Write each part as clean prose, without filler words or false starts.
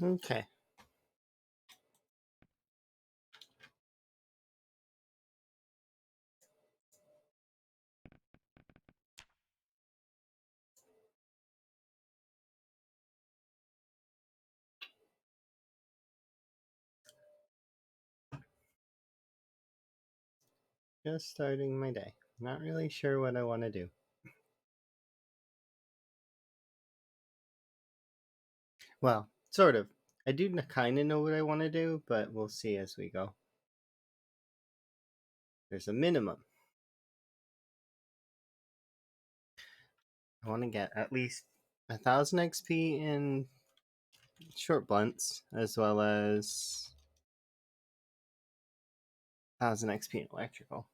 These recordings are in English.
Okay. Just starting my day. Not really sure what I want to do. Well, sort of. I do kind of know what I want to do, but we'll see as we go. There's a minimum. I want to get at least 1,000 XP in short blunts, as well as 1,000 XP in electrical.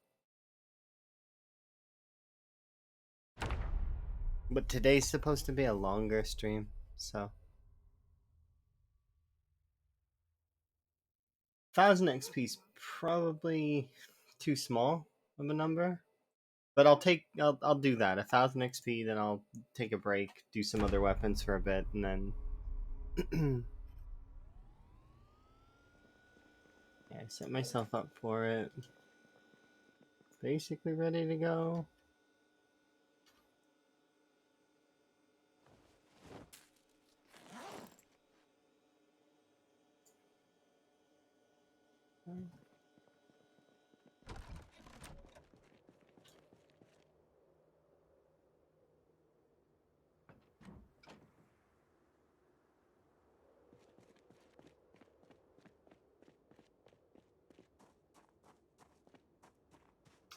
But today's supposed to be a longer stream, so 1,000 XP is probably too small of a number. But I'll do that. 1,000 XP, then I'll take a break, do some other weapons for a bit, and then yeah, set myself up for it. Basically ready to go.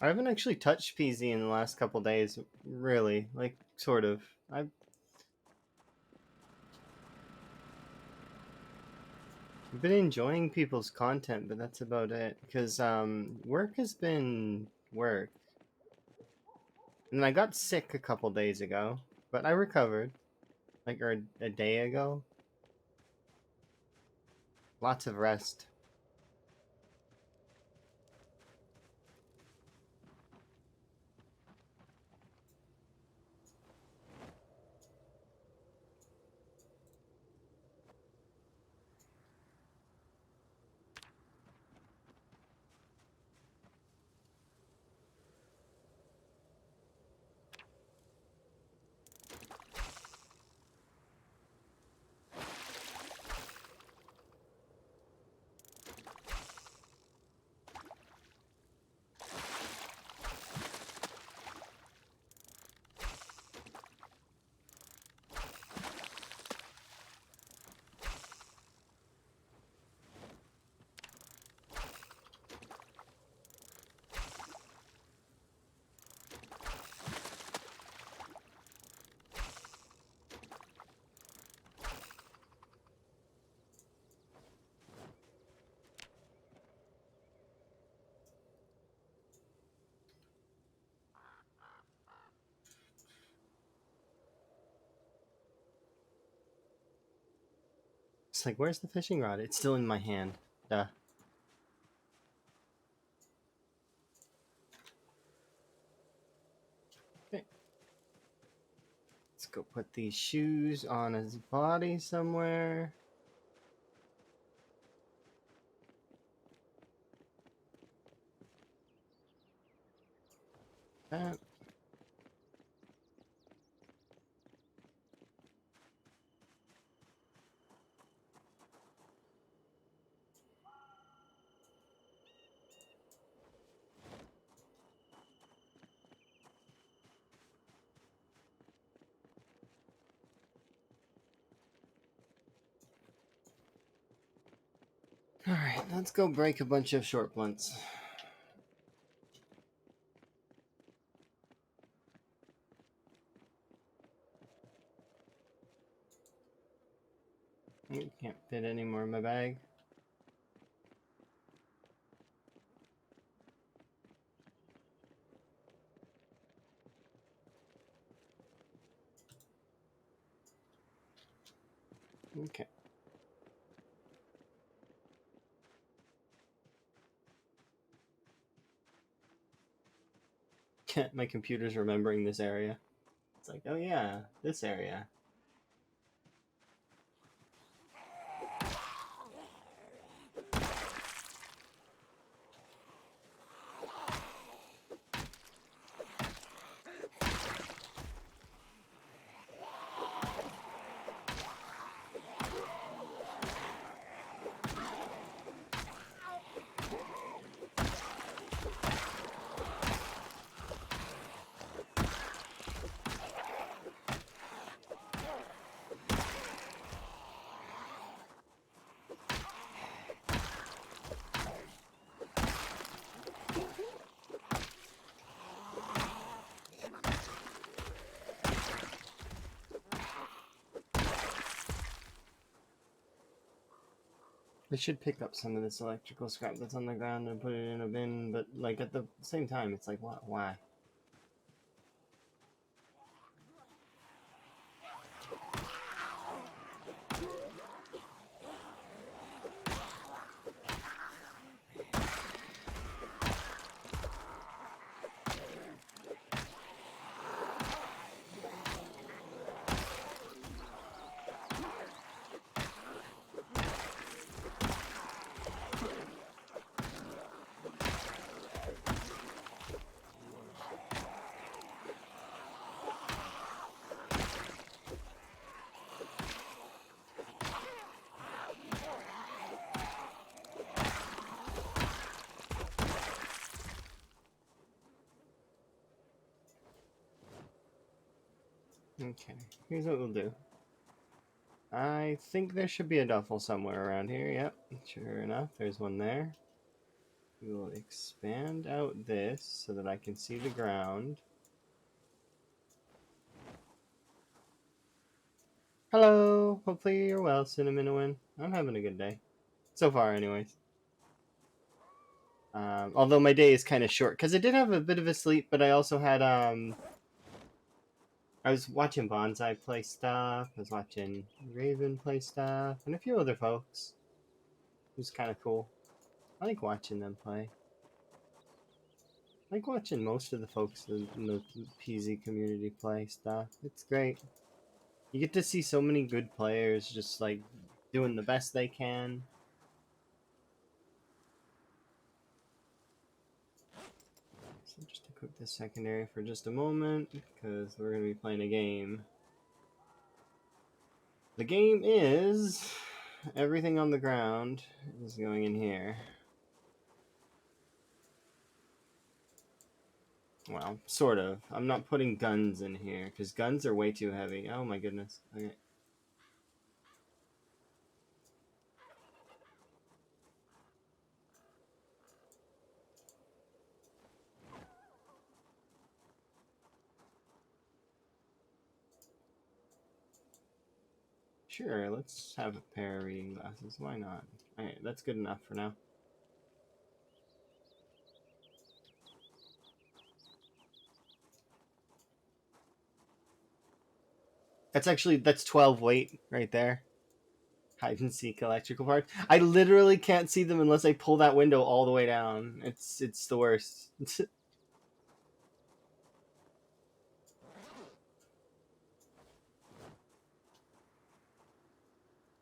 I haven't actually touched PZ in the last couple days, really. Like, sort of. I've been enjoying people's content, but that's about it. Because work has been work. And I got sick a couple days ago, but I recovered. Like, or a day ago. Lots of rest. It's like, where's the fishing rod? It's still in my hand. Duh. Okay. Let's go put these shoes on his body somewhere. That. Alright, let's go break a bunch of short blunts. Can't fit any more in my bag. Okay. My computer's remembering this area. It's like, oh yeah, this area. I should pick up some of this electrical scrap that's on the ground and put it in a bin, but like at the same time, it's like, what? Why? Okay, here's what we'll do. I think there should be a duffel somewhere around here. Yep, sure enough, there's one there. We will expand out this so that I can see the ground. Hello! Hopefully you're well, Cinnamon. I'm having a good day. So far, anyways. Although my day is kind of short, because I did have a bit of a sleep, but I also had, I was watching Bonsai play stuff, I was watching Raven play stuff, and a few other folks. It was kind of cool. I like watching them play. I like watching most of the folks in the PZ community play stuff. It's great. You get to see so many good players just like doing the best they can. So just to cook this secondary for just a moment, because we're going to be playing a game. The game is everything on the ground is going in here. Well, sort of. I'm not putting guns in here, because guns are way too heavy. Oh my goodness. Okay. Sure, let's have a pair of reading glasses. Why not? Alright, that's good enough for now. That's 12 weight right there. Hide and seek electrical parts. I literally can't see them unless I pull that window all the way down. It's the worst.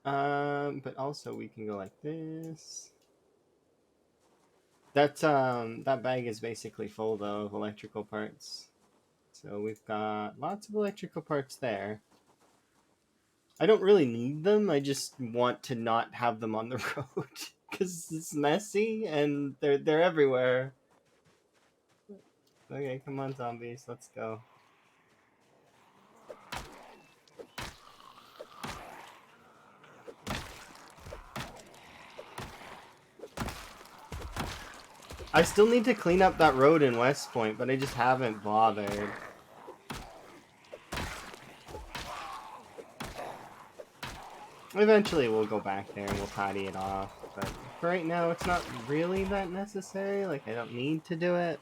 But also we can go like this. That bag is basically full though of electrical parts. So we've got lots of electrical parts there. I don't really need them. I just want to not have them on the road because it's messy and they're everywhere. Okay, come on, zombies, let's go. I still need to clean up that road in West Point, but I just haven't bothered. Eventually we'll go back there and we'll tidy it off, but for right now it's not really that necessary. Like, I don't need to do it.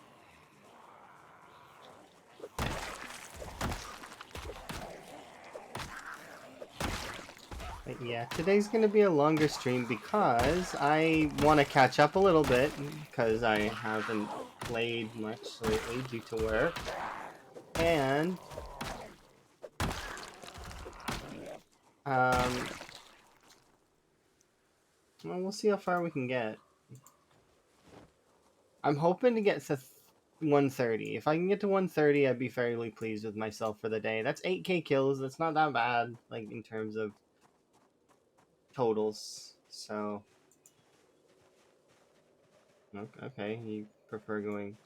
But yeah, today's gonna be a longer stream because I want to catch up a little bit because I haven't played much lately due to work. And well, we'll see how far we can get. I'm hoping to get to 130. If I can get to 130, I'd be fairly pleased with myself for the day. That's 8k kills. That's not that bad, like, in terms of totals. So, okay, you prefer going.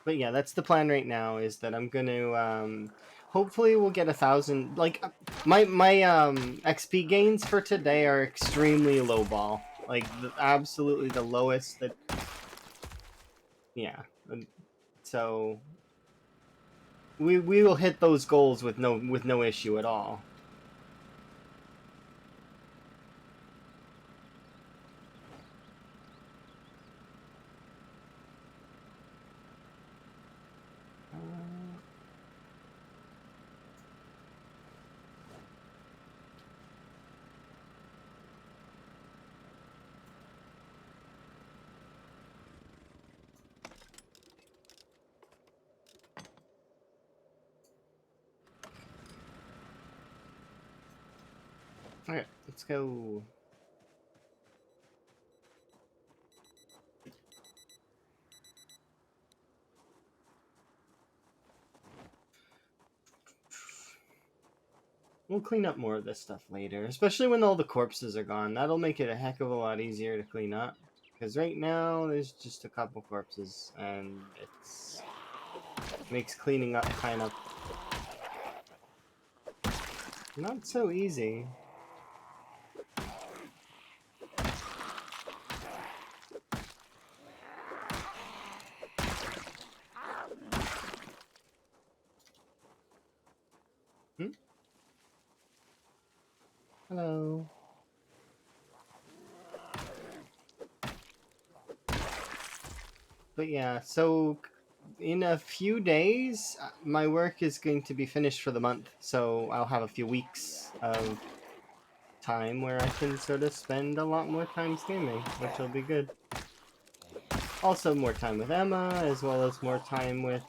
But yeah, that's the plan right now, is that I'm gonna hopefully we'll get 1,000. Like, my XP gains for today are extremely low ball, like absolutely the lowest that Yeah. So we will hit those goals with no issue at all. Alright, let's go. We'll clean up more of this stuff later, especially when all the corpses are gone. That'll make it a heck of a lot easier to clean up. Because right now, there's just a couple corpses, and it's makes cleaning up kind of not so easy. Hmm? Hello. But yeah, so in a few days, my work is going to be finished for the month, so I'll have a few weeks of time where I can sort of spend a lot more time gaming, which will be good. Also, more time with Emma, as well as more time with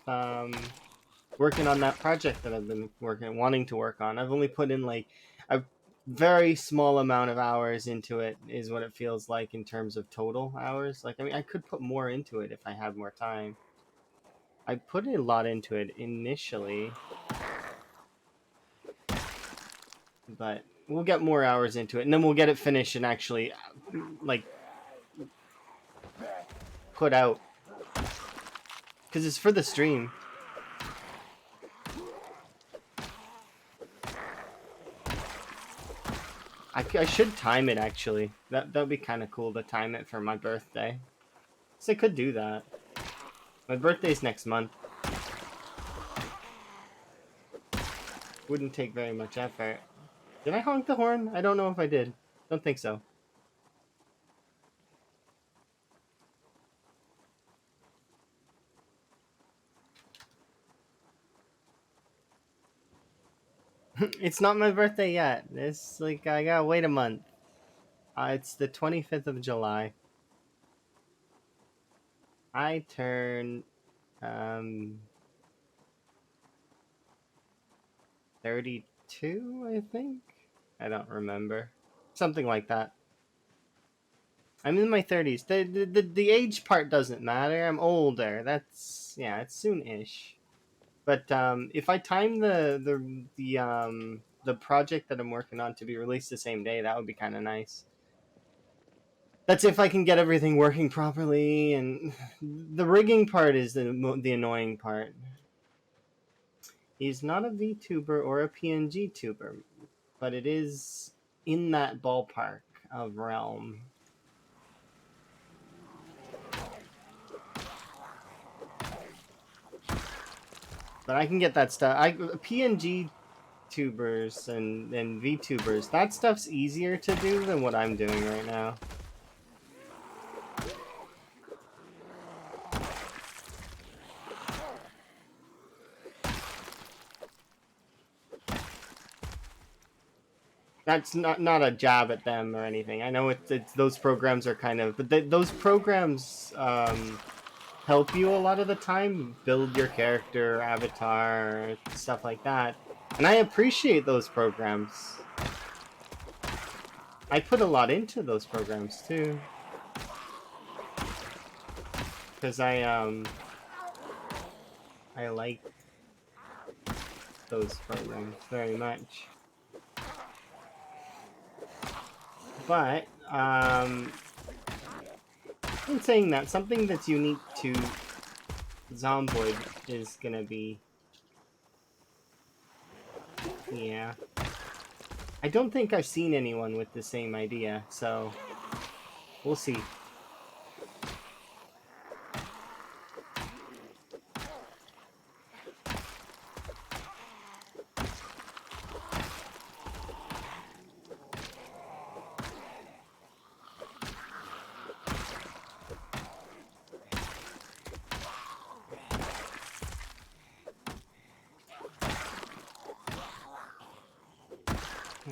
working on that project that I've been wanting to work on. I've only put in like a very small amount of hours into it, is what it feels like in terms of total hours. Like, I mean, I could put more into it if I had more time. I put a lot into it initially, but we'll get more hours into it, and then we'll get it finished and actually, like, put out. Because it's for the stream. I should time it, actually. That'd be kind of cool to time it for my birthday. So I could do that. My birthday's next month. Wouldn't take very much effort. Did I honk the horn? I don't know if I did. Don't think so. It's not my birthday yet. It's like, I gotta wait a month. It's the 25th of July. I turn, um, 32, I think? I don't remember. Something like that. I'm in my 30s. The age part doesn't matter. I'm older. That's, yeah, it's soon-ish. But if I time the project that I'm working on to be released the same day, that would be kind of nice. That's if I can get everything working properly, and the rigging part is the annoying part. He's not a VTuber or a PNG tuber, but it is in that ballpark of realm. But I can get that stuff. PNG tubers and VTubers, that stuff's easier to do than what I'm doing right now. That's not a jab at them or anything. I know it's those programs are kind of, but those programs help you a lot of the time build your character, avatar, stuff like that. And I appreciate those programs. I put a lot into those programs too, because I like those programs very much. But in saying that, something that's unique to Zomboid is gonna be, yeah. I don't think I've seen anyone with the same idea, so we'll see.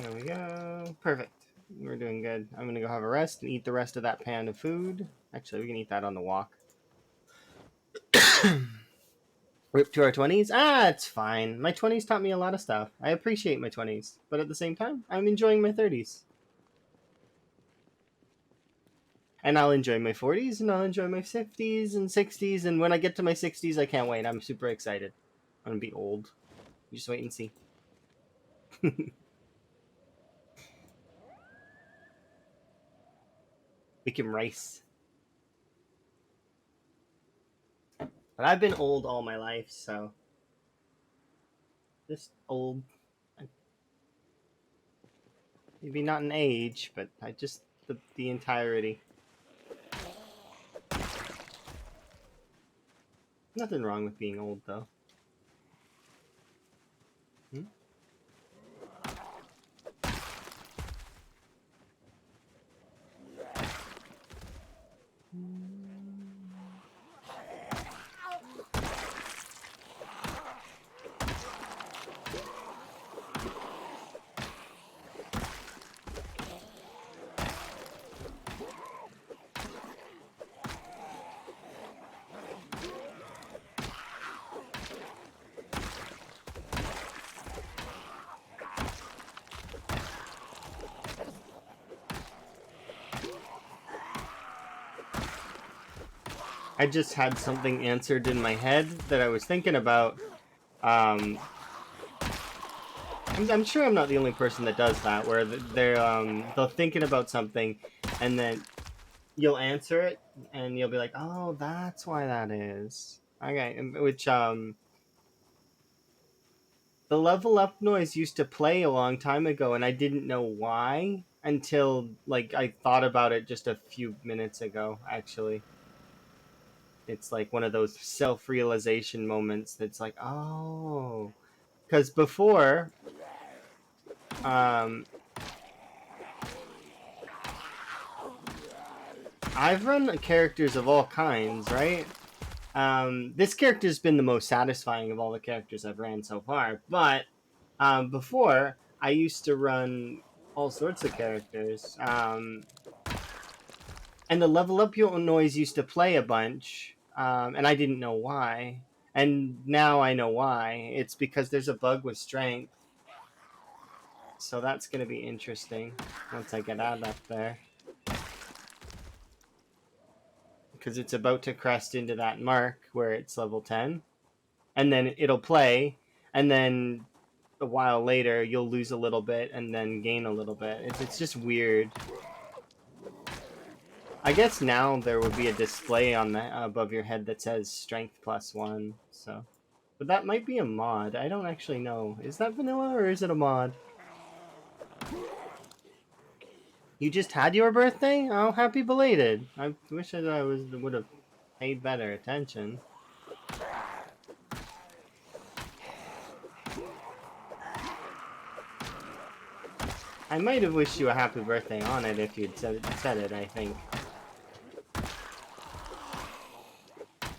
There we go. Perfect. We're doing good. I'm gonna go have a rest and eat the rest of that pan of food. Actually, we can eat that on the walk. Rip to our 20s? Ah, it's fine. My 20s taught me a lot of stuff. I appreciate my 20s, but at the same time, I'm enjoying my 30s. And I'll enjoy my 40s, and I'll enjoy my 50s and 60s, and when I get to my 60s, I can't wait. I'm super excited. I'm gonna be old. You just wait and see. Make him rice. But I've been old all my life, so just old. Maybe not in age, but I just the entirety. Nothing wrong with being old, though. Hmm? I just had something answered in my head that I was thinking about. I'm sure I'm not the only person that does that, where they're thinking about something, and then you'll answer it, and you'll be like, "Oh, that's why that is." Okay, which the level up noise used to play a long time ago, and I didn't know why until like I thought about it just a few minutes ago. Actually, it's like one of those self-realization moments that's like, oh, because before, um, I've run characters of all kinds, right? This character's been the most satisfying of all the characters I've ran so far, but before I used to run all sorts of characters, and the level up noise used to play a bunch, and I didn't know why, and now I know why. It's because there's a bug with strength, so that's gonna be interesting once I get out up there, because it's about to crest into that mark where it's level 10, and then it'll play, and then a while later you'll lose a little bit and then gain a little bit. It's just weird. I guess now there would be a display on the above your head that says strength +1. So, but that might be a mod. I don't actually know. Is that vanilla or is it a mod? You just had your birthday? Oh, happy belated! I wish I would have paid better attention. I might have wished you a happy birthday on it if you'd said it, I think.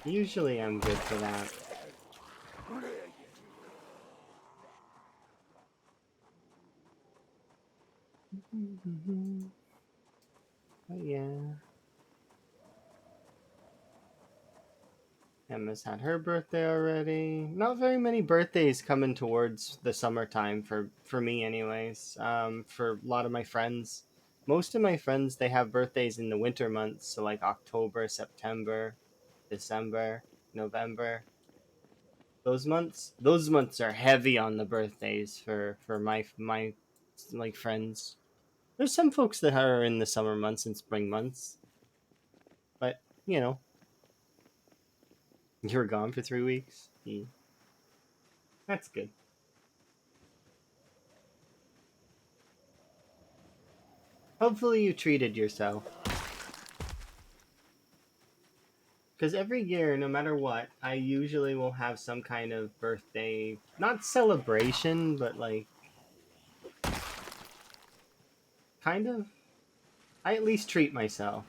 Usually I'm good for that. But yeah. Emma's had her birthday already. Not very many birthdays coming towards the summertime for me, anyways. For a lot of my friends, most of my friends they have birthdays in the winter months, so like October, September, December, November. Those months are heavy on the birthdays for my like friends. There's some folks that are in the summer months and spring months, but you know, you were gone for 3 weeks. That's good. Hopefully you treated yourself. Because every year, no matter what, I usually will have some kind of birthday, not celebration, but like, kind of. I at least treat myself.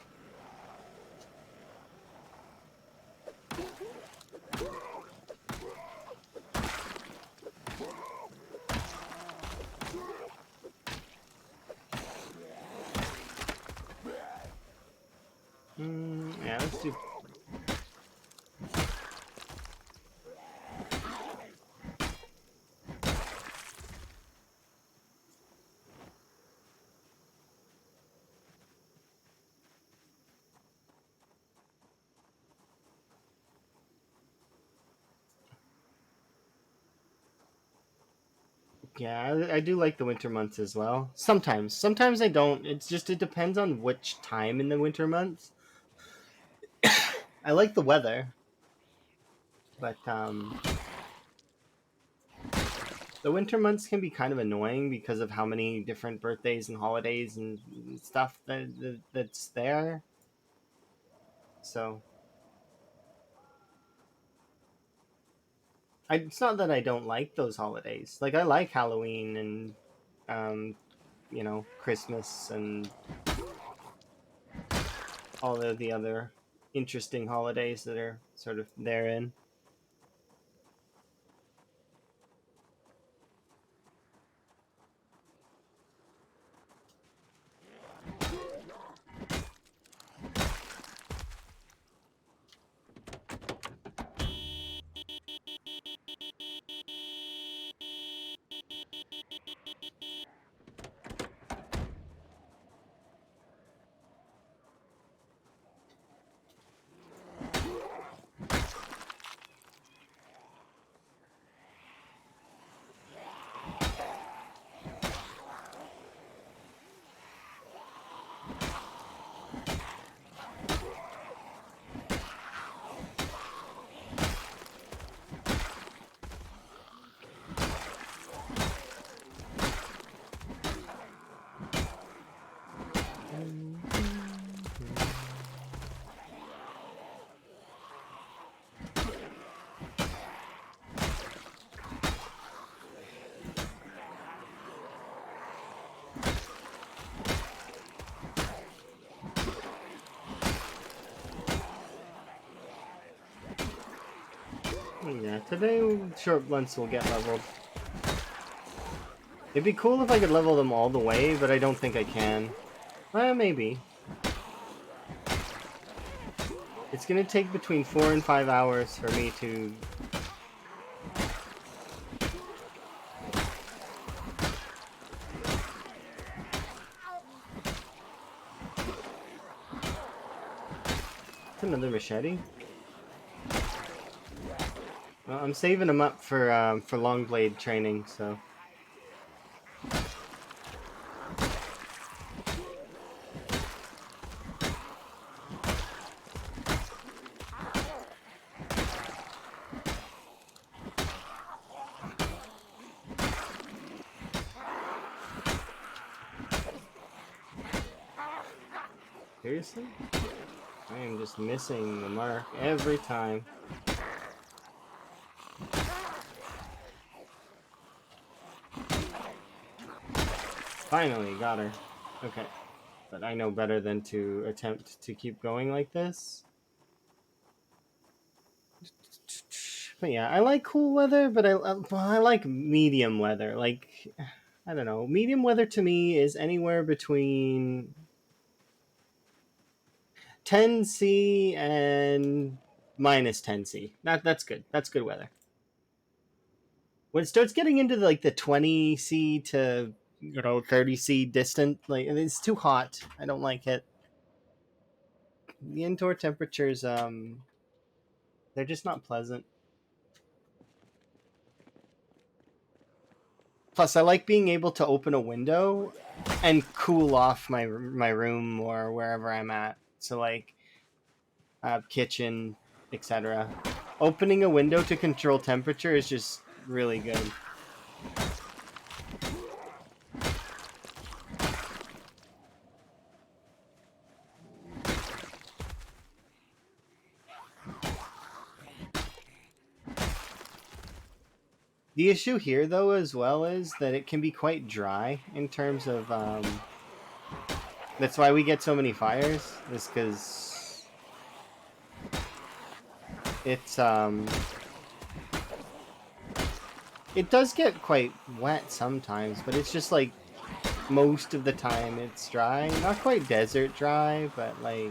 Yeah, let's do. Yeah, I do like the winter months as well. Sometimes I don't. It's just it depends on which time in the winter months. I like the weather, but the winter months can be kind of annoying because of how many different birthdays and holidays and stuff that's there. So it's not that I don't like those holidays. Like I like Halloween and um, Christmas and all of the other interesting holidays that are sort of therein. Yeah, today short blunts will get leveled. It'd be cool if I could level them all the way, but I don't think I can. Maybe. It's gonna take between 4 and 5 hours for me to. Another machete. Well, I'm saving them up for long blade training, so. Seriously? I am just missing the mark every time. Finally, got her. Okay. But I know better than to attempt to keep going like this. But yeah, I like cool weather, but I like medium weather. Like, I don't know. Medium weather to me is anywhere between 10°C and minus 10°C. That's good. That's good weather. When it starts getting into like the 20°C to 30°C distant, like it's too hot. I don't like it. The indoor temperatures, they're just not pleasant. Plus, I like being able to open a window and cool off my room or wherever I'm at. So like kitchen, etc. Opening a window to control temperature is just really good. The issue here, though, as well, is that it can be quite dry in terms of. That's why we get so many fires. Is because it's It does get quite wet sometimes, but it's just like most of the time it's dry. Not quite desert dry, but like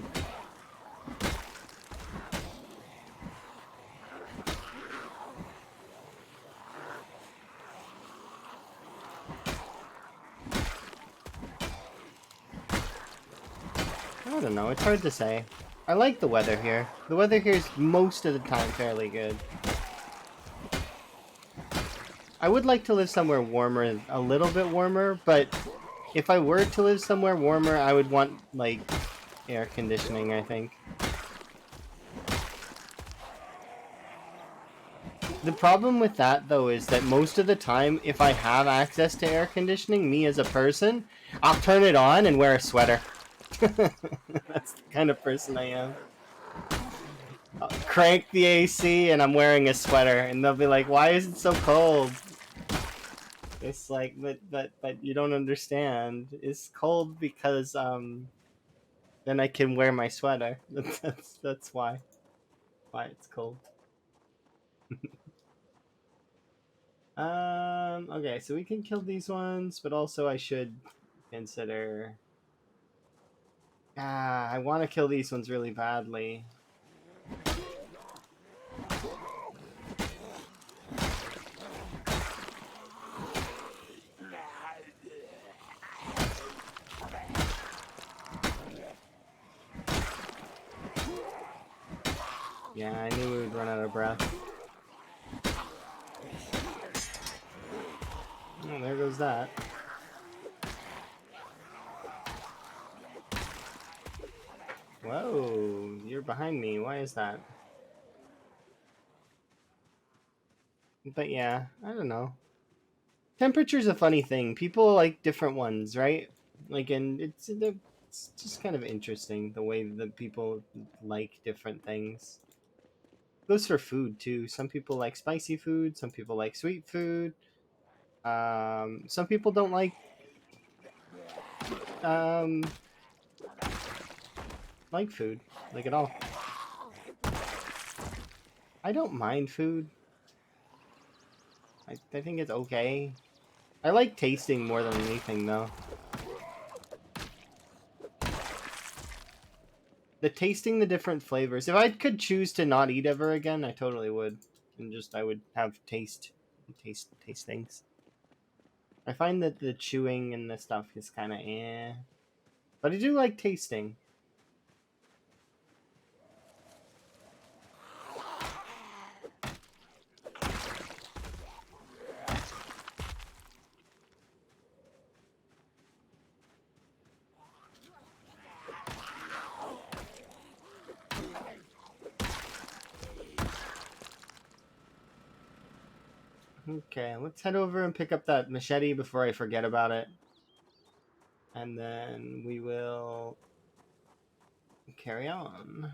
I don't know, it's hard to say. I like the weather here. The weather here is most of the time fairly good. I would like to live somewhere warmer, a little bit warmer, but if I were to live somewhere warmer, I would want, like, air conditioning, I think. The problem with that, though, is that most of the time, if I have access to air conditioning, me as a person, I'll turn it on and wear a sweater. That's the kind of person I am. I'll crank the AC and I'm wearing a sweater, and they'll be like, "Why is it so cold?" It's like, but you don't understand. It's cold because then I can wear my sweater. That's why it's cold. Okay, so we can kill these ones, but also I should consider. I want to kill these ones really badly. Yeah, I knew we would run out of breath. Oh, there goes that. Whoa, you're behind me. Why is that? But yeah, I don't know. Temperature's a funny thing. People like different ones, right? Like, and it's just kind of interesting the way that people like different things. Goes for food too. Some people like spicy food. Some people like sweet food. Some people don't um like food like at all. I don't mind food. I think it's okay. I like tasting more than anything though. The tasting the different flavors. If I could choose to not eat ever again, I totally would. And just I would have taste things. I find that the chewing and the stuff is kind of eh. But I do like tasting. Okay, let's head over and pick up that machete before I forget about it. And then we will carry on.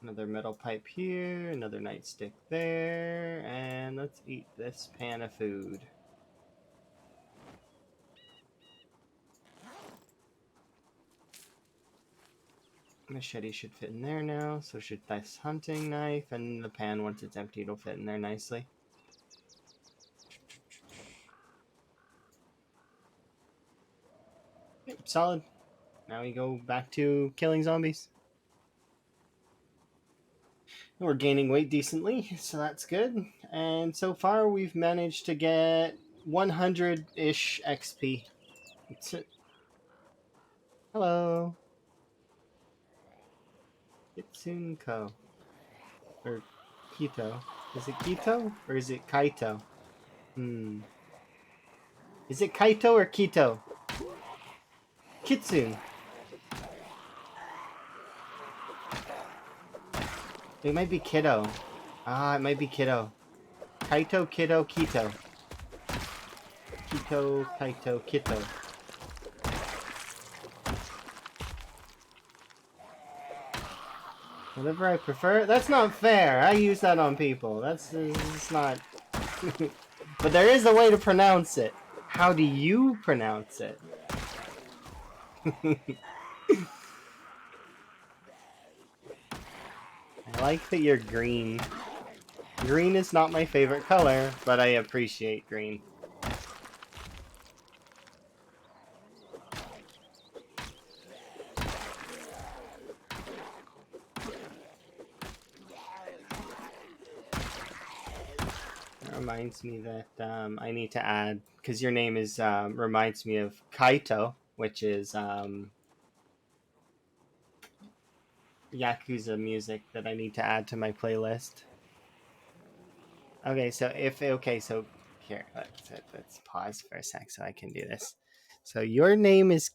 Another metal pipe here, another nightstick there, and let's eat this pan of food. Machete should fit in there now, so should this hunting knife, and the pan, once it's empty, it'll fit in there nicely. Yep, solid. Now we go back to killing zombies. We're gaining weight decently, so that's good. And so far, we've managed to get 100-ish XP. That's it. Hello. Kitsune Ko. Or Kito. Is it Kito? Or is it Kaito? Is it Kaito or Kito? Kitsune. It might be Kiddo. It might be Kiddo. Kaito, Kiddo, Kito. Kito, Kaito, Kito. Whatever I prefer. That's not fair. I use that on people. It's not. But there is a way to pronounce it. How do you pronounce it? I like that you're green. Green is not my favorite color, but I appreciate green. reminds me that I need to add, because your name is reminds me of Kaito, which is Yakuza music that I need to add to my playlist. Okay, so here, let's pause for a sec so I can do this. So your name is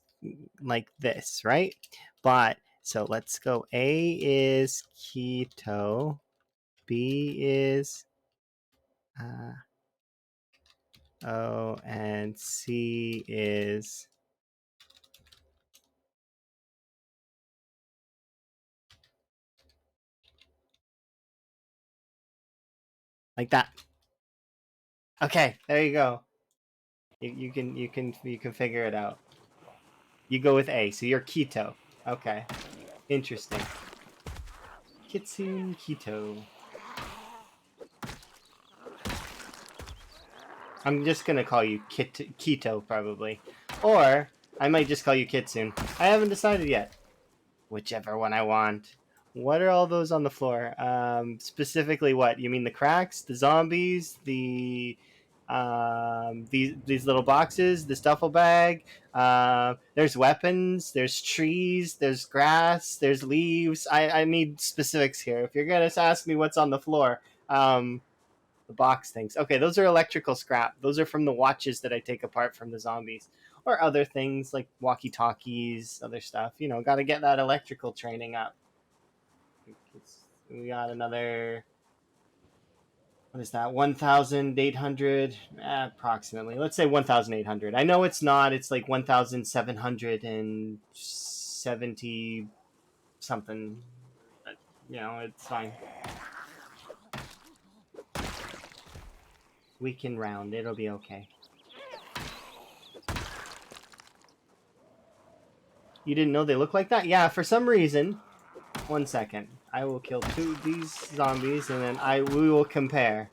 like this, right? But so let's go. A is keto. B is O, and C is like that. Okay, there you go. You can figure it out. You go with A, so you're keto. Okay, interesting. Kitsune keto. I'm just gonna call you keto probably, or I might just call you Kitsune. I haven't decided yet. Whichever one I want. What are all those on the floor? Specifically, what you mean? The cracks, the zombies, these little boxes, the duffel bag. There's weapons. There's trees. There's grass. There's leaves. I need specifics here. If you're gonna ask me what's on the floor, the box things. Okay, those are electrical scrap. Those are from the watches that I take apart from the zombies. Or other things like walkie talkies, other stuff. Got to get that electrical training up. We got another. What is that? 1,800 approximately. Let's say 1,800. I know it's not. It's like 1,770 something. But, it's fine. We can round. It'll be okay. You didn't know they look like that? Yeah, for some reason. 1 second. I will kill these zombies, and then we will compare.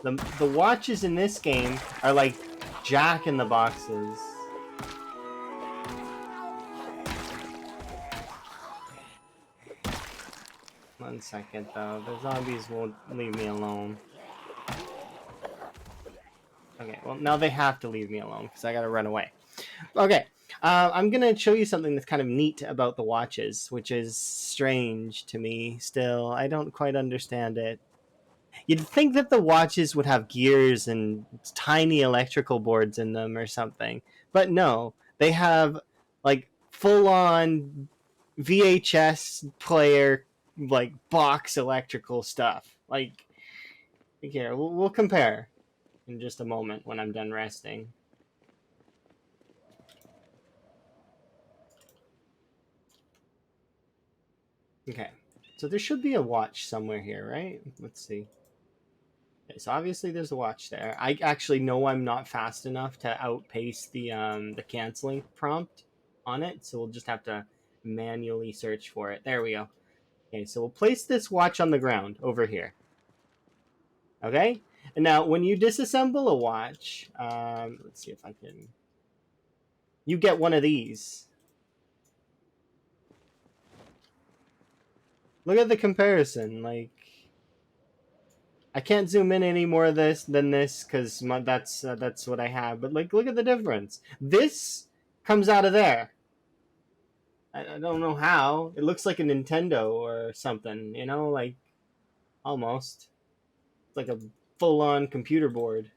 The watches in this game are like Jack in the Boxes. One second, though. The zombies won't leave me alone. Okay, well, now they have to leave me alone because I gotta run away. Okay, I'm gonna show you something that's kind of neat about the watches, which is strange to me still. I don't quite understand it. You'd think that the watches would have gears and tiny electrical boards in them or something, but no, they have like full-on VHS player, like box electrical stuff. Like here, we'll compare in just a moment when I'm done resting. Okay, so there should be a watch somewhere here, right? Let's see. Okay, so obviously there's a watch there. I actually know I'm not fast enough to outpace the canceling prompt on it, so we'll just have to manually search for it. There we go. Okay, so we'll place this watch on the ground over here. Okay, and now when you disassemble a watch, let's see if I can. You get one of these. Look at the comparison. Like, I can't zoom in any more of this than this because that's what I have. But like, look at the difference. This comes out of there. I don't know how. It looks like a Nintendo or something. Like almost. It's like a full-on computer board.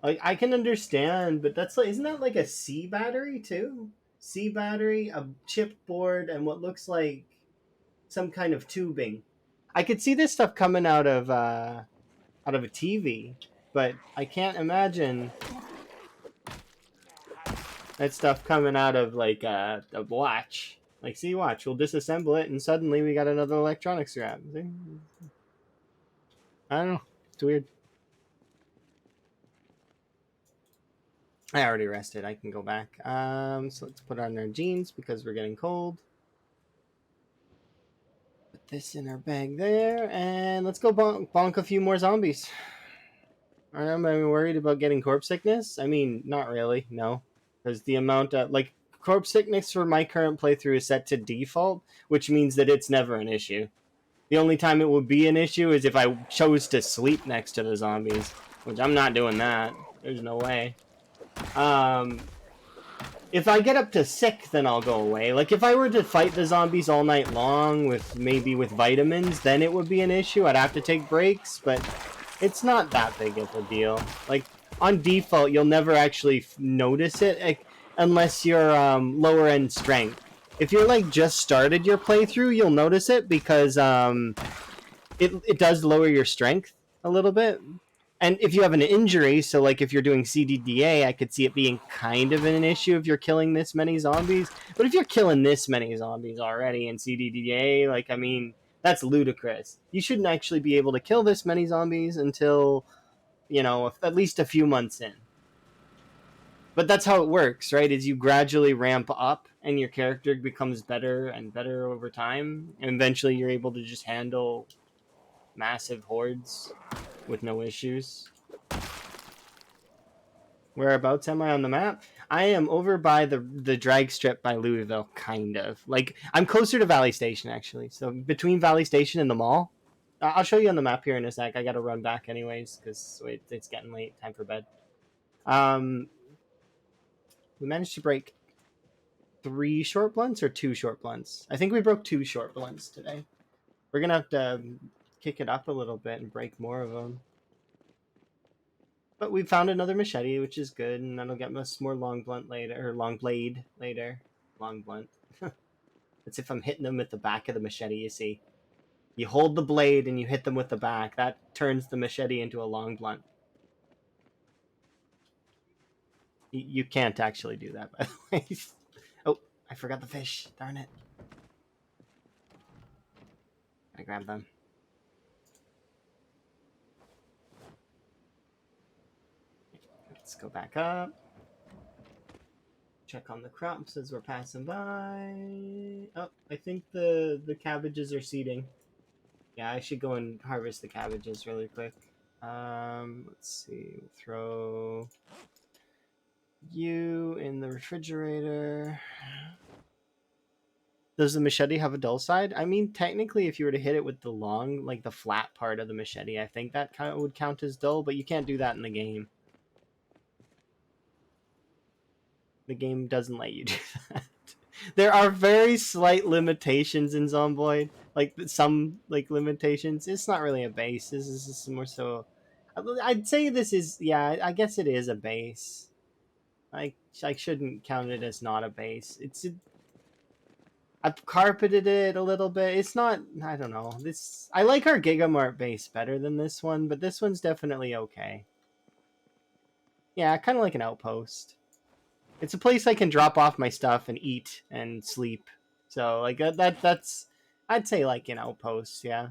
Like I can understand, but that's like, isn't that like a C battery too? C battery, a chip board, and what looks like some kind of tubing. I could see this stuff coming out of a TV, but I can't imagine that stuff coming out of like a watch. Like, see, watch, we'll disassemble it, and suddenly we got another electronics scrap. See? I don't know. It's weird. I already rested. I can go back. So let's put on our jeans because we're getting cold. Put this in our bag there, and let's go bonk a few more zombies. Am I worried about getting corpse sickness? I mean, not really, no. Because the amount of, like, corpse sickness for my current playthrough is set to default, which means that it's never an issue. The only time it would be an issue is if I chose to sleep next to the zombies, which I'm not doing that. There's no way. If I get up to sick, then I'll go away. Like, if I were to fight the zombies all night long with maybe with vitamins, then it would be an issue. I'd have to take breaks, but it's not that big of a deal. Like, on default, you'll never actually notice it unless you're lower end strength. If you're like just started your playthrough, you'll notice it because it does lower your strength a little bit. And if you have an injury, so like if you're doing CDDA, I could see it being kind of an issue if you're killing this many zombies. But if you're killing this many zombies already in CDDA, like, I mean, that's ludicrous. You shouldn't actually be able to kill this many zombies until, you know, at least a few months in. But that's how it works, right? Is you gradually ramp up and your character becomes better and better over time. And eventually you're able to just handle massive hordes with no issues. Whereabouts am I on the map? I am over by the drag strip by Louisville, kind of. Like, I'm closer to Valley Station, actually. So between Valley Station and the mall. I'll show you on the map here in a sec. I gotta run back anyways, because it's getting late. Time for bed. We managed to break 3 short blunts or 2 short blunts. I think we broke 2 short blunts today. We're gonna have to kick it up a little bit and break more of them. But we found another machete, which is good, and that'll get us more long blunt later, or long blade later. Long blunt. It's if I'm hitting them with the back of the machete, you see. You hold the blade and you hit them with the back. That turns the machete into a long blunt. You can't actually do that, by the way. Oh, I forgot the fish. Darn it. I grabbed them. Let's go back up. Check on the crops as we're passing by. Oh, I think the cabbages are seeding. Yeah, I should go and harvest the cabbages really quick. Let's see. Throw you in the refrigerator. Does the machete have a dull side? I mean, technically, if you were to hit it with the long, like the flat part of the machete, I think that kind of would count as dull, but you can't do that in the game. The game doesn't let you do that. There are very slight limitations in Zomboid, like some like limitations. It's not really a base. This is more so. I'd say this is, yeah. I guess it is a base. I shouldn't count it as not a base. I've carpeted it a little bit. It's not. I don't know. I like our Gigamart base better than this one, but this one's definitely okay. Yeah, kind of like an outpost. It's a place I can drop off my stuff and eat and sleep. So like that's I'd say like an outpost, yeah.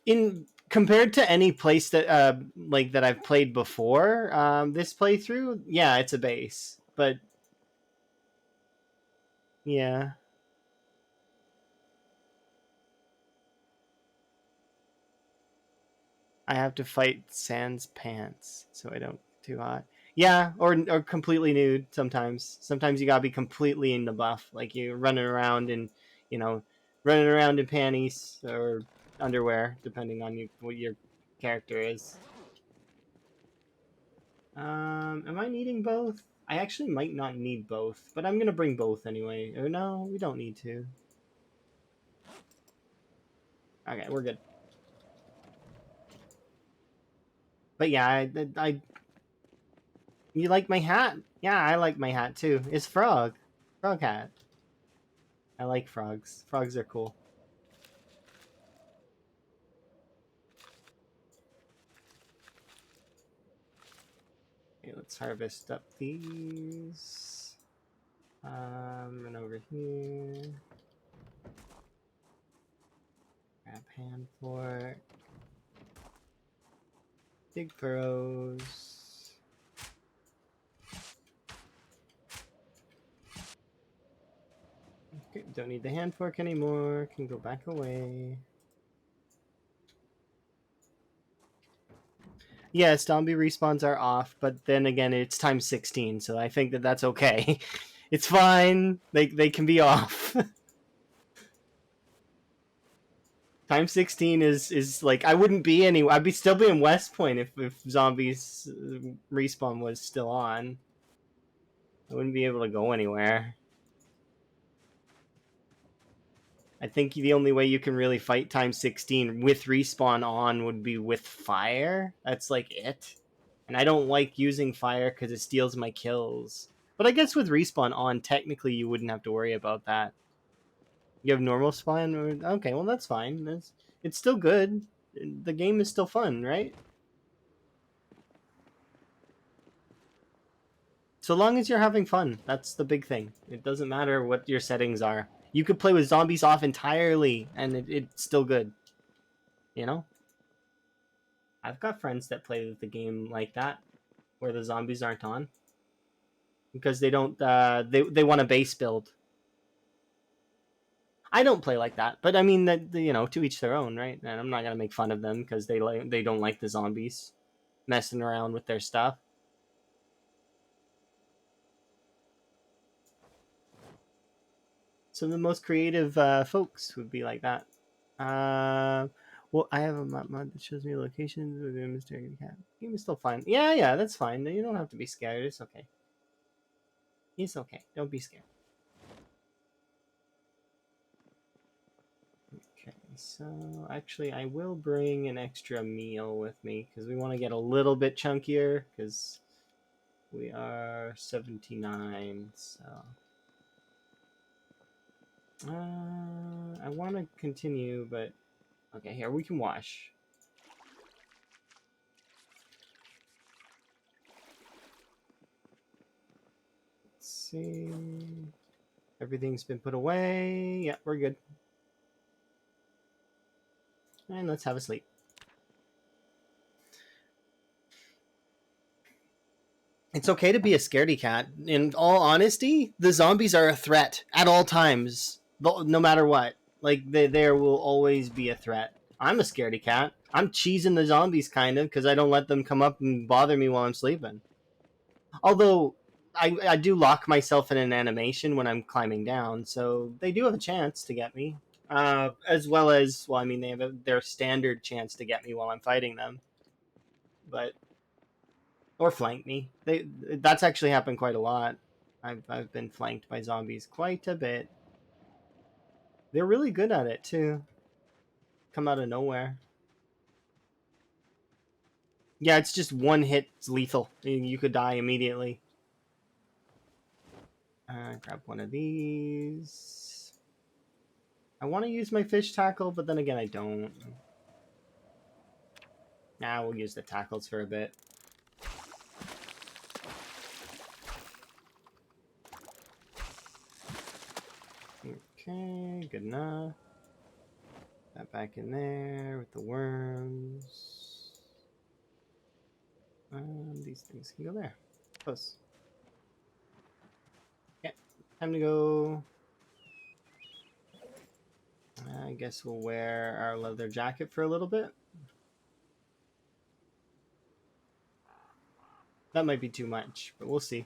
In compared to any place that like that I've played before, this playthrough, yeah, it's a base. But yeah. I have to fight sans pants so I don't too hot. Yeah, or completely nude sometimes. Sometimes you gotta be completely in the buff, like you're running around in, you know, running around in panties or underwear, depending on what your character is. Am I needing both? I actually might not need both, but I'm gonna bring both anyway. Or no, we don't need to. Okay, we're good. But yeah, you like my hat? Yeah, I like my hat too. It's frog hat. I like frogs. Frogs are cool. Okay, let's harvest up these. And over here. Grab hand fork. Dig furrows. Okay, don't need the hand fork anymore. Can go back away. Yes, zombie respawns are off, but then again, it's times 16, so I think that's okay. It's fine. They can be off. Time 16 is like I wouldn't be anywhere. I'd be still be in West Point if zombies respawn was still on. I wouldn't be able to go anywhere. I think the only way you can really fight time 16 with respawn on would be with fire. That's like it. And I don't like using fire because it steals my kills. But I guess with respawn on, technically you wouldn't have to worry about that. You have normal spawn? Okay, well that's fine. It's still good. The game is still fun, right? So long as you're having fun, that's the big thing. It doesn't matter what your settings are. You could play with zombies off entirely, and it's still good. You know? I've got friends that play the game like that, where the zombies aren't on. Because they don't, they want a base build. I don't play like that, but I mean that to each their own, right? And I'm not gonna make fun of them because they don't like the zombies messing around with their stuff. So the most creative folks would be like that. Uh, well, I have a map mod that shows me locations with a mystery cat. Game is still fine. Yeah, that's fine. You don't have to be scared. It's okay. It's okay. Don't be scared. Okay, so actually, I will bring an extra meal with me because we want to get a little bit chunkier because we are 79. So I want to continue, but okay, here we can wash. Let's see. Everything's been put away. Yeah, we're good. And let's have a sleep. It's okay to be a scaredy cat. In all honesty, the zombies are a threat at all times, no matter what. Like, there will always be a threat. I'm a scaredy cat. I'm cheesing the zombies, kind of, because I don't let them come up and bother me while I'm sleeping. Although, I do lock myself in an animation when I'm climbing down, so they do have a chance to get me. As well as, well, I mean, they have their standard chance to get me while I'm fighting them. But or flank me. That's actually happened quite a lot. I've been flanked by zombies quite a bit. They're really good at it too. Come out of nowhere. Yeah, it's just one hit. It's lethal. You could die immediately. Grab one of these. I want to use my fish tackle, but then again, I don't. Nah, we'll use the tackles for a bit. Okay, good enough. That back in there with the worms. These things can go there. Close. Yeah, time to go. I guess we'll wear our leather jacket for a little bit. That might be too much, but we'll see.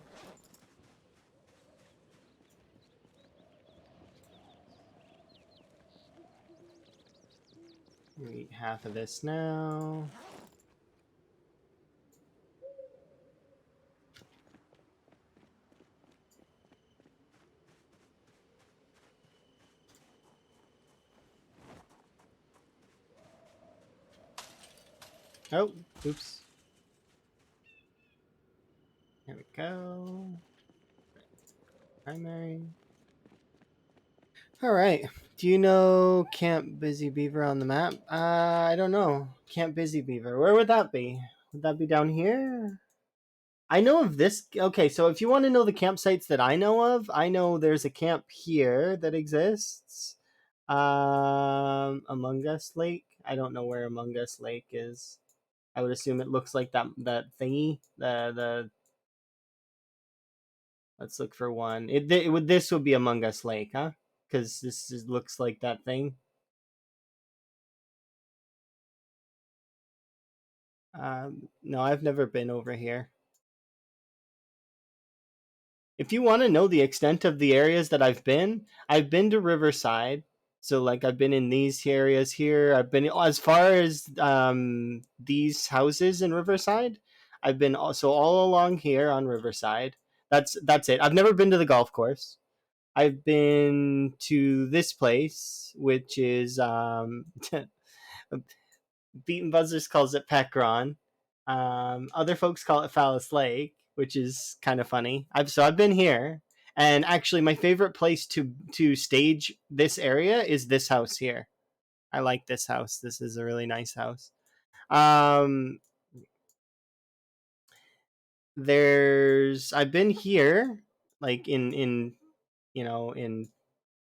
We eat half of this now. Oh, oops. There we go. Primary. All right. Do you know Camp Busy Beaver on the map? I don't know. Camp Busy Beaver. Where would that be? Would that be down here? I know of this. Okay, so if you want to know the campsites that I know of, I know there's a camp here that exists. Among Us Lake. I don't know where Among Us Lake is. I would assume it looks like that thingy. The let's look for one. This would be Among Us Lake, huh? Because looks like that thing. No, I've never been over here. If you want to know the extent of the areas that I've been to Riverside. So like I've been in these areas here. I've been as far as these houses in Riverside. I've been also all along here on Riverside. That's it. I've never been to the golf course. I've been to this place, which is Beaten Buzzers calls it Pecron. Other folks call it Phallus Lake, which is kind of funny. I've been here, and actually, my favorite place to stage this area is this house here. I like this house. This is a really nice house. Um, there's I've been here, like in you know in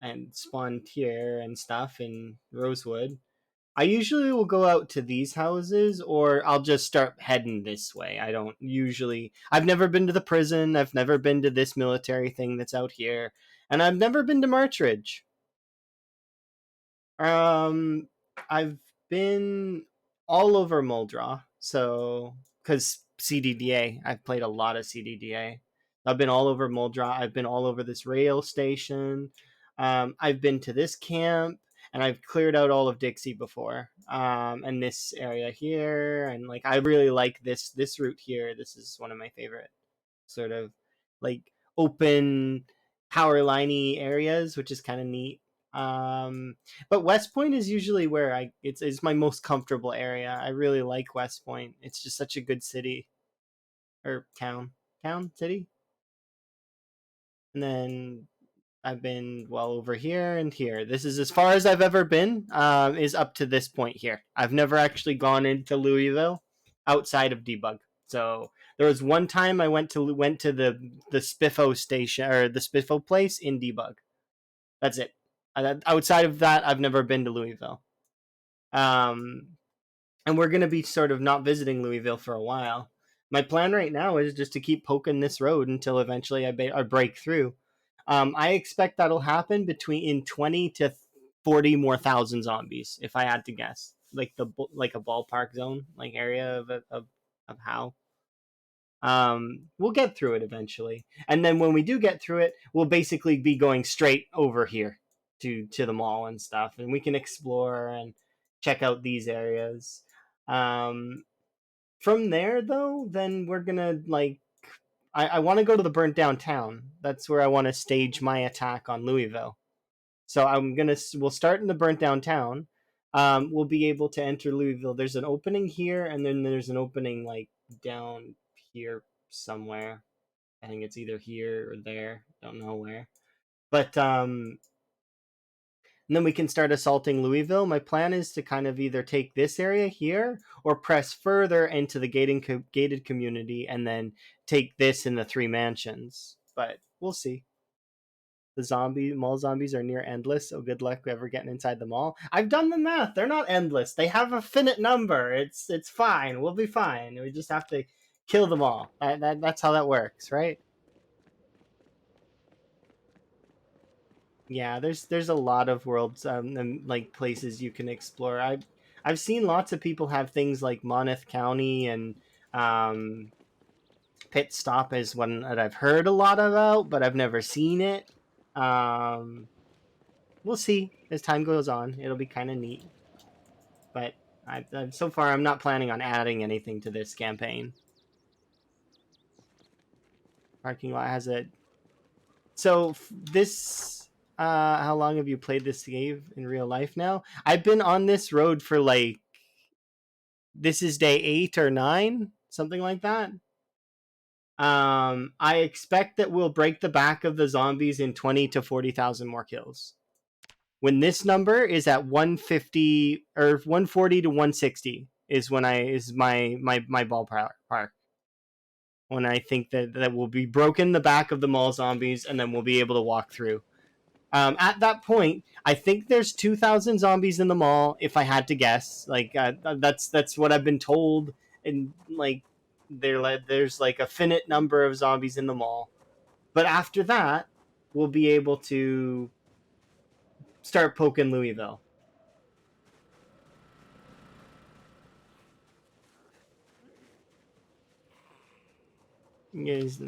and spawned here and stuff in Rosewood. I usually will go out to these houses or I'll just start heading this way. I don't usually. I've never been to the prison. I've never been to this military thing that's out here. And I've never been to Marchridge. Um, I've been all over Muldra. So, because CDDA, I've played a lot of CDDA. I've been all over Muldra. I've been all over this rail station. I've been to this camp, and I've cleared out all of Dixie before. And this area here, and like I really like this route here. This is one of my favorite sort of like open power liney areas, which is kind of neat. But West Point is usually where it's my most comfortable area. I really like West Point. It's just such a good city or town, city. And then I've been well over here and here. This is as far as I've ever been. Is up to this point here. I've never actually gone into Louisville outside of debug. So there was one time I went to the Spiffo station or the Spiffo place in debug. That's it. Outside of that, I've never been to Louisville. Um, and we're gonna be sort of not visiting Louisville for a while. My plan right now is just to keep poking this road until eventually I break through. I expect that'll happen between in 20 to 40 more thousand zombies, if I had to guess. Like a ballpark zone, like area of how. We'll get through it eventually, and then when we do get through it, we'll basically be going straight over here to the mall and stuff, and we can explore and check out these areas. Um, from there, though, then we're gonna like I want to go to the burnt down town. That's where I want to stage my attack on Louisville. So we'll start in the burnt down town. We'll be able to enter Louisville. There's an opening here, and then there's an opening like down here somewhere. I think it's either here or there. Don't know where. But and then we can start assaulting Louisville. My plan is to kind of either take this area here or press further into the gated community and then take this in the three mansions. But we'll see. The mall zombies are near endless, so good luck ever getting inside the mall. I've done the math; they're not endless. They have a finite number. It's fine. We'll be fine. We just have to kill them all. That's how that works, right? Yeah, there's a lot of worlds and like places you can explore. I've seen lots of people have things like Monmouth County and um, Pit Stop is one that I've heard a lot about, but I've never seen it. Um, we'll see as time goes on. It'll be kind of neat, but so far I'm not planning on adding anything to this campaign. Parking lot has a so this how long have you played this game in real life now? I've been on this road for like this is day 8 or 9, something like that. I expect that we'll break the back of the zombies in 20 to 40,000 more kills. When this number is at 150 or 140 to 160 is when I is my ballpark. When I think that will be broken the back of the mall zombies and then we'll be able to walk through. At that point, I think there's 2,000 zombies in the mall. If I had to guess, like that's what I've been told, and like there's like a finite number of zombies in the mall. But after that, we'll be able to start poking Louisville. Yes.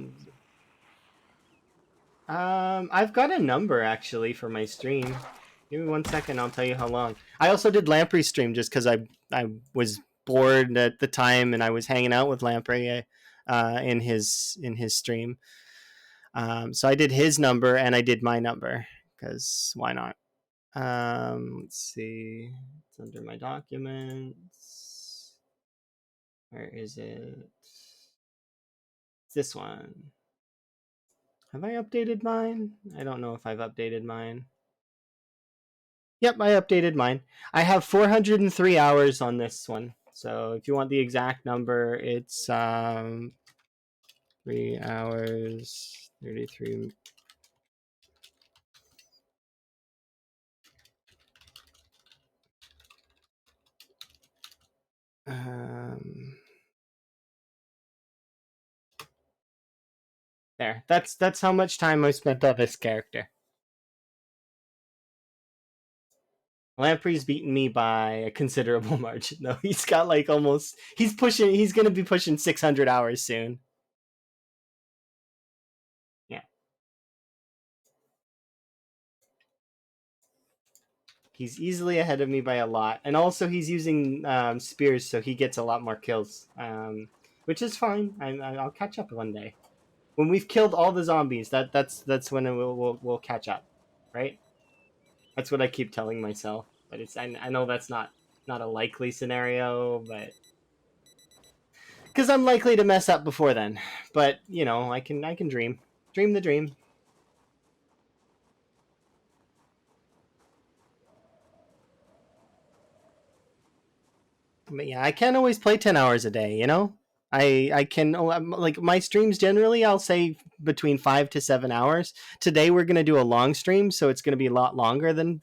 I've got a number actually for my stream. Give me 1 second, I'll tell you how long. I also did Lamprey's stream just because I was bored at the time and I was hanging out with Lamprey in his stream. So I did his number and I did my number because why not? Let's see. It's under my documents. Where is it? It's this one. Have I updated mine? I don't know if I've updated mine. Yep, I updated mine. I have 403 hours on this one. So if you want the exact number, it's 3 hours 33. There. That's how much time I spent on this character. Lamprey's beaten me by a considerable margin. No, he's got like almost. He's gonna be pushing 600 hours soon. Yeah. He's easily ahead of me by a lot, and also he's using spears, so he gets a lot more kills, which is fine. I'll catch up one day when we've killed all the zombies. That's when we'll catch up, right? That's what I keep telling myself, but I know that's not a likely scenario, but because I'm likely to mess up before then. But I can dream the dream. But yeah, I can't always play 10 hours a day. I can like my streams generally. I'll say between 5 to 7 hours. Today we're gonna do a long stream, so it's gonna be a lot longer than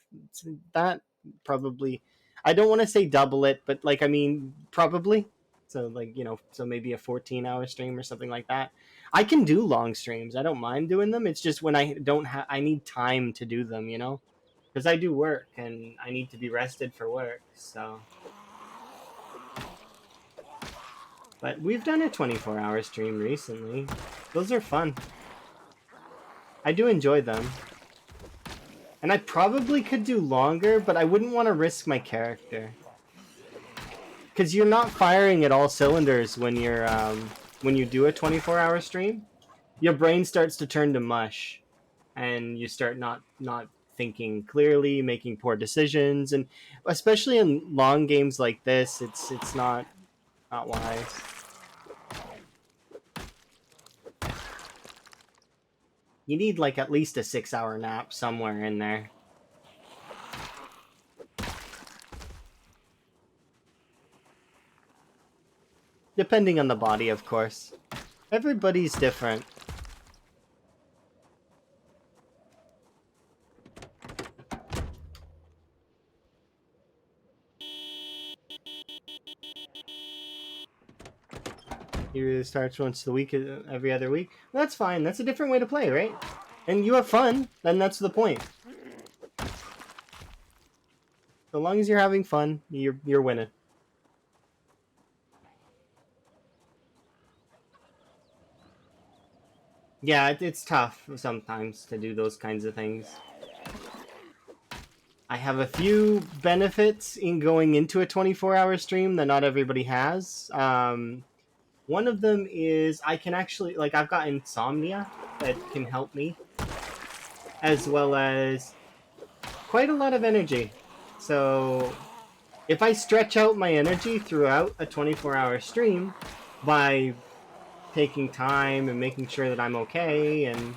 that. Probably, I don't want to say double it, but like I mean probably. So like so maybe a 14-hour stream or something like that. I can do long streams. I don't mind doing them. It's just when I don't have, I need time to do them. Because I do work and I need to be rested for work. So. But we've done a 24-hour stream recently. Those are fun. I do enjoy them. And I probably could do longer, but I wouldn't want to risk my character. Because you're not firing at all cylinders when you do a 24-hour stream. Your brain starts to turn to mush. And you start not thinking clearly, making poor decisions. And especially in long games like this, it's not wise. You need like at least a 6-hour nap somewhere in there. Depending on the body, of course. Everybody's different. He starts once a week, every other week. That's fine. That's a different way to play, right? And you have fun, then that's the point. So long as you're having fun, you're winning. Yeah, it's tough sometimes to do those kinds of things. I have a few benefits in going into a 24-hour stream that not everybody has. One of them is I can actually, like, I've got insomnia that can help me, as well as quite a lot of energy. So if I stretch out my energy throughout a 24-hour stream by taking time and making sure that I'm okay, and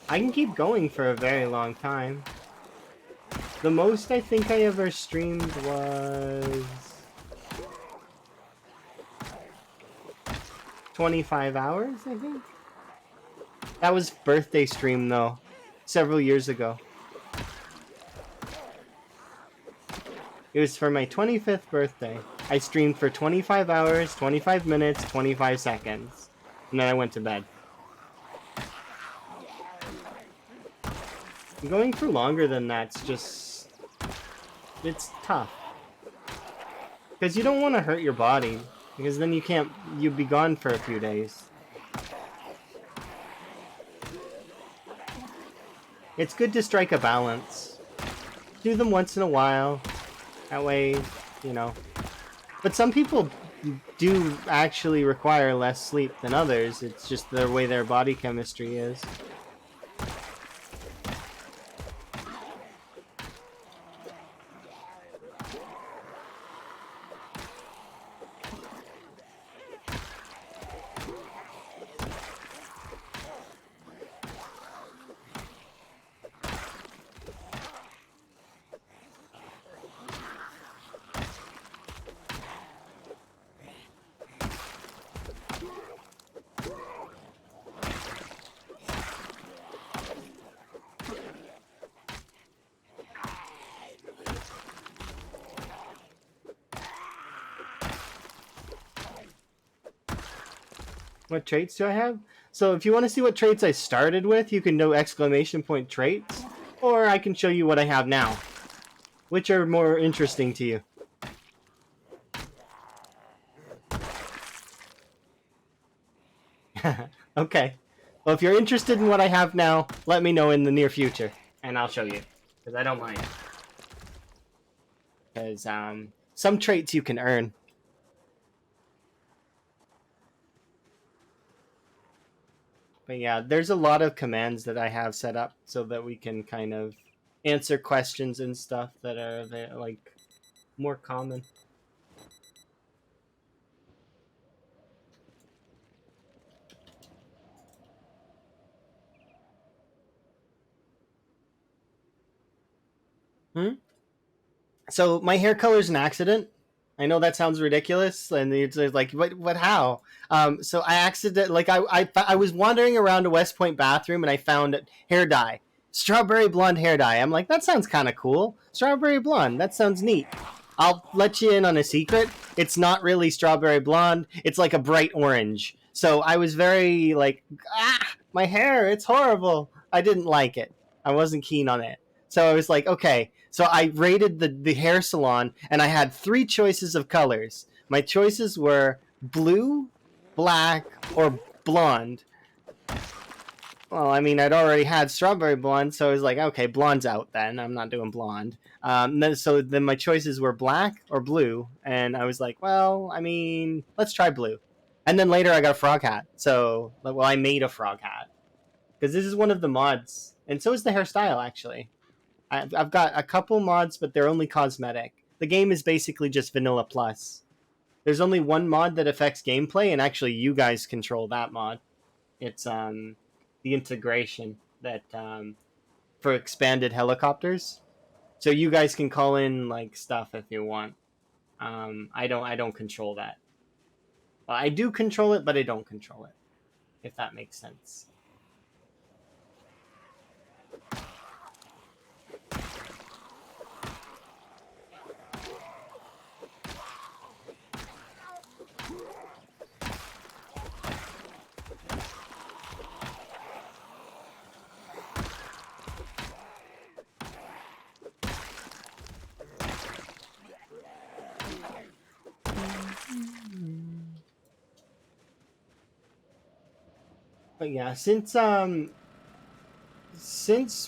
I can keep going for a very long time. The most I think I ever streamed was 25 hours, I think. That was birthday stream though, several years ago. It was for my 25th birthday. I streamed for 25 hours, 25 minutes, 25 seconds. And then I went to bed. Going for longer than that's just... it's tough. Because you don't want to hurt your body. Because then you'd be gone for a few days. It's good to strike a balance. Do them once in a while. That way, you know. But some people do actually require less sleep than others. It's just the way their body chemistry is. What traits do I have? So if you want to see what traits I started with, you can do exclamation point traits, or I can show you what I have now. Which are more interesting to you? Okay. Well, if you're interested in what I have now, let me know in the near future, and I'll show you, because I don't mind. Because some traits you can earn. But yeah, there's a lot of commands that I have set up so that we can kind of answer questions and stuff that are like more common. Hmm? So my hair color is an accident. I know that sounds ridiculous, and it's like, what, how? So I accident, like I was wandering around a West Point bathroom and I found hair dye, strawberry blonde hair dye. I'm like, that sounds kind of cool. Strawberry blonde, that sounds neat. I'll let you in on a secret. It's not really strawberry blonde. It's like a bright orange. So I was very like, my hair, it's horrible. I didn't like it. I wasn't keen on it. So I was like, okay. So I rated the hair salon, and I had three choices of colors. My choices were blue, black, or blonde. Well, I mean, I'd already had strawberry blonde, so I was like, okay, blonde's out then. I'm not doing blonde. So then my choices were black or blue, and I was like, well, I mean, let's try blue. And then later I got a frog hat. So, well, I made a frog hat because this is one of the mods, and so is the hairstyle actually. I've got a couple mods, but they're only cosmetic. The game is basically just vanilla plus. There's only one mod that affects gameplay, and actually, you guys control that mod. It's the integration that for expanded helicopters. So you guys can call in like stuff if you want. I don't control that. Well, I do control it, but I don't control it. If that makes sense. But yeah, since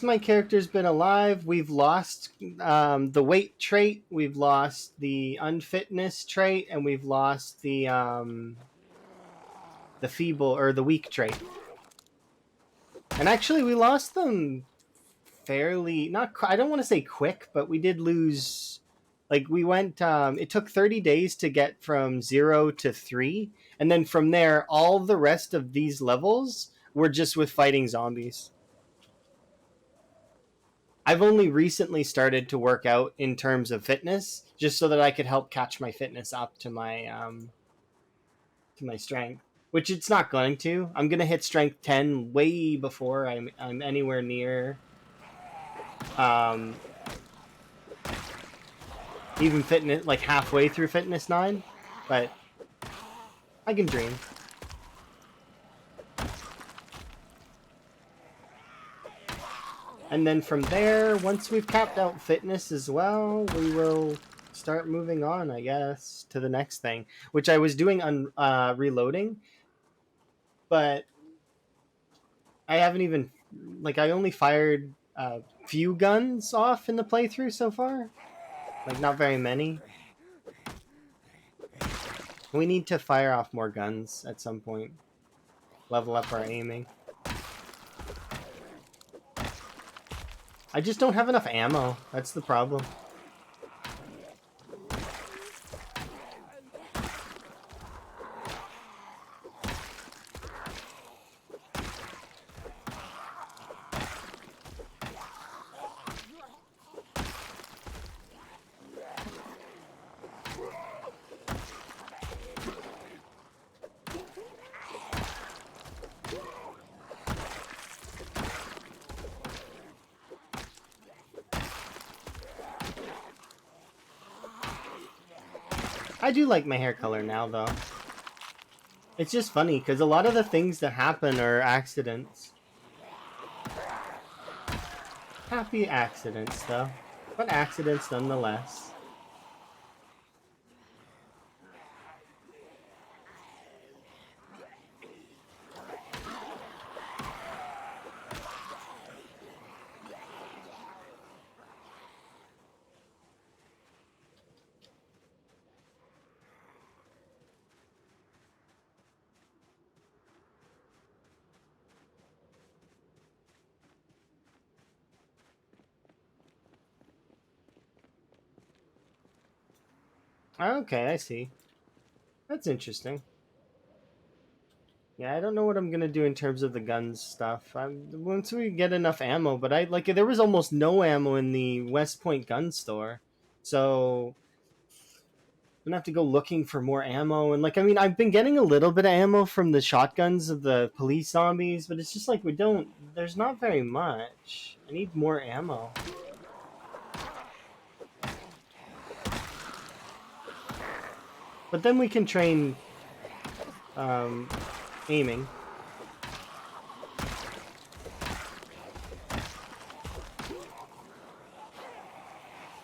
my character's been alive, we've lost the weight trait, we've lost the unfitness trait, and we've lost the feeble or the weak trait. And actually, we lost them fairly not. I don't want to say quick, but we did lose. Like we went. It took 30 days to get from 0 to 3, and then from there, all the rest of these levels were just with fighting zombies. I've only recently started to work out in terms of fitness, just so that I could help catch my fitness up to my strength, which it's not going to. I'm gonna hit strength 10 way before I'm anywhere near um, even fitness, like halfway through fitness 9, but I can dream. And then from there, once we've capped out fitness as well, we will start moving on, I guess, to the next thing, which I was doing on reloading, but I haven't even, like, I only fired few guns off in the playthrough so far. Like, not very many. We need to fire off more guns at some point. Level up our aiming. I just don't have enough ammo. That's the problem. I do like my hair color now, though. It's just funny, because a lot of the things that happen are accidents. Happy accidents, though. But accidents nonetheless. Okay, I see. That's interesting. Yeah, I don't know what I'm gonna do in terms of the guns stuff. Once we get enough ammo, but there was almost no ammo in the West Point gun store, so I'm gonna have to go looking for more ammo. And I've been getting a little bit of ammo from the shotguns of the police zombies, but it's just like there's not very much. I need more ammo. But then we can train aiming.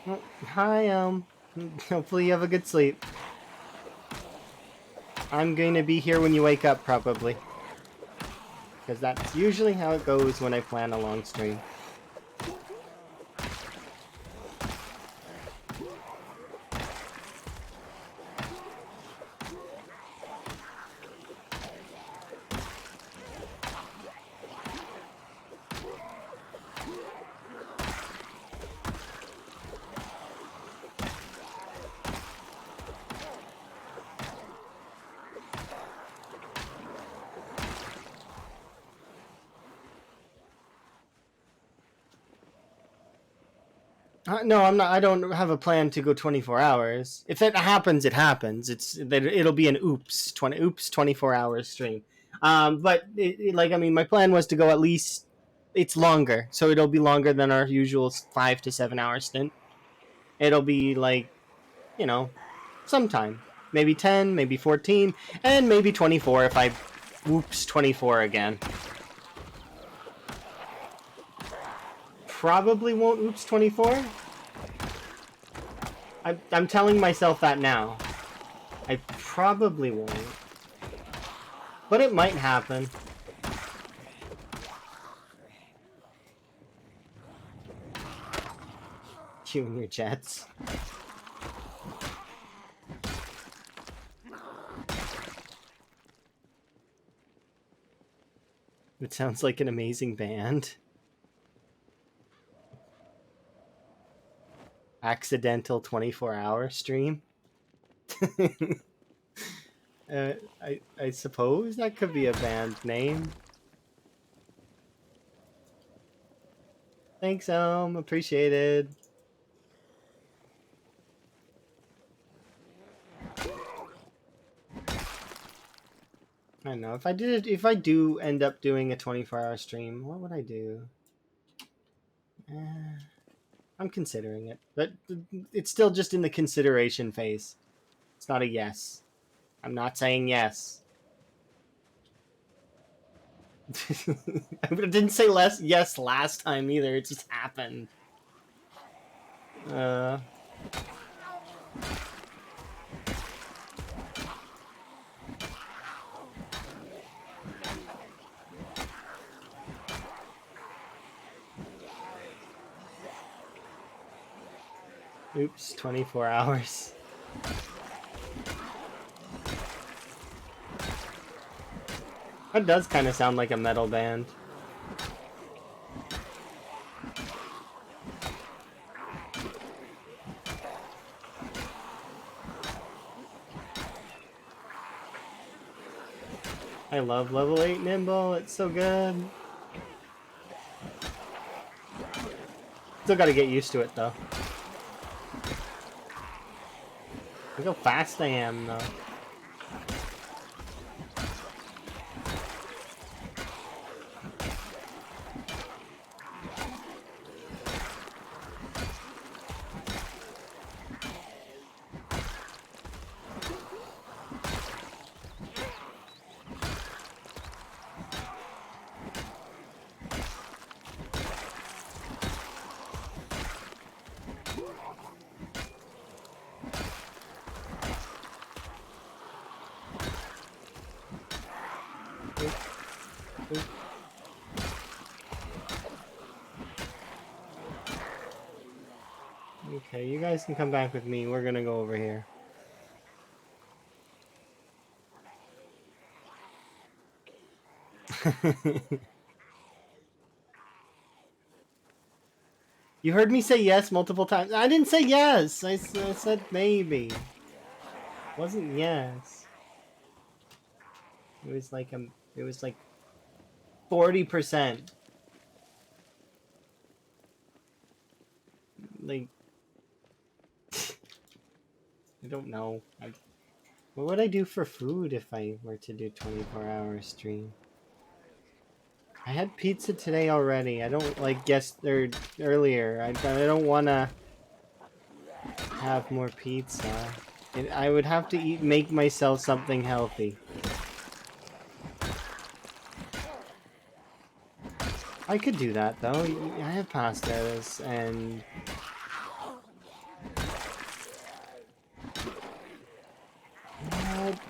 Well, hi, hopefully you have a good sleep. I'm going to be here when you wake up, probably. Because that's usually how it goes when I plan a long stream. No, I'm not. I don't have a plan to go 24 hours. If it happens, it happens. It'll be an oops 24 hours stream. My plan was to go at least. It's longer, so it'll be longer than our usual 5 to 7 hour stint. It'll be sometime, maybe 10, maybe 14, and maybe 24 if I whoops 24 again. Probably won't oops 24. I'm telling myself that now. I probably won't. But it might happen. You and your jets. It sounds like an amazing band. Accidental 24-hour stream. I suppose that could be a band name. Thanks, appreciated. I don't know, if I do end up doing a 24-hour stream, what would I do? I'm considering it, but it's still just in the consideration phase. It's not a yes. I'm not saying yes. I didn't say yes last time either. It just happened. Oops, 24 hours. That does kind of sound like a metal band. I love level 8 Nimble, it's so good. Still gotta get used to it though. Look how fast I am though. Okay, you guys can come back with me. We're gonna go over here. You heard me say yes multiple times. I didn't say yes. I said maybe. It wasn't yes. It was like 40%. Like I don't know. What would I do for food if I were to do 24-hour stream? I had pizza today already. I don't earlier. I don't want to have more pizza. I would have to make myself something healthy. I could do that though. I have pastas and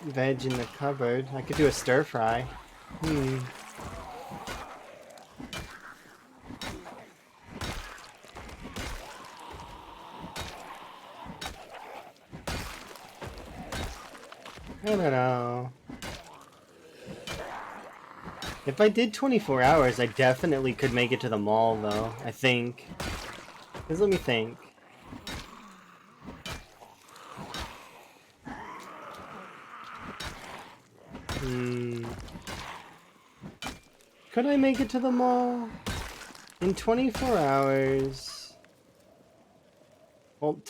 veg in the cupboard. I could do a stir fry. I don't know. If I did 24 hours, I definitely could make it to the mall though, I think. Just let me think. Could I make it to the mall? In 24 hours... Well,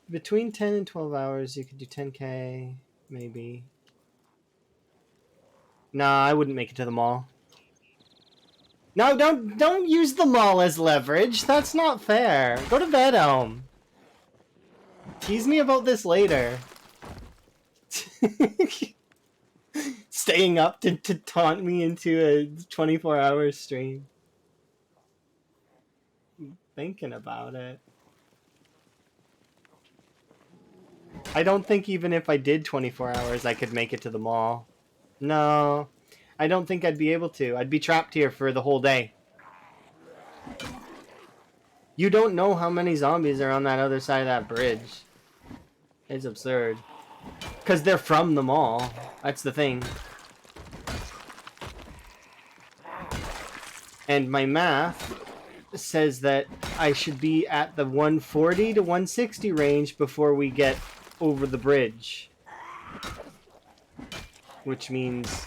between 10 and 12 hours, you could do 10k, maybe. Nah, I wouldn't make it to the mall. No, don't use the mall as leverage. That's not fair. Go to bed, Elm. Tease me about this later. Staying up to taunt me into a 24-hour stream. Thinking about it. I don't think even if I did 24 hours, I could make it to the mall. No, I don't think I'd be able to. I'd be trapped here for the whole day. You don't know how many zombies are on that other side of that bridge. It's absurd. Because they're from the mall. That's the thing. And my math says that I should be at the 140 to 160 range before we get over the bridge. Which means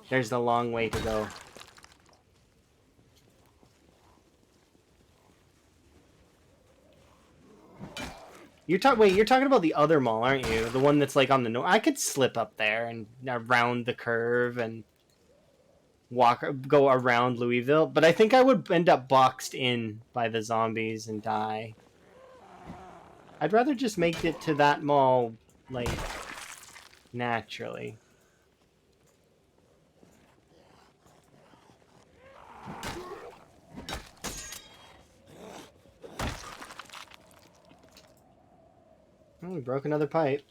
there's a long way to go. You're talking about the other mall, aren't you? The one that's like on the north. I could slip up there and around the curve and go around Louisville, but I think I would end up boxed in by the zombies and die. I'd rather just make it to that mall, like, naturally. Oh, we broke another pipe.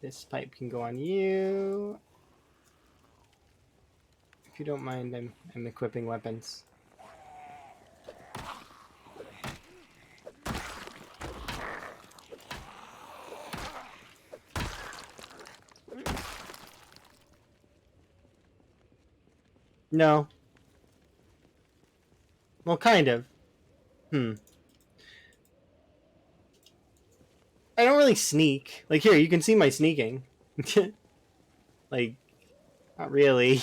This pipe can go on you. If you don't mind, I'm equipping weapons. No. Well, kind of. I don't really sneak. Like, here, you can see my sneaking. Like, not really.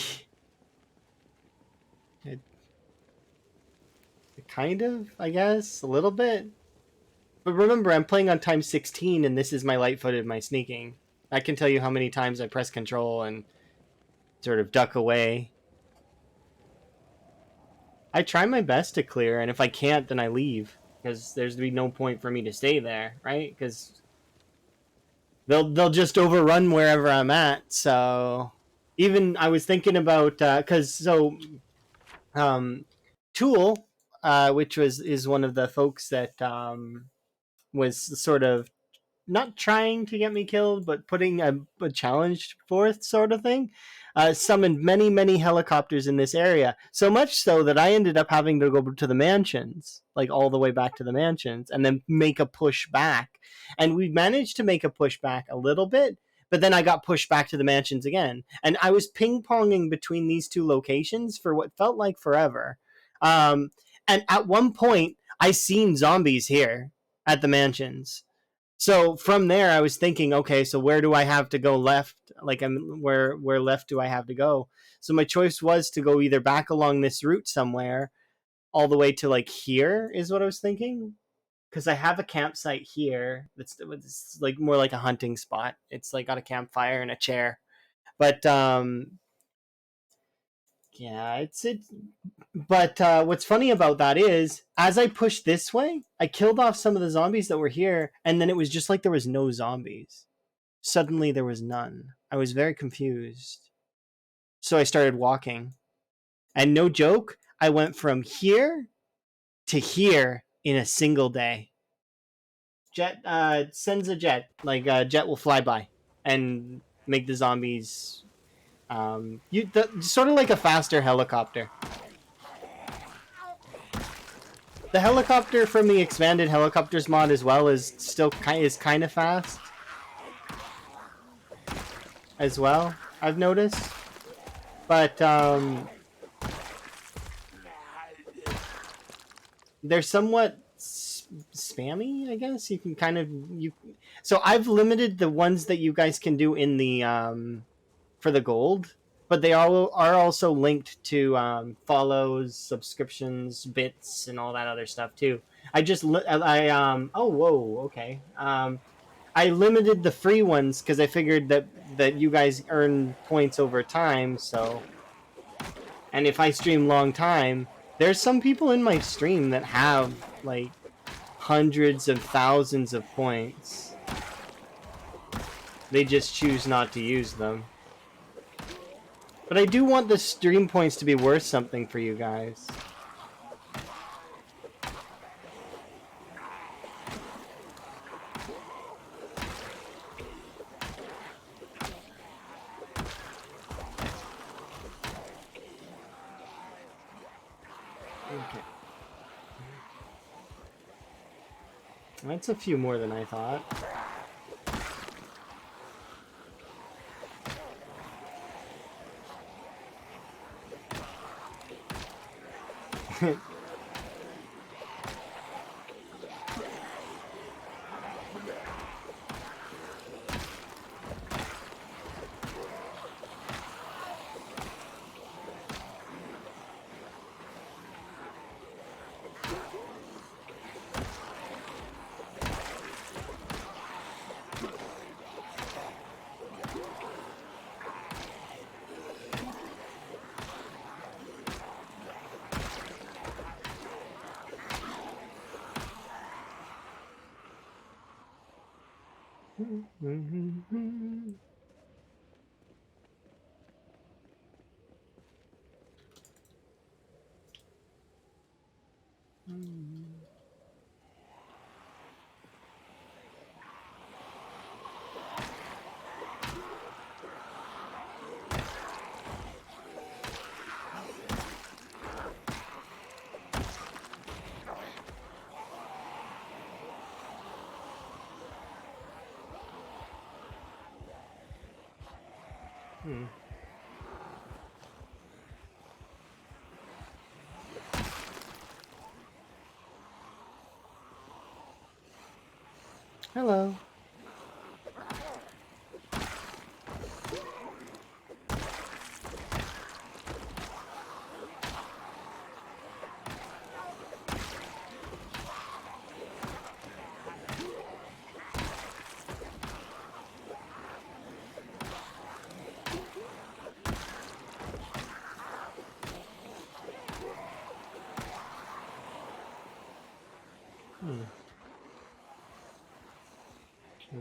It, kind of, I guess. A little bit. But remember, I'm playing on time 16, and this is my light-footed, my sneaking. I can tell you how many times I press control and sort of duck away. I try my best to clear, and if I can't, then I leave. Because there's be no point for me to stay there, right? Because they'll just overrun wherever I'm at. So even I was thinking about because um, Tool, which is one of the folks that was sort of not trying to get me killed, but putting a challenge forth, sort of thing. Summoned many, many helicopters in this area, so much so that I ended up having to go to the mansions, like all the way back to the mansions, and then make a push back. And we managed to make a push back a little bit, but then I got pushed back to the mansions again. And I was ping ponging between these two locations for what felt like forever. Um, and at one point, I seen zombies here at the mansions, so from there, I was thinking, okay, so where do I have to go left? Like, where left do I have to go? So my choice was to go either back along this route somewhere, all the way to like here is what I was thinking, because I have a campsite here it's like more like a hunting spot. It's like got a campfire and a chair, but yeah, it. But what's funny about that is, as I pushed this way, I killed off some of the zombies that were here, and then it was just like there was no zombies. Suddenly there was none. I was very confused. So I started walking. And no joke, I went from here to here in a single day. Jet sends a jet. Like a jet will fly by and make the zombies sort of like a faster helicopter. The helicopter from the expanded helicopters mod as well is still kind of fast as well. I've noticed, but they're somewhat spammy, I guess. You can kind of you. So I've limited the ones that you guys can do in the for the gold, but they all are also linked to follows, subscriptions, bits, and all that other stuff too. Oh whoa, okay. I limited the free ones because I figured that you guys earn points over time. So, and if I stream long time, there's some people in my stream that have like hundreds of thousands of points. They just choose not to use them. But I do want the stream points to be worth something for you guys. Okay. That's a few more than I thought. Hello.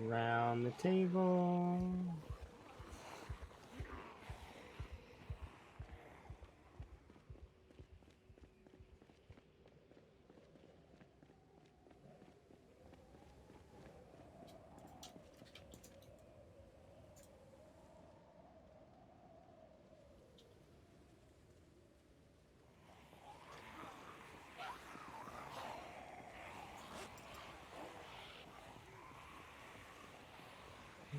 Around the table.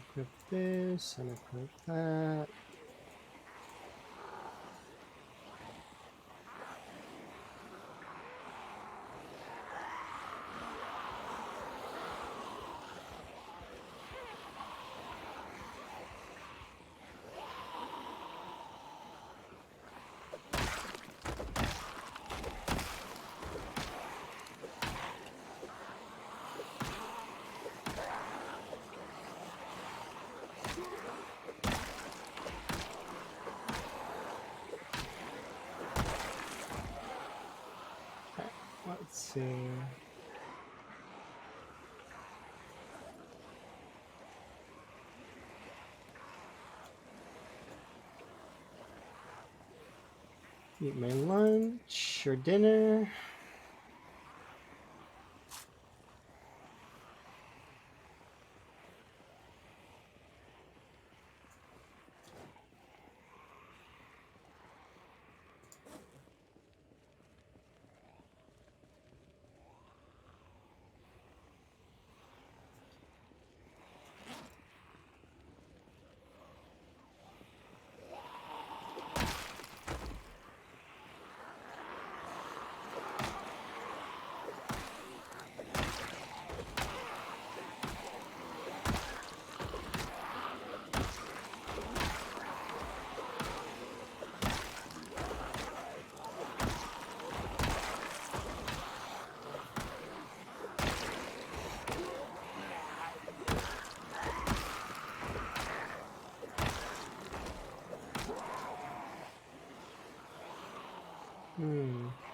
Equip this and equip that. Let's see. Eat my lunch or dinner.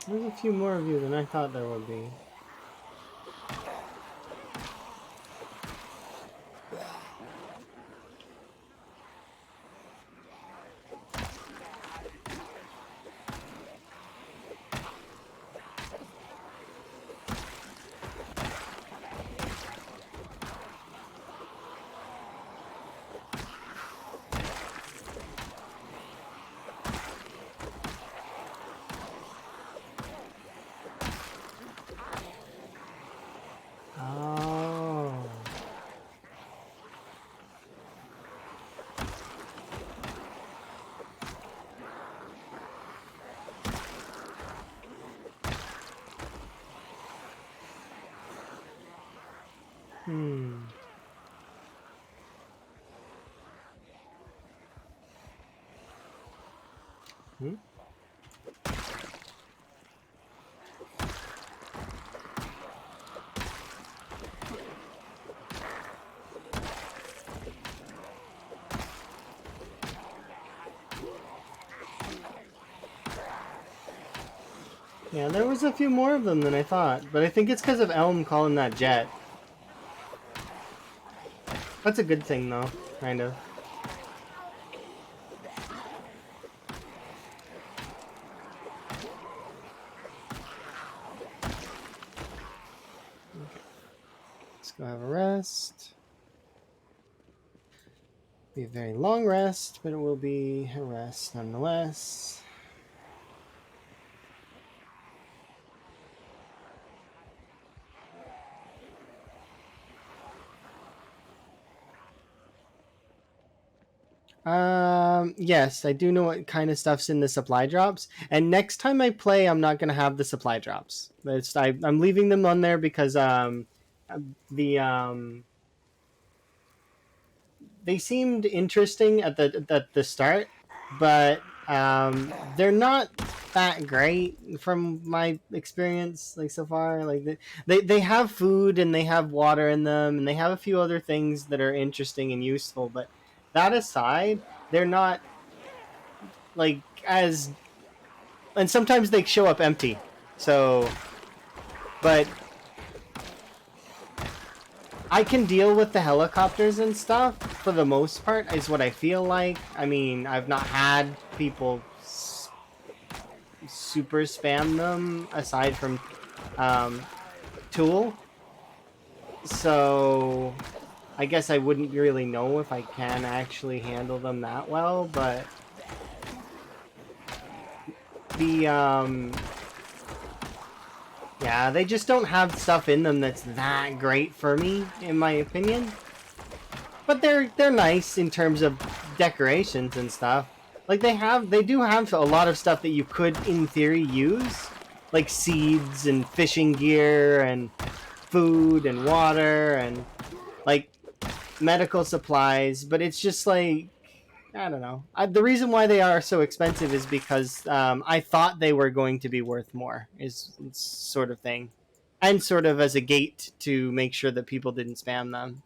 There's a few more of you than I thought there would be. Oh. Hmm. Yeah, there was a few more of them than I thought, but I think it's because of Elm calling that jet. That's a good thing, though, kind of. Okay. Let's go have a rest. Be a very long rest, but it will be a rest nonetheless. Yes, I do know what kind of stuff's in the supply drops. And next time I play, I'm not gonna have the supply drops. I'm leaving them on there because the they seemed interesting at the start, but they're not that great from my experience like so far. Like they have food and they have water in them and they have a few other things that are interesting and useful, but that aside, they're not like as, and sometimes they show up empty. So, but I can deal with the helicopters and stuff for the most part, is what I feel like. I mean, I've not had people super spam them aside from um, Tool. So I guess I wouldn't really know if I can actually handle them that well, but the yeah, they just don't have stuff in them that's that great for me, in my opinion. But they're nice in terms of decorations and stuff. Like they do have a lot of stuff that you could in theory use, like seeds and fishing gear and food and water and like medical supplies, but it's just like, I don't know. The reason why they are so expensive is because I thought they were going to be worth more, is sort of thing, and sort of as a gate to make sure that people didn't spam them.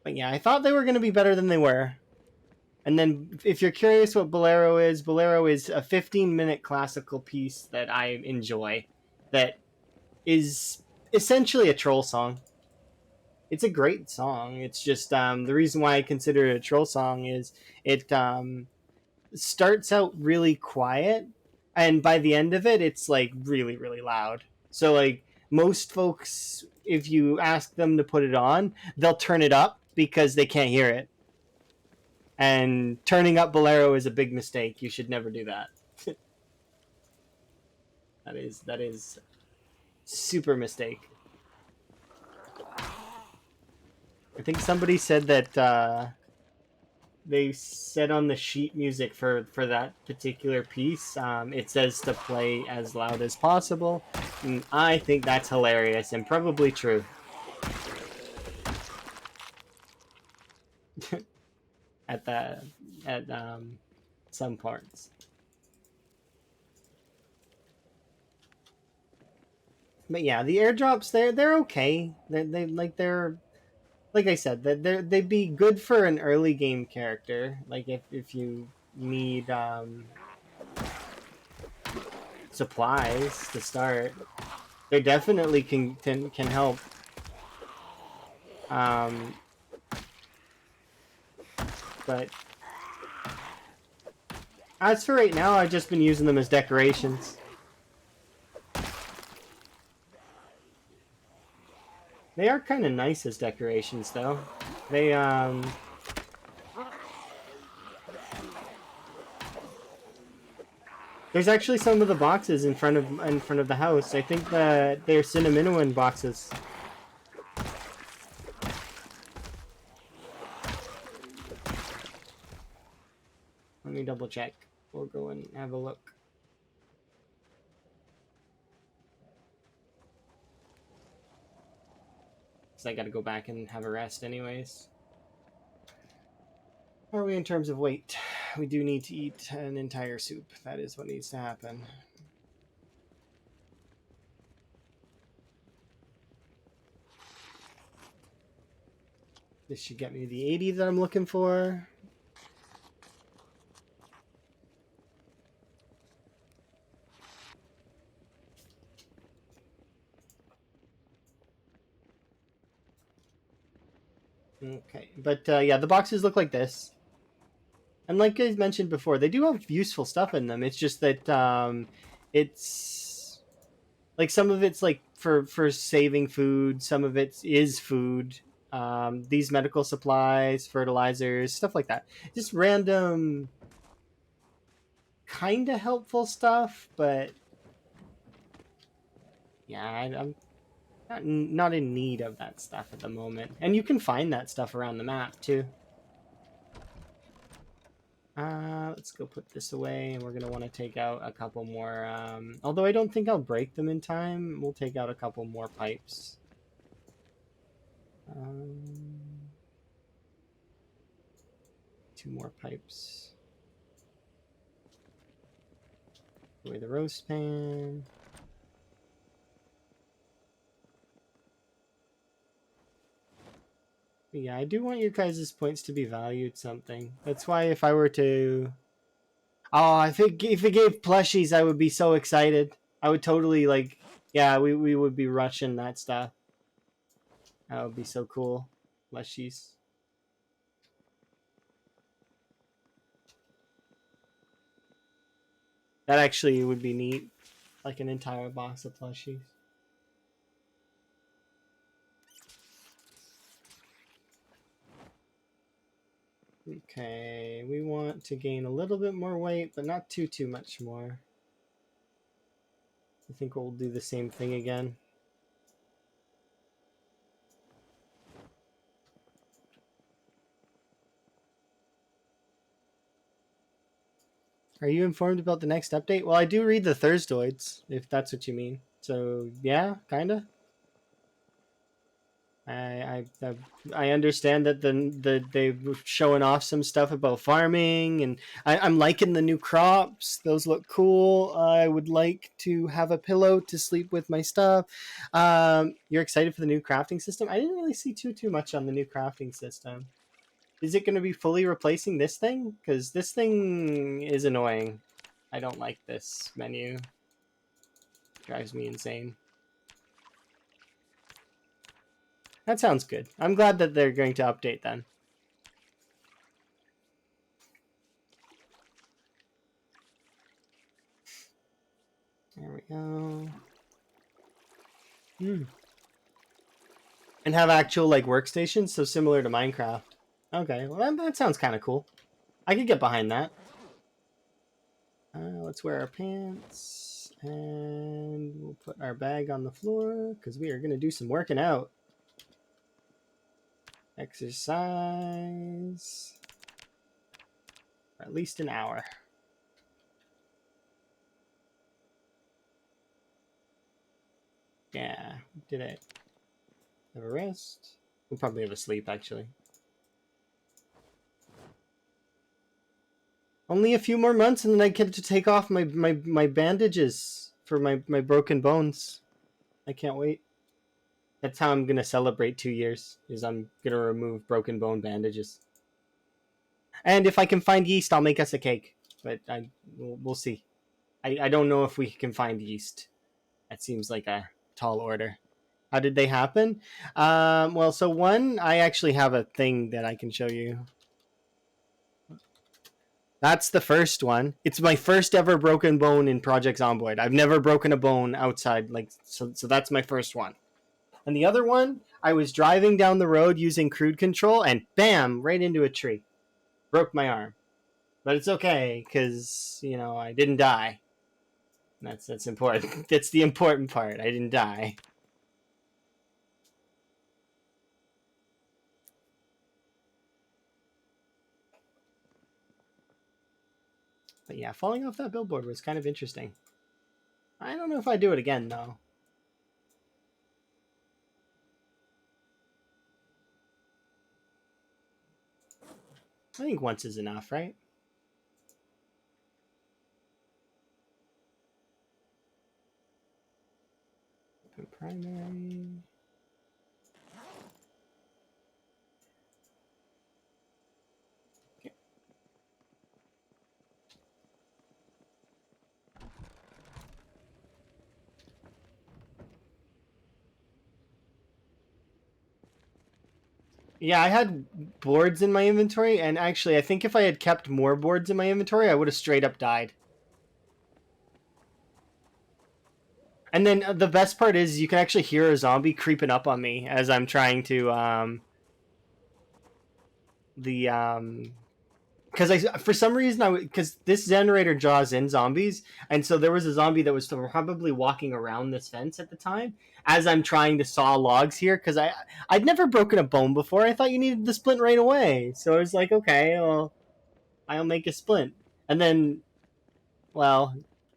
But yeah, I thought they were going to be better than they were. And then, if you're curious what Bolero is a 15-minute classical piece that I enjoy, that is essentially a troll song. It's a great song. It's just the reason why I consider it a troll song is it starts out really quiet, and by the end of it, it's like really, really loud. So like most folks, if you ask them to put it on, they'll turn it up because they can't hear it. And turning up Bolero is a big mistake. You should never do that. That is super mistake. I think somebody said that they said on the sheet music for that particular piece, it says to play as loud as possible. And I think that's hilarious and probably true. at the at some parts. But yeah, the airdrops they're okay. They're like I said, they'd be good for an early game character. Like if you need supplies to start, they definitely can help. Um, but as for right now, I've just been using them as decorations. They are kind of nice as decorations, though. They there's actually some of the boxes in front of the house. I think that they're cinnamon boxes. Let me double check. We'll go and have a look. Because I gotta go back and have a rest anyways. How are we in terms of weight? We do need to eat an entire soup. That is what needs to happen. This should get me the 80 that I'm looking for. Okay, but yeah, the boxes look like this. And like I mentioned before, they do have useful stuff in them. It's just that it's like some of it's like for saving food, some of it is food. These medical supplies, fertilizers, stuff like that. Just random, kind of helpful stuff, but yeah, I'm not in need of that stuff at the moment. And you can find that stuff around the map too. Let's go put this away, and we're gonna want to take out a couple more. Although I don't think I'll break them in time, we'll take out a couple more pipes. Two more pipes. Away the roast pan. But yeah, I do want your guys' points to be valued something. That's why if I were to... Oh, I think if it gave plushies, I would be so excited. I would totally, like... Yeah, we would be rushing that stuff. That would be so cool. Plushies. That actually would be neat. Like an entire box of plushies. Okay, we want to gain a little bit more weight, but not too much more. I think we'll do the same thing again. Are you informed about the next update? Well, I do read the Thursdoids, if that's what you mean. So yeah, I understand that they're showing off some stuff about farming, and I'm liking the new crops. Those look cool. I would like to have a pillow to sleep with my stuff. You're excited for the new crafting system? I didn't really see too much on the new crafting system. Is it going to be fully replacing this thing? Because this thing is annoying. I don't like this menu. Drives me insane. That sounds good. I'm glad that they're going to update then. There we go. And have actual like workstations, so similar to Minecraft. Okay, well that sounds kind of cool. I could get behind that. Let's wear our pants, and we'll put our bag on the floor because we are going to do some working out. Exercise. For at least an hour. Yeah, did it. Have a rest. We'll probably have a sleep, actually. Only a few more months, and then I get to take off my bandages for my broken bones. I can't wait. That's how I'm gonna celebrate 2 years. Is I'm gonna remove broken bone bandages. And if I can find yeast, I'll make us a cake. But we'll see. I don't know if we can find yeast. That seems like a tall order. How did they happen? Well, so one, I actually have a thing that I can show you. That's the first one. It's my first ever broken bone in Project Zomboid. I've never broken a bone outside, like so that's my first one. And the other one, I was driving down the road using cruise control and bam, right into a tree. Broke my arm. But it's okay cuz, you know, I didn't die. That's important. That's the important part. I didn't die. But yeah, falling off that billboard was kind of interesting. I don't know if I'd do it again, though. I think once is enough, right? Open primary. Okay. Yeah, I had boards in my inventory, and actually, I think if I had kept more boards in my inventory, I would have straight up died. And then the best part is you can actually hear a zombie creeping up on me as I'm trying to because I for some reason because this generator draws in zombies, and so there was a zombie that was probably walking around this fence at the time as I'm trying to saw logs here because I'd never broken a bone before. I thought you needed the splint right away, so I was like, okay, well, I'll make a splint, and then well,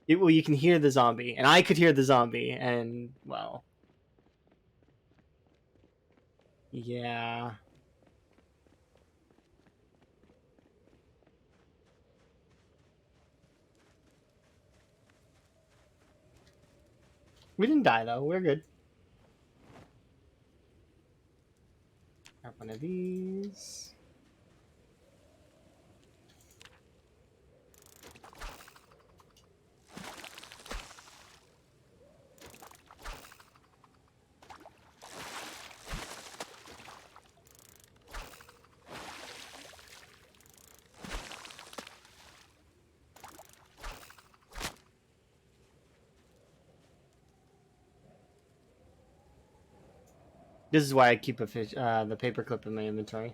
you can hear the zombie, and I could hear the zombie, and well, Yeah. We didn't die though. We're good. Grab one of these. This is why I keep a fish, the paperclip in my inventory.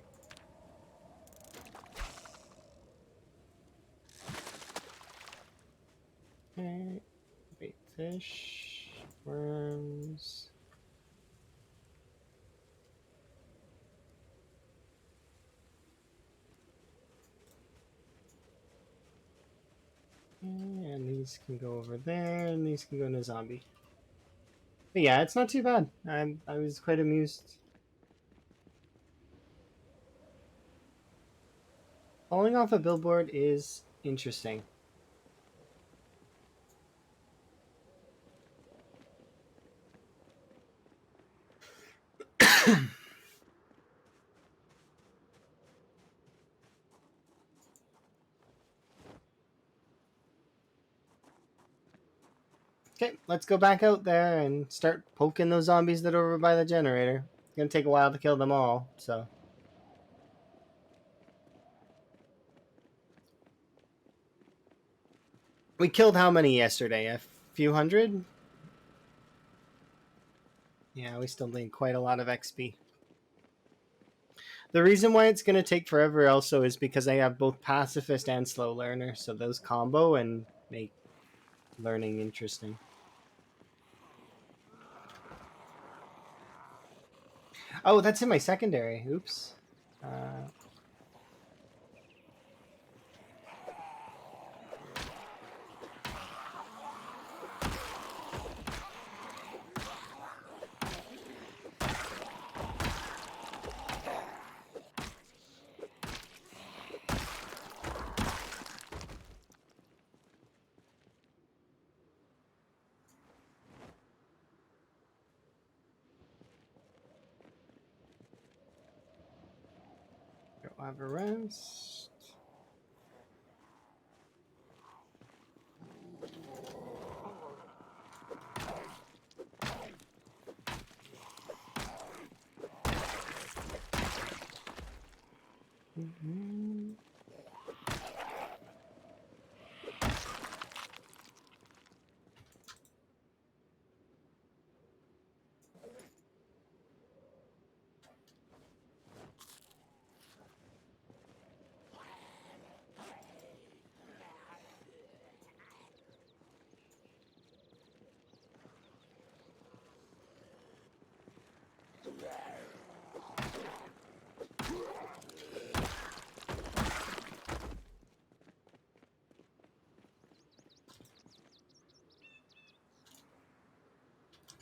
Okay. Bait fish, worms. And these can go over there, and these can go in a zombie. But yeah, it's not too bad. I was quite amused. Falling off a billboard is interesting. Okay, let's go back out there and start poking those zombies that are over by the generator. It's gonna take a while to kill them all, so. We killed how many yesterday? A few hundred? Yeah, we still need quite a lot of XP. The reason why it's gonna take forever also is because I have both pacifist and slow learner, so those combo and make learning interesting. Oh, that's in my secondary. Oops. Uh, Go have a rest. Mm-hmm.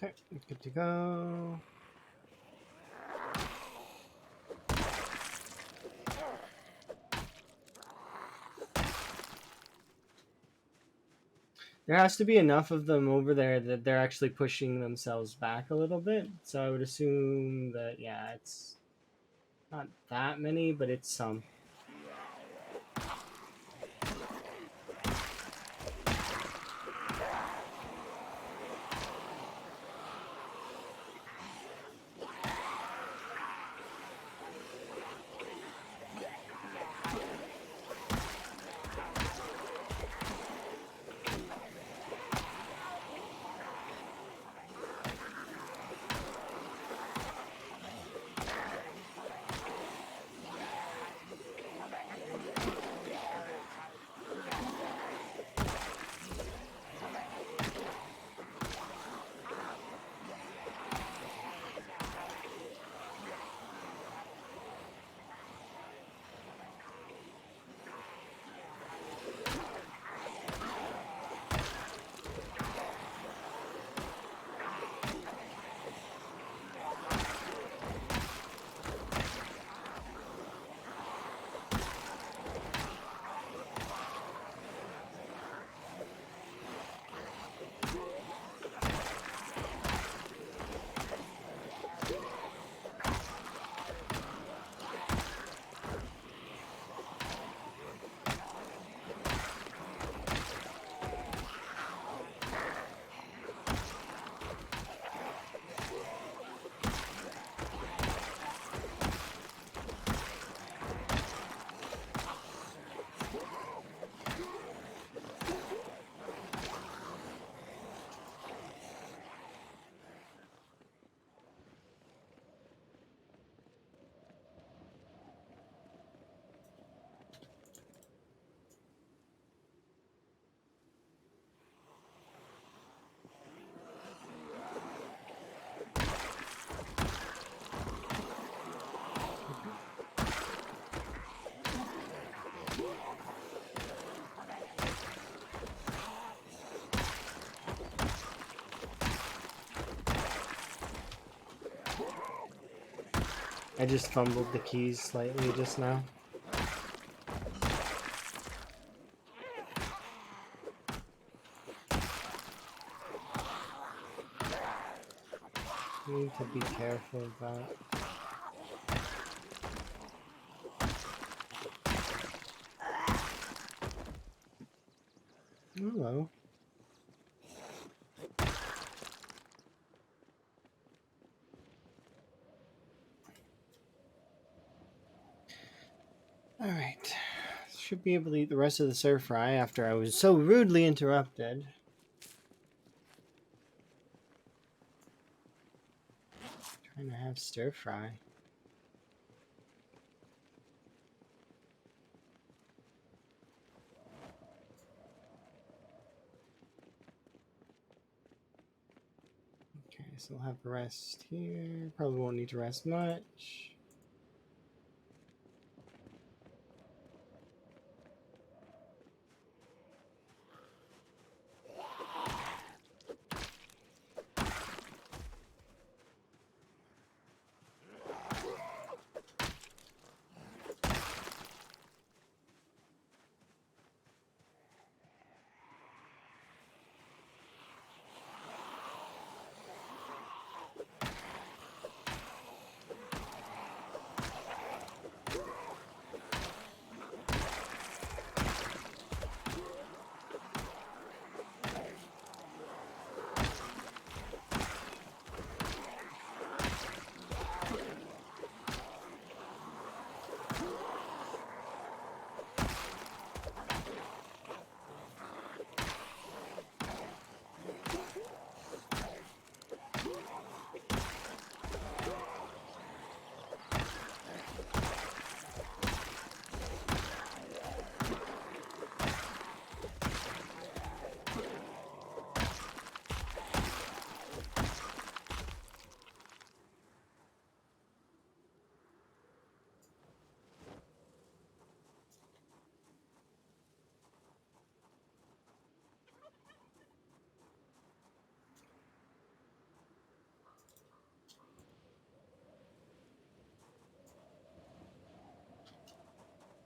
Okay, good to go. There has to be enough of them over there that they're actually pushing themselves back a little bit. So I would assume that, yeah, it's not that many, but it's some. I just fumbled the keys slightly just now. Need to be careful of that. Hello. Alright. Should be able to eat the rest of the stir fry after I was so rudely interrupted. Trying to have stir fry. Okay, so we'll have rest here. Probably won't need to rest much.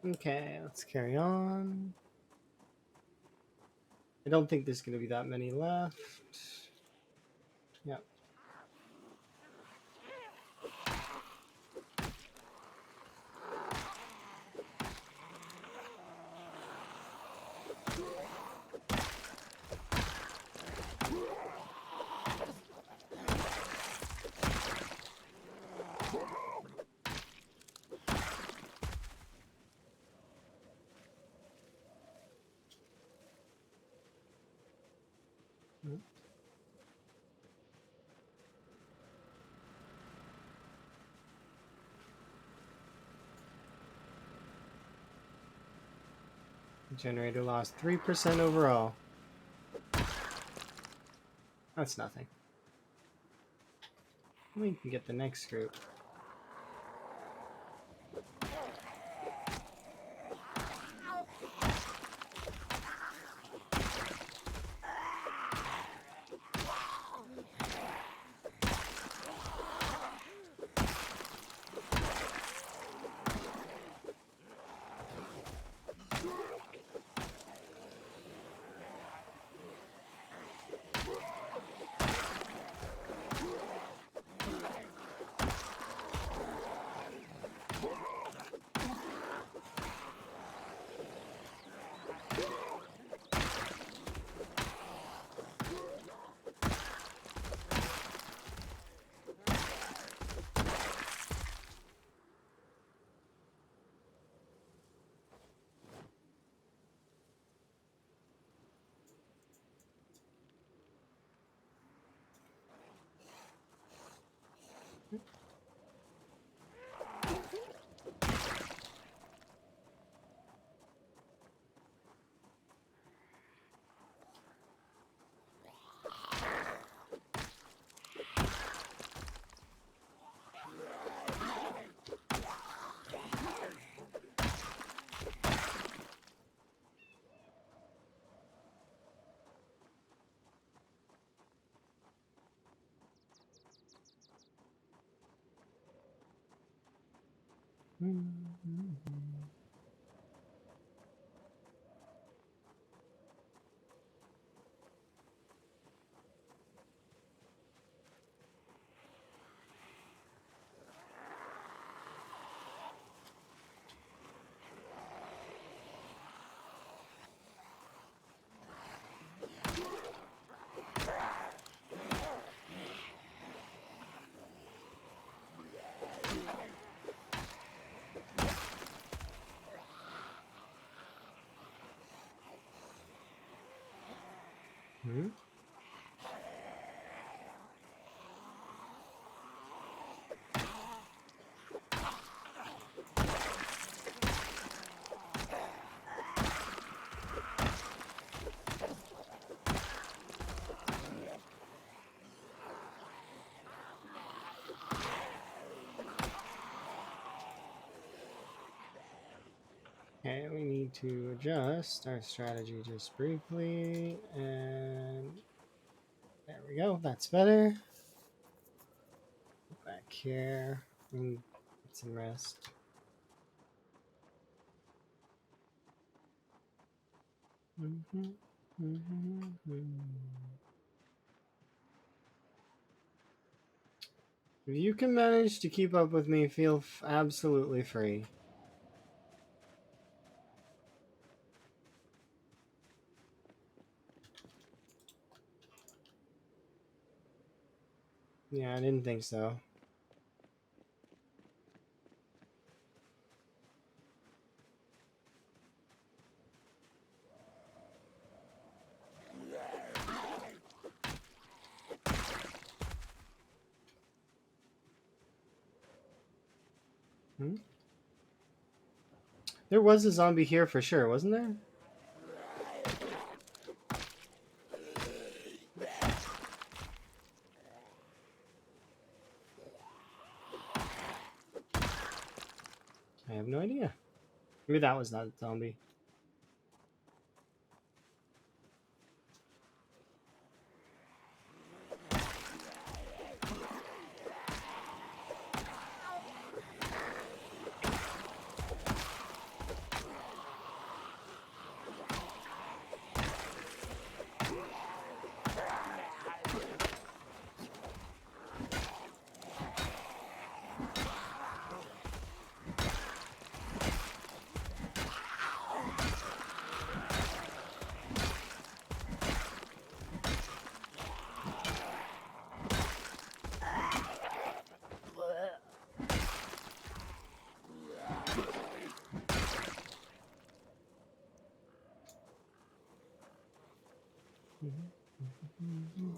Okay, let's carry on. I don't think there's going to be that many left. Yep. The generator lost 3% overall. That's nothing. We can get the next group. Hmm? Okay, we need to adjust our strategy just briefly, and there we go. That's better. Back here, and get some rest. If you can manage to keep up with me, feel absolutely free. Yeah, I didn't think so. Hmm? There was a zombie here for sure, wasn't there? I have no idea. Maybe that was not a zombie. Mm-hmm.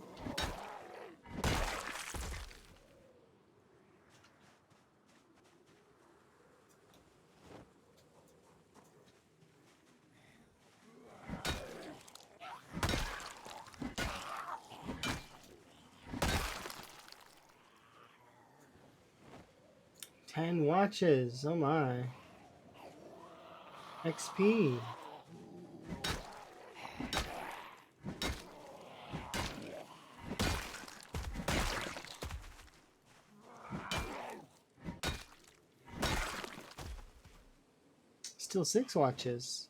10 watches. Oh my. XP. Still 6 watches.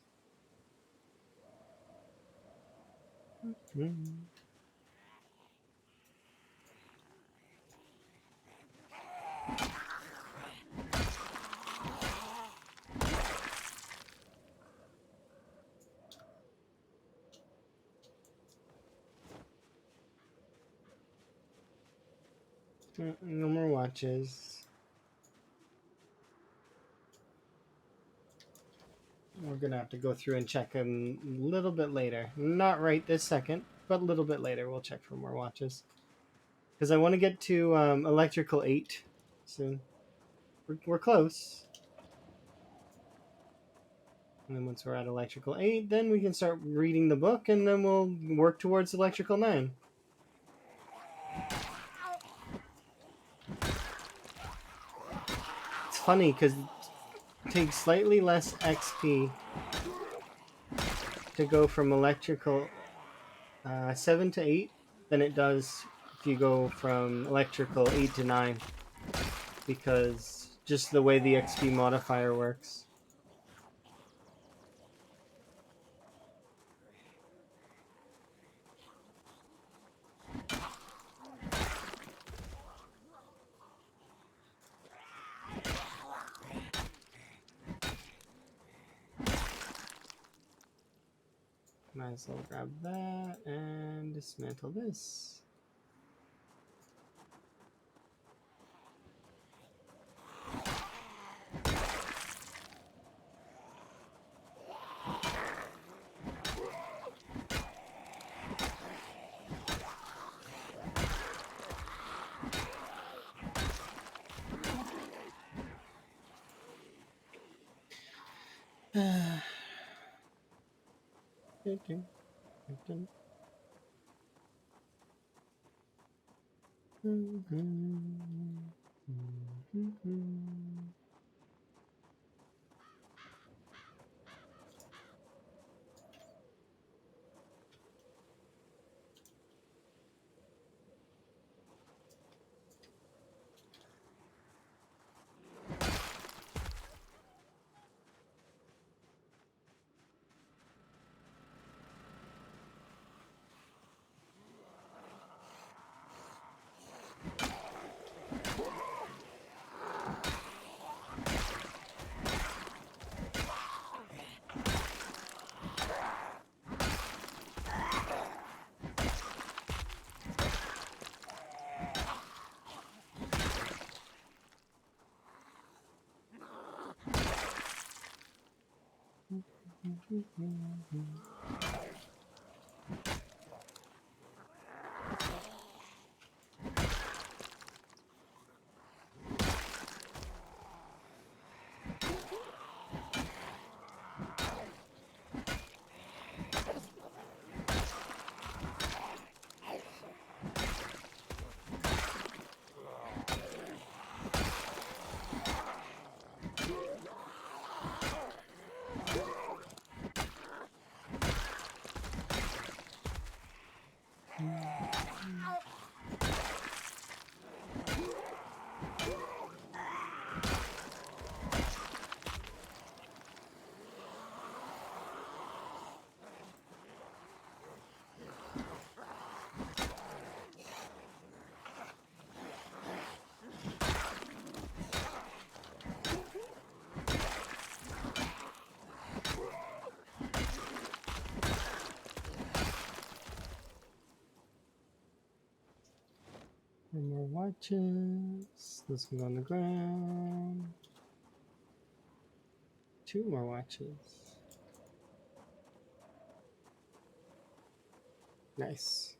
Mm-hmm. No more watches. We're gonna have to go through and check them a little bit later. Not right this second, but a little bit later we'll check for more watches. Because I want to get to electrical 8 soon. We're close. And then once we're at electrical 8, then we can start reading the book, and then we'll work towards electrical 9. It's funny because it takes slightly less XP to go from electrical 7 to 8 than it does if you go from electrical 8 to 9. Because Just the way the XP modifier works. Might as well grab that and dismantle this. More watches. This can go on the ground. 2 more watches. Nice.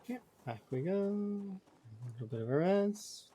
Yeah, back we go. A little bit of a rest.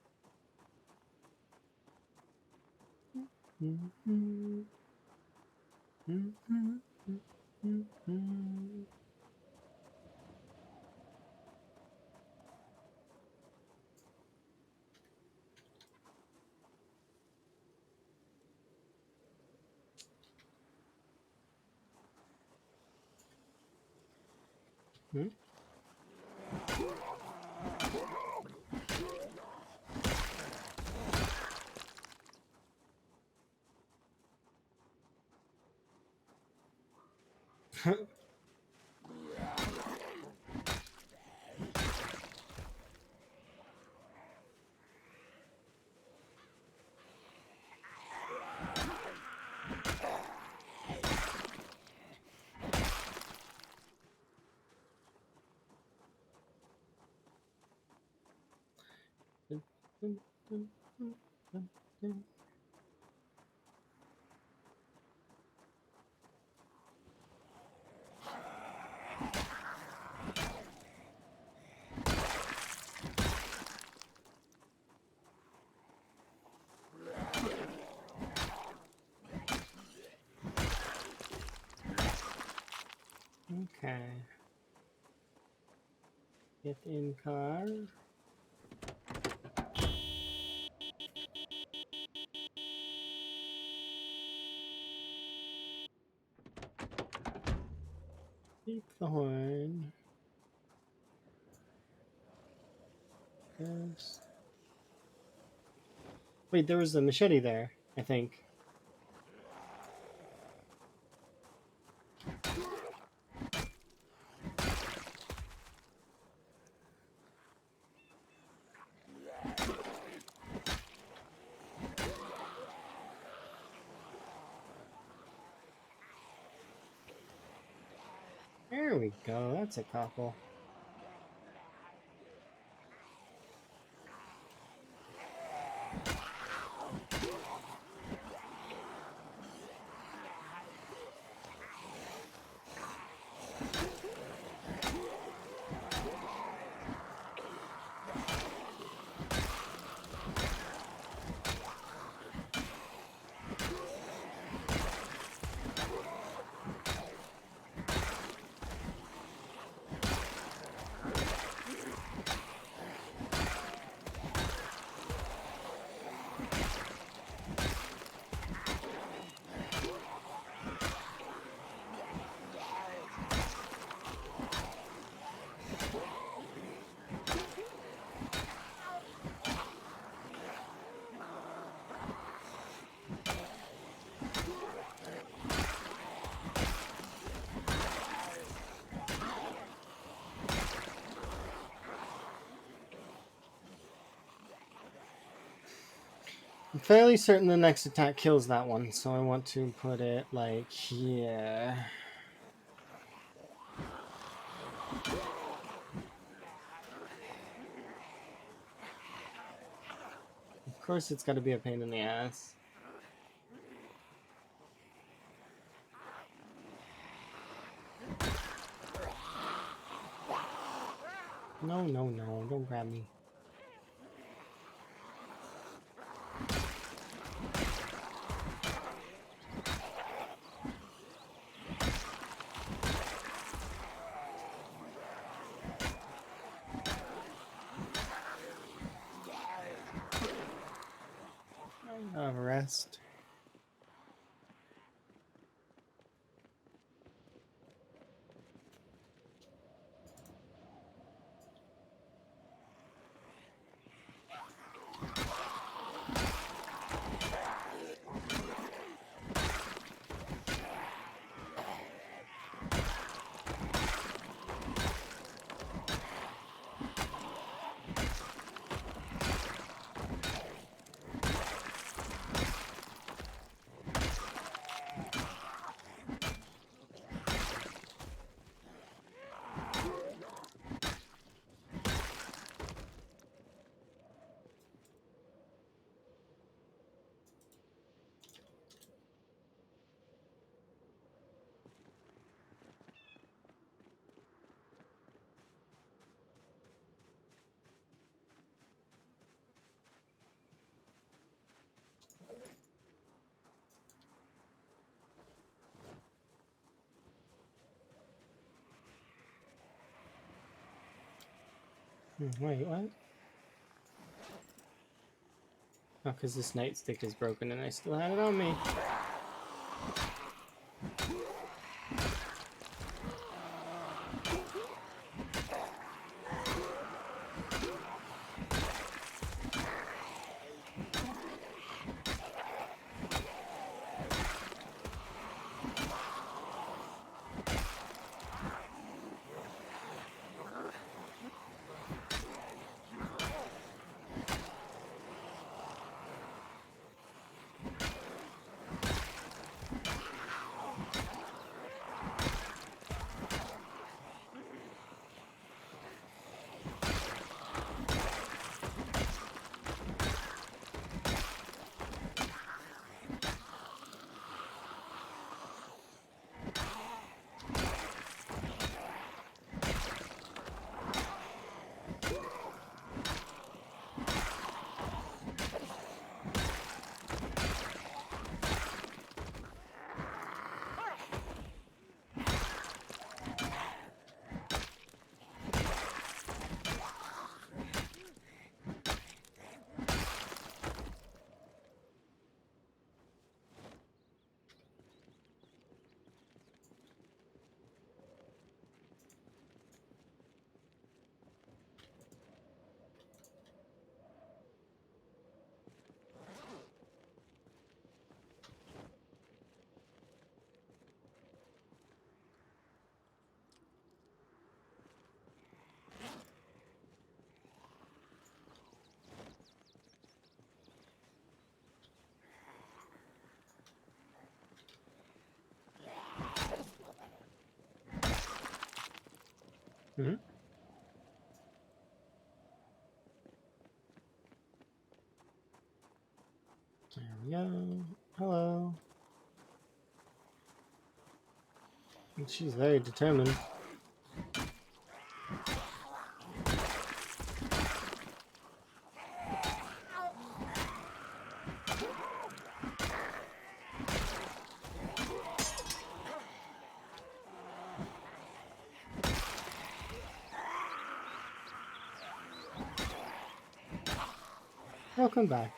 Okay. Get in car. Beep the horn. Yes. Wait, there was a machete there, I think. There we go, that's a couple. I'm fairly certain the next attack kills that one, so I want to put it like here. Of course it's gotta be a pain in the ass. No, no, no, don't grab me. Rest. Wait, what? Oh, because this nightstick is broken and I still had it on me. Mm-hmm. There we go. Hello. She's very determined. Welcome back.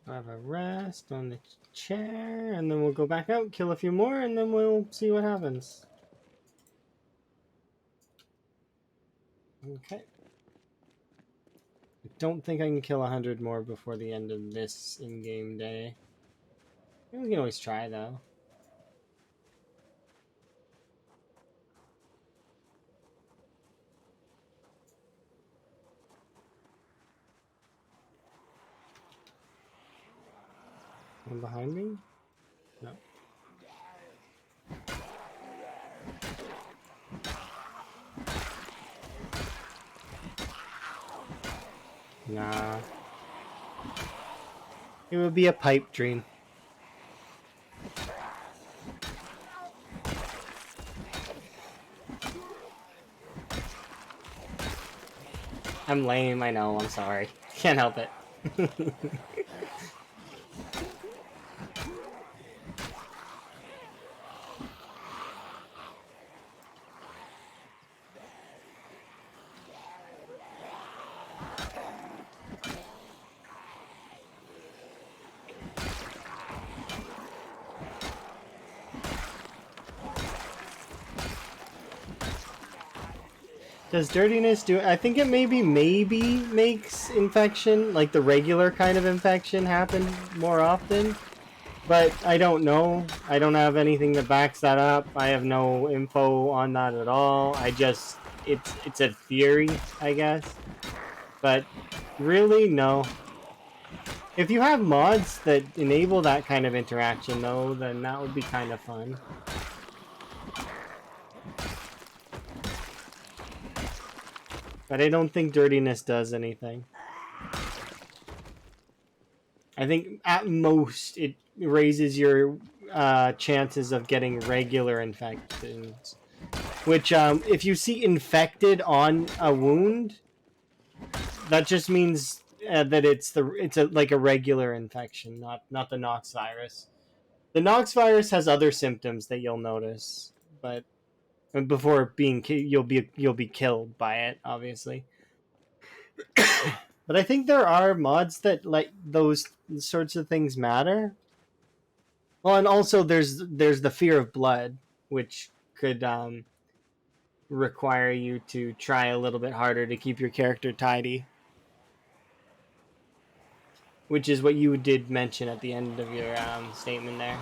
I'll have a rest on the chair, and then we'll go back out, kill a few more, and then we'll see what happens. Okay. I don't think I can kill 100 more before the end of this in-game day. We can always try, though. One behind me? No. Nah. It would be a pipe dream. I'm lame, I know, I'm sorry. Can't help it. Does dirtiness do... I think it maybe makes infection, like the regular kind of infection, happen more often. But I don't know. I don't have anything that backs that up. I have no info on that at all. I just... It's a theory, I guess. But really, no. If you have mods that enable that kind of interaction, though, then that would be kind of fun. But I don't think dirtiness does anything. I think at most it raises your chances of getting regular infections. Which, if you see infected on a wound, that just means that it's like a regular infection, not the Nox virus. The Nox virus has other symptoms that you'll notice, but before being you'll be killed by it, obviously. But I think there are mods that like those sorts of things matter. Well, and also there's the fear of blood, which could require you to try a little bit harder to keep your character tidy. Which is what you did mention at the end of your statement there.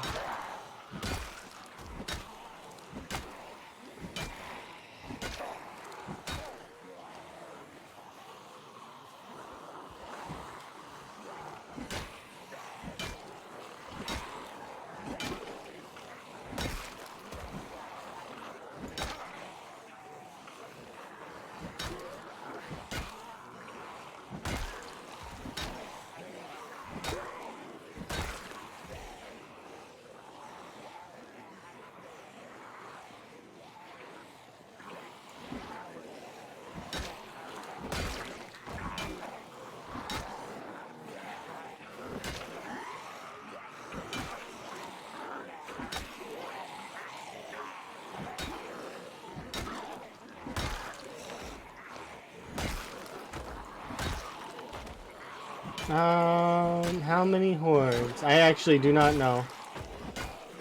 How many hordes? I actually do not know.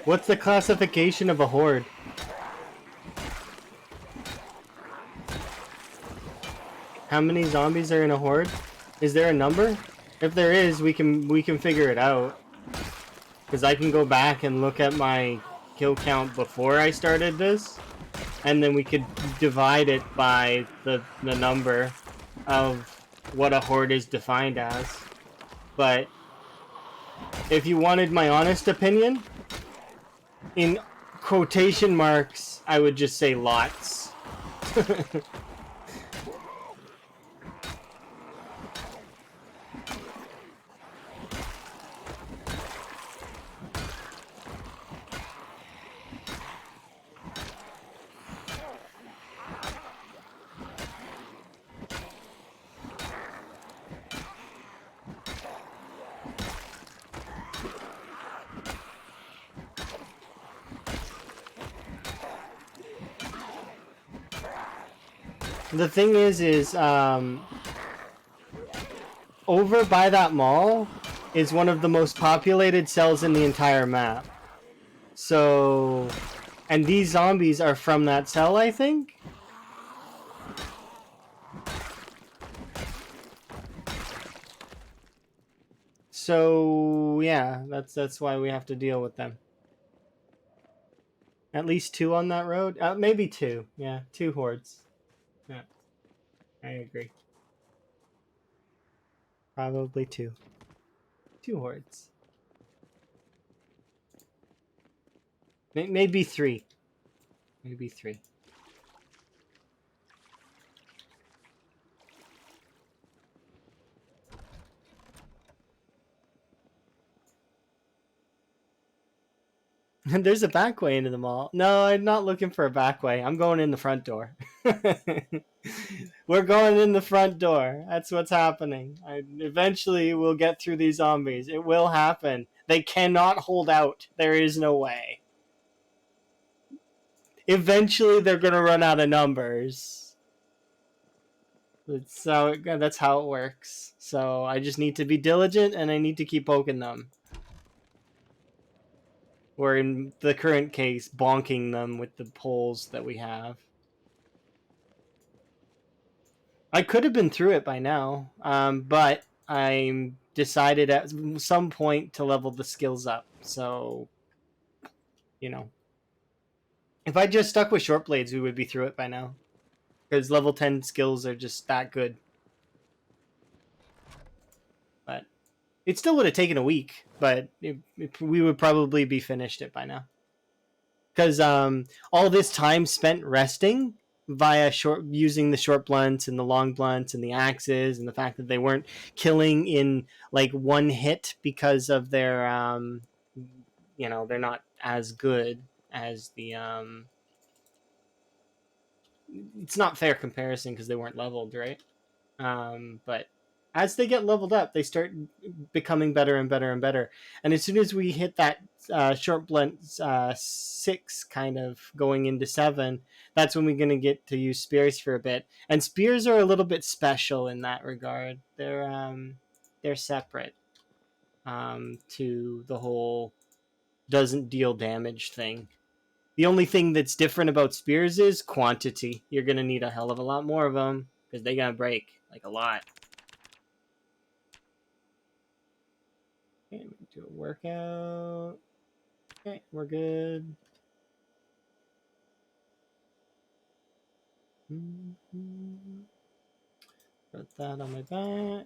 What's the classification of a horde? How many zombies are in a horde? Is there a number? If there is, we can figure it out. Because I can go back and look at my kill count before I started this, and then we could divide it by the number of what a horde is defined as. But if you wanted my honest opinion, in quotation marks, I would just say lots. The thing is over by that mall is one of the most populated cells in the entire map. So, and these zombies are from that cell, I think? So, yeah, that's why we have to deal with them. At least 2 on that road? Maybe 2. Yeah, 2 hordes. Yeah, I agree. Probably 2. 2 hordes. Maybe 3. Maybe 3. There's a back way into the mall. No, I'm not looking for a back way. I'm going in the front door. We're going in the front door. That's what's happening. Eventually, we'll get through these zombies. It will happen. They cannot hold out. There is no way. Eventually, they're going to run out of numbers. That's how it works. So I just need to be diligent, and I need to keep poking them. Or in the current case, bonking them with the poles that we have. I could have been through it by now, but I decided at some point to level the skills up. So, you know, if I just stuck with short blades, we would be through it by now. Because level 10 skills are just that good. But it still would have taken a week, but we would probably be finished it by now. Because all this time spent resting via using the short blunts and the long blunts and the axes, and the fact that they weren't killing in like one hit because of their they're not as good as the it's not fair comparison because they weren't leveled, right? But as they get leveled up, they start becoming better and better and better. And as soon as we hit that short blunt 6 kind of going into 7, that's when we're going to get to use spears for a bit. And spears are a little bit special in that regard. They're separate to the whole doesn't deal damage thing. The only thing that's different about spears is quantity. You're going to need a hell of a lot more of them because they're going to break like a lot. Okay, do a workout. Okay, we're good. Put that on my back.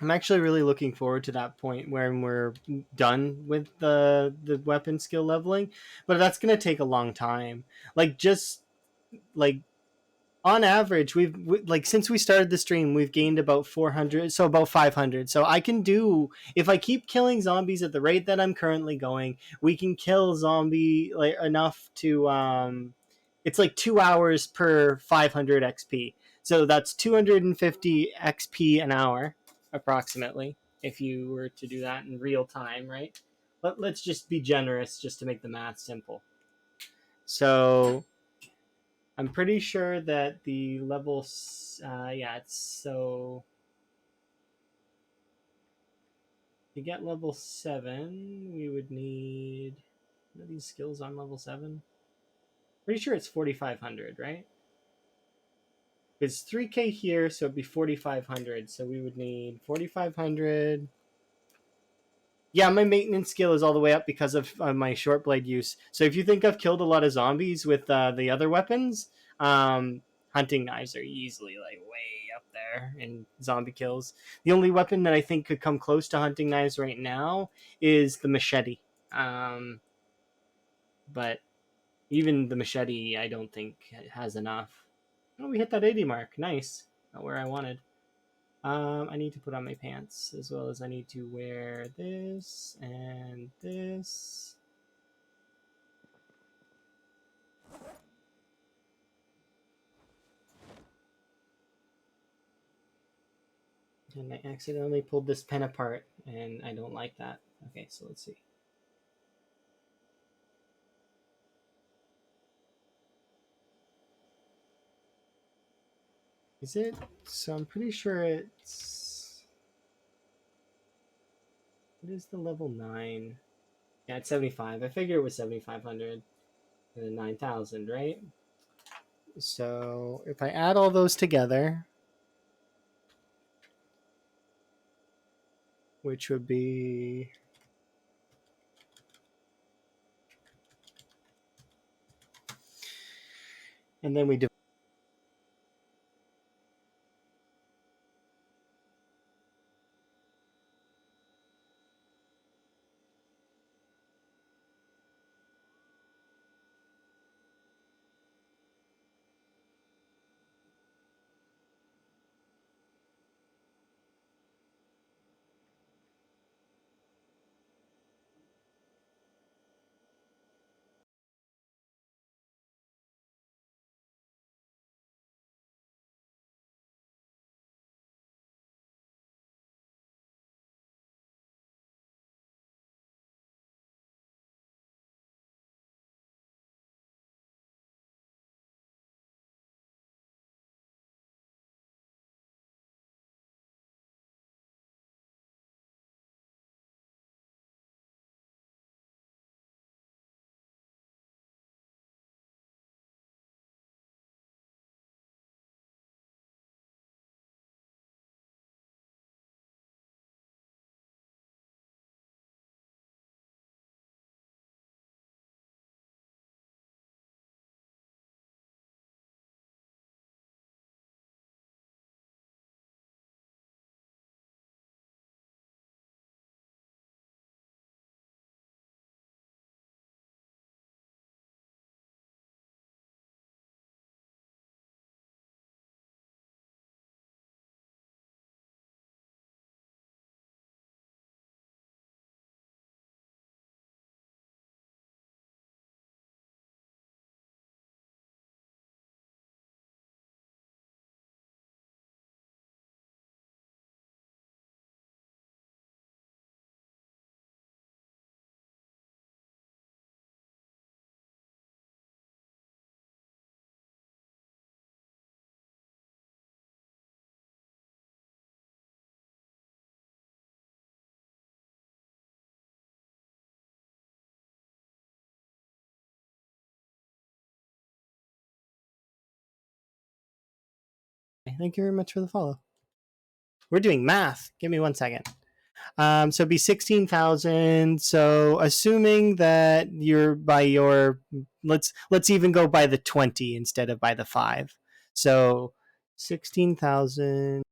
I'm actually really looking forward to that point when we're done with the weapon skill leveling, but that's going to take a long time. Just on average, like since we started the stream, we've gained about 400, so about 500. So I can do, if I keep killing zombies at the rate that I'm currently going, we can kill zombie like enough to it's like 2 hours per 500 XP. So that's 250 XP an hour approximately if you were to do that in real time, right? But let's just be generous just to make the math simple. So I'm pretty sure that the level, it's so To get level 7, we would need... What are these skills on level 7? Pretty sure it's 4,500, right? It's 3K here, so it'd be 4,500. So we would need 4,500. Yeah, my maintenance skill is all the way up because of my short blade use. So if you think I've killed a lot of zombies with the other weapons, hunting knives are easily like way up there in zombie kills. The only weapon that I think could come close to hunting knives right now is the machete. But even the machete, I don't think has enough. Oh, we hit that 80 mark. Nice. Not where I wanted. I need to put on my pants as well as I need to wear this and this. And I accidentally pulled this pen apart and I don't like that. Okay, so let's see. Is it? So I'm pretty sure it's... What is the level 9? Yeah, it's 75. I figured it was 7,500 and then 9,000, right? So if I add all those together, which would be... And then we Thank you very much for the follow. We're doing math. Give me 1 second. So it'd be 16,000. So assuming that you're by your, let's even go by the 20 instead of by the 5. So 16,000.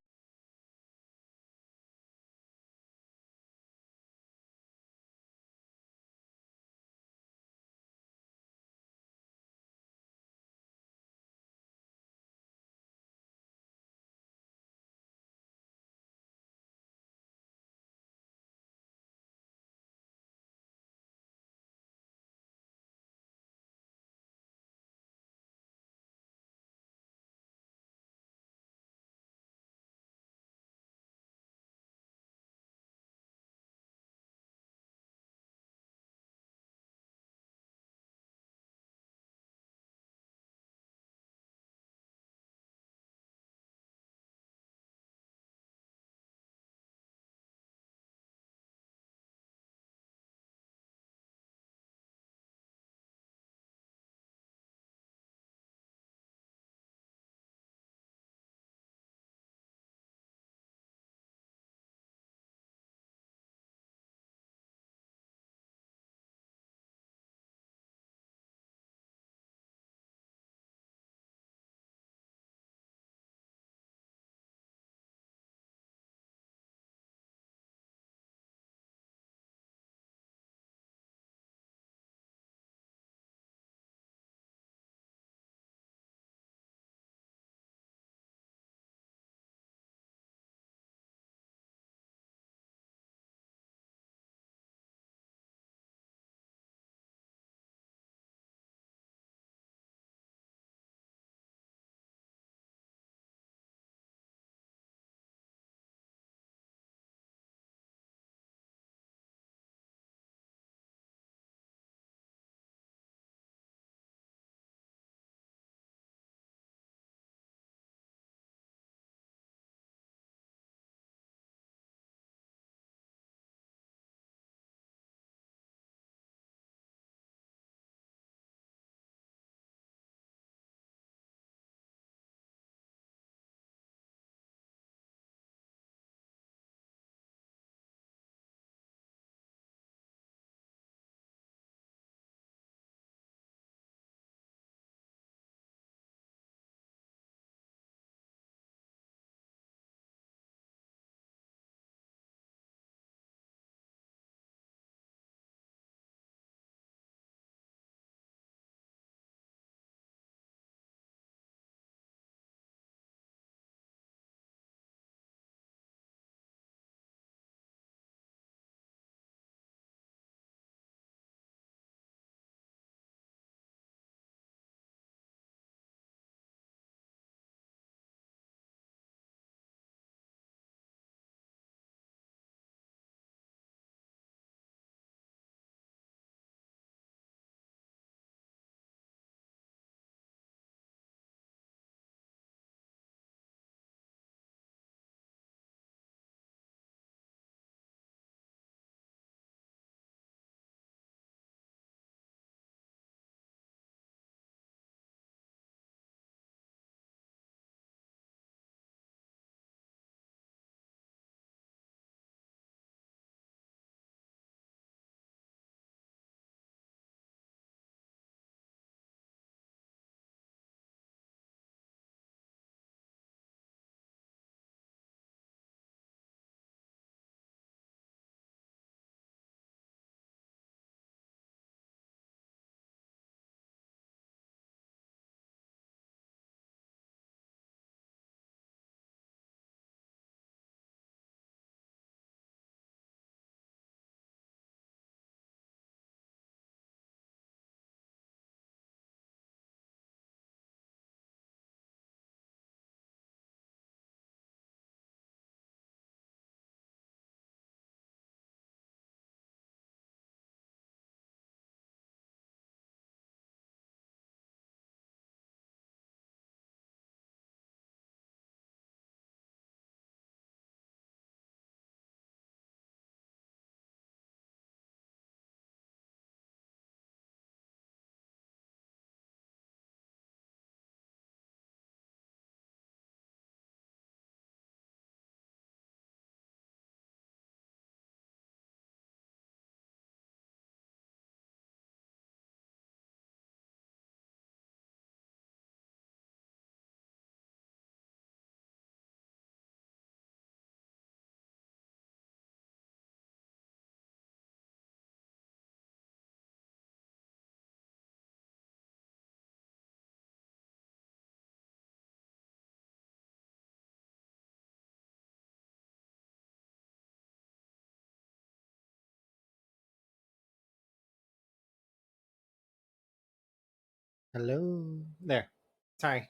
Hello. There. Sorry.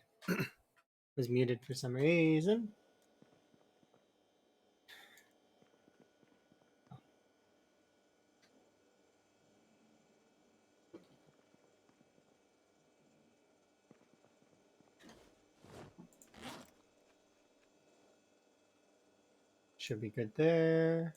Was muted for some reason. Should be good there.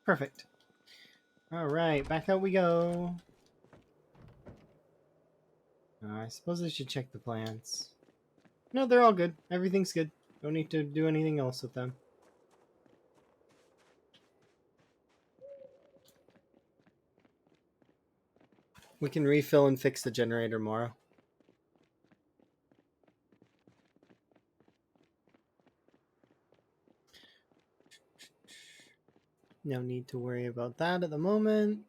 Perfect. All right, back out we go. I suppose I should check the plants. No, they're all good. Everything's good. Don't need to do anything else with them. We can refill and fix the generator tomorrow. No need to worry about that at the moment.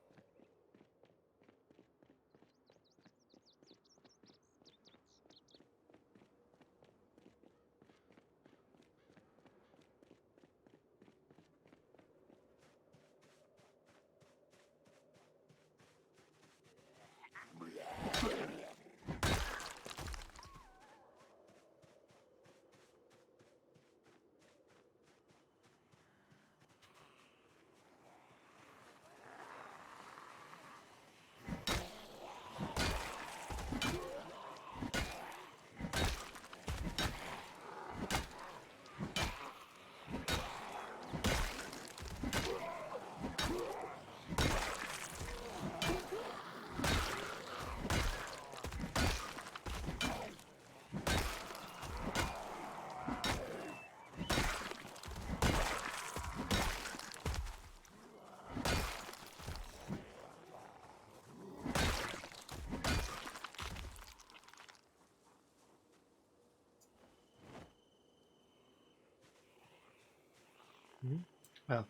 Oh.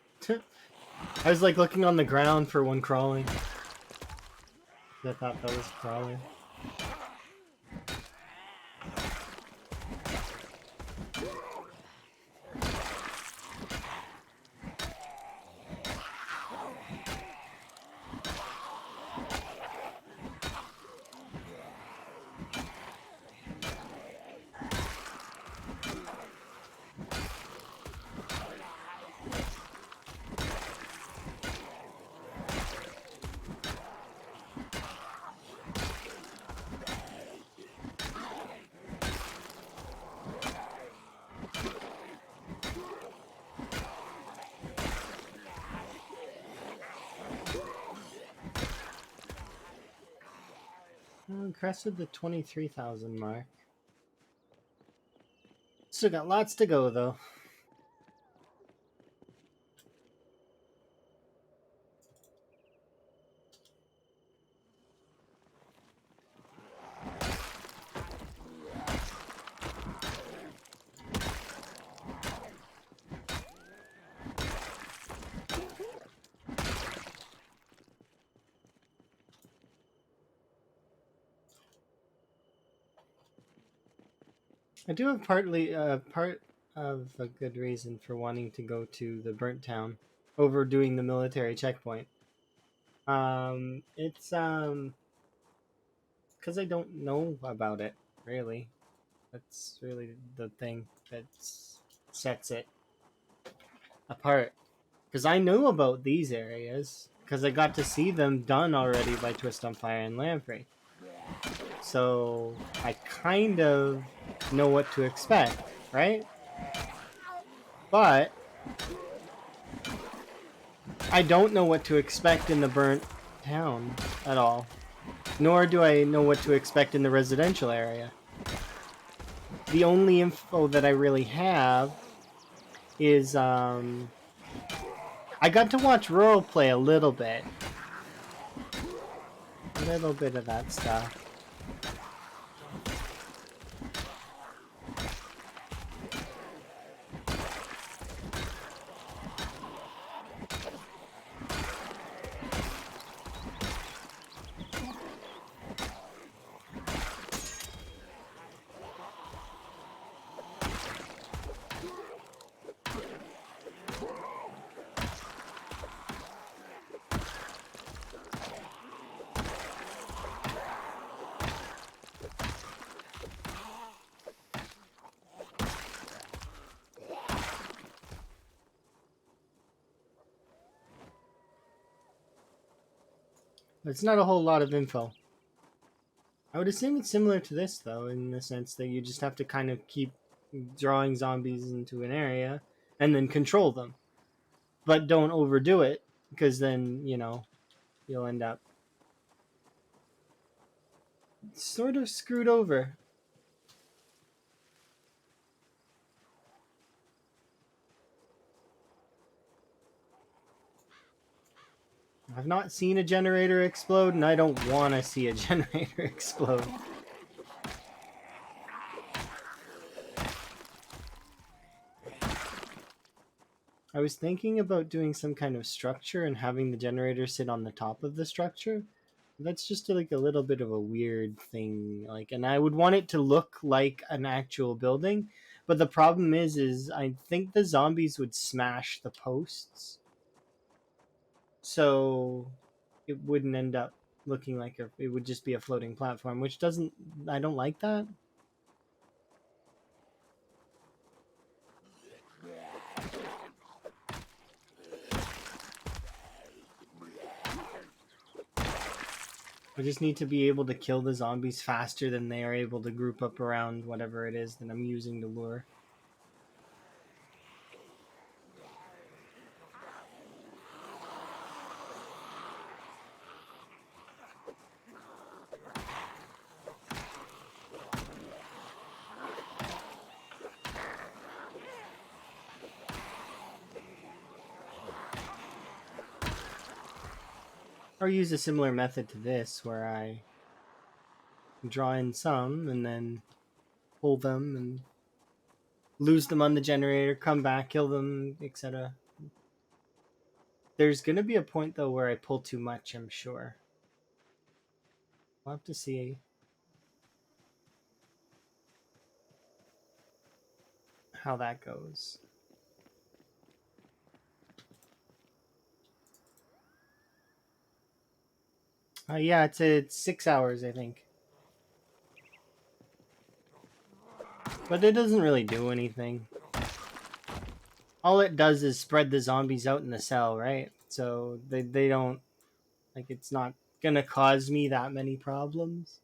I was like looking on the ground for one crawling. I thought that was crawling. Crested the 23,000 mark. Still got lots to go though. I do have part of a good reason for wanting to go to the burnt town over doing the military checkpoint. It's because I don't know about it really. That's really the thing that sets it apart. Because I know about these areas because I got to see them done already by Twist on Fire and Lamprey. So I kind of know what to expect, right? But I don't know what to expect in the burnt town at all. Nor do I know what to expect in the residential area. The only info that I really have is I got to watch Rural play a little bit. A little bit of that stuff. It's not a whole lot of info. I would assume it's similar to this, though, in the sense that you just have to kind of keep drawing zombies into an area and then control them. But don't overdo it, because then, you know, you'll end up sort of screwed over. I've not seen a generator explode, and I don't want to see a generator explode. I was thinking about doing some kind of structure and having the generator sit on the top of the structure. That's just like a little bit of a weird thing. Like, and I would want it to look like an actual building, but the problem is I think the zombies would smash the posts, so it wouldn't end up looking like it would just be a floating platform, which doesn't. I don't like that. I just need to be able to kill the zombies faster than they are able to group up around whatever it is that I'm using to lure. Or use a similar method to this, where I draw in some and then pull them and lose them on the generator, come back, kill them, etc. There's gonna be a point though where I pull too much, I'm sure. We'll have to see how that goes. Yeah, it's 6 hours, I think. But it doesn't really do anything. All it does is spread the zombies out in the cell, right? So they don't, like, it's not gonna cause me that many problems.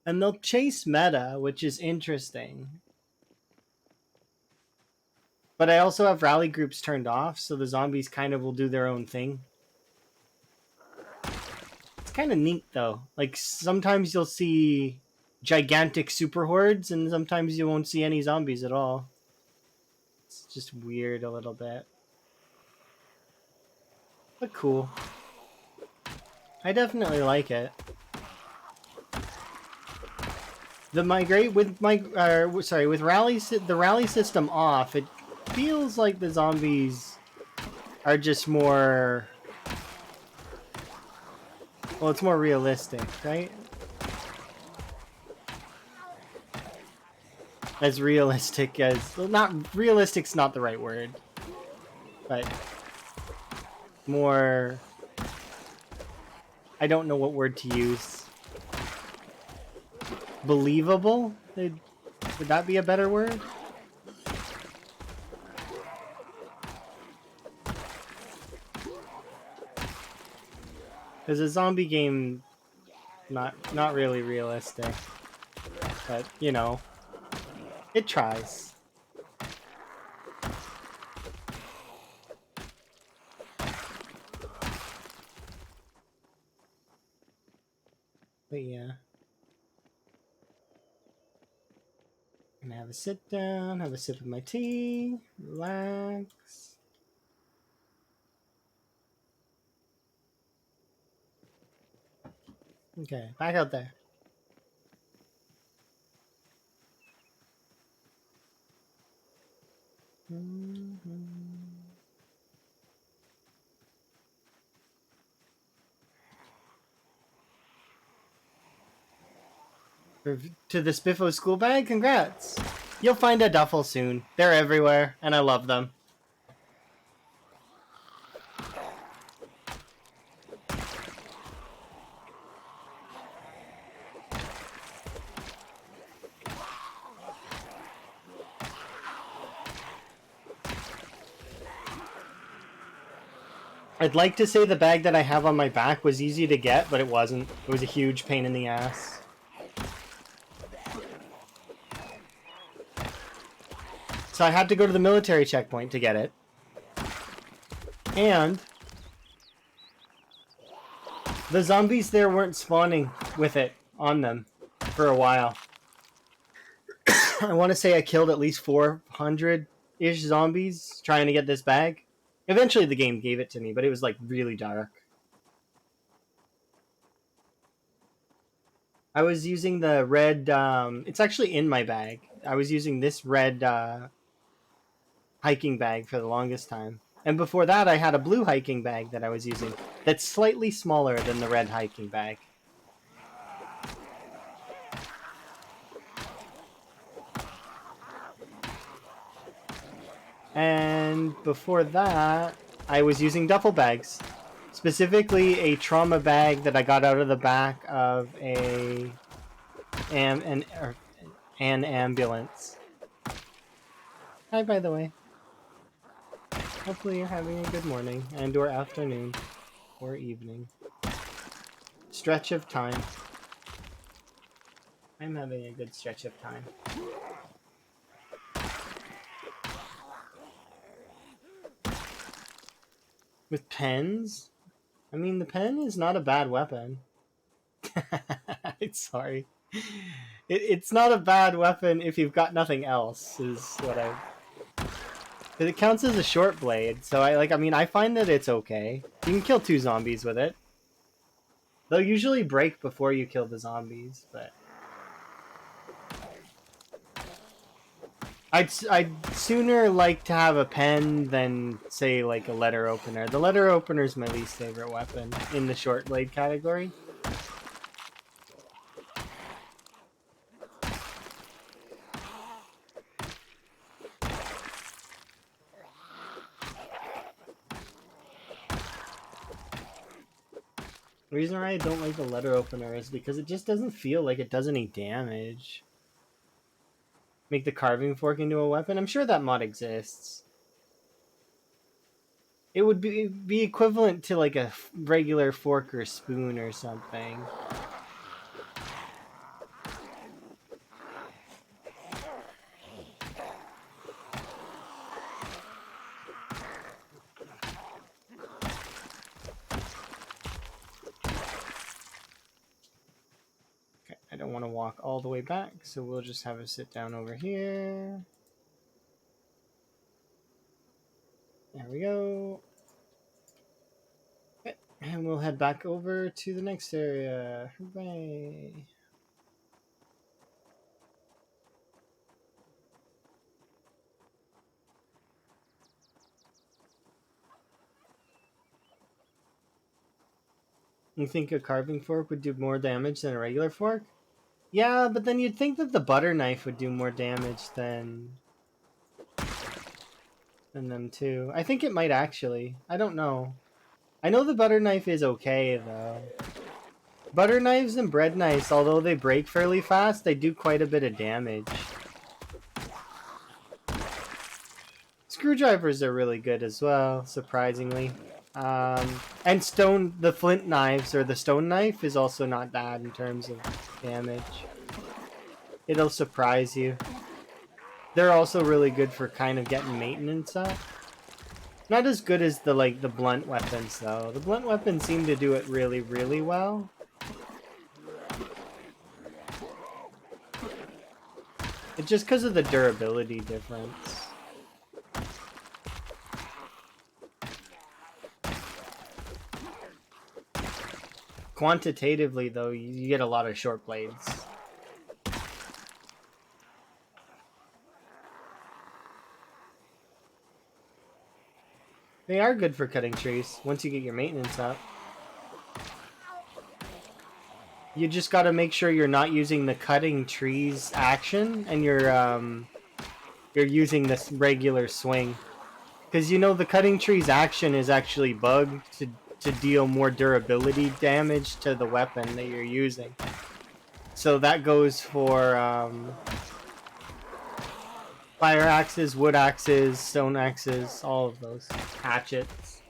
And they'll chase meta, which is interesting. But I also have rally groups turned off, so the zombies kind of will do their own thing. It's kind of neat, though. Like, sometimes you'll see gigantic super hordes, and sometimes you won't see any zombies at all. It's just weird a little bit. But cool. I definitely like it. The migrate with with the rally system off, it feels like the zombies are just more, well, it's more realistic, right? As realistic as, well, not realistic's not the right word, but more, I don't know what word to use. Believable? Would that be a better word? Because a zombie game, not really realistic, but you know, it tries. But yeah. I'm gonna have a sit down, have a sip of my tea, relax. Okay, back out there. To the Spiffo school bag, congrats! You'll find a duffel soon. They're everywhere, and I love them. I'd like to say the bag that I have on my back was easy to get, but it wasn't. It was a huge pain in the ass. So I had to go to the military checkpoint to get it. And the zombies there weren't spawning with it on them for a while. I want to say I killed at least 400-ish zombies trying to get this bag. Eventually the game gave it to me, but it was like really dark. I was using the red, it's actually in my bag. I was using this red hiking bag for the longest time. And before that I had a blue hiking bag that I was using that's slightly smaller than the red hiking bag. And before that, I was using duffel bags. Specifically a trauma bag that I got out of the back of an ambulance. Hi, by the way. Hopefully you're having a good morning and or afternoon or evening. Stretch of time. I'm having a good stretch of time. With pens? I mean, the pen is not a bad weapon. Sorry. It's not a bad weapon if you've got nothing else, is what I... Because it counts as a short blade, so I find that it's okay. You can kill 2 zombies with it. They'll usually break before you kill the zombies, but... I'd sooner like to have a pen than, say, like a letter opener. The letter opener is my least favorite weapon in the short blade category. The reason why I don't like the letter opener is because it just doesn't feel like it does any damage. Make the carving fork into a weapon? I'm sure that mod exists. It would be equivalent to like a regular fork or spoon or something. Okay, I don't want to walk all the way back, so we'll just have a sit down over here. There we go. Okay, and we'll head back over to the next area. Hooray! You think a carving fork would do more damage than a regular fork? Yeah, but then you'd think that the butter knife would do more damage than them too. I think it might actually. I don't know. I know the butter knife is okay though. Butter knives and bread knives, although they break fairly fast, they do quite a bit of damage. Screwdrivers are really good as well, surprisingly. And the flint knives, or the stone knife, is also not bad in terms of damage. It'll surprise you. They're also really good for kind of getting maintenance up. Not as good as the blunt weapons though. The blunt weapons seem to do it really, really well. It's just because of the durability difference. Quantitatively though, you get a lot of short blades. They are good for cutting trees once you get your maintenance up. You just gotta make sure you're not using the cutting trees action and you're using this regular swing. Because you know the cutting trees action is actually bugged to deal more durability damage to the weapon that you're using. So that goes for fire axes, wood axes, stone axes, all of those. Hatchets.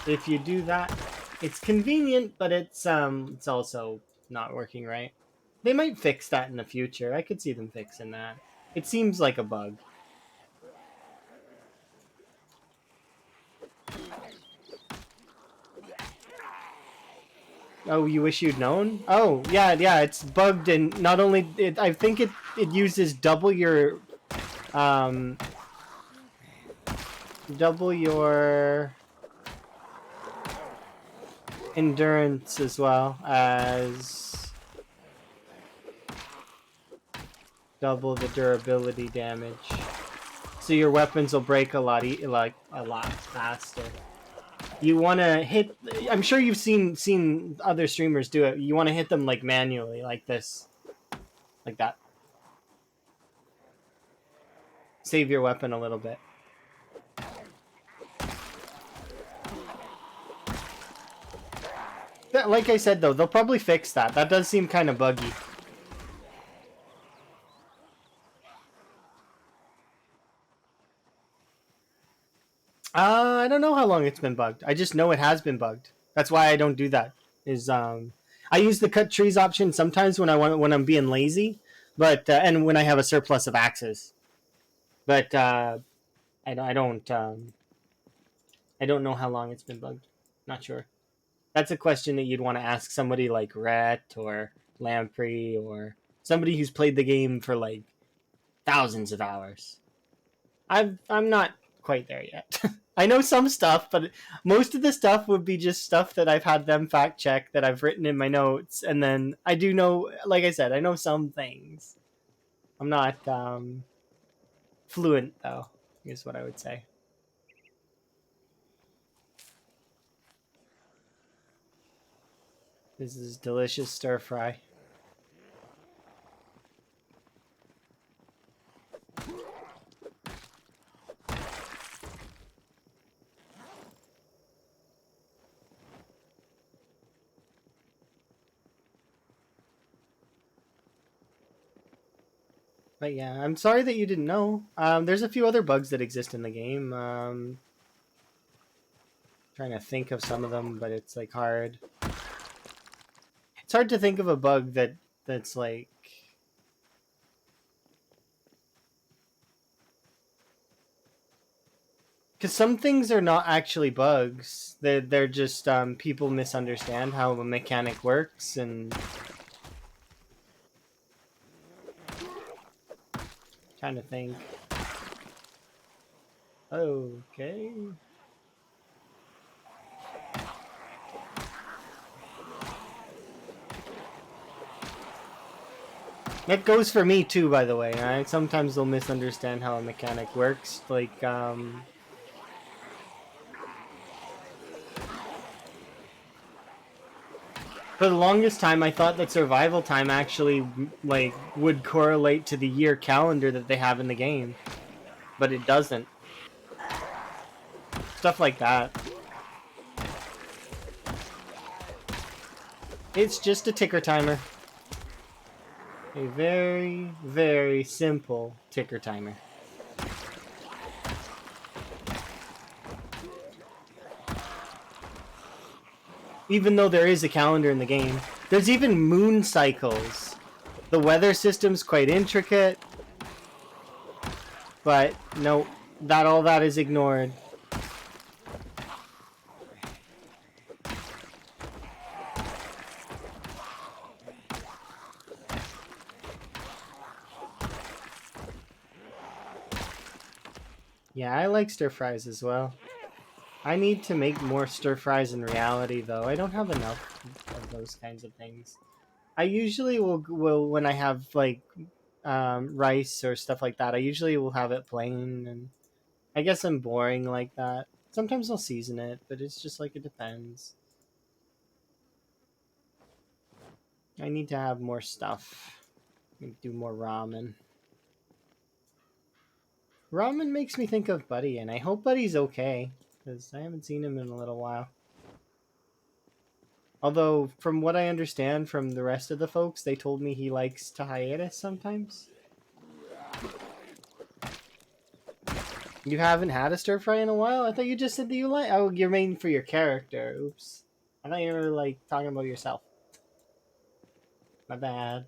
If you do that, it's convenient, but it's also not working right. They might fix that in the future. I could see them fixing that. It seems like a bug. Oh, you wish you'd known? Oh, yeah, yeah, it's bugged, and not only I think it uses um double your endurance as well as double the durability damage. So your weapons will break a lot a lot faster. You want to hit. I'm sure you've seen other streamers do it. You want to hit them like manually, like this, like that. Save your weapon a little bit. Like I said though, they'll probably fix that. That does seem kind of buggy. I don't know how long it's been bugged. I just know it has been bugged. That's why I don't do that. I use the cut trees option sometimes when I'm being lazy, but and when I have a surplus of axes. But I don't know how long it's been bugged. Not sure. That's a question that you'd want to ask somebody like Rhett or Lamprey or somebody who's played the game for like thousands of hours. I'm not quite there yet. I know some stuff, but most of the stuff would be just stuff that I've had them fact check that I've written in my notes, and then I do know, like I said, I know some things. I'm not fluent though, is what I would say. This is delicious stir fry. But yeah, I'm sorry that you didn't know. There's a few other bugs that exist in the game. Trying to think of some of them, but it's like hard. It's hard to think of a bug that's like because some things are not actually bugs. They're just people misunderstand how a mechanic works and trying to think. Okay. That goes for me too, by the way. Sometimes they'll misunderstand how a mechanic works. Like, for the longest time, I thought that survival time actually like would correlate to the year calendar that they have in the game, but it doesn't. Stuff like that. It's just a ticker timer. A very, very simple ticker timer. Even though there is a calendar in the game. There's even moon cycles. The weather system's quite intricate. But no, all that is ignored. Yeah, I like stir fries as well. I need to make more stir fries in reality, though. I don't have enough of those kinds of things. I usually will when I have like rice or stuff like that. I usually will have it plain, and I guess I'm boring like that. Sometimes I'll season it, but it's just like it depends. I need to have more stuff. Do more ramen. Ramen makes me think of Buddy, and I hope Buddy's okay, because I haven't seen him in a little while. Although, from what I understand from the rest of the folks, they told me he likes to hiatus sometimes. You haven't had a stir fry in a while? I thought you just said that you like. Oh, you're main for your character. Oops. I thought you were like talking about yourself. My bad.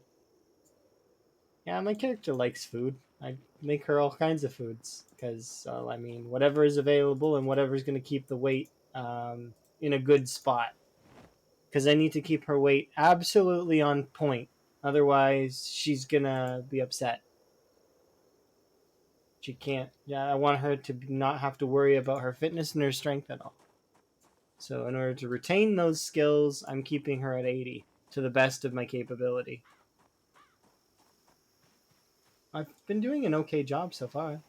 Yeah, my character likes food. I make her all kinds of foods because, I mean, whatever is available and whatever's going to keep the weight in a good spot. Because I need to keep her weight absolutely on point. Otherwise, she's gonna be upset. She can't. Yeah, I want her to not have to worry about her fitness and her strength at all. So, in order to retain those skills, I'm keeping her at 80 to the best of my capability. I've been doing an okay job so far.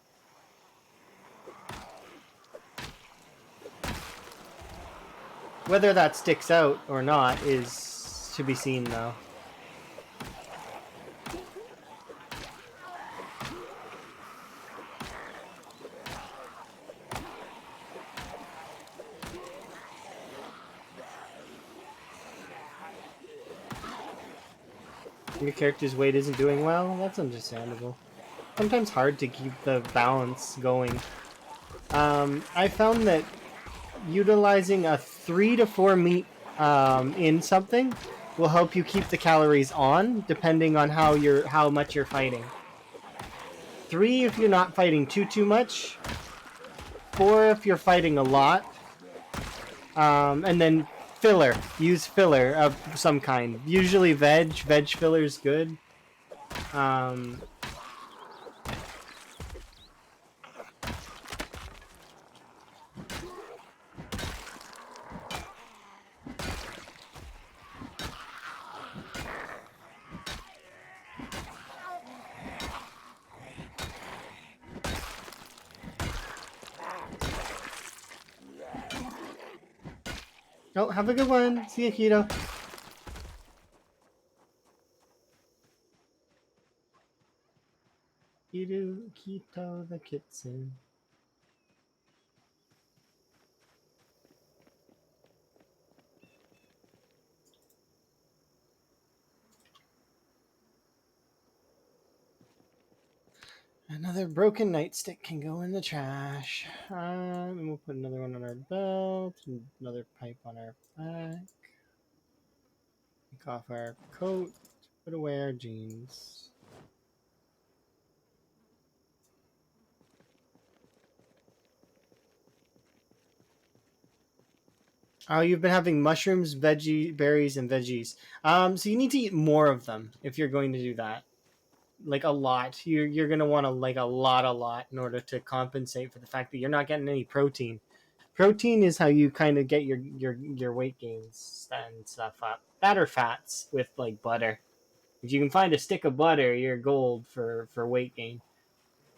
Whether that sticks out or not is to be seen, though. Your character's weight isn't doing well? That's understandable. Sometimes hard to keep the balance going. I found that utilizing a 3 to 4 meat in something will help you keep the calories on, depending on how much you're fighting. 3 if you're not fighting too much. 4 if you're fighting a lot. And then filler. Use filler of some kind. Usually veg. Veg filler is good. Oh, have a good one. See you, Keto. Keto the kitten. Another broken nightstick can go in the trash. And we'll put another one on our belt, another pipe on our back. Take off our coat, put away our jeans. Oh, you've been having mushrooms, veggie berries, and veggies. So you need to eat more of them if you're going to do that. Like a lot. You're gonna want to like a lot in order to compensate for the fact that you're not getting any protein. Protein is how you kind of get your weight gains and stuff up. That or fats with like butter. If you can find a stick of butter, you're gold for weight gain.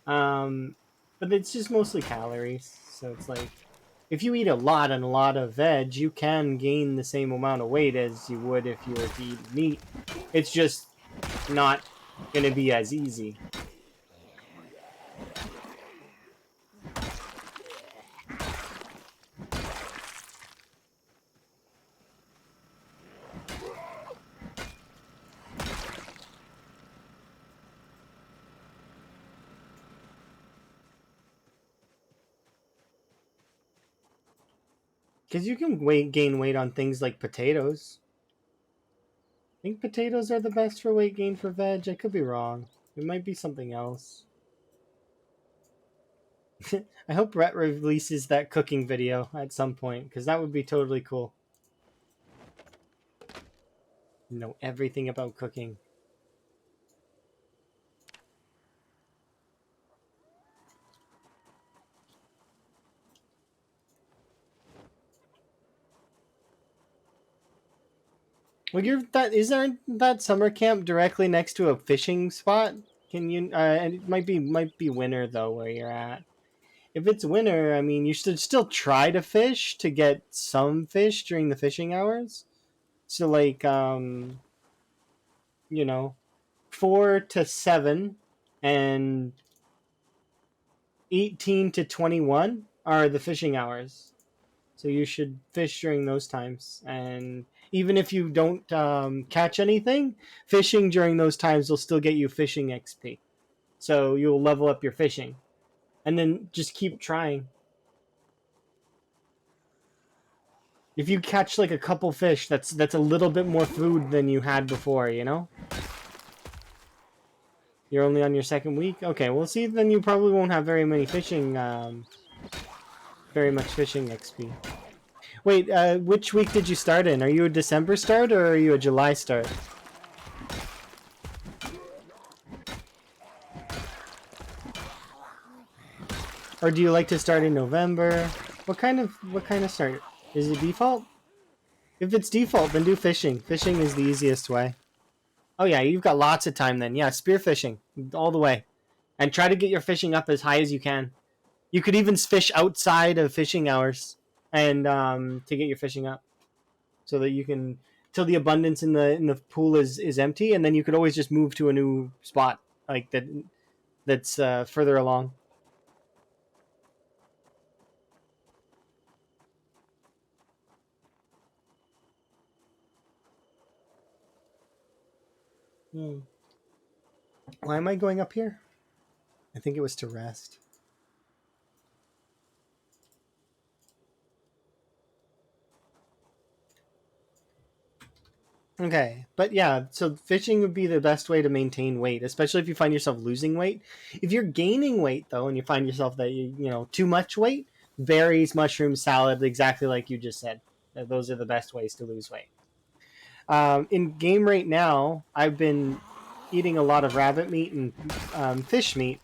But it's just mostly calories. So it's like if you eat a lot and a lot of veg, you can gain the same amount of weight as you would if you were to eat meat. It's just not going to be as easy. Because you can gain weight on things like potatoes. I think potatoes are the best for weight gain for veg. I could be wrong. It might be something else. I hope Rhett releases that cooking video at some point, because that would be totally cool. Know everything about cooking. Well, isn't that summer camp directly next to a fishing spot? Can you? And it might be winter though where you're at. If it's winter, I mean, you should still try to fish to get some fish during the fishing hours. So like, 4 to 7 and 18 to 21 are the fishing hours. So you should fish during those times. And even if you don't catch anything, fishing during those times will still get you fishing XP. So you'll level up your fishing. and then just keep trying. If you catch like a couple fish, that's a little bit more food than you had before, you know? You're only on your second week? Okay, well see, then you probably won't have very many fishing, very much fishing XP. Wait, which week did you start in? Are you a December start or are you a July start? Or do you like to start in November? What kind of start? Is it default? If it's default, then do fishing. Fishing is the easiest way. Oh yeah, you've got lots of time then. Yeah, spearfishing all the way. And try to get your fishing up as high as you can. You could even fish outside of fishing hours and to get your fishing up. So that you can till the abundance in the pool is empty, and then you could always just move to a new spot like that's further along. Why am I going up here? I think it was to rest. Okay, but yeah, so fishing would be the best way to maintain weight, especially if you find yourself losing weight. If you're gaining weight though, and you find yourself that you know too much weight, berries, mushroom salad, exactly like you just said. Those are the best ways to lose weight. In game right now, I've been eating a lot of rabbit meat and fish meat.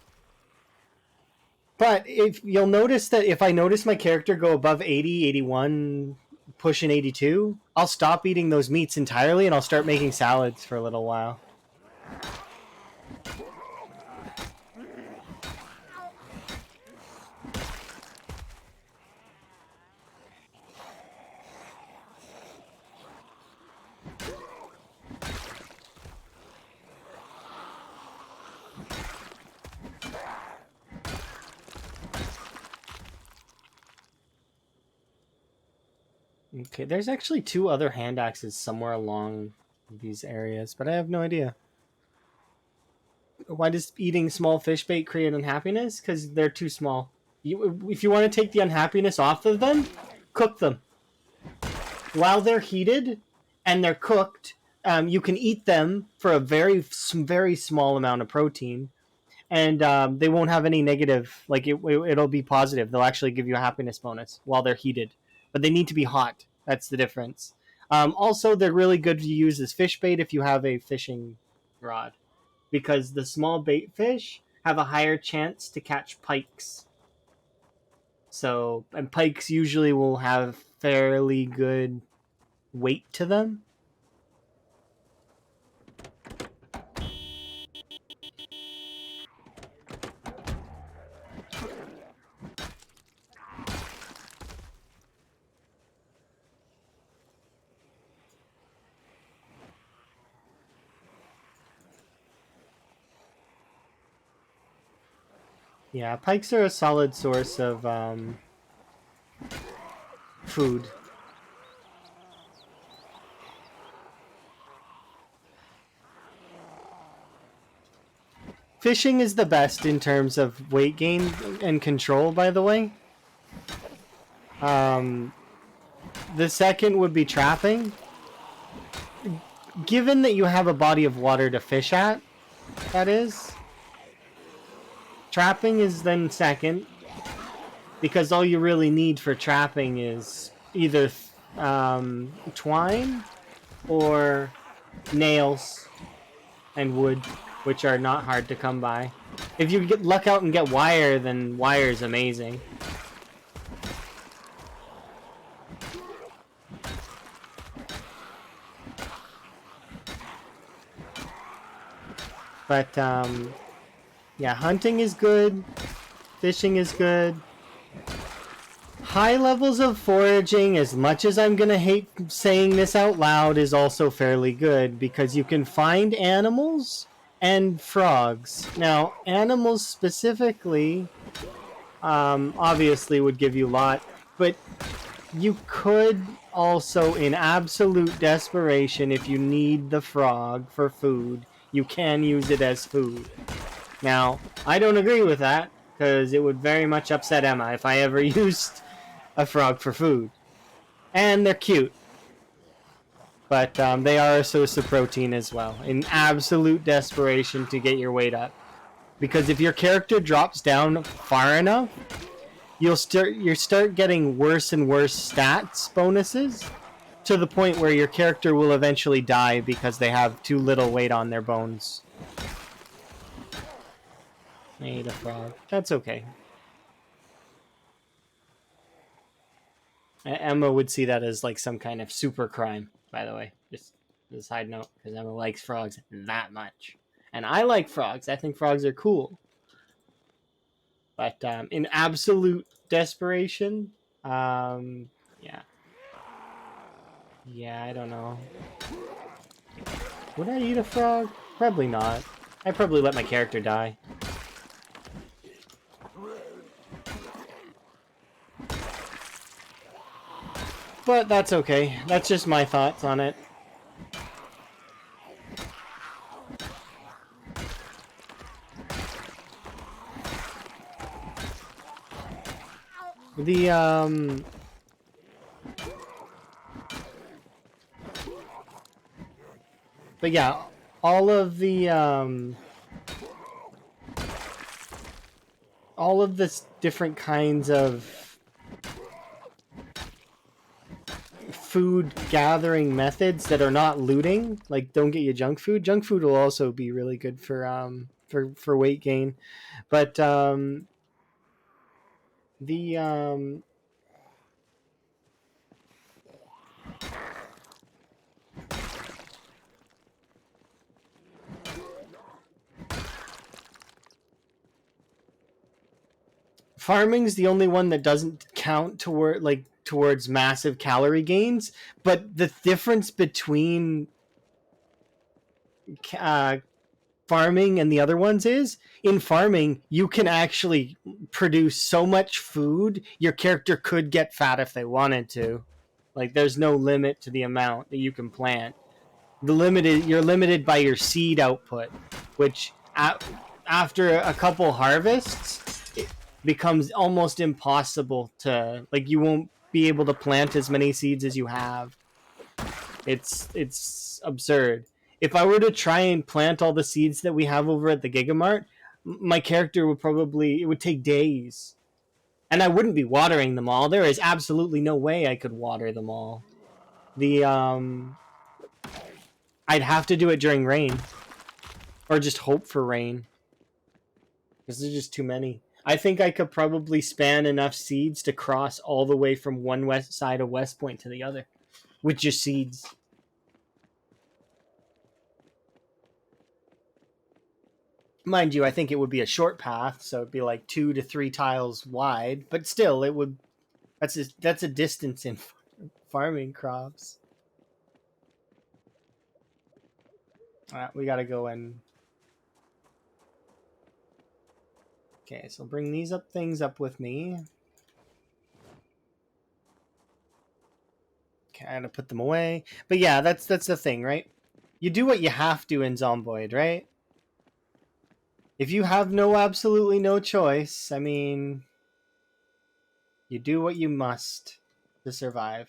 But if you'll notice that if I notice my character go above 80, 81, pushing 82, I'll stop eating those meats entirely and I'll start making salads for a little while. Okay, there's actually two other hand axes somewhere along these areas, but I have no idea. Why does eating small fish bait create unhappiness? Because they're too small. If you want to take the unhappiness off of them, cook them. While they're heated and they're cooked, you can eat them for a very small amount of protein, and they won't have any negative. Like it'll be positive. They'll actually give you a happiness bonus while they're heated, but they need to be hot. That's the difference. Also, they're really good to use as fish bait if you have a fishing rod, because the small bait fish have a higher chance to catch pikes. So, and pikes usually will have fairly good weight to them. Yeah, pikes are a solid source of food. Fishing is the best in terms of weight gain and control, by the way. Um, the second would be trapping. Given that you have a body of water to fish at, that is, trapping is then second, because all you really need for trapping is either twine or nails and wood, which are not hard to come by. If you get luck out and get wire, then wire is amazing. But yeah, hunting is good, fishing is good. High levels of foraging, as much as I'm gonna hate saying this out loud, is also fairly good because you can find animals and frogs. Now, animals specifically, obviously would give you a lot, but you could also, in absolute desperation, if you need the frog for food, you can use it as food. Now, I don't agree with that, because it would very much upset Emma if I ever used a frog for food. And they're cute. But they are a source of protein as well, in absolute desperation to get your weight up. Because if your character drops down far enough, you start getting worse and worse stats bonuses to the point where your character will eventually die because they have too little weight on their bones. I ate a frog. That's okay. Emma would see that as like some kind of super crime, by the way. Just as a side note, because Emma likes frogs that much. And I like frogs. I think frogs are cool. But in absolute desperation, yeah. Yeah, I don't know. Would I eat a frog? Probably not. I'd probably let my character die. But that's okay. That's just my thoughts on it. But yeah, all of the different kinds of food gathering methods that are not looting, like don't get you junk food. Junk food will also be really good for weight gain, but the farming's the only one that doesn't count towards massive calorie gains, but the difference between farming and the other ones is in farming you can actually produce so much food your character could get fat if they wanted to. Like there's no limit to the amount that you can plant. You're limited by your seed output, which after a couple harvests it becomes almost impossible to, like, you won't be able to plant as many seeds as you have. It's absurd. If I were to try and plant all the seeds that we have over at the Gigamart, my character it would take days. And I wouldn't be watering them all. There is absolutely no way I could water them all. I'd have to do it during rain. Or just hope for rain. Because there's just too many. I think I could probably span enough seeds to cross all the way from one west side of West Point to the other. With just seeds. Mind you, I think it would be a short path, so it'd be like 2 to 3 tiles wide, but still it would that's a distance in farming crops. We got to go and okay, so bring these things up with me. Okay, I'm gonna put them away. But yeah, that's the thing, right? You do what you have to in Zomboid, right? If you have absolutely no choice, I mean, you do what you must to survive.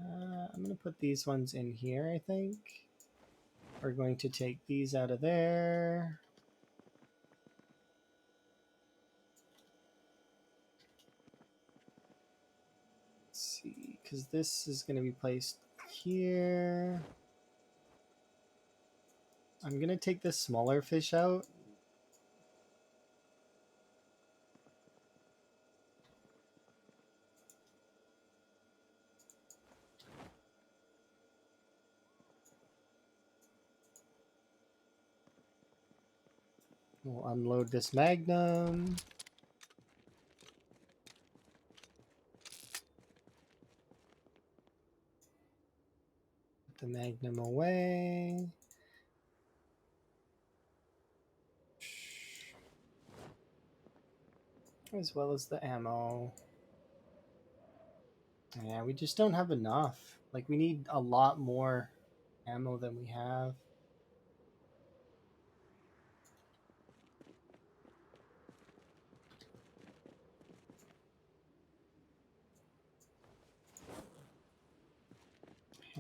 I'm going to put these ones in here, I think. We're going to take these out of there. Let's see, because this is going to be placed here. I'm going to take this smaller fish out. We'll unload this magnum. Put the magnum away. As well as the ammo. Yeah, we just don't have enough. Like, we need a lot more ammo than we have.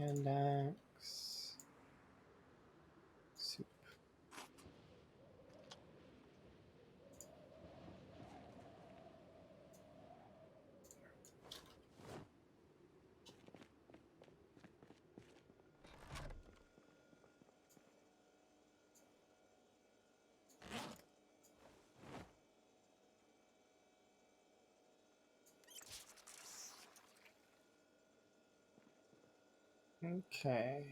Hand axe. Soup. Okay.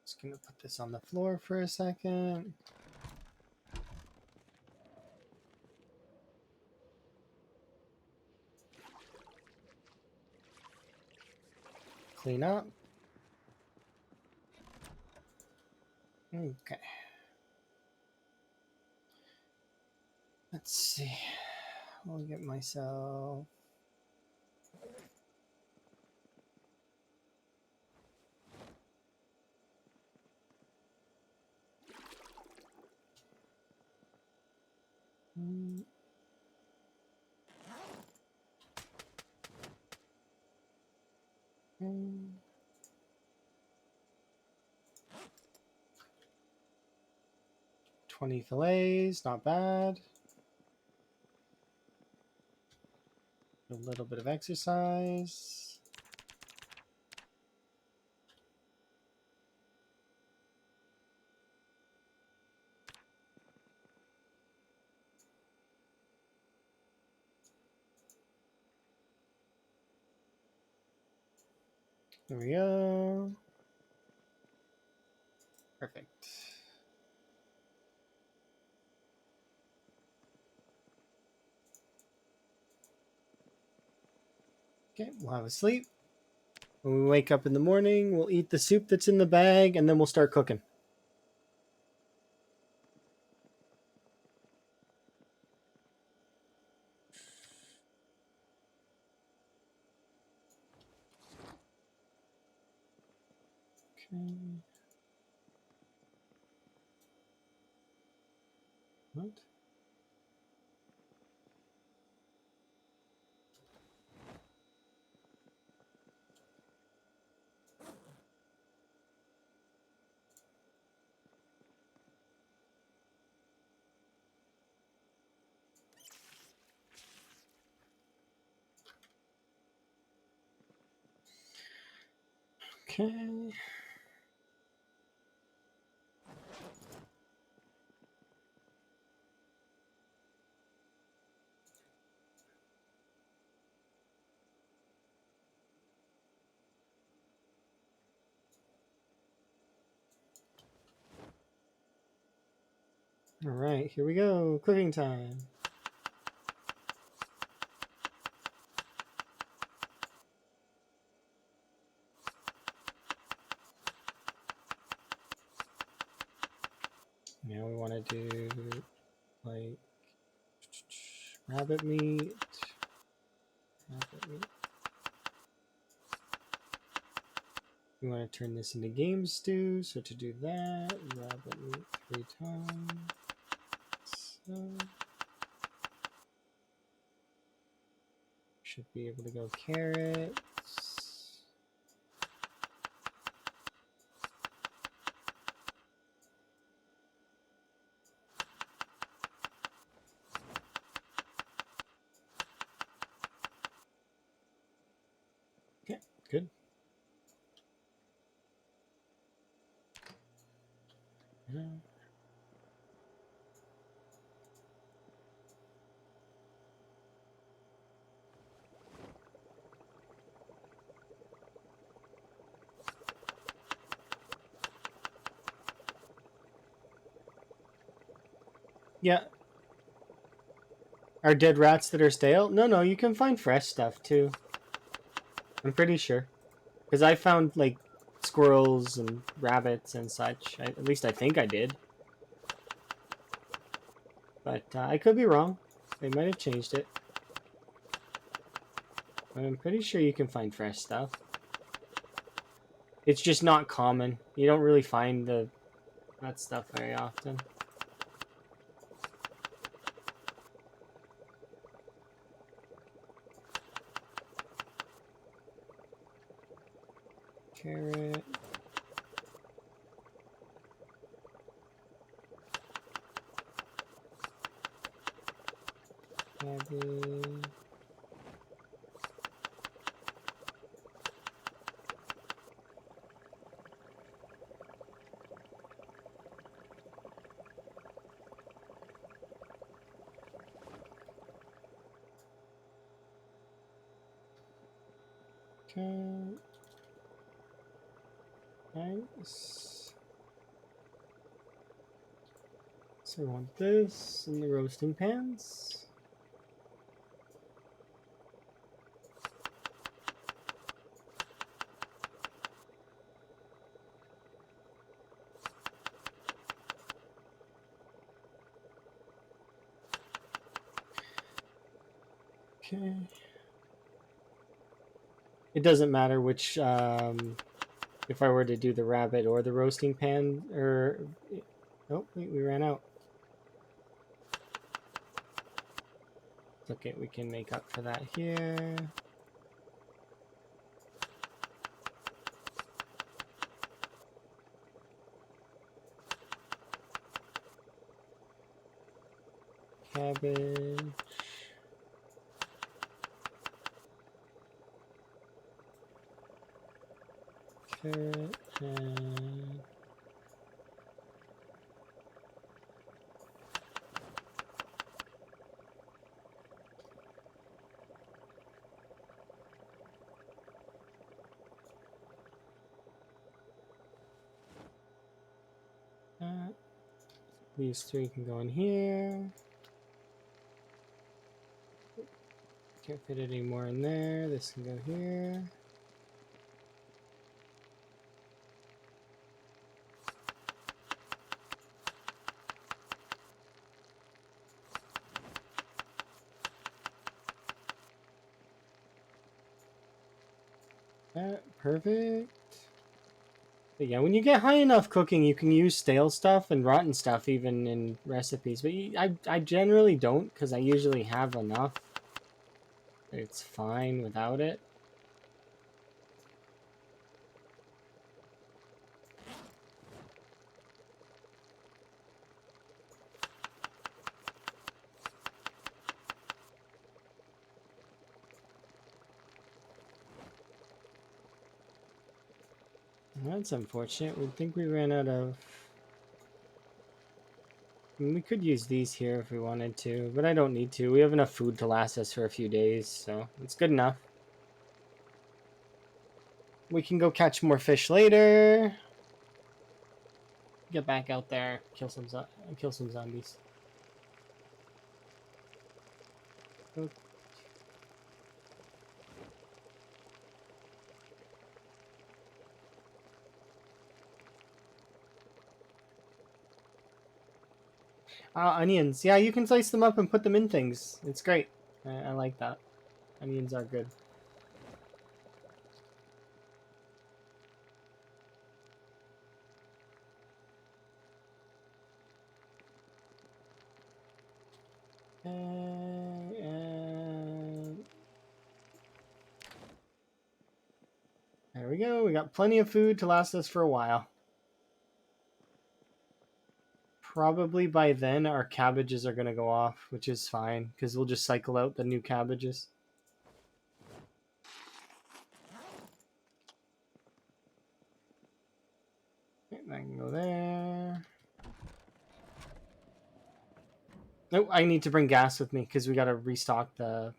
Just gonna put this on the floor for a second. Clean up. Okay. Let's see. I'll get myself. Mm. 20 fillets, not bad. A little bit of exercise. There we go. Perfect. Okay, we'll have a sleep. When we wake up in the morning, we'll eat the soup that's in the bag, and then we'll start cooking. Okay. What? Okay. All right, here we go. Cooking time. Now we want to do like rabbit meat. Rabbit meat. We want to turn this into game stew, so to do that, rabbit meat 3 times. So should be able to go carrots. Okay, good. Yeah. Are dead rats that are stale? No, you can find fresh stuff too. I'm pretty sure. Because I found like squirrels and rabbits and such. At least I think I did. But I could be wrong. They might have changed it. But I'm pretty sure you can find fresh stuff. It's just not common. You don't really find that stuff very often. Carrot. Cabbage. Okay. Nice. So I want this in the roasting pans. Okay. It doesn't matter which, if I were to do the rabbit or the roasting pan, or... Oh, wait, we ran out. It's okay, we can make up for that here. Cabbage. Carrot and... These three can go in here. Can't fit any more in there. This can go here. Perfect. But yeah, when you get high enough cooking, you can use stale stuff and rotten stuff even in recipes. But I generally don't, because I usually have enough. It's fine without it. That's unfortunate. We think we ran out of... I mean, we could use these here if we wanted to, but I don't need to. We have enough food to last us for a few days, so it's good enough. We can go catch more fish later. Get back out there, kill some zombies. Okay. Onions. Yeah, you can slice them up and put them in things. It's great. I like that. Onions are good. And there we go. We got plenty of food to last us for a while. Probably by then our cabbages are going to go off, which is fine, because we'll just cycle out the new cabbages. Okay, that can go there. Nope, I need to bring gas with me, because we got to restock the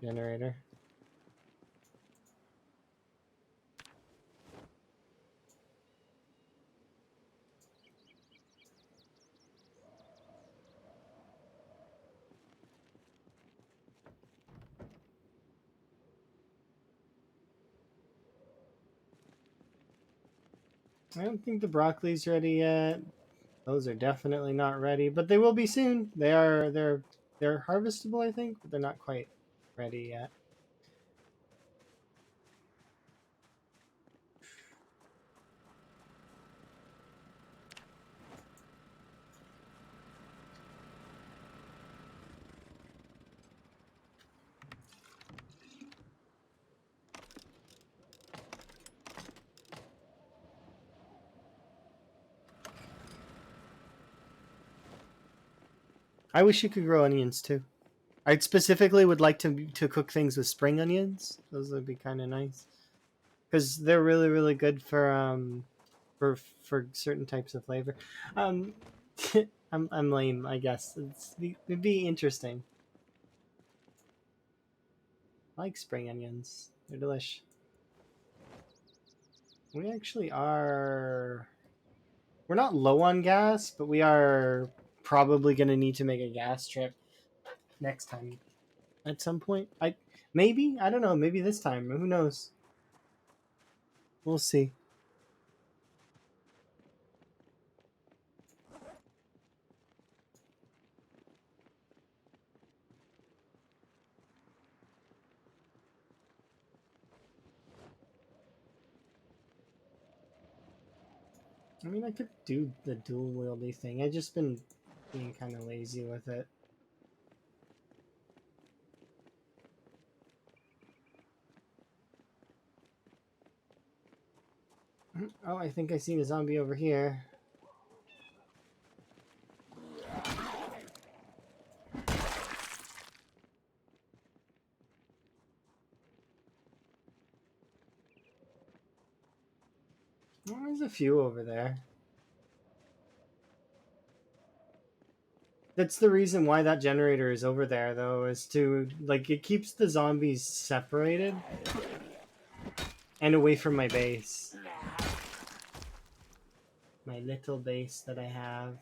generator. I don't think the broccoli's ready yet. Those are definitely not ready, but they will be soon. They're harvestable, I think, but they're not quite ready yet. I wish you could grow onions too. I specifically would like to cook things with spring onions. Those would be kind of nice because they're really good for certain types of flavor. Um, I'm lame, I guess. It'd be interesting. I like spring onions. They're delish. We actually are. We're not low on gas, but we are probably going to need to make a gas trip next time at some point. I don't know, maybe this time. Who knows? We'll see. I mean, I could do the dual wieldy thing. I just been being kind of lazy with it. Oh, I think I seen a zombie over here. Oh, there's a few over there. That's the reason why that generator is over there, though, is to, like, it keeps the zombies separated and away from my base. My little base that I have.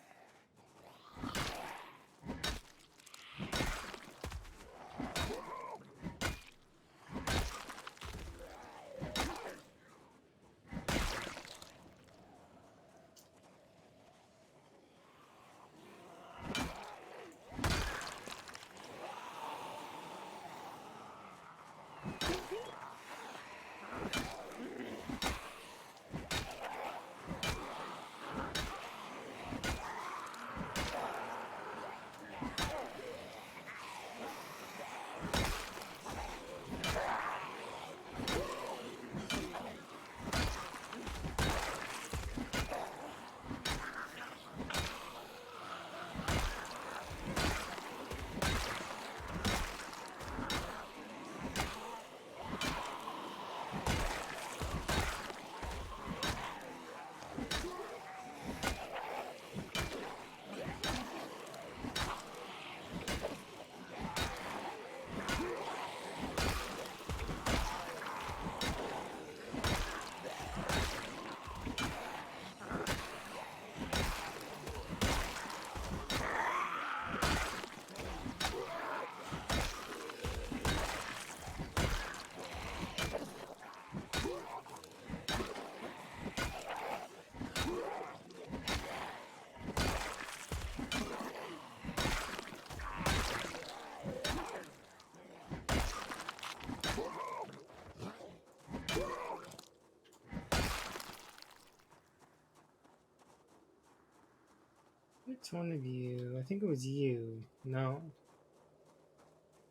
Which one of you? I think it was you. No.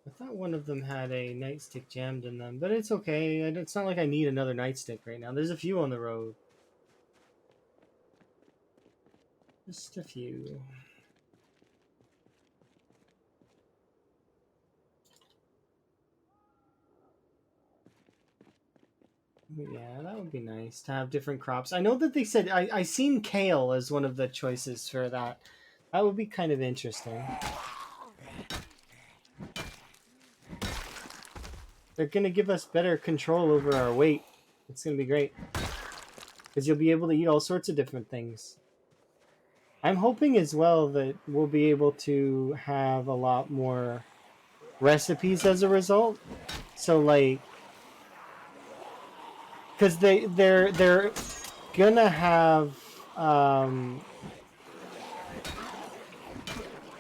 I thought one of them had a nightstick jammed in them, but it's okay. It's not like I need another nightstick right now. There's a few on the road. Just a few. Yeah, that would be nice to have different crops. I know that they said I seen kale as one of the choices for that. That would be kind of interesting. They're gonna give us better control over our weight. It's gonna be great because you'll be able to eat all sorts of different things. I'm hoping as well that we'll be able to have a lot more recipes as a result. So like, because they're gonna have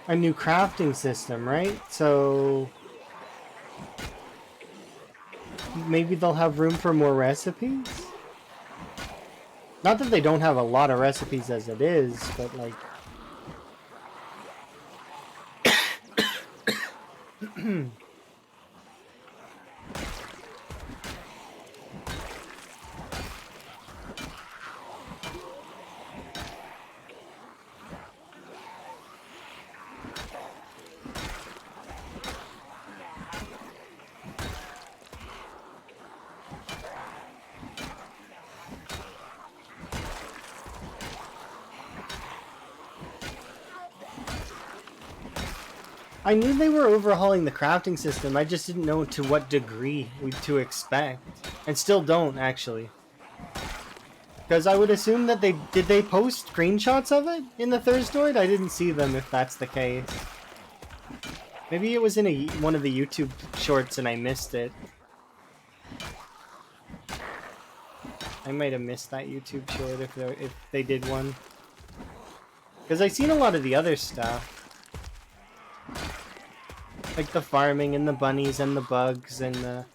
a new crafting system, right? So maybe they'll have room for more recipes. Not that they don't have a lot of recipes as it is, but like I knew they were overhauling the crafting system. I just didn't know to what degree to expect, and still don't actually. Because I would assume that they post screenshots of it in the Thurstoid? I didn't see them if that's the case. Maybe it was in one of the YouTube shorts and I missed it. I might have missed that YouTube short if they did one. Because I've seen a lot of the other stuff. Like the farming and the bunnies and the bugs and the...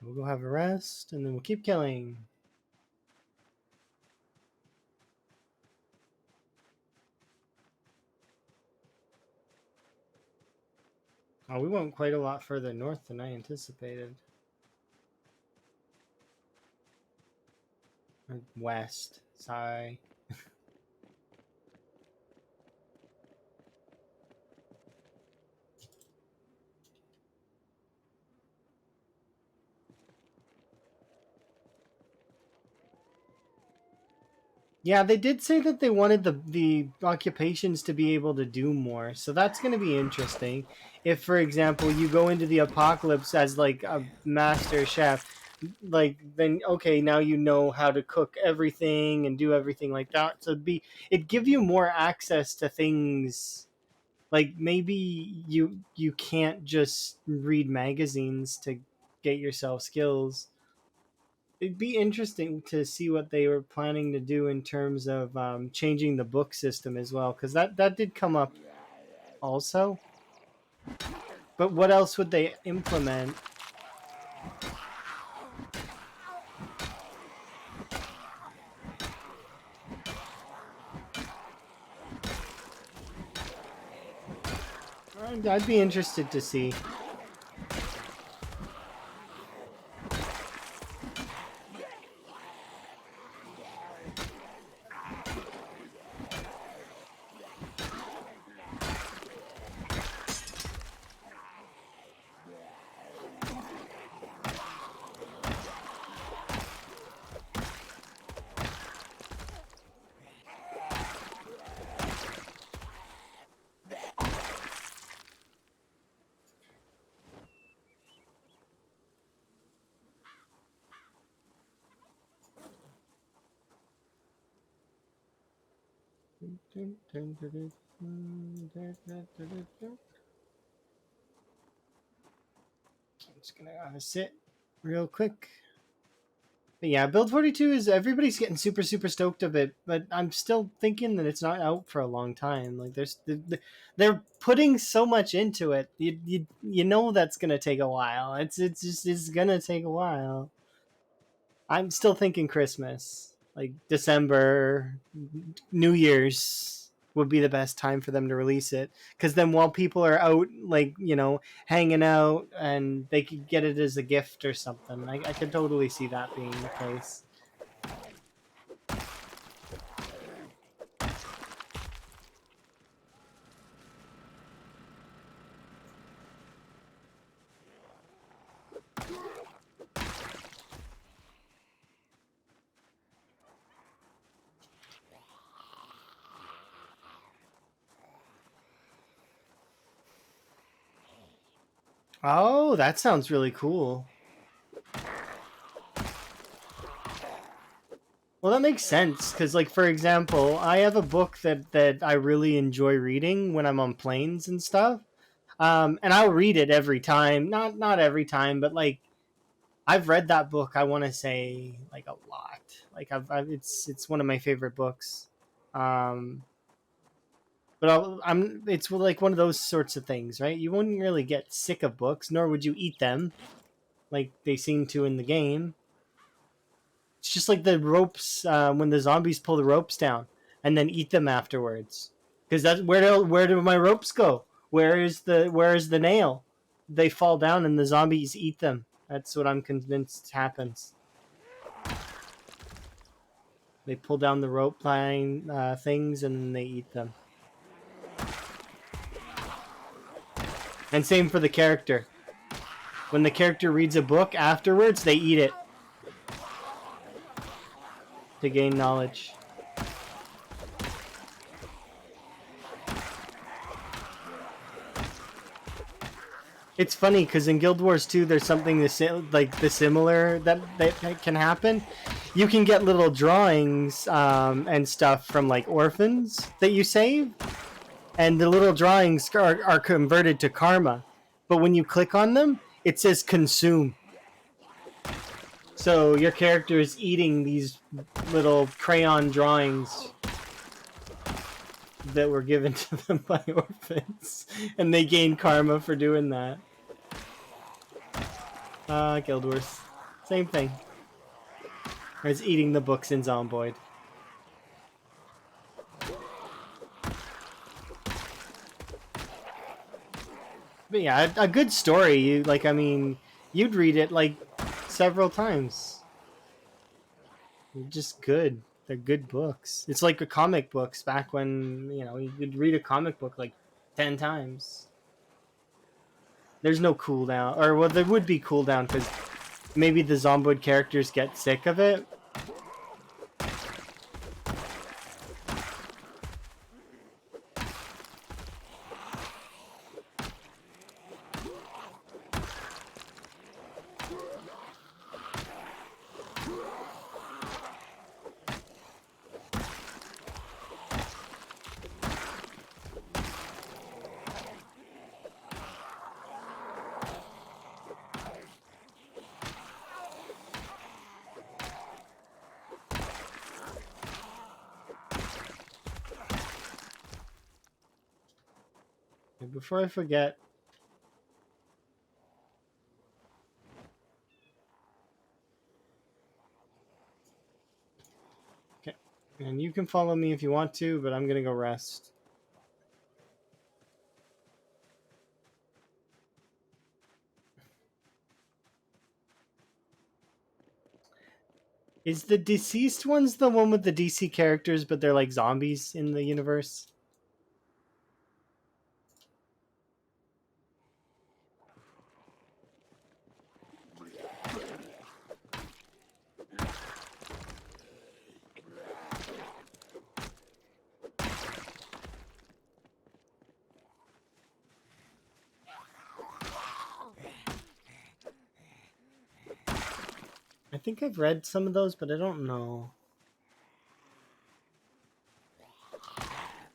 We'll go have a rest, and then we'll keep killing. Oh, we went quite a lot further north than I anticipated. Or west, sorry. Yeah, they did say that they wanted the occupations to be able to do more, so that's going to be interesting. If, for example, you go into the apocalypse as like a master chef, like then okay, now you know how to cook everything and do everything like that. So it'd give you more access to things. Like maybe you can't just read magazines to get yourself skills. It'd be interesting to see what they were planning to do in terms of changing the book system as well, because that did come up also. But what else would they implement? I'd be interested to see. I'm just gonna sit real quick. But yeah, Build 42 is everybody's getting super stoked of it, but I'm still thinking that it's not out for a long time. Like they're putting so much into it. You know that's gonna take a while. It's gonna take a while. I'm still thinking Christmas, like December, New Year's would be the best time for them to release it, because then while people are out, like, hanging out, and they could get it as a gift or something. I could totally see that being the case. Oh, that sounds really cool. Well, that makes sense, because, like, for example, I have a book that I really enjoy reading when I'm on planes and stuff. And I'll read it every time. Not every time, but like I've read that book. I want to say like a lot. Like it's one of my favorite books. Um, but it's like one of those sorts of things, right? You wouldn't really get sick of books, nor would you eat them, like they seem to in the game. It's just like the ropes when the zombies pull the ropes down and then eat them afterwards. Because that's where do my ropes go? Where is the nail? They fall down and the zombies eat them. That's what I'm convinced happens. They pull down the rope line things and they eat them. And same for the character. When the character reads a book afterwards, they eat it to gain knowledge. It's funny because in Guild Wars 2, there's something the similar that can happen. You can get little drawings and stuff from like orphans that you save, and the little drawings are converted to karma. But when you click on them, it says consume. So your character is eating these little crayon drawings that were given to them by orphans, and they gain karma for doing that. Guild Wars. Same thing. As eating the books in Zomboid. But yeah, a good story. You'd read it like several times. They're just good. They're good books. It's like a comic books back when, you could read a comic book like 10 times. There's no cooldown. Or, well, there would be cooldown because maybe the Zomboid characters get sick of it. Before I forget, okay, and you can follow me if you want to, but I'm gonna go rest. Is the deceased ones the one with the DC characters, but they're like zombies in the universe? I think I've read some of those, but I don't know.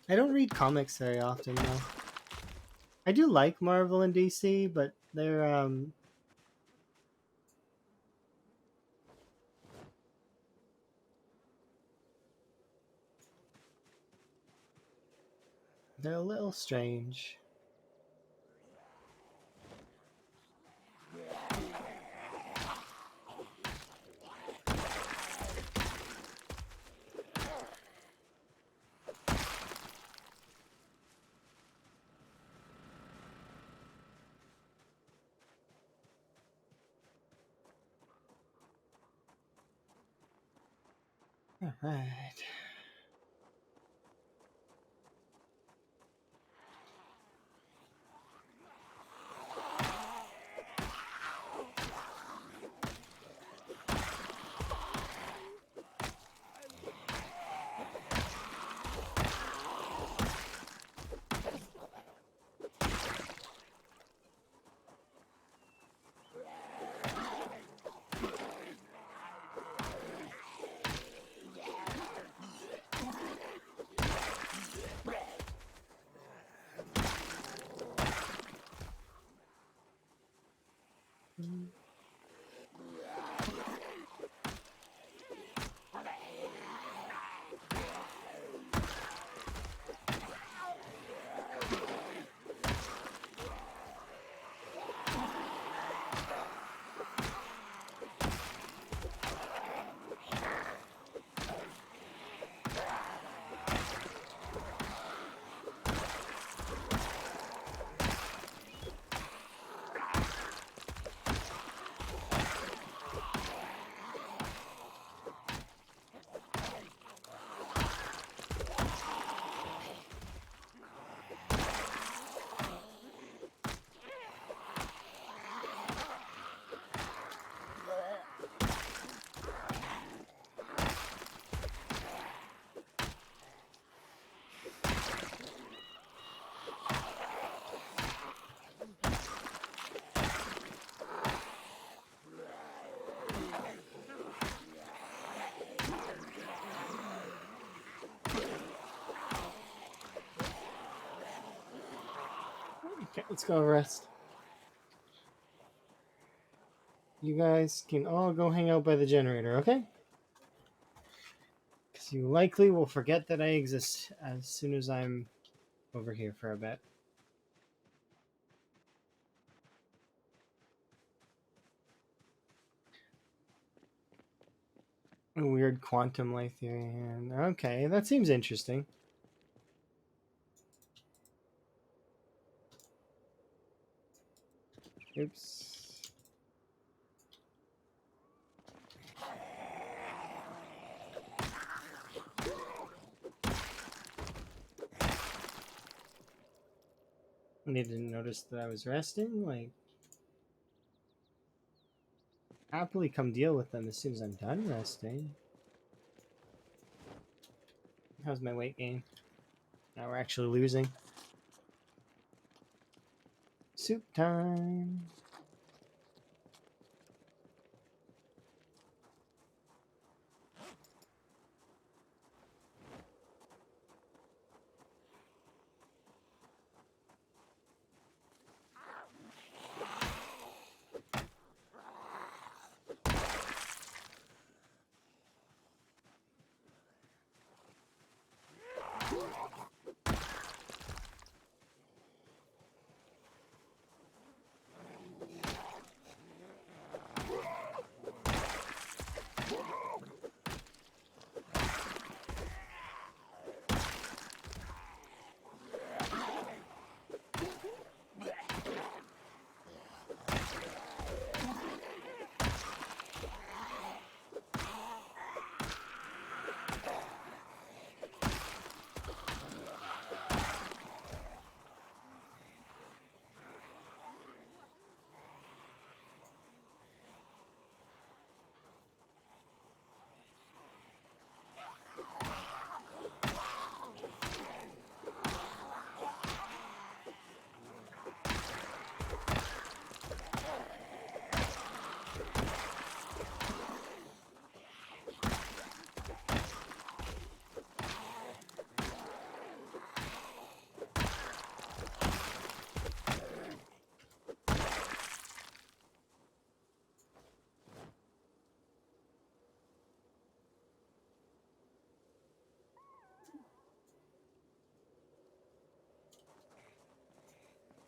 I don't read comics very often, though. I do like Marvel and DC, but they're a little strange. All right. Okay, let's go rest. You guys can all go hang out by the generator, okay? Because you likely will forget that I exist as soon as I'm over here for a bit. A weird quantum light theory. And okay, that seems interesting. Oops. They didn't notice that I was resting? Like, happily come deal with them as soon as I'm done resting. How's my weight gain? Now we're actually losing. Soup time.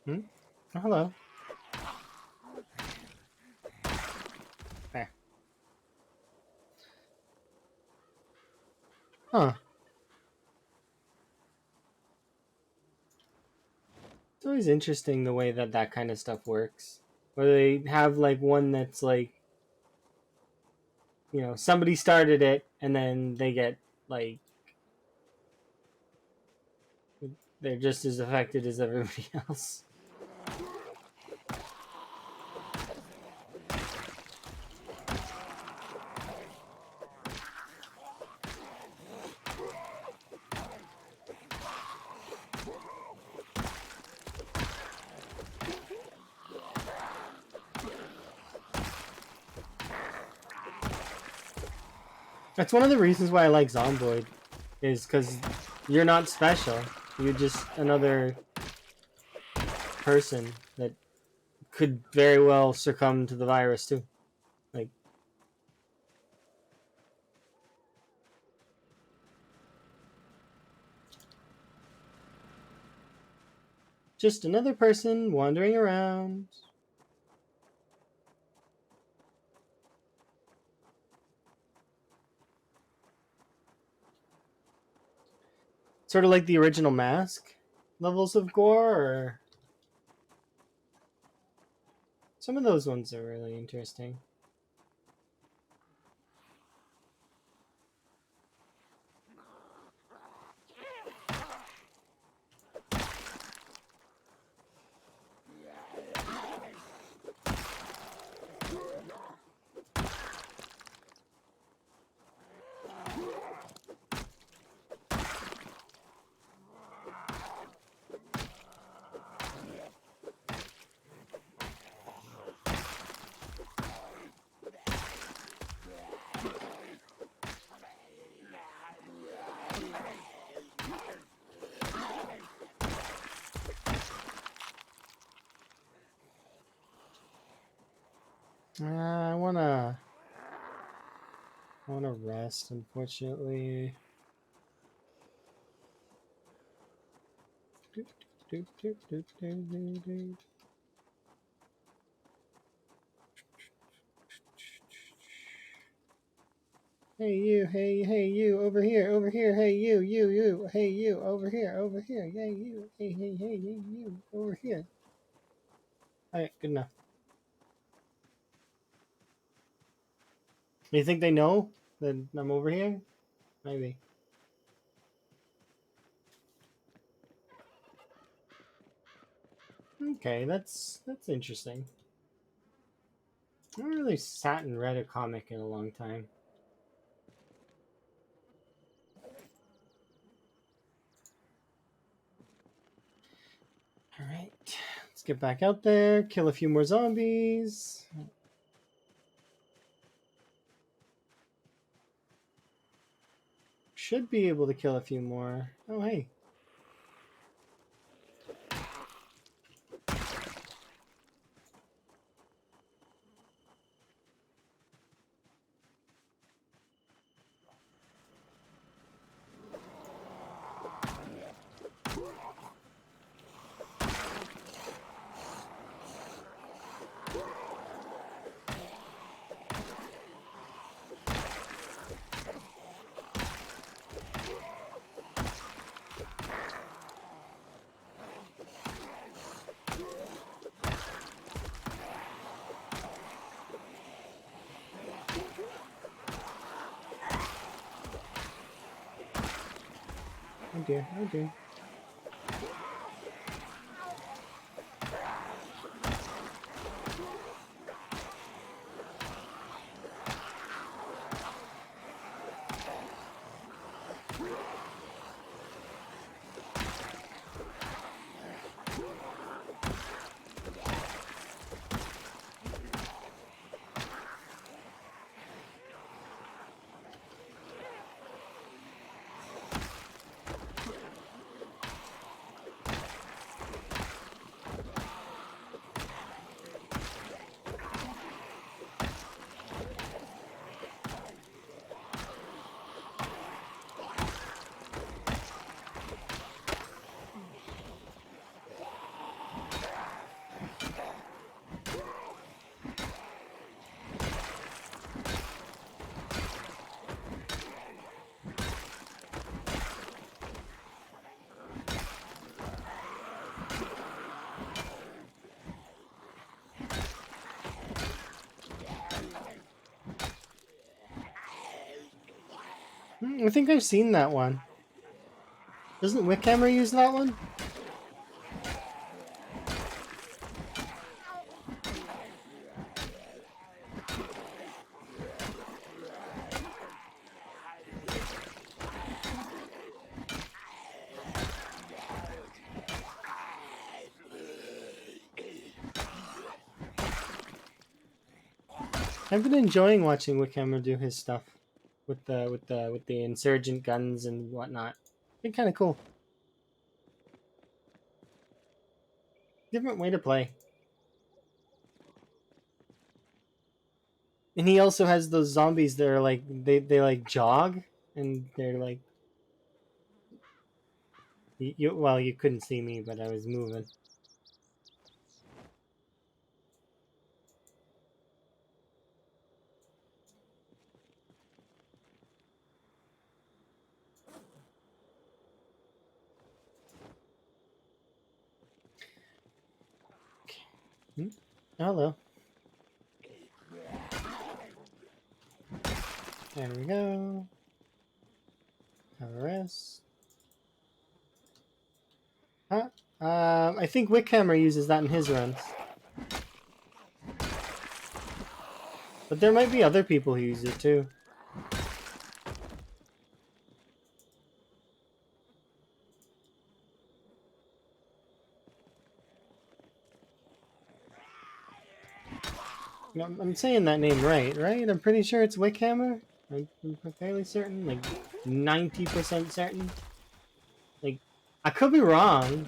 Hmm? Oh, hello. There. Huh. It's always interesting the way that that kind of stuff works. Where they have like one that's like, you know, somebody started it and then they get like, they're just as affected as everybody else. That's one of the reasons why I like Zomboid, is because you're not special. You're just another person that could very well succumb to the virus too. Like, just another person wandering around. Sort of like the original Mask levels of gore, or some of those ones are really interesting. I wanna rest, unfortunately. Hey you, over here, hey you, hey you, over here, yay you, hey you, over here. Alright, good enough. You think they know that I'm over here? Maybe. Okay, that's interesting. I haven't really sat and read a comic in a long time. Alright, let's get back out there, kill a few more zombies. Should be able to kill a few more. Oh, hey. Oh dear, oh dear. I think I've seen that one. Doesn't Wickhammer use that one? I've been enjoying watching Wickhammer do his stuff with the insurgent guns and whatnot. Been kind of cool. Different way to play. And he also has those zombies that are like they like jog and they're like well, you couldn't see me, but I was moving. Hmm? Hello. There we go. Have a rest. Huh? I think Wickhammer uses that in his runs. But there might be other people who use it too. I'm saying that name right? I'm pretty sure it's Wickhammer. I'm fairly certain, like 90% certain. Like, I could be wrong.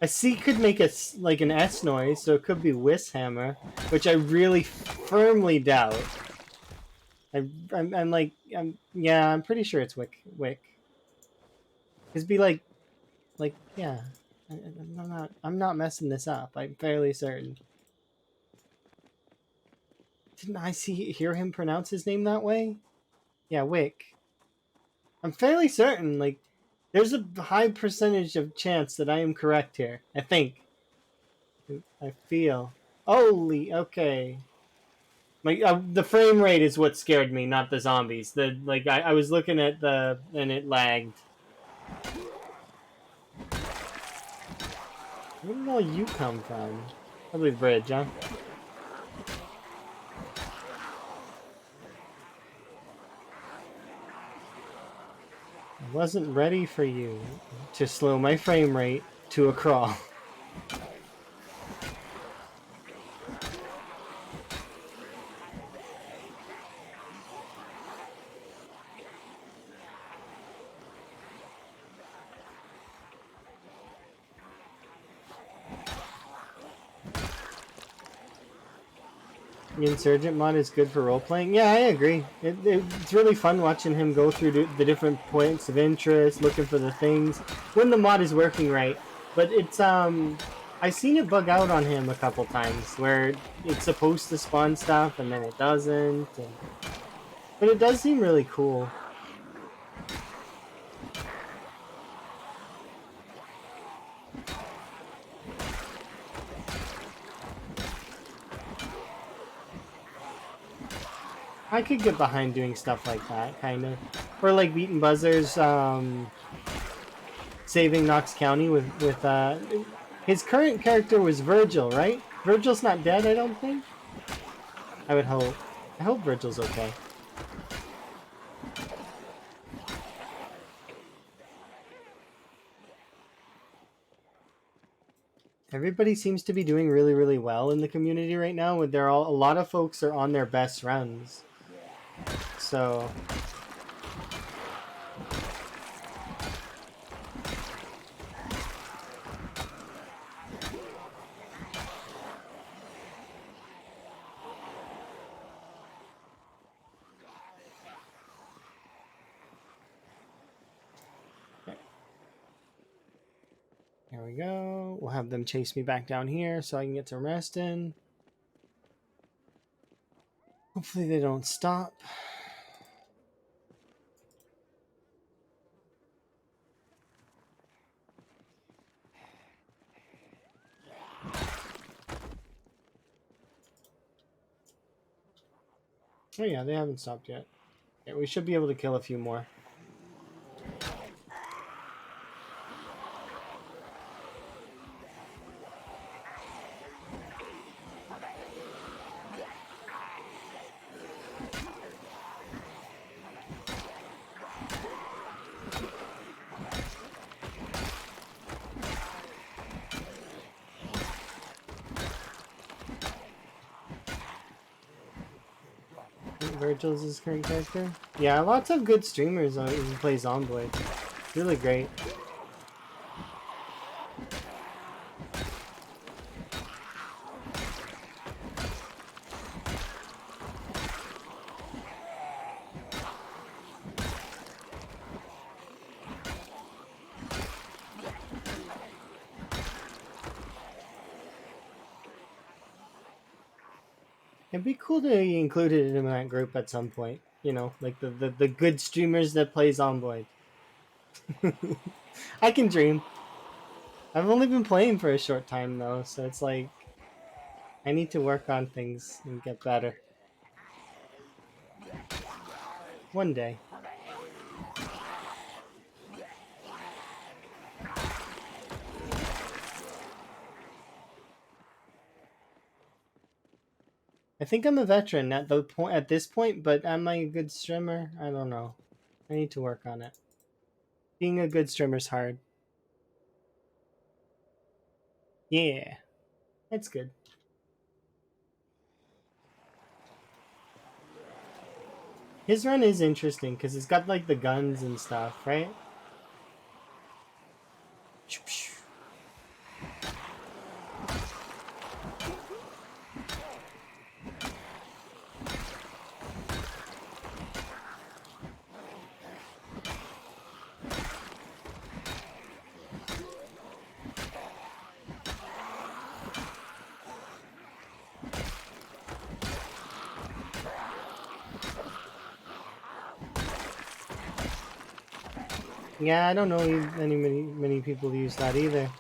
A C could make a like an S noise, so it could be Wisshammer, which I really firmly doubt. I'm like yeah, I'm pretty sure it's Wick. It'd be like yeah. I'm not messing this up. I'm fairly certain. Didn't I hear him pronounce his name that way? Yeah, Wick. I'm fairly certain. Like, there's a high percentage of chance that I am correct here. I think. I feel. Holy, okay. Like the frame rate is what scared me, not the zombies. The like I was looking at the and it lagged. Where did all you come from? Probably the bridge, huh? I wasn't ready for you to slow my frame rate to a crawl. The Insurgent mod is good for role playing. Yeah, I agree. It's really fun watching him go through the different points of interest, looking for the things when the mod is working right. But it's I've seen it bug out on him a couple times where it's supposed to spawn stuff and then it doesn't. But it does seem really cool. I could get behind doing stuff like that, kind of, or like beating buzzers, saving Knox County with his current character was Virgil, right? Virgil's not dead, I don't think. I would hope. I hope Virgil's okay. Everybody seems to be doing really, really well in the community right now. A lot of folks are on their best runs. So there we go. We'll have them chase me back down here so I can get some rest in. Hopefully they don't stop. Oh yeah, they haven't stopped yet. Yeah, we should be able to kill a few more. Virgil's his current character. Yeah, lots of good streamers who play Zomboid. Really great. It'd be cool to be included in that group at some point. You know, like the good streamers that play Zomboid. I can dream. I've only been playing for a short time though, so it's like I need to work on things and get better. One day. I think I'm a veteran at this point, but am I a good streamer? I don't know. I need to work on it. Being a good streamer's hard. Yeah, it's good. His run is interesting because it's got like the guns and stuff, right? Yeah, I don't know many people use that either.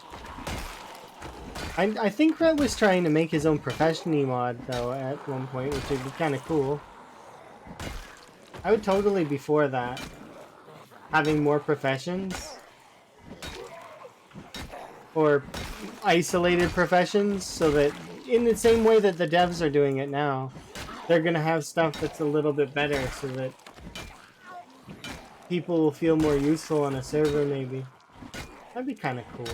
I think Rhett was trying to make his own profession mod though at one point, which would be kind of cool. I would totally be for that. Having more professions or isolated professions, so that in the same way that the devs are doing it now, they're gonna have stuff that's a little bit better, so that people will feel more useful on a server. Maybe that'd be kind of cool.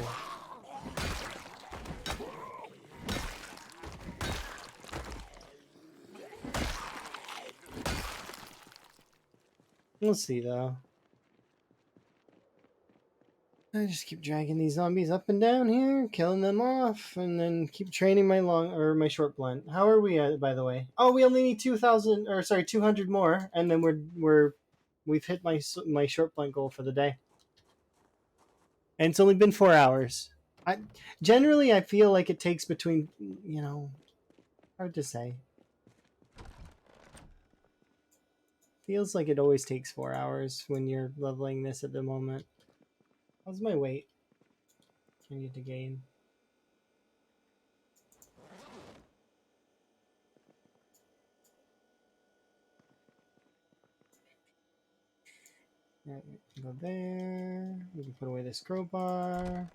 We'll see though. I just keep dragging these zombies up and down here, killing them off, and then keep training my short blunt. How are we at, by the way? Oh, we only need 200 more, and then we've hit my short blunt goal for the day. And it's only been 4 hours. Generally I feel like it takes between, hard to say. Feels like it always takes 4 hours when you're leveling this at the moment. How's my weight? I need to gain. Right, go there. We can put away this crowbar.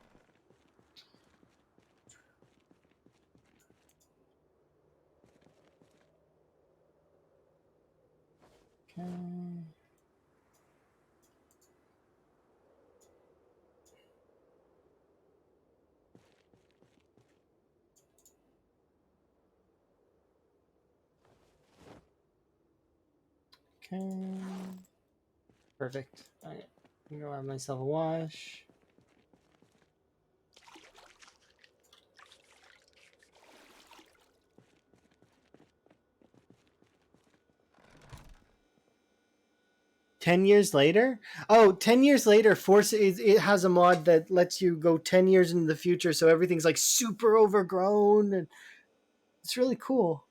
Okay. Okay. Perfect. Alright. I'm gonna have myself a wash. $10 later? Oh, 10 years later, it has a mod that lets you go 10 years into the future, so everything's like super overgrown, and it's really cool.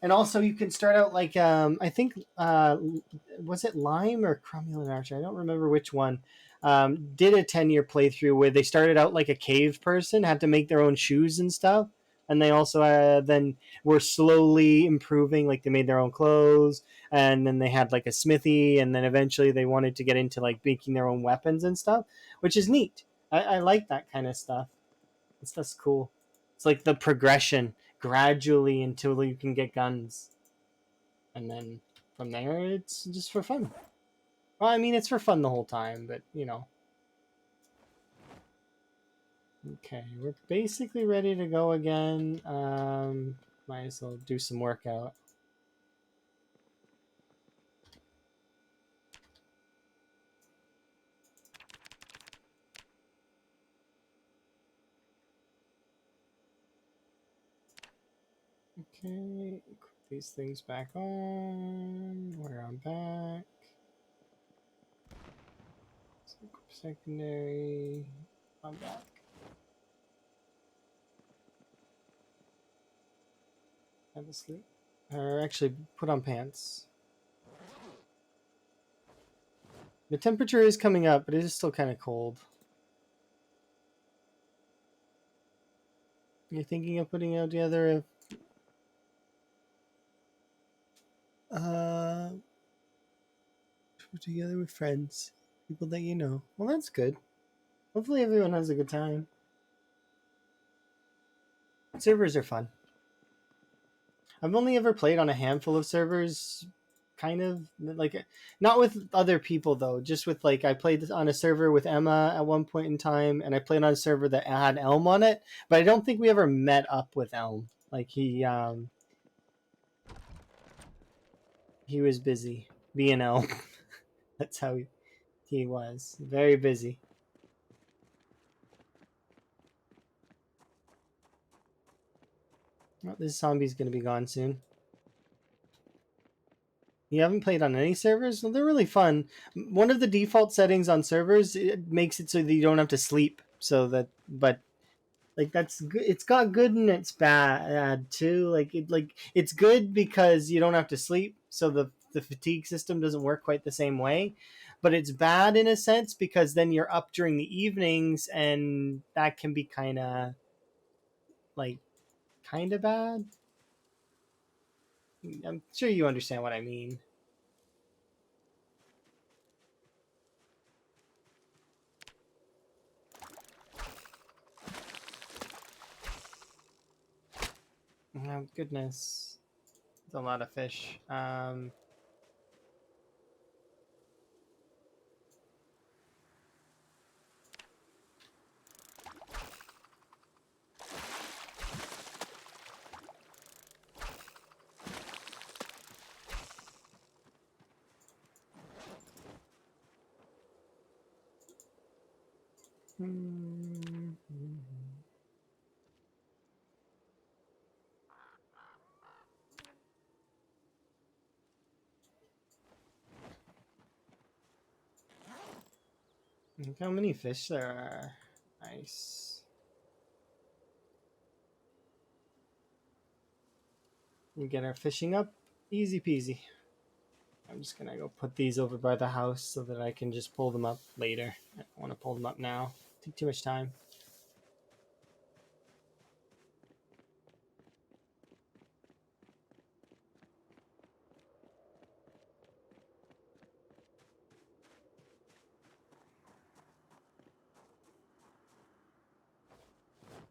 And also, you can start out like I think was it Lime or Cromulent Archer? I don't remember which one. Did a 10-year playthrough where they started out like a cave person, had to make their own shoes and stuff, and they also then were slowly improving. Like they made their own clothes, and then they had like a smithy, and then eventually they wanted to get into like making their own weapons and stuff, which is neat. I like that kind of stuff. That's cool. It's like the progression gradually until you can get guns. And then from there, it's just for fun. Well, I mean, it's for fun the whole time, but you know. Okay, we're basically ready to go again. Might as well do some workout. Okay, put these things back on. We're on back. Secondary. I'm back. Have a sleep. Or actually, put on pants. The temperature is coming up, but it is still kind of cold. You're thinking of putting out together put together with friends, people that you know. Well, that's good. Hopefully, everyone has a good time. Servers are fun. I've only ever played on a handful of servers, kind of like not with other people though. Just with like I played on a server with Emma at one point in time, and I played on a server that had Elm on it. But I don't think we ever met up with Elm. Like he was busy being Elm. That's how he was very busy. Well, this zombie's gonna be gone soon. You haven't played on any servers? Well, they're really fun. One of the default settings on servers, it makes it so that you don't have to sleep. So that, but like that's good. It's got good and it's bad too. It's good because you don't have to sleep, so the fatigue system doesn't work quite the same way. But it's bad in a sense because then you're up during the evenings, and that can be like kind of bad. I'm sure you understand what I mean. Oh goodness, it's a lot of fish. Look how many fish there are. Nice. We get our fishing up. Easy peasy. I'm just gonna go put these over by the house so that I can just pull them up later. I don't want to pull them up now. Take too much time.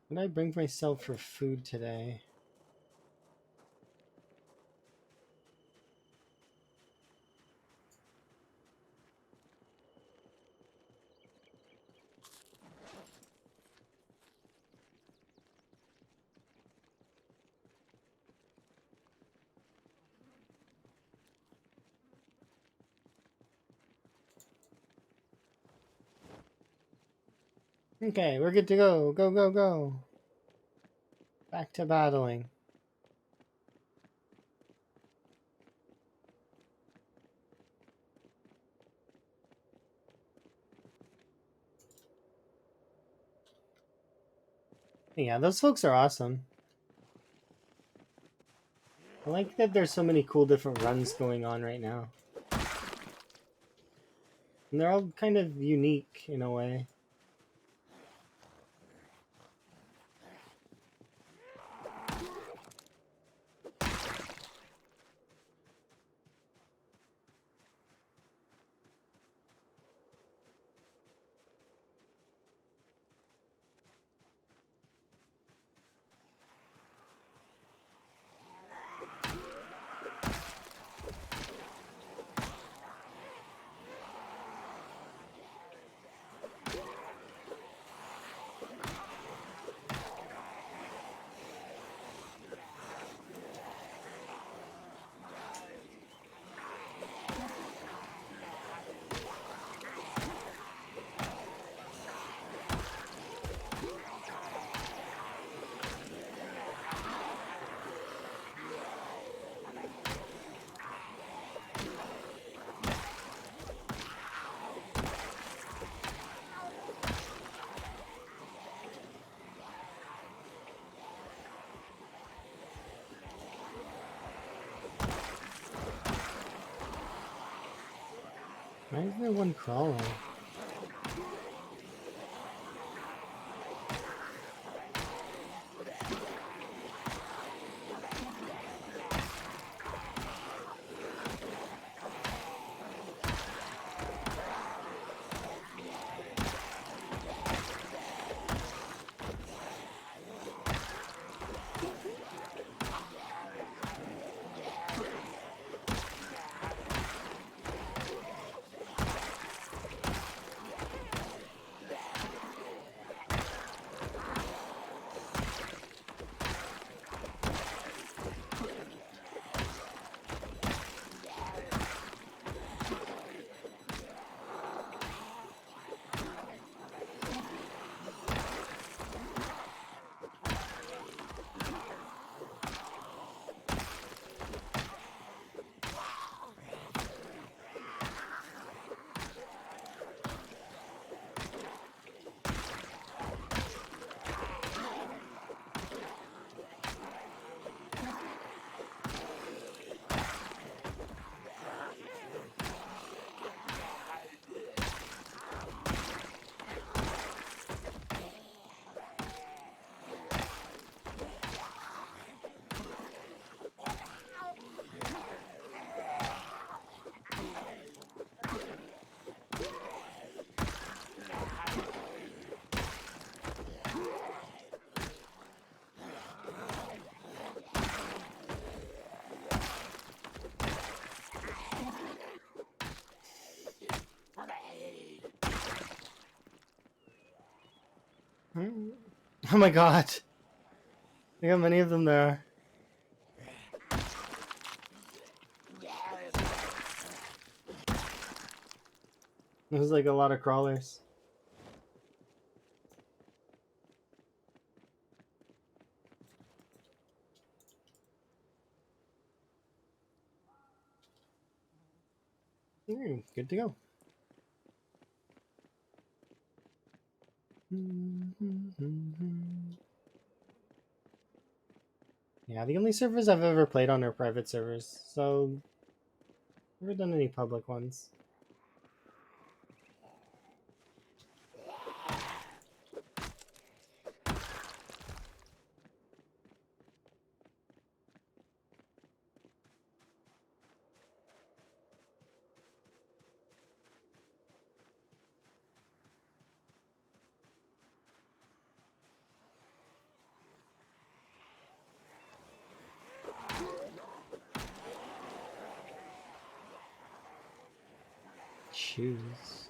What did I bring myself for food today? Okay, we're good to go. Go, go, go. Back to battling. Yeah, those folks are awesome. I like that there's so many cool different runs going on right now. And they're all kind of unique in a way. Why is there one crawler? Oh my god! Look how many of them there are. There's like a lot of crawlers. Good to go. Yeah, the only servers I've ever played on are private servers, so never done any public ones. Shoes.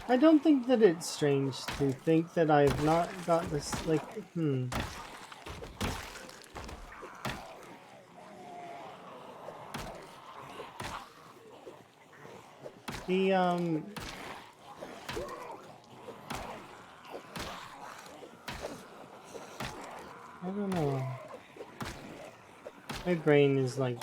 I don't think that it's strange to think that I've not got this, like, The, I don't know. My brain is like...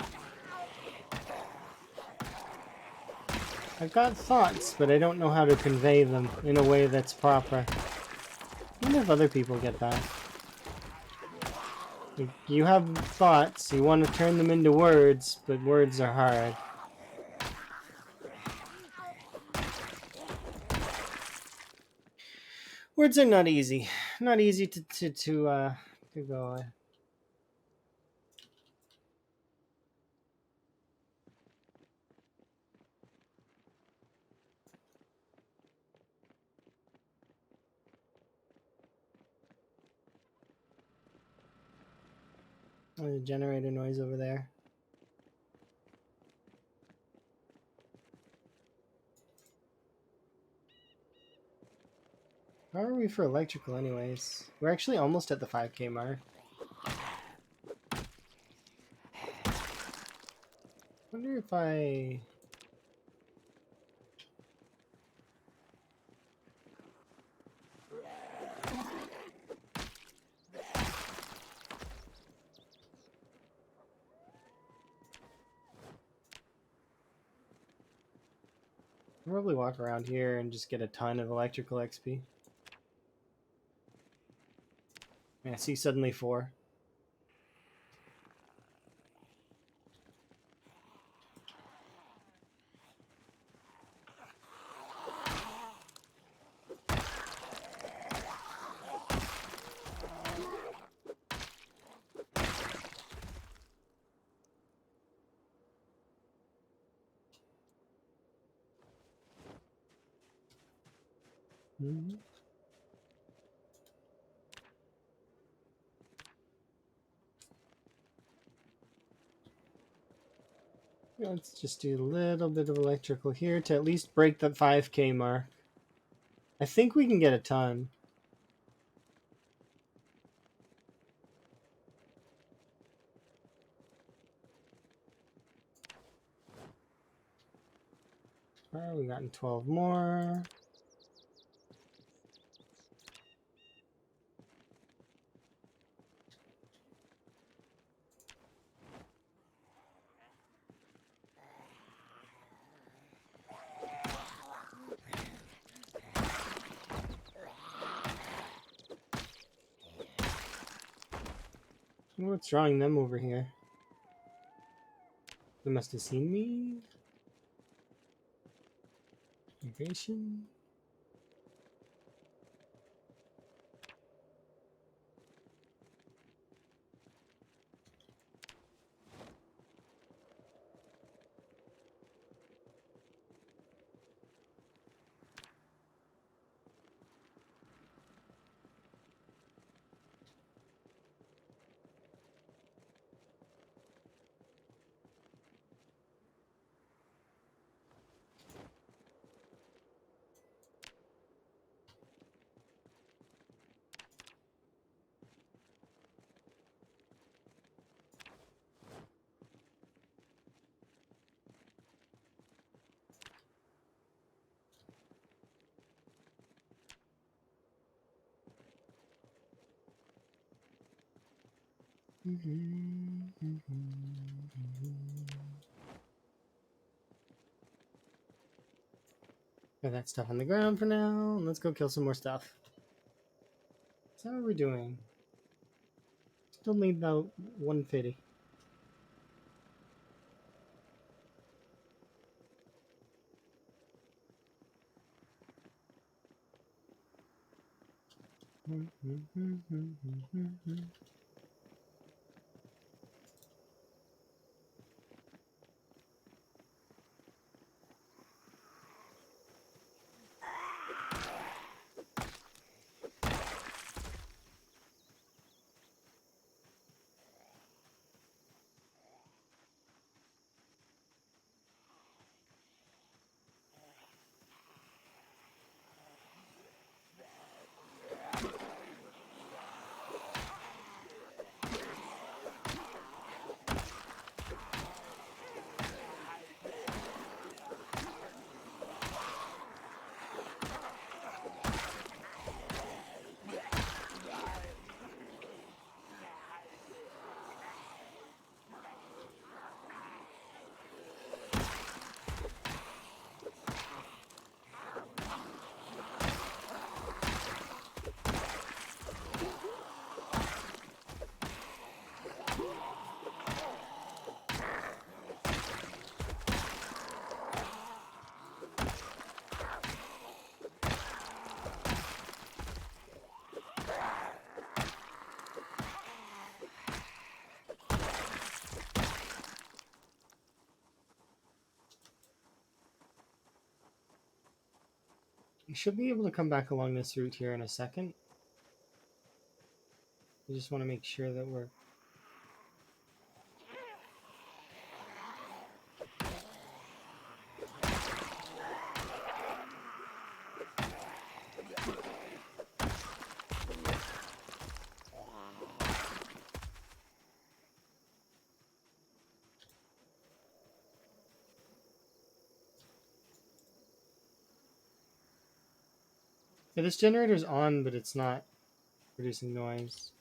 I've got thoughts, but I don't know how to convey them in a way that's proper. I wonder if other people get that. Like, you have thoughts, you want to turn them into words, but words are hard. Words are not easy. Not easy to go. There's a generator noise over there. How are we for electrical anyways? We're actually almost at the 5K mark. Wonder if I... I'll probably walk around here and just get a ton of electrical XP. Yeah, see, suddenly 4. Mm-hmm. Let's just do a little bit of electrical here to at least break the 5K mark. I think we can get a ton. Alright, we gotten 12 more. What's drawing them over here? They must have seen me. Migration. Got that stuff on the ground for now. Let's go kill some more stuff. So how are we doing? Still need about 150. You should be able to come back along this route here in a second. I just want to make sure that we're... Yeah, this generator's on, but it's not producing noise.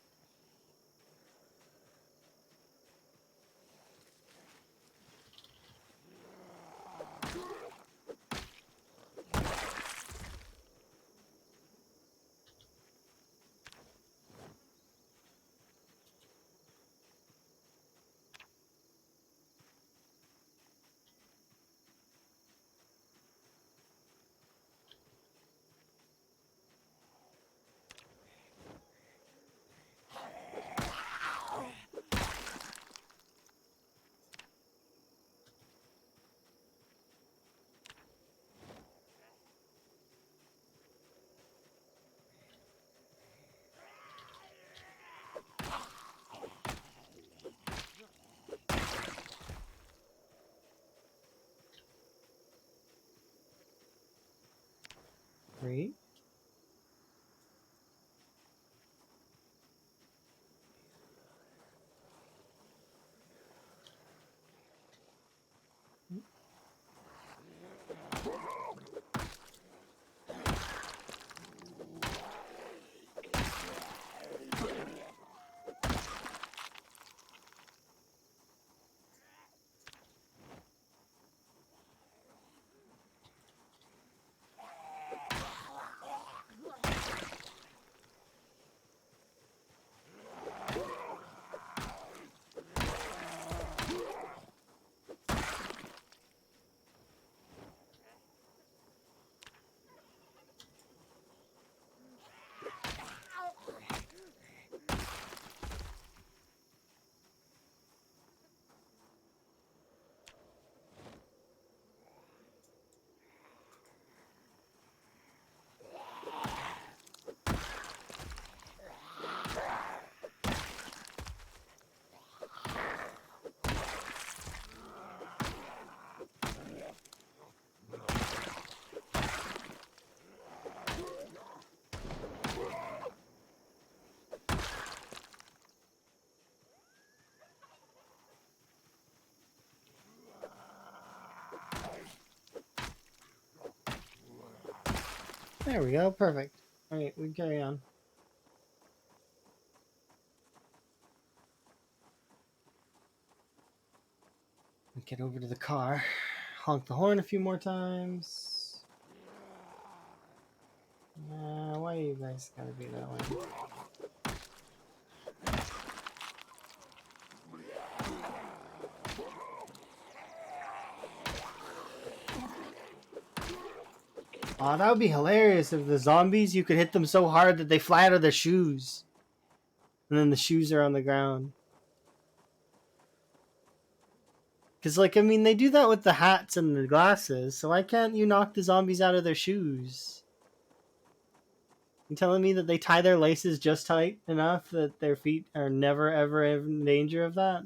Great. There we go. Perfect. Alright, we can carry on. Get over to the car. Honk the horn a few more times. Why you guys gotta be that way? Aw, that would be hilarious if the zombies, you could hit them so hard that they fly out of their shoes. And then the shoes are on the ground. Because, like, I mean, they do that with the hats and the glasses, so why can't you knock the zombies out of their shoes? You telling me that they tie their laces just tight enough that their feet are never, ever in danger of that?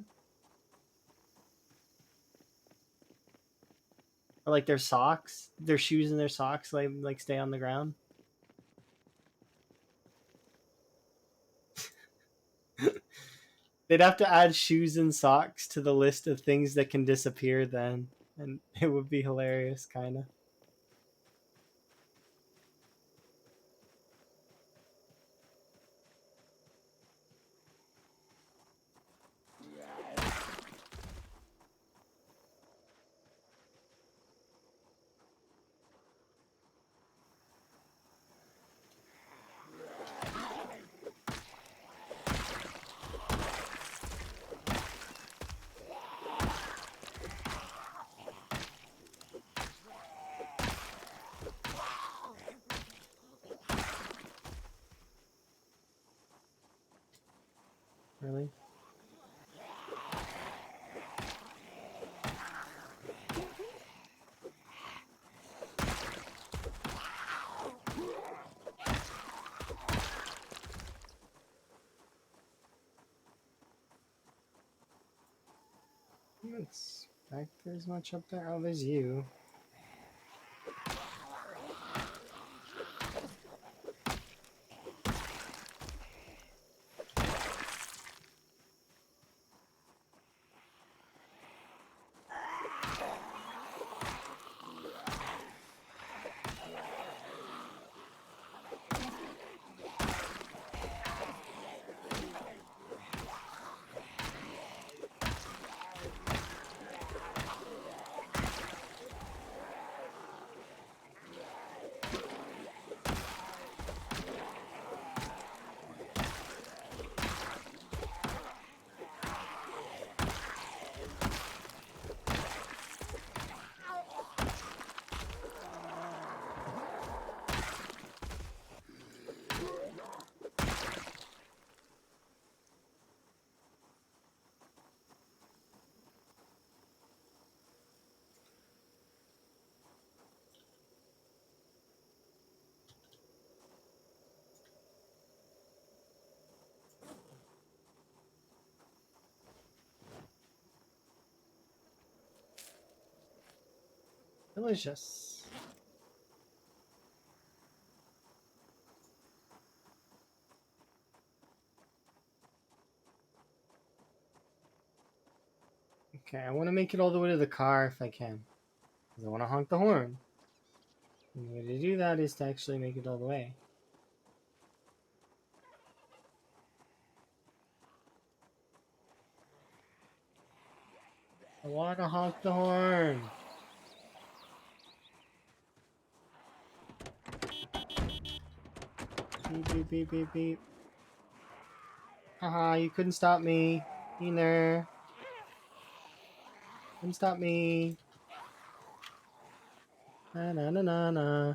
Or, like, their socks? Their shoes and their socks, like stay on the ground? They'd have to add shoes and socks to the list of things that can disappear then. And it would be hilarious, kind of. don't expect there's much up there. Oh, there's you. Delicious. Okay, I want to make it all the way to the car if I can. Because I want to honk the horn. And the way to do that is to actually make it all the way. I want to honk the horn. Beep, beep, beep, beep, beep. Haha, you couldn't stop me. Either. Couldn't stop me. Na na na na na.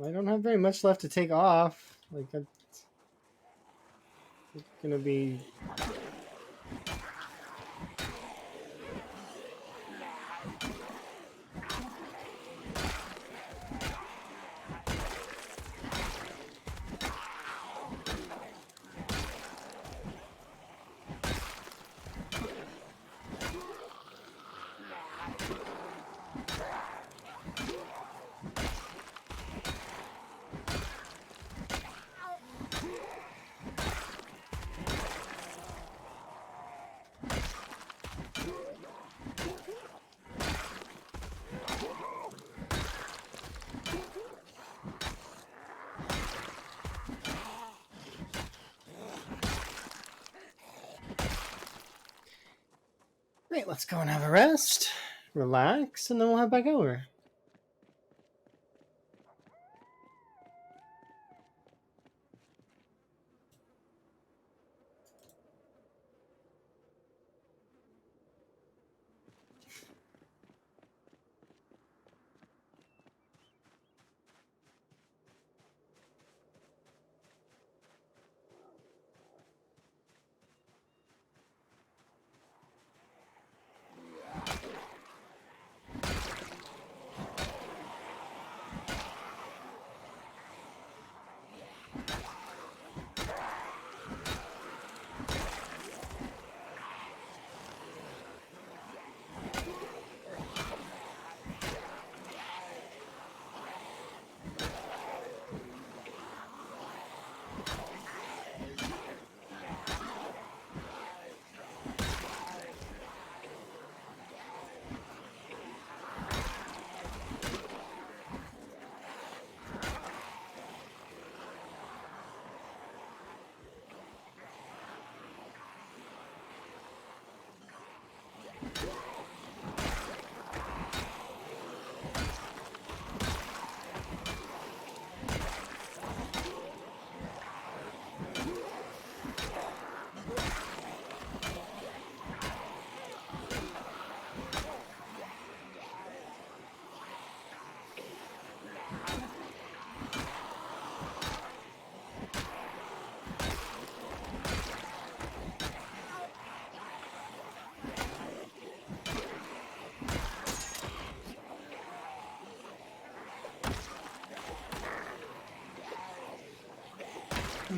I don't have very much left to take off. Like, it's gonna be. Right, let's go and have a rest, relax, and then we'll head back over. We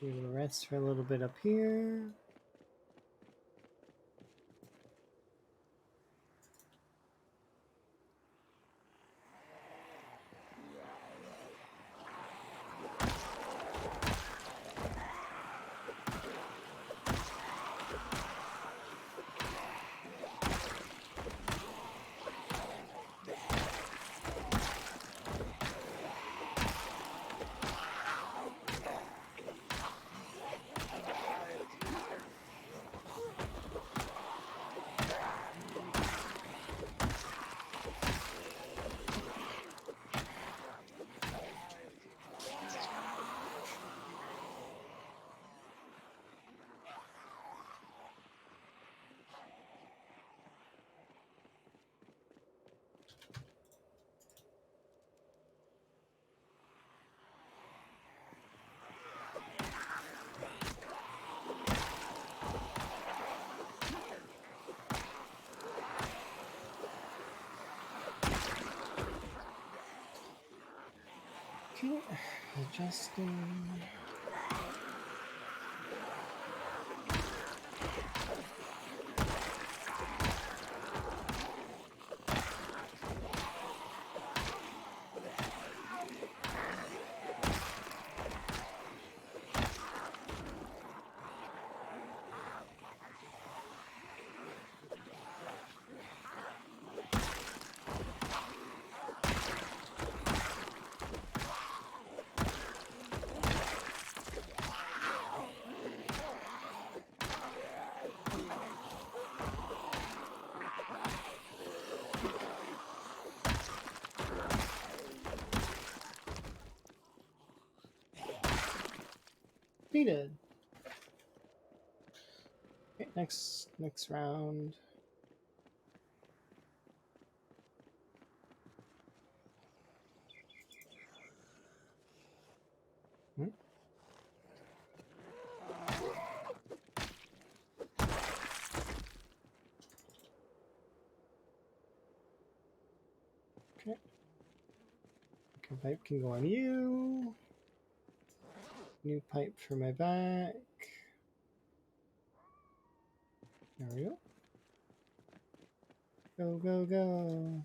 will rest for a little bit up here. Okay, adjusting. Completed. Okay, next round. Okay. Pipe can go on you. New pipe for my back. There we go. Go, go, go.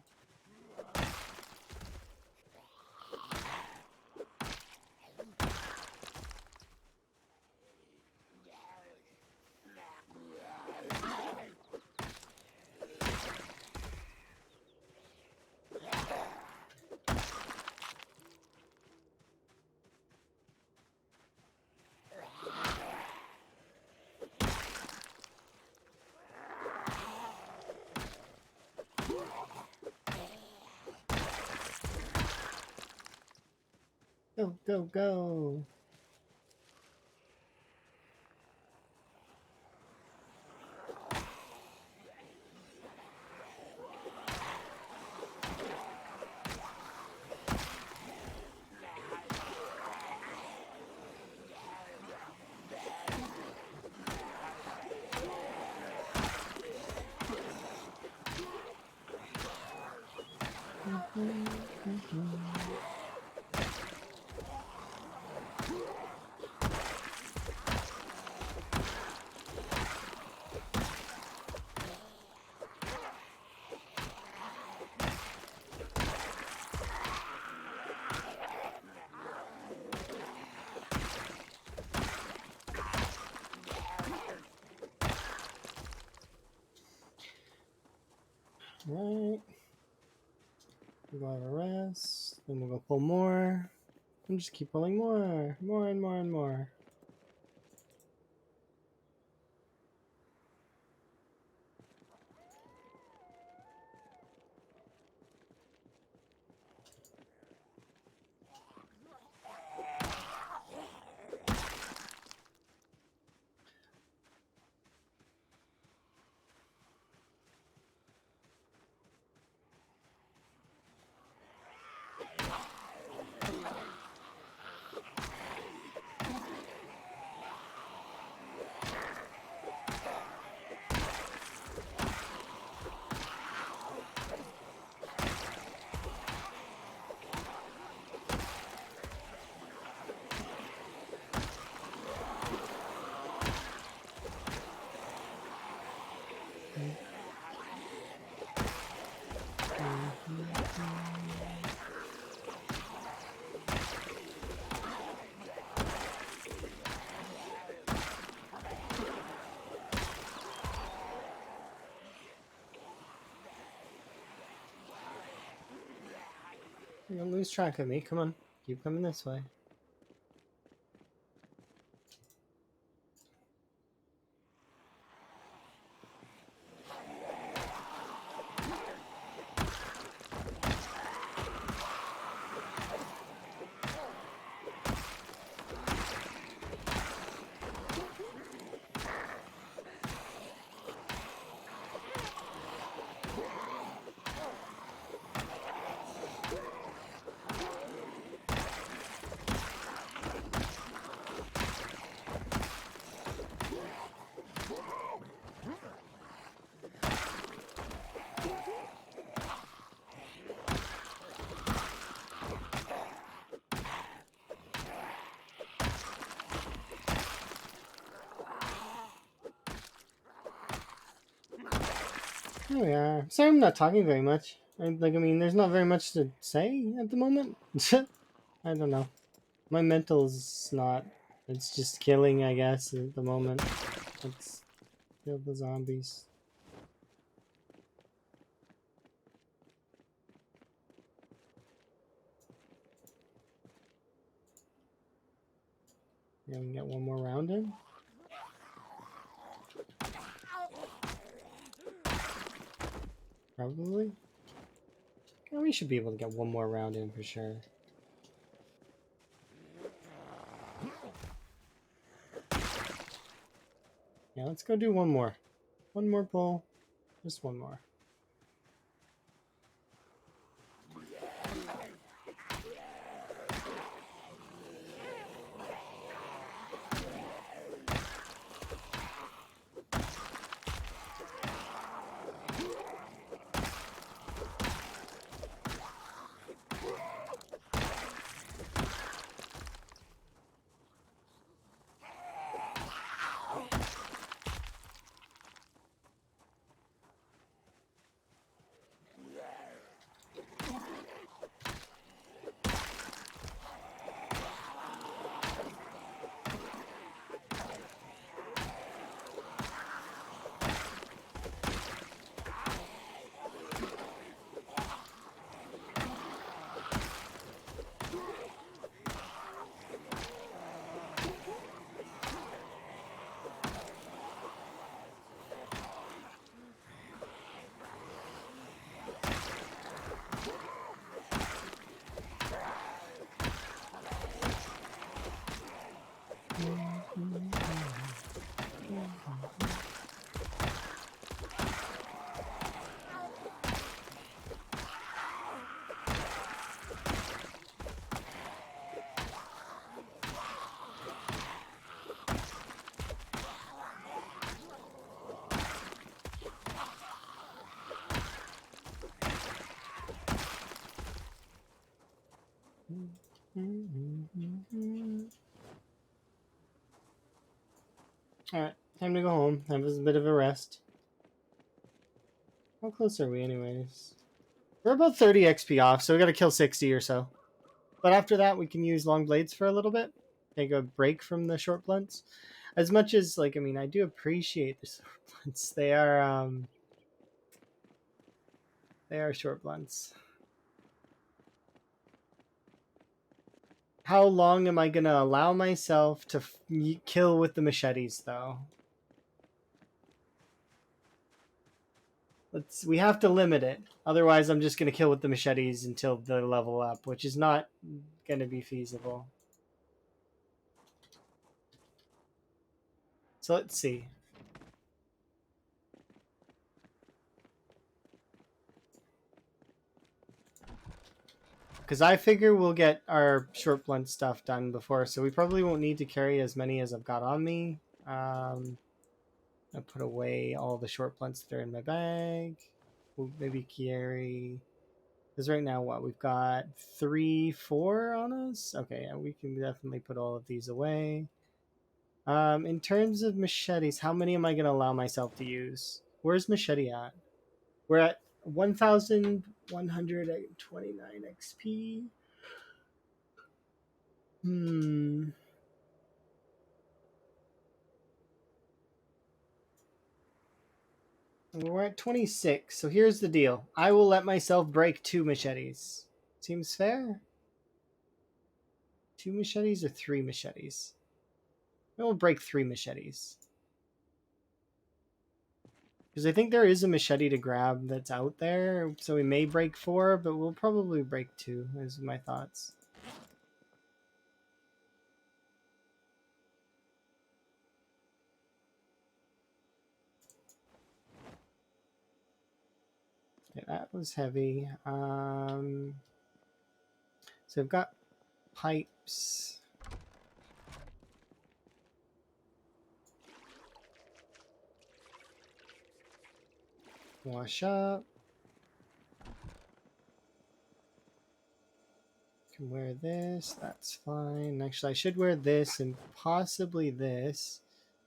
Go, go, go. Right. We'll have a rest. Then we'll go pull more. And just keep pulling more. More and more and more. Don't lose track of me. Come on. Keep coming this way. Here we are. Sorry I'm not talking very much. I mean, there's not very much to say at the moment. I don't know. My mental's not. It's just killing, I guess, at the moment. Let's kill the zombies. Yeah, we can get one more round in. Probably. Yeah, we should be able to get one more round in for sure. Yeah, let's go do one more. One more pull. Just one more. Alright, time to go home. Have a bit of a rest. How close are we anyways? We're about 30 XP off, so we gotta kill 60 or so. But after that, we can use long blades for a little bit. Take a break from the short blunts. As much as, like, I mean, I do appreciate the short blunts. They are short blunts. How long am I gonna allow myself to kill with the machetes, though? We have to limit it. Otherwise, I'm just gonna kill with the machetes until they level up, which is not gonna be feasible. So let's see. Because I figure we'll get our short blunt stuff done before, so we probably won't need to carry as many as I've got on me. I'll put away all the short blunts that are in my bag. We'll maybe carry... Because right now, what? We've got 3, 4 on us? Okay, yeah, we can definitely put all of these away. In terms of machetes, how many am I going to allow myself to use? Where's machete at? We're at 1,129 XP. We're at 26, so here's the deal. I will let myself break 2 machetes. Seems fair. 2 machetes or 3 machetes? We'll break 3 machetes. Because I think there is a machete to grab that's out there, so we may break 4, but we'll probably break 2, is my thoughts. Okay, that was heavy. So I've got pipes. Wash up. Can wear this, that's fine. Actually, I should wear this and possibly this.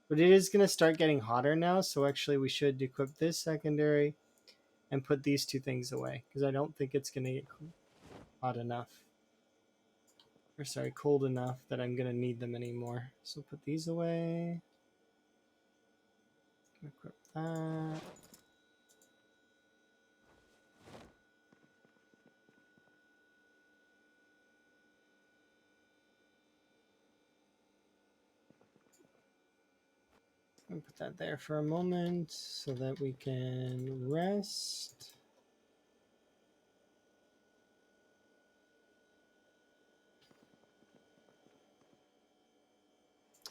But it is going to start getting hotter now, so actually we should equip this secondary and put these 2 things away, because I don't think it's going to get hot enough. Or sorry, cold enough that I'm going to need them anymore. So put these away. Equip that. I'll put that there for a moment so that we can rest.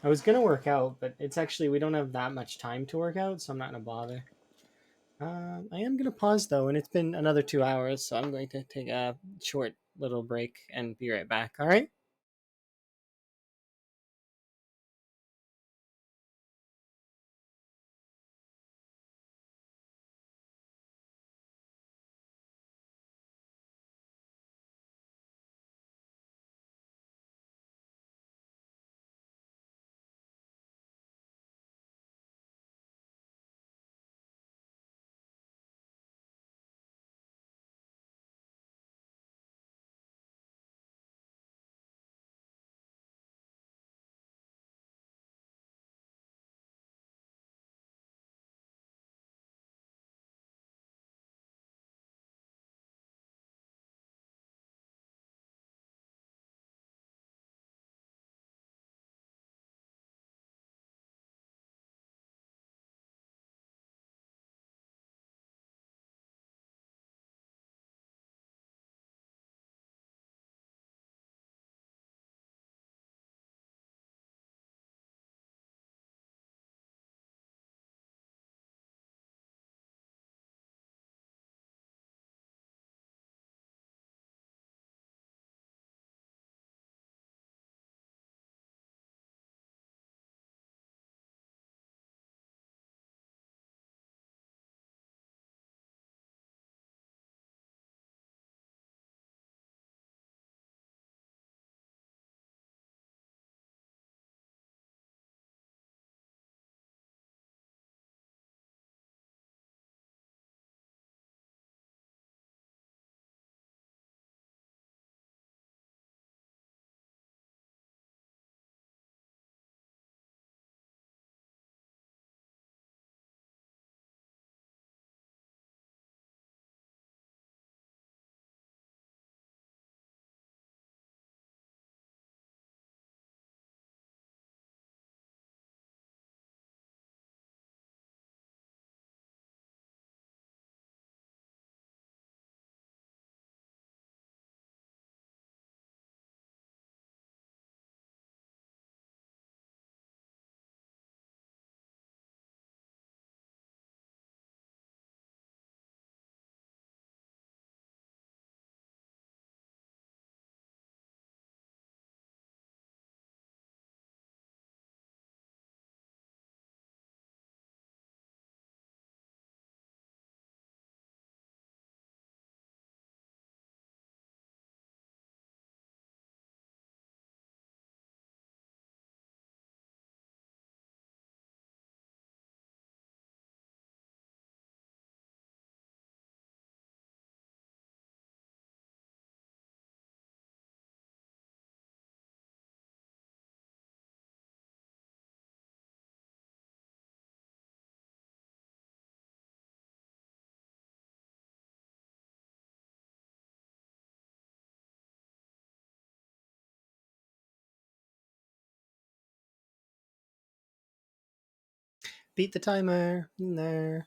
I was gonna work out, but it's actually, we don't have that much time to work out, so I'm not gonna bother. I am gonna pause though, and it's been another 2 hours, so I'm going to take a short little break and be right back. All right. Beat the timer. In there.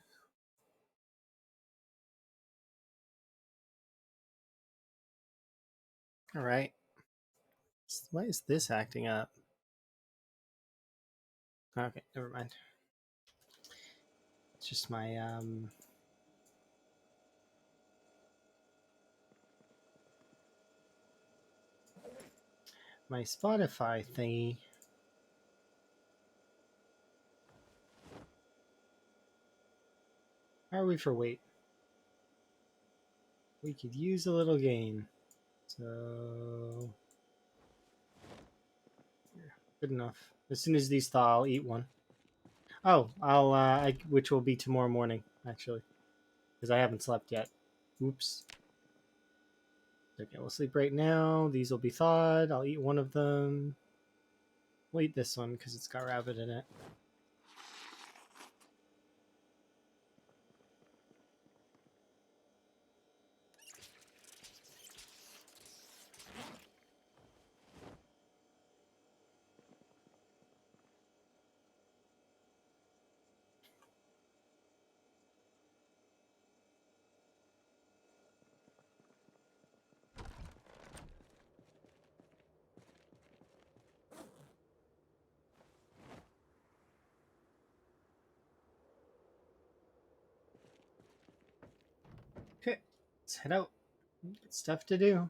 All right. Why is this acting up? Okay, never mind. It's just my my Spotify thingy. How are we for weight? We could use a little gain. So good enough. As soon as these thaw, I'll eat one. Oh, which will be tomorrow morning, actually, because I haven't slept yet. Oops. Okay, we'll sleep right now. These will be thawed. I'll eat one of them. We'll eat this one because it's got rabbit in it. Okay, let's head out. Got stuff to do.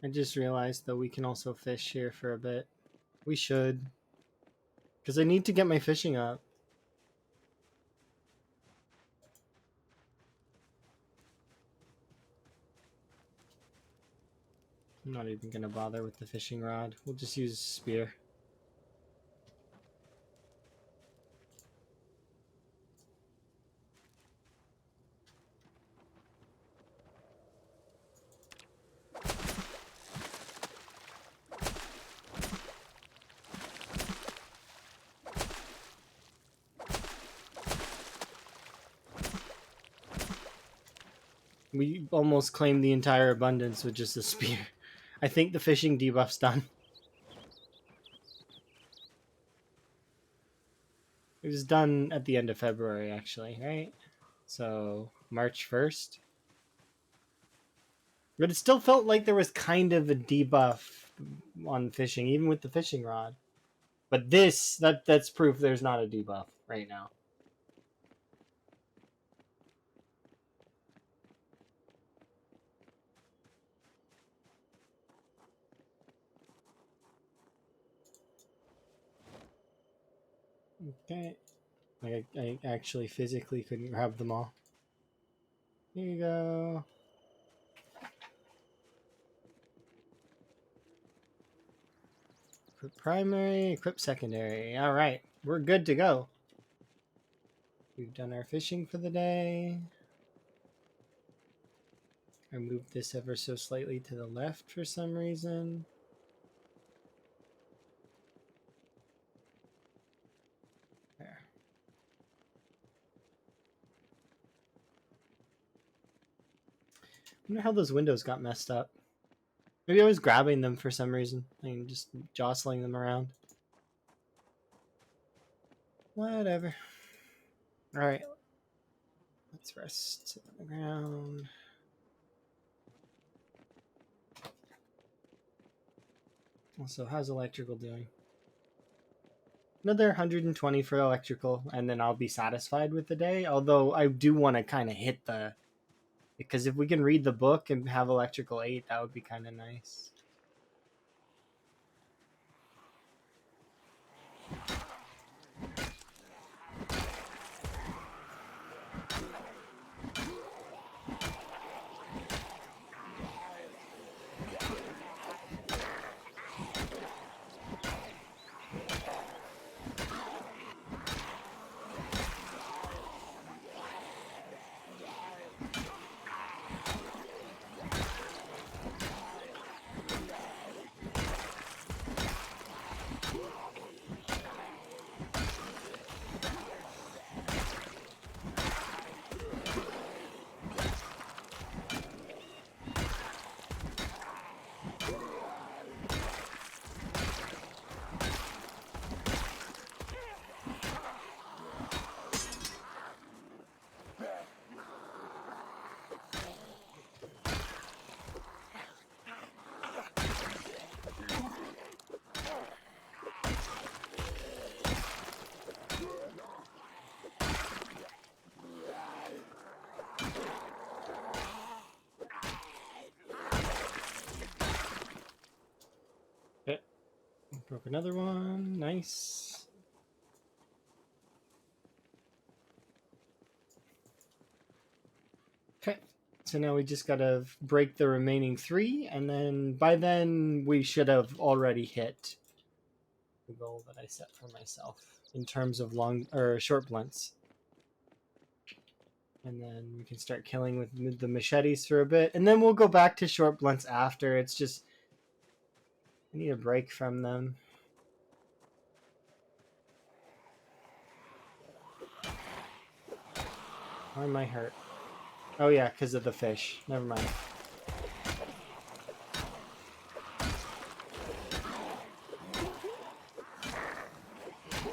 I just realized that we can also fish here for a bit. We should. Because I need to get my fishing up. I'm not even going to bother with the fishing rod. We'll just use a spear. We almost claimed the entire abundance with just a spear. I think the fishing debuff's done. It was done at the end of February, actually, right? So, March 1st. But it still felt like there was kind of a debuff on fishing, even with the fishing rod. But that's proof there's not a debuff right now. Okay. Like I actually physically couldn't grab them all. Here you go. Equip primary, equip secondary. All right, we're good to go. We've done our fishing for the day. I moved this ever so slightly to the left for some reason. There. I wonder how those windows got messed up. Maybe I was grabbing them for some reason. I mean, just jostling them around. Whatever. Alright. Let's rest on the ground. Also, how's electrical doing? Another 120 for electrical, and then I'll be satisfied with the day. Although I do want to kind of hit the... Because if we can read the book and have electrical 8, that would be kind of nice. Broke another one. Nice. Okay. So now we just gotta break the remaining 3, and then by then we should have already hit the goal that I set for myself in terms of long or short blunts. And then we can start killing with the machetes for a bit, and then we'll go back to short blunts after. It's just I need a break from them. Why am I hurt? Oh yeah, because of the fish. Never mind.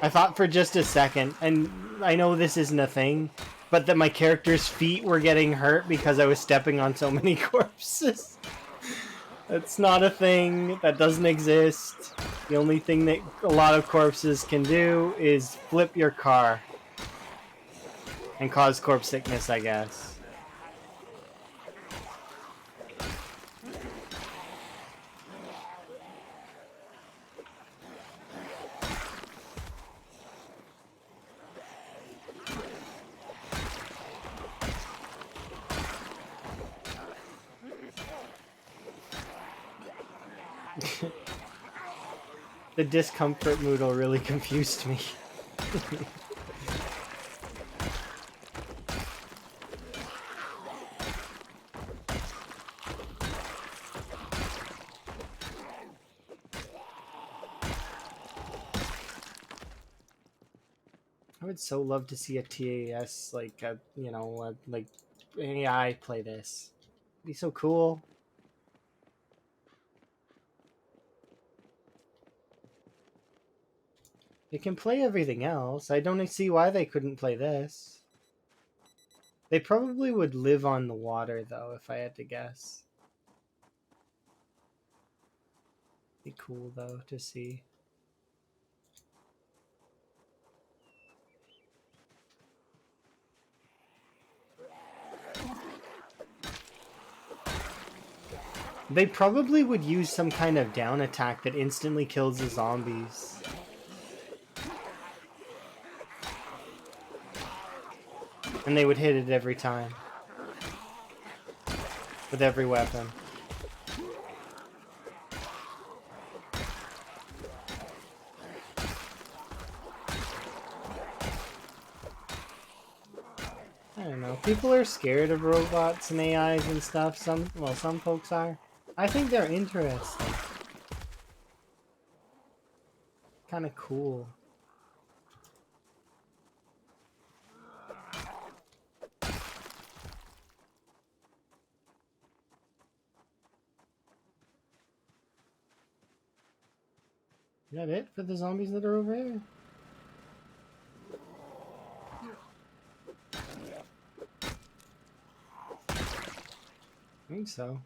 I thought for just a second, and I know this isn't a thing, but that my character's feet were getting hurt because I was stepping on so many corpses. That's not a thing. That doesn't exist. The only thing that a lot of corpses can do is flip your car and cause corpse sickness, I guess. The discomfort moodle really confused me. I would so love to see a TAS like like AI play this. It'd be so cool. They can play everything else. I don't see why they couldn't play this. They probably would live on the water though, if I had to guess. Be cool though to see. They probably would use some kind of down attack that instantly kills the zombies. And they would hit it every time. With every weapon. I don't know. People are scared of robots and AIs and stuff. Some folks are. I think they're interesting. Kind of cool. Is that it for the zombies that are over here? I think so.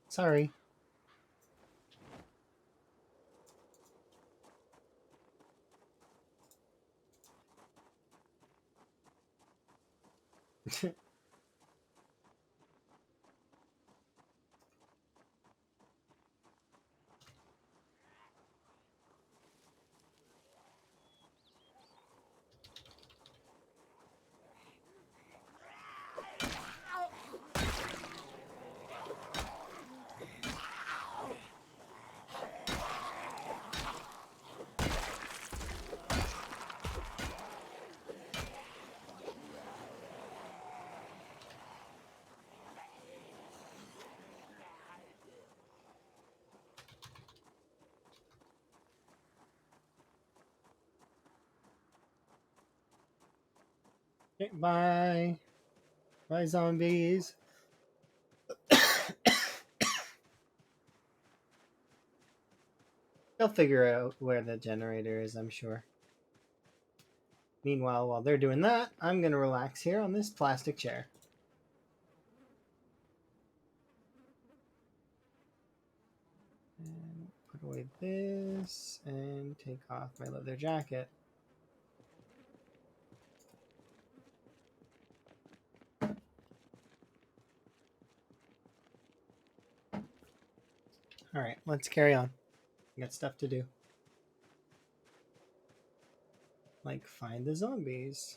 Sorry. Okay, bye. Bye, zombies. They'll figure out where the generator is, I'm sure. Meanwhile, while they're doing that, I'm going to relax here on this plastic chair. And put away this and take off my leather jacket. Alright, let's carry on. We got stuff to do. Like find the zombies.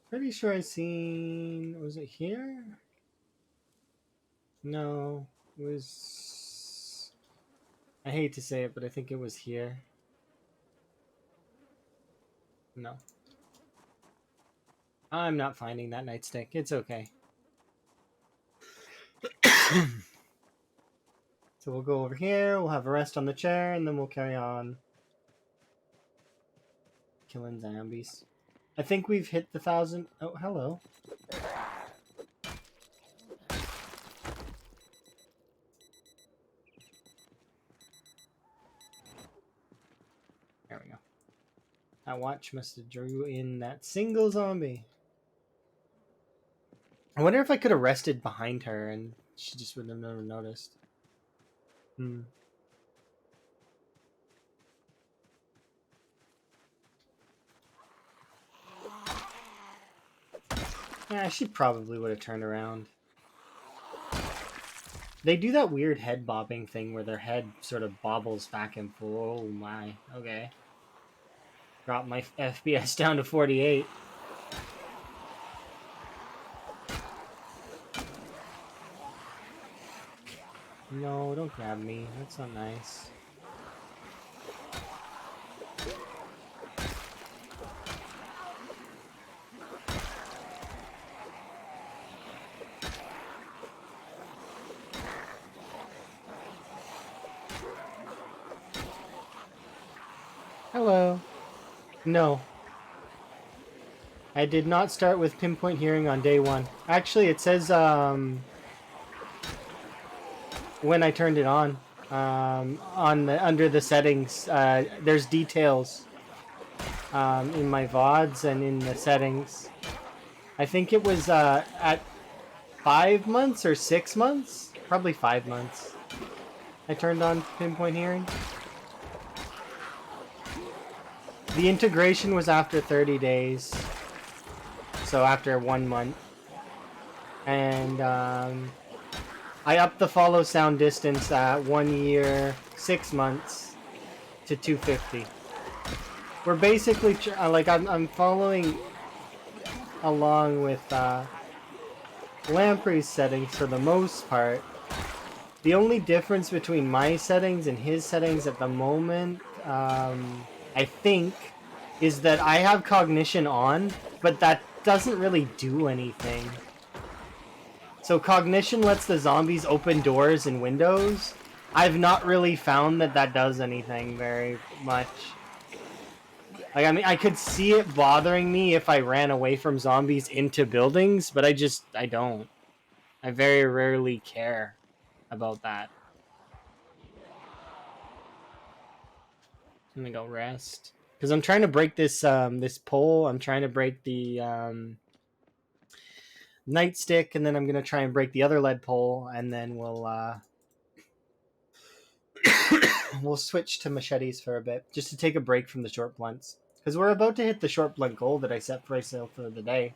Pretty sure I seen... Was it here? No, it was... I hate to say it, but I think it was here. No. I'm not finding that nightstick. It's okay. So we'll go over here, we'll have a rest on the chair, and then we'll carry on killing zombies. I think we've hit the 1,000... Oh, hello. There we go. That watch must have drew in that single zombie. I wonder if I could have rested behind her and she just would have never noticed. Yeah, she probably would have turned around. They do that weird head bobbing thing where their head sort of bobbles back and forth. Oh my, okay. Drop my FPS down to 48. No, don't grab me. That's not nice. Hello. No. I did not start with pinpoint hearing on day one. Actually, it says when I turned it on the under the settings, there's details. in my VODs and in the settings. I think it was at 5 months or 6 months? Probably 5 months. I turned on pinpoint hearing. The integration was after 30 days. So after 1 month. And I upped the follow sound distance at 1 year, 6 months to 250. We're basically like I'm following along with Lamprey's settings for the most part. The only difference between my settings and his settings at the moment, I think, is that I have cognition on, but that doesn't really do anything. So cognition lets the zombies open doors and windows. I've not really found that that does anything very much. Like, I mean, I could see it bothering me if I ran away from zombies into buildings, but I don't. I very rarely care about that. I'm gonna go rest. Because I'm trying to break this this pole. I'm trying to break the nightstick, and then I'm gonna try and break the other lead pole, and then we'll we'll switch to machetes for a bit, just to take a break from the short blunts. Because we're about to hit the short blunt goal that I set for myself for the day.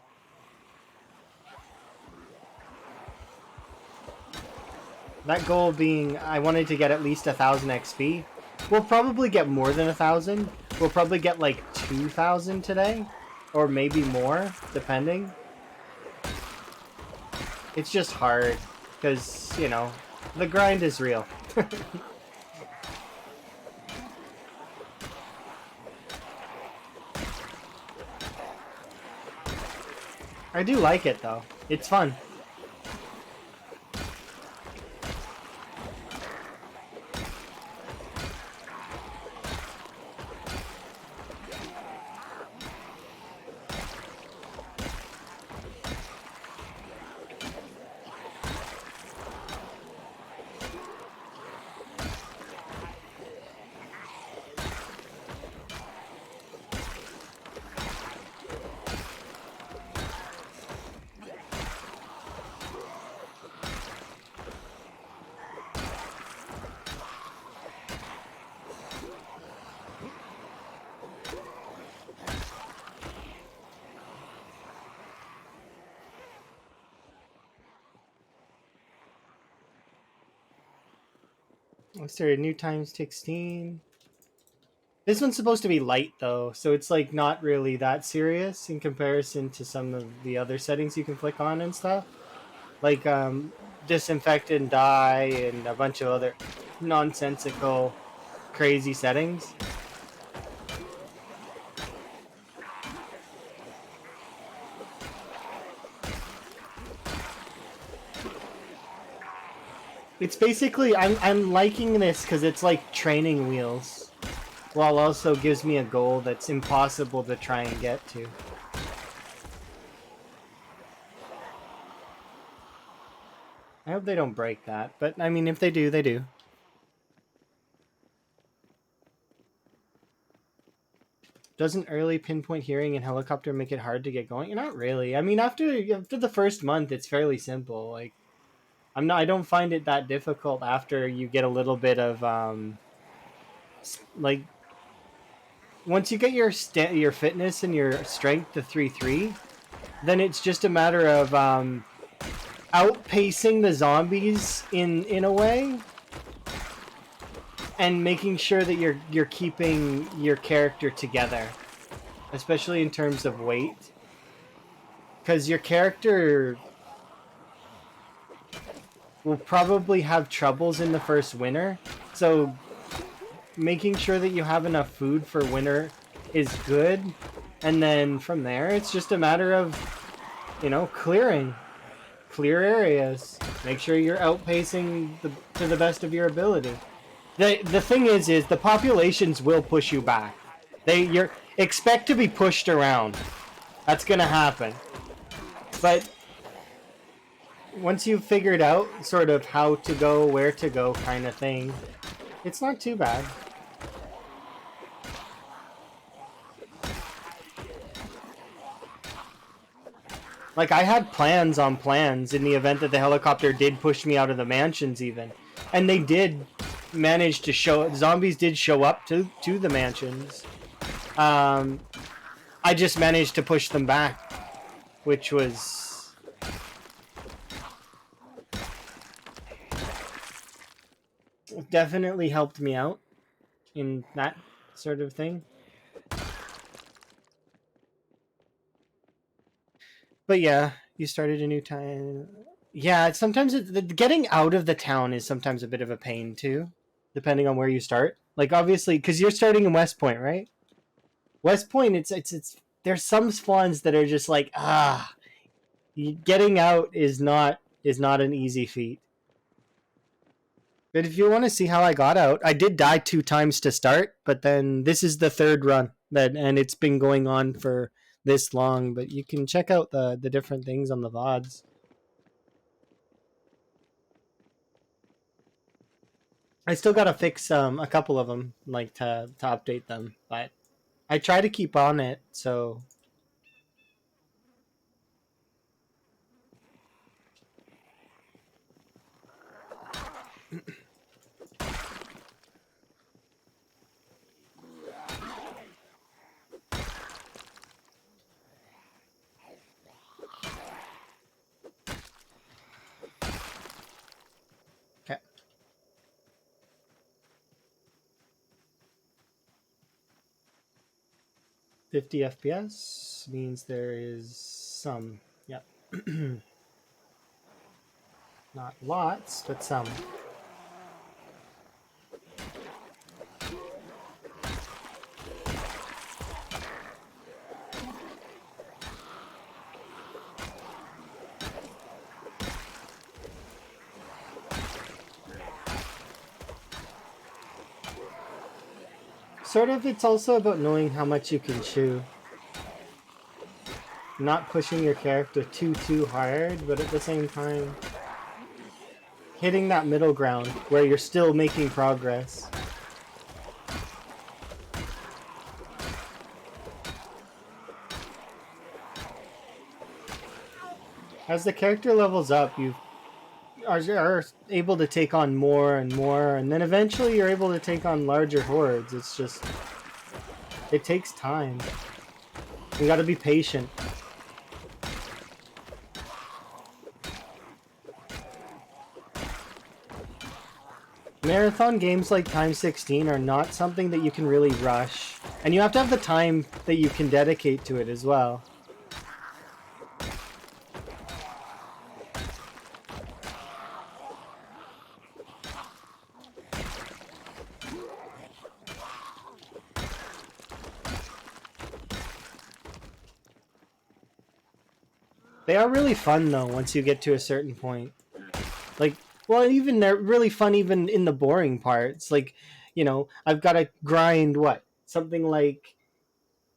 That goal being, I wanted to get at least 1,000 XP. We'll probably get more than 1,000. We'll probably get like 2,000 today, or maybe more, depending. It's just hard, because, you know, the grind is real. I do like it, though. It's fun. I started new times 16. This one's supposed to be light though, so it's like not really that serious in comparison to some of the other settings you can flick on and stuff. Like disinfect and die and a bunch of other nonsensical crazy settings. It's basically, I'm liking this because it's like training wheels, while also gives me a goal that's impossible to try and get to. I hope they don't break that, but I mean, if they do, they do. Doesn't early pinpoint hearing and helicopter make it hard to get going? Not really. I mean, after the first month, it's fairly simple. Like, I don't find it that difficult after you get a little bit of like, once you get your fitness and your strength to 3-3, then it's just a matter of outpacing the zombies in a way, and making sure that you're keeping your character together, especially in terms of weight, because your character will probably have troubles in the first winter, so making sure that you have enough food for winter is good, and then from there it's just a matter of, you know, clear areas, make sure you're outpacing to the best of your ability. The thing is the populations will push you back. You're expect to be pushed around. That's gonna happen, but once you've figured out sort of how to go, where to go kind of thing, it's not too bad. Like, I had plans on plans in the event that the helicopter did push me out of the mansions even. And they did manage to zombies did show up to the mansions. I just managed to push them back, which was definitely helped me out in that sort of thing. But yeah, you started a new time. Yeah, sometimes getting out of the town is sometimes a bit of a pain too, depending on where you start. Like obviously, because you're starting in West Point, right? West Point, it's there's some spawns that are just like getting out is not an easy feat. But if you want to see how I got out, I did die 2 times to start, but then this is the third run and it's been going on for this long. But you can check out the different things on the VODs. I still gotta fix a couple of them, like to update them, but I try to keep on it. So okay. 50 FPS means there is some. Yep. Not lots, but some. Sort of, it's also about knowing how much you can chew. Not pushing your character too hard, but at the same time hitting that middle ground where you're still making progress. As the character levels up, you are able to take on more and more, and then eventually you're able to take on larger hordes. It's just, it takes time. You gotta be patient. Marathon games like x16 are not something that you can really rush, and you have to have the time that you can dedicate to it as well. They are really fun though once you get to a certain point. Like, well, even they're really fun even in the boring parts. Like, you know, I've got to grind something like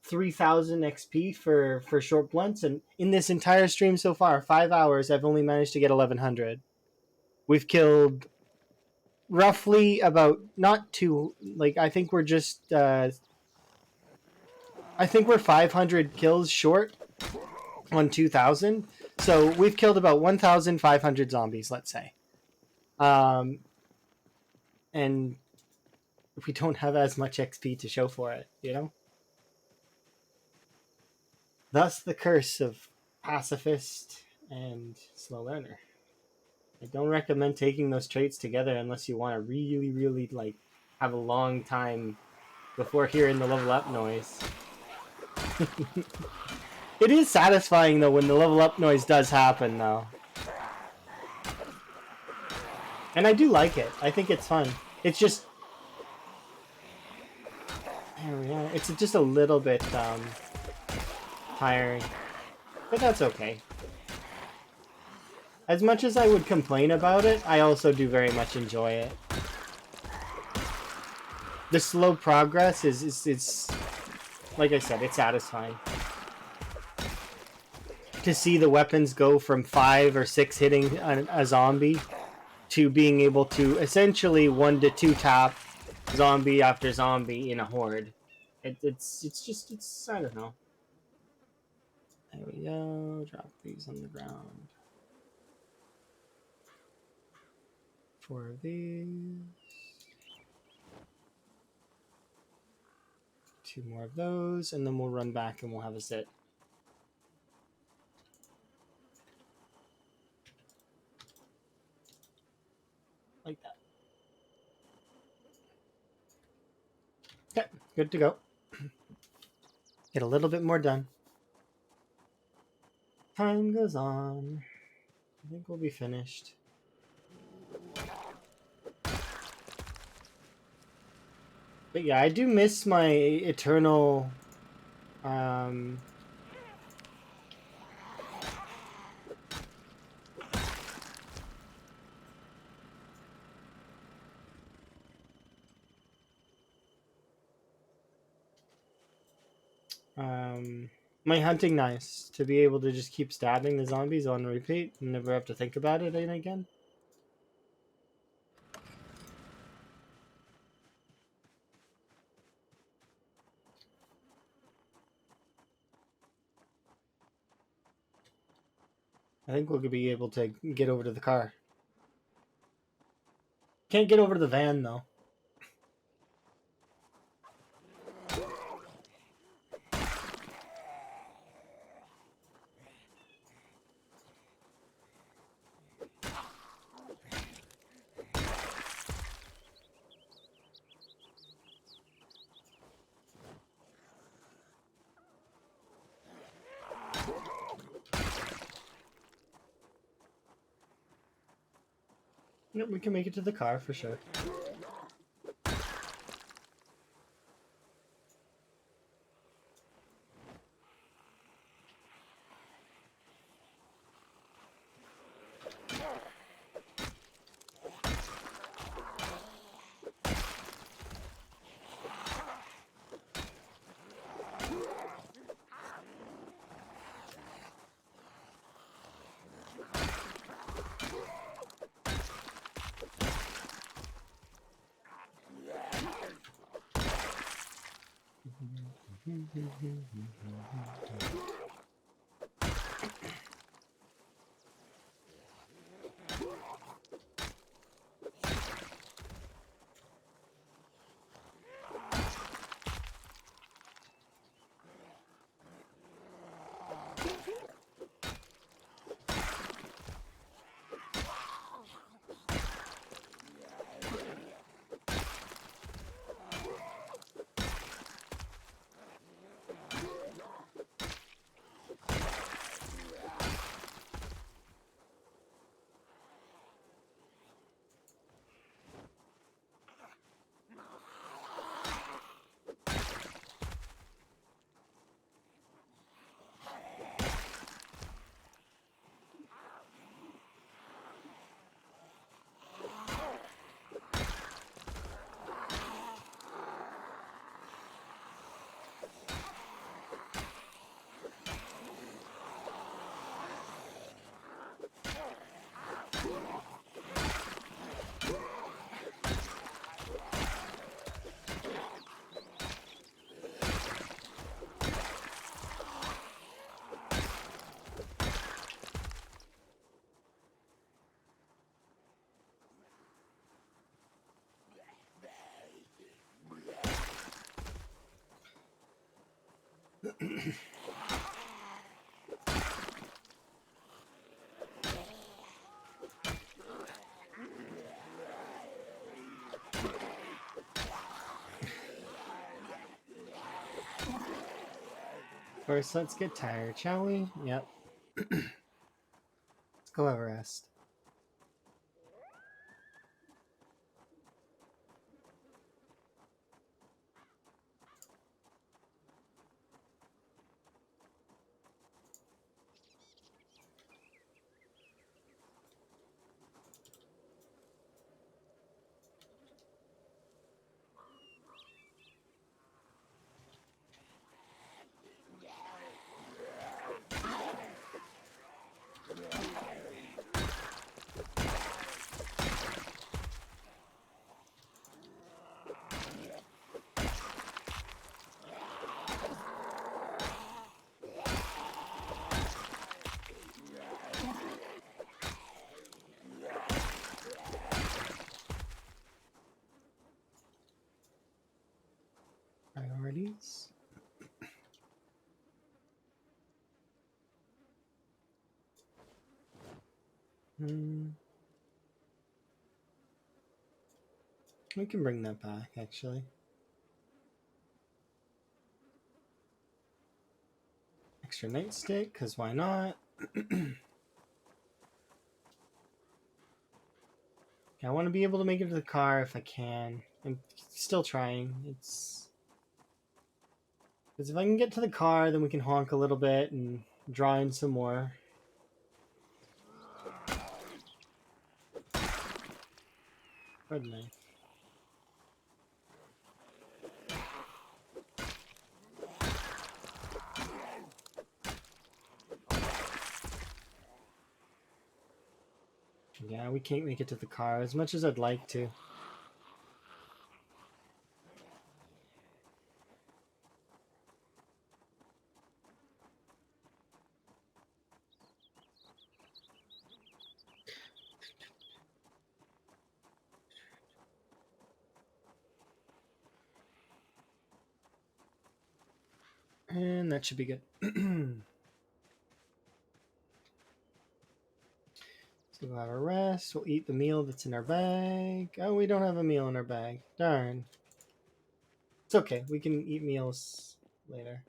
3,000 XP for short blunts, and in this entire stream so far, 5 hours, I've only managed to get 1,100. We've killed roughly about not two. Like, I think we're just I think we're 500 kills short on 2,000. So we've killed about 1,500 zombies, let's say. And we don't have as much XP to show for it, you know? Thus the curse of pacifist and slow learner. I don't recommend taking those traits together unless you want to really like have a long time before hearing the level up noise. It is satisfying though when the level up noise does happen though. And I do like it. I think it's fun. It's just it's just a little bit tiring. But that's okay. As much as I would complain about it, I also do very much enjoy it. The slow progress is like I said, it's satisfying. To see the weapons go from 5 or 6 hitting a zombie to being able to essentially 1 to 2 tap zombie after zombie in a horde. It's I don't know. There we go. Drop these on the ground. 4 of these. 2 more of those, and then we'll run back and we'll have a sit. Like that. Okay, good to go. Get a little bit more done. Time goes on. I think we'll be finished. But yeah, I do miss my eternal my hunting knives to be able to just keep stabbing the zombies on repeat and never have to think about it again. I think we'll be able to get over to the car. Can't get over to the van though. Yep, we can make it to the car for sure. First, let's get tired, shall we? Yep. Let's go have a rest. We can bring that back, actually. Extra nightstick, because why not? I want to be able to make it to the car if I can. I'm still trying. It's because if I can get to the car, then we can honk a little bit and draw in some more. Bread knife. Yeah, we can't make it to the car as much as I'd like to. And that should be good. So we'll have a rest. We'll eat the meal that's in our bag. Oh, we don't have a meal in our bag. Darn. It's okay. We can eat meals later.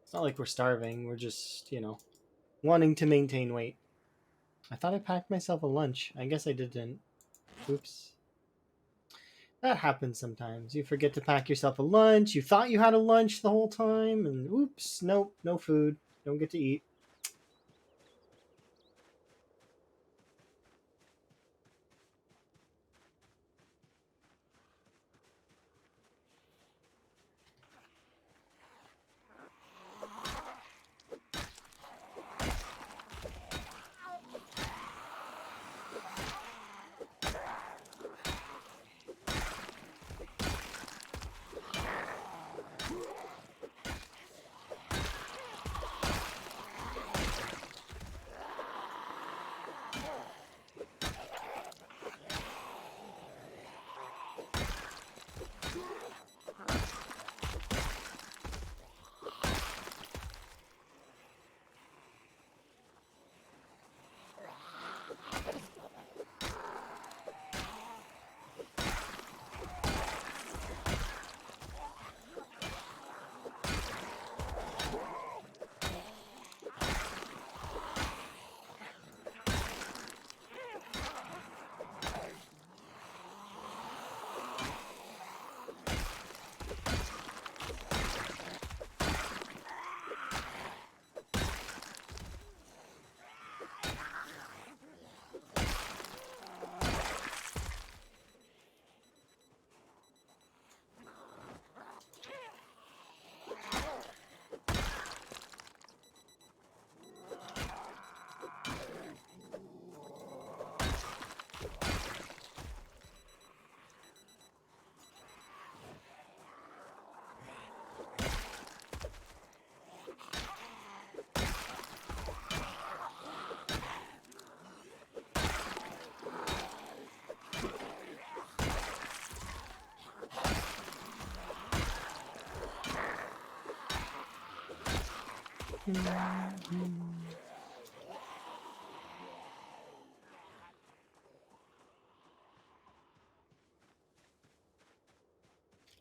It's not like we're starving. We're just, wanting to maintain weight. I thought I packed myself a lunch. I guess I didn't. Oops. That happens sometimes. You forget to pack yourself a lunch. You thought you had a lunch the whole time, and oops, nope, no food. Don't get to eat.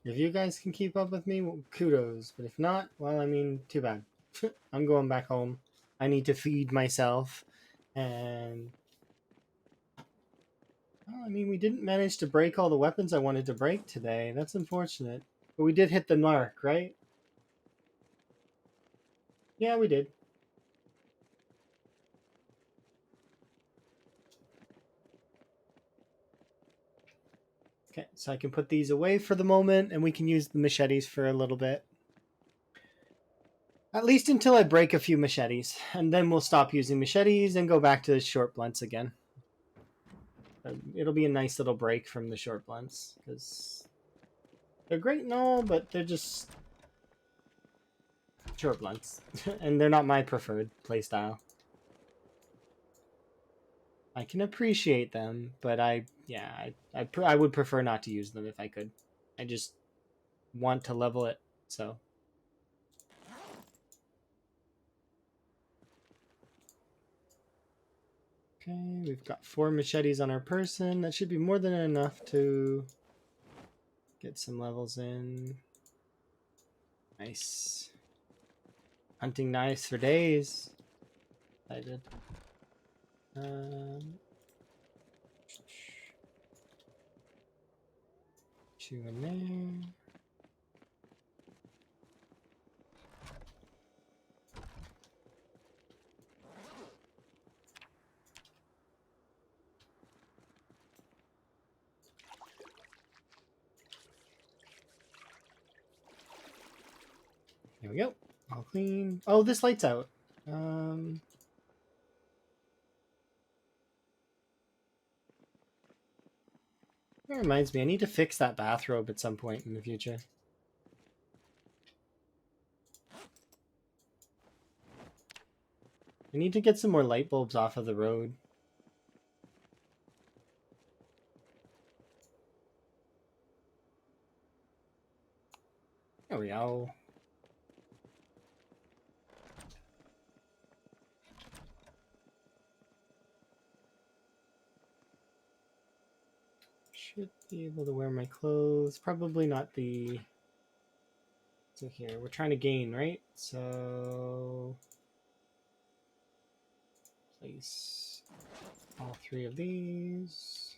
If you guys can keep up with me, well, kudos. But if not, well, I mean, too bad. I'm going back home. I need to feed myself. And, well, I mean, we didn't manage to break all the weapons I wanted to break today. That's unfortunate. But we did hit the mark, right? Yeah, we did. Okay, so I can put these away for the moment, and we can use the machetes for a little bit. At least until I break a few machetes, and then we'll stop using machetes and go back to the short blunts again. It'll be a nice little break from the short blunts, because they're great and all, but they're just short blunts, and they're not my preferred playstyle. I can appreciate them, but I would prefer not to use them if I could. I just want to level it, so. Okay, we've got 4 machetes on our person. That should be more than enough to get some levels in. Nice. Hunting knives for days. I did. Two in there. There we go. All clean. Oh, this light's out. That reminds me, I need to fix that bathrobe at some point in the future. I need to get some more light bulbs off of the road. There we go. Should be able to wear my clothes. Probably not the... So here, we're trying to gain, right? So... Place all 3 of these.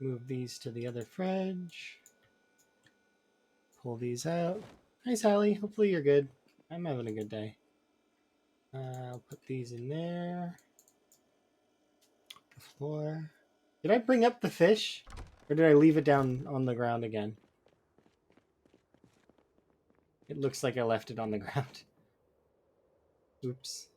Move these to the other fridge. Pull these out. Hi, Sally. Hopefully you're good. I'm having a good day. I'll put these in there. The floor. Did I bring up the fish? Or did I leave it down on the ground again? It looks like I left it on the ground. Oops.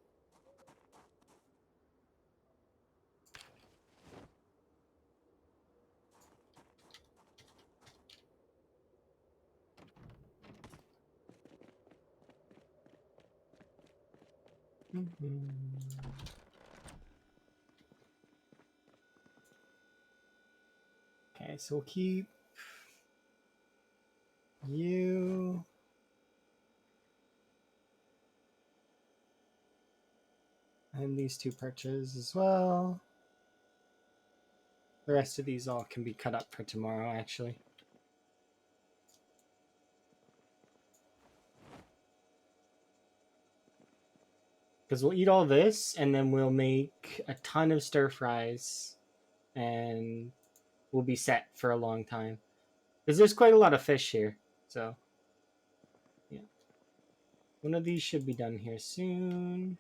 Okay, so we'll keep you. And these 2 perches as well. The rest of these all can be cut up for tomorrow, actually. Because we'll eat all this, and then we'll make a ton of stir fries. And we'll be set for a long time. Because there's quite a lot of fish here. So, yeah. One of these should be done here soon.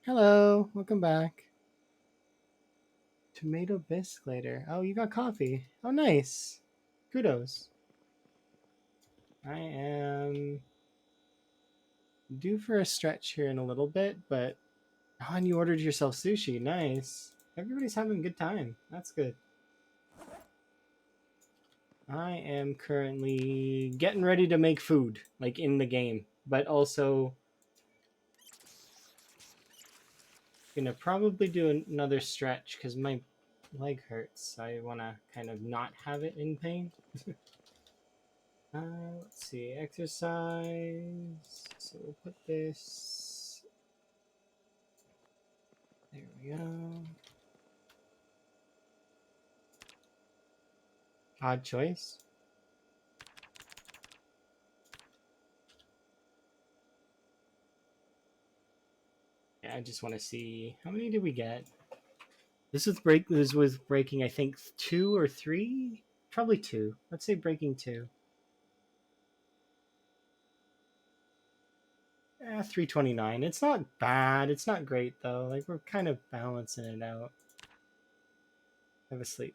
Hello, welcome back. Tomato bisque later. Oh, you got coffee. Oh, nice. Kudos. I am due for a stretch here in a little bit, but... Oh, and you ordered yourself sushi. Nice. Everybody's having a good time. That's good. I am currently getting ready to make food, like in the game, but also gonna probably do another stretch because my leg hurts. I want to kind of not have it in pain. Let's see, exercise. So we'll put this. There we go. Odd choice. Yeah, I just want to see how many did we get. This was breaking. I think 2 or 3, probably 2. Let's say breaking 2. 329. It's not bad. It's not great though. Like we're kind of balancing it out. Have a sleep.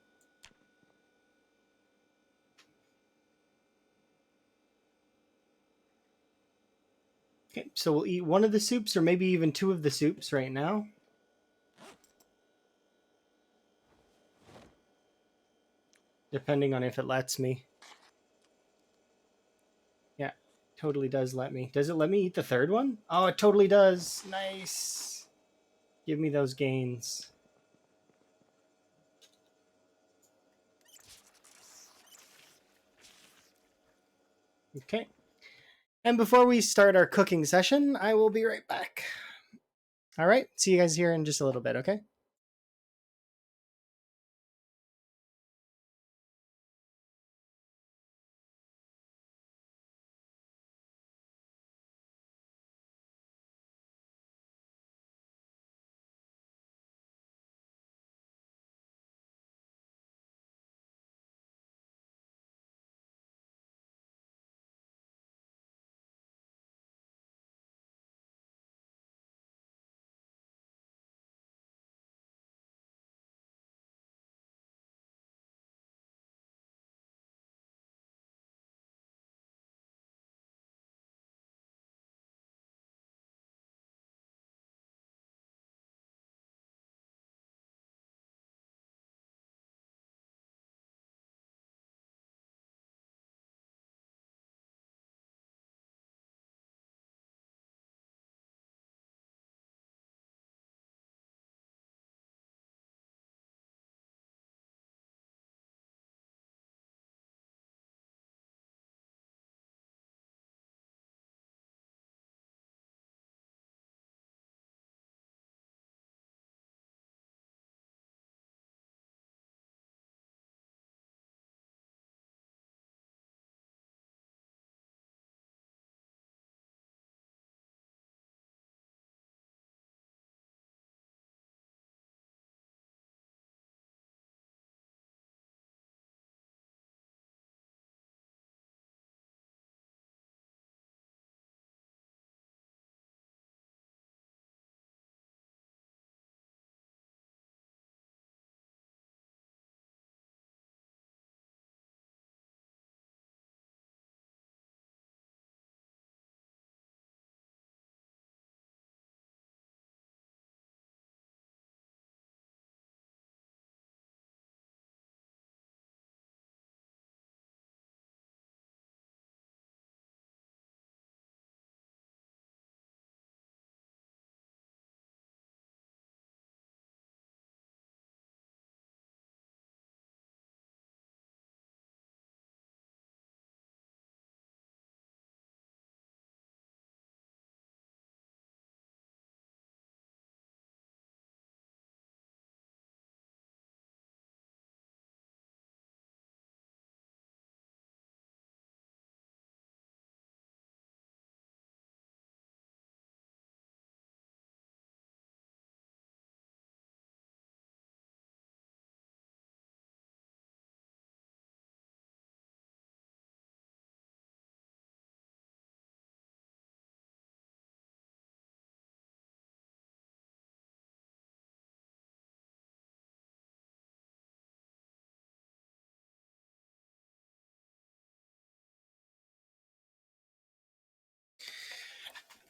Okay, so we'll eat one of the soups or maybe even 2 of the soups right now. Depending on if it lets me. Yeah, totally does let me. Does it let me eat the 3rd one? Oh, it totally does. Nice. Give me those gains. Okay. And before we start our cooking session, I will be right back. All right. See you guys here in just a little bit, okay?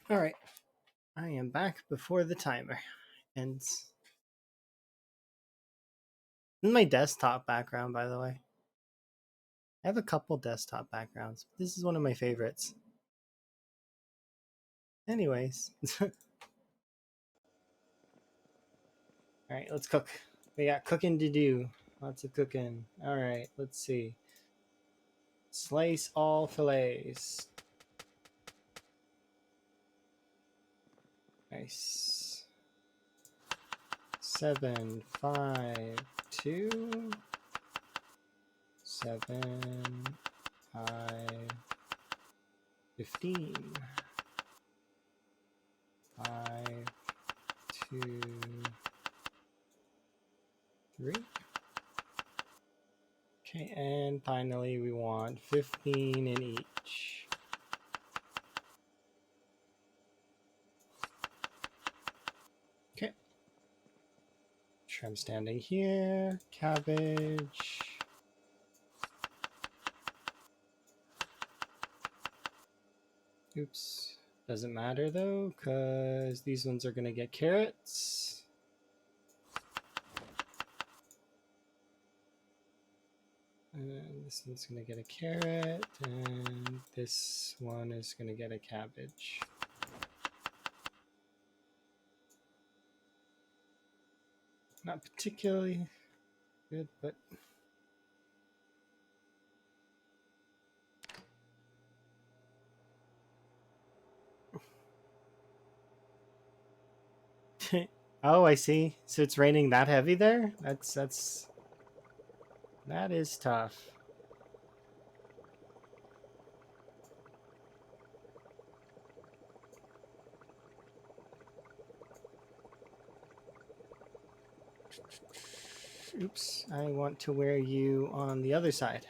All right. I am back before the timer ends. This is my desktop background, by the way. I have a couple desktop backgrounds. This is one of my favorites. Anyways. All right, let's cook. We got cooking to do. Lots of cooking. All right, let's see. Slice all fillets. Nice. 7, 5, 2, 7, 5, 15. 5, 2, 3. Okay, and finally we want 15 in each. Okay. Sure, I'm standing here. Cabbage. Oops. Doesn't matter though, because these ones are going to get carrots. And this one's going to get a carrot, and this one is going to get a cabbage. Not particularly good, but Oh, I see. So it's raining that heavy there? That is tough. Oops, I want to wear you on the other side.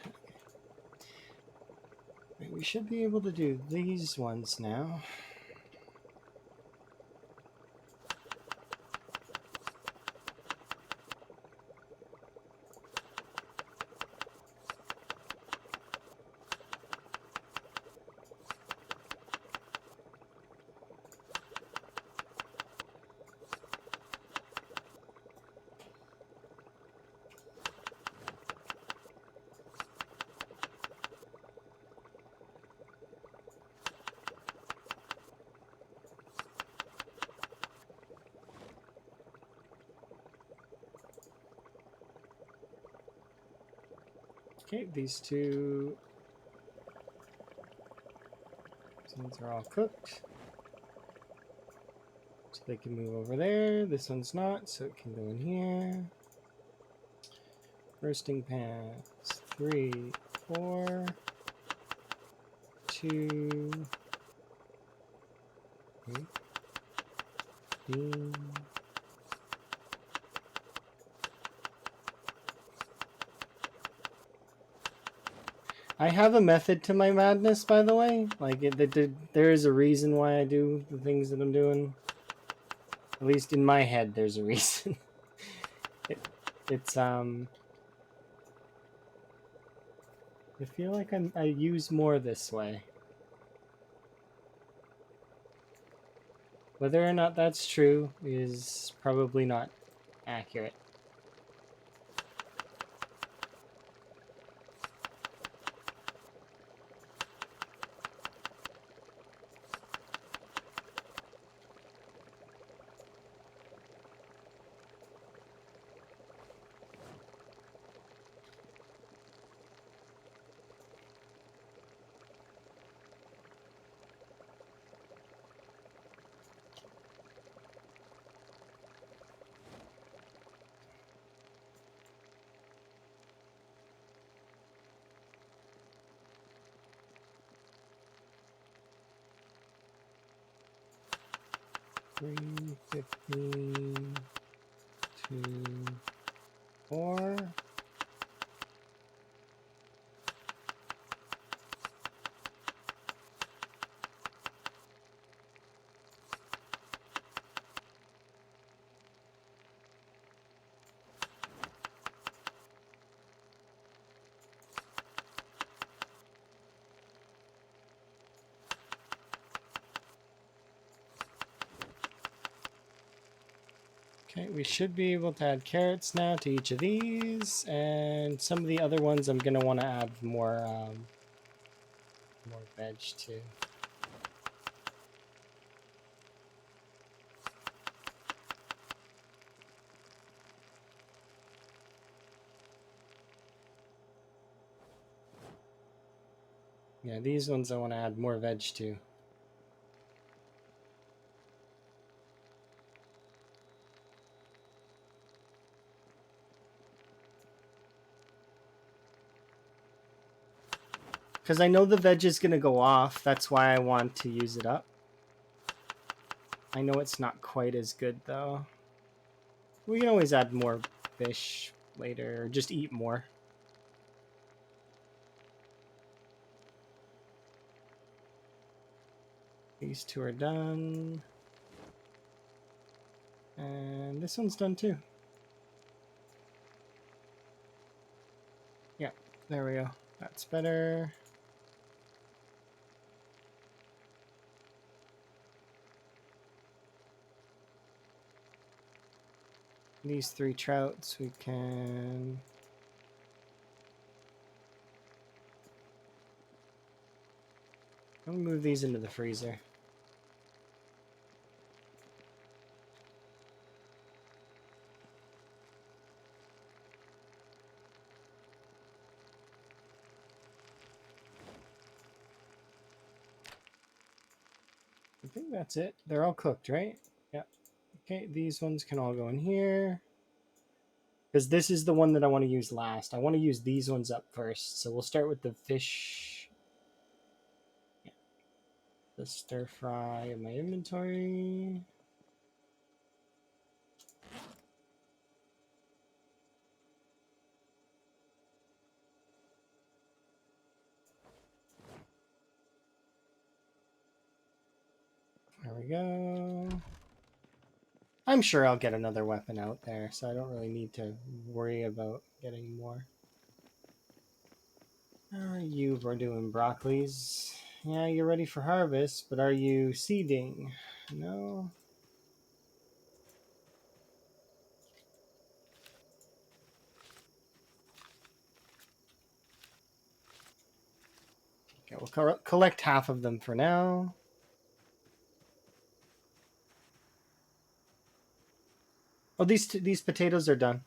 Okay. We should be able to do these ones now. Okay, these ones are all cooked. So they can move over there. This one's not, so it can go in here. Roasting pans. 3, 4, 2, 15. I have a method to my madness, by the way. Like, there is a reason why I do the things that I'm doing. At least in my head, there's a reason. It's I feel like I use more this way. Whether or not that's true is probably not accurate. Three, 15, 2, 4. Okay, we should be able to add carrots now to each of these, and some of the other ones I'm gonna want to add more veg to. Yeah, these ones I want to add more veg to. Because I know the veg is going to go off. That's why I want to use it up. I know it's not quite as good, though. We can always add more fish later, or just eat more. These two are done. And this one's done, too. Yeah, there we go. That's better. These 3 trouts we can... I'll move these into the freezer. I think that's it. They're all cooked, right? Yeah. Okay, these ones can all go in here. Because this is the one that I want to use last. I want to use these ones up first. So we'll start with the fish. Yeah. The stir fry in my inventory. There we go. I'm sure I'll get another weapon out there, so I don't really need to worry about getting more. You were doing broccolis. Yeah, you're ready for harvest, but are you seeding? No. Okay, we'll collect half of them for now. Oh, these potatoes are done.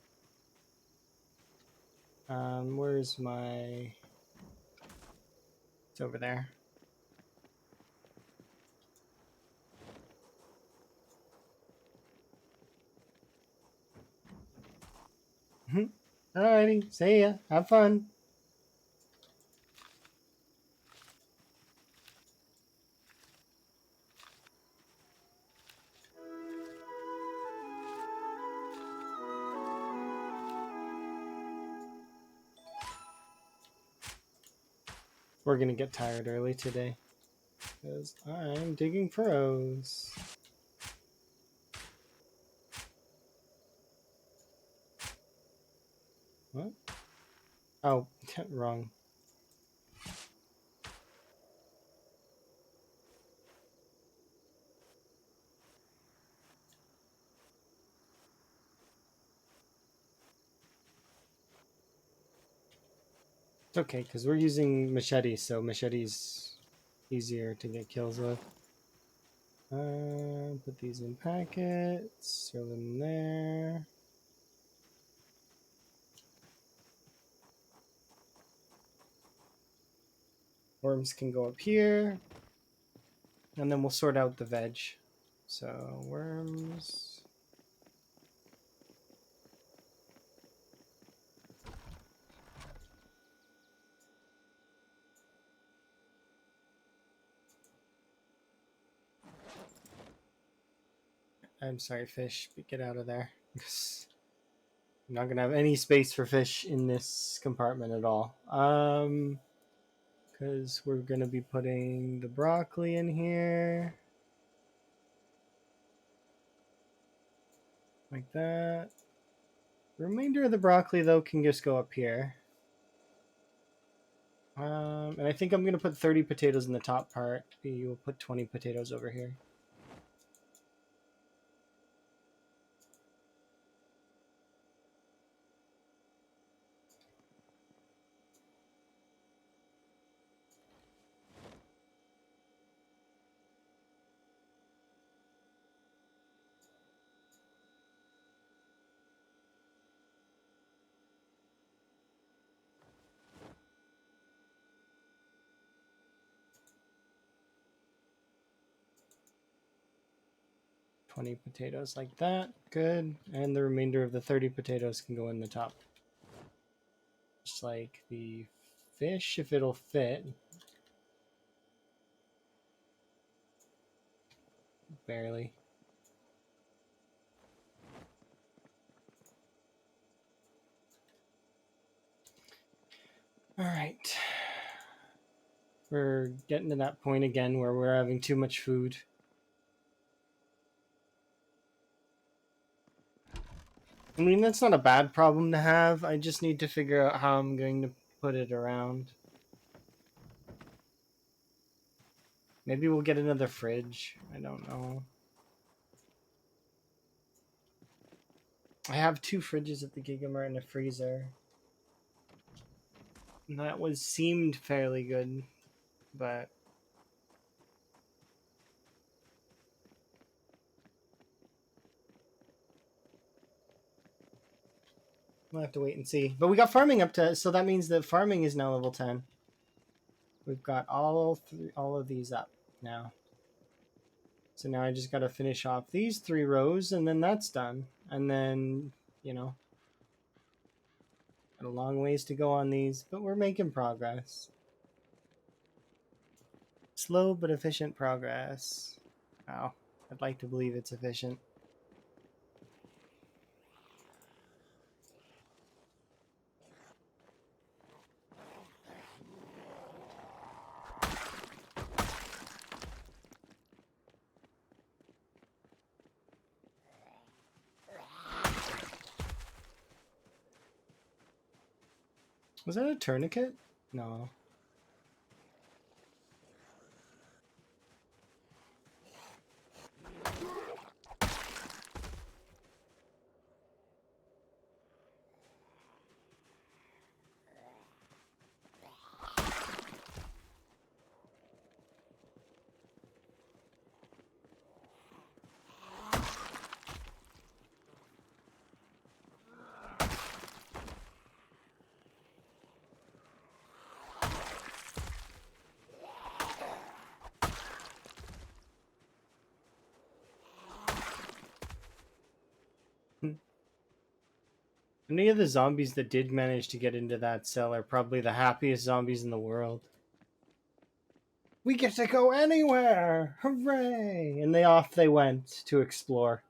Where's my... It's over there. Alrighty, see ya. Have fun. We're gonna get tired early today because I'm digging furrows. What? Oh, wrong. It's okay, because we're using machetes, so machetes easier to get kills with. Put these in packets, throw them there. Worms can go up here. And then we'll sort out the veg. So, worms. I'm sorry, fish, but get out of there. I'm not gonna have any space for fish in this compartment at all. Because we're gonna be putting the broccoli in here. Like that. The remainder of the broccoli, though, can just go up here. And I think I'm gonna put 30 potatoes in the top part. We will put 20 potatoes over here. Potatoes like that. Good. And the remainder of the 30 potatoes can go in the top. Just like the fish, if it'll fit. Barely. Alright. We're getting to that point again where we're having too much food. I mean, that's not a bad problem to have. I just need to figure out how I'm going to put it around. Maybe we'll get another fridge. I don't know. I have 2 fridges at the Gigamart and a freezer. And that seemed fairly good, but we'll have to wait and see. But we got farming up to, so that means that farming is now level 10. We've got all of these up now. So now I just got to finish off these 3 rows and then that's done. And then, you know, got a long ways to go on these, but we're making progress. Slow but efficient progress. Wow, I'd like to believe it's efficient. Was that a tourniquet? No. Any of the zombies that did manage to get into that cell are probably the happiest zombies in the world. We get to go anywhere! Hooray! And off they went to explore.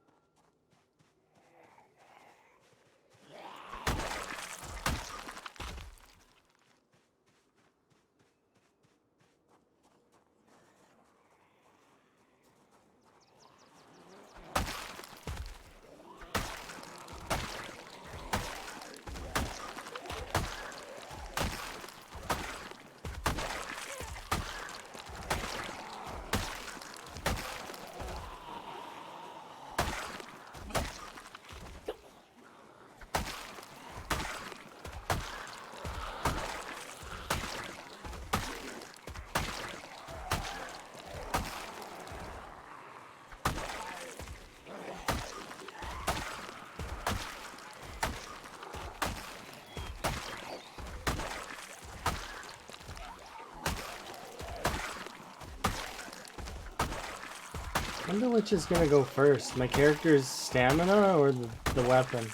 I wonder which is gonna go first, my character's stamina or the weapon.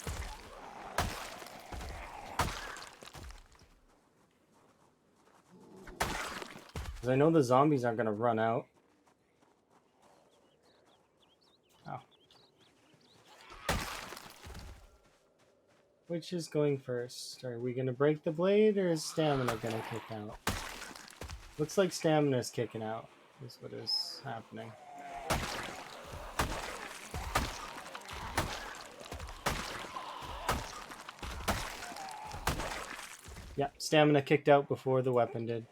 Because I know the zombies aren't gonna run out. Oh. Which is going first? Are we gonna break the blade or is stamina gonna kick out? Looks like stamina's kicking out, is what is happening. Yep, stamina kicked out before the weapon did.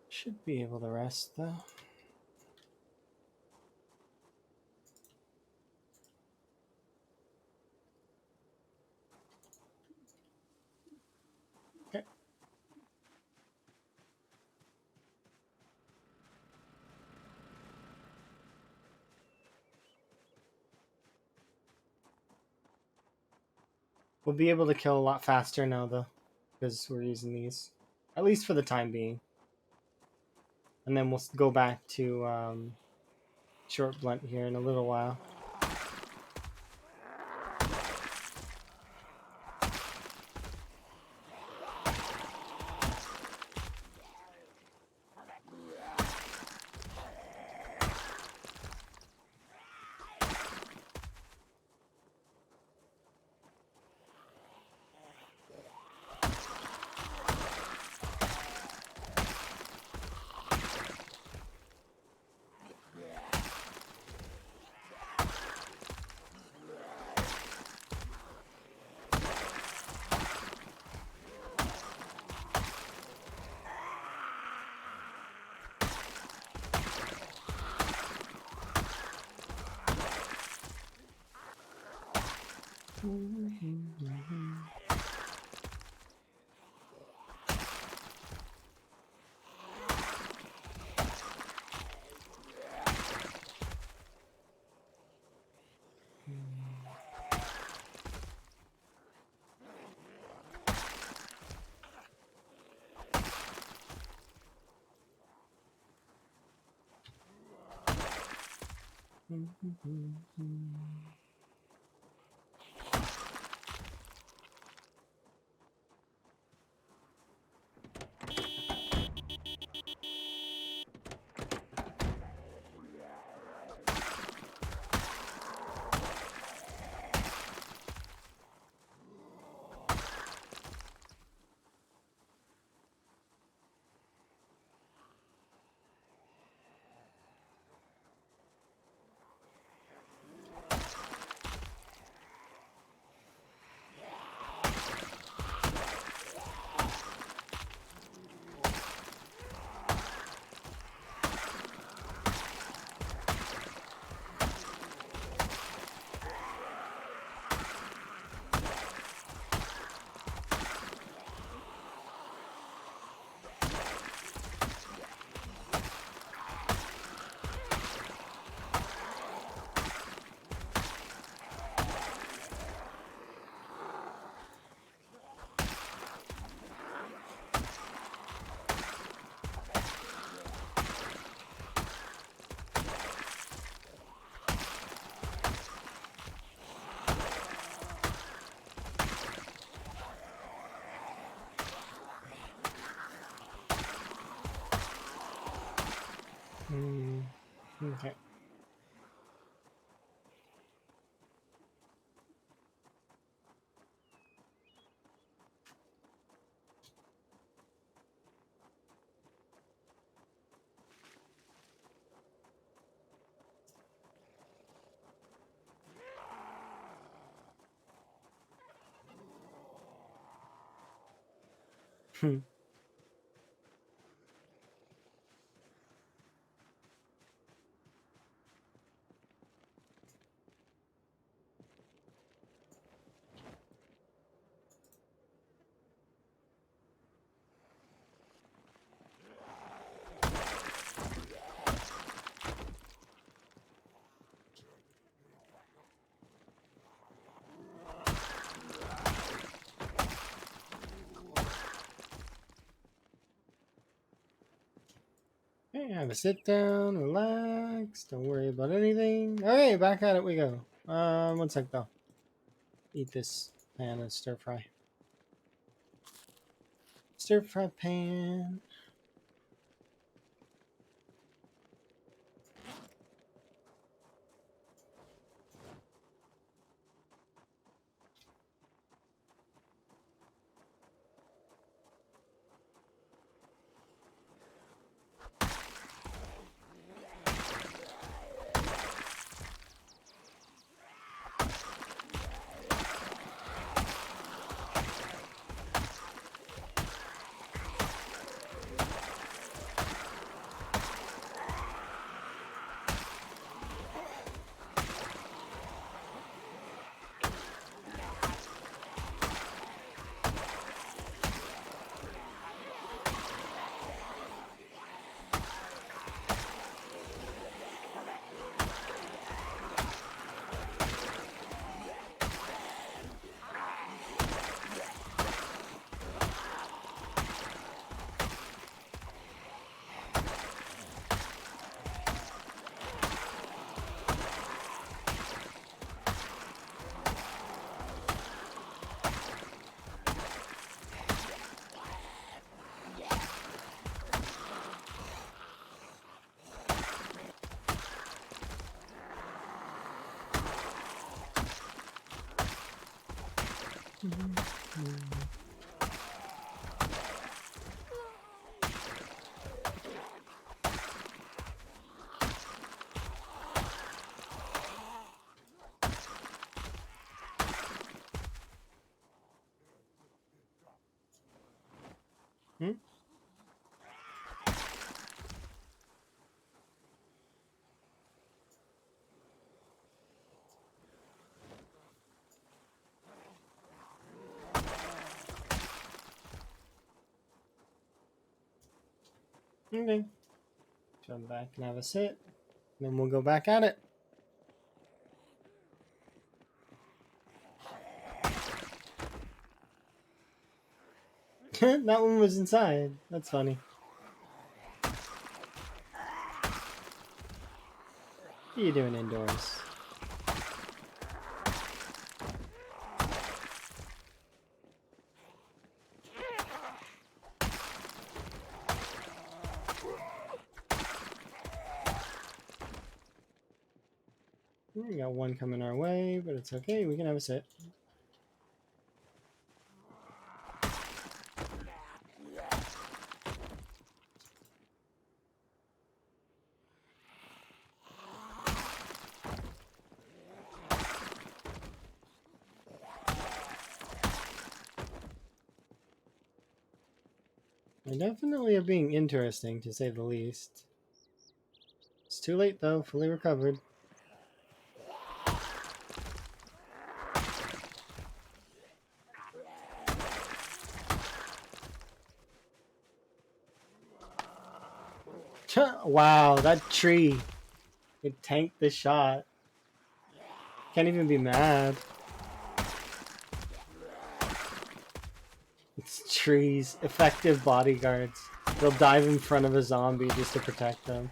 Should be able to rest though. Okay. We'll be able to kill a lot faster now though, because we're using these. At least for the time being. And then we'll go back to short blunt here in a little while. Okay. Okay, have a sit down, relax, don't worry about anything. Okay, back at it we go. One sec though. Eat this pan and stir fry. Stir fry pan. Hmm? Okay. Jump back and have a sit. Then we'll go back at it. That one was inside. That's funny. What are you doing indoors? We got one coming our way, but it's okay. We can have a sit. They definitely are being interesting, to say the least. It's too late, though. Fully recovered. Wow, that tree. It tanked the shot. Can't even be mad. It's trees. Effective bodyguards. They'll dive in front of a zombie just to protect them.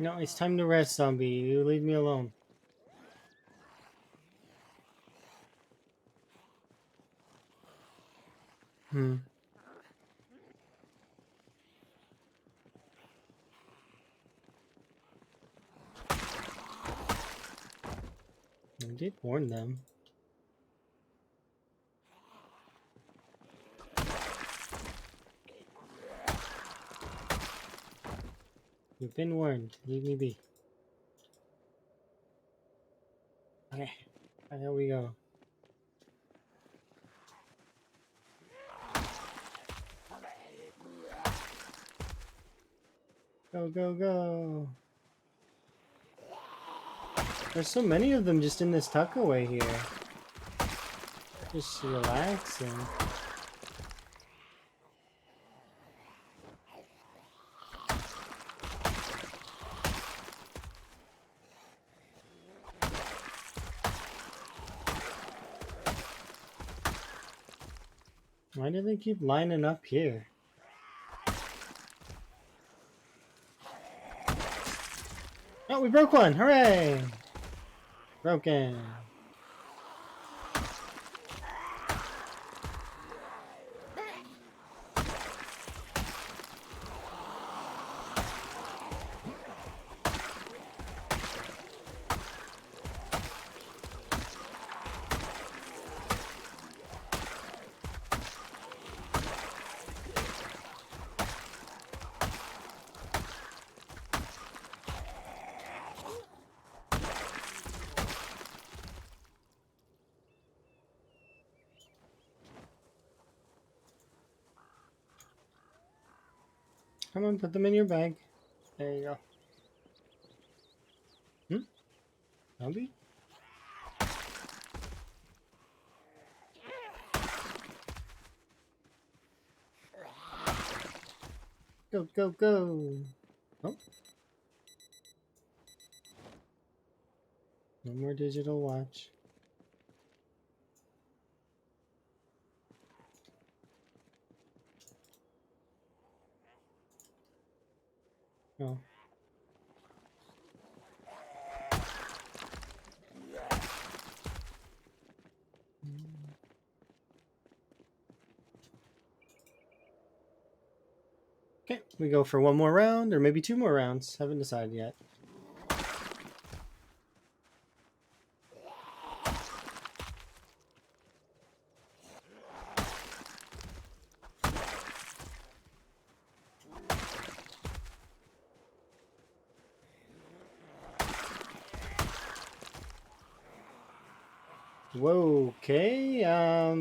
No, it's time to rest, zombie. You leave me alone. I did warn them. You've been warned. Leave me be. Okay. There we go. Go, go, go. There's so many of them just in this tuckaway here. Just relaxing. Why do they keep lining up here? Oh, we broke one! Hooray! Broken. Come on, put them in your bag. There you go. Zombie? Go, go, go. Oh. No more digital watch. Oh. Okay, we go for one more round, or maybe two more rounds. Haven't decided yet. Whoa, okay, I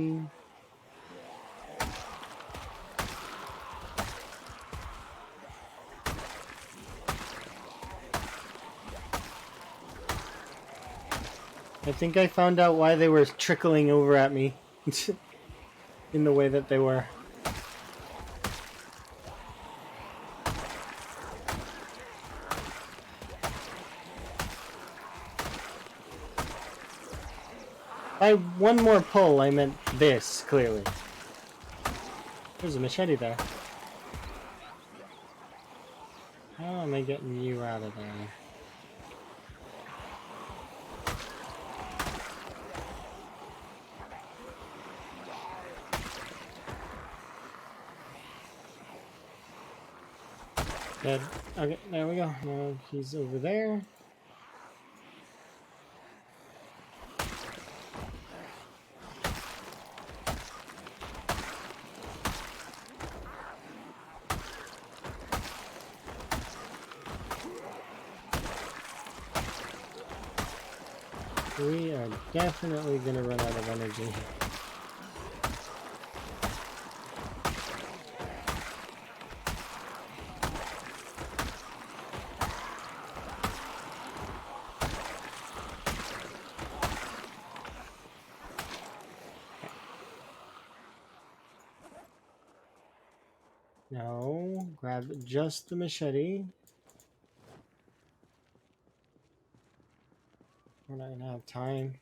think I found out why they were trickling over at me in the way that they were. By one more pull, I meant this, clearly. There's a machete there. How am I getting you out of there? Dead. Okay, there we go. Now he's over there. We are definitely gonna run out of energy. No, grab just the machete. We're not gonna have time.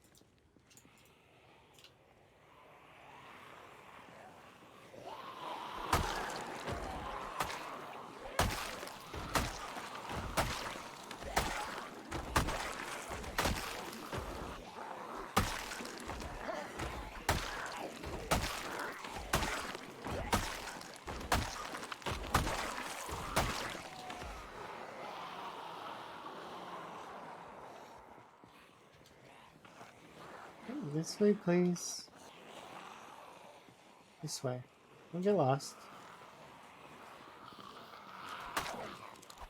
This way, please. This way. Don't get lost.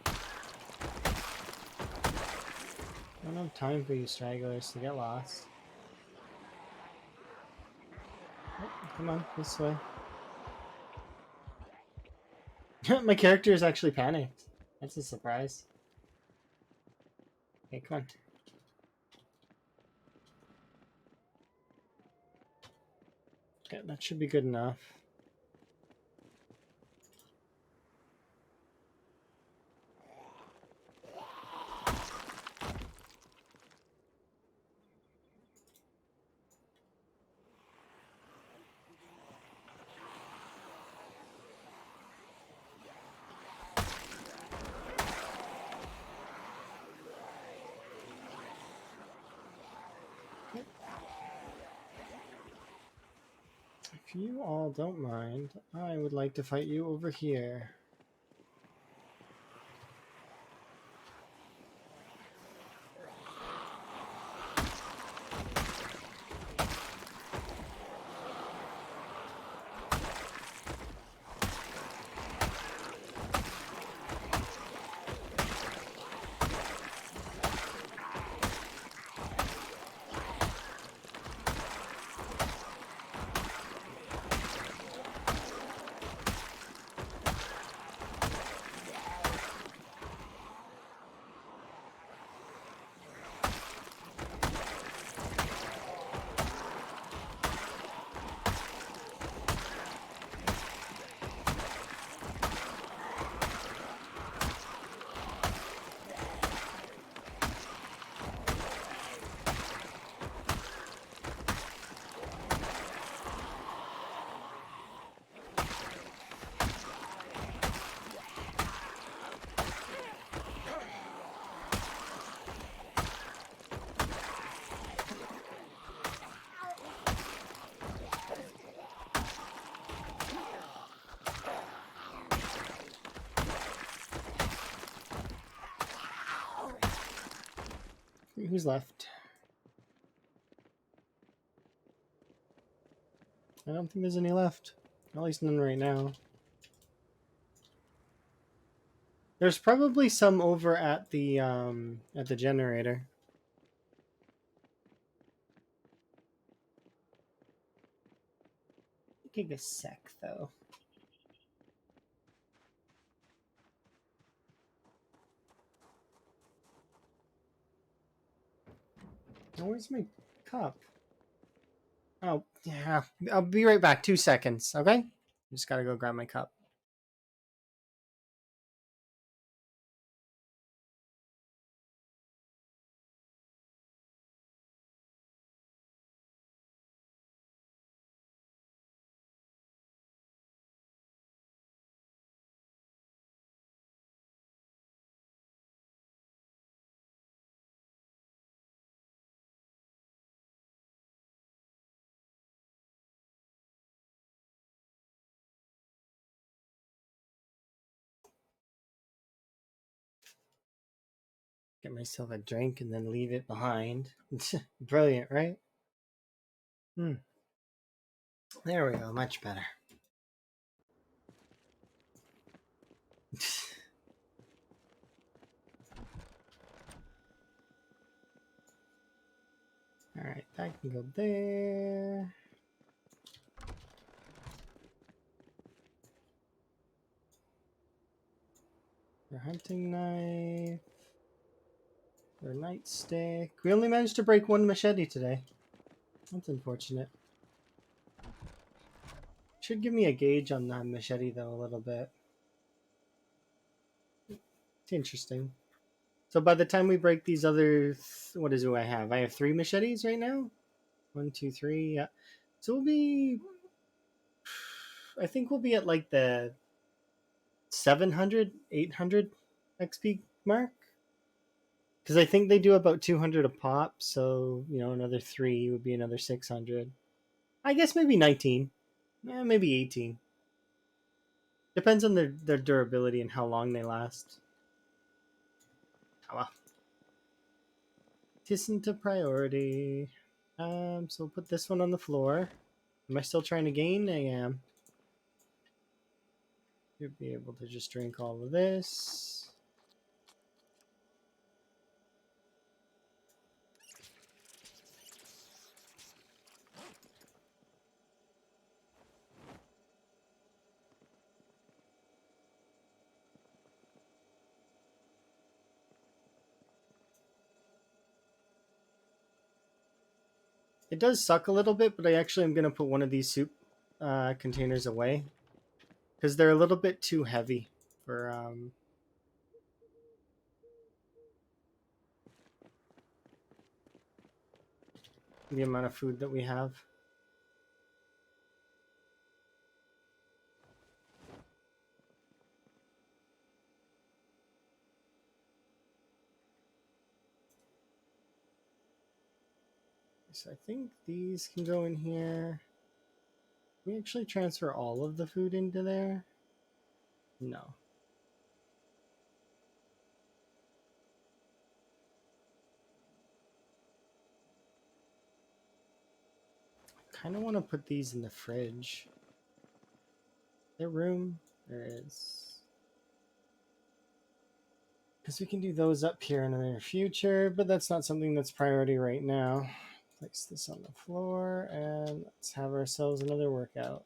I don't have time for you stragglers to get lost. Oh, come on, this way. My character is actually panicked. That's a surprise. Okay, come on. Okay, that should be good enough. If you all don't mind, I would like to fight you over here. Who's left? I don't think there's any left. At least none right now. There's probably some over at the generator. gigasec though. Now, where's my cup? Oh, yeah. I'll be right back. 2 seconds, okay? Just gotta go grab my cup. Get myself a drink and then leave it behind. Brilliant, right? There we go. Much better. Alright, that can go there. Your hunting knife. Your nightstick. We only managed to break 1 machete today. That's unfortunate. Should give me a gauge on that machete though a little bit. It's interesting. So by the time we break these other, what is it I have? I have 3 machetes right now. 1, 2, 3. Yeah. So we'll be. I think we'll be at like the 700, 800 XP mark. Because I think they do about 200 a pop. So, another 3 would be another 600. I guess maybe 19. Maybe 18. Depends on their durability and how long they last. Oh well. Tisn't a priority. So we'll put this one on the floor. Am I still trying to gain? I am. You'll be able to just drink all of this. It does suck a little bit, but I actually am going to put one of these soup containers away. Because they're a little bit too heavy for the amount of food that we have. So I think these can go in here. Can we actually transfer all of the food into there? No. I kind of want to put these in the fridge. There room? There is. Because we can do those up here in the near future, but that's not something that's priority right now. Place this on the floor, and let's have ourselves another workout.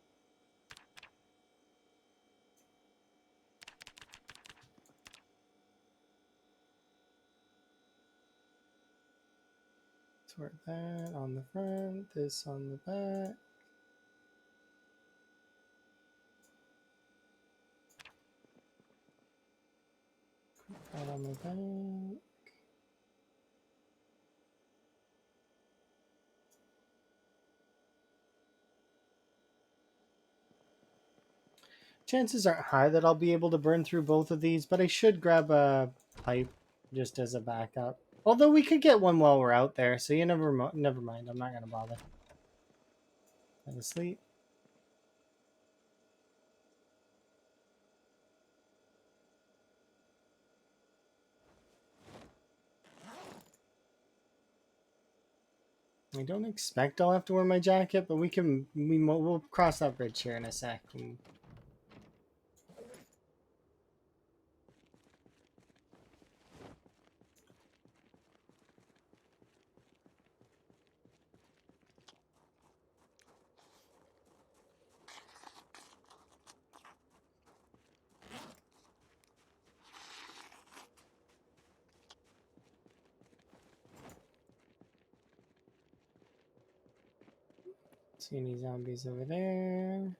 Sort that on the front, this on the back. That on the back. Chances aren't high that I'll be able to burn through both of these, but I should grab a pipe just as a backup. Although we could get one while we're out there, so you never mind. I'm not gonna bother. Have a sleep. I don't expect I'll have to wear my jacket, but we'll cross that bridge here in a sec. See any zombies over there?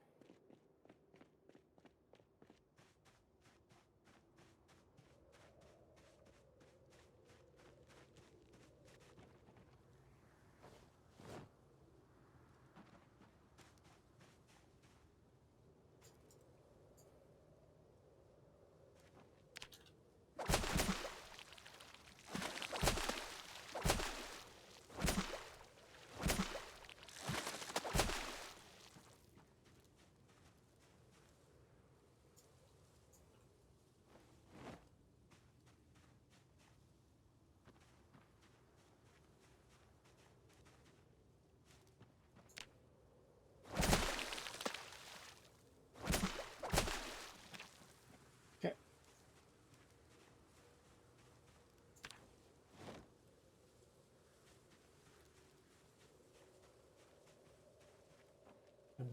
Okay.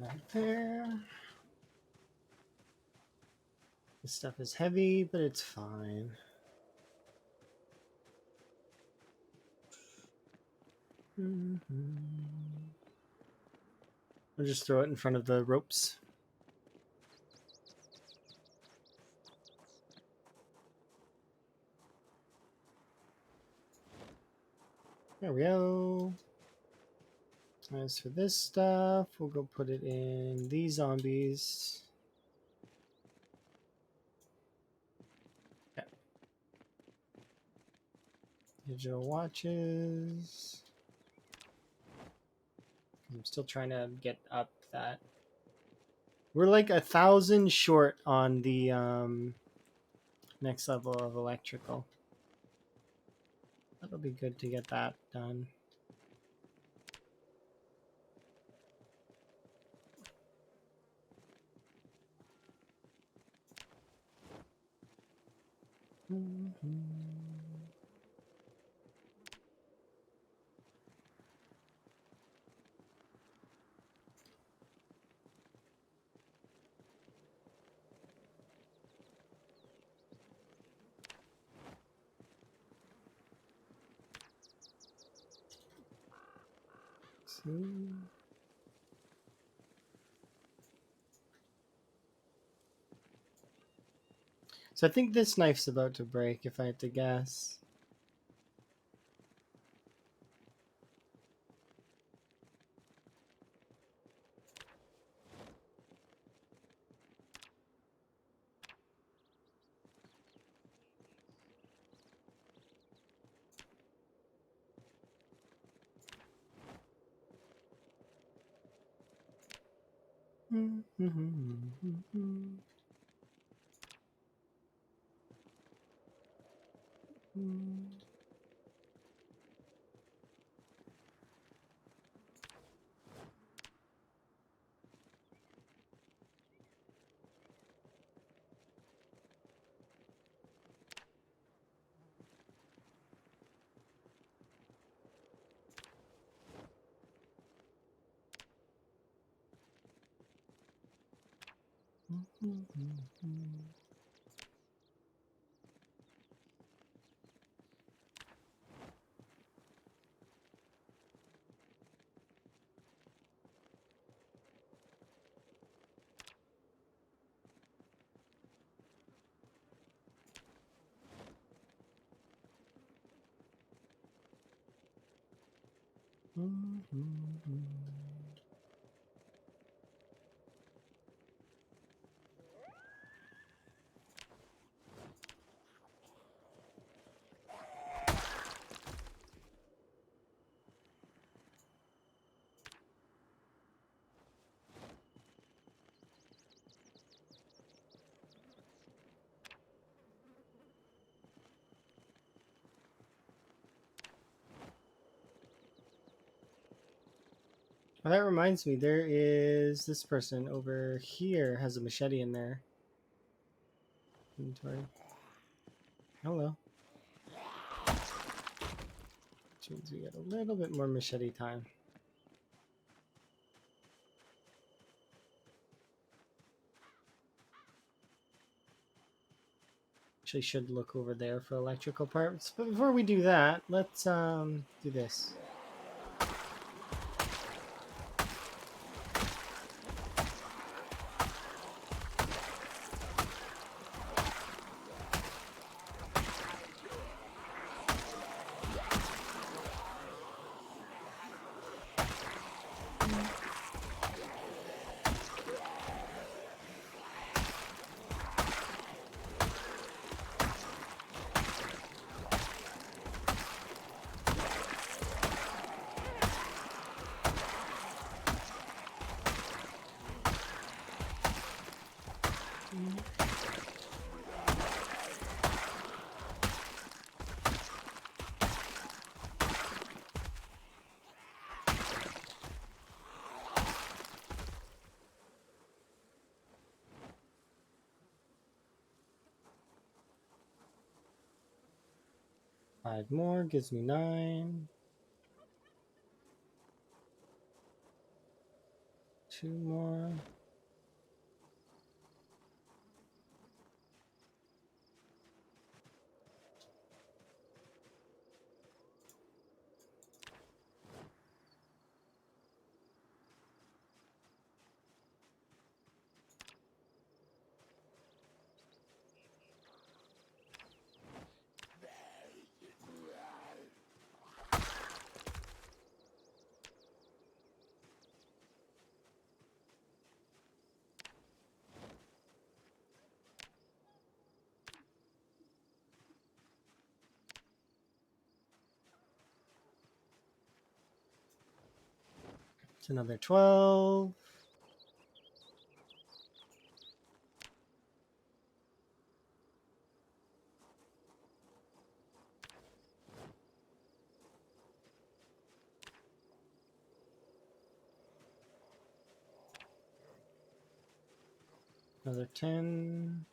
Right there. This stuff is heavy, but it's fine. I'll just throw it in front of the ropes. There we go. As for this stuff, we'll go put it in these zombies. Yeah. Digital watches. I'm still trying to get up that. We're like 1,000 short on the next level of electrical. That'll be good to get that done. So I think this knife's about to break, if I had to guess. Well, that reminds me, there is this person over here has a machete in their inventory. Hello. Which means we get a little bit more machete time. Actually should look over there for electrical parts. But before we do that, let's do this. 5 more gives me 9. 2 more. It's another 12. Another 10.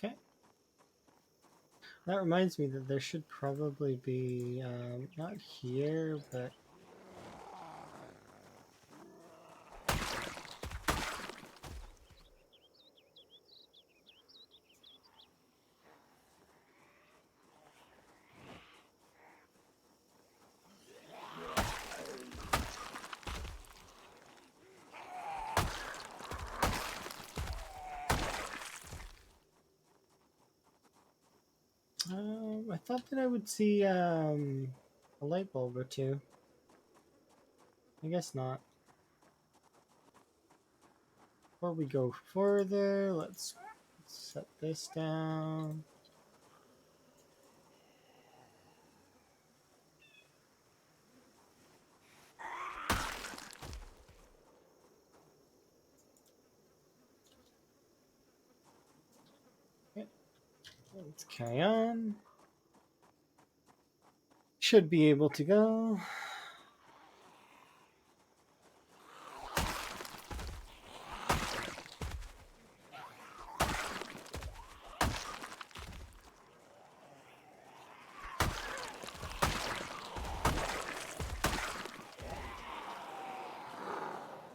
Okay. That reminds me that there should probably be, not here, but I thought that I would see a light bulb or two. I guess not. Before we go further, let's set this down. Okay, let's carry on. Should be able to go.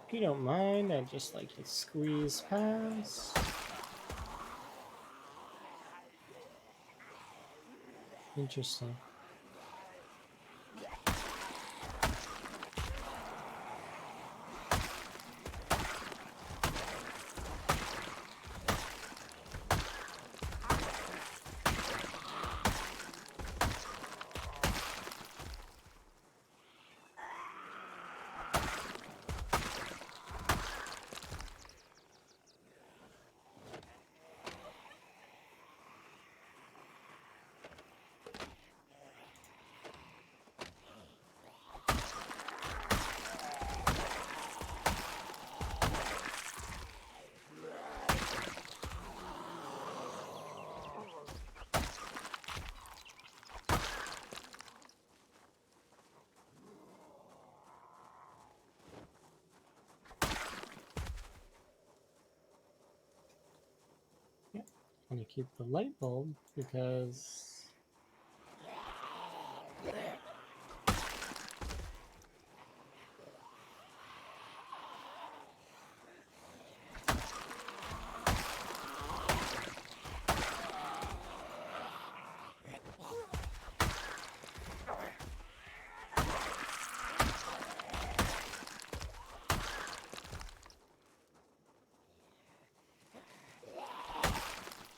If you don't mind, I'd just like to squeeze past. Interesting. keep the light bulb because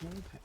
okay.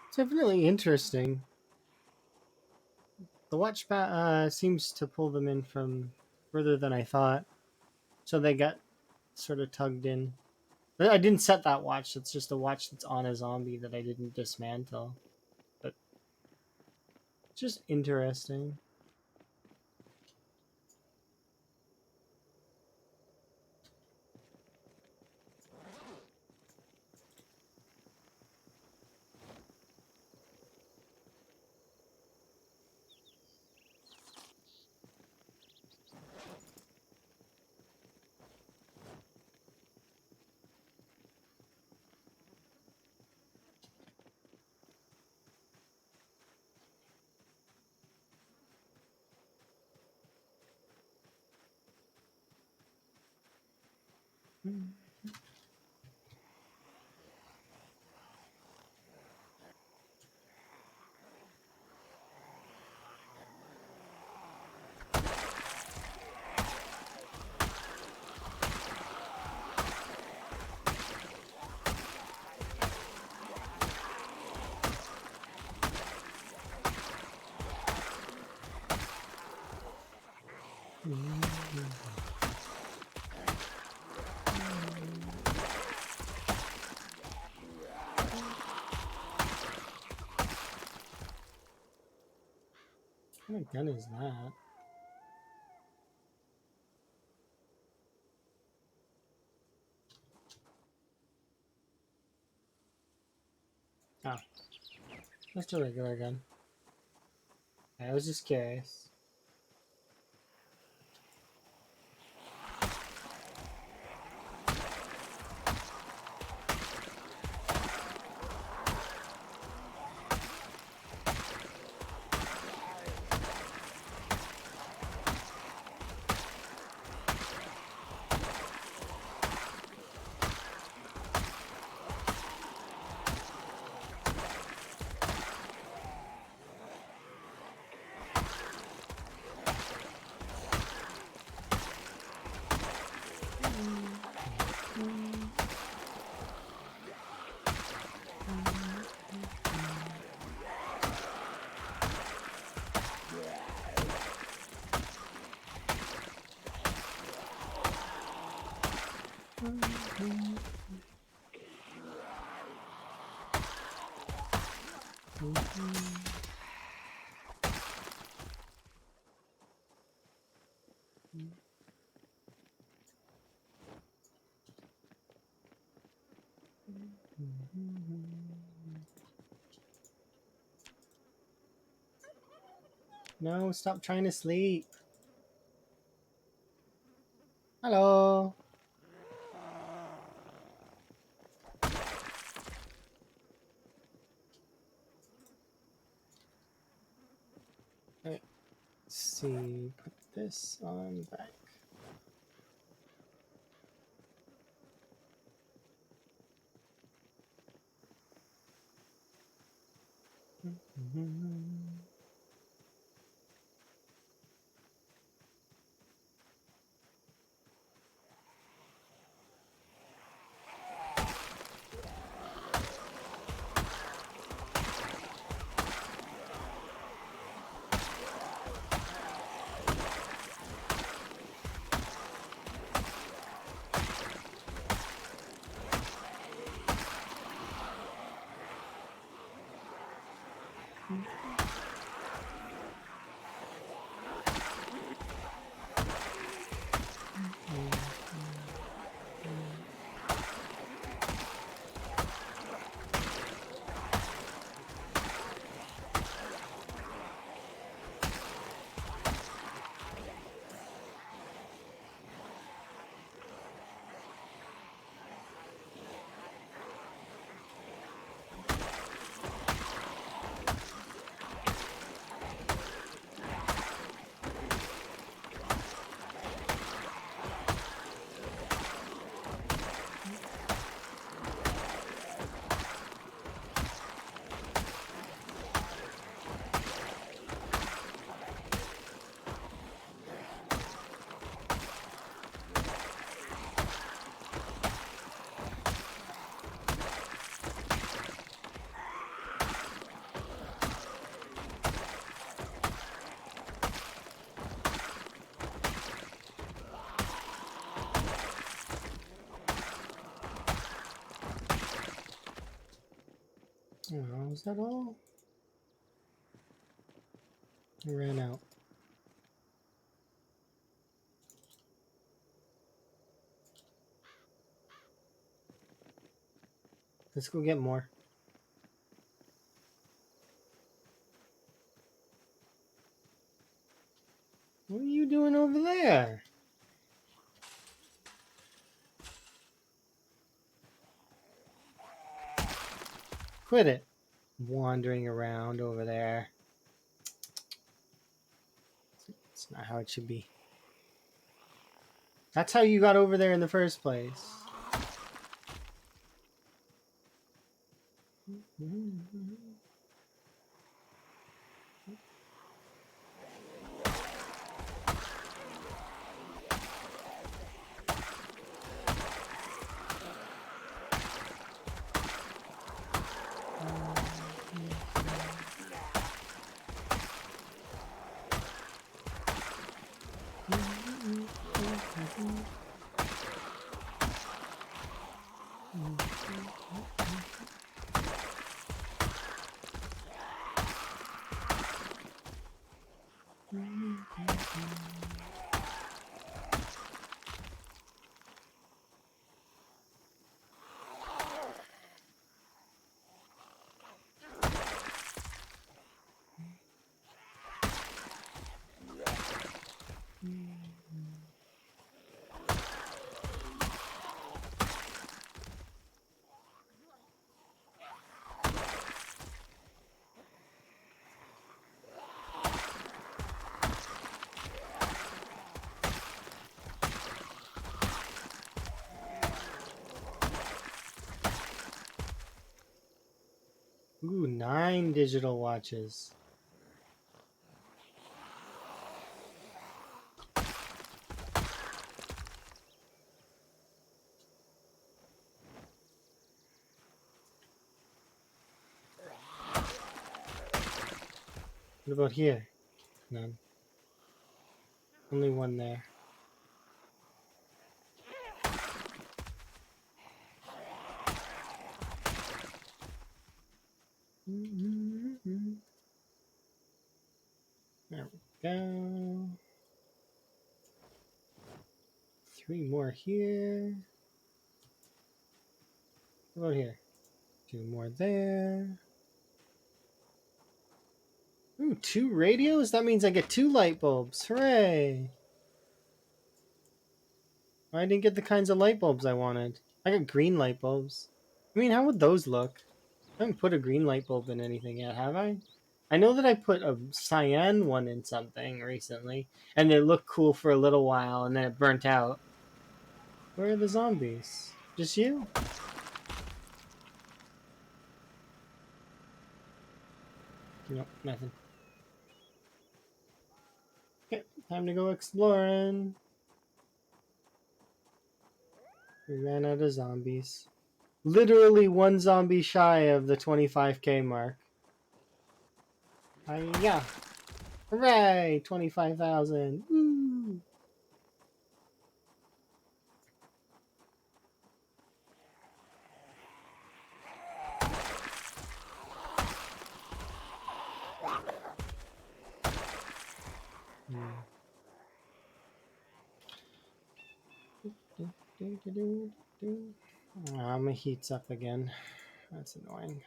It's definitely interesting. The watch seems to pull them in from further than I thought, so they get sort of tugged in. But I didn't set that watch. It's just a watch that's on a zombie that I didn't dismantle. But it's just interesting. What kind of gun is that? Oh, just a regular gun. I was just curious. No, stop trying to sleep. Hello. Let's see. Put this on back. Oh, is that all? I ran out. Let's go get more. What are you doing over there? Quit it. Wandering around over there. It's not how it should be. That's how you got over there in the first place. Ooh, 9 digital watches. What about here? None. Only one there. There we go. 3 more here. What about here? 2 more there. Ooh, 2 radios? That means I get 2 light bulbs. Hooray! I didn't get the kinds of light bulbs I wanted. I got green light bulbs. I mean, how would those look? I haven't put a green light bulb in anything yet, have I? I know that I put a cyan one in something recently, and it looked cool for a little while, and then it burnt out. Where are the zombies? Just you? Nope, nothing. Okay, time to go exploring. We ran out of zombies. Literally one zombie shy of the 25k mark. Yeah. Hooray! 25,000. Woo! My heat's up again. That's annoying.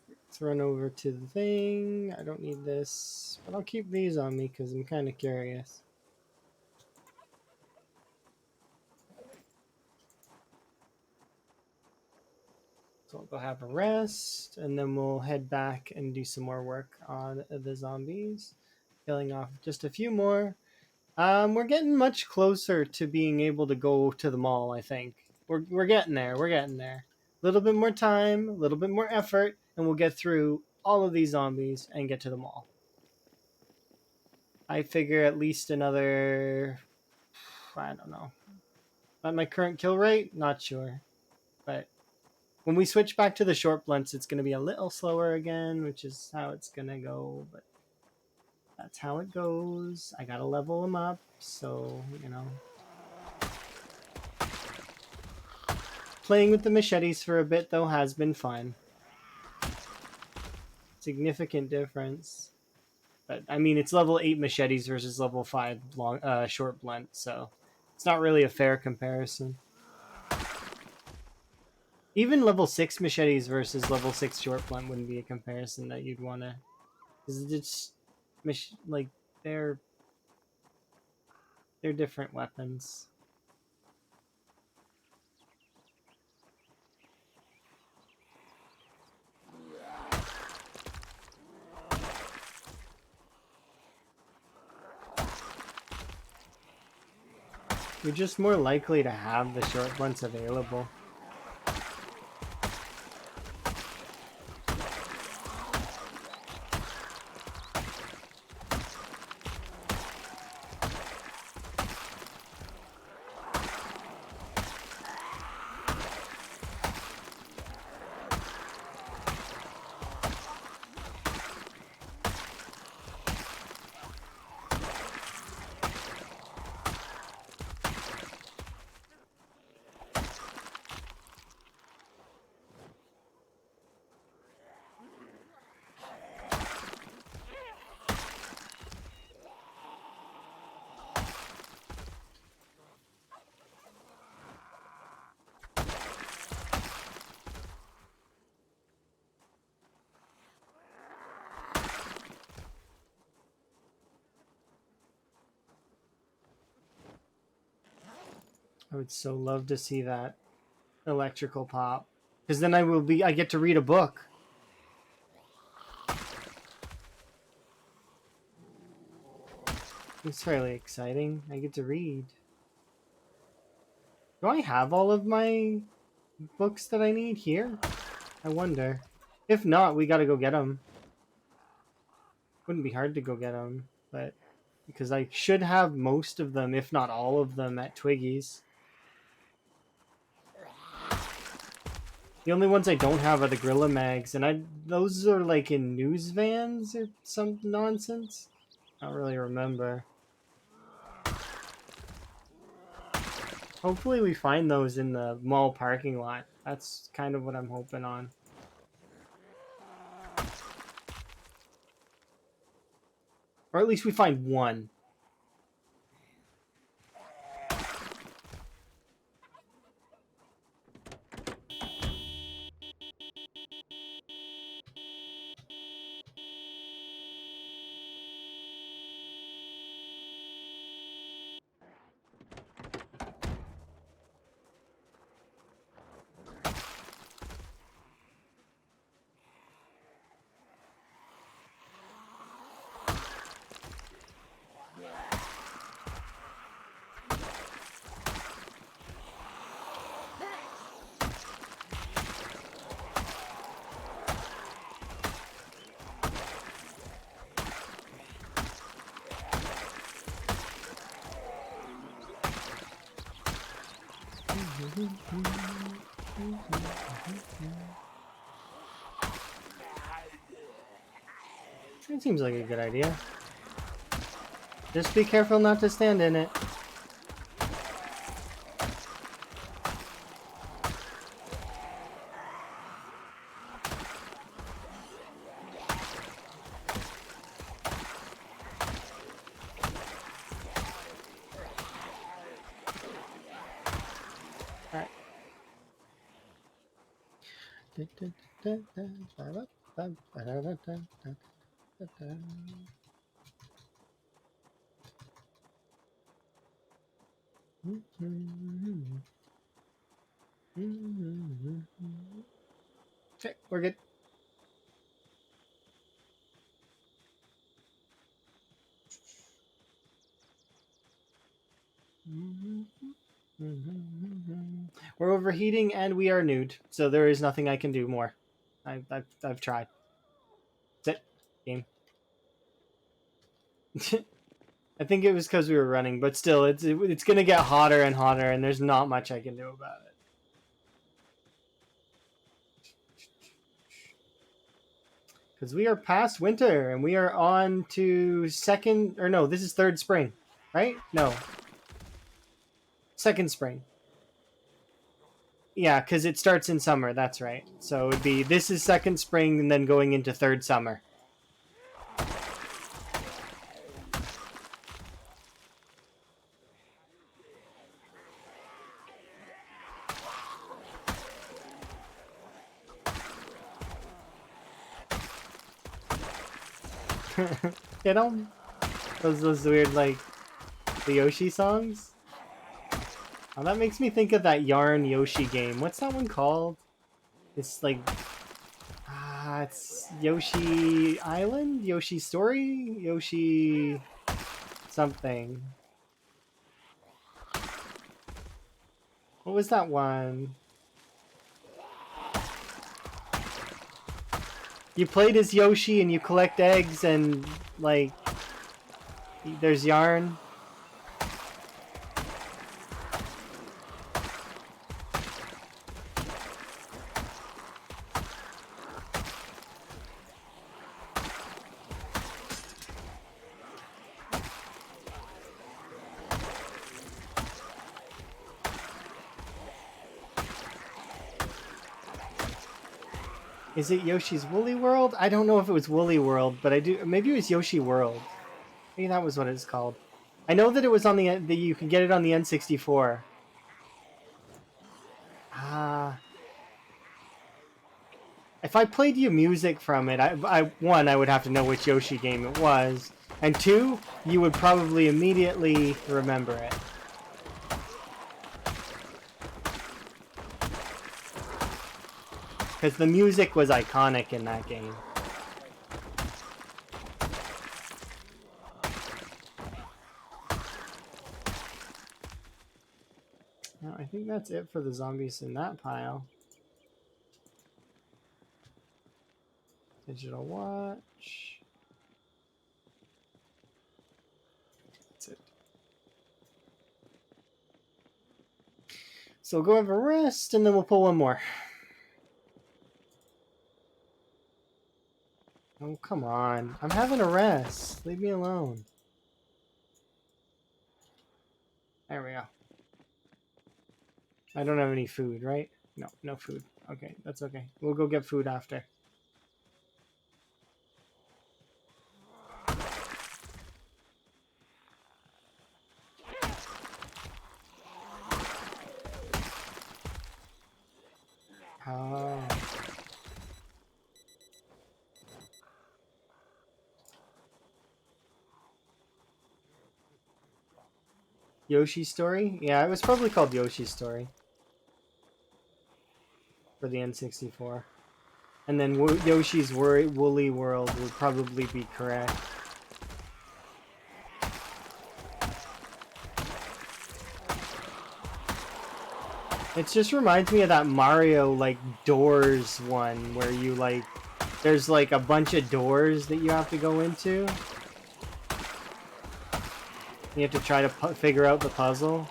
Let's run over to the thing. I don't need this, but I'll keep these on me because I'm kind of curious. So I'll go have a rest, and then we'll head back and do some more work on the zombies, killing off just a few more. We're getting much closer to being able to go to the mall, I think. We're getting there. We're getting there. A little bit more time, a little bit more effort, and we'll get through all of these zombies and get to the mall. I figure at least another, I don't know. At my current kill rate, not sure. But when we switch back to the short blunts, it's going to be a little slower again, which is how it's going to go. But that's how it goes. I got to level them up, so, you know. Playing with the machetes for a bit, though, has been fun. Significant difference. But, I mean, it's level 8 machetes versus level 5 short blunt, so it's not really a fair comparison. Even level 6 machetes versus level 6 short blunt wouldn't be a comparison that you'd want to... Because it's... like, they're different weapons. You're just more likely to have the short blunts available. I would so love to see that electrical pop. Because then I get to read a book. It's fairly exciting. I get to read. Do I have all of my books that I need here? I wonder. If not, we gotta go get them. Wouldn't be hard to go get them, but because I should have most of them, if not all of them, at Twiggy's. The only ones I don't have are the Gorilla Mags, and those are like in news vans or some nonsense. I don't really remember. Hopefully we find those in the mall parking lot. That's kind of what I'm hoping on. Or at least we find one. It seems like a good idea. Just be careful not to stand in it. Okay, we're good. We're overheating and we are nude, so there is nothing I can do more. I've tried. That's it. Game. I think it was because we were running, but still, it's gonna get hotter and hotter, and there's not much I can do about it. Because we are past winter, and we are on to this is third spring, right? No. Second spring. Yeah, because it starts in summer, that's right. So it would be, this is second spring, and then going into third summer. You know? Those weird, like, the Yoshi songs? Oh, that makes me think of that Yarn Yoshi game. What's that one called? It's like... it's Yoshi Island? Yoshi Story? Yoshi... something. What was that one? You played as Yoshi and you collect eggs and, like... there's yarn. Is it Yoshi's Woolly World? I don't know if it was Woolly World, but I do. Maybe it was Yoshi World. Maybe that was what it's called. I know that it was on the you can get it on the N64. If I played you music from it, one, I would have to know which Yoshi game it was, and two, you would probably immediately remember it. Because the music was iconic in that game. Now, I think that's it for the zombies in that pile. Digital watch. That's it. So we'll go have a rest, and then we'll pull one more. Oh, come on. I'm having a rest. Leave me alone. There we go. I don't have any food, right? No, no food. Okay, that's okay. We'll go get food after. Oh. Yoshi's Story? Yeah, it was probably called Yoshi's Story. For the N64. And then Yoshi's Woolly World would probably be correct. It just reminds me of that Mario, like, doors one, where you, like, there's, like, a bunch of doors that you have to go into. You have to try to figure out the puzzle.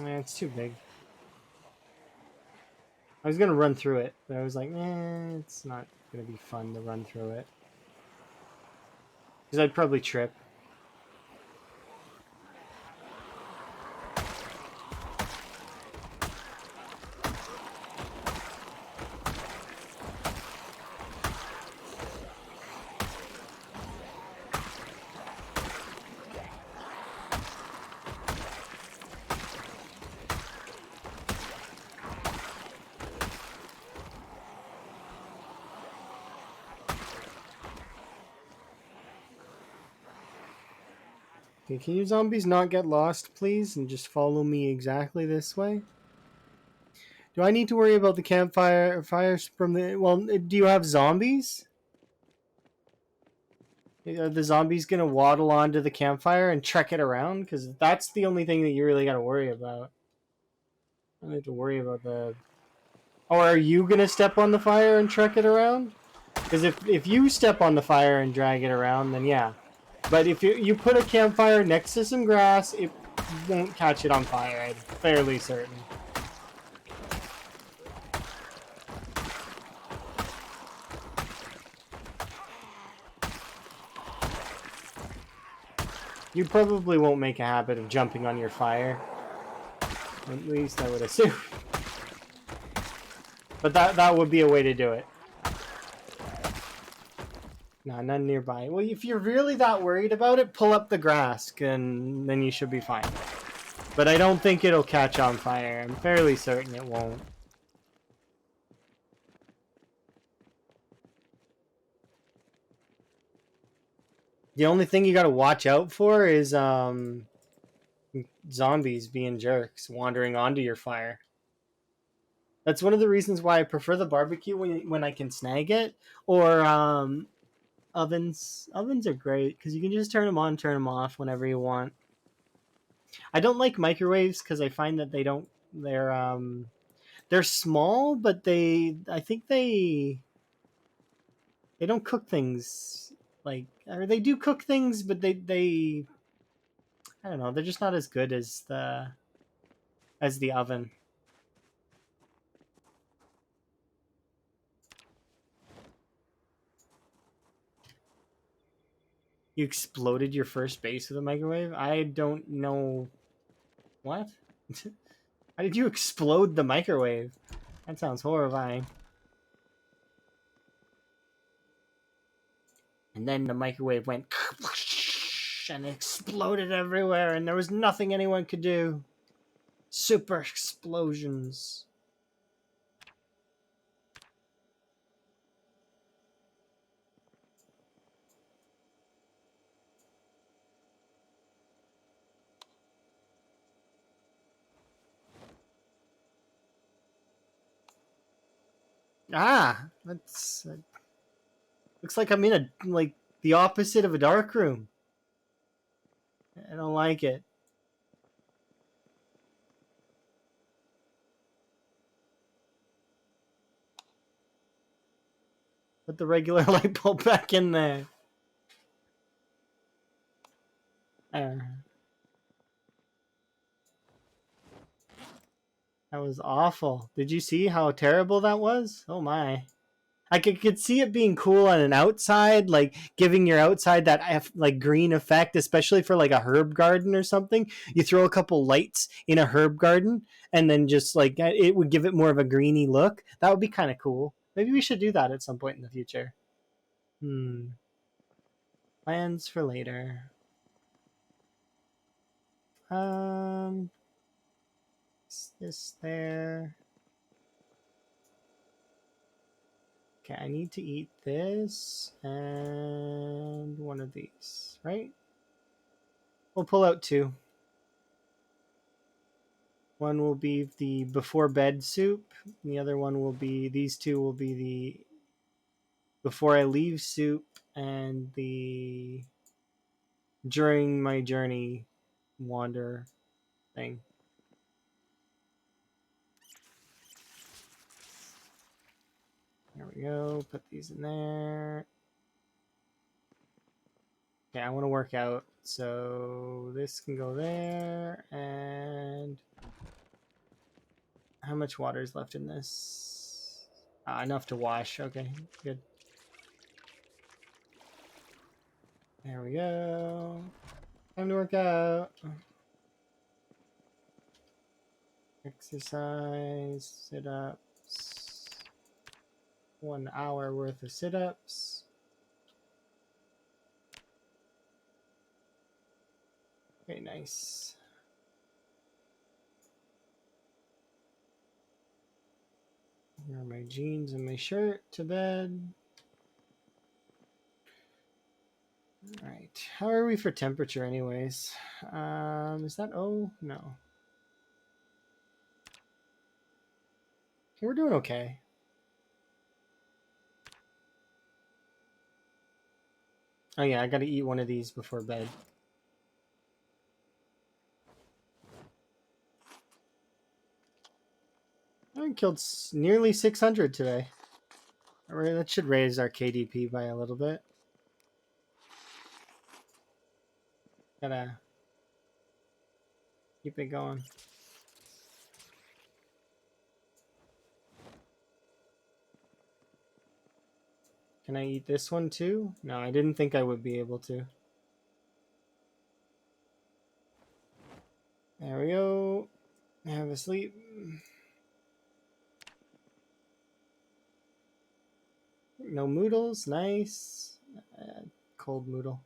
It's too big. I was gonna run through it, but I was like, it's not gonna be fun to run through it. Because I'd probably trip. Okay, can you zombies not get lost, please, and just follow me exactly this way? Do I need to worry about the campfire fires from the... Well, do you have zombies? Are the zombies gonna waddle onto the campfire and trek it around? Because that's the only thing that you really gotta worry about. I don't have to worry about the... Or are you gonna step on the fire and trek it around? Because if you step on the fire and drag it around, then yeah. But if you put a campfire next to some grass, it won't catch it on fire, I'm fairly certain. You probably won't make a habit of jumping on your fire. At least I would assume. But that would be a way to do it. No, none nearby. Well, if you're really that worried about it, pull up the grass, and then you should be fine. But I don't think it'll catch on fire. I'm fairly certain it won't. The only thing you gotta watch out for is zombies being jerks, wandering onto your fire. That's one of the reasons why I prefer the barbecue when I can snag it, or ovens. Ovens are great because you can just turn them on, turn them off whenever you want. I don't like microwaves because I find that they're small, but I think they don't cook things like, or they do cook things, but they I don't know, they're just not as good as the oven. You exploded your first base with a microwave? I don't know. What? How did you explode the microwave? That sounds horrifying. And then the microwave went and exploded everywhere, and there was nothing anyone could do. Super explosions. That's looks like I'm in the opposite of a dark room. I don't like it. Put the regular light bulb back in there. There. That was awful. Did you see how terrible that was? Oh my. I could see it being cool on an outside, like giving your outside that like green effect, especially for like a herb garden or something. You throw a couple lights in a herb garden, and then just like it would give it more of a greeny look. That would be kind of cool. Maybe we should do that at some point in the future. Plans for later. This there. Okay, I need to eat this and one of these, right? We'll pull out two. One will be the before bed soup. And the other one will be, these two will be the before I leave soup and the during my journey wander thing. There we go. Put these in there. Okay, I want to work out. So this can go there and How much water is left in this? Enough to wash. Okay, good. There we go. Time to work out. Exercise, sit-ups. 1 hour worth of sit-ups. Okay, nice. Here are my jeans and my shirt to bed. All right, how are we for temperature anyways? Is that, oh, no. We're doing okay. Oh yeah, I gotta eat one of these before bed. I killed nearly 600 today. That should raise our KDP by a little bit. Gotta keep it going. Can I eat this one too? No, I didn't think I would be able to. There we go. Have a sleep. No noodles, nice. Cold noodle.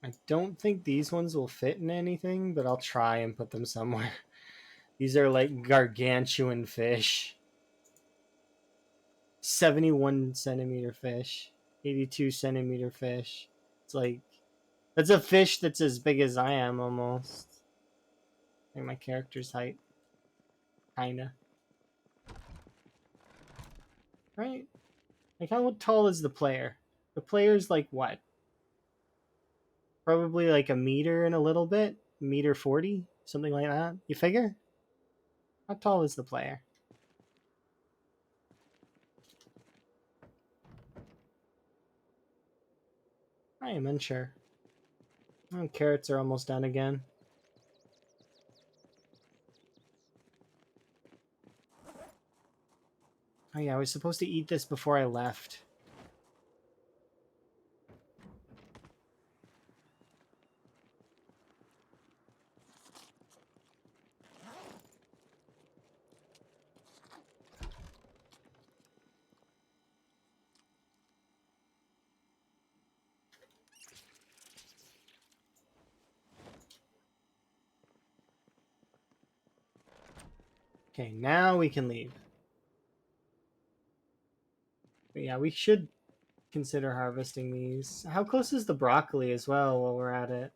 I don't think these ones will fit in anything, but I'll try and put them somewhere. These are like gargantuan fish. 71 centimeter fish. 82 centimeter fish. It's like, that's a fish that's as big as I am almost. Like my character's height. Kinda. Right? Like how tall is the player? The player's like what? Probably like a meter and a little bit? Meter 40? Something like that? You figure? How tall is the player? I am unsure. Oh, carrots are almost done again. Oh yeah, I was supposed to eat this before I left. Okay, now we can leave. But yeah, we should consider harvesting these. How close is the broccoli as well while we're at it?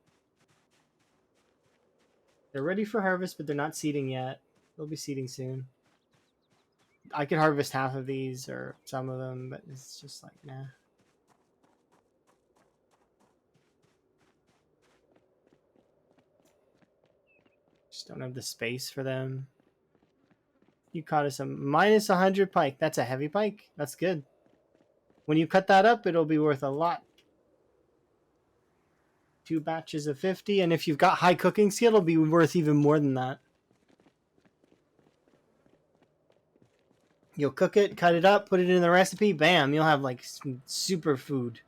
They're ready for harvest, but they're not seeding yet. They'll be seeding soon. I could harvest half of these or some of them, but it's just like, nah. Just don't have the space for them. You caught us a minus 100 pike. That's a heavy pike. That's good. When you cut that up, it'll be worth a lot. 2 batches of 50, and if you've got high cooking skill, it'll be worth even more than that. You'll cook it, cut it up, put it in the recipe, bam, you'll have like super food.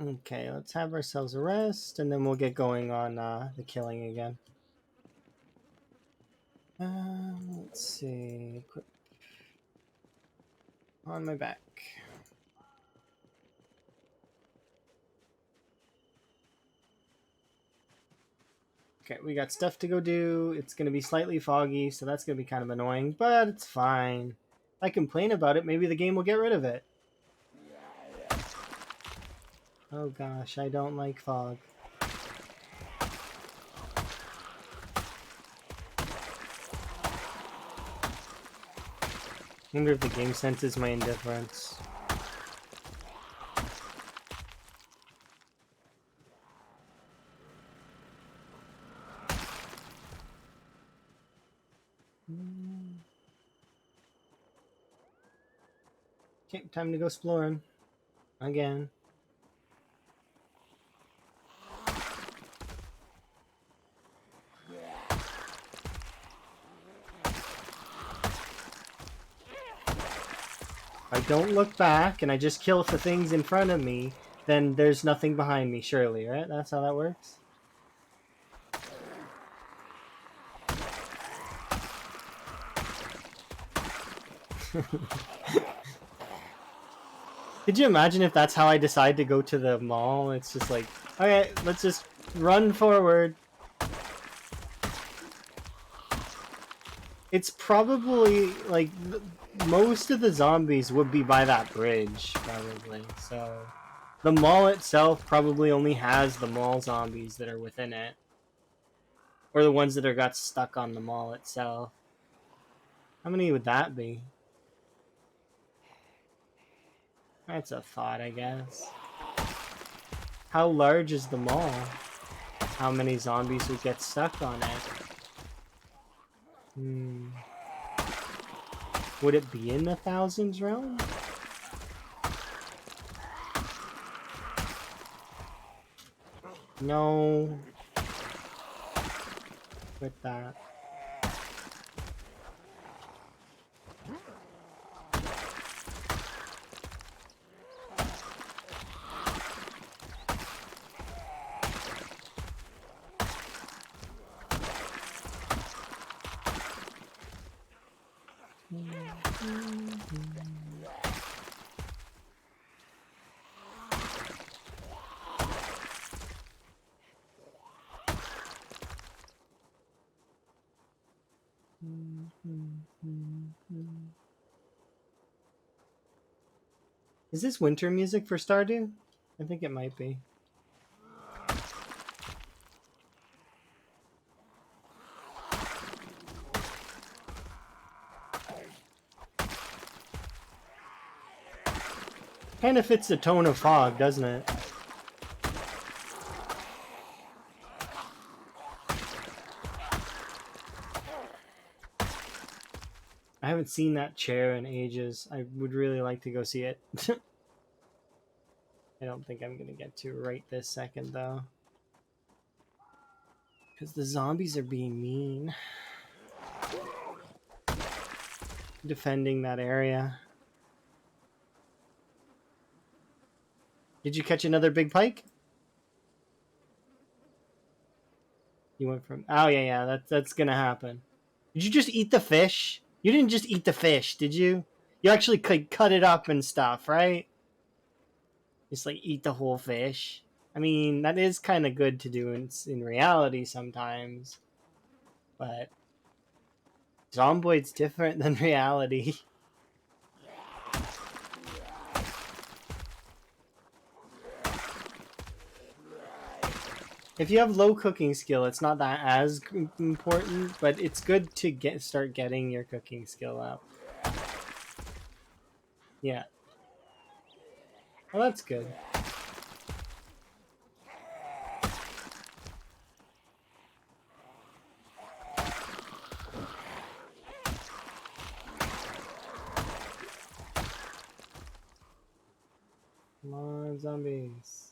Okay, let's have ourselves a rest, and then we'll get going on the killing again. Let's see. Equip. On my back. Okay, we got stuff to go do. It's going to be slightly foggy, so that's going to be kind of annoying, but it's fine. If I complain about it, maybe the game will get rid of it. Oh gosh, I don't like fog. Wonder if the game senses my indifference. Okay, time to go exploring. Again. If I don't look back and I just kill the things in front of me, then there's nothing behind me, surely, right? That's how that works? Could you imagine if that's how I decide to go to the mall? It's just like, okay, let's just run forward. It's probably like most of the zombies would be by that bridge, probably. So the mall itself probably only has the mall zombies that are within it, or the ones that are got stuck on the mall itself. How many would that be? That's a thought, I guess. How large is the mall? How many zombies would get stuck on it? Would it be in the thousands realm? No. With that. Is this winter music for Stardew? I think it might be. Kind of fits the tone of fog, doesn't it? I haven't seen that chair in ages. I would really like to go see it. I don't think I'm gonna get to right this second, though. Because the zombies are being mean. Defending that area. Did you catch another big pike? You went from... Oh, yeah, that's gonna happen. Did you just eat the fish? You didn't just eat the fish, did you? You actually could cut it up and stuff, right? Just like eat the whole fish. I mean, that is kind of good to do in reality sometimes. But Zomboid's different than reality. If you have low cooking skill, it's not that as important, but it's good to start getting your cooking skill up. Yeah. Well, that's good. Come on, zombies.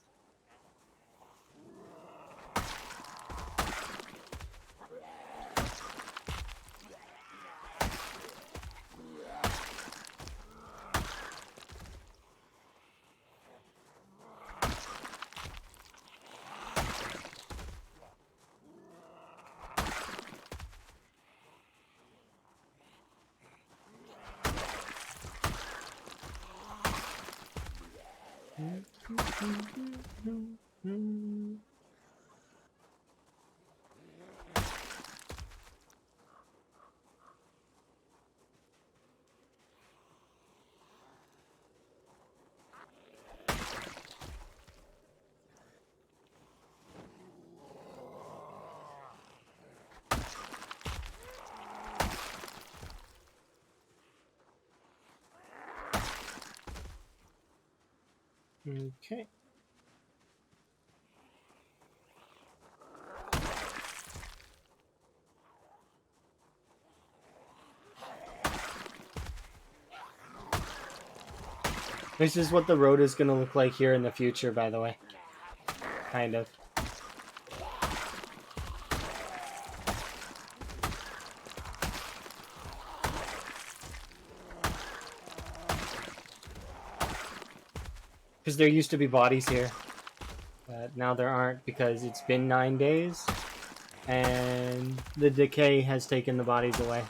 Okay. This is what the road is going to look like here in the future, by the way. Kind of. Because there used to be bodies here. But now there aren't because it's been 9 days. And the decay has taken the bodies away.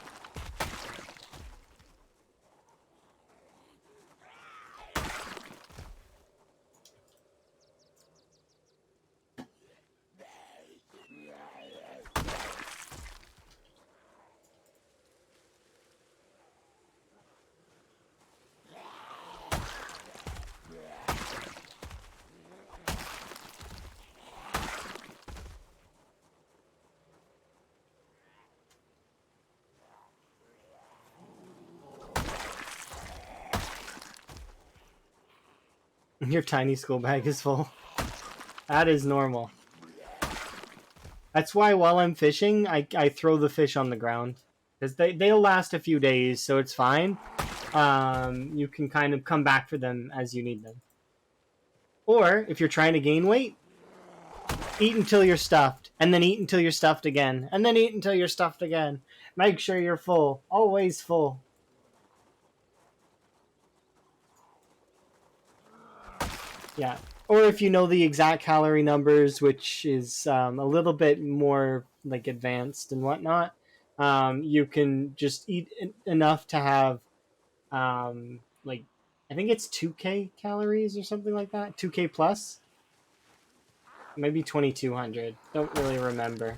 Your tiny school bag is full. That is normal. That's why while I'm fishing, I throw the fish on the ground. Because they'll last a few days, so it's fine. You can kind of come back for them as you need them. Or, if you're trying to gain weight, eat until you're stuffed. And then eat until you're stuffed again. And then eat until you're stuffed again. Make sure you're full. Always full. Yeah. Or if you know the exact calorie numbers, which is a little bit more like advanced and whatnot, you can just eat enough to have like I think it's 2K calories or something like that. 2K plus, maybe 2,200. Don't really remember,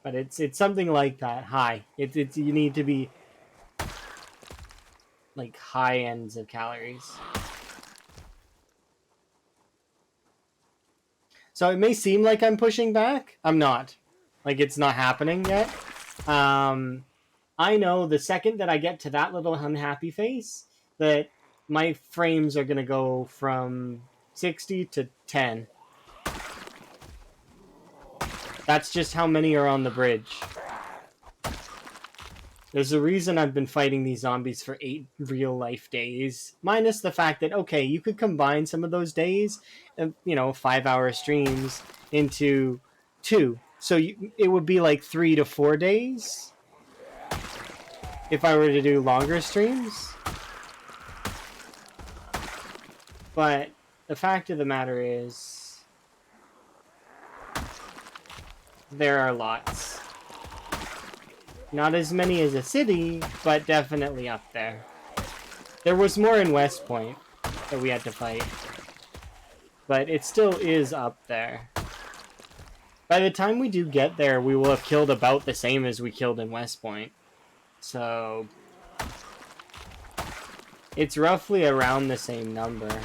but it's something like that. High. It's you need to be like high ends of calories. So it may seem like I'm pushing back. I'm not. Like it's not happening yet. I know the second that I get to that little unhappy face, that my frames are going to go from 60 to 10. That's just how many are on the bridge. There's a reason I've been fighting these zombies for 8 real-life days. Minus the fact that, okay, you could combine some of those days, 5-hour streams into 2. So it would be like 3 to 4 days if I were to do longer streams. But the fact of the matter is, there are lots. Not as many as a city, but definitely up there. There was more in West Point that we had to fight. But it still is up there. By the time we do get there, we will have killed about the same as we killed in West Point. So it's roughly around the same number.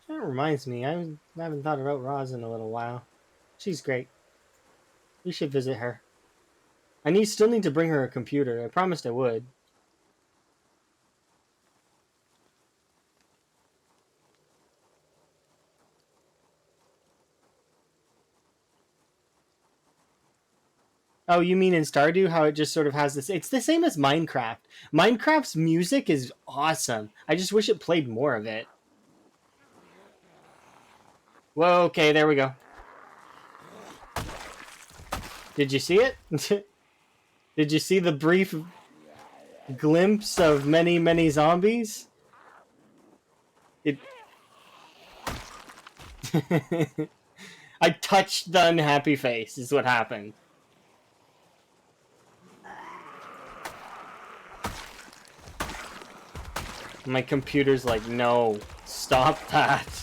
That reminds me, I haven't thought about Roz in a little while. She's great. We should visit her. I still need to bring her a computer. I promised I would. Oh, you mean in Stardew, how it just sort of has this... It's the same as Minecraft. Minecraft's music is awesome. I just wish it played more of it. Whoa, okay, there we go. Did you see it? Did you see the brief glimpse of many, many zombies? I touched the unhappy face, is what happened. My computer's like, no, stop that.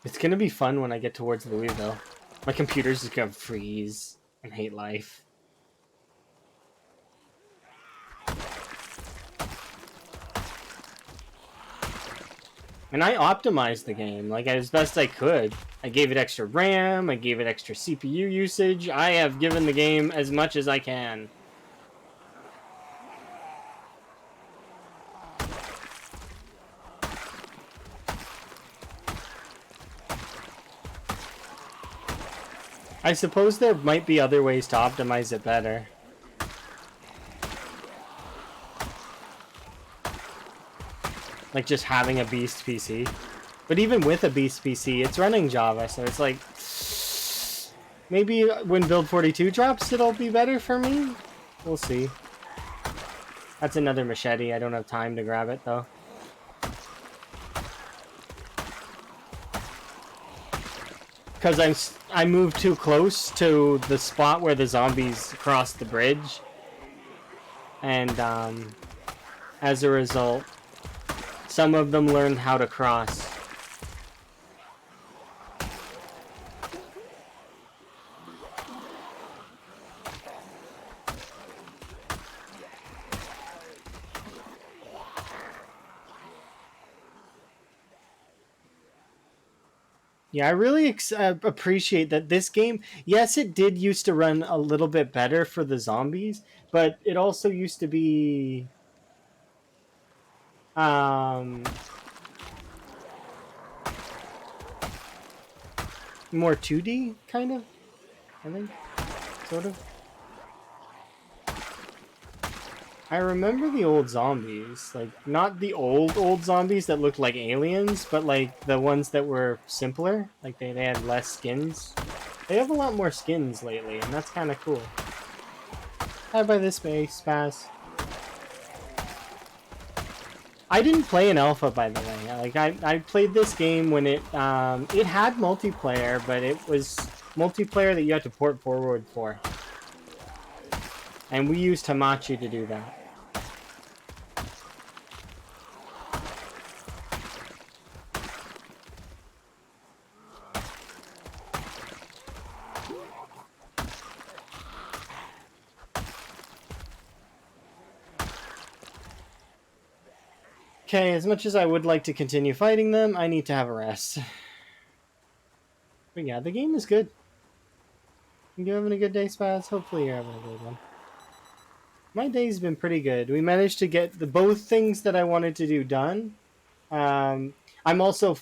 It's gonna be fun when I get towards Louisville. My computer's just gonna freeze and hate life. And I optimized the game like as best I could. I gave it extra RAM, I gave it extra CPU usage. I have given the game as much as I can. I suppose there might be other ways to optimize it better. Like just having a beast PC. But even with a beast PC, it's running Java, so it's like... Maybe when build 42 drops, it'll be better for me? We'll see. That's another machete. I don't have time to grab it, though. Because I moved too close to the spot where the zombies crossed the bridge. And, as a result, some of them learned how to cross. Yeah, I really appreciate that this game, yes, it did used to run a little bit better for the zombies, but it also used to be um, more 2D, kind of, I think, sort of. I remember the old zombies, like, not the old zombies that looked like aliens, but like the ones that were simpler, like they had less skins. They have a lot more skins lately, and that's kind of cool. Hi by this way, Spaz. I didn't play an alpha, by the way. Like I played this game when it had multiplayer, but it was multiplayer that you had to port forward for, and we used Hamachi to do that. Okay, as much as I would like to continue fighting them, I need to have a rest. But yeah, the game is good. You having a good day, Spaz? Hopefully you're having a good one. My day's been pretty good. We managed to get the both things that I wanted to do done. I'm also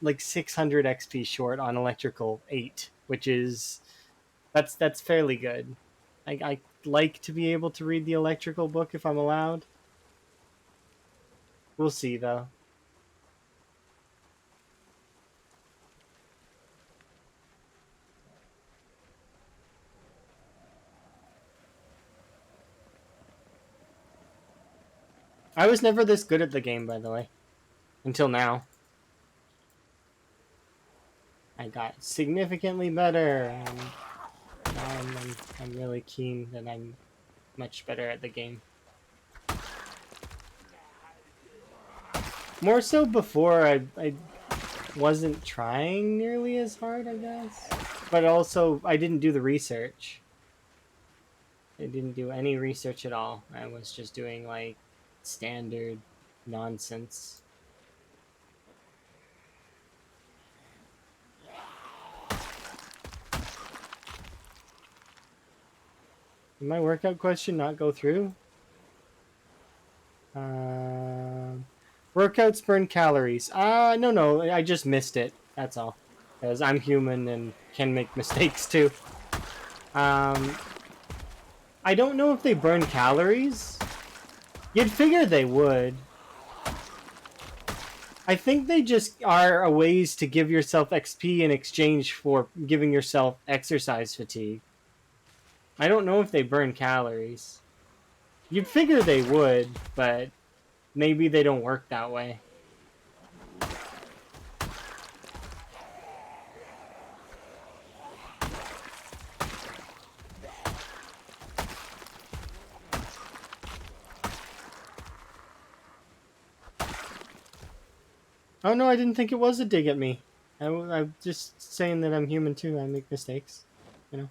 like 600 XP short on Electrical 8, which is that's fairly good. I like to be able to read the electrical book if I'm allowed. We'll see though. I was never this good at the game, by the way, until now. I got significantly better, and now I'm really keen that I'm much better at the game. More so before, I wasn't trying nearly as hard, I guess. But also, I didn't do the research. I didn't do any research at all. I was just doing, like, standard nonsense. Did my workout question not go through? Workouts burn calories. No, I just missed it. That's all. Because I'm human and can make mistakes too. I don't know if they burn calories. You'd figure they would. I think they just are a ways to give yourself XP in exchange for giving yourself exercise fatigue. I don't know if they burn calories. You'd figure they would, but maybe they don't work that way. Oh no, I didn't think it was a dig at me. I'm just saying that I'm human too. I make mistakes, you know.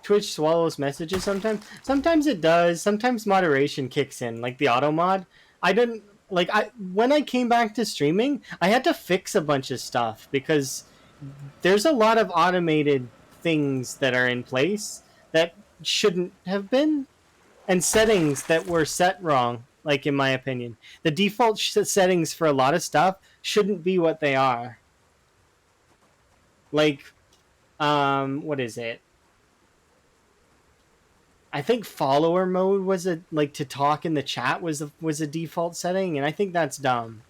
Twitch swallows messages sometimes. Sometimes it does. Sometimes moderation kicks in, like the auto mod. I didn't like I when I came back to streaming, I had to fix a bunch of stuff because there's a lot of automated things that are in place that shouldn't have been, and settings that were set wrong, like in my opinion. The default settings for a lot of stuff shouldn't be what they are. Like what is it? I think follower mode was a like to talk in the chat was a default setting, and I think that's dumb.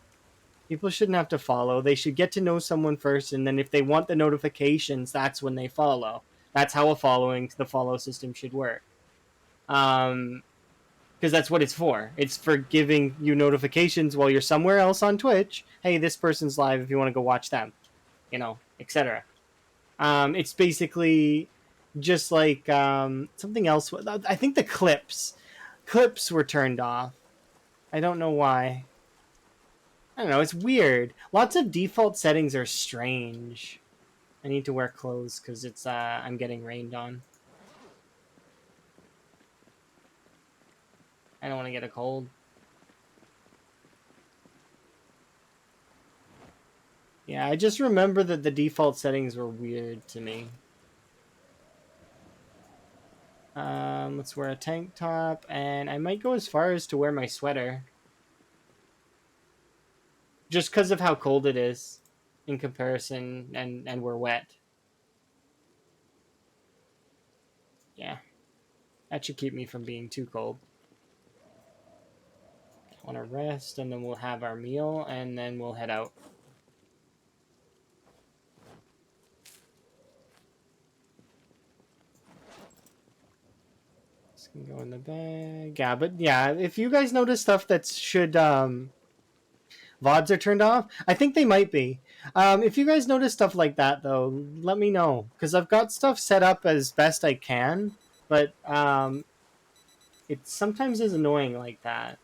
People shouldn't have to follow. They should get to know someone first, and then if they want the notifications, that's when they follow. That's how the follow system should work. Because that's what it's for. It's for giving you notifications while you're somewhere else on Twitch. Hey, this person's live if you want to go watch them, etc. It's basically just like something else. I think the clips were turned off. I don't know why. I don't know. It's weird. Lots of default settings are strange. I need to wear clothes because it's I'm getting rained on. I don't want to get a cold. Yeah, I just remember that the default settings were weird to me. Let's wear a tank top, and I might go as far as to wear my sweater. Just because of how cold it is in comparison, and we're wet. Yeah, that should keep me from being too cold. I want to rest, and then we'll have our meal, and then we'll head out. This can go in the bag. Yeah, but yeah, if you guys notice stuff that should VODs are turned off, I think they might be. If you guys notice stuff like that, though, let me know, because I've got stuff set up as best I can, but it sometimes is annoying like that.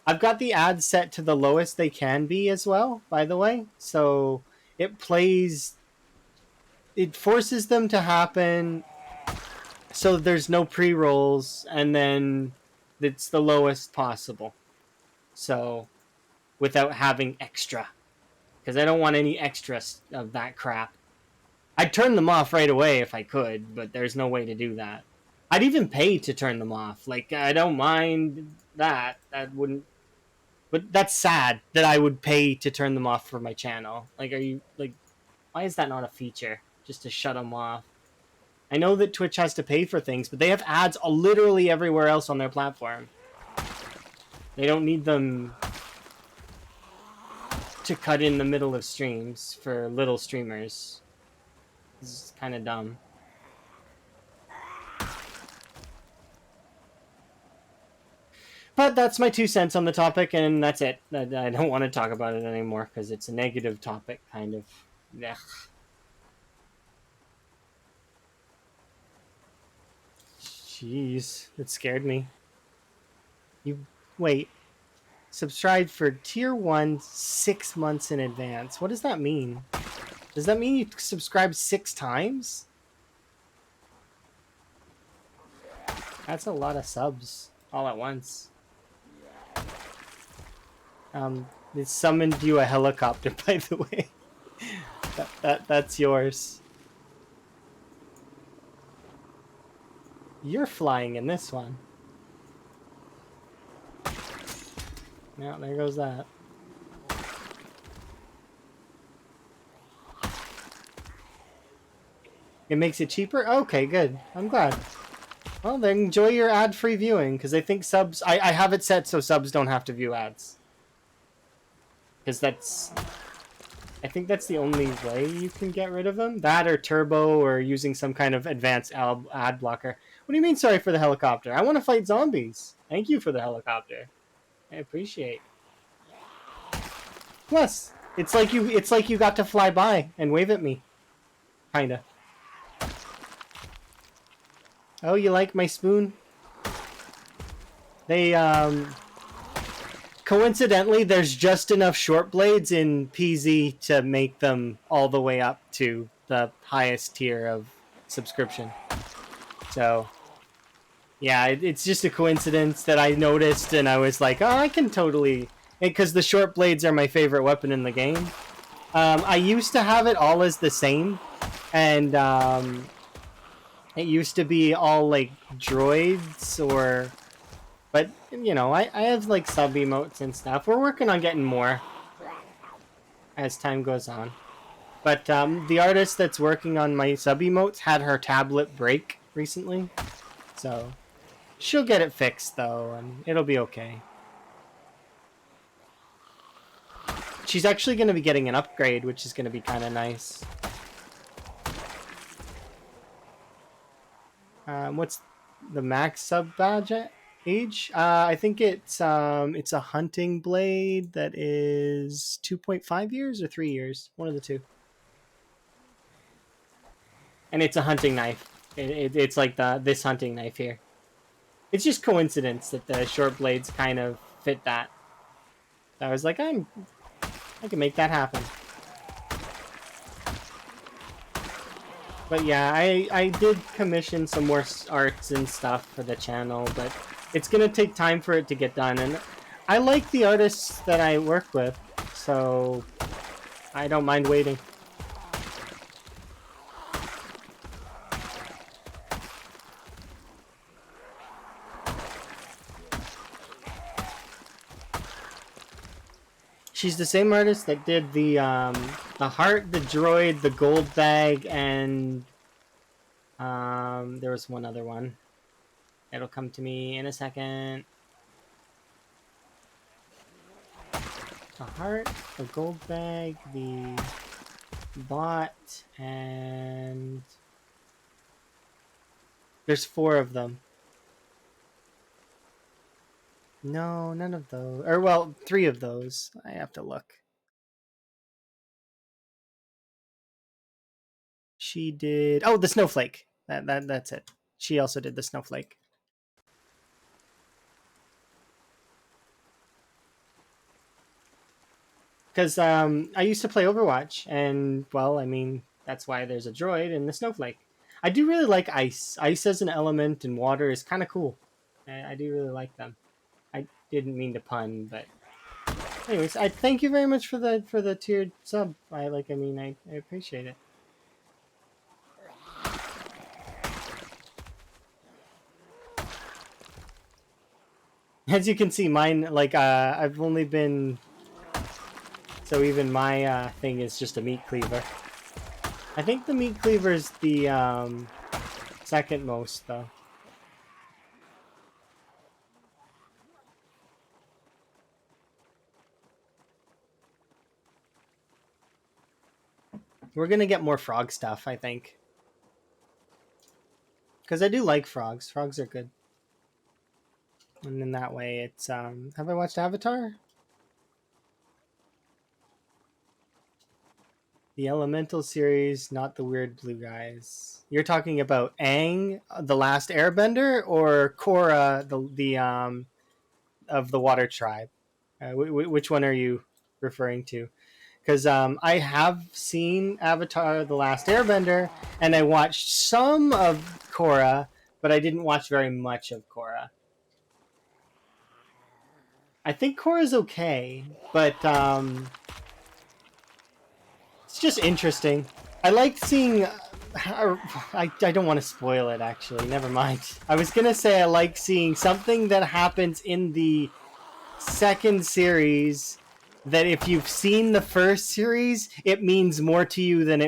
I've got the ads set to the lowest they can be as well, by the way, so it forces them to happen so there's no pre-rolls, and then it's the lowest possible, so without having extra, because I don't want any extra of that crap. I'd turn them off right away if I could, but there's no way to do that. I'd even pay to turn them off. Like, I don't mind that. That wouldn't... But that's sad that I would pay to turn them off for my channel. Like, are you... Like, why is that not a feature? Just to shut them off. I know that Twitch has to pay for things, but they have ads literally everywhere else on their platform. They don't need them to cut in the middle of streams for little streamers. This is kind of dumb. But that's my 2 cents on the topic, and that's it. I don't want to talk about it anymore because it's a negative topic, kind of. Ugh. Jeez, it scared me. You wait. Subscribe for tier 1 6 months in advance. What does that mean? Does that mean you subscribe 6 times? That's a lot of subs all at once. It summoned you a helicopter, by the way. That's yours. You're flying in this one. Yeah, there goes that. It makes it cheaper? Okay, good. I'm glad. Well, then enjoy your ad-free viewing, because I think subs... I have it set so subs don't have to view ads. Because that's... I think that's the only way you can get rid of them. That or turbo or using some kind of advanced ad blocker. What do you mean, sorry for the helicopter? I want to fight zombies. Thank you for the helicopter. I appreciate. Plus, it's like you got to fly by and wave at me. Kinda. Oh, you like my spoon? They Coincidentally, there's just enough short blades in PZ to make them all the way up to the highest tier of subscription. So, yeah, it's just a coincidence that I noticed, and I was like, oh, I can totally... Because the short blades are my favorite weapon in the game. I used to have it all as the same, and it used to be all, like, droids or... But, you know, I have, like, sub-emotes and stuff. We're working on getting more as time goes on. But the artist that's working on my sub-emotes had her tablet break recently. So she'll get it fixed, though, and it'll be okay. She's actually going to be getting an upgrade, which is going to be kind of nice. What's the max sub badge age? I think it's a hunting blade that is 2.5 years or 3 years, one of the two. And it's a hunting knife. It's like this hunting knife here. It's just coincidence that the short blades kind of fit that. I was like, I can make that happen. But yeah, I did commission some more arts and stuff for the channel, but it's gonna take time for it to get done. And I like the artists that I work with, so I don't mind waiting. She's the same artist that did the heart, the droid, the gold bag, and there was one other one. It'll come to me in a second. The heart, the gold bag, the bot, and there's 4 of them. No, none of those. Or, well, 3 of those. I have to look. She did... Oh, the snowflake. That's it. She also did the snowflake. Because I used to play Overwatch, and, well, I mean, that's why there's a droid in the snowflake. I do really like ice. Ice as an element and water is kind of cool. I do really like them. I didn't mean to pun, but anyways, I thank you very much for the tiered sub. I appreciate it. As you can see, mine I've only been, so even my thing is just a meat cleaver. I think the meat cleaver is the second most though. We're gonna get more frog stuff, I think. Because I do like frogs. Frogs are good. And in that way, it's... Have I watched Avatar? The Elemental series, not the weird blue guys. You're talking about Aang, the Last Airbender, or Korra, the of the Water Tribe? Which one are you referring to? Because I have seen Avatar: The Last Airbender, and I watched some of Korra, but I didn't watch very much of Korra. I think Korra's okay, but it's just interesting. I liked seeing... I don't want to spoil it, actually. Never mind. I was going to say I like seeing something that happens in the second series that if you've seen the first series, it means more to you than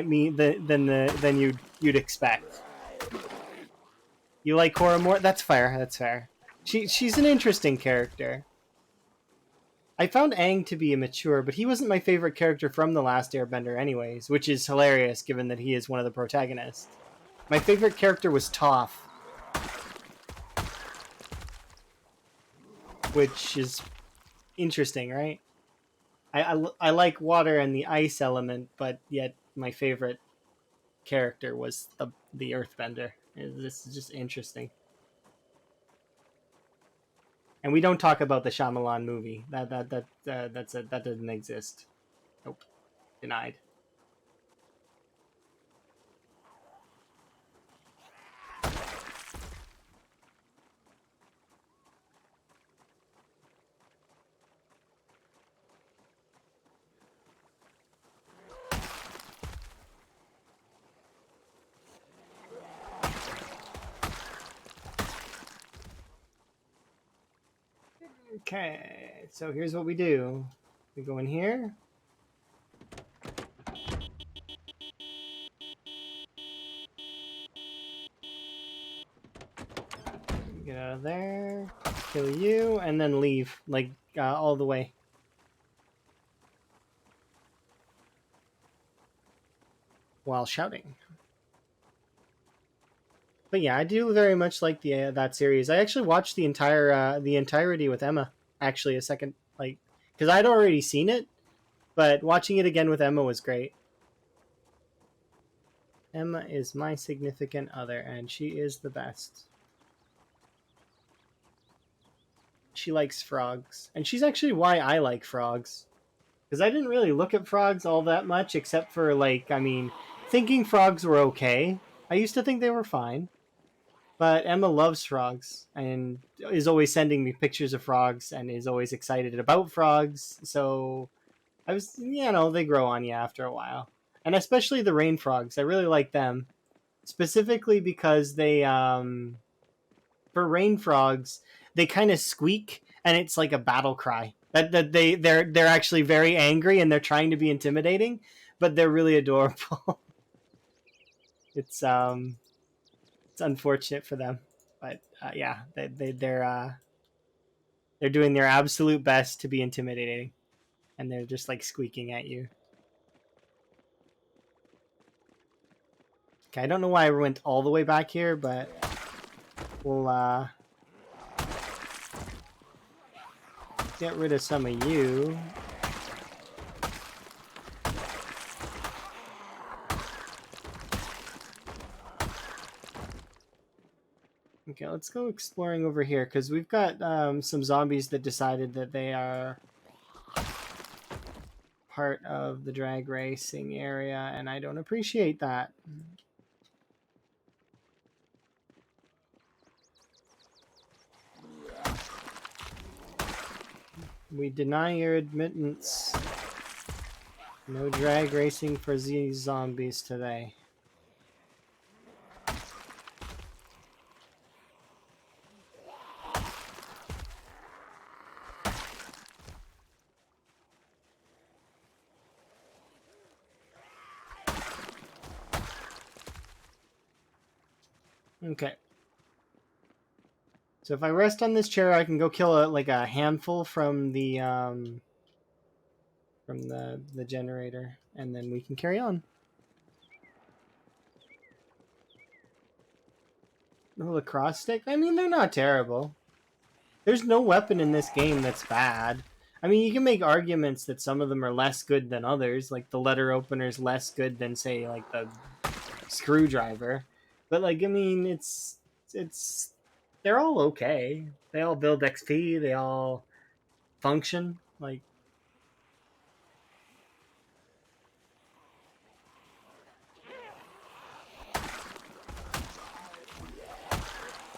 you'd expect. You like Korra more? That's fair. That's fair. She's an interesting character. I found Aang to be immature, but he wasn't my favorite character from The Last Airbender anyways, which is hilarious given that he is one of the protagonists. My favorite character was Toph, which is interesting, right? I like water and the ice element, but yet my favorite character was the Earthbender. This is just interesting. And we don't talk about the Shyamalan movie. That doesn't exist. Nope, denied. Okay, so here's what we do. We go in here. Get out of there. Kill you, and then leave, like, all the way. While shouting. But yeah, I do very much like the that series. I actually watched the entirety with Emma. Actually, a second, like, because I'd already seen it, but watching it again with Emma was great. Emma is my significant other, and she is the best. She likes frogs, and she's actually why I like frogs. Because I didn't really look at frogs all that much, except for, like, I mean, thinking frogs were okay. I used to think they were fine. But Emma loves frogs and is always sending me pictures of frogs and is always excited about frogs. So I was, they grow on you after a while. And especially the rain frogs. I really like them. Specifically because for rain frogs, they kind of squeak and it's like a battle cry. They're actually very angry and they're trying to be intimidating, but they're really adorable. it's it's unfortunate for them, but yeah, they're doing their absolute best to be intimidating, and they're just like squeaking at you. Okay, I don't know why I went all the way back here, but we'll get rid of some of you. Okay, let's go exploring over here because we've got some zombies that decided that they are part of the drag racing area, and I don't appreciate that. We deny your admittance. No drag racing for these zombies today. Okay. So if I rest on this chair, I can go kill a handful from the generator, and then we can carry on. The lacrosse stick? I mean, they're not terrible. There's no weapon in this game that's bad. I mean, you can make arguments that some of them are less good than others, like the letter opener's less good than, say, like the screwdriver. But, like, I mean, it's they're all okay. They all build XP. They all function. Like,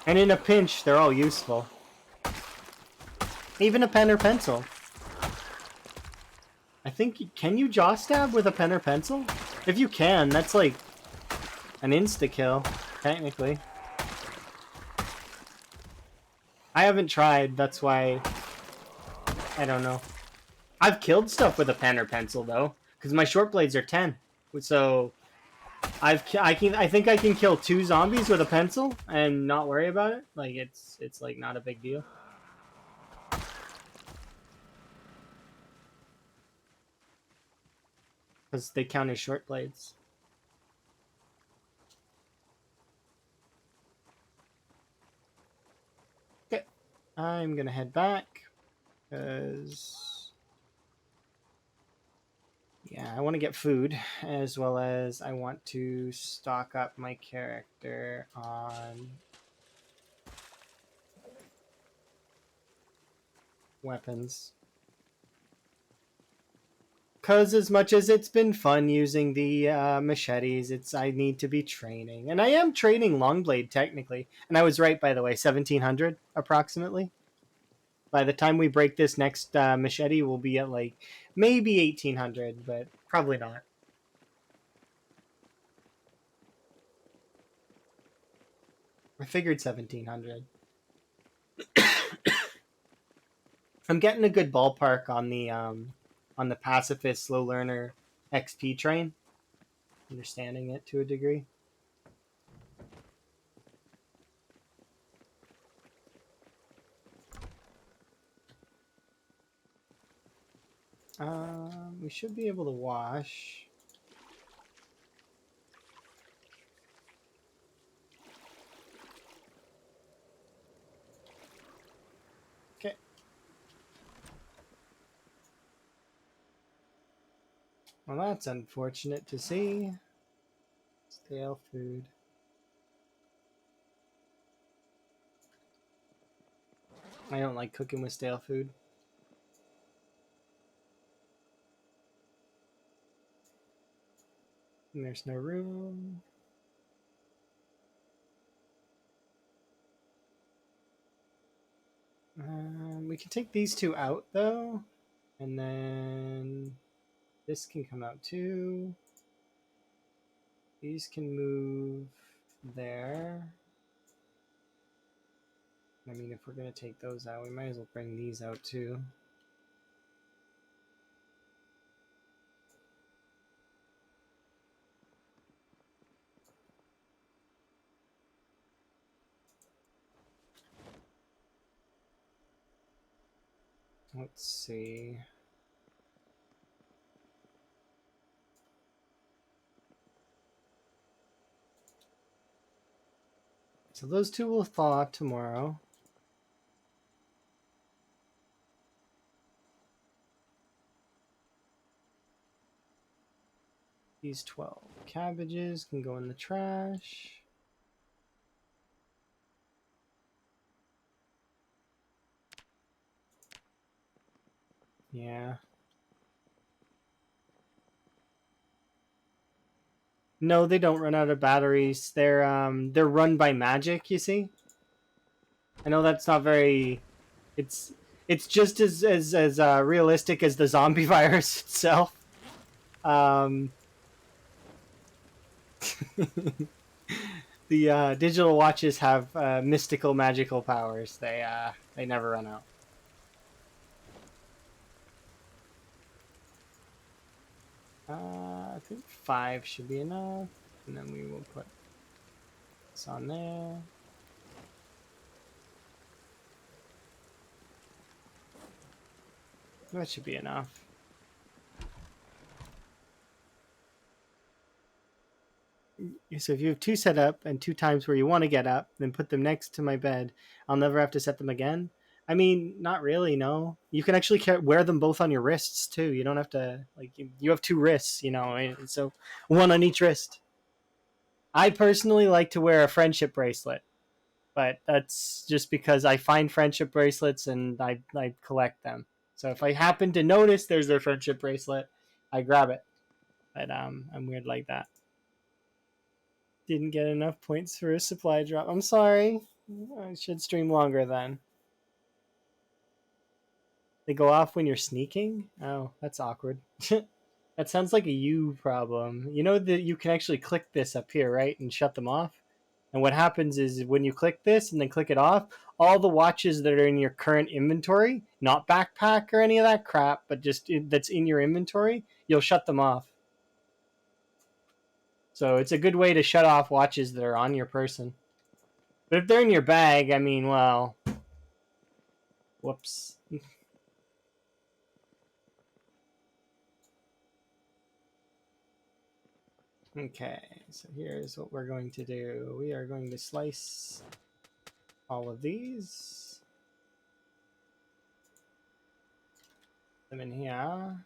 and in a pinch, they're all useful. Even a pen or pencil. I think, can you jaw stab with a pen or pencil? If you can, that's like an insta-kill, technically. I haven't tried, that's why I don't know. I've killed stuff with a pen or pencil, though, because my short blades are 10. So I think I can kill 2 zombies with a pencil and not worry about it. Like, it's like not a big deal. Because they count as short blades. Okay, I'm gonna head back because yeah, I want to get food as well as I want to stock up my character on weapons. Because as much as it's been fun using the machetes, I need to be training. And I am training Longblade, technically. And I was right, by the way, 1700 approximately. By the time we break this next machete, we'll be at like maybe 1800, but probably not. I figured 1700. I'm getting a good ballpark on the pacifist slow learner XP train, understanding it to a degree. We should be able to wash. Okay. Well, that's unfortunate to see. Stale food. I don't like cooking with stale food. And there's no room. We can take these two out, though. And then this can come out, too. These can move there. I mean, if we're going to take those out, we might as well bring these out, too. Let's see. So those two will thaw tomorrow. These 12 cabbages can go in the trash. Yeah. No, they don't run out of batteries. They're run by magic, you see? I know that's not very it's just as realistic as the zombie virus itself. The digital watches have mystical magical powers. They never run out. I think 5 should be enough, and then we will put this on there. That should be enough. So if you have 2 set up and 2 times where you want to get up, then put them next to my bed. I'll never have to set them again. I mean, not really, no. You can actually wear them both on your wrists, too. You don't have to, like, you have 2 wrists, you know, so 1 on each wrist. I personally like to wear a friendship bracelet, but that's just because I find friendship bracelets and I collect them. So if I happen to notice there's a friendship bracelet, I grab it. But I'm weird like that. Didn't get enough points for a supply drop. I'm sorry. I should stream longer then. They go off when you're sneaking? Oh, that's awkward. That sounds like a you problem. You know that you can actually click this up here, right? And shut them off? And what happens is when you click this and then click it off, all the watches that are in your current inventory, not backpack or any of that crap, but just that's in your inventory, you'll shut them off. So it's a good way to shut off watches that are on your person. But if they're in your bag, I mean, well, whoops. Okay, so here's what we're going to do. We are going to slice all of these. Them in here.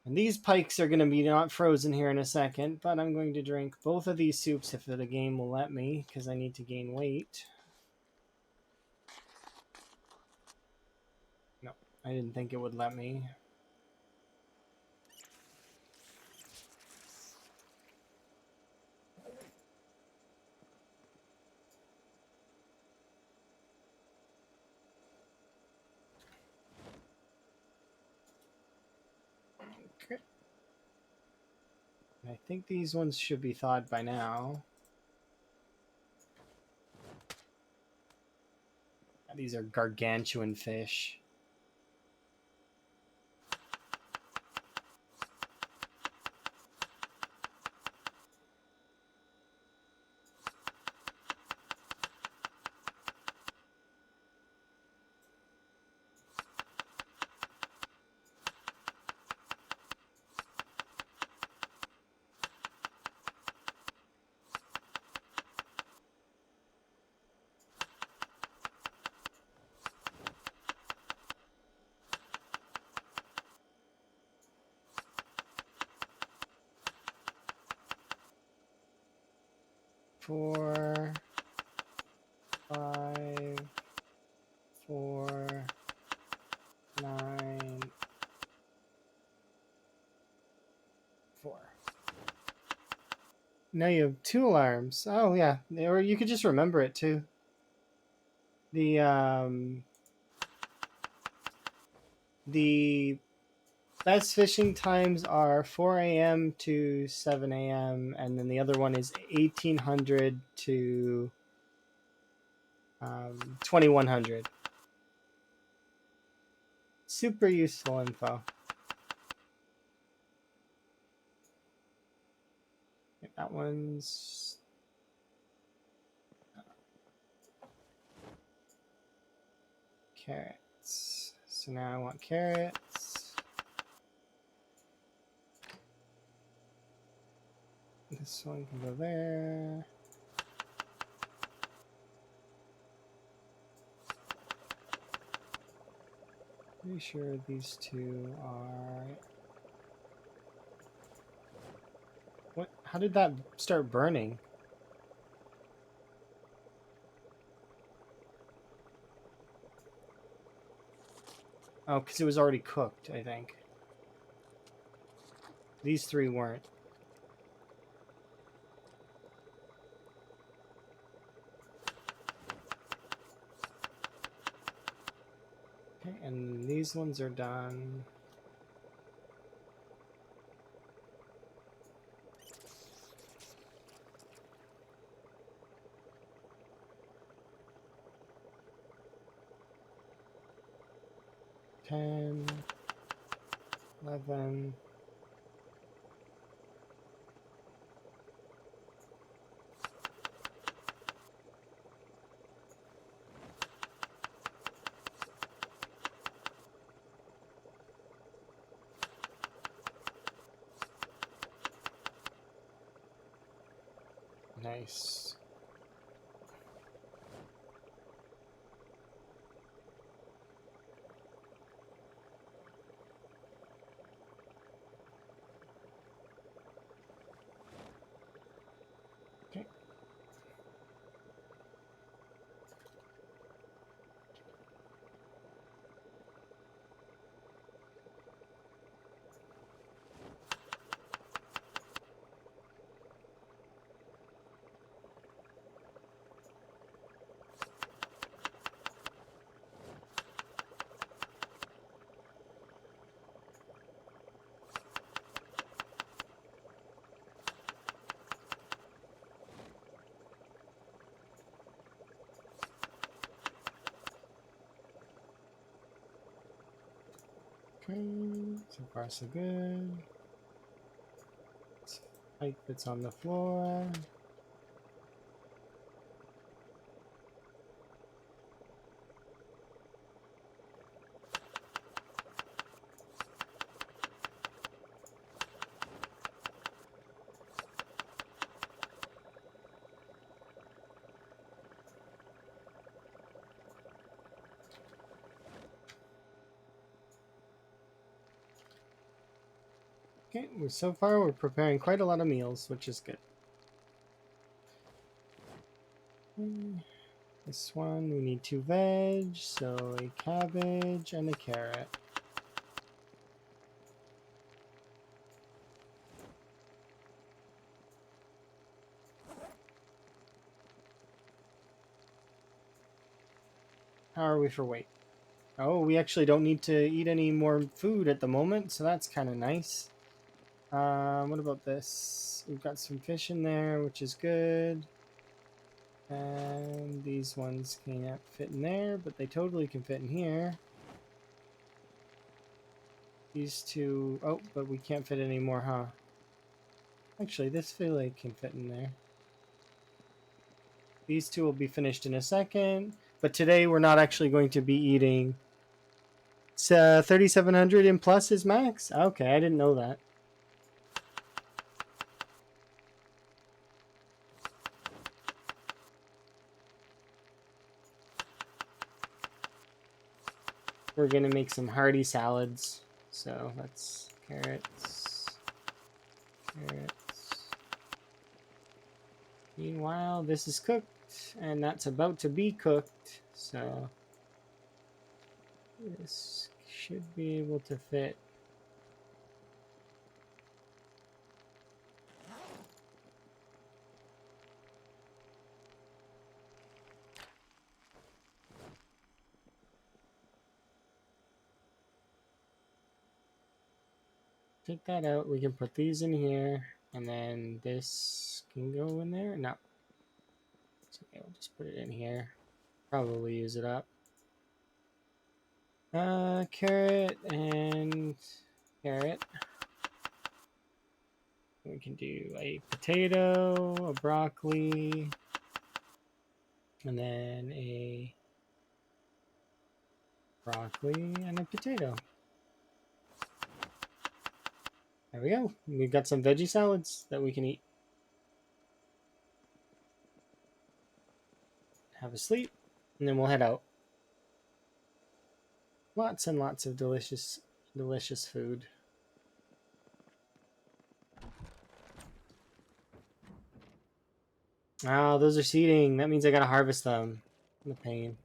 And these pikes are going to be not frozen here in a second, but I'm going to drink both of these soups if the game will let me, because I need to gain weight. I didn't think it would let me. Okay. I think these ones should be thawed by now. These are gargantuan fish. Four, 5, 4, 9, 4. Now you have 2 alarms. Oh yeah, or you could just remember it too. The best fishing times are 4 a.m. to 7 a.m. and then the other one is 1800 to 2100. Super useful info. That one's carrots. So now I want carrots. This one can go there. Pretty sure these two are... What? How did that start burning? Oh, because it was already cooked, I think. These 3 weren't. Okay, and these ones are done. Ten, 11. Nice. Okay. Okay, so far so good. Pipe that's on the floor. Okay, so far we're preparing quite a lot of meals, which is good. This one, we need 2 veg, so a cabbage and a carrot. How are we for weight? Oh, we actually don't need to eat any more food at the moment, so that's kind of nice. What about this? We've got some fish in there, which is good. And these ones can't fit in there, but they totally can fit in here. These two, oh, but we can't fit any more, huh? Actually, this fillet can fit in there. These two will be finished in a second, but today we're not actually going to be eating. It's 3,700 and plus is max? Okay, I didn't know that. We're gonna make some hearty salads. So that's carrots. Meanwhile, this is cooked, and that's about to be cooked. So this should be able to fit. Take that out. We can put these in here, and then this can go in there. No, it's okay. We'll just put it in here. Probably use it up. Carrot and carrot. We can do a potato, a broccoli, and then a broccoli and a potato. There we go. We've got some veggie salads that we can eat. Have a sleep, and then we'll head out. Lots and lots of delicious, delicious food. Oh, those are seeding. That means I gotta harvest them. The pain.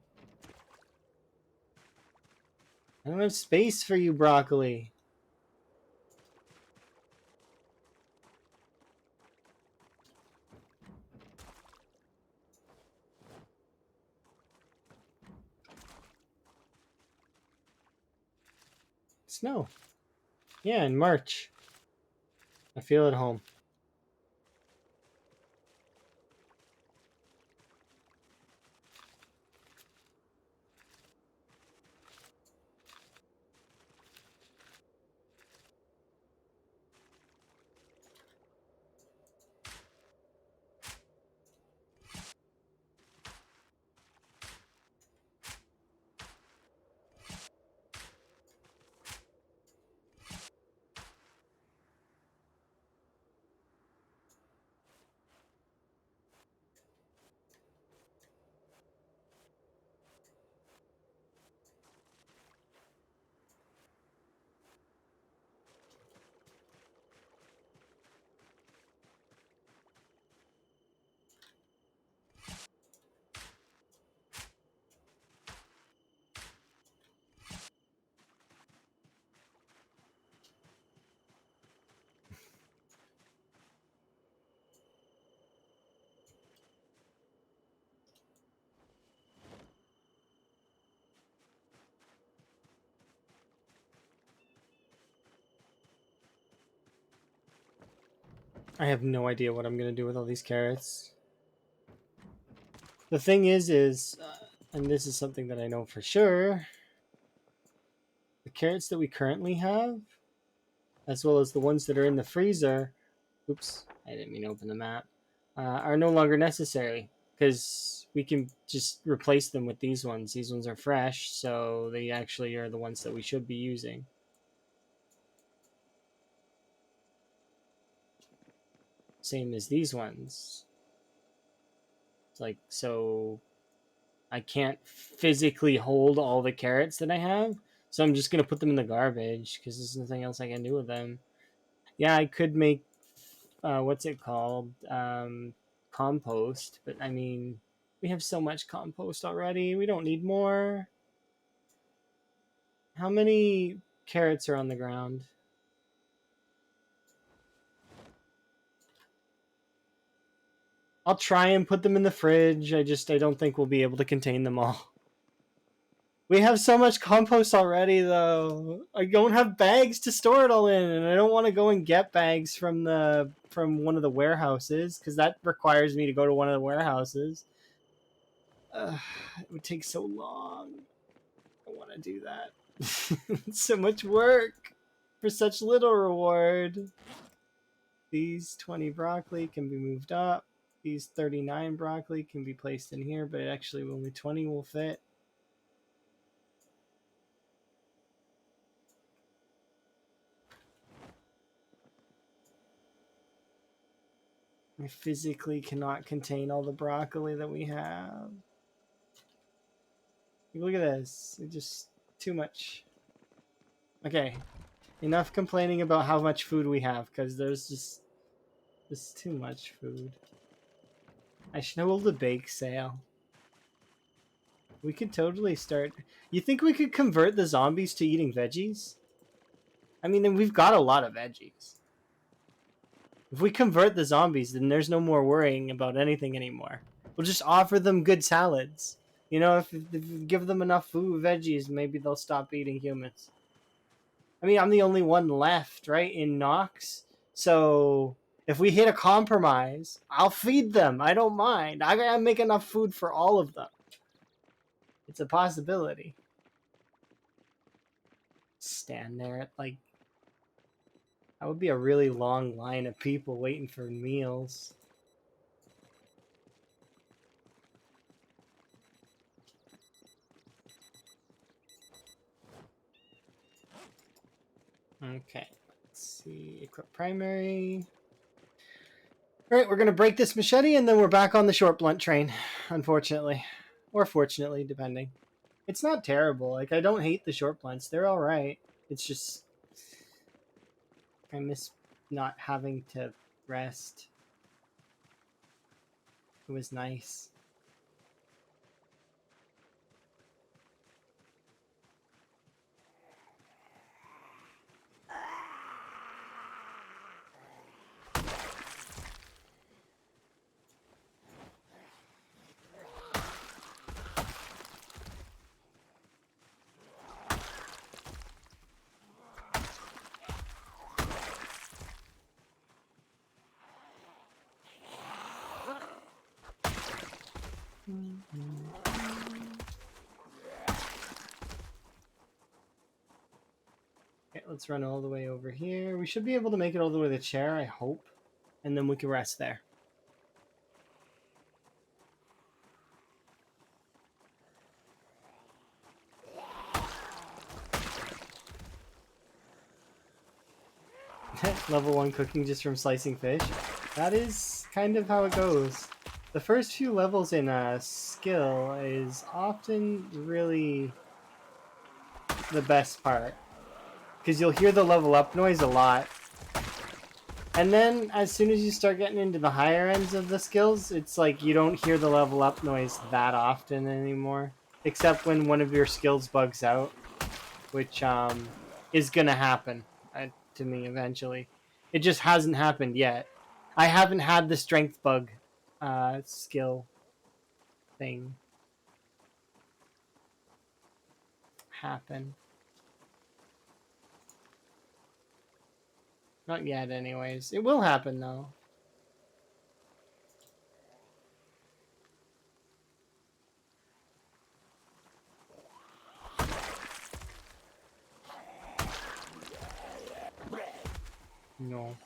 I don't have space for you, broccoli. Snow. Yeah, in March. I feel at home. I have no idea what I'm gonna do with all these carrots. The thing is, and this is something that I know for sure, the carrots that we currently have, as well as the ones that are in the freezer, oops, I didn't mean to open the map, are no longer necessary because we can just replace them with these ones. These ones are fresh, so they actually are the ones that we should be using. Same as these ones. It's like, so I can't physically hold all the carrots that I have, so I'm just gonna put them in the garbage because there's nothing else I can do with them. Yeah, I could make what's it called, compost, but I mean, We have so much compost already. We don't need more. How many carrots are on the ground? I'll try and put them in the fridge. I don't think we'll be able to contain them all. We have so much compost already, though. I don't have bags to store it all in, and I don't want to go and get bags from one of the warehouses because that requires me to go to one of the warehouses. It would take so long. I don't want to do that. So much work for such little reward. These 20 broccoli can be moved up. These 39 broccoli can be placed in here, but actually only 20 will fit. I physically cannot contain all the broccoli that we have. Look at this. It's just too much. Okay. Enough complaining about how much food we have, because there's just too much food. I should hold a bake sale. We could totally start. You think we could convert the zombies to eating veggies? I mean, then we've got a lot of veggies. If we convert the zombies, then there's no more worrying about anything anymore. We'll just offer them good salads. You know, if you give them enough food, veggies, maybe they'll stop eating humans. I mean, I'm the only one left, right, in Nox. So if we hit a compromise, I'll feed them. I don't mind. I gotta make enough food for all of them. It's a possibility. Stand there, like, that would be a really long line of people waiting for meals. Okay, let's see. Equip primary. Alright, we're going to break this machete and then we're back on the short blunt train, unfortunately. Or fortunately, depending. It's not terrible. Like, I don't hate the short blunts. They're alright. It's just... I miss not having to rest. It was nice. Okay, let's run all the way over here. We should be able to make it all the way to the chair, I hope. And then we can rest there. Level 1 cooking just from slicing fish. That is kind of how it goes. The first few levels in skill is often really the best part. Because you'll hear the level up noise a lot. And then as soon as you start getting into the higher ends of the skills, it's like you don't hear the level up noise that often anymore. Except when one of your skills bugs out. Which is going to happen to me eventually. It just hasn't happened yet. I haven't had the strength bug skill thing happen. Not yet, anyways. It will happen, though. No.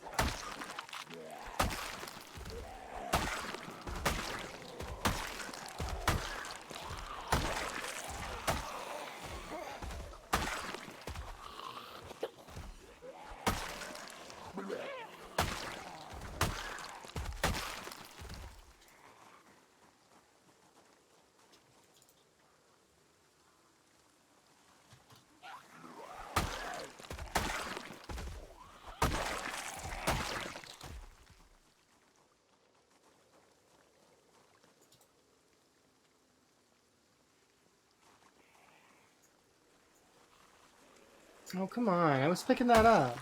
Oh, come on. I was picking that up.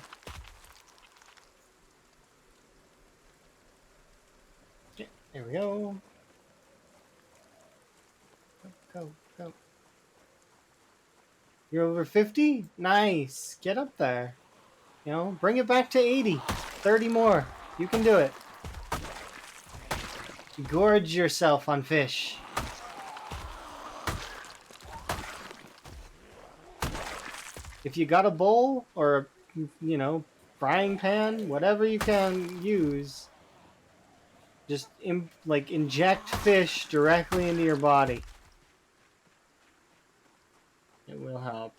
Okay, there we go. Go, go, go. You're over 50? Nice. Get up there. You know, bring it back to 80. 30 more. You can do it. Gorge yourself on fish. If you got a bowl or, you know, frying pan, whatever you can use, just like inject fish directly into your body. It will help.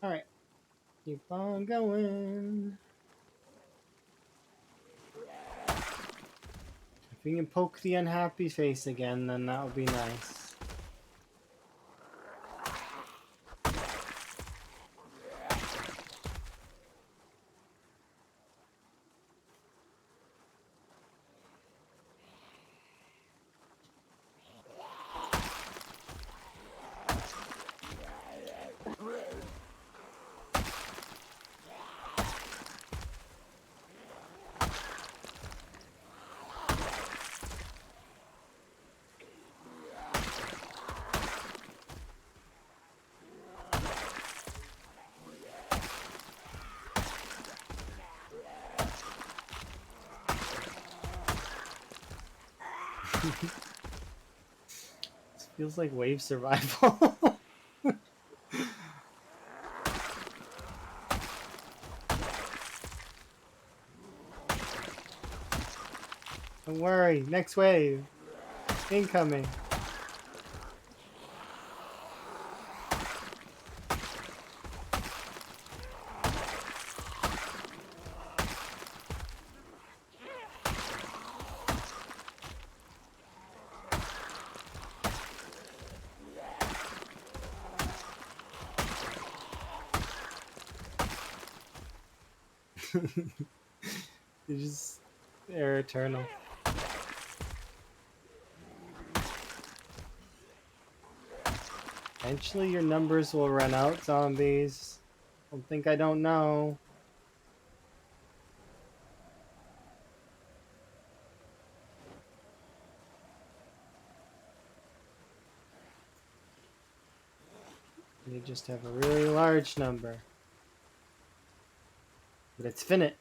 Alright. Keep on going. If we can poke the unhappy face again, then that would be nice. This feels like wave survival. Don't worry, next wave. Incoming. they're eternal. Eventually your numbers will run out, zombies. Don't think I don't know. You just have a really large number. But it's finite.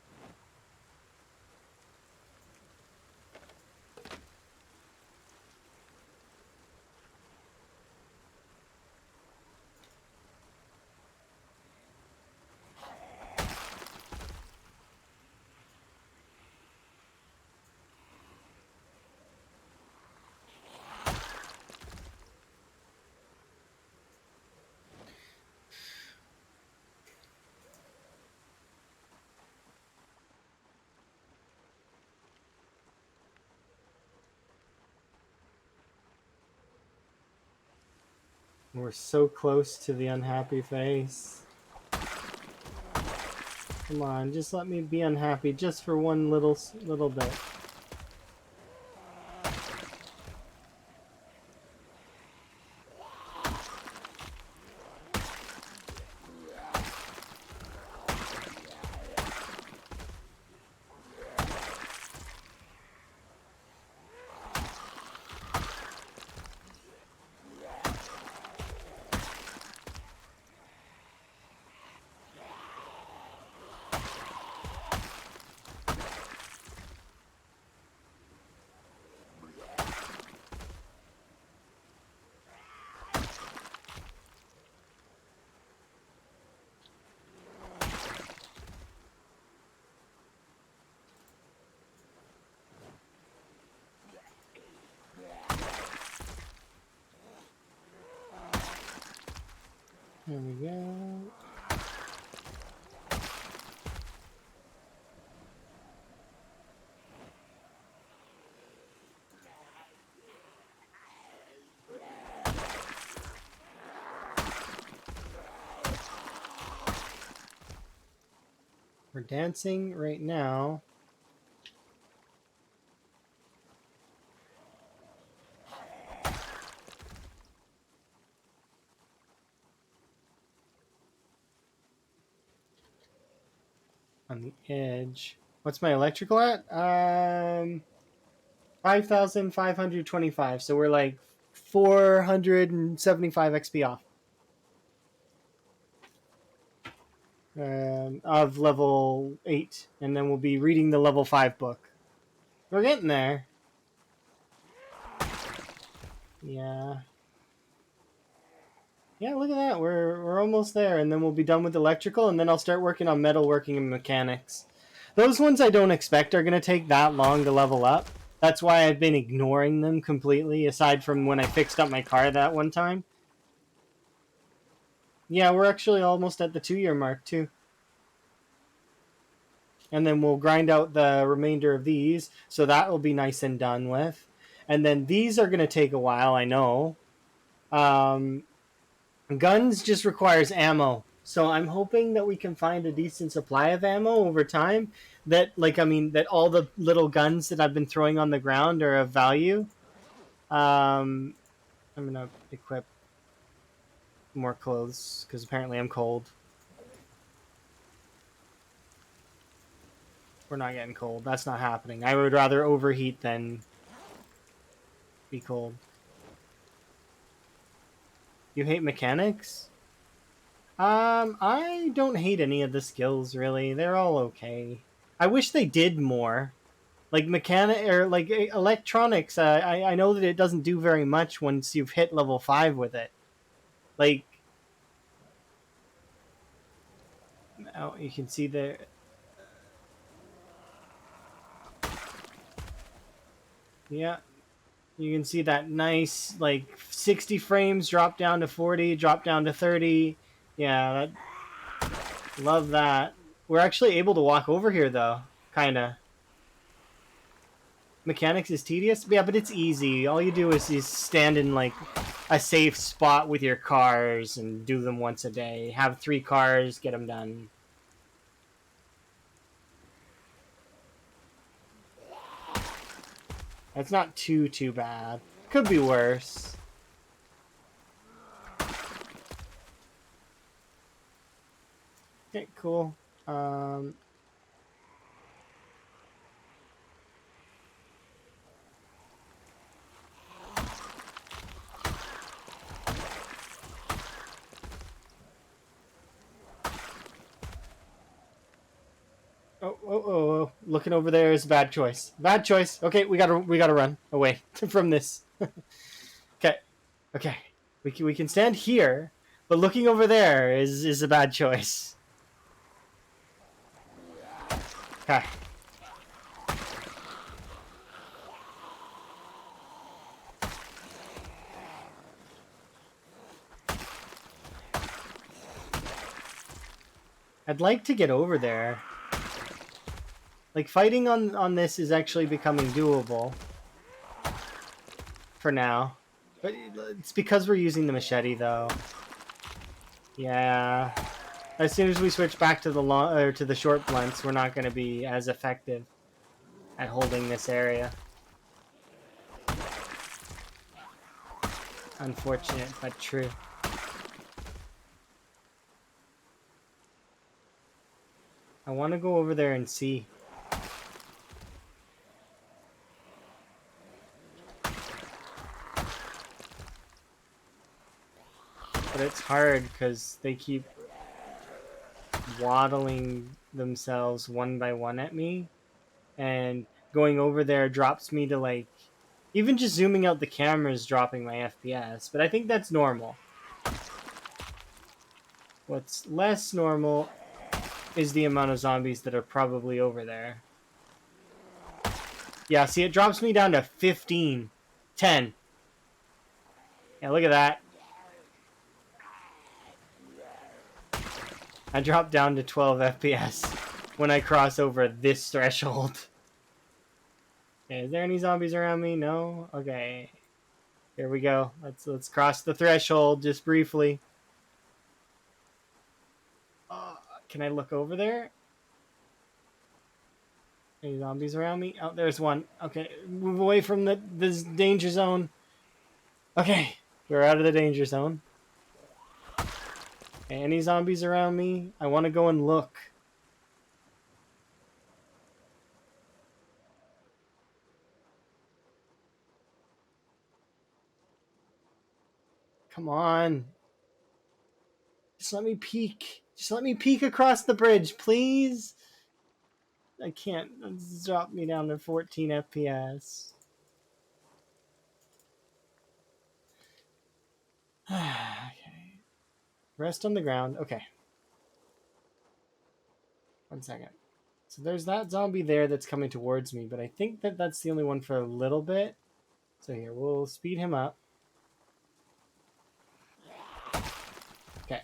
We're so close to the unhappy face. Come on, just let me be unhappy just for one little bit. There we go. We're dancing right now. On the edge. What's my electrical at? 5,525. So we're like 475 XP off. Of level 8. And then we'll be reading the level 5 book. We're getting there. Yeah. Yeah, look at that. We're almost there, and then we'll be done with electrical, and then I'll start working on metalworking and mechanics. Those ones I don't expect are going to take that long to level up. That's why I've been ignoring them completely, aside from when I fixed up my car that one time. Yeah, we're actually almost at the 2-year mark, too. And then we'll grind out the remainder of these, so that will be nice and done with. And then these are going to take a while, I know. Guns just requires ammo. So I'm hoping that we can find a decent supply of ammo over time. That, like, I mean, that all the little guns that I've been throwing on the ground are of value. I'm going to equip more clothes, because apparently I'm cold. We're not getting cold. That's not happening. I would rather overheat than be cold. You hate mechanics? I don't hate any of the skills, really. They're all okay. I wish they did more. Like mechanic or like electronics, I know that it doesn't do very much once you've hit level 5 with it. Like, oh, you can see there. Yeah, you can see that nice, like, 60 frames drop down to 40, drop down to 30. Yeah, love that. We're actually able to walk over here, though, kind of. Mechanics is tedious? Yeah, but it's easy. All you do is stand in, like, a safe spot with your cars and do them once a day. Have 3 cars, get them done. That's not too bad. Could be worse. Okay, cool. Oh, looking over there is a bad choice. Bad choice. Okay, we gotta run away from this. Okay, okay. We can stand here, but looking over there is a bad choice. Okay. I'd like to get over there. Like, fighting on this is actually becoming doable. For now. But it's because we're using the machete, though. Yeah. As soon as we switch back to the long or to the short blunts, we're not going to be as effective at holding this area. Unfortunate, but true. I want to go over there and see. But it's hard because they keep waddling themselves one by one at me. And going over there drops me to like... Even just zooming out the camera is dropping my FPS. But I think that's normal. What's less normal is the amount of zombies that are probably over there. Yeah, see, it drops me down to 15. 10. Yeah, look at that. I dropped down to 12 FPS when I cross over this threshold. Okay, is there any zombies around me? No? Okay. Here we go. Let's cross the threshold just briefly. Can I look over there? Any zombies around me? Oh, there's one. Okay, move away from this danger zone. Okay, we're out of the danger zone. Okay, any zombies around me? I want to go and look. Come on. Just let me peek. Just let me peek across the bridge, please. I can't. It's dropped me down to 14 FPS. Okay. Rest on the ground. Okay. 1 second. So there's that zombie there that's coming towards me, but I think that that's the only one for a little bit. So here, we'll speed him up. Okay.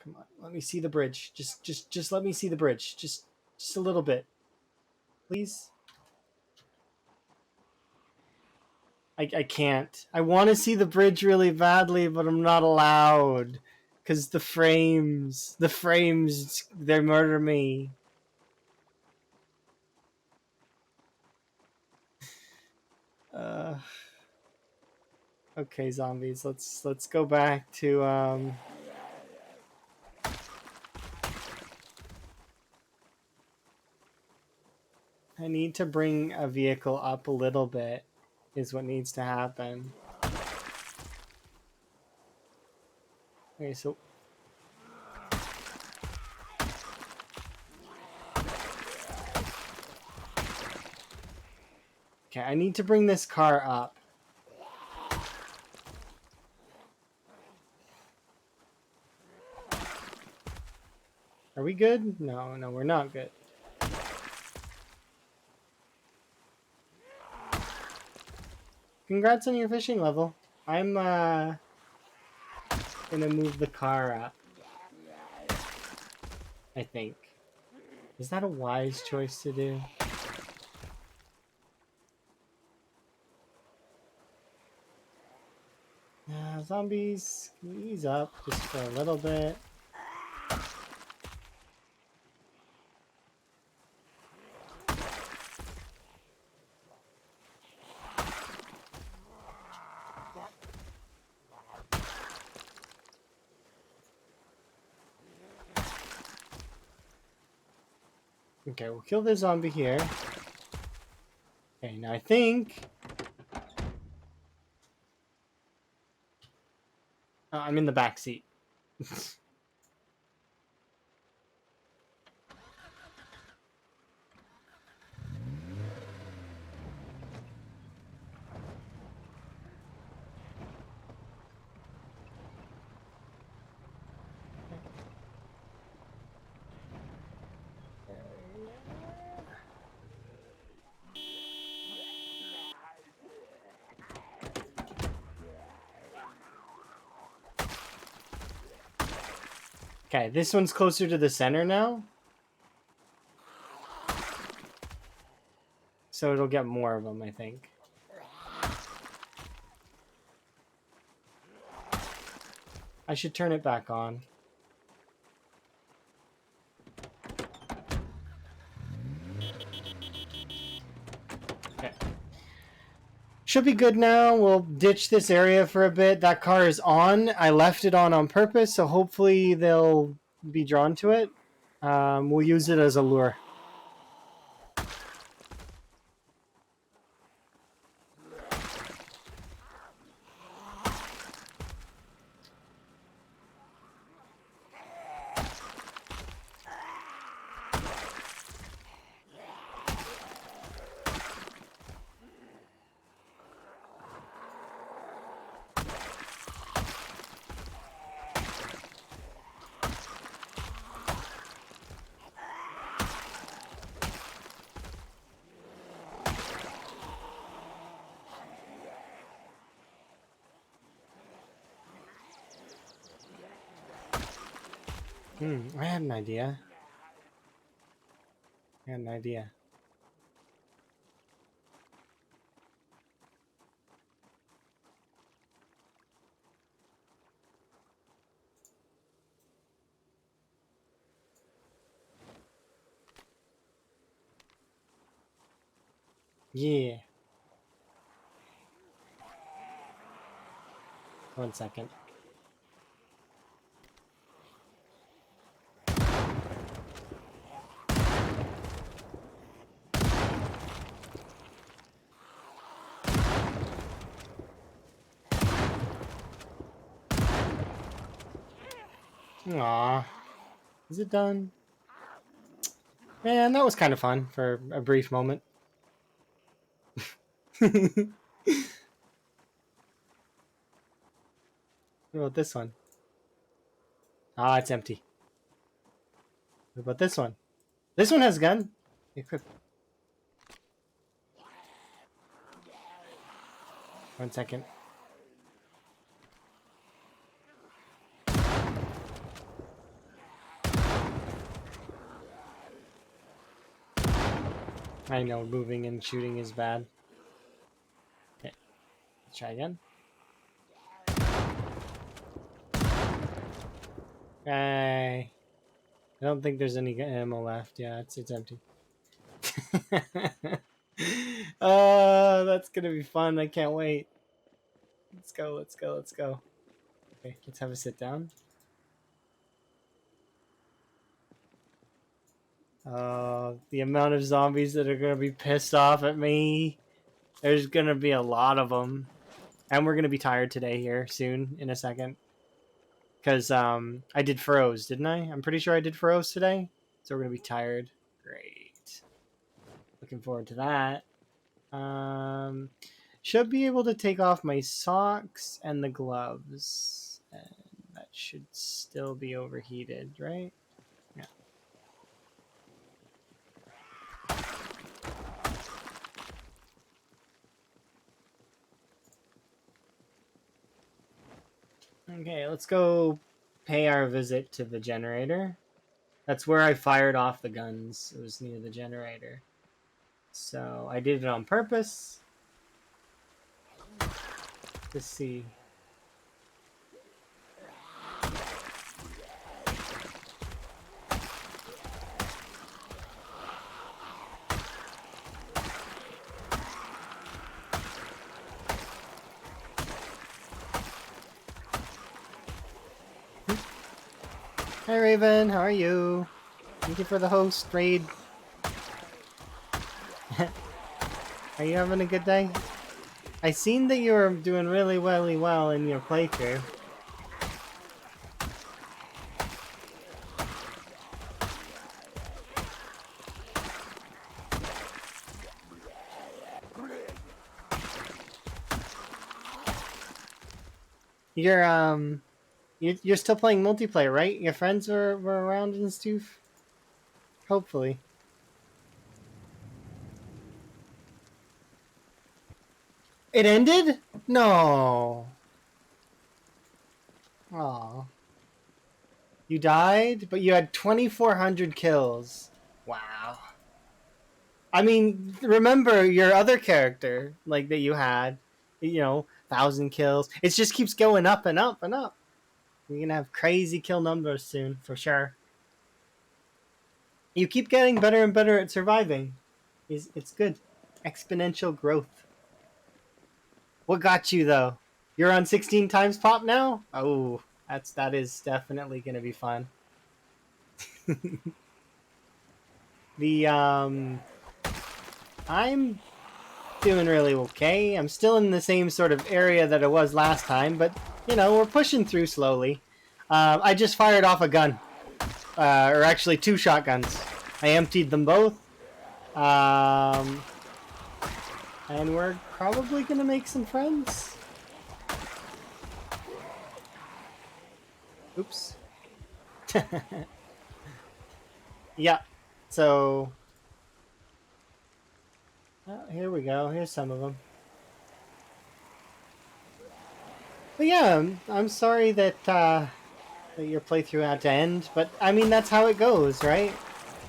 Come on. Let me see the bridge. Just let me see the bridge. Just a little bit. Please. I can't. I want to see the bridge really badly, but I'm not allowed. Because the frames, they murder me. Okay, zombies. Let's go back to I need to bring a vehicle up a little bit is what needs to happen. Okay, so okay, I need to bring this car up. Are we good? No, we're not good. Congrats on your fishing level. I'm gonna move the car up. I think. Is that a wise choice to do? Zombies, can you ease up just for a little bit? Okay, we'll kill this zombie here. Okay, now I think... I'm in the back seat. Okay, this one's closer to the center now. So it'll get more of them, I think. I should turn it back on. Okay. Should be good now. We'll ditch this area for a bit. That car is on. I left it on purpose, so hopefully they'll be drawn to it. We'll use it as a lure. I had an idea. Yeah. 1 second. Aw. Is it done? Man, that was kind of fun for a brief moment. What about this one? Ah, it's empty. What about this one? This one has a gun. Equip. 1 second. I know moving and shooting is bad. Okay, let's try again. Okay. I don't think there's any ammo left. Yeah, it's empty. That's gonna be fun. I can't wait. Let's go. Okay, let's have a sit down. The amount of zombies that are gonna be pissed off at me. There's gonna be a lot of them. And we're gonna be tired today here soon, in a second. Because I did furrows, didn't I? I'm pretty sure I did furrows today. So we're gonna be tired. Great. Looking forward to that. Should be able to take off my socks and the gloves. And that should still be overheated, right? Yeah. Okay, let's go pay our visit to the generator. That's where I fired off the guns. It was near the generator. So I did it on purpose. Let's see. Hi Raven, how are you? Thank you for the host raid. Are you having a good day? I seen that you were doing really well in your playthrough. You're you're still playing multiplayer, right? Your friends were around and stuff. Hopefully. It ended? No. Aw. You died, but you had 2,400 kills. Wow. I mean, remember your other character, like that you had, 1,000 kills. It just keeps going up and up and up. You're gonna have crazy kill numbers soon, for sure. You keep getting better and better at surviving. It's good. Exponential growth. What got you though? You're on 16 times pop now? Oh, that is definitely gonna be fun. The I'm doing really okay. I'm still in the same sort of area that I was last time, but we're pushing through slowly. I just fired off a gun, or actually two shotguns. I emptied them both, um, and we're probably gonna make some friends. Oops. Yeah. So here we go. Here's some of them. But yeah, I'm sorry that your playthrough had to end, but I mean that's how it goes, right?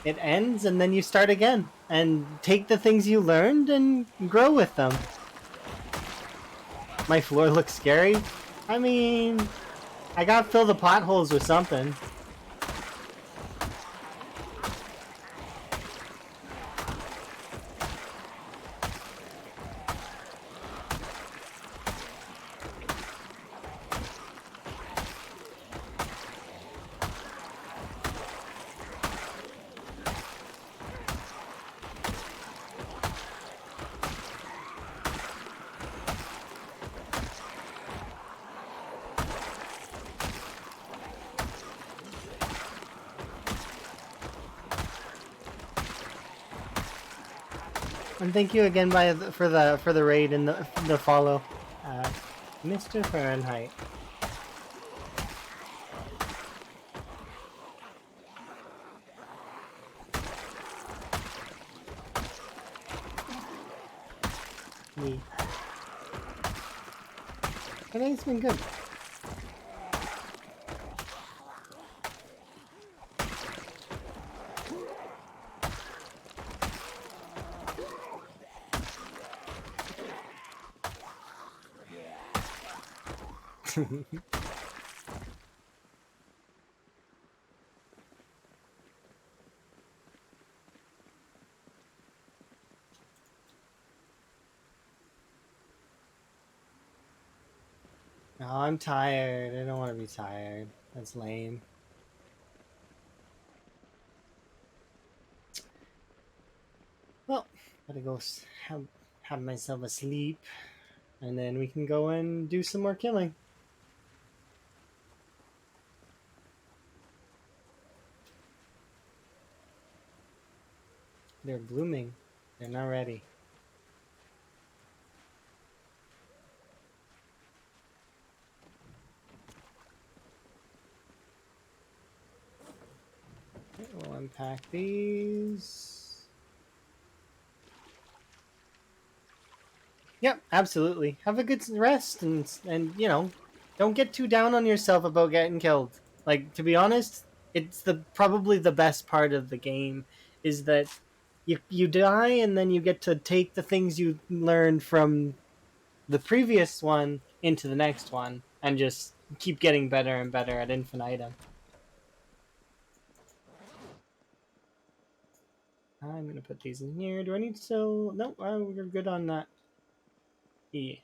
It ends and then you start again and take the things you learned and grow with them. My floor looks scary. I mean, I gotta fill the potholes with something. And thank you again for the raid and the follow, uh, Mr. Fahrenheit. Me. I think it's been good. No, I'm tired. I don't want to be tired. That's lame. Well, gotta go have myself a sleep, and then we can go and do some more killing. They're blooming. They're not ready. Okay, we'll unpack these. Yep, absolutely. Have a good rest and don't get too down on yourself about getting killed. Like, to be honest, it's the probably the best part of the game is that you die and then you get to take the things you learned from the previous one into the next one and just keep getting better and better at infinitum. I'm gonna put these in here. Do I need to still? Nope, we're good on that. Yeah.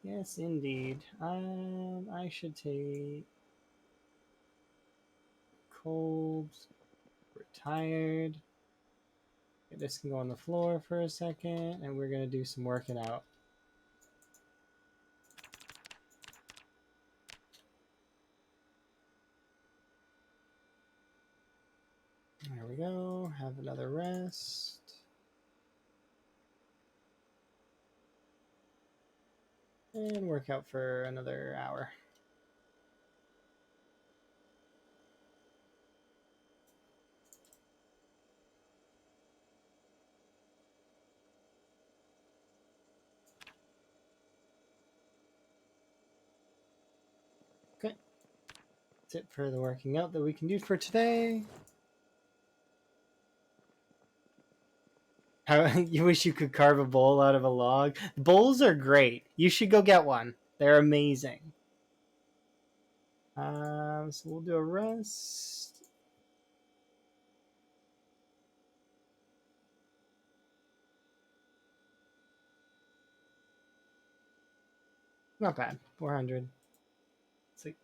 Yes, indeed. I should take cold, retired. Okay, this can go on the floor for a second, and we're gonna do some working out. There we go. Have another rest. And work out for another hour. Okay. That's it for the working out that we can do for today. How you wish you could carve a bowl out of a log? Bowls are great. You should go get one. They're amazing. So we'll do a rest. Not bad. 400. Like,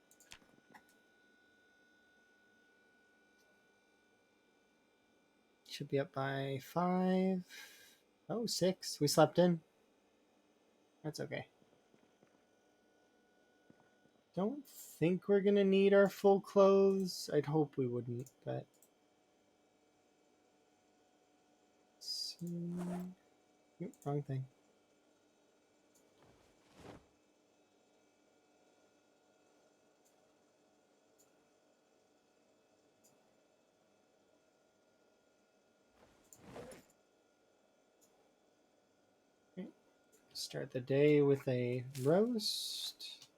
should be up by 5. Oh, 6. We slept in. That's okay. Don't think we're gonna need our full clothes. I'd hope we wouldn't, but Oop, wrong thing. Okay. Start the day with a roast.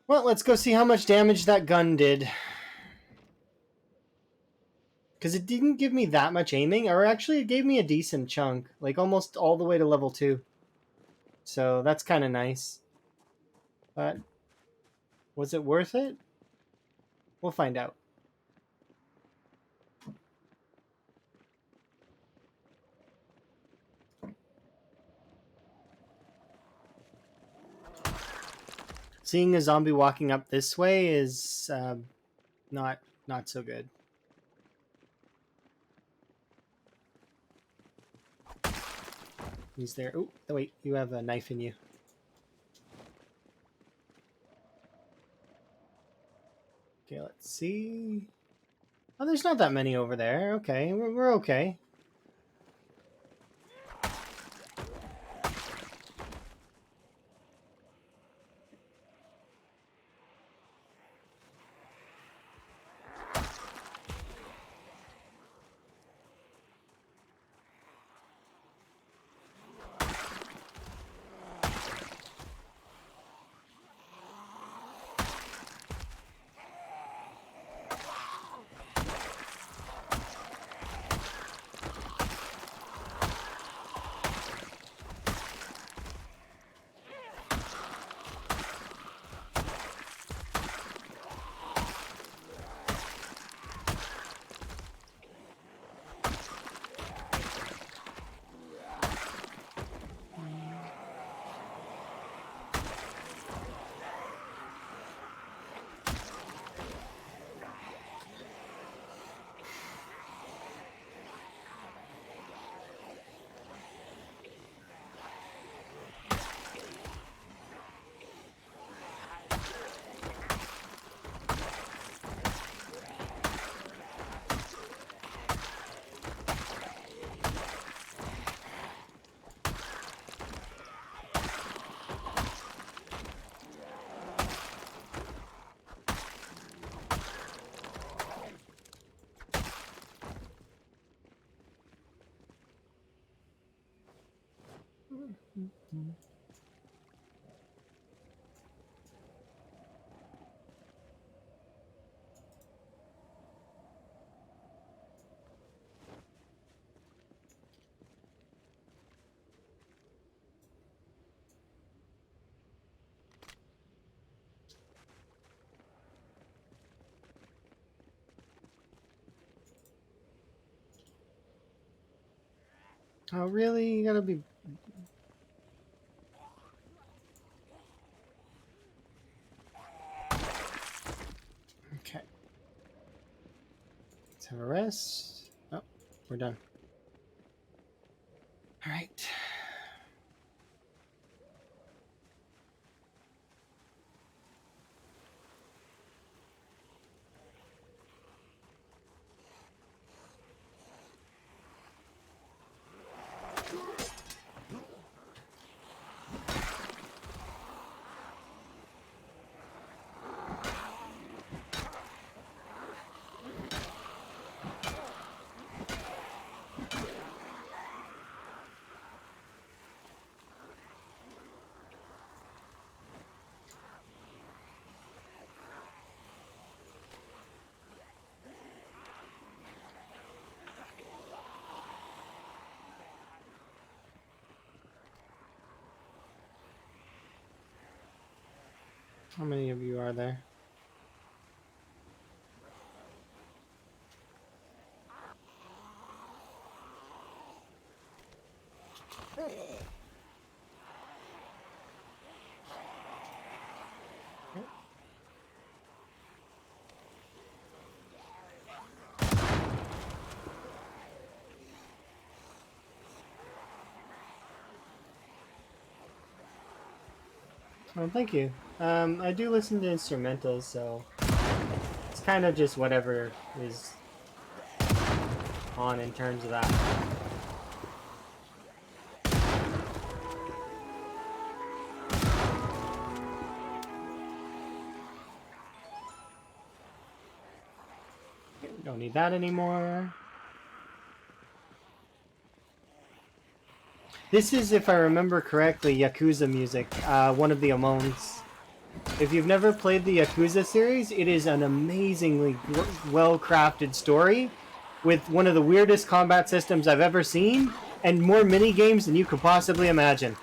Well, let's go see how much damage that gun did. Because it didn't give me that much aiming, or actually it gave me a decent chunk, like almost all the way to level 2. So that's kind of nice. But was it worth it? We'll find out. Seeing a zombie walking up this way is not so good. He's there. Oh, wait, you have a knife in you. Okay, let's see. Oh, there's not that many over there. Okay, we're okay. Oh, really? You gotta be... have a rest. Oh, we're done. All right. How many of you are there? Well, thank you. I do listen to instrumentals, so it's kind of just whatever is on in terms of that. Don't need that anymore. This is, if I remember correctly, Yakuza music, one of the homages. If you've never played the Yakuza series, it is an amazingly well-crafted story with one of the weirdest combat systems I've ever seen and more mini-games than you could possibly imagine.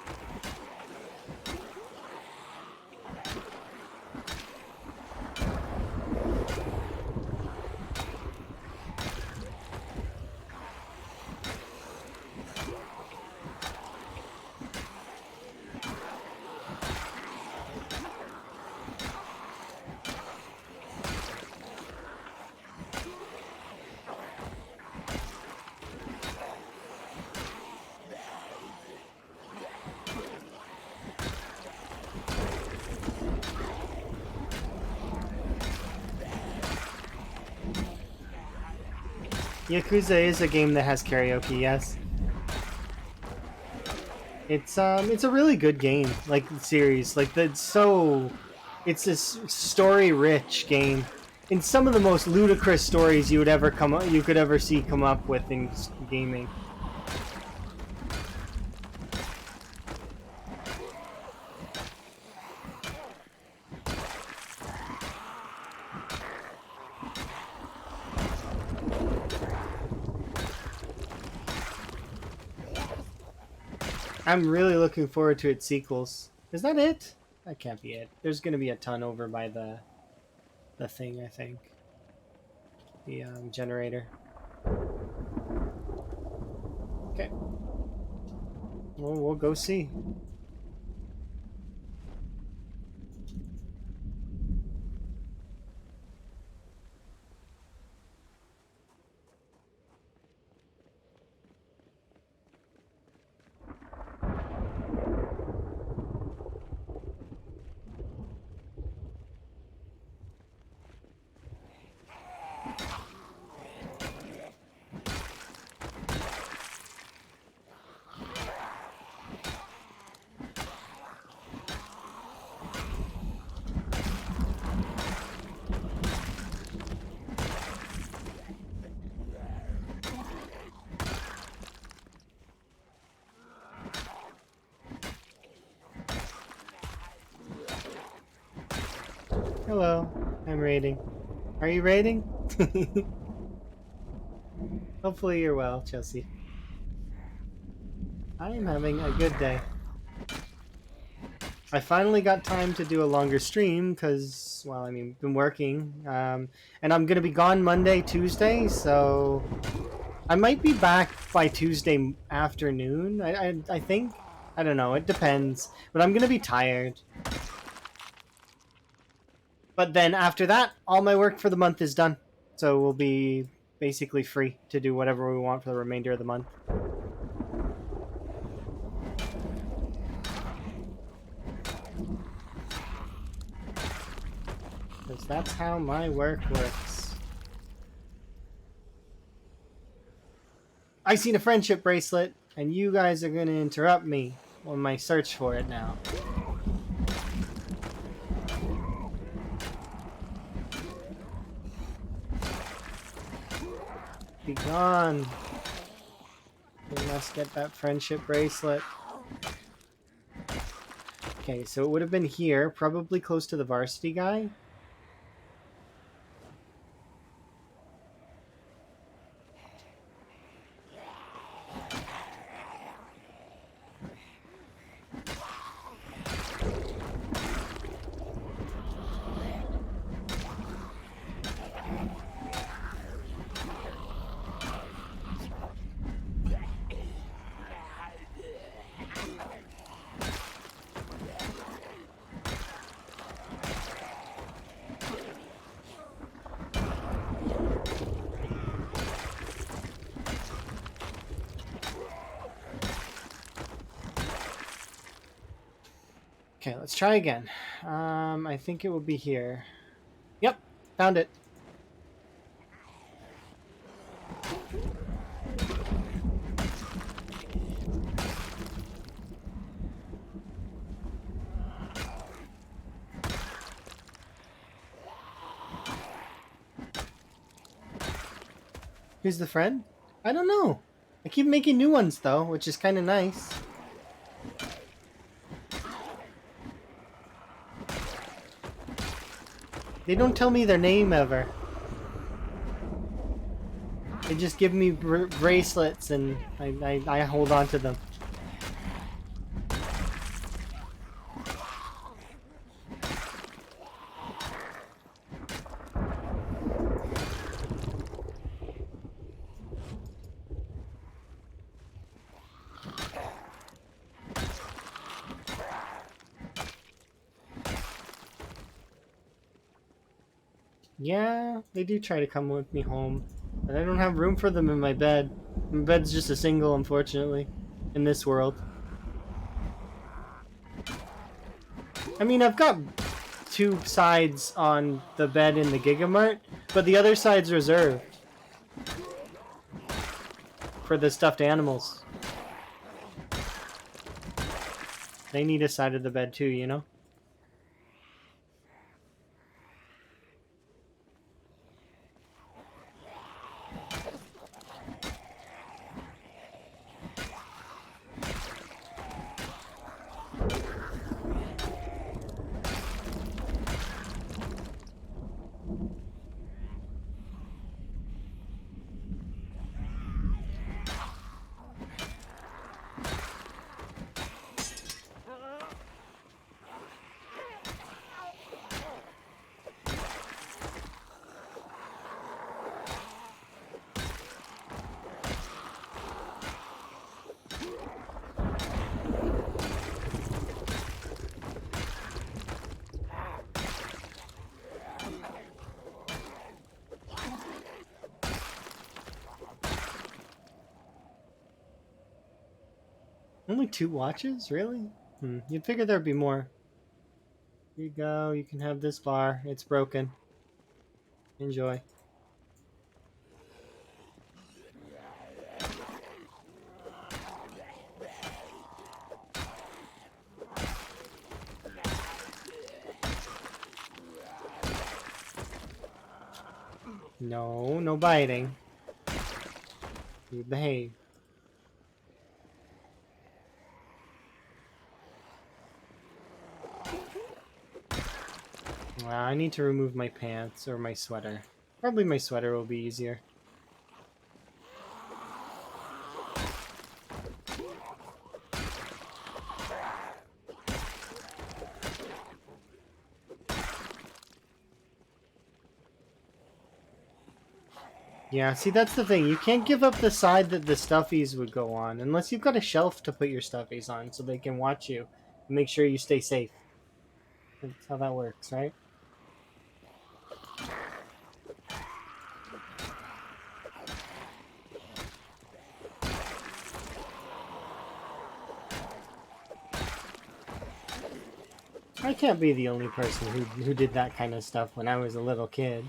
Yakuza is a game that has karaoke, yes. It's a really good game, like series. Like it's a story-rich game. In some of the most ludicrous stories you could ever see come up with in gaming. I'm really looking forward to its sequels. Is that it? That can't be it. There's gonna be a ton over by the thing, I think. The generator. Okay. Well, we'll go see. Hello, I'm raiding. Are you raiding? Hopefully you're well, Chelsea. I am having a good day. I finally got time to do a longer stream because, well, I mean, been working. And I'm going to be gone Monday, Tuesday, so I might be back by Tuesday afternoon, I think. I don't know, it depends. But I'm going to be tired. But then after that, all my work for the month is done. So we'll be basically free to do whatever we want for the remainder of the month. Because that's how my work works. I seen a friendship bracelet, and you guys are going to interrupt me on my search for it now. Be gone. We must get that friendship bracelet. Okay, so it would have been here, probably close to the varsity guy. Okay, let's try again. I think it will be here. Yep, found it. Who's the friend? I don't know. I keep making new ones though, which is kind of nice. They don't tell me their name ever. They just give me bracelets and I hold on to them. Yeah, they do try to come with me home, but I don't have room for them in my bed. My bed's just a single, unfortunately, in this world. I mean, I've got two sides on the bed in the Gigamart, but the other side's reserved for the stuffed animals. They need a side of the bed too, you know? Only 2 watches? Really? You'd figure there'd be more. Here you go, you can have this bar. It's broken. Enjoy. No, no biting. You behave. I need to remove my pants or my sweater. Probably my sweater will be easier. Yeah, see, that's the thing. You can't give up the side that the stuffies would go on unless you've got a shelf to put your stuffies on so they can watch you and make sure you stay safe. That's how that works, right? I can't be the only person who did that kind of stuff when I was a little kid.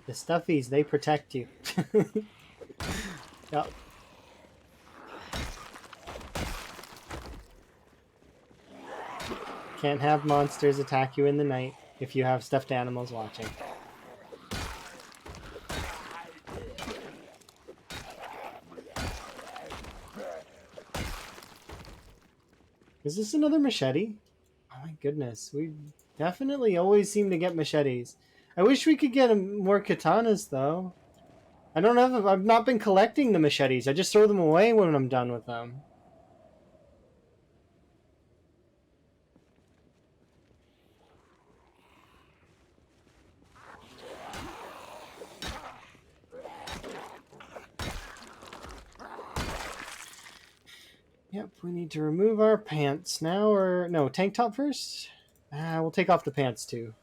The stuffies, they protect you. Yep. Can't have monsters attack you in the night if you have stuffed animals watching. Is this another machete? Oh my goodness, we definitely always seem to get machetes. I wish we could get more katanas though. I don't have. I've not been collecting the machetes. I just throw them away when I'm done with them. Yep, we need to remove our pants now, or no, tank top first? We'll take off the pants too.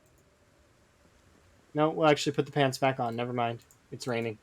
No, we'll actually put the pants back on. Never mind. It's raining.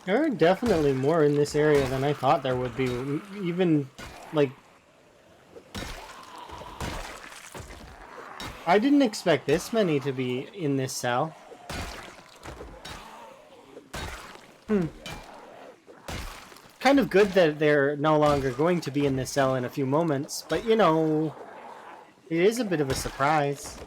There are definitely more in this area than I thought there would be. Even, like, I didn't expect this many to be in this cell. Kind of good that they're no longer going to be in this cell in a few moments, but you know, it is a bit of a surprise.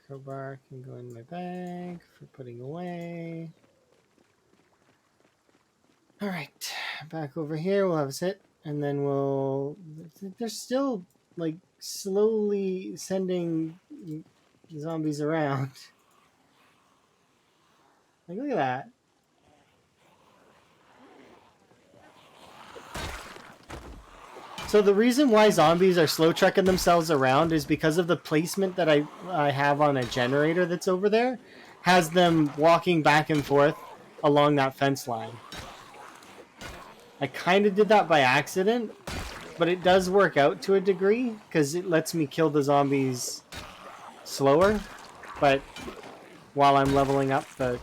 Crowbar can go in my bag for putting away. Alright, back over here, we'll have a sit, and then we'll... They're still, like, slowly sending zombies around. Like, look at that. So the reason why zombies are slow trekking themselves around is because of the placement that I have on a generator that's over there, has them walking back and forth along that fence line. I kind of did that by accident, but it does work out to a degree because it lets me kill the zombies slower, but while I'm leveling up the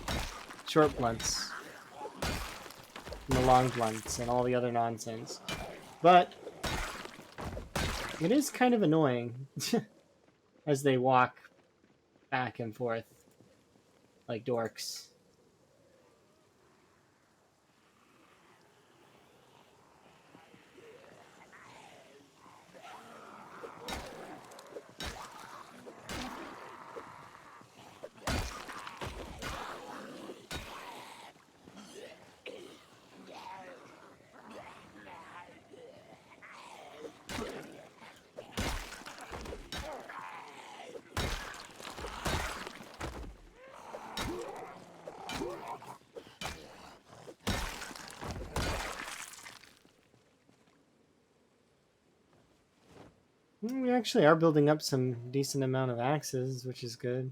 short blunts and the long blunts and all the other nonsense. But it is kind of annoying as they walk back and forth like dorks. We actually are building up some decent amount of axes, which is good.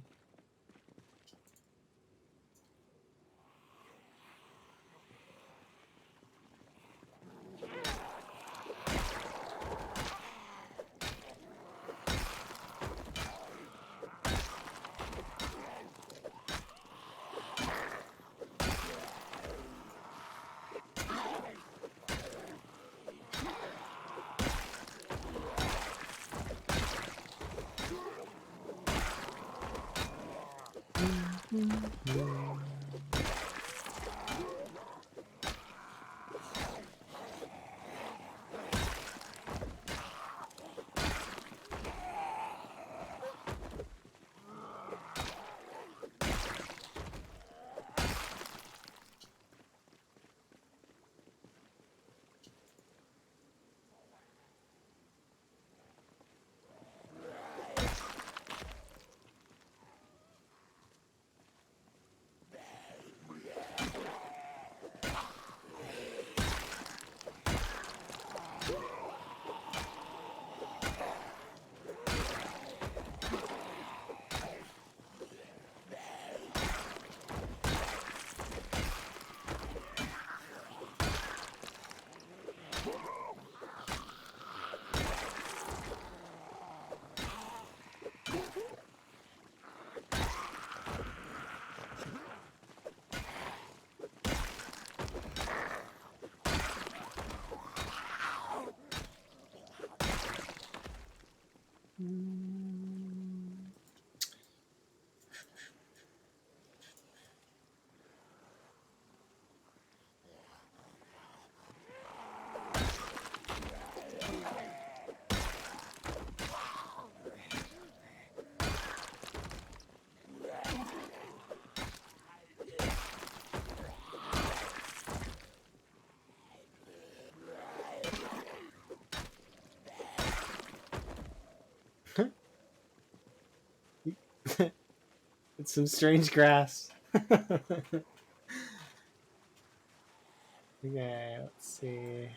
It's some strange grass. Okay, let's see.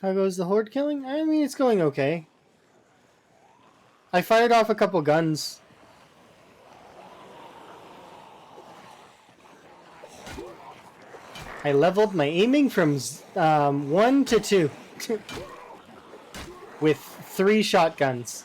How goes the horde killing? I mean, it's going okay. I fired off a couple guns. I leveled my aiming from 1 to 2 with 3 shotguns.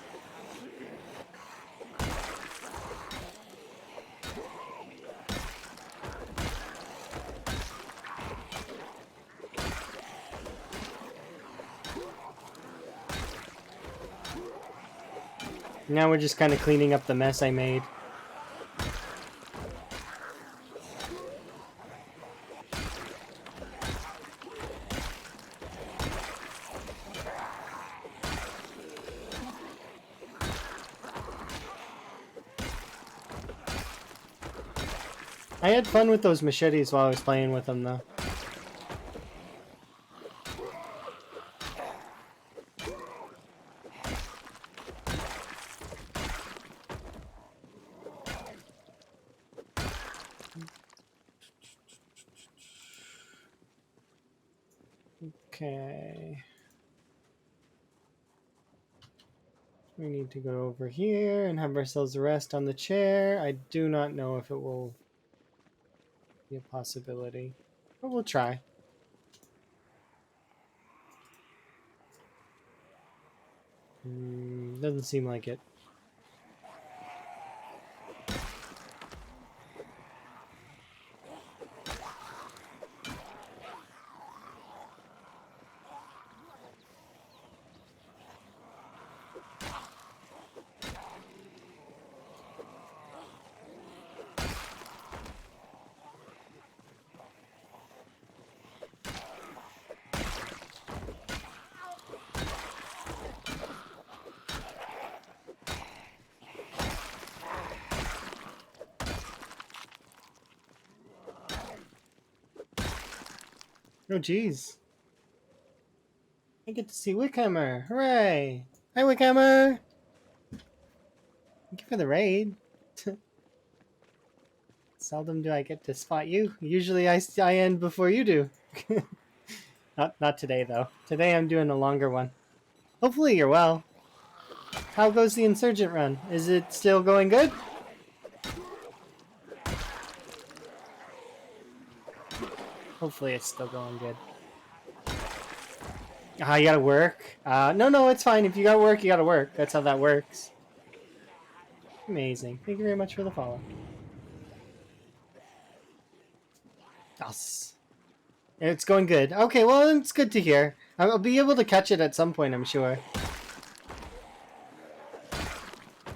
Now we're just kind of cleaning up the mess I made. I had fun with those machetes while I was playing with them, though. Okay. We need to go over here and have ourselves a rest on the chair. I do not know if it will be a possibility, but we'll try. Doesn't seem like it. Oh, geez. I get to see Wickhammer. Hooray! Hi, Wickhammer! Thank you for the raid. Seldom do I get to spot you. Usually I end before you do. Not today, though. Today I'm doing a longer one. Hopefully you're well. How goes the Insurgent run? Is it still going good? Hopefully it's still going good. Ah, you gotta work? No, it's fine. If you gotta work, you gotta work. That's how that works. Amazing. Thank you very much for the follow. Yes. It's going good. Okay, well, it's good to hear. I'll be able to catch it at some point, I'm sure.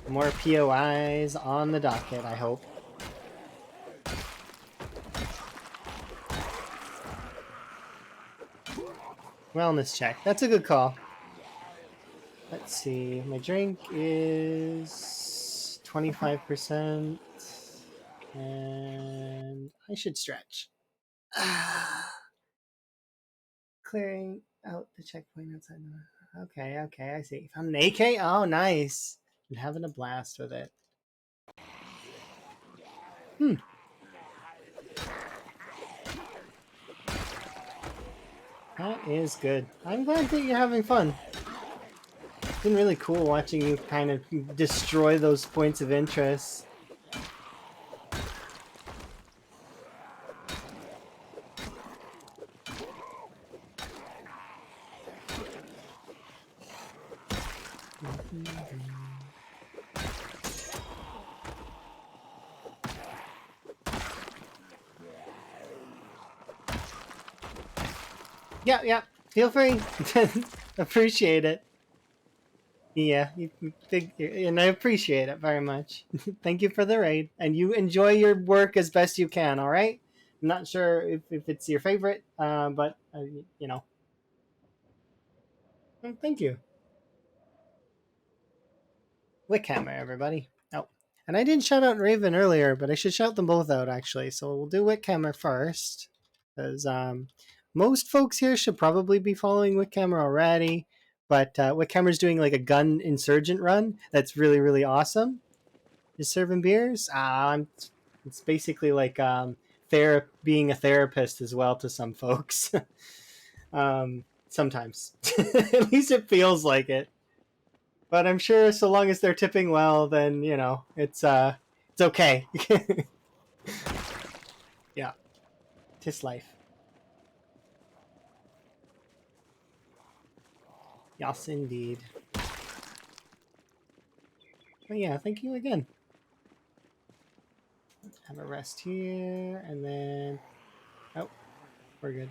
More POIs on the docket, I hope. Wellness check. That's a good call. Let's see. My drink is 25%. And I should stretch. Clearing out the checkpoint outside. Okay, I see. Found an AK? Oh, nice. I'm having a blast with it. That is good. I'm glad that you're having fun. It's been really cool watching you kind of destroy those points of interest. Yeah. Feel free. Appreciate it. Yeah, and I appreciate it very much. Thank you for the raid, and you enjoy your work as best you can. All right. I'm not sure if it's your favorite, but you know. Thank you, Wickhammer, everybody. Oh, and I didn't shout out Raven earlier, but I should shout them both out actually. So we'll do Wickhammer first, because most folks here should probably be following Wickhammer already. But Wickhammer's doing like a gun insurgent run. That's really awesome. Is serving beers? It's basically like being a therapist as well to some folks. Sometimes, at least it feels like it. But I'm sure so long as they're tipping well, then you know it's okay. Yeah, tis life. Yes, indeed. But yeah, thank you again. Have a rest here, and then oh, we're good.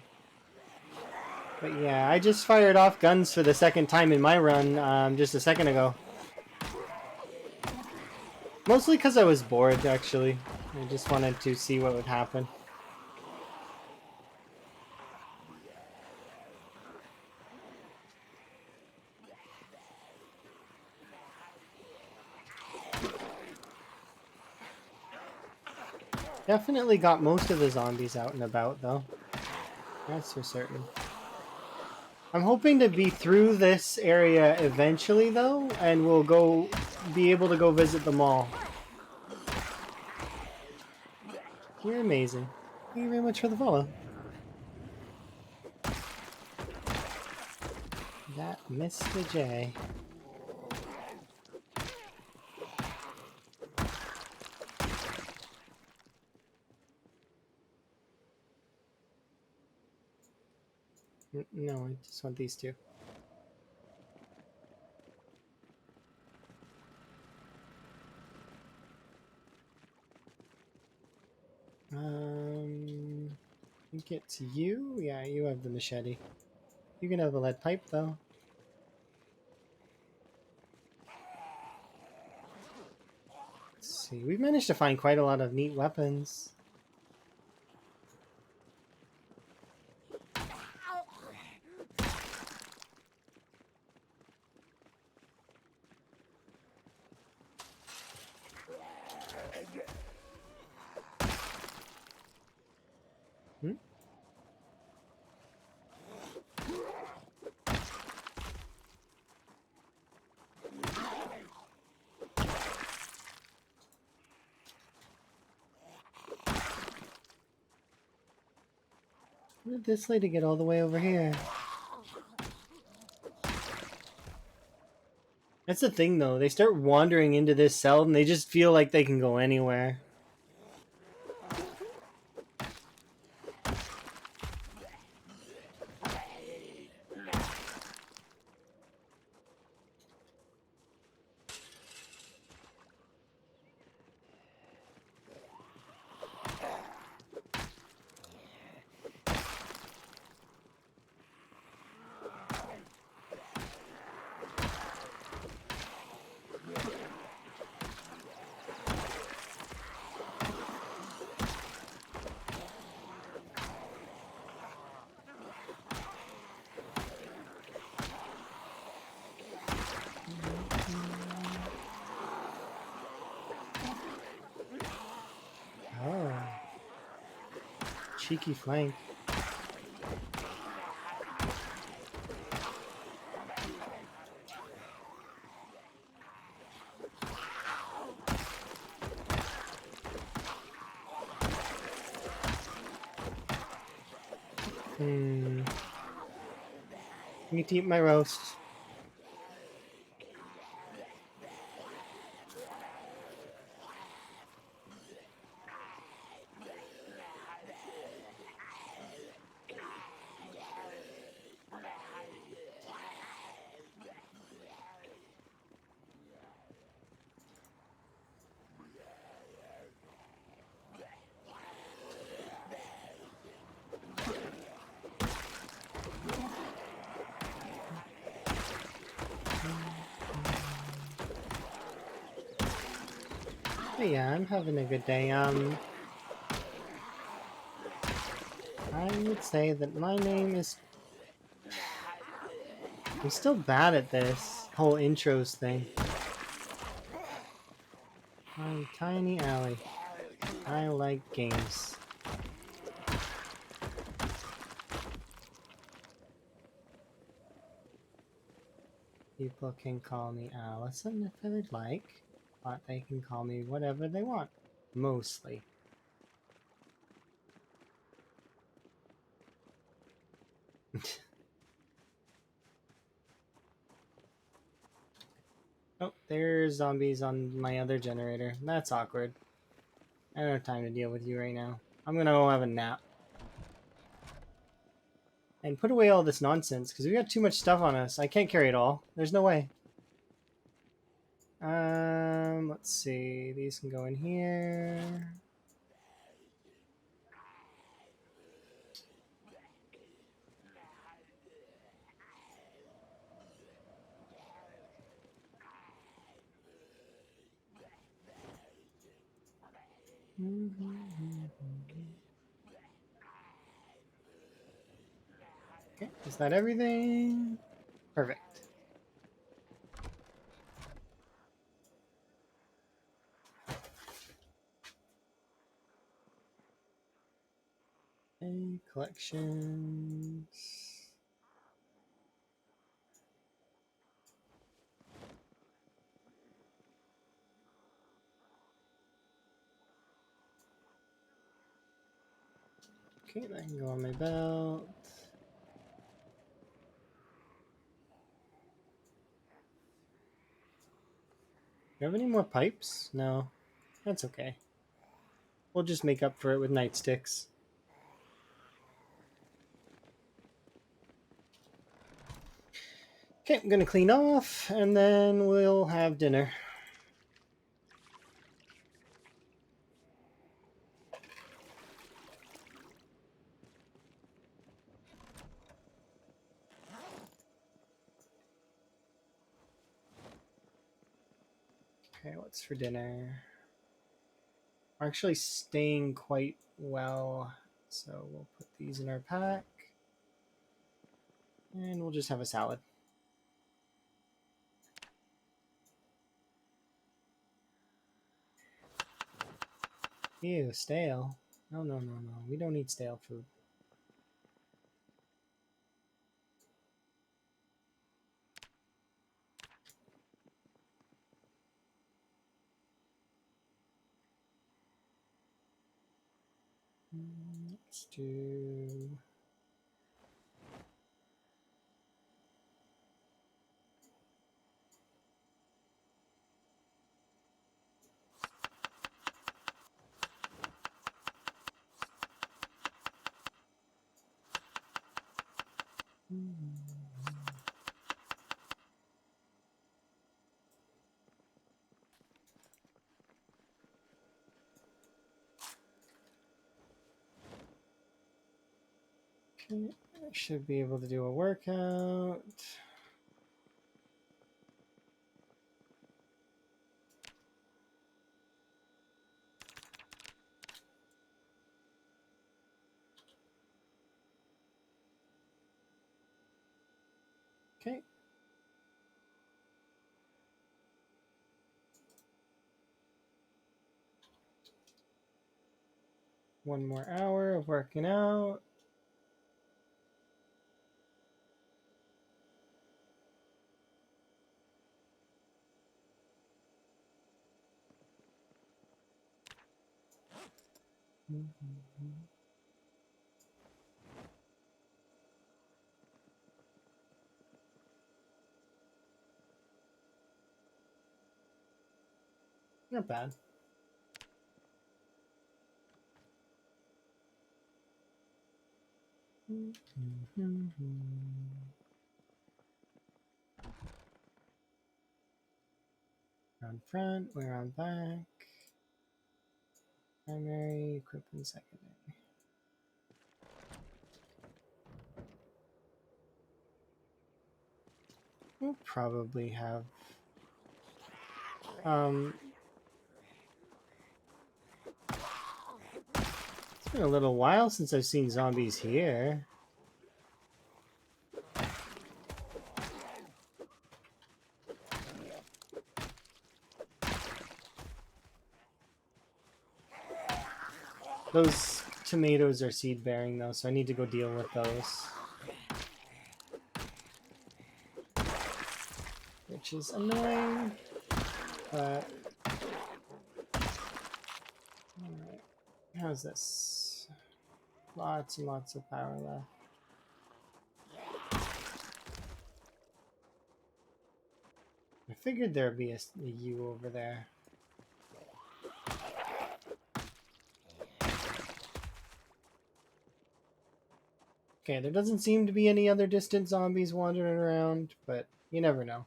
But yeah, I just fired off guns for the second time in my run just a second ago. Mostly because I was bored, actually. I just wanted to see what would happen. Definitely got most of the zombies out and about, though. That's for certain. I'm hoping to be through this area eventually, though, and we'll be able to go visit the mall. You're amazing. Thank you very much for the follow. That Mr. J. No, I just want these two. I think it's you? Yeah, you have the machete. You can have the lead pipe, though. Let's see. We've managed to find quite a lot of neat weapons. Hmm? How did this lady get all the way over here? That's the thing, though. They start wandering into this cell and they just feel like they can go anywhere. Oh. Cheeky flank. I need to eat my roast. But yeah, I'm having a good day. I would say that my name is... I'm still bad at this whole intros thing. I'm Tiny Alley. I like games. People can call me Alison if they'd like, but they can call me whatever they want. Mostly. Oh, there's zombies on my other generator. That's awkward. I don't have time to deal with you right now. I'm gonna go have a nap. And put away all this nonsense, because we got too much stuff on us. I can't carry it all. There's no way. Let's see. These can go in here. Okay, is that everything? Perfect. Okay, collections. Okay, that can go on my belt. Do you have any more pipes? No, that's okay. We'll just make up for it with nightsticks. Okay, I'm gonna clean off and then we'll have dinner. Okay, what's for dinner? We're actually staying quite well, so we'll put these in our pack and we'll just have a salad. Ew, stale. No, no, no, no. We don't eat stale food. Let's do... Okay, I should be able to do a workout. Okay. One more hour of working out. Not bad. Round front, we're on back. Primary, equipment, secondary. We'll probably have it's been a little while since I've seen zombies here. Those tomatoes are seed bearing though, so I need to go deal with those. Which is annoying, but alright. How's this? Lots and lots of power left. I figured there'd be a U over there. Okay, there doesn't seem to be any other distant zombies wandering around, but you never know.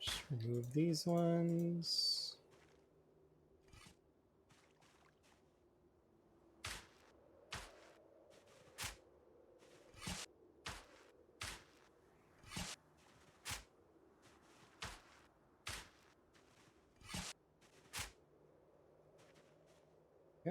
Just remove these ones. Go.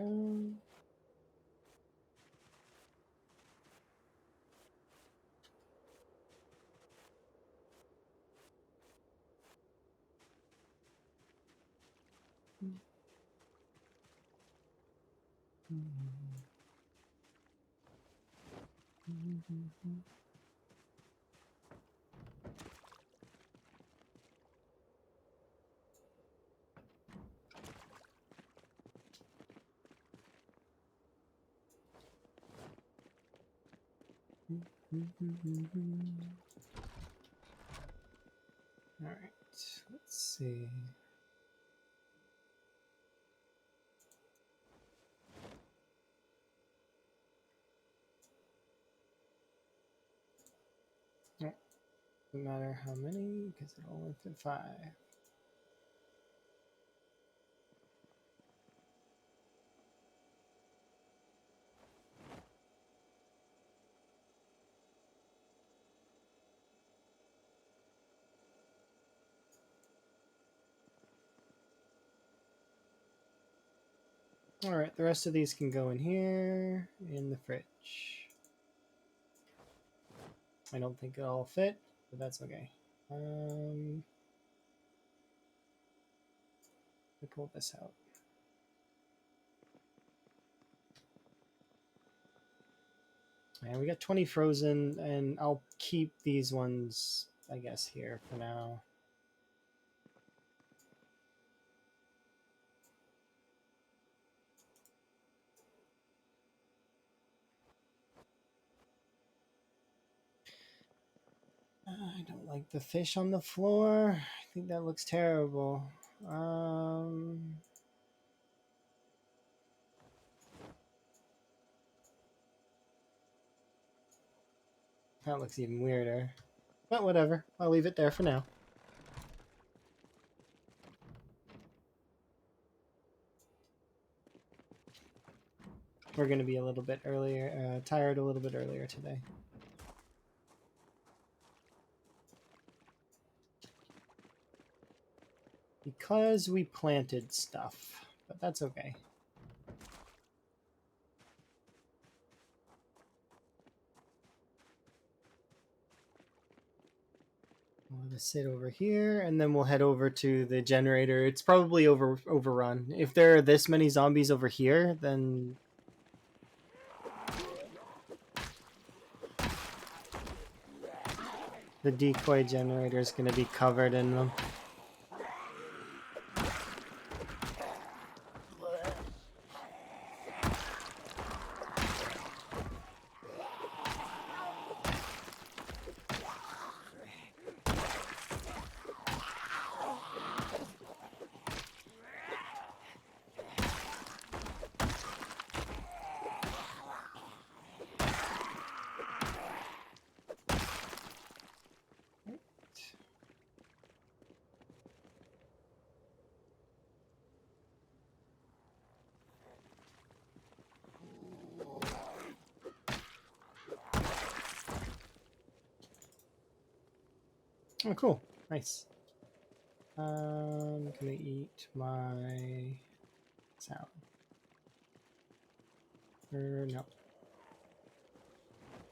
All right, let's see. No matter how many, because it only fit 5. All right, the rest of these can go in here in the fridge. I don't think it'll all fit, but that's okay. Let me pull this out. And we got 20 frozen, and I'll keep these ones, I guess, here for now. I don't like the fish on the floor. I think that looks terrible. That looks even weirder. But whatever. I'll leave it there for now. We're going to be a little bit earlier, tired a little bit earlier today. Because we planted stuff, but that's okay. We'll just sit over here, and then we'll head over to the generator. It's probably overrun. If there are this many zombies over here, then the decoy generator is going to be covered in them. Oh, cool. Nice. I'm gonna eat my salad. Or no.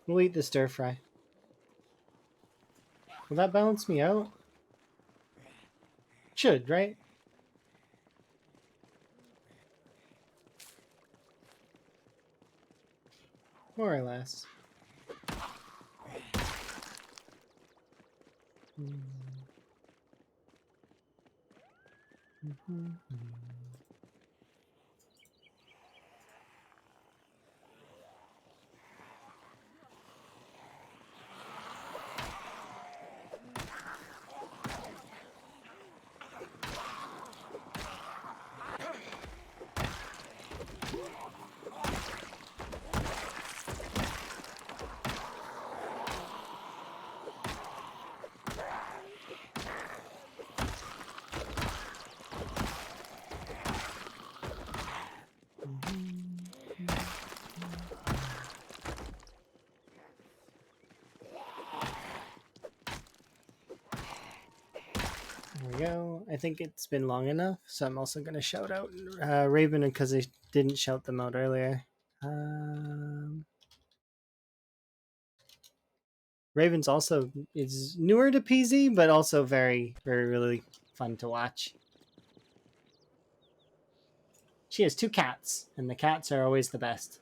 We'll eat the stir fry. Will that balance me out? Should, right? More or less. There we go, I think it's been long enough, so I'm also going to shout out Raven because I didn't shout them out earlier. Raven's also is newer to PZ, but also very, very, really fun to watch. She has 2 cats, and the cats are always the best.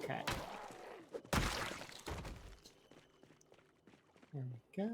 Okay. There we go.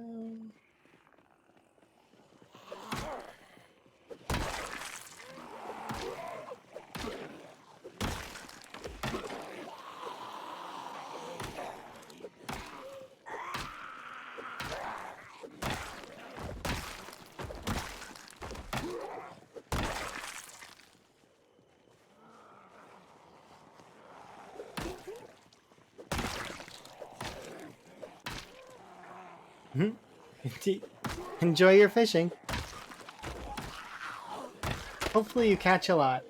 Enjoy your fishing. Hopefully you catch a lot.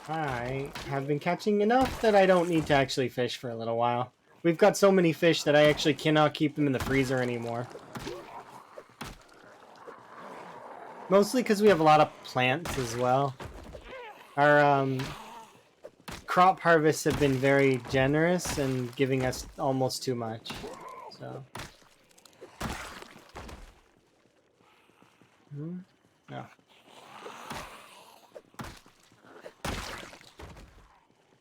I have been catching enough that I don't need to actually fish for a little while. We've got so many fish that I actually cannot keep them in the freezer anymore. Mostly because we have a lot of plants as well. Our crop harvests have been very generous and giving us almost too much. So. No.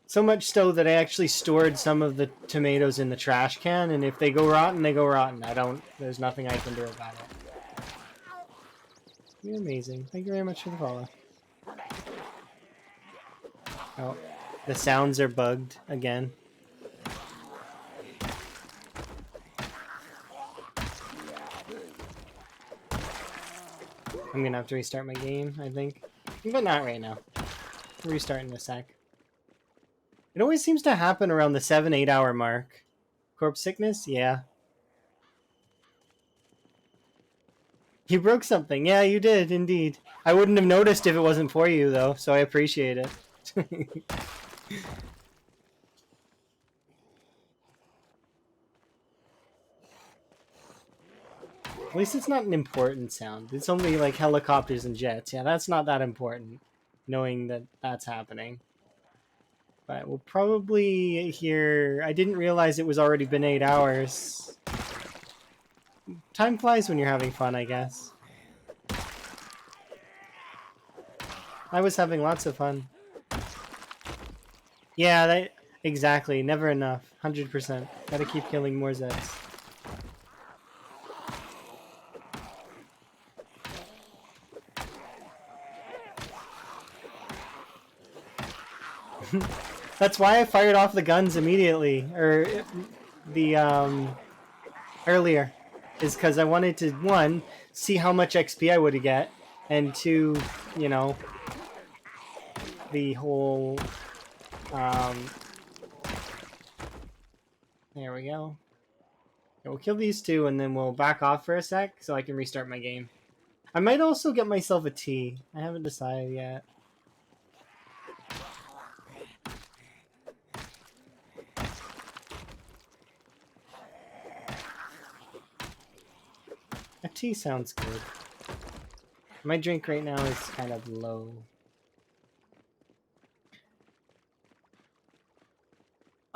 So much so that I actually stored some of the tomatoes in the trash can, and if they go rotten, they go rotten. There's nothing I can do about it. You're amazing. Thank you very much for the follow. Oh, the sounds are bugged again. I'm gonna have to restart my game, I think. But not right now. I'll restart in a sec. It always seems to happen around the 7-8 hour mark. Corpse sickness? Yeah. You broke something. Yeah, you did, indeed. I wouldn't have noticed if it wasn't for you, though, so I appreciate it. At least it's not an important sound. It's only like helicopters and jets. Yeah, that's not that important, knowing that that's happening. But we'll probably hear... I didn't realize it was already been 8 hours. Time flies when you're having fun, I guess. I was having lots of fun. Yeah, exactly. Never enough. 100%. Gotta keep killing more Zeds. That's why I fired off the guns immediately, or the earlier, is because I wanted to, 1, see how much XP I would get, and 2, you know, the whole there we go. Okay, we'll kill these 2 and then we'll back off for a sec so I can restart my game. I might also get myself a tea. I haven't decided yet. A tea sounds good. My drink right now is kind of low.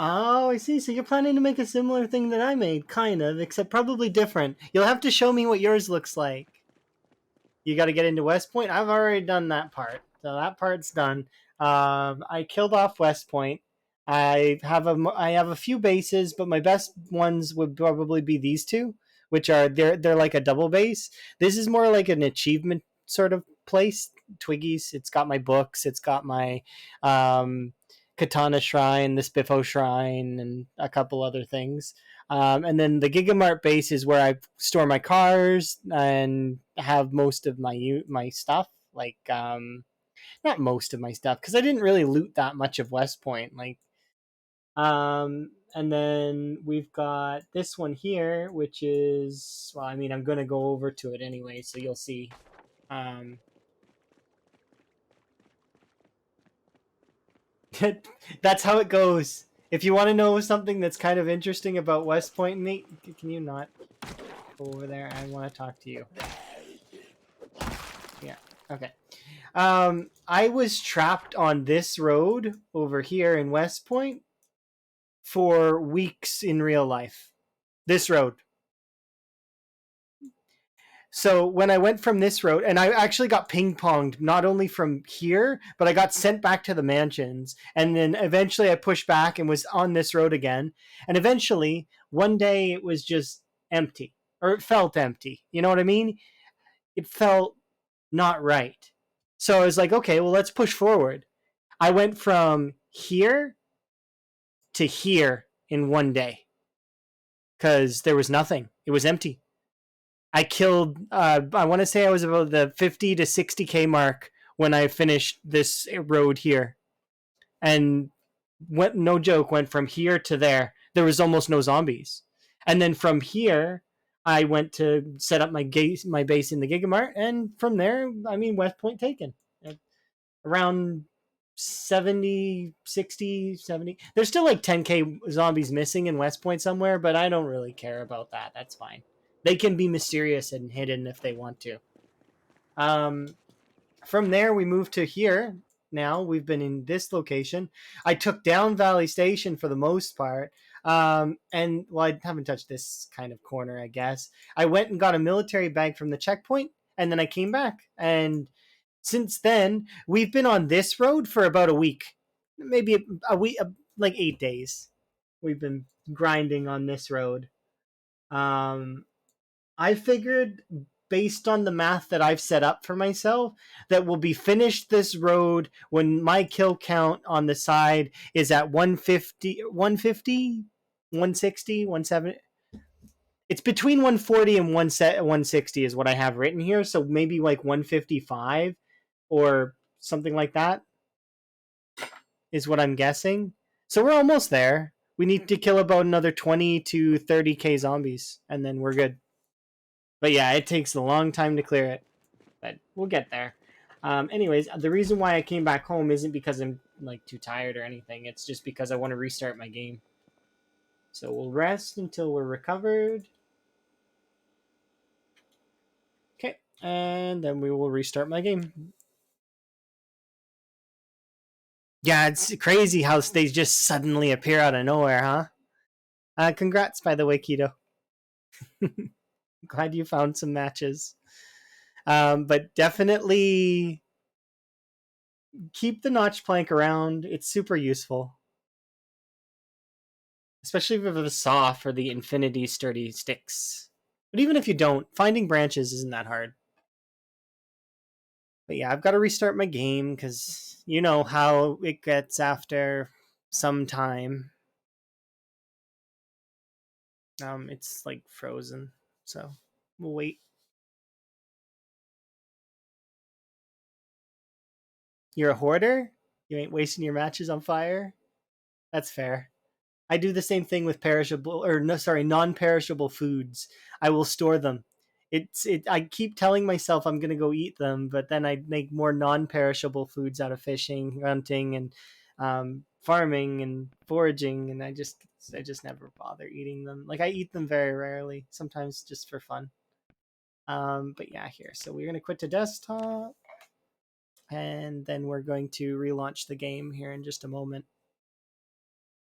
Oh, I see. So you're planning to make a similar thing that I made, kind of, except probably different. You'll have to show me what yours looks like. You got to get into West Point. I've already done that part, so that part's done. I killed off West Point. I have a few bases, but my best ones would probably be these 2, which are they're like a double base. This is more like an achievement sort of place, Twiggy's. It's got my books. It's got my um, Katana Shrine, the Spiffo Shrine, and a couple other things. And then the Gigamart base is where I store my cars and have most of my stuff. Like not most of my stuff because I didn't really loot that much of West Point. Like and then we've got this one here, which is, well, I mean, I'm gonna go over to it anyway, so you'll see. Um, that's how it goes. If you want to know something that's kind of interesting about West Point, Nate, can you not go over there? I want to talk to you. Yeah. Okay. I was trapped on this road over here in West Point for weeks in real life. This road. So when I went from this road, and I actually got ping ponged not only from here, but I got sent back to the mansions. And then eventually I pushed back and was on this road again. And eventually, one day it was just empty, or it felt empty. You know what I mean? It felt not right. So I was like, okay, well, let's push forward. I went from here to here in one day because there was nothing. It was empty. I killed. I want to say I was about the 50 to 60K mark when I finished this road here, and went, no joke, went from here to there. There was almost no zombies, and then from here, I went to set up my base in the Gigamart, and from there, I mean, West Point taken. Around 70, 60, 70. There's still like 10K zombies missing in West Point somewhere, but I don't really care about that. That's fine. They can be mysterious and hidden if they want to. Um, from there, we moved to here. Now we've been in this location. I took down Valley Station for the most part. And well, I haven't touched this kind of corner, I guess. I went and got a military bag from the checkpoint, and then I came back. And since then, we've been on this road for about a week, maybe a week, like 8 days. We've been grinding on this road. Um, I figured, based on the math that I've set up for myself, that we'll be finished this road when my kill count on the side is at 150, 150, 160, 170. It's between 140 and 160 is what I have written here. So maybe like 155 or something like that is what I'm guessing. So we're almost there. We need to kill about another 20 to 30K zombies, and then we're good. But yeah, it takes a long time to clear it, but we'll get there. Anyways, the reason why I came back home isn't because I'm like too tired or anything. It's just because I want to restart my game. So we'll rest until we're recovered. Okay, and then we will restart my game. Yeah, it's crazy how they just suddenly appear out of nowhere, huh? Congrats, by the way, Keto. Glad you found some matches. But definitely keep the notch plank around. It's super useful. Especially if you have the saw for the infinity sturdy sticks. But even if you don't, finding branches isn't that hard. But yeah, I've got to restart my game because you know how it gets after some time. It's like frozen, so we'll wait. You're a hoarder? You ain't wasting your matches on fire? That's fair. I do the same thing with perishable, or no, sorry, non-perishable foods. I will store them. I keep telling myself I'm gonna go eat them, but then I make more non-perishable foods out of fishing, hunting, and farming and foraging, and I just never bother eating them. Like I eat them very rarely, sometimes just for fun. But yeah, here. So we're gonna quit to desktop, and then we're going to relaunch the game here in just a moment.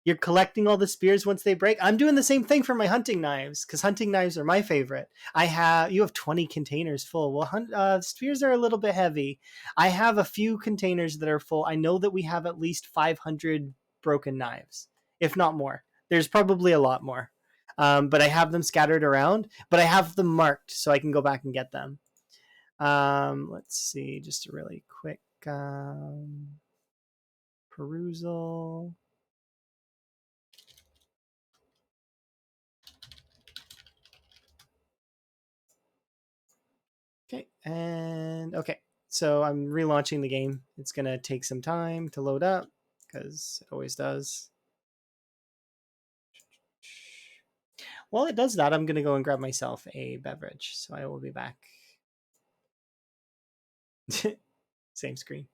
You're collecting all the spears once they break. I'm doing the same thing for my hunting knives because hunting knives are my favorite. You have 20 containers full. Well, spears are a little bit heavy. I have a few containers that are full. I know that we have at least 500 broken knives, if not more. There's probably a lot more, but I have them scattered around. But I have them marked so I can go back and get them. Let's see, just a really quick perusal. Okay, and okay. So I'm relaunching the game. It's gonna take some time to load up because it always does. While it does that, I'm gonna go and grab myself a beverage. So I will be back. Same screen.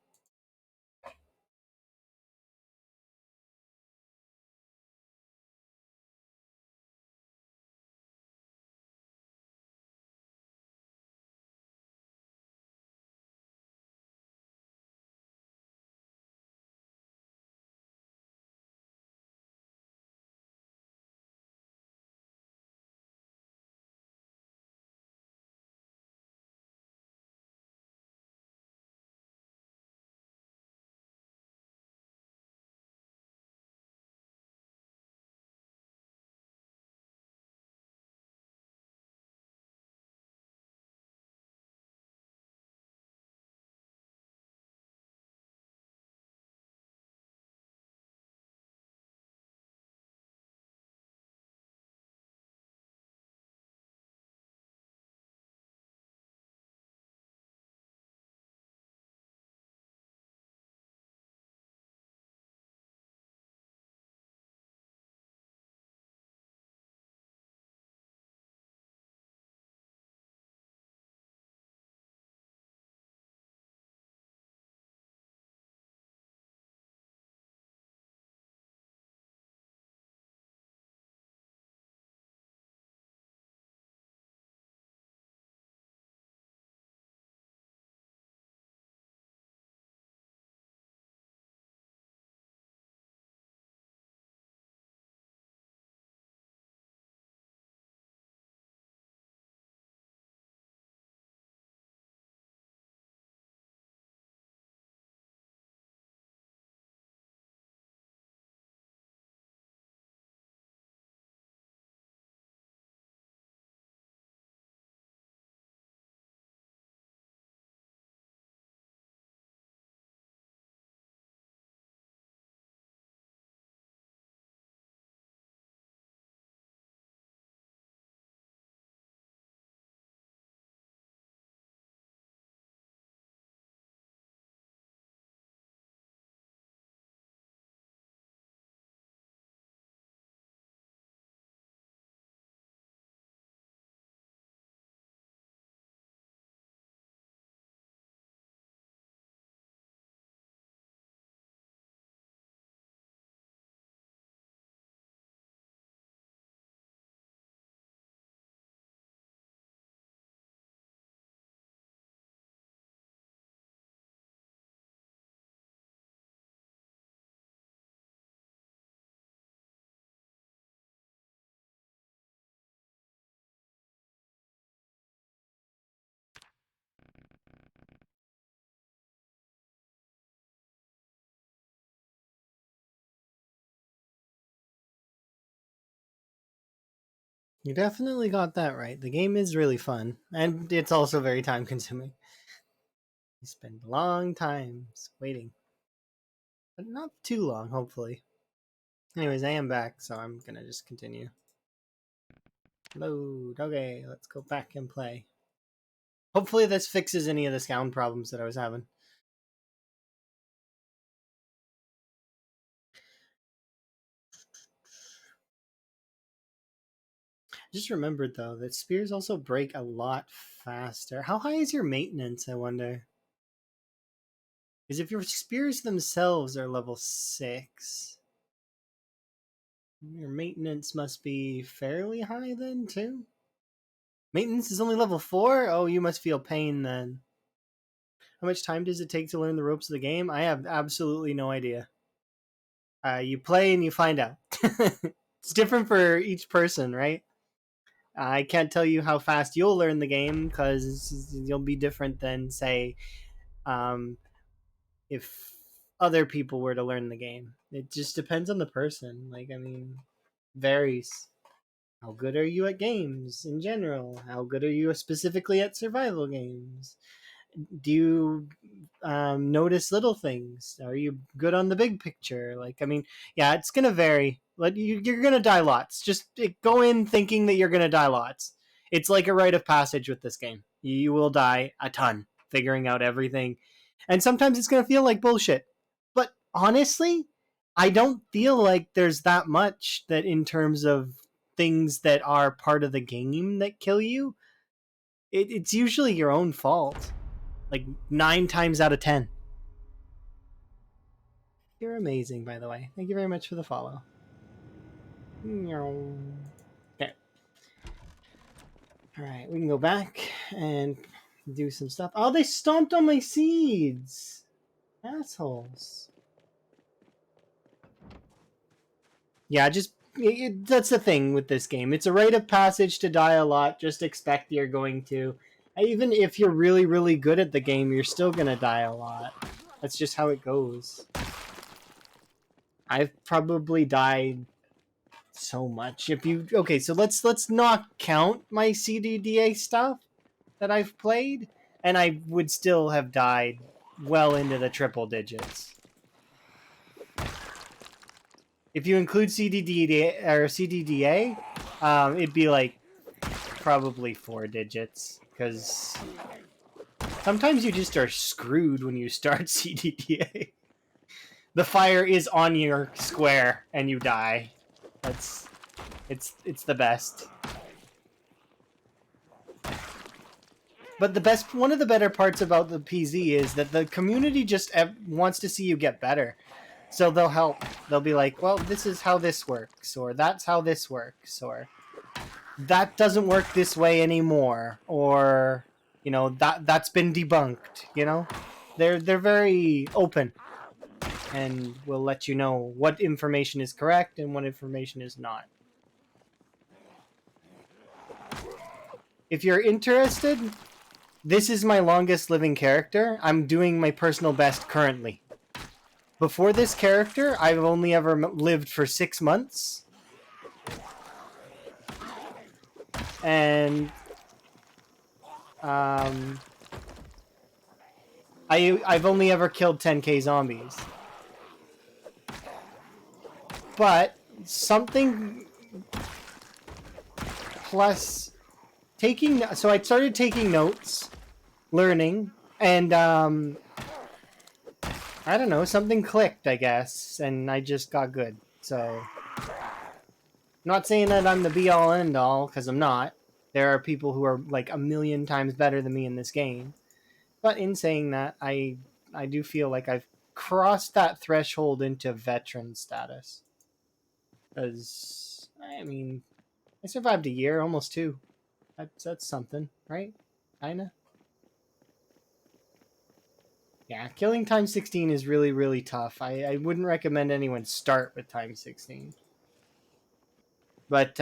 You definitely got that right. The game is really fun, and it's also very time consuming. You spend long times waiting, but not too long, hopefully. Anyways, I am back, so I'm gonna just continue. Load. Okay, let's go back and play. Hopefully, this fixes any of the sound problems that I was having. Just remembered though that spears also break a lot faster. How high is your maintenance, I wonder? Because if your spears themselves are level 6, your maintenance must be fairly high then, too? Maintenance is only level 4? Oh, you must feel pain then. How much time does it take to learn the ropes of the game? I have absolutely no idea. You play and you find out. It's different for each person, right? I can't tell you how fast you'll learn the game because you'll be different than, say, um, if other people were to learn the game. It just depends on the person. Like, I mean, varies. How good are you at games in general? How good are you specifically at survival games? Do you notice little things? Are you good on the big picture? Like, I mean, yeah, it's gonna vary. Like, you're gonna die lots. Just go in thinking that you're gonna die lots. It's like a rite of passage with this game. You will die a ton figuring out everything, and sometimes it's gonna feel like bullshit. But honestly, I don't feel like there's that much that in terms of things that are part of the game that kill you. It's usually your own fault. Like 9 times out of 10. You're amazing, by the way. Thank you very much for the follow. Okay. Alright, we can go back and do some stuff. Oh, they stomped on my seeds! Assholes. Yeah, that's the thing with this game. It's a rite of passage to die a lot. Just expect you're going to. Even if you're really, really good at the game, you're still gonna die a lot. That's just how it goes. I've probably died so much. If you okay, so let's not count my CDDA stuff that I've played, and I would still have died well into the triple digits. If you include CDDA, it'd be like probably 4 digits, because sometimes you just are screwed when you start CDDA. The fire is on your square and you die. It's the best. But one of the better parts about the PZ is that the community just wants to see you get better. So they'll help. They'll be like, well, this is how this works, or that's how this works, or that doesn't work this way anymore, or that's been debunked. They're very open, and will let you know what information is correct and what information is not. If you're interested, this is my longest living character. I'm doing my personal best currently. Before this character, I've only ever lived for 6 months. And I've only ever killed 10k zombies. But something plus so I started taking notes, learning, and I don't know, something clicked, I guess, and I just got good. So, not saying that I'm the be-all, end-all, because I'm not. There are people who are like a million times better than me in this game. But in saying that, I do feel like I've crossed that threshold into veteran status. Because, I mean, I survived a year, almost 2. That's something, right? Kinda. Yeah, killing times 16 is really, really tough. I wouldn't recommend anyone start with times 16. But,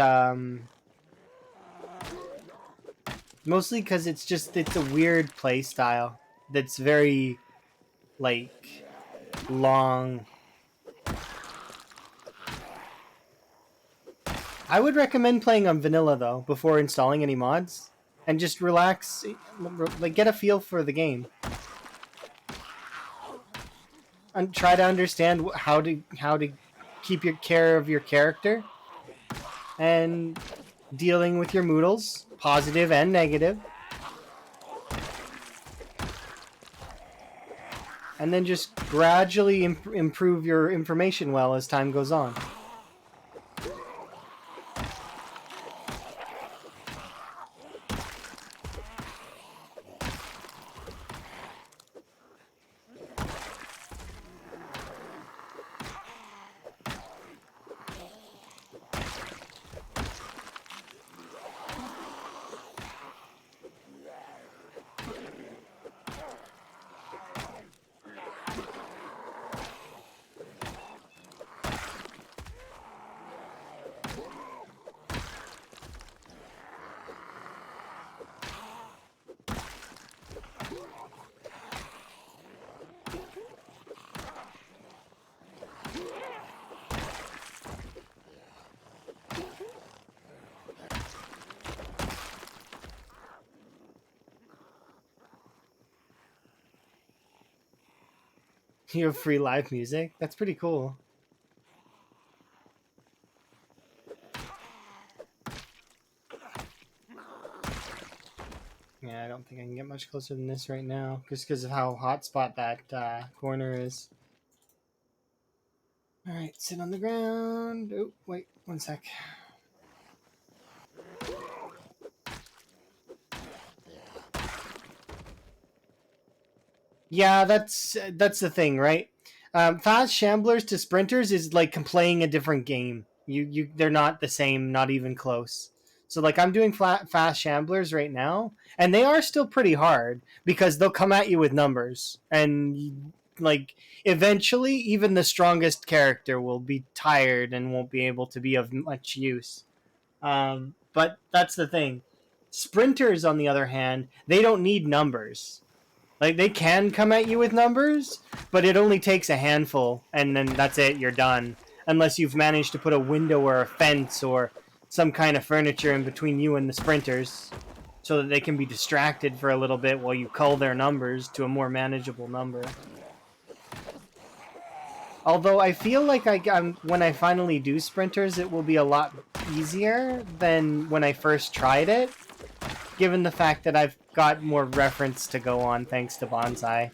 mostly because it's a weird play style that's very, like, long. I would recommend playing on vanilla, though, before installing any mods. And just relax, like, get a feel for the game. And try to understand how to keep care of your character. And dealing with your moodles, positive and negative. And then just gradually improve your information well as time goes on. You have free live music? That's pretty cool. Yeah, I don't think I can get much closer than this right now, just because of how hotspot that corner is. Alright, sit on the ground. Oh, wait, one sec. Yeah, that's the thing, right? Fast shamblers to sprinters is like playing a different game. They're not the same, not even close. So like I'm doing fast shamblers right now, and they are still pretty hard because they'll come at you with numbers, and like eventually even the strongest character will be tired and won't be able to be of much use. But that's the thing. Sprinters, on the other hand, they don't need numbers. Like they can come at you with numbers, but it only takes a handful, and then that's it. You're done, unless you've managed to put a window or a fence or some kind of furniture in between you and the sprinters, so that they can be distracted for a little bit while you cull their numbers to a more manageable number. Although I feel like when I finally do sprinters, it will be a lot easier than when I first tried it, given the fact that I've got more reference to go on thanks to Bonsai.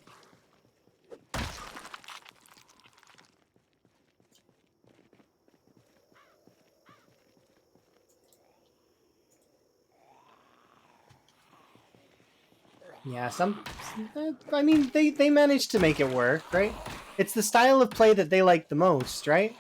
Yeah, I mean, they managed to make it work, right? It's the style of play that they like the most, right?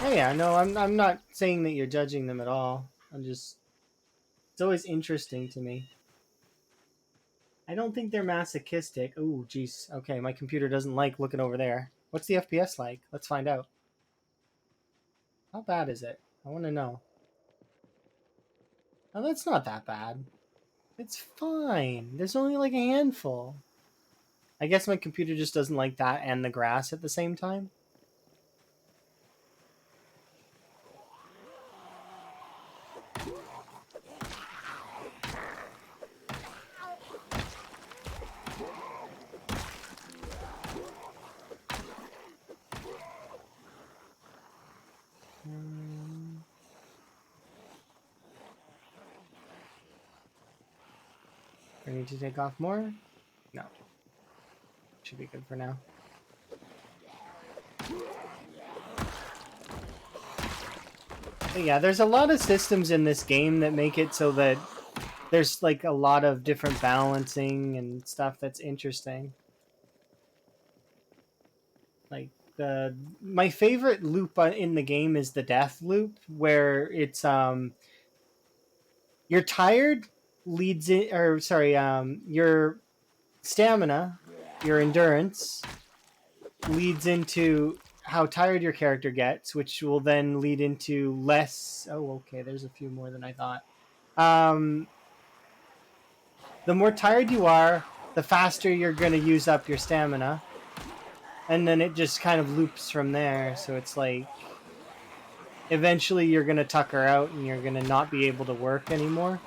Oh yeah, no, I'm not saying that you're judging them at all. It's always interesting to me. I don't think they're masochistic. Ooh, jeez. Okay, my computer doesn't like looking over there. What's the FPS like? Let's find out. How bad is it? I want to know. Oh, that's not that bad. It's fine. There's only like a handful. I guess my computer just doesn't like that and the grass at the same time. I need to take off more? No. Should be good for now. But yeah, there's a lot of systems in this game that make it so that there's like a lot of different balancing and stuff that's interesting. Like my favorite loop in the game is the death loop, where it's you're tired leads in, or sorry, your stamina, your endurance leads into how tired your character gets, which will then lead into less. Oh, okay. There's a few more than I thought. Um, the more tired you are, the faster you're going to use up your stamina, and then it just kind of loops from there. So it's like eventually you're going to tucker out and you're going to not be able to work anymore.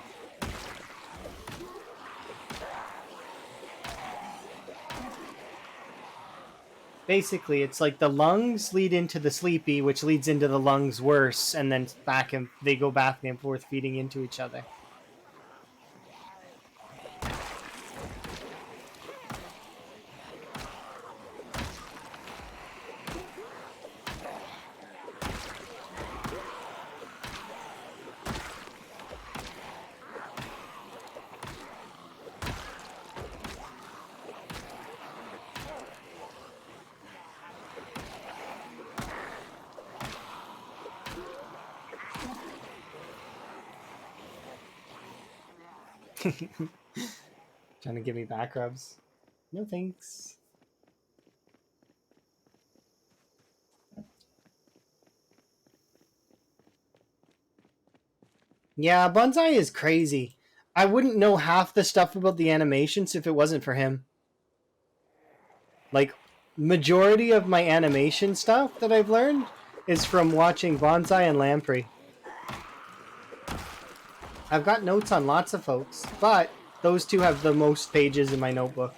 Basically, it's like the lungs lead into the sleepy, which leads into the lungs worse, and then they go back and forth feeding into each other. Trying to give me back rubs. No thanks. Yeah, Bonsai is crazy. I wouldn't know half the stuff about the animations if it wasn't for him. Like, majority of my animation stuff that I've learned is from watching Bonsai and Lamprey. I've got notes on lots of folks, but those two have the most pages in my notebook.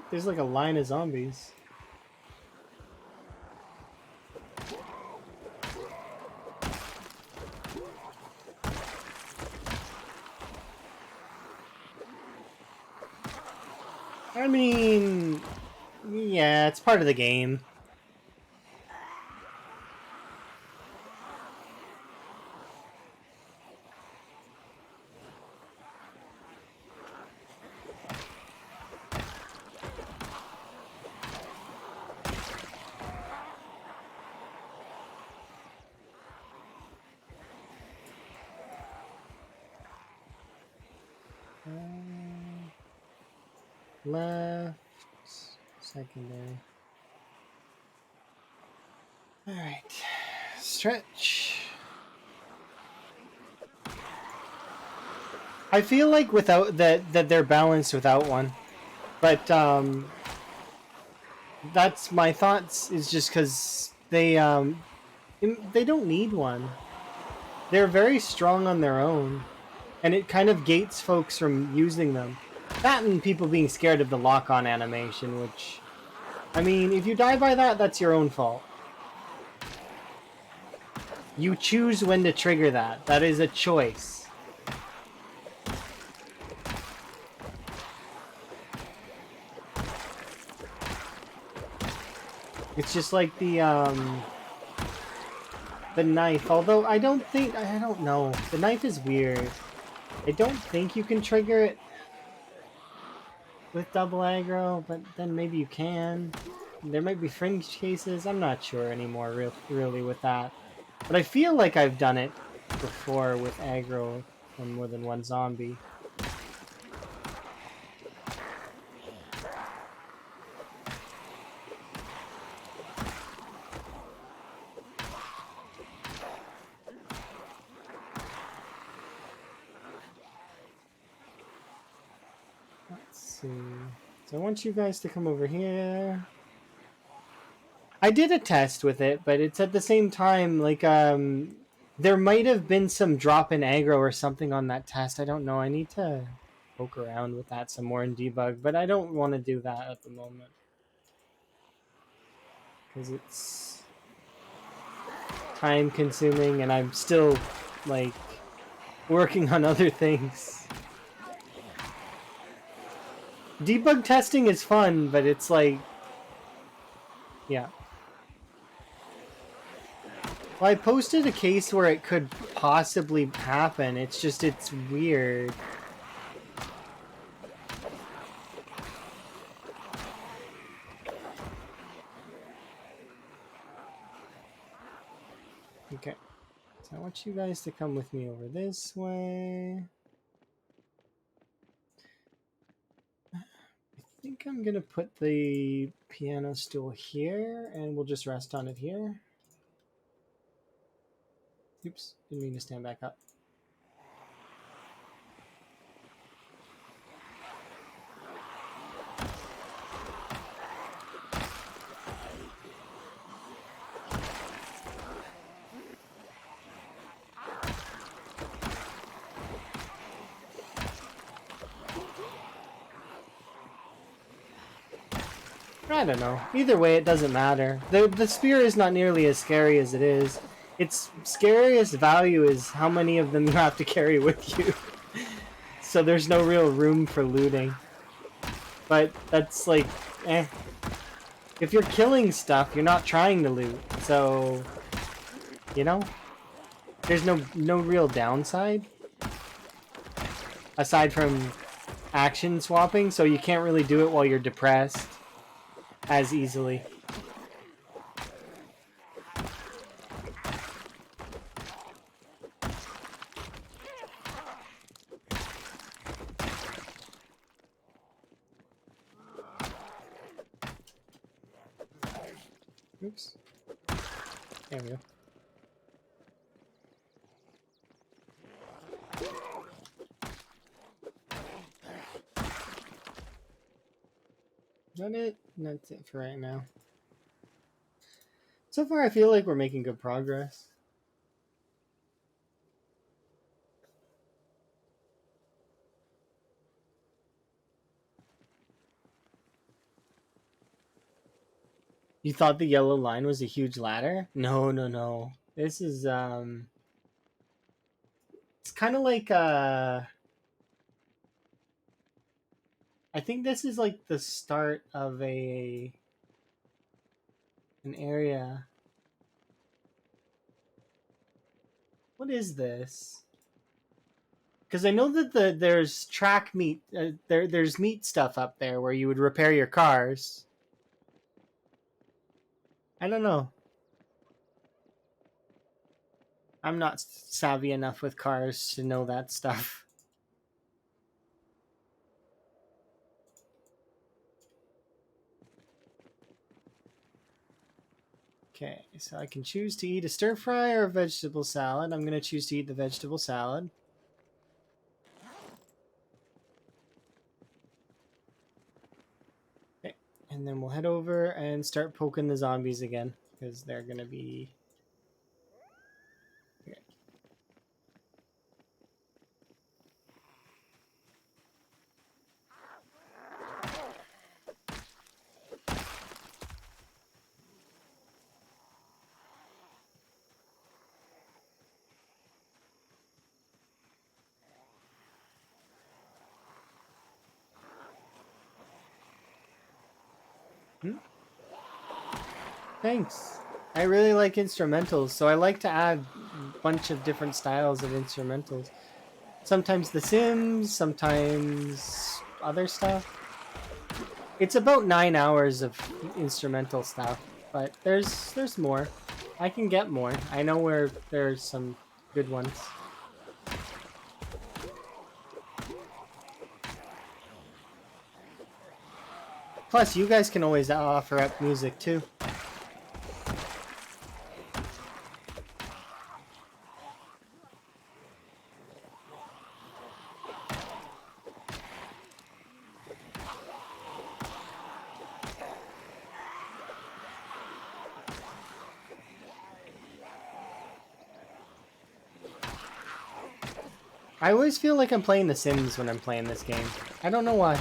There's like a line of zombies. I mean, yeah, it's part of the game. Left, secondary. All right, stretch. I feel like without that they're balanced without one, but that's my thoughts. Is just because they don't need one. They're very strong on their own, and it kind of gates folks from using them. That and people being scared of the lock-on animation, which, I mean, if you die by that, that's your own fault. You choose when to trigger that. That is a choice. It's just like the knife, although I don't know. The knife is weird. I don't think you can trigger it with double aggro, but then maybe you can. There might be fringe cases. I'm not sure anymore, really, with that. But I feel like I've done it before with aggro on more than one zombie. Let's see. So I want you guys to come over here. I did a test with it, but it's at the same time, like, there might have been some drop in aggro or something on that test. I don't know. I need to poke around with that some more in debug, but I don't want to do that at the moment. Because it's time consuming and I'm still, like, working on other things. Debug testing is fun, but it's like, yeah. Well, I posted a case where it could possibly happen. It's just, it's weird. Okay. So I want you guys to come with me over this way. I think I'm going to put the piano stool here, and we'll just rest on it here. Oops, didn't mean to stand back up. I don't know. Either way, it doesn't matter. The spear is not nearly as scary as it is. Its scariest value is how many of them you have to carry with you. So there's no real room for looting. But that's like, eh. If you're killing stuff, you're not trying to loot. So, you know, there's no real downside. Aside from action swapping, so you can't really do it while you're depressed as easily. Oops. There we go. Is that it? That's it for right now. So far, I feel like we're making good progress. You thought the yellow line was a huge ladder? No, no, no. This is it's kind of like I think this is like the start of an area. What is this? Because I know that there's track meet there's meat stuff up there where you would repair your cars. I don't know. I'm not savvy enough with cars to know that stuff. Okay, so I can choose to eat a stir fry or a vegetable salad. I'm going to choose to eat the vegetable salad. Okay, and then we'll head over and start poking the zombies again, because they're going to be... Okay. Thanks. I really like instrumentals, so I like to add a bunch of different styles of instrumentals. Sometimes The Sims, sometimes other stuff. It's about 9 hours of instrumental stuff, but there's more. I can get more. I know where there's some good ones. Plus, you guys can always offer up music too. I always feel like I'm playing The Sims when I'm playing this game. I don't know why.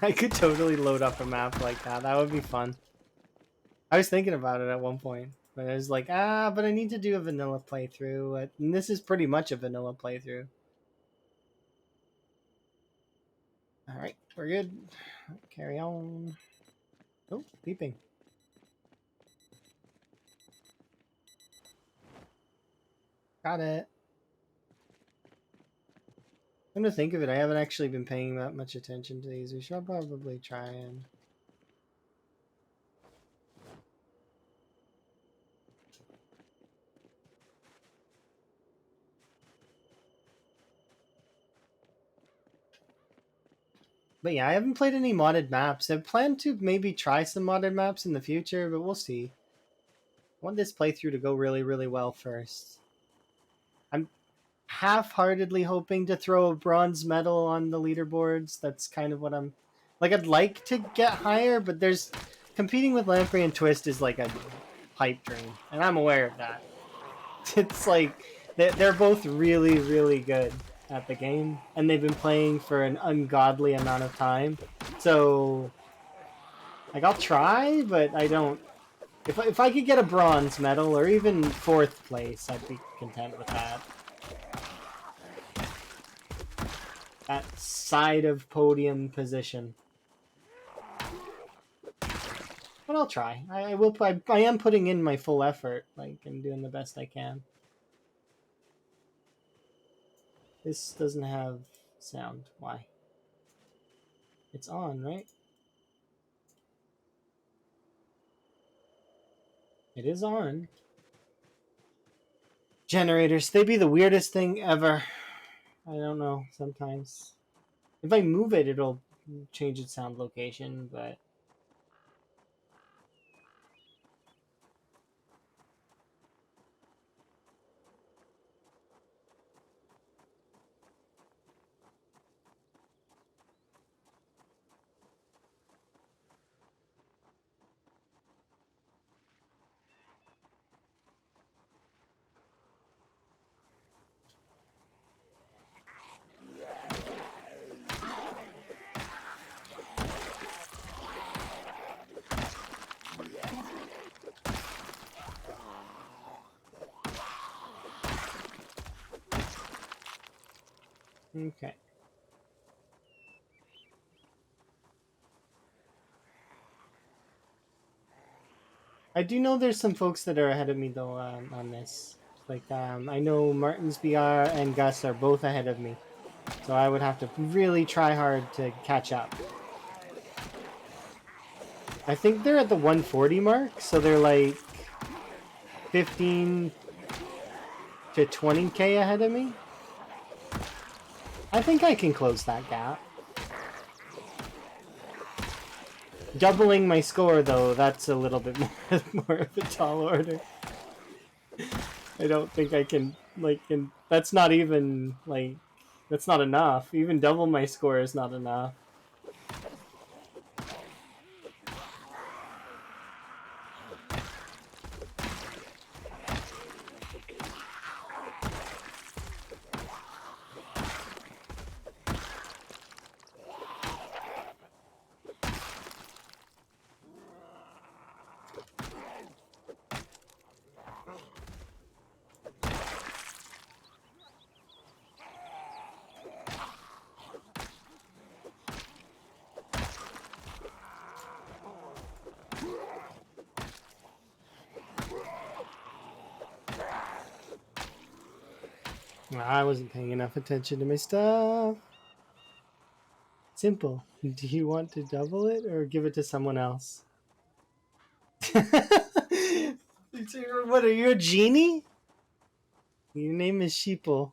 I could totally load up a map like that. That would be fun. I was thinking about it at one point, but I was like, but I need to do a vanilla playthrough. And this is pretty much a vanilla playthrough. Alright, we're good. Carry on. Oh, beeping. Got it. Come to think of it, I haven't actually been paying that much attention to these. We should probably try and... But yeah, I haven't played any modded maps. I plan to maybe try some modded maps in the future, but we'll see. I want this playthrough to go really, really well first. I'm half-heartedly hoping to throw a bronze medal on the leaderboards. That's kind of what I'm... Like, I'd like to get higher, but there's... Competing with Lamprey and Twist is like a pipe dream, and I'm aware of that. It's like... They're both really, really good at the game, and they've been playing for an ungodly amount of time. So Like, I'll try, but I don't... If I could get a bronze medal, or even 4th place, I'd be content with that. That side of podium position. But I'll try. I will. I am putting in my full effort, like, and doing the best I can. This doesn't have sound. Why? It's on, right? It is on. Generators, they be the weirdest thing ever. I don't know, sometimes. If I move it, it'll change its sound location, but... Okay. I do know there's some folks that are ahead of me, though, on this. Like, I know Martin's BR and Gus are both ahead of me. So I would have to really try hard to catch up. I think they're at the 140 mark, so they're like 15 to 20k ahead of me. I think I can close that gap. Doubling my score, though, that's a little bit more of a tall order. I don't think I can, like, that's not even, like, that's not enough. Even double my score is not enough. I wasn't paying enough attention to my stuff. Simple. Do you want to double it or give it to someone else? What, are you a genie? Your name is Sheeple.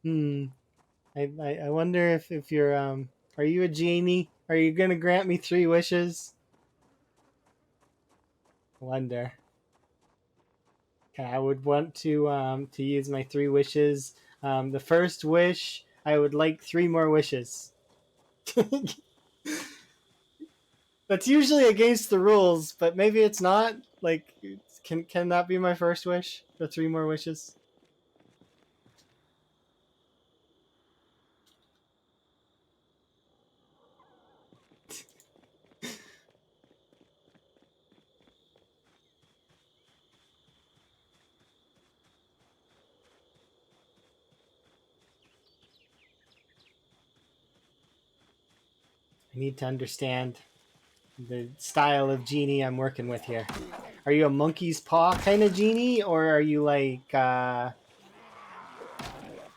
I wonder if you're are you a genie? Are you gonna grant me 3 wishes? Wonder. Okay, I would want to use my 3 wishes. The first wish, I would like 3 more wishes. That's usually against the rules, but maybe it's not. Like, can that be my first wish? The 3 more wishes? I need to understand the style of genie I'm working with here. Are you a monkey's paw kind of genie, or are you like,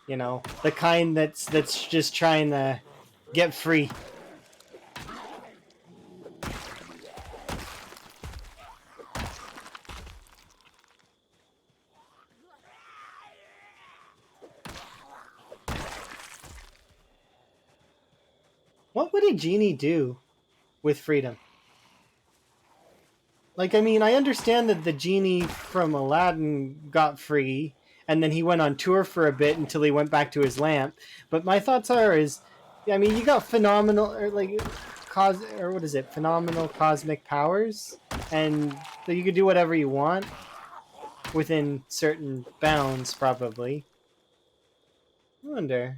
you know, the kind that's just trying to get free? What would a genie do with freedom? Like, I mean, I understand that the genie from Aladdin got free, and then he went on tour for a bit until he went back to his lamp. But my thoughts are, I mean, you got phenomenal, or like, or what is it? Phenomenal cosmic powers, and so you could do whatever you want within certain bounds, probably. I wonder.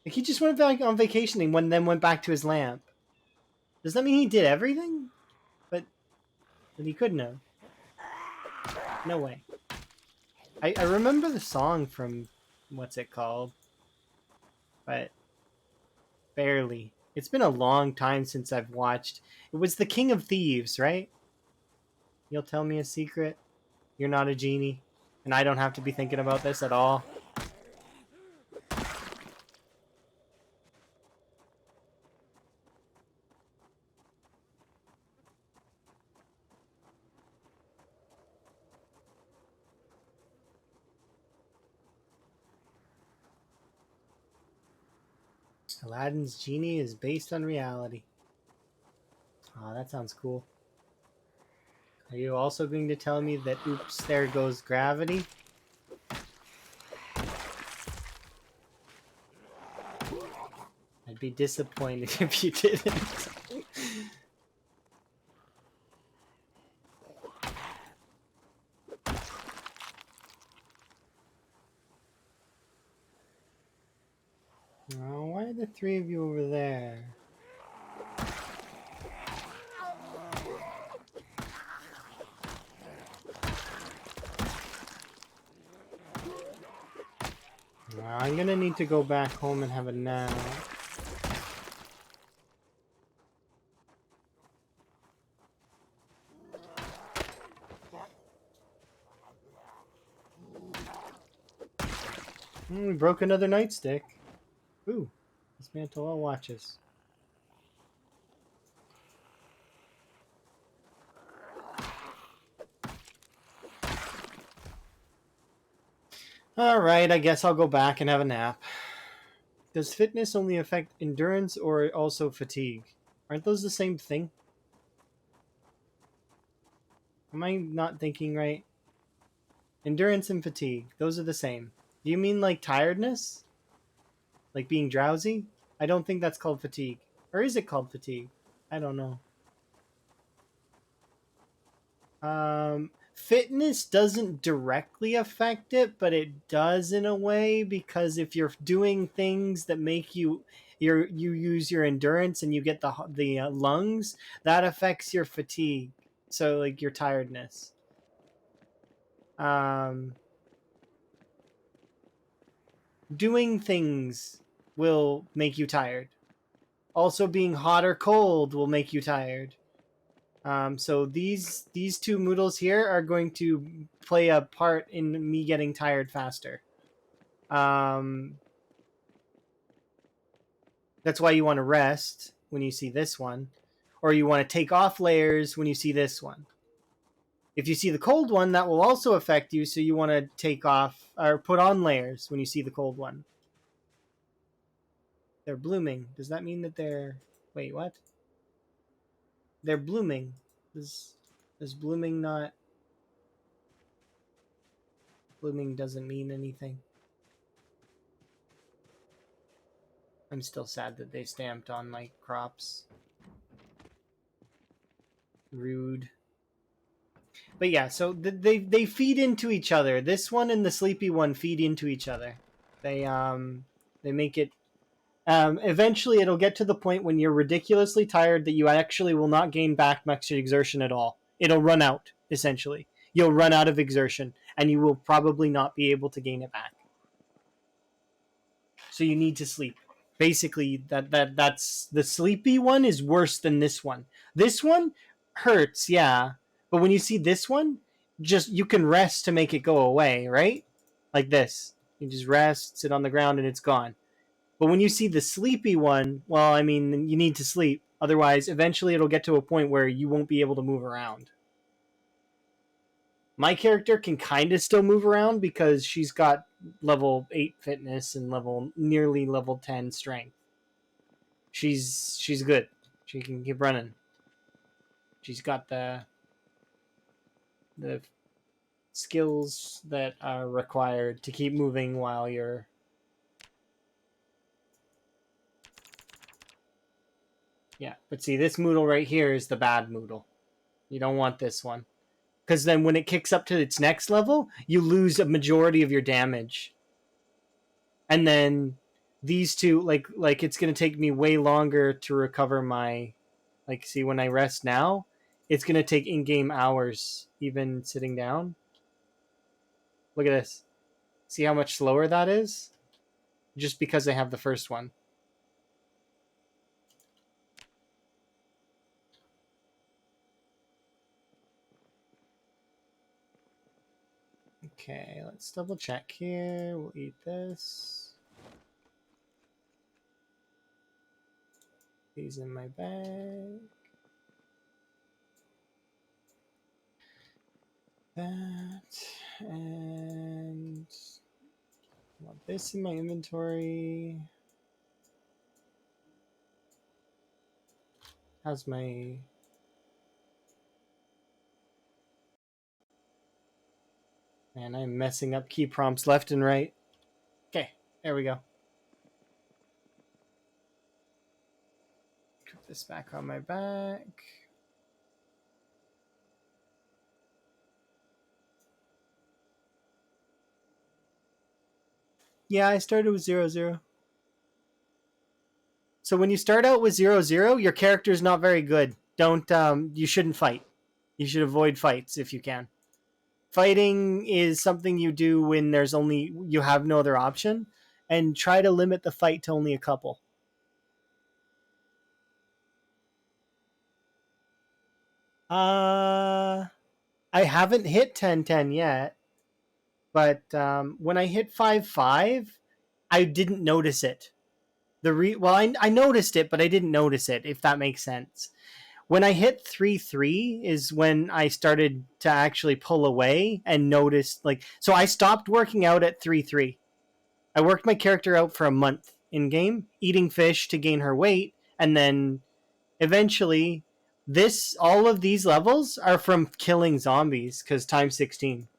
Like, he just went back on vacation and then went back to his lamp. Does that mean he did everything? But But he couldn't have. No way. I remember the song from what's it called? But barely. It's been a long time since I've watched. It was the King of Thieves, right? You'll tell me a secret. You're not a genie, and I don't have to be thinking about this at all. Aladdin's genie is based on reality. Oh, that sounds cool. Are you also going to tell me that oops, there goes gravity? I'd be disappointed if you didn't. Oh, why are the three of you over there? Well, I'm gonna need to go back home and have a nap. We broke another nightstick. Ooh, dismantle all watches. Alright, I guess I'll go back and have a nap. Does fitness only affect endurance or also fatigue? Aren't those the same thing? Am I not thinking right? Endurance and fatigue, those are the same. Do you mean like tiredness? Like being drowsy? I don't think that's called fatigue. Or is it called fatigue? I don't know. Fitness doesn't directly affect it, but it does in a way, because if you're doing things that make you use your endurance and you get the lungs, that affects your fatigue. So like your tiredness. Um, Doing things will make you tired. Also, being hot or cold will make you tired. So these two moodles here are going to play a part in me getting tired faster. That's why you want to rest when you see this one, or you want to take off layers when you see this one. If you see the cold one, that will also affect you, so you want to take off or put on layers when you see the cold one. They're blooming. Does that mean that they're... Wait, what? They're blooming. Does blooming not... Blooming doesn't mean anything. I'm still sad that they stamped on my crops. Rude. But yeah, so they feed into each other. This one and the sleepy one feed into each other. They make it... eventually, it'll get to the point when you're ridiculously tired that you actually will not gain back much exertion at all. It'll run out, essentially. You'll run out of exertion, and you will probably not be able to gain it back. So you need to sleep. Basically, that's the sleepy one is worse than this one. This one hurts, yeah, but when you see this one, just you can rest to make it go away, right? Like this, you just rest, sit on the ground, and it's gone. But when you see the sleepy one, well, I mean, you need to sleep. Otherwise, eventually it'll get to a point where you won't be able to move around. My character can kind of still move around because she's got level 8 fitness and nearly level 10 strength. She's good. She can keep running. She's got the skills that are required to keep moving while you're... Yeah, but see, this Moodle right here is the bad Moodle. You don't want this one. Because then when it kicks up to its next level, you lose a majority of your damage. And then these two, like it's going to take me way longer to recover my... Like, see, when I rest now, it's going to take in-game hours even sitting down. Look at this. See how much slower that is? Just because I have the first one. Okay, let's double check here. We'll eat this. These in my bag. That. And I want this in my inventory. How's my... Man, I'm messing up key prompts left and right. Okay, there we go. Put this back on my back. Yeah, I started with 0-0. So when you start out with 0-0, your character is not very good. Don't you shouldn't fight. You should avoid fights if you can. Fighting is something you do when you have no other option, and try to limit the fight to only a couple. I haven't hit 10-10 yet, but when I hit 5-5, I didn't notice it. I noticed it, but I didn't notice it, if that makes sense. When I hit 3-3 is when I started to actually pull away and notice, so I stopped working out at 3-3. I worked my character out for a month in game, eating fish to gain her weight, and then eventually all of these levels are from killing zombies because times 16.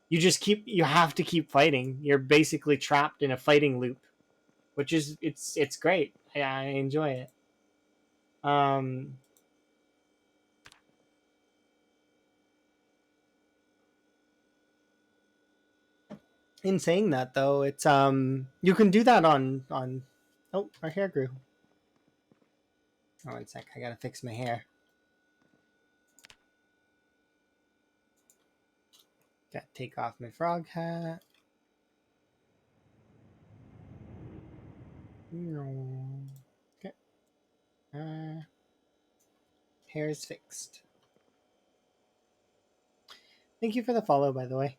You have to keep fighting. You're basically trapped in a fighting loop, which is it's great. I enjoy it. In saying that though, it's you can do that on oh, our hair grew. Oh, 1 sec, I gotta fix my hair. Gotta take off my frog hat. Okay. Hair is fixed. Thank you for the follow, by the way.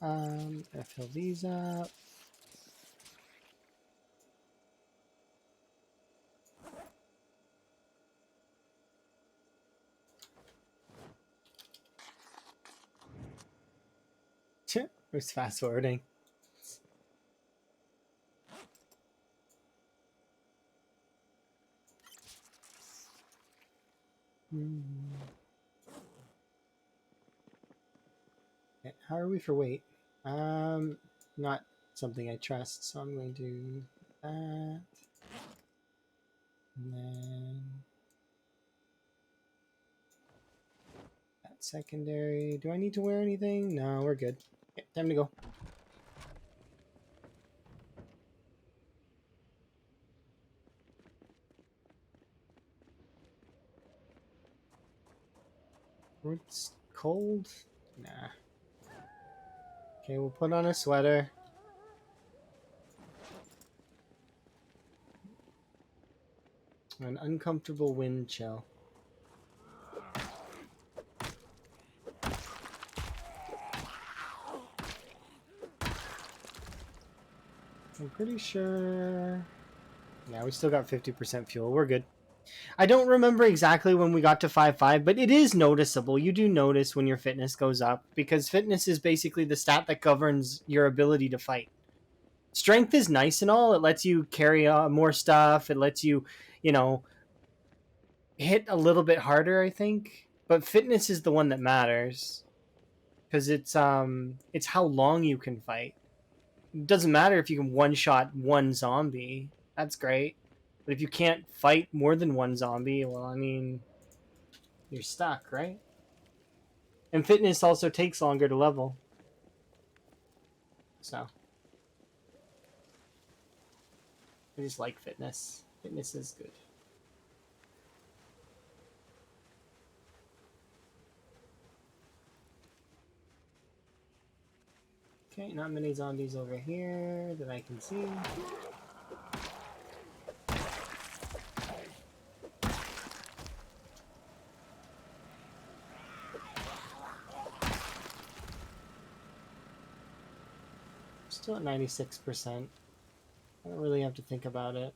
Gonna fill these up. Who's fast forwarding? Okay, how are we for weight? Not something I trust, so I'm going to do that. And then that secondary. Do I need to wear anything? No, we're good. Okay, time to go. It's cold? Nah. Okay, we'll put on a sweater. An uncomfortable wind chill. I'm pretty sure... Yeah, we still got 50% fuel. We're good. I don't remember exactly when we got to 5-5, but it is noticeable. You do notice when your fitness goes up, because fitness is basically the stat that governs your ability to fight. Strength is nice and all. It lets you carry more stuff. It lets you, hit a little bit harder, I think. But fitness is the one that matters, because it's how long you can fight. It doesn't matter if you can one-shot one zombie. That's great. But if you can't fight more than one zombie, well, I mean, you're stuck, right? And fitness also takes longer to level. So, I just like fitness. Fitness is good. Okay, not many zombies over here that I can see. Still at 96%. I don't really have to think about it.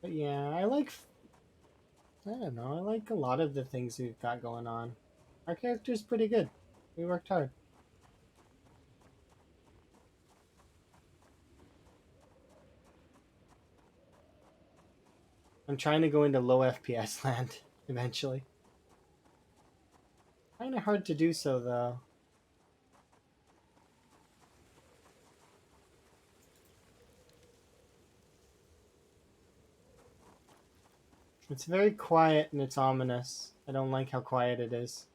But yeah, I don't know, I like a lot of the things we've got going on. Our character's pretty good. We worked hard. I'm trying to go into low FPS land eventually. Kind of hard to do so though. It's very quiet and it's ominous. I don't like how quiet it is.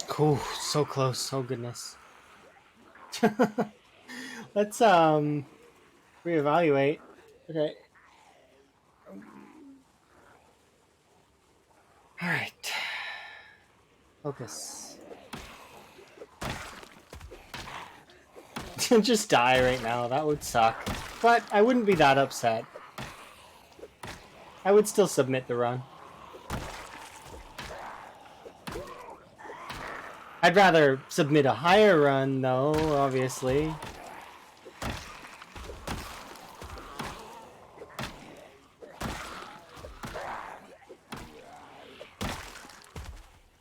Cool, so close. Oh goodness. Let's reevaluate. Okay. All right. Focus. Just die right now. That would suck. But I wouldn't be that upset. I would still submit the run. I'd rather submit a higher run though, obviously.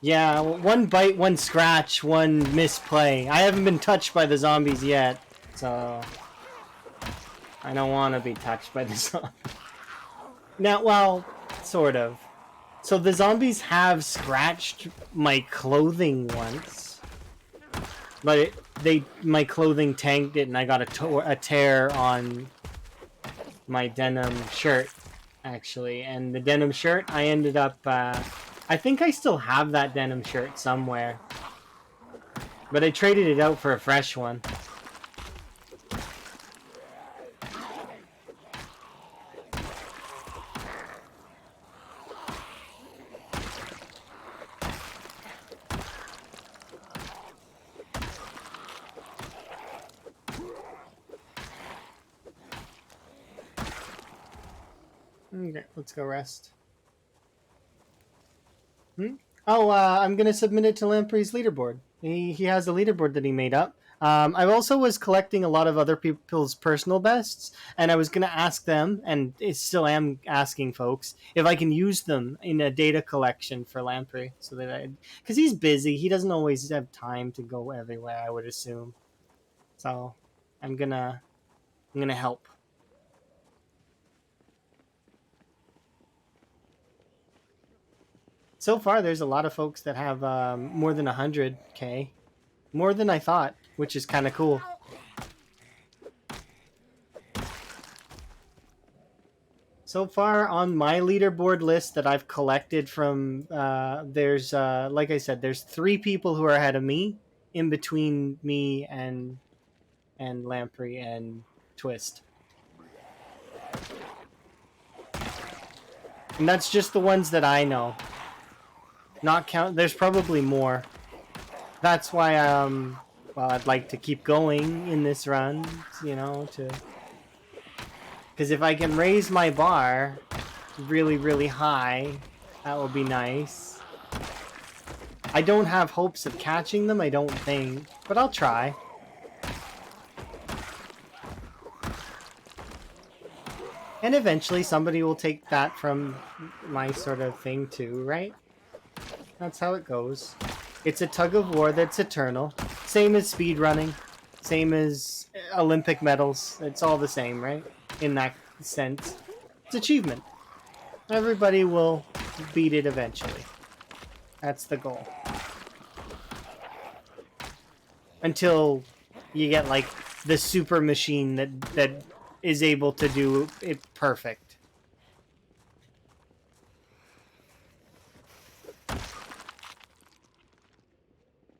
Yeah, one bite, one scratch, one misplay. I haven't been touched by the zombies yet, so I don't want to be touched by the zombies. Now, well, sort of. So the zombies have scratched my clothing once, but my clothing tanked it, and I got a tear on my denim shirt, actually. And the denim shirt, I ended up. I think I still have that denim shirt somewhere, but I traded it out for a fresh one. Okay, let's go rest. Oh, I'm gonna submit it to Lamprey's leaderboard. He has a leaderboard that he made up. I also was collecting a lot of other people's personal bests, and I was gonna ask them, and I still am asking folks, if I can use them in a data collection for Lamprey, so that because he's busy, he doesn't always have time to go everywhere. I would assume. So, I'm gonna help. So far, there's a lot of folks that have more than 100K. More than I thought, which is kind of cool. So far on my leaderboard list that I've collected from, there's, like I said, there's 3 people who are ahead of me, in between me and Lamprey and Twist. And that's just the ones that I know. Not count. There's probably more. That's why well, I'd like to keep going in this run, you know, because if I can raise my bar really, really high, that will be nice. I don't have hopes of catching them, I don't think, but I'll try. And eventually somebody will take that from my sort of thing too, right? That's how it goes. It's a tug of war that's eternal. Same as speedrunning. Same as Olympic medals. It's all the same, right? In that sense. It's achievement. Everybody will beat it eventually. That's the goal. Until you get like the super machine that is able to do it perfect.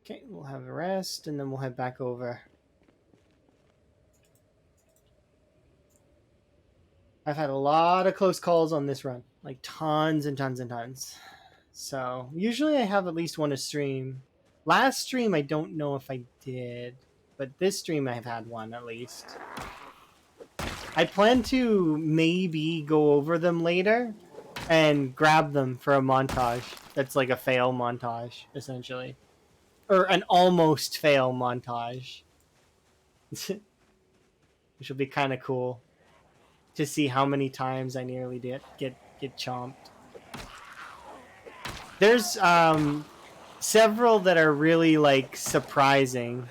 Okay, we'll have a rest and then we'll head back over. I've had a lot of close calls on this run. Like tons and tons and tons. So usually I have at least one a stream. Last stream I don't know if I did, but this stream I've had one at least. I plan to maybe go over them later and grab them for a montage. That's like a fail montage, essentially. Or an almost fail montage. Which will be kind of cool to see how many times I nearly did get chomped. There's several that are really like surprising.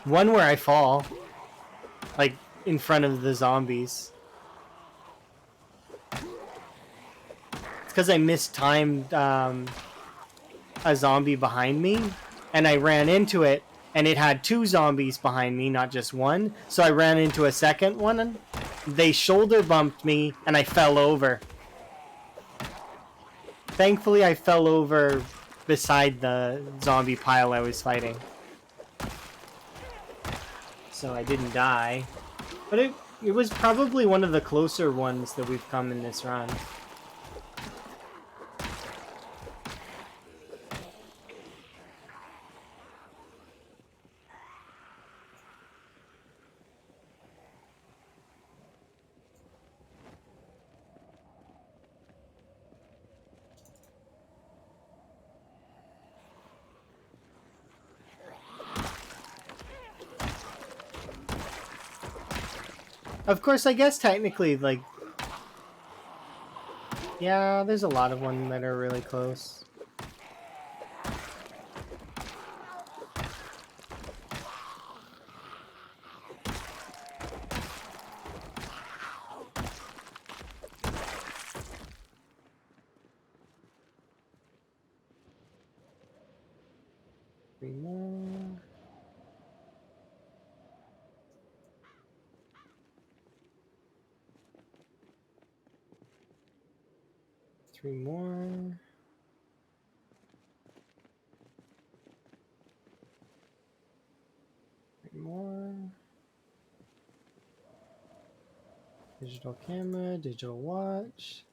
One where I fall, like in front of the zombies. It's because I mistimed a zombie behind me, and I ran into it, and it had 2 zombies behind me, not just one. So I ran into a second one, and they shoulder bumped me, and I fell over. Thankfully, I fell over beside the zombie pile I was fighting. So I didn't die. But it was probably one of the closer ones that we've come in this run. Of course, I guess technically, like... Yeah, there's a lot of them that are really close. Three more. Three more. Three more. Digital camera, digital watch.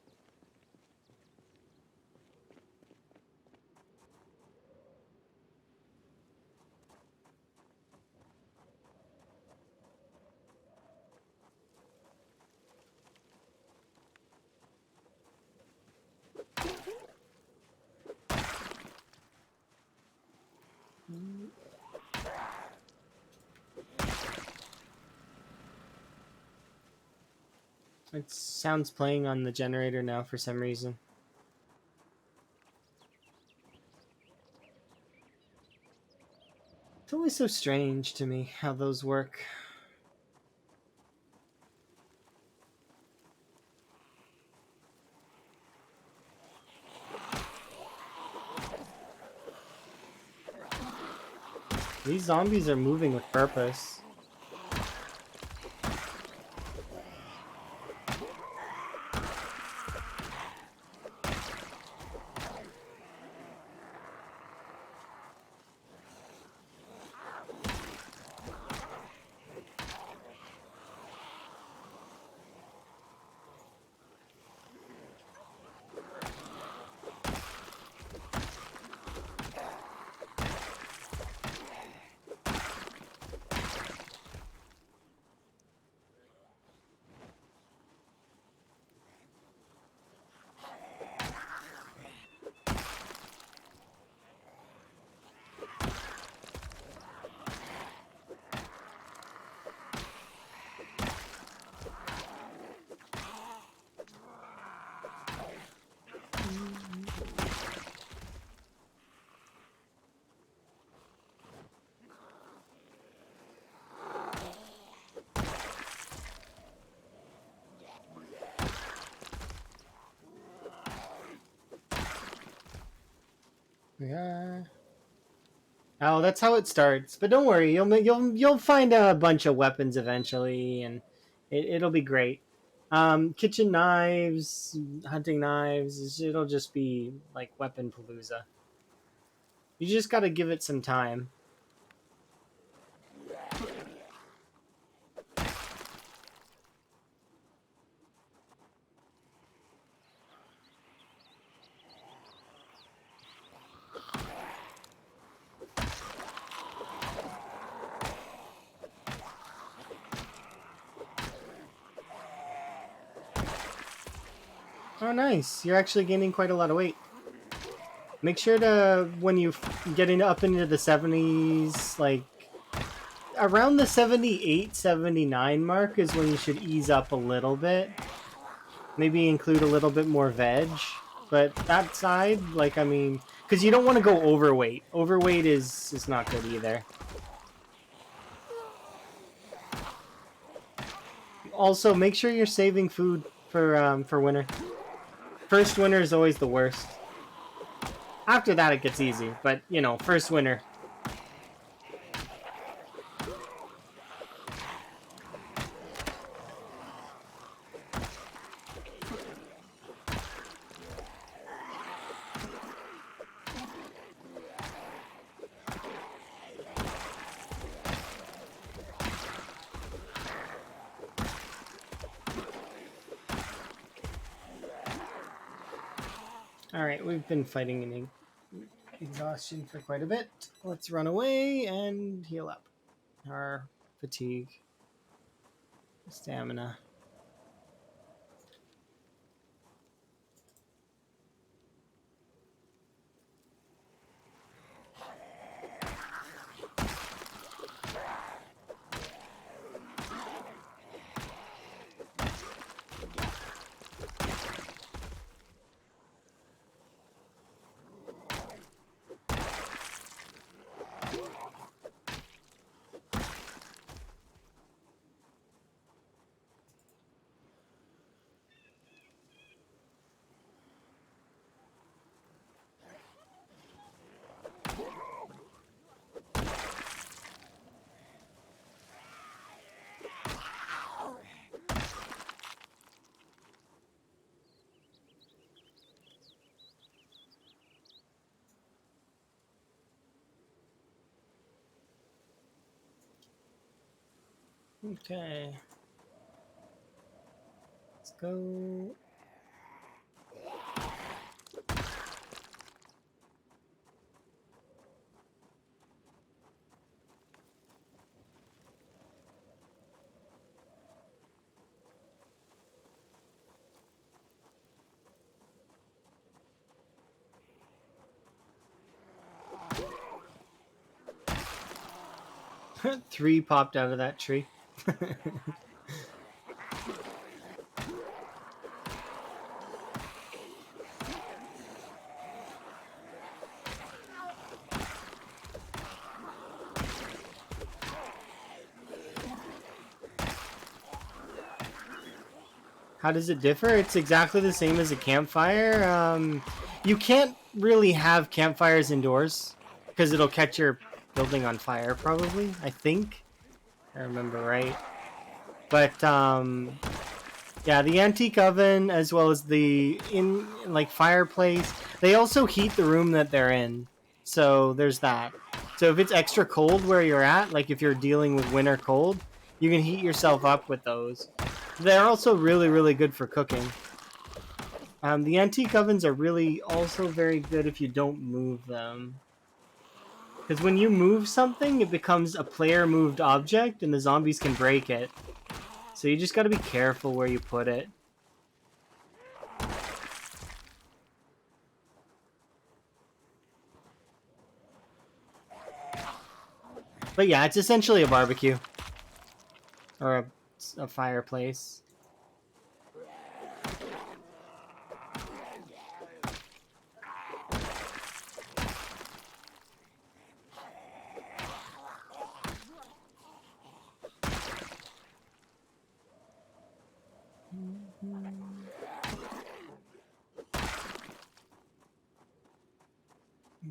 It sounds playing on the generator now for some reason. It's always so strange to me how those work. These zombies are moving with purpose. we are. Oh, that's how it starts. But don't worry, you'll find a bunch of weapons eventually, and it'll be great. Kitchen knives, hunting knives. It'll just be like weapon palooza. You just got to give it some time. Oh, nice. You're actually gaining quite a lot of weight. Make sure to, when you get up into the 70s, like around the 78, 79 mark is when you should ease up a little bit. Maybe include a little bit more veg. But that side, like, I mean, because you don't want to go overweight. Overweight is not good either. Also, make sure you're saving food for winter. First winter is always the worst. After that, it gets easy. But, you know, first winter. Alright, we've been fighting in exhaustion for quite a bit. Let's run away and heal up our fatigue, stamina. Okay. Let's go. Three popped out of that tree. How does it differ? It's exactly the same as a campfire. You can't really have campfires indoors because it'll catch your building on fire, probably. I think. I remember right. But yeah, the antique oven as well as the fireplace, they also heat the room that they're in. So there's that. So if it's extra cold where you're at, like if you're dealing with winter cold, you can heat yourself up with those. They're also really, really good for cooking. The antique ovens are really also very good if you don't move them. Because when you move something, it becomes a player-moved object, and the zombies can break it. So you just gotta be careful where you put it. But yeah, it's essentially a barbecue. Or a fireplace.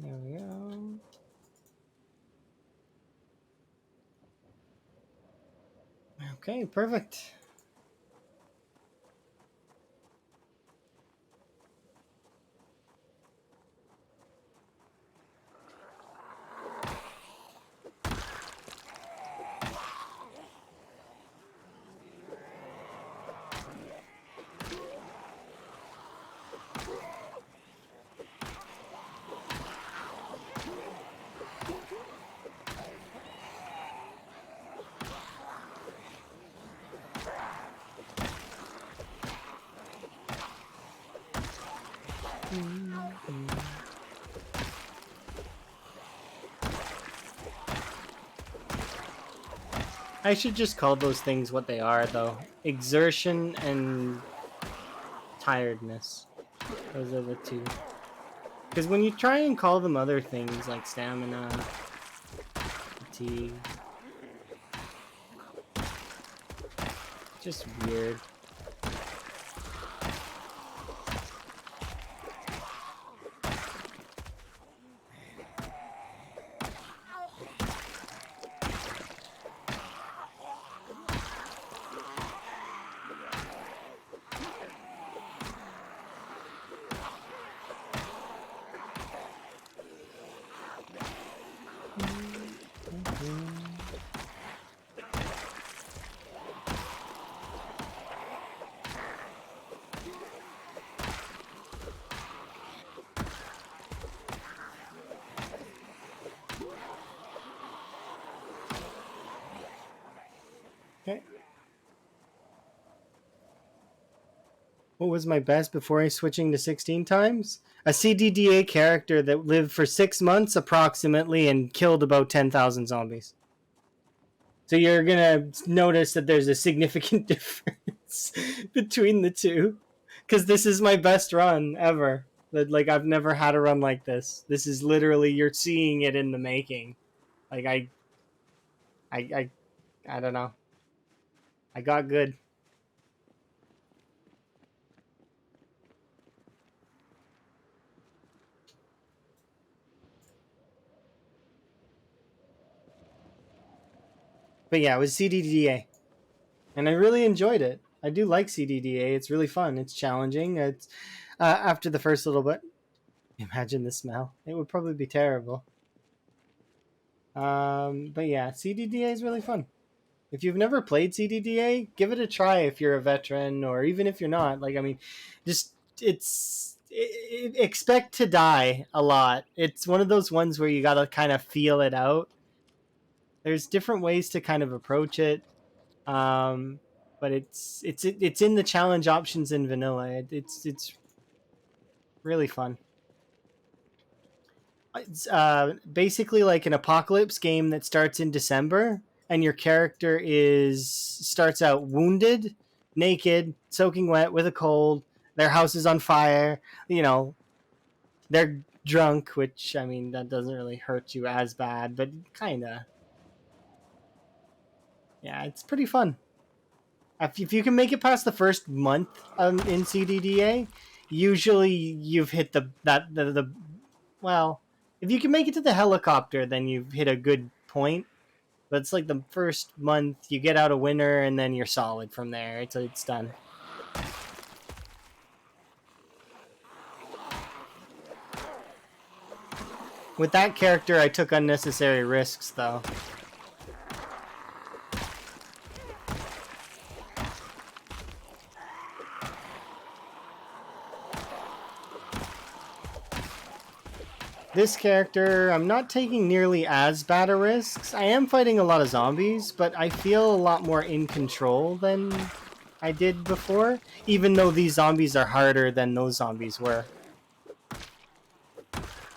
There we Okay, perfect. I should just call those things what they are, though. Exertion and tiredness. Those are the two. Because when you try and call them other things like stamina, fatigue, just weird. Okay. What was my best before switching to 16 times? A CDDA character that lived for 6 months approximately and killed about 10,000 zombies. So you're gonna notice that there's a significant difference between the two. Because this is my best run ever. Like, I've never had a run like this. This is literally, you're seeing it in the making. Like, I, I don't know. I got good. But yeah, it was CDDA. And I really enjoyed it. I do like CDDA. It's really fun. It's challenging. It's after the first little bit. Imagine the smell. It would probably be terrible. But yeah, CDDA is really fun. If you've never played CDDA, give it a try if you're a veteran or even if you're not. Like, I mean, just expect to die a lot. It's one of those ones where you got to kind of feel it out. There's different ways to kind of approach it. But it's in the challenge options in vanilla. It's really fun. It's basically like an apocalypse game that starts in December, and your character is starts out wounded, naked, soaking wet with a cold. Their house is on fire. You know, they're drunk, which I mean that doesn't really hurt you as bad, but kinda. Yeah, it's pretty fun. If you can make it past the first month in CDDA, usually you've hit the well. If you can make it to the helicopter, then you've hit a good point. But it's like the first month you get out a winner, and then you're solid from there. It's done. With that character, I took unnecessary risks, though. This character, I'm not taking nearly as bad a risks. I am fighting a lot of zombies, but I feel a lot more in control than I did before, even though these zombies are harder than those zombies were.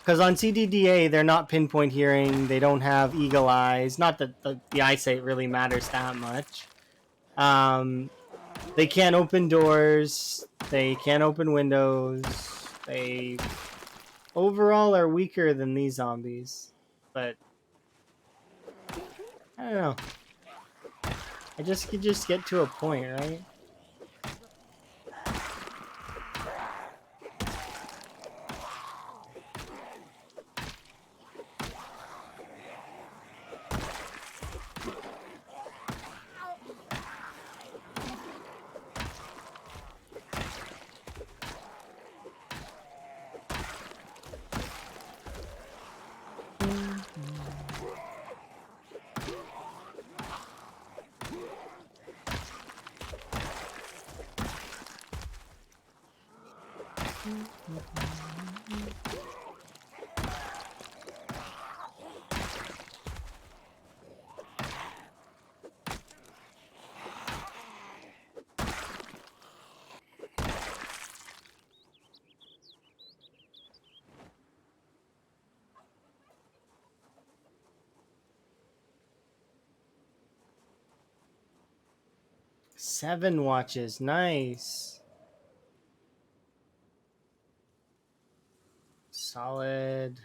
Because on CDDA, they're not pinpoint hearing, they don't have eagle eyes. Not that the eyesight really matters that much. They can't open doors, they can't open windows, they overall are weaker than these zombies, but I don't know. I just could just get to a point, right? 7 watches, nice. Solid.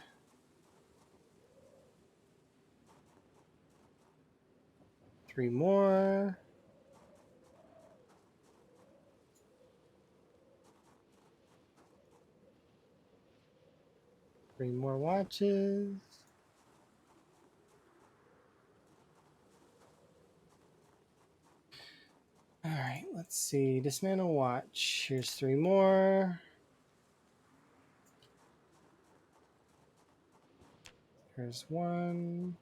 Three more. Three more watches. All right, let's see. Dismantle watch. Here's 3 more. Here's 1.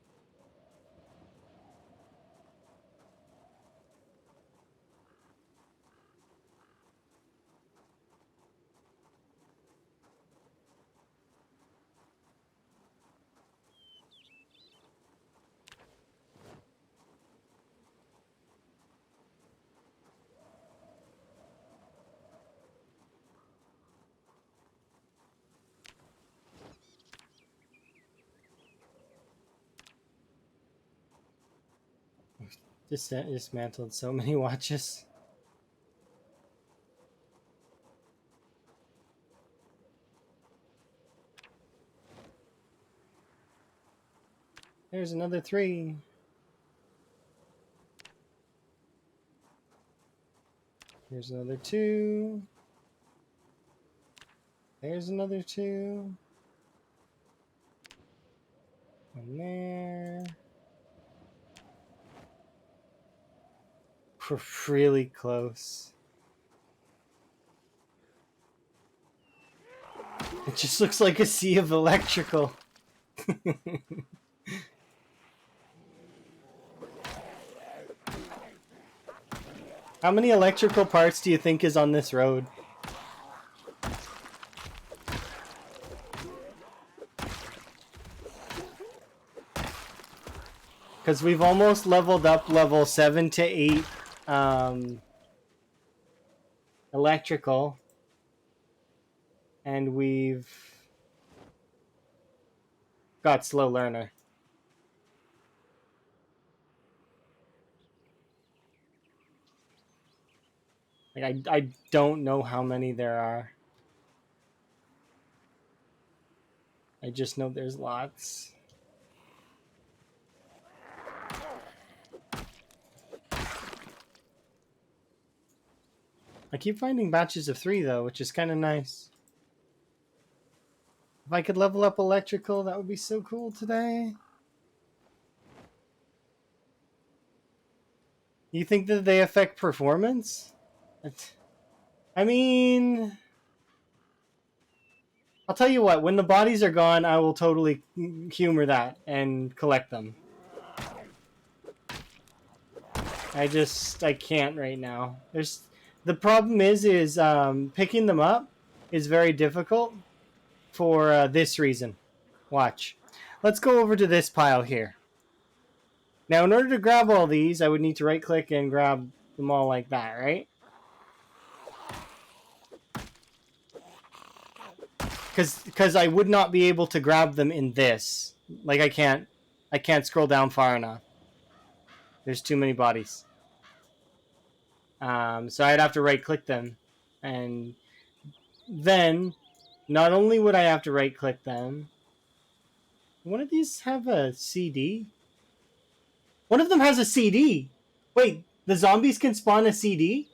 Dismantled so many watches. There's another 3. Here's another 2. There's another 2. One there. We're really close. It just looks like a sea of electrical. How many electrical parts do you think is on this road? Because we've almost leveled up level 7 to 8 electrical. And we've got slow learner. Like I don't know how many there are. I just know there's lots. I keep finding batches of 3 though, which is kind of nice. If I could level up electrical, that would be so cool today. You think that they affect performance? I mean, I'll tell you what, when the bodies are gone, I will totally humor that and collect them. I can't right now. The problem is picking them up is very difficult for this reason. Watch. Let's go over to this pile here. Now, in order to grab all these, I would need to right-click and grab them all like that, right? Because I would not be able to grab them in this. Like I can't scroll down far enough. There's too many bodies. So I'd have to right-click them, and then not only would I have to right-click them. One of these have a CD. One of them has a CD. Wait, the zombies can spawn a CD?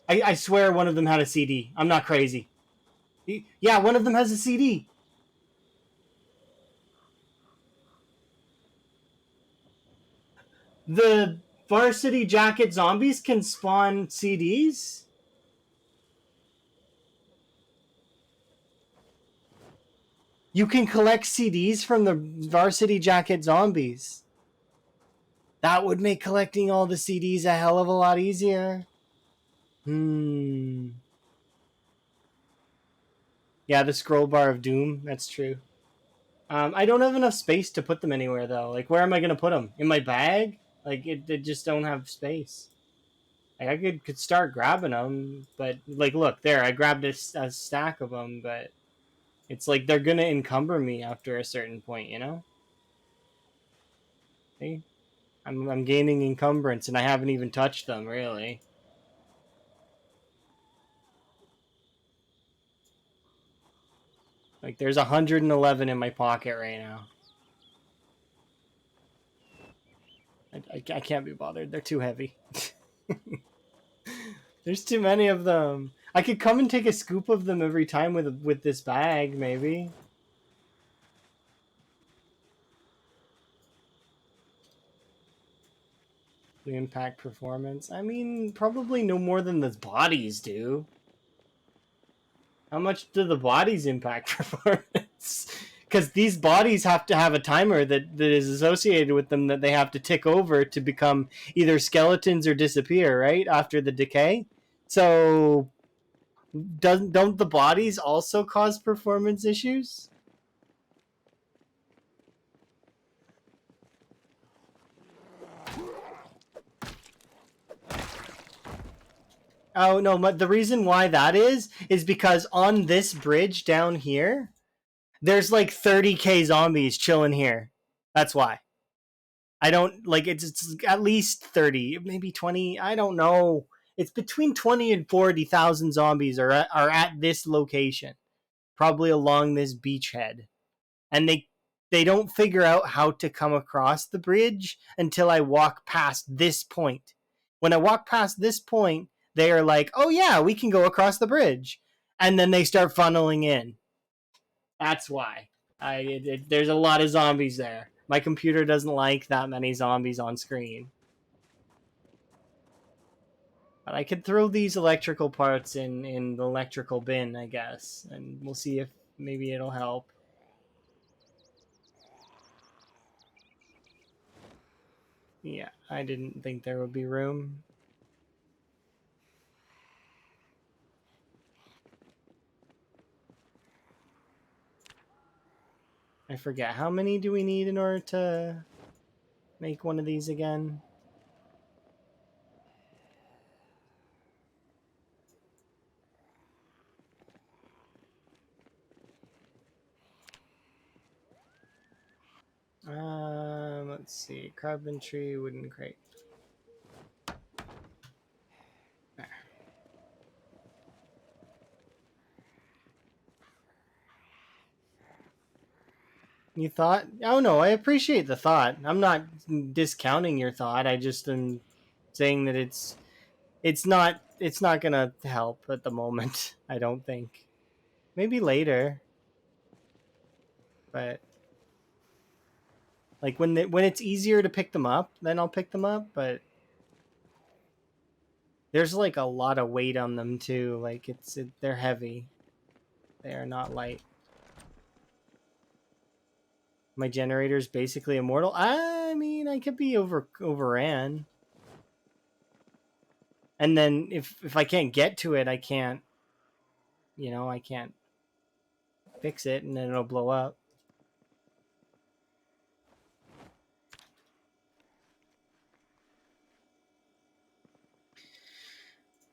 I swear one of them had a CD. I'm not crazy. Yeah, one of them has a CD. The Varsity Jacket zombies can spawn CDs? You can collect CDs from the Varsity Jacket zombies. That would make collecting all the CDs a hell of a lot easier. Yeah, the scroll bar of doom. That's true. I don't have enough space to put them anywhere though. Like, where am I gonna put them? In my bag? Like, it just don't have space. Like, I could start grabbing them, but like, look there. I grabbed a stack of them, but it's like they're gonna encumber me after a certain point. You know? See? I'm gaining encumbrance, and I haven't even touched them really. Like, there's 111 in my pocket right now. I can't be bothered. They're too heavy. There's too many of them. I could come and take a scoop of them every time with this bag, maybe. The impact performance. I mean, probably no more than the bodies do. How much do the bodies impact performance? Because these bodies have to have a timer that is associated with them that they have to tick over to become either skeletons or disappear, right? After the decay. So don't the bodies also cause performance issues? Oh no, but the reason why that is because on this bridge down here, there's like 30k zombies chilling here. That's why. I don't like it's at least 30, maybe 20, I don't know. It's between 20 and 40,000 zombies are at this location, probably along this beachhead. And they don't figure out how to come across the bridge until I walk past this point. When I walk past this point, they are like, "Oh yeah, we can go across the bridge." And then they start funneling in. That's why. There's a lot of zombies there. My computer doesn't like that many zombies on screen. But I could throw these electrical parts in the electrical bin, I guess, and we'll see if maybe it'll help. Yeah, I didn't think there would be room. I forget. How many do we need in order to make one of these again? Let's see. Carpentry, wooden crate. There. You thought? Oh no, I appreciate the thought. I'm not discounting your thought. I just am saying that it's not gonna help at the moment. I don't think. Maybe later, but like when it's easier to pick them up, then I'll pick them up. But there's like a lot of weight on them too. Like they're heavy. They are not light. My generator's basically immortal. I mean, I could be overran. And then if I can't get to it, I can't, I can't fix it, and then it'll blow up.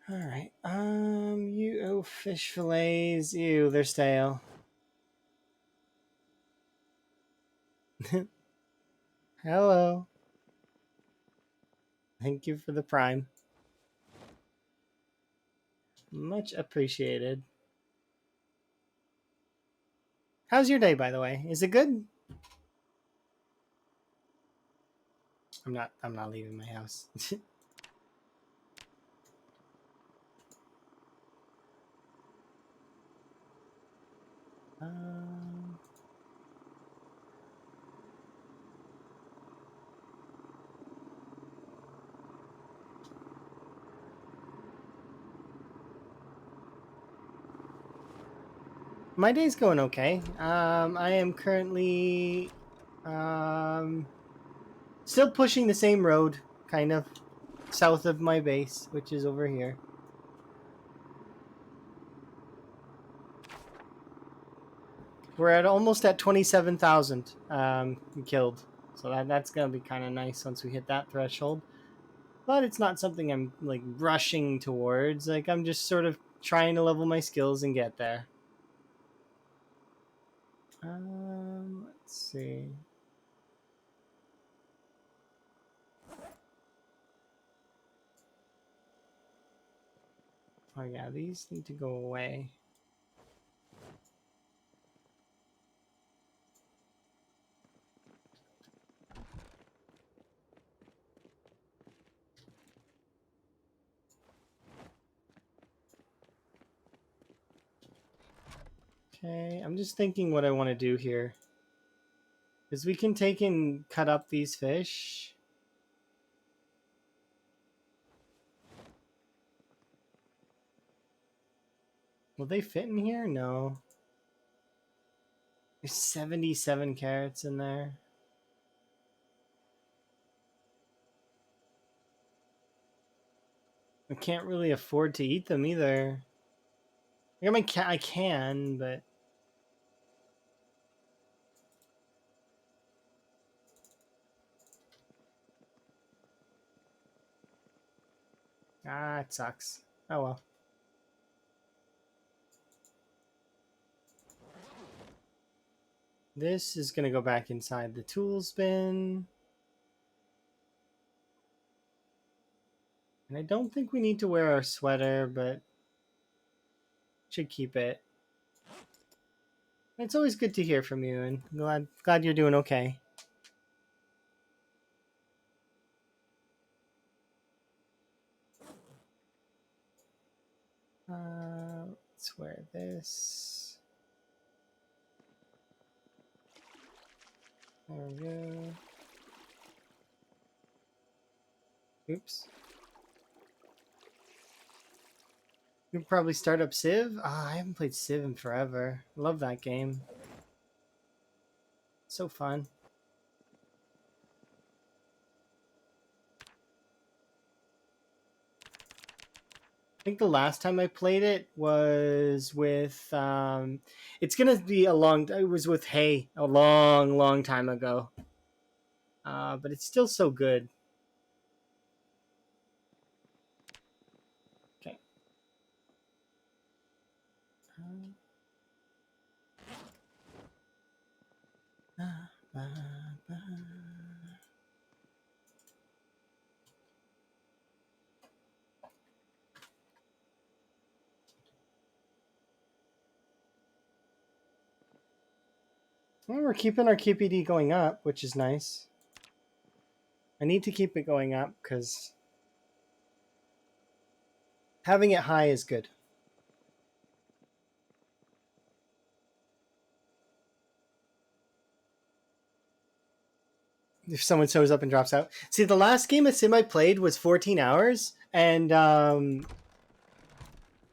All right. Fish fillets. Ew, they're stale. Hello. Thank you for the prime. Much appreciated. How's your day, by the way? Is it good? I'm not leaving my house. um, my day's going okay. I am currently still pushing the same road, kind of south of my base, which is over here. We're at almost at 27,000 killed. So that's gonna be kind of nice once we hit that threshold. But it's not something I'm like rushing towards. Like I'm just sort of trying to level my skills and get there. Let's see. Oh yeah, these need to go away. Okay, I'm just thinking what I want to do here. Because we can take and cut up these fish. Will they fit in here? No. There's 77 carrots in there. I can't really afford to eat them either. I mean, I can, but it sucks. Oh well. This is gonna go back inside the tools bin. And I don't think we need to wear our sweater, but should keep it. It's always good to hear from you, and glad you're doing okay. Let's wear this. There we go. Oops. You can probably start up Civ. I haven't played Civ in forever. Love that game. So fun. I think the last time I played it was with it's gonna be it was with Hay a long time ago. But it's still so good. Okay. Well, we're keeping our QPD going up, which is nice. I need to keep it going up because having it high is good. If someone shows up and drops out. See, the last game of Sim I played was 14 hours, and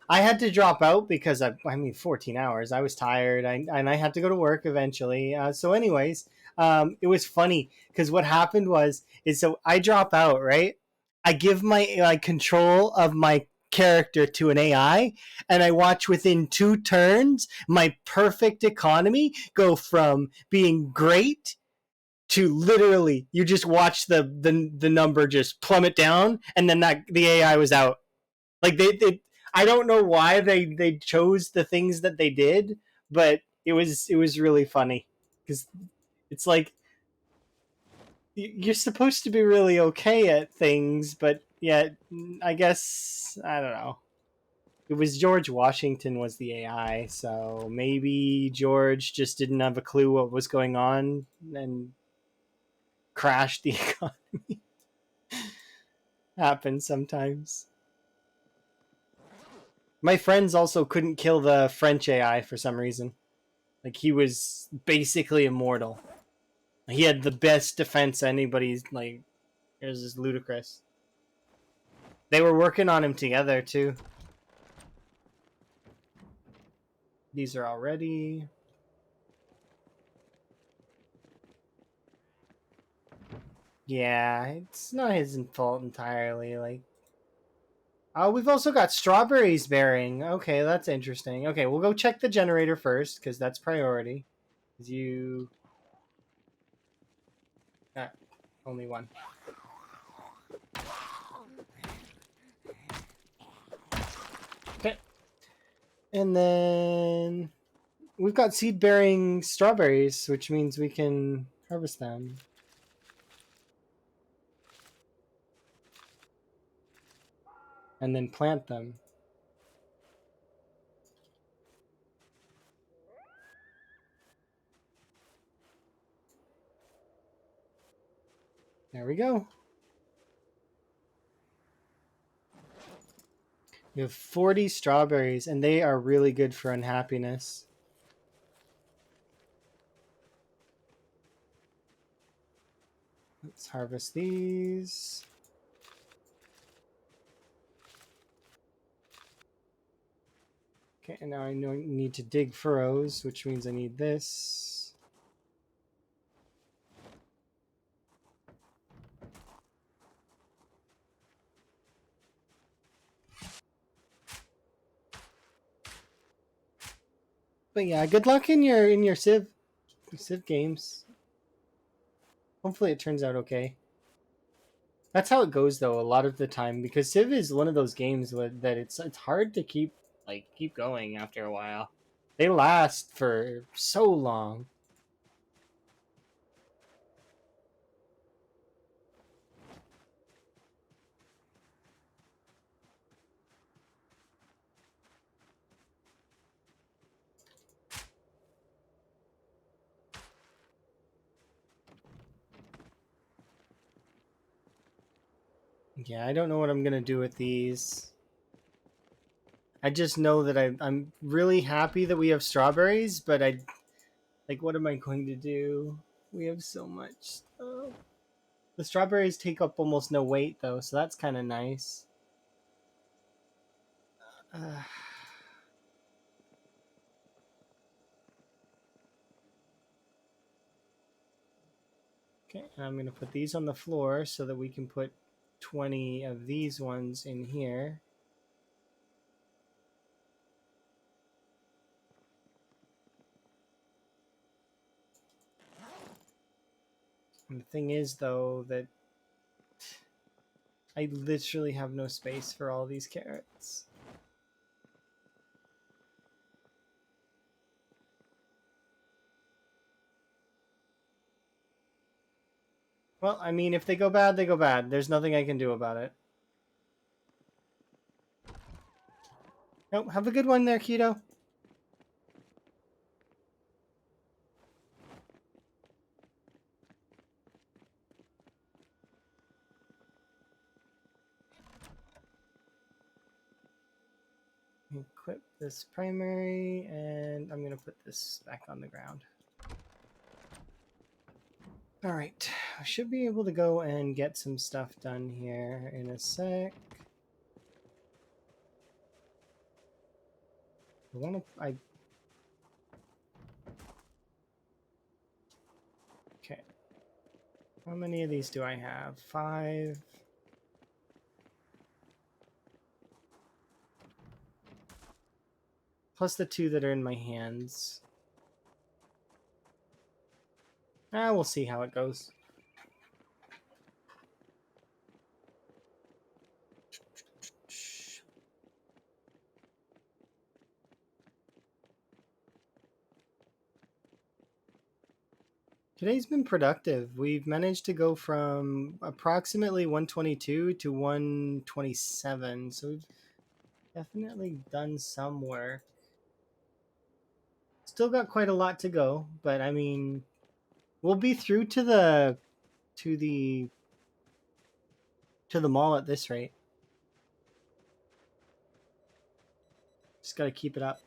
I had to drop out because I mean, 14 hours. I was tired, and I had to go to work eventually. So, anyways, it was funny because what happened is so I drop out, right? I give my control of my character to an AI, and I watch within 2 turns my perfect economy go from being great to literally you just watch the number just plummet down, and then the AI was out. Like they I don't know why they chose the things that they did, but it was really funny because it's like you're supposed to be really okay at things, but yet I guess I don't know. It was George Washington was the AI, so maybe George just didn't have a clue what was going on and crashed the economy. Happens sometimes. My friends also couldn't kill the French AI for some reason. Like he was basically immortal. He had the best defense anybody's like. It was just ludicrous. They were working on him together too. These are all ready. Yeah, it's not his fault entirely. Like, oh, we've also got strawberries bearing. Okay, that's interesting. Okay, we'll go check the generator first because that's priority. You... Ah, only one. Okay. And then we've got seed-bearing strawberries, which means we can harvest them. And then plant them. There we go. We have 40 strawberries, and they are really good for unhappiness. Let's harvest these. Okay, and now I need to dig furrows, which means I need this. But yeah, good luck in your Civ games. Hopefully it turns out okay. That's how it goes though a lot of the time, because Civ is one of those games that it's hard to keep going after a while. They last for so long. Yeah, I don't know what I'm gonna do with these. I just know that I'm really happy that we have strawberries, but what am I going to do? We have so much stuff. The strawberries take up almost no weight though, so that's kind of nice. Uh, okay, and I'm gonna put these on the floor so that we can put 20 of these ones in here. And the thing is though that I literally have no space for all these carrots. Well, I mean, if they go bad, they go bad. There's nothing I can do about it. Nope, have a good one there, Keto. Equip this primary, and I'm going to put this back on the ground. Alright, I should be able to go and get some stuff done here in a sec. Okay. How many of these do I have? 5. Plus the 2 that are in my hands. We'll see how it goes. Today's been productive. We've managed to go from approximately 122 to 127, so we've definitely done some work. Still got quite a lot to go, but I mean, we'll be through to the mall at this rate. Just got to keep it up.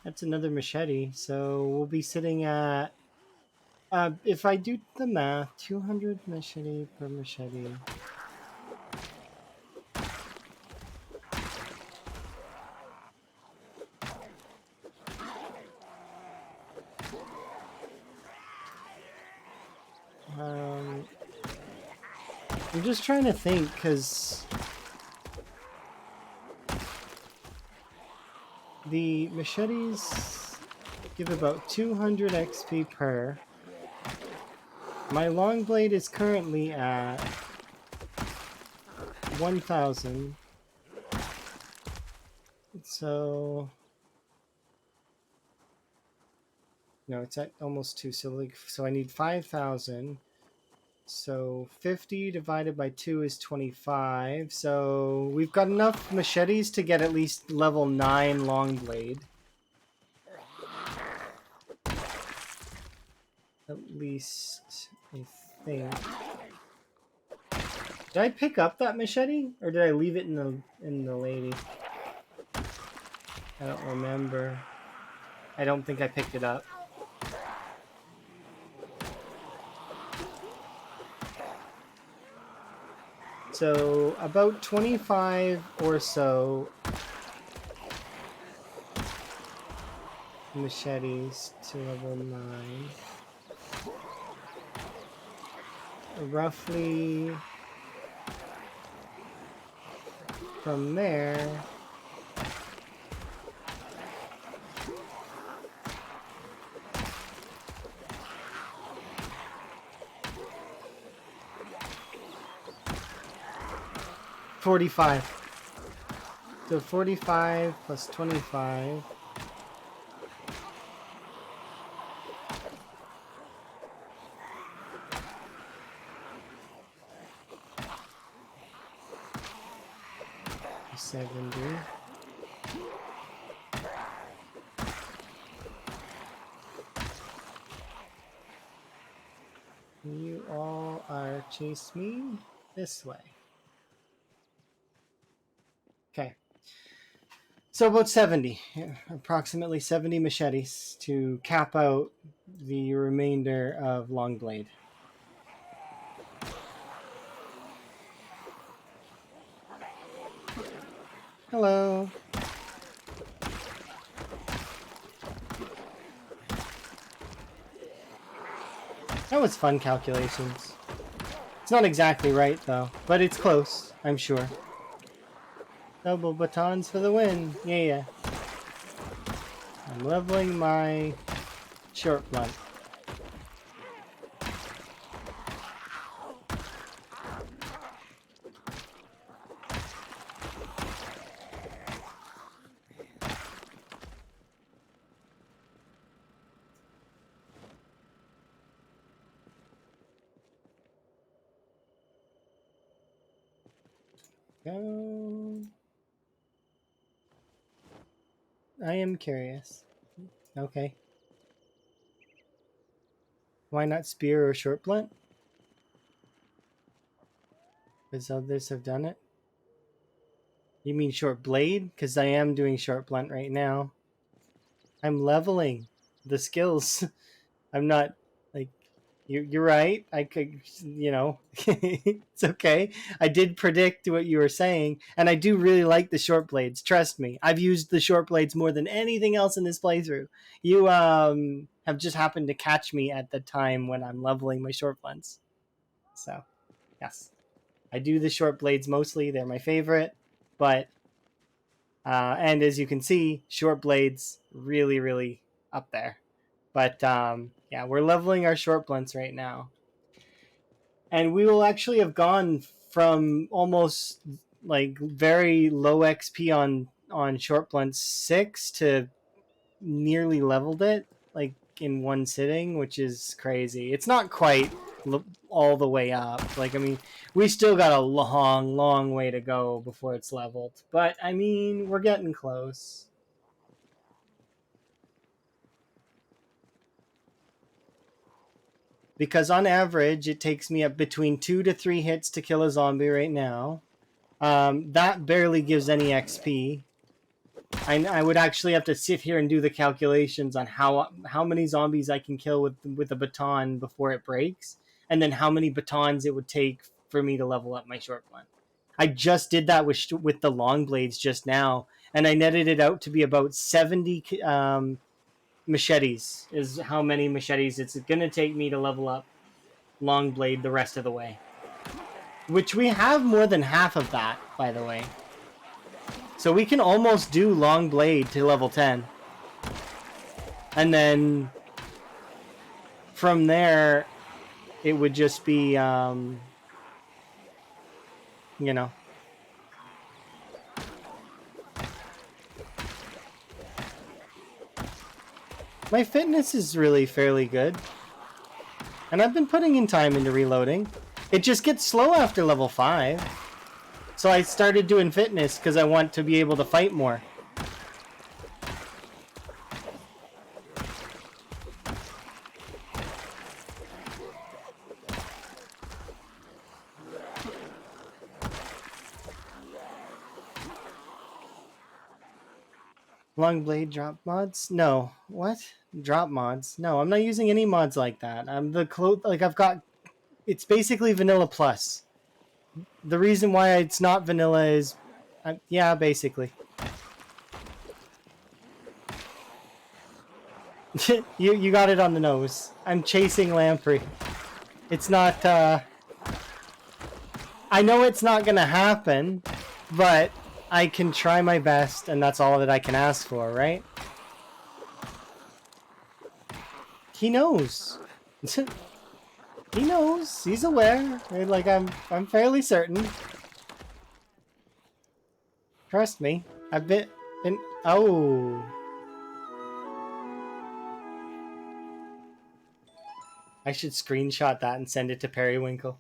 That's another machete. So we'll be sitting at, if I do the math, 200 machete per machete. I'm just trying to think, because the machetes give about 200 XP per. My long blade is currently at 1,000. So no, it's at almost 2. So I need 5,000. So 50 divided by 2 is 25. So we've got enough machetes to get at least level 9 long blade. At least, I think. Did I pick up that machete, or did I leave it in the lady? I don't remember. I don't think I picked it up. So about 25 or so machetes to level 9. Roughly from there, $45. So 45 plus 25. $70. You all are chase me this way. Okay. So about 70, approximately 70 machetes to cap out the remainder of long blade. Hello. That was fun calculations. It's not exactly right though, but it's close, I'm sure. Double batons for the win. Yeah. I'm leveling my short blunt. Go. I am curious. Okay. Why not spear or short blunt? Because others have done it. You mean short blade? Because I am doing short blunt right now. I'm leveling the skills. I'm not like you're right. I could, it's okay. I did predict what you were saying, and I do really like the short blades. Trust me, I've used the short blades more than anything else in this playthrough. You have just happened to catch me at the time when I'm leveling my short blunts. So, yes, I do the short blades mostly. They're my favorite, but and as you can see, short blades really, really up there. But yeah, we're leveling our short blunts right now. And we will actually have gone from almost like very low XP on short blunts 6 to nearly leveled it like in one sitting, which is crazy. It's not quite all the way up. Like, I mean, we still got a long, long way to go before it's leveled. But I mean, we're getting close. Because on average, it takes me up between 2 to 3 hits to kill a zombie right now. That barely gives any XP. I would actually have to sit here and do the calculations on how many zombies I can kill with a baton before it breaks, and then how many batons it would take for me to level up my short blunt. I just did that with the long blades just now, and I netted it out to be about 70 machetes is how many machetes it's gonna take me to level up long blade the rest of the way. Which we have more than half of that, by the way. So we can almost do long blade to level 10. And then from there, it would just be, you know. My fitness is really fairly good. And I've been putting in time into reloading. It just gets slow after level 5. So I started doing fitness because I want to be able to fight more. Long blade drop mods? No. What? Drop mods? No, I'm not using any mods like that. I've got. It's basically vanilla plus. The reason why it's not vanilla is, yeah, basically. you got it on the nose. I'm chasing Lamprey. It's not. I know it's not gonna happen, but I can try my best, and that's all that I can ask for, right? He knows. He knows. He's aware. Like I'm fairly certain. Trust me. I've been. Oh. I should screenshot that and send it to Periwinkle.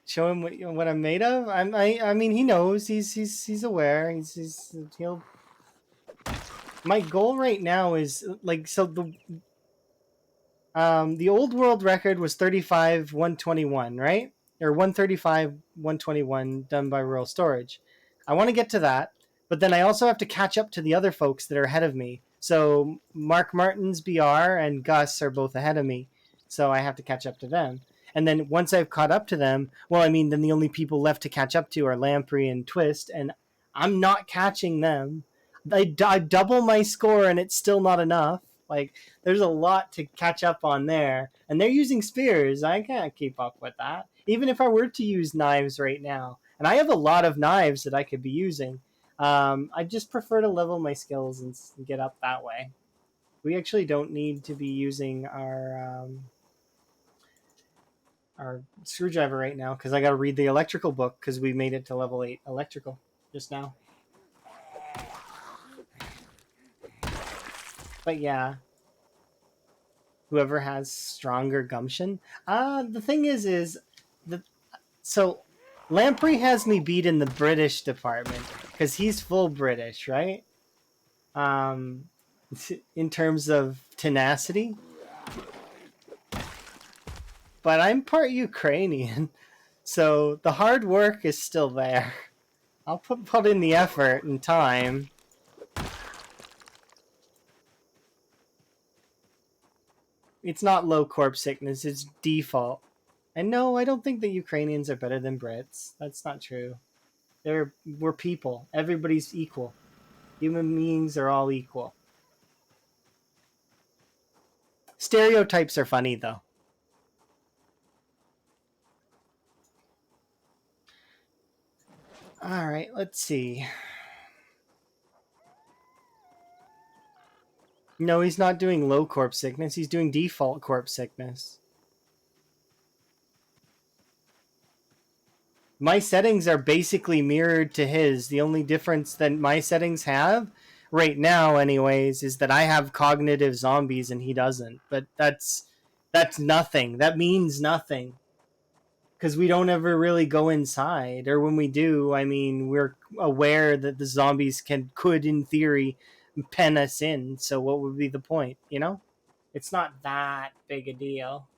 Show him what I'm made of. I mean he knows. He's aware. He'll. My goal right now is like so the old world record was 35-121, right? Or 135-121 done by Rural Storage. I want to get to that, but then I also have to catch up to the other folks that are ahead of me. So Mark Martin's BR and Gus are both ahead of me, so I have to catch up to them. And then once I've caught up to them, well, I mean, then the only people left to catch up to are Lamprey and Twist, and I'm not catching them. I double my score, and it's still not enough. Like, there's a lot to catch up on there. And they're using spears. I can't keep up with that. Even if I were to use knives right now. And I have a lot of knives that I could be using. I just prefer to level my skills and get up that way. We actually don't need to be using our screwdriver right now because I got to read the electrical book because we made it to level 8 electrical just now. But yeah, whoever has stronger gumption. The thing is so Lamprey has me beat in the British department because he's full British, right? In terms of tenacity. But I'm part Ukrainian, so the hard work is still there. I'll put in the effort and time. It's not low corpse sickness, it's default. And no, I don't think that Ukrainians are better than Brits. That's not true. We're people. Everybody's equal. Human beings are all equal. Stereotypes are funny, though. Alright, let's see. No, he's not doing low corpse sickness. He's doing default corpse sickness. My settings are basically mirrored to his. The only difference that my settings have, right now anyways, is that I have cognitive zombies and he doesn't. But that's nothing. That means nothing. Because we don't ever really go inside. Or when we do, I mean, we're aware that the zombies could in theory, pen us in. So what would be the point, you know? It's not that big a deal.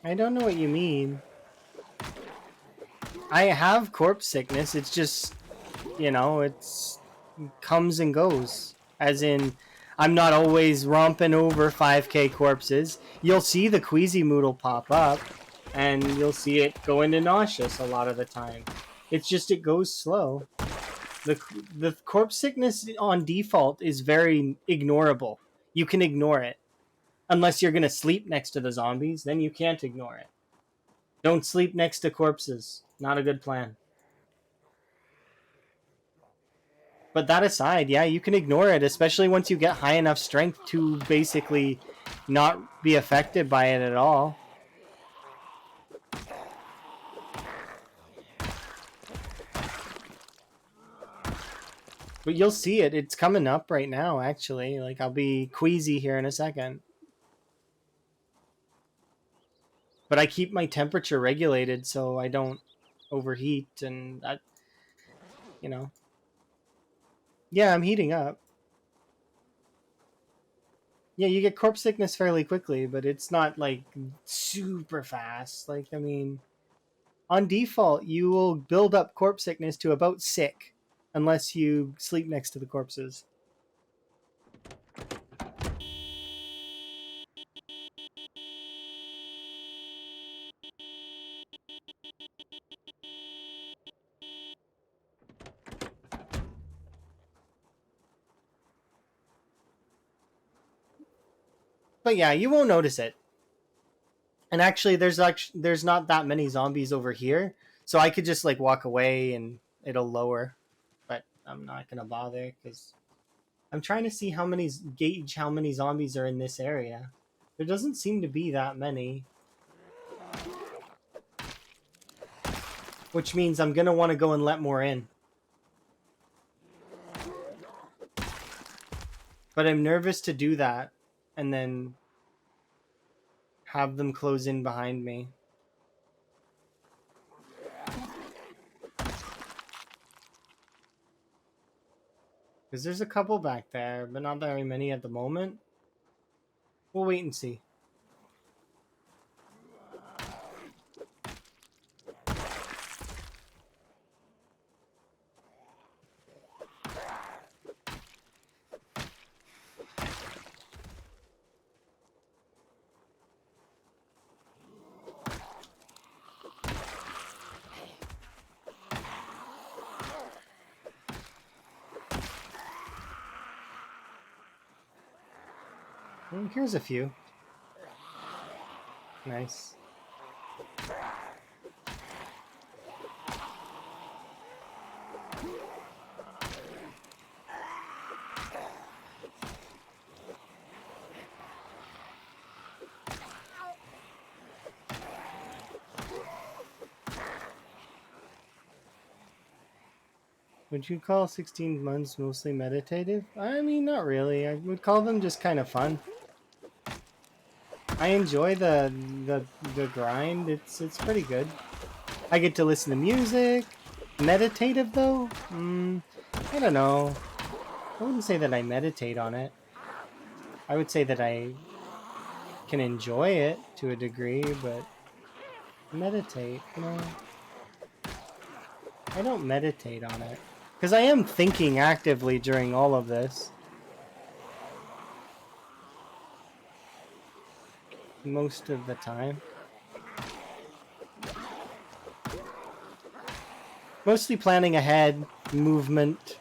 I don't know what you mean. I have corpse sickness. It's just, it's comes and goes. As in, I'm not always romping over 5k corpses. You'll see the Queasy Moodle pop up, and you'll see it go into nauseous a lot of the time. It's just it goes slow. The corpse sickness on default is very ignorable. You can ignore it. Unless you're going to sleep next to the zombies, then you can't ignore it. Don't sleep next to corpses. Not a good plan. But that aside, yeah, you can ignore it, especially once you get high enough strength to basically not be affected by it at all. But you'll see it. It's coming up right now, actually. Like, I'll be queasy here in a second. But I keep my temperature regulated so I don't overheat and that, you know. Yeah, I'm heating up. Yeah, you get corpse sickness fairly quickly, but it's not like super fast. Like, I mean, on default, you will build up corpse sickness to about sick unless you sleep next to the corpses. But yeah, you won't notice it. And actually, there's not that many zombies over here, so I could just like walk away and it'll lower. But I'm not gonna bother because I'm trying to see gauge how many zombies are in this area. There doesn't seem to be that many, which means I'm gonna want to go and let more in. But I'm nervous to do that and then have them close in behind me. Because there's a couple back there, but not very many at the moment. We'll wait and see. Here's a few. Nice. Would you call 16 months mostly meditative? I mean, not really. I would call them just kind of fun. I enjoy the grind. It's pretty good. I get to listen to music. Meditative though? I don't know. I wouldn't say that I meditate on it. I would say that I can enjoy it to a degree, but meditate, I don't meditate on it. Because I am thinking actively during all of this. Most of the time. Mostly planning ahead, movement.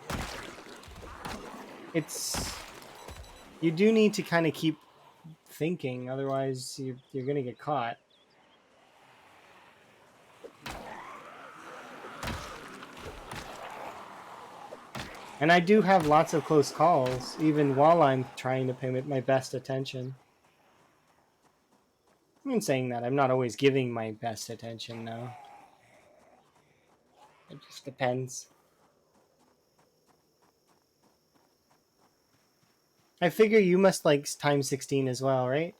You do need to kind of keep thinking, otherwise you're going to get caught. And I do have lots of close calls, even while I'm trying to pay my best attention. I'm saying that I'm not always giving my best attention now. It just depends. I figure you must like Time 16 as well, right?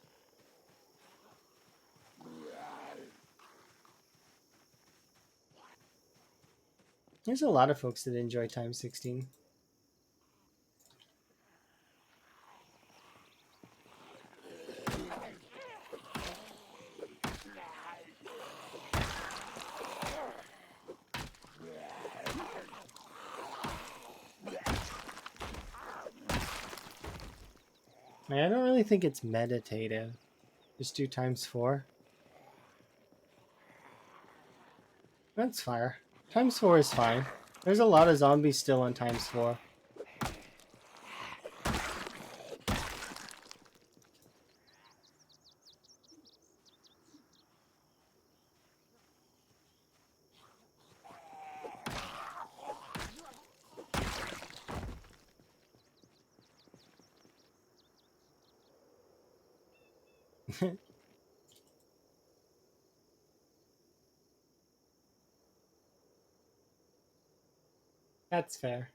There's a lot of folks that enjoy Time 16. I don't really think it's meditative. Just do ×4. That's fire. ×4 is fine. There's a lot of zombies still on ×4. That's fair.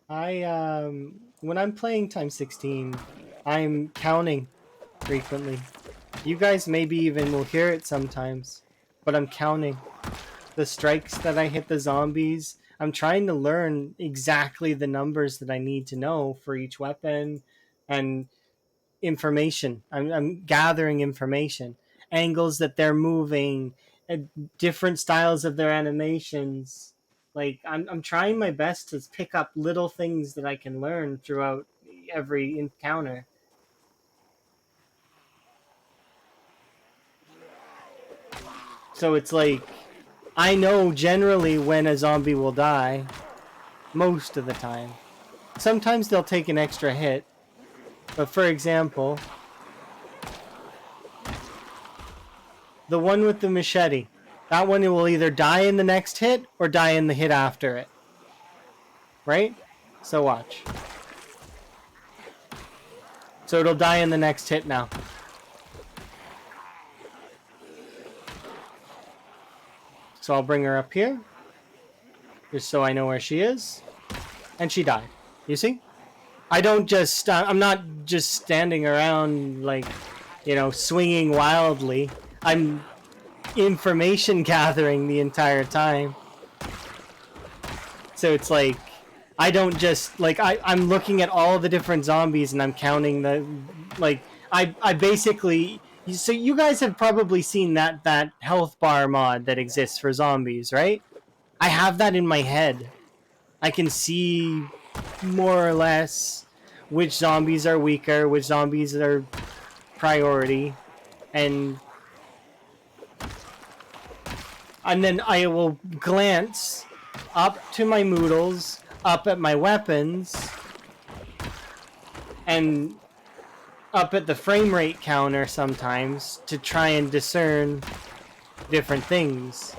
When I'm playing ×16, I'm counting frequently. You guys maybe even will hear it sometimes, but I'm counting the strikes that I hit the zombies. I'm trying to learn exactly the numbers that I need to know for each weapon and information. I'm gathering information, angles that they're moving, different styles of their animations. Like I'm trying my best to pick up little things that I can learn throughout every encounter. So it's like I know generally when a zombie will die most of the time. Sometimes they'll take an extra hit. But for example, the one with the machete, that one will either die in the next hit or die in the hit after it. Right? So watch. So it'll die in the next hit now. So I'll bring her up here, just so I know where she is. And she died. You see? I don't just, I'm not just standing around like, swinging wildly. I'm information gathering the entire time. So it's like, I don't just, like, I'm looking at all the different zombies and I'm counting the, like, I basically, so you guys have probably seen that health bar mod that exists for zombies, right? I have that in my head. I can see more or less which zombies are weaker, which zombies are priority, and then I will glance up to my moodles, up at my weapons, and up at the frame rate counter sometimes to try and discern different things.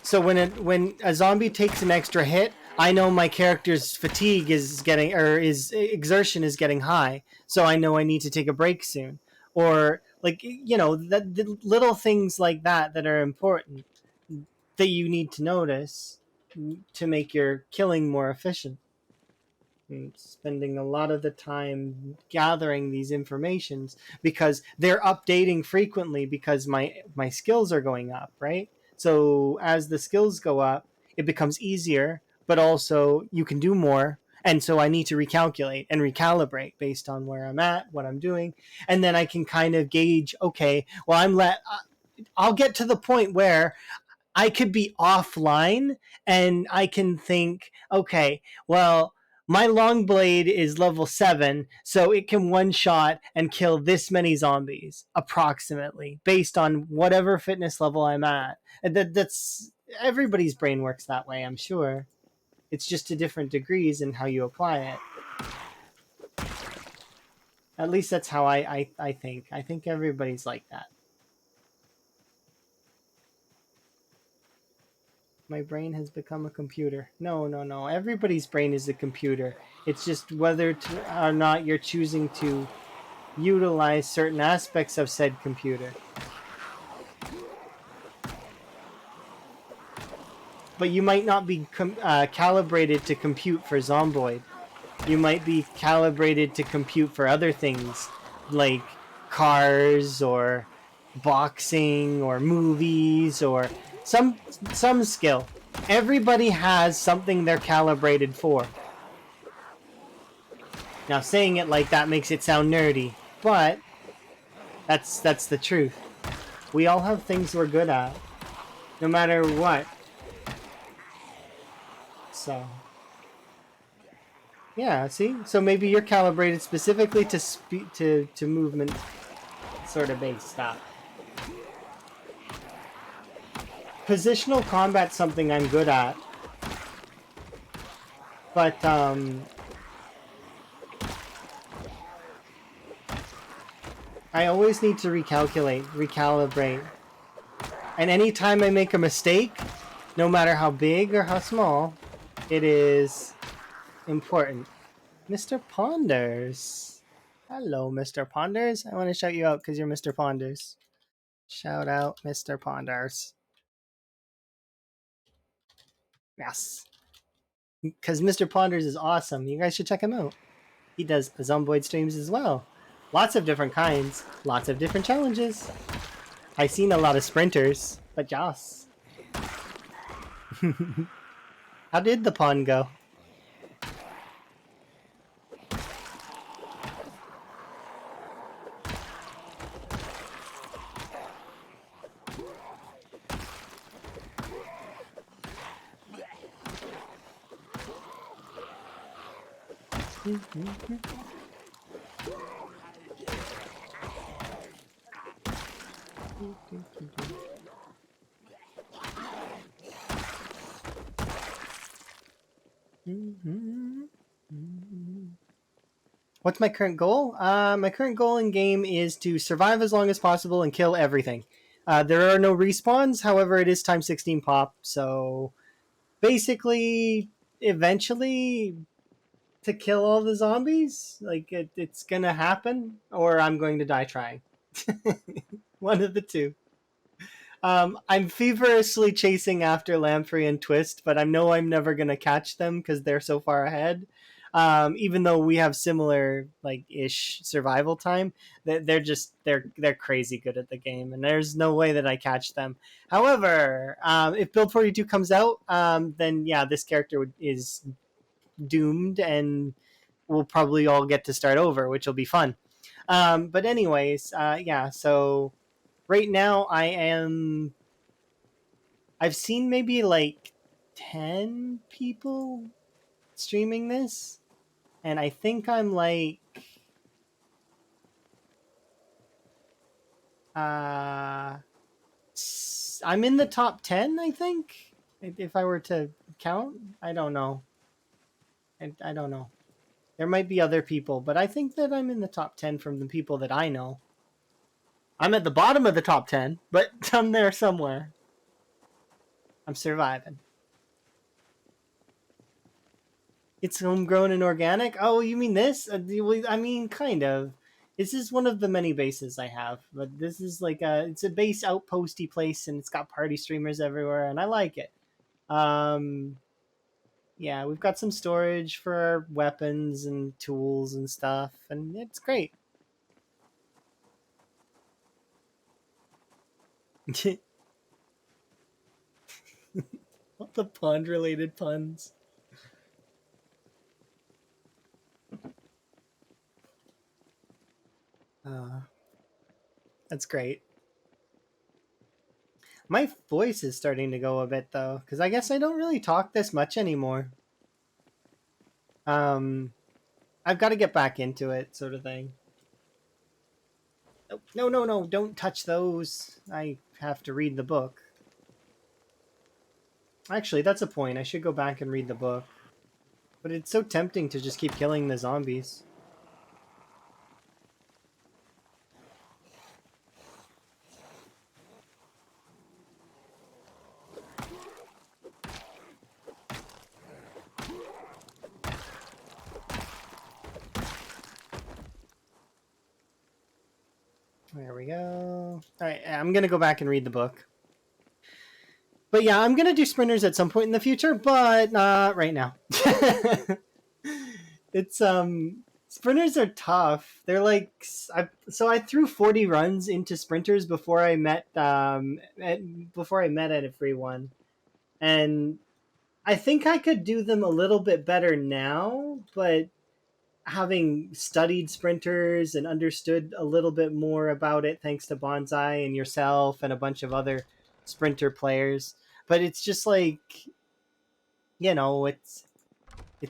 So when a zombie takes an extra hit, I know my character's fatigue is getting, or his exertion is getting high, so I know I need to take a break soon. Or like the little things like that are important that you need to notice to make your killing more efficient. And spending a lot of the time gathering these informations because they're updating frequently because my skills are going up, right? So as the skills go up, it becomes easier, but also you can do more. And so I need to recalculate and recalibrate based on where I'm at, what I'm doing, and then I can kind of gauge. Okay, well I'll get to the point where I could be offline and I can think, okay, well, my long blade is level 7, so it can one shot and kill this many zombies, approximately, based on whatever fitness level I'm at. And that's everybody's brain works that way, I'm sure. It's just to different degrees in how you apply it. At least that's how I think. I think everybody's like that. My brain has become a computer. No. Everybody's brain is a computer. It's just whether or not you're choosing to utilize certain aspects of said computer. But you might not be calibrated to compute for Zomboid. You might be calibrated to compute for other things, like cars or boxing or movies or some skill. Everybody has something they're calibrated for. Now saying it like that makes it sound nerdy, but that's the truth. We all have things we're good at, no matter what. So, yeah, see? So maybe you're calibrated specifically to movement sort of based stuff. Positional combat's something I'm good at. But I always need to recalibrate. And anytime I make a mistake, no matter how big or how small, it is important. Mr. Ponders. Hello, Mr. Ponders. I want to shout you out because you're Mr. Ponders. Shout out, Mr. Ponders. Yes. Because Mr. Ponders is awesome. You guys should check him out. He does Zomboid streams as well. Lots of different kinds. Lots of different challenges. I've seen a lot of sprinters, but yes. How did the pond go? What's my current goal? My current goal in game is to survive as long as possible and kill everything. There are no respawns, however, it is times 16 pop, so basically, eventually, to kill all the zombies, like it's gonna happen, or I'm going to die trying. One of the two. I'm feverishly chasing after Lamprey and Twist, but I know I'm never gonna catch them because they're so far ahead. Even though we have similar like ish survival time, they're crazy good at the game, and there's no way that I catch them. However, if Build 42 comes out, then yeah, this character is doomed, and we'll probably all get to start over, which will be fun. But anyways, yeah. So right now I've seen maybe like 10 people streaming this, and I think I'm like uh I'm in the top 10, I think. If I were to count, I don't know. I don't know. There might be other people, but I think that I'm in the top 10 from the people that I know. I'm at the bottom of the top 10, but I'm there somewhere. I'm surviving. It's homegrown and organic? Oh, you mean this? I mean, kind of. This is one of the many bases I have, but this is like it's a base outposty place, and it's got party streamers everywhere, and I like it. Um, yeah, we've got some storage for weapons and tools and stuff, and it's great. What the pond-related puns? Uh, that's great. My voice is starting to go a bit though, because I guess I don't really talk this much anymore. Um, I've got to get back into it, sort of thing. No, no, no, don't touch those. I have to read the book. Actually, that's a point. I should go back and read the book. But it's so tempting to just keep killing the zombies. There we go. Alright, I'm going to go back and read the book. But yeah, I'm going to do sprinters at some point in the future, but not right now. It's, sprinters are tough. They're like, I threw 40 runs into sprinters before I met, before I met at a free one. And I think I could do them a little bit better now, but having studied sprinters and understood a little bit more about it thanks to Bonsai and yourself and a bunch of other sprinter players. But it's just like, it's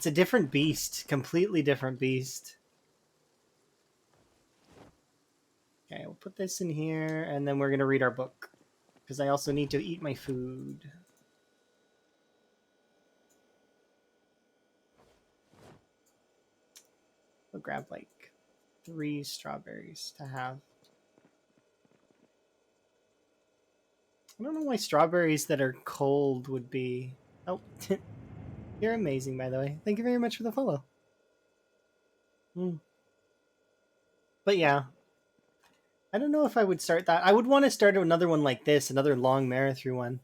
a different beast, completely different beast. Okay, we'll put this in here and then we're going to read our book because I also need to eat my food. I'll grab like 3 strawberries to have. I don't know why strawberries that are cold would be. Oh, you're amazing, by the way. Thank you very much for the follow. But yeah, I don't know if I would start that. I would want to start another one like this, another long marathon one.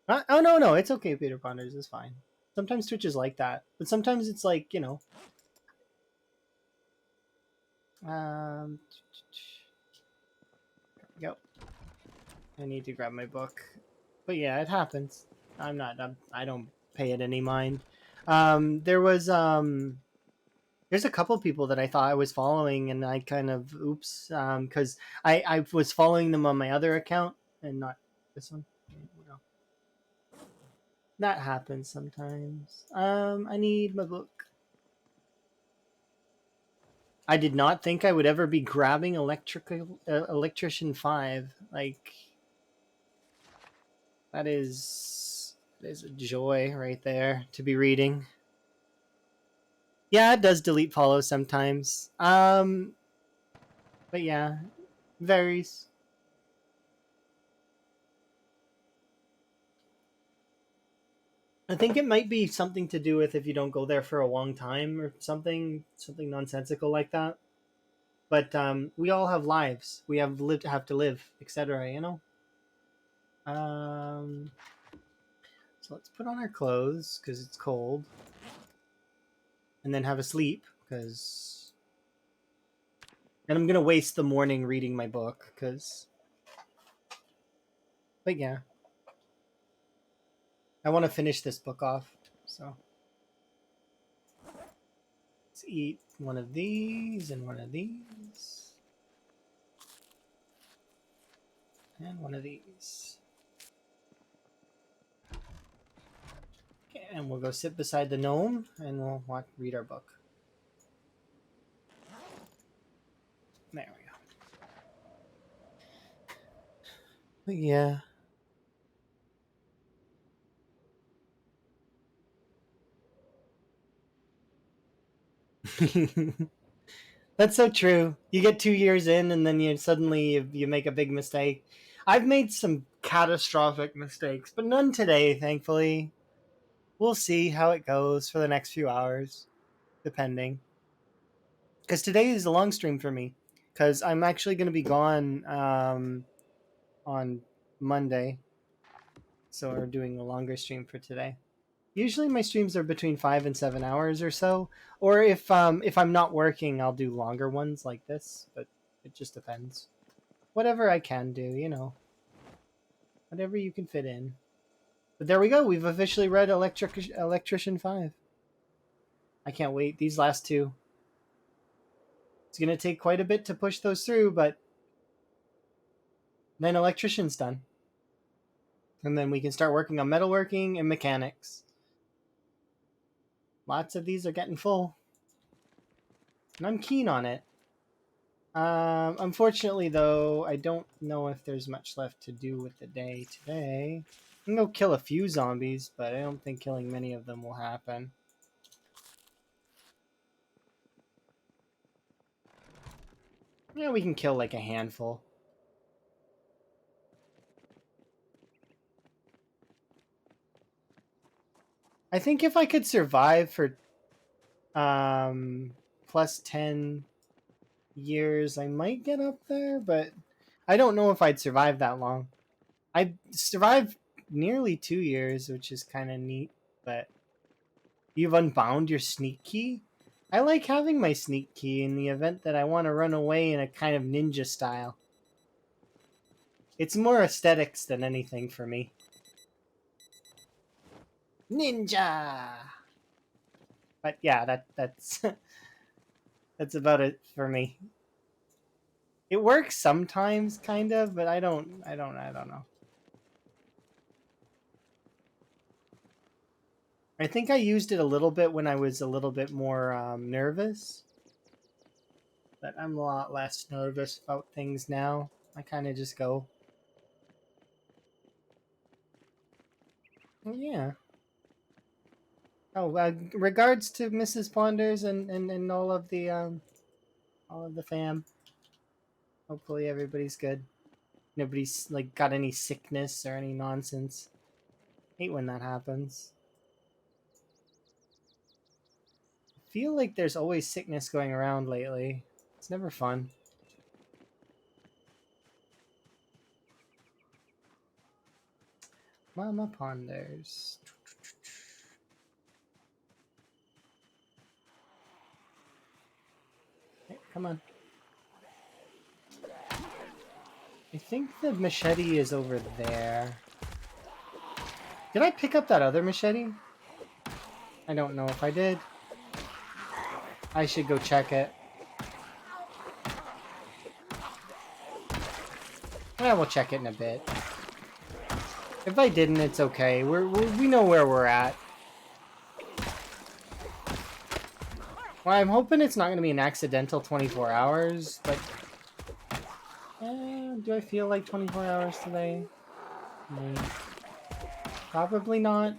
Oh, no, it's okay, Peter Ponders. It's fine. Sometimes Twitch is like that. But sometimes it's like, Um, there we go. I need to grab my book. But yeah, it happens. I don't pay it any mind. There's a couple people that I thought I was following, and I kind of because I was following them on my other account and not this one. That happens sometimes. I need my book. I did not think I would ever be grabbing Electrician 5. Like, that is a joy right there to be reading. Yeah, it does delete follows sometimes. But yeah, varies. I think it might be something to do with if you don't go there for a long time or something nonsensical like that. But we all have lives. We have to live, etc. So let's put on our clothes because it's cold, and then have a sleep because. And I'm gonna waste the morning reading my book because. But yeah, I want to finish this book off, so. Let's eat one of these and one of these. And one of these. Okay, and we'll go sit beside the gnome and we'll read our book. There we go. But yeah. That's so true. You get 2 years in and then you make a big mistake. I've made some catastrophic mistakes, but none today, thankfully. We'll see how it goes for the next few hours, depending. Because today is a long stream for me. Because I'm actually going to be gone on Monday. So we're doing a longer stream for today. Usually my streams are between 5 and 7 hours or so. Or if I'm not working, I'll do longer ones like this. But it just depends. Whatever I can do. Whatever you can fit in. But there we go. We've officially read Electrician 5. I can't wait. These last two. It's going to take quite a bit to push those through, but then Electrician's done. And then we can start working on metalworking and mechanics. Lots of these are getting full. And I'm keen on it. Unfortunately, though, I don't know if there's much left to do with the day today. I'm going to kill a few zombies, but I don't think killing many of them will happen. Yeah, we can kill like a handful. I think if I could survive for plus 10 years, I might get up there, but I don't know if I'd survive that long. I survived nearly 2 years, which is kind of neat, but you've unbound your sneak key? I like having my sneak key in the event that I want to run away in a kind of ninja style. It's more aesthetics than anything for me. Ninja! But yeah, that's That's about it for me. It works sometimes, kind of, but I don't know. I think I used it a little bit when I was a little bit more nervous, but I'm a lot less nervous about things now. I kind of just go, oh, yeah. Oh, regards to Mrs. Ponders and all of the fam. Hopefully everybody's good. Nobody's like got any sickness or any nonsense. Hate when that happens. Feel like there's always sickness going around lately. It's never fun. Mama Ponders. Okay, come on. I think the machete is over there. Did I pick up that other machete? I don't know if I did. I should go check it. Yeah, we'll check it in a bit. If I didn't, it's okay. We know where we're at. Well, I'm hoping it's not going to be an accidental 24 hours, but... do I feel like 24 hours today? Probably not.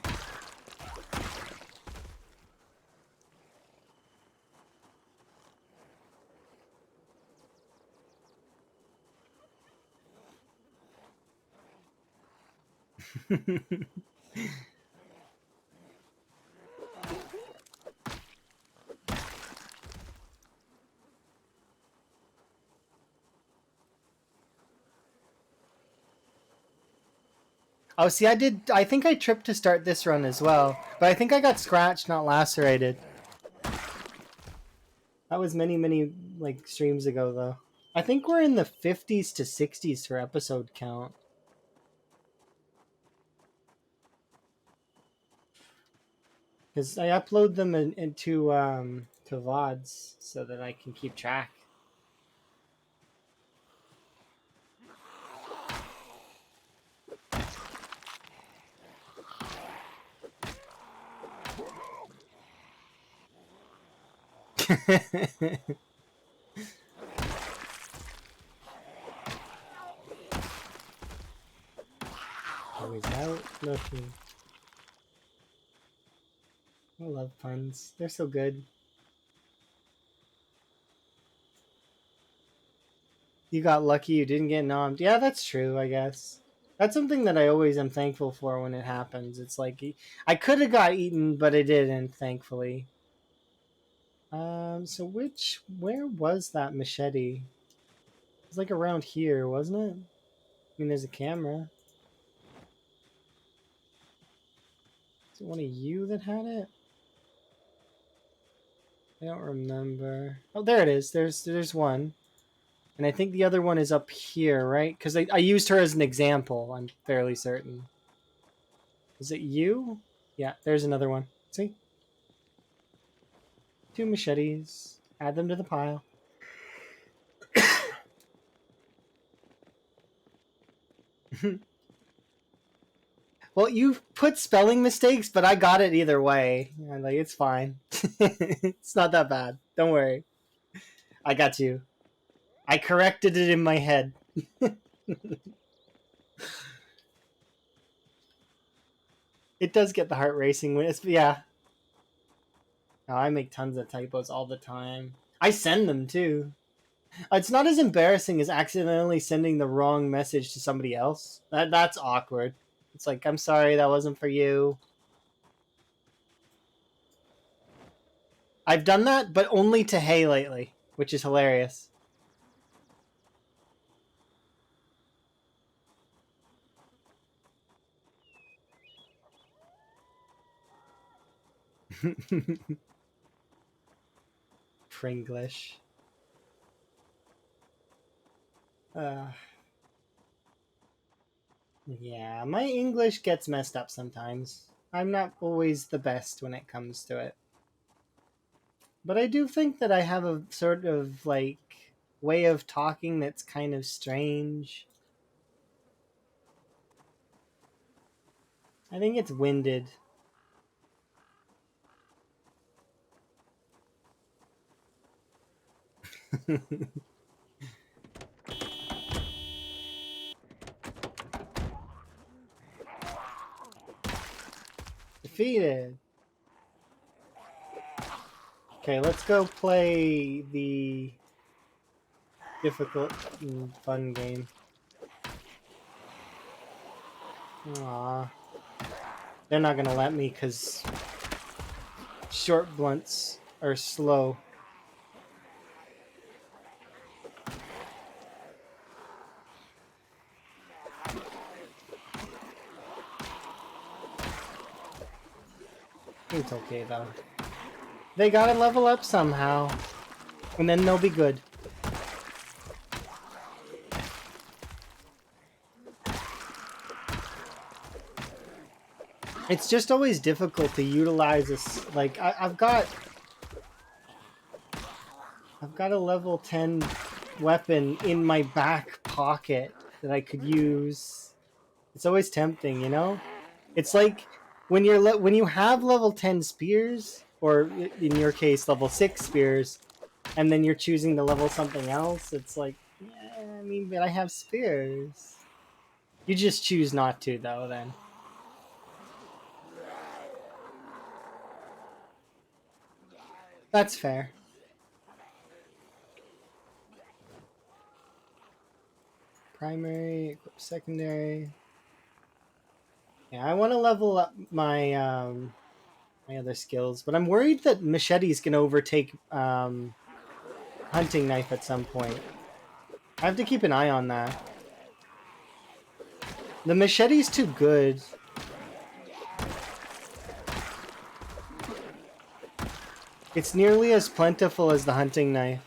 Oh, see, I think I tripped to start this run as well. But I think I got scratched, not lacerated. That was many, like, streams ago, though. I think we're in the 50s to 60s for episode count. Because I upload them into to VODs so that I can keep track. Always out looking. I love puns. They're so good. You got lucky you didn't get nommed. Yeah, that's true, I guess. That's something that I always am thankful for when it happens. It's like I could have got eaten, but I didn't, thankfully. So where was that machete? It was like around here, wasn't it? I mean, there's a camera. Is it one of you that had it? I don't remember. Oh, there it is. There's one. And I think the other one is up here, right? Because I used her as an example, I'm fairly certain. Is it you? Yeah, there's another one. See? 2 machetes. Add them to the pile. Well, you put spelling mistakes, but I got it either way. I'm like, it's fine. It's not that bad. Don't worry. I got you. I corrected it in my head. It does get the heart racing when it's, yeah. No, I make tons of typos all the time. I send them too. It's not as embarrassing as accidentally sending the wrong message to somebody else. That's awkward. It's like, I'm sorry, that wasn't for you. I've done that, but only to Hay lately, which is hilarious. Pringlish. Yeah, my English gets messed up sometimes. I'm not always the best when it comes to it. But I do think that I have a sort of like way of talking that's kind of strange. I think it's winded. Defeated. Okay, let's go play the difficult and fun game. Aww. They're not gonna let me because short blunts are slow. It's okay though. They gotta level up somehow. And then they'll be good. It's just always difficult to utilize this. Like I've got a level 10 weapon in my back pocket that I could use. It's always tempting, you know? It's like when when you have level 10 spears, or in your case level 6 spears, and then you're choosing to level something else, it's like, yeah, I mean, but I have spears. You just choose not to though then. That's fair. Primary, equip secondary. Yeah, I want to level up my other skills, but I'm worried that machete's gonna overtake hunting knife at some point. I have to keep an eye on that. The machete's too good. It's nearly as plentiful as the hunting knife.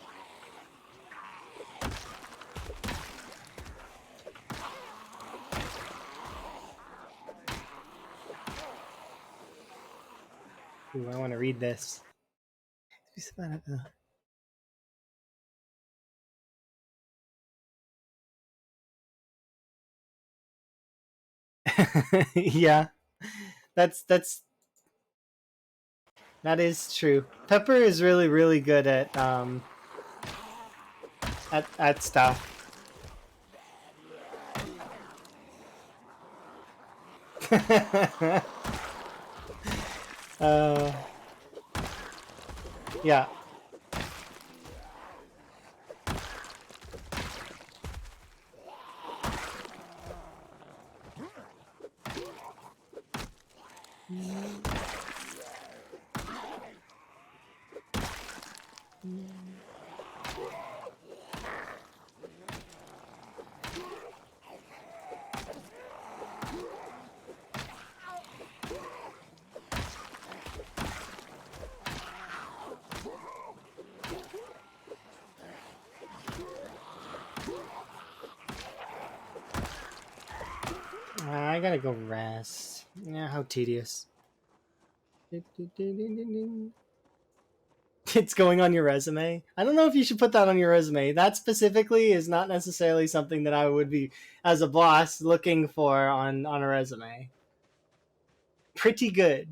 Ooh, I want to read this. Yeah, that's that is true. Pepper is really good at stuff. uh, yeah. I gotta go rest. Yeah, how tedious. It's going on your resume. I don't know if you should put that on your resume. That specifically is not necessarily something that I would be, as a boss, looking for on a resume. Pretty good.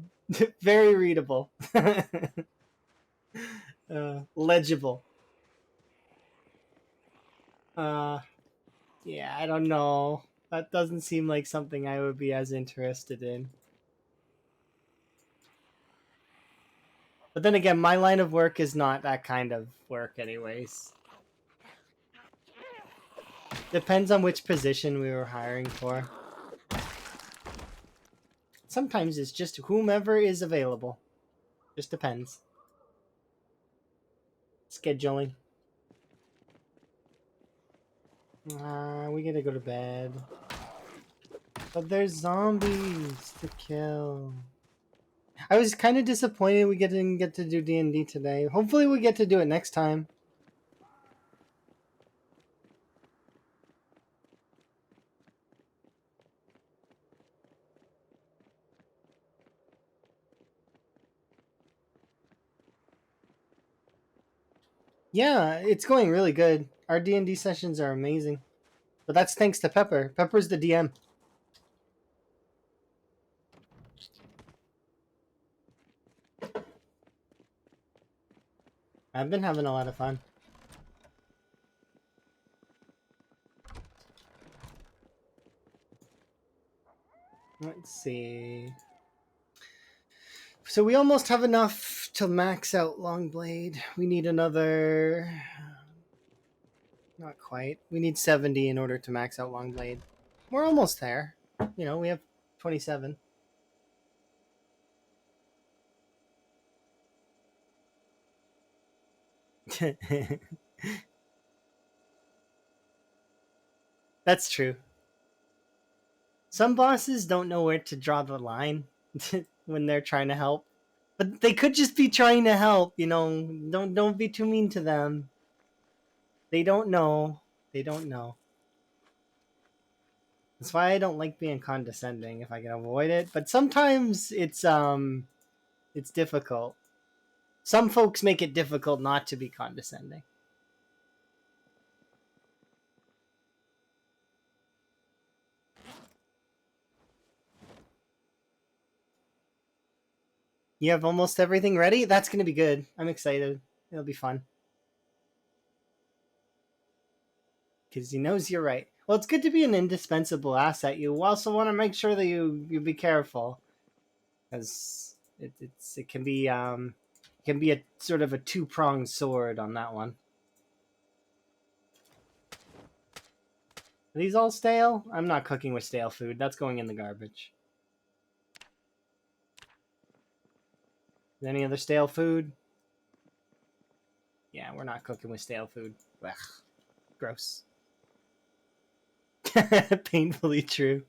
Very readable. Legible. Uh, yeah, I don't know. That doesn't seem like something I would be as interested in. But then again, my line of work is not that kind of work, anyways. Depends on which position we were hiring for. Sometimes it's just whomever is available. Just depends. Scheduling. We gotta go to bed. But there's zombies to kill. I was kind of disappointed we didn't get to do D&D today. Hopefully we get to do it next time. Yeah, it's going really good. Our D&D sessions are amazing. But that's thanks to Pepper. Pepper's the DM. I've been having a lot of fun. Let's see. So we almost have enough to max out Longblade. We need another... Not quite. We need 70 in order to max out Longblade. We're almost there. You know, we have 27. That's true. Some bosses don't know where to draw the line when they're trying to help. But they could just be trying to help, you know. Don't be too mean to them. They don't know. They don't know. That's why I don't like being condescending if I can avoid it. But sometimes it's difficult. Some folks make it difficult not to be condescending. You have almost everything ready? That's going to be good. I'm excited. It'll be fun. Because he knows you're right. Well, it's good to be an indispensable asset. You also want to make sure that you be careful. Because it can be a sort of a two-pronged sword on that one. Are these all stale? I'm not cooking with stale food. That's going in the garbage. Any other stale food? Yeah, we're not cooking with stale food. Ugh, gross. Painfully true.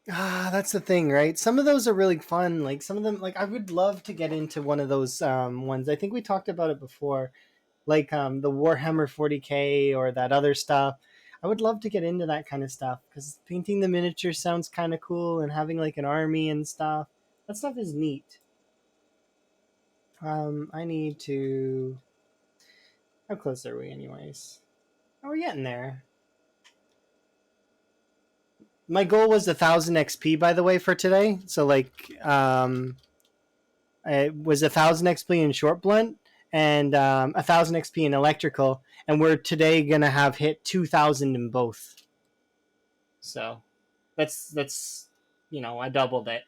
Ah, that's the thing, right? Some of those are really fun. Like some of them, like I would love to get into one of those ones. I think we talked about it before, like the Warhammer 40K or that other stuff. I would love to get into that kind of stuff because painting the miniature sounds kind of cool, and having like an army and stuff. That stuff is neat. I need to. How close are we, anyways? Oh, we're getting there. My goal was 1,000 XP, by the way, for today. So like, it was 1,000 XP in short blunt and 1,000 XP in electrical, and we're today gonna have hit 2,000 in both. So that's I doubled it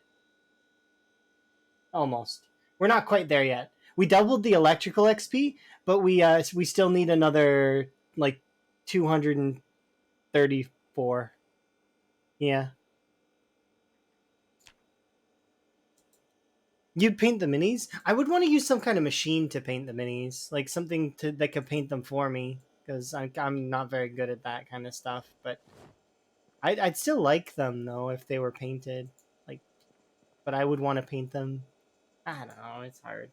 almost. We're not quite there yet. We doubled the electrical XP, but we still need another like 234. Yeah. You'd paint the minis? I would want to use some kind of machine to paint the minis, like something that could paint them for me, because I'm not very good at that kind of stuff. But I'd still like them though if they were painted, like. But I would want to paint them. I don't know. It's hard.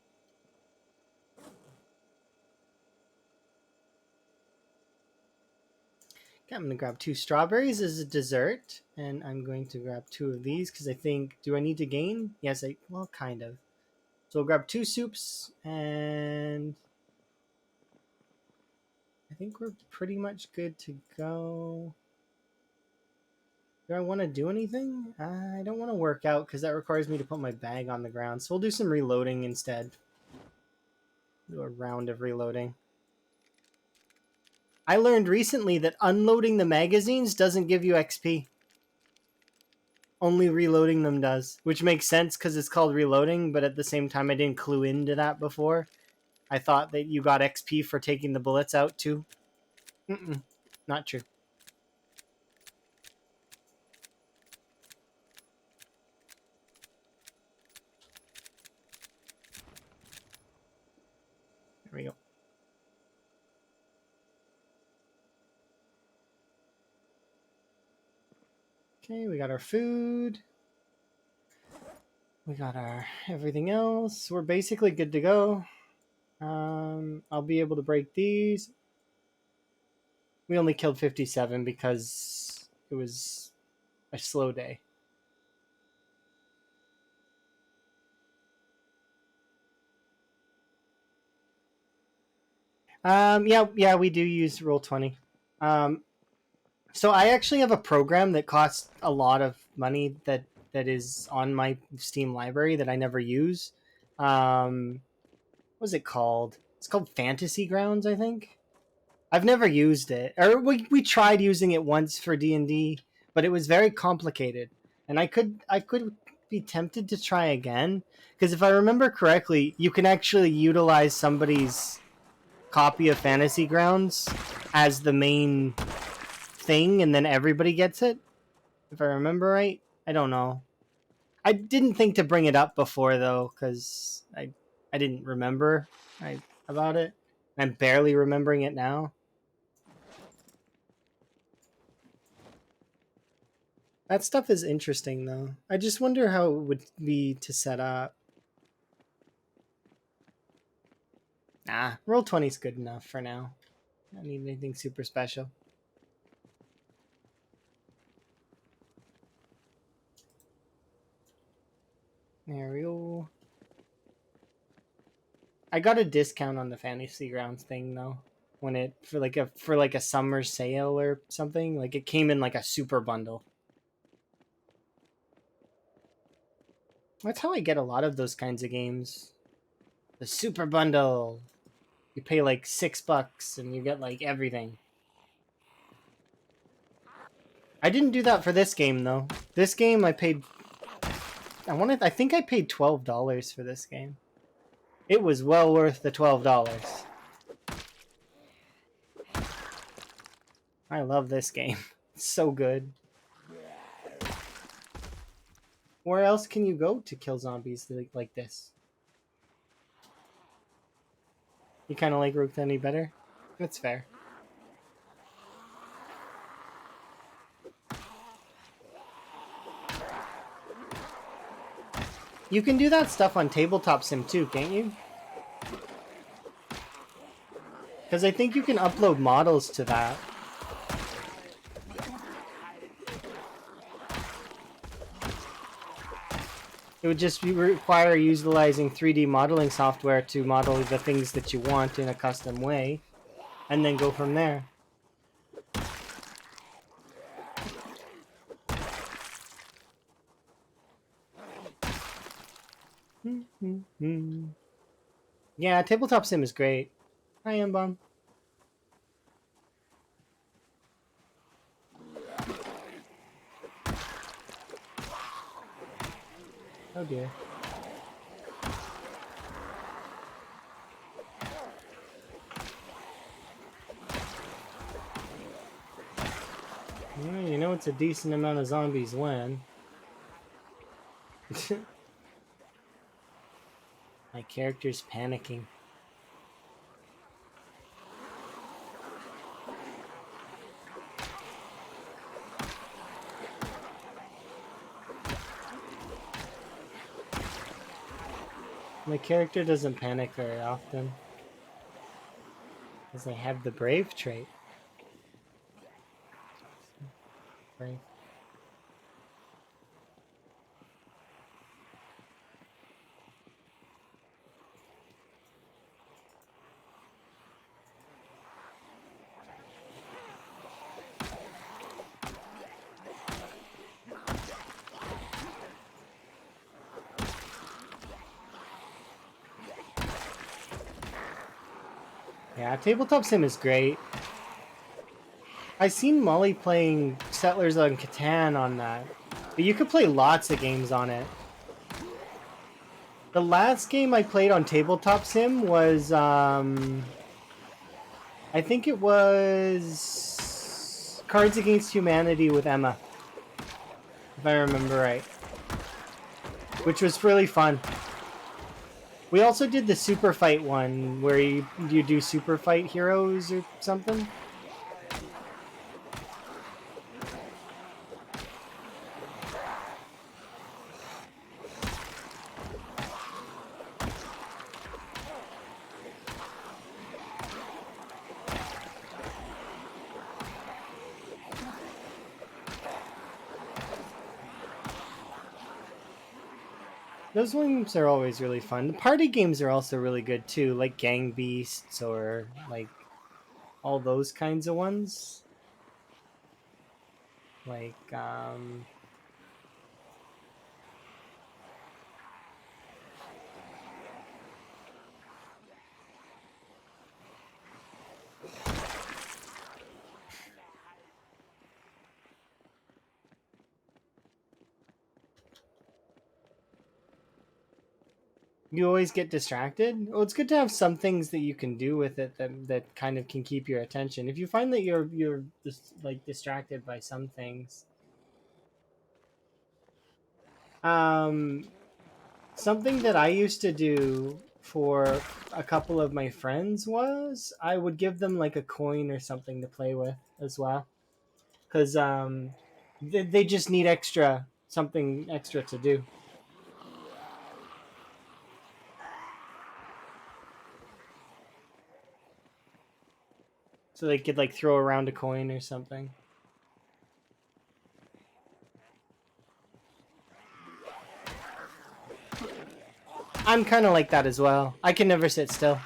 Okay, I'm gonna grab 2 strawberries as a dessert, and I'm going to grab 2 of these because I think. Do I need to gain? Yes, well, kind of. So I'll grab 2 soups, and I think we're pretty much good to go. Do I want to do anything? I don't want to work out because that requires me to put my bag on the ground. So we'll do some reloading instead. Do a round of reloading. I learned recently that unloading the magazines doesn't give you XP. Only reloading them does, which makes sense because it's called reloading, but at the same time I didn't clue into that before. I thought that you got XP for taking the bullets out too. Mm-mm, not true. There we go. Okay, we got our food. We got our everything else. We're basically good to go. I'll be able to break these. We only killed 57 because it was a slow day. Yeah, we do use Roll20. So I actually have a program that costs a lot of money that is on my Steam library that I never use. What's it called? It's called Fantasy Grounds, I think. I've never used it, or we tried using it once for D&D, but it was very complicated, and I could be tempted to try again because if I remember correctly, you can actually utilize somebody's copy of Fantasy Grounds as the main thing, and then everybody gets it. If I remember right, I don't know. I didn't think to bring it up before though, because I didn't remember about it. I'm barely remembering it now. That stuff is interesting though. I just wonder how it would be to set up. Nah, Roll20 is good enough for now. I don't need anything super special. There we go. I got a discount on the Fantasy Grounds thing though. When it for like a summer sale or something. Like it came in like a super bundle. That's how I get a lot of those kinds of games. The super bundle. You pay like $6 and you get like everything. I didn't do that for this game though. This game I paid I think I paid $12 for this game. It was well worth the $12. I love this game. It's so good. Where else can you go to kill zombies like this? You kind of like Rook any better? That's fair. You can do that stuff on Tabletop Sim too, can't you? Because I think you can upload models to that. It would just require utilizing 3D modeling software to model the things that you want in a custom way, and then go from there. Yeah, Tabletop Sim is great. Hi, M-Bomb. Oh dear. Well, you know it's a decent amount of zombies when. My character's panicking. My character doesn't panic very often. Because I have the brave trait. Brave. Yeah, Tabletop Sim is great. I seen Molly playing Settlers on Catan on that. But you could play lots of games on it. The last game I played on Tabletop Sim was, I think it was Cards Against Humanity with Emma. If I remember right. Which was really fun. We also did the Super Fight one, where you do Super Fight heroes or something. Those ones are always really fun. The party games are also really good too, like Gang Beasts or like all those kinds of ones. Like you always get distracted. Well, it's good to have some things that you can do with it that kind of can keep your attention. If you find that you're just like distracted by some things, um, something that I used to do for a couple of my friends was I would give them like a coin or something to play with as well, because they just need something extra to do. So they could like throw around a coin or something. I'm kind of like that as well. I can never sit still.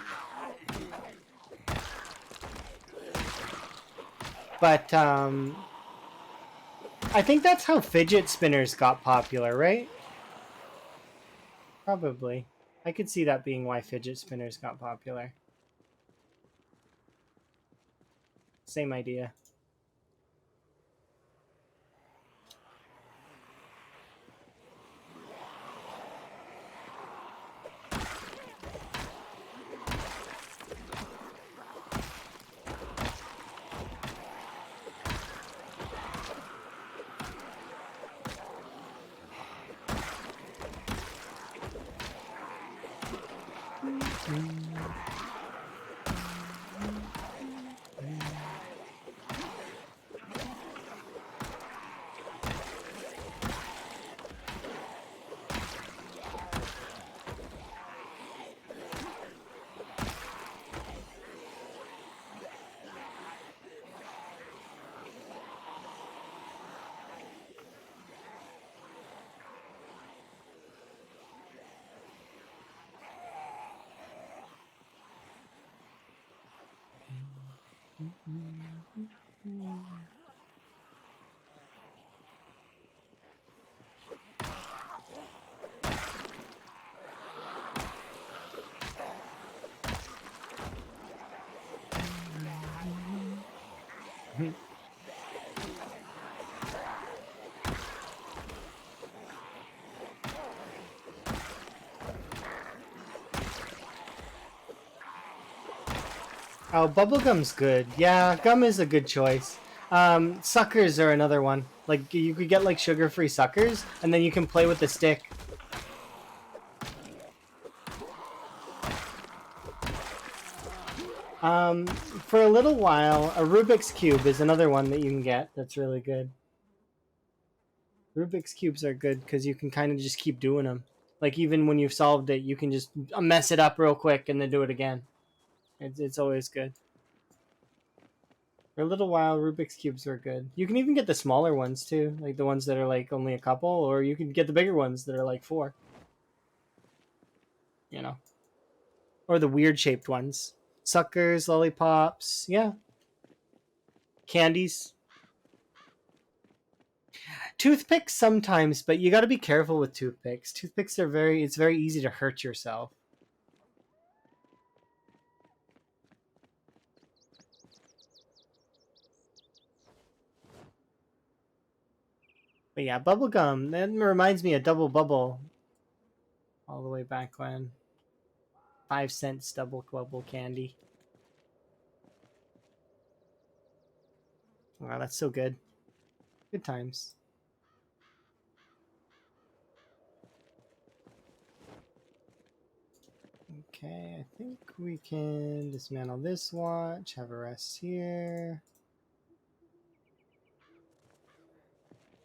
But I think that's how fidget spinners got popular, right? Probably. I could see that being why fidget spinners got popular. Same idea. Oh, bubblegum's good. Yeah, gum is a good choice. Suckers are another one. Like you could get like sugar-free suckers, and then you can play with the stick. For a little while, a Rubik's Cube is another one that you can get that's really good. Rubik's Cubes are good because you can kind of just keep doing them. Like even when you've solved it, you can just mess it up real quick and then do it again. It's always good. For a little while, Rubik's Cubes were good. You can even get the smaller ones too, like the ones that are like only a couple, or you can get the bigger ones that are like 4. You know, or the weird shaped ones. Suckers, lollipops, yeah. Candies. Toothpicks sometimes, but you got to be careful with toothpicks. Toothpicks are it's very easy to hurt yourself. But yeah, bubblegum, that reminds me of Double Bubble. All the way back when. 5 cents Double Bubble candy. Wow, that's so good. Good times. Okay, I think we can dismantle this watch, have a rest here.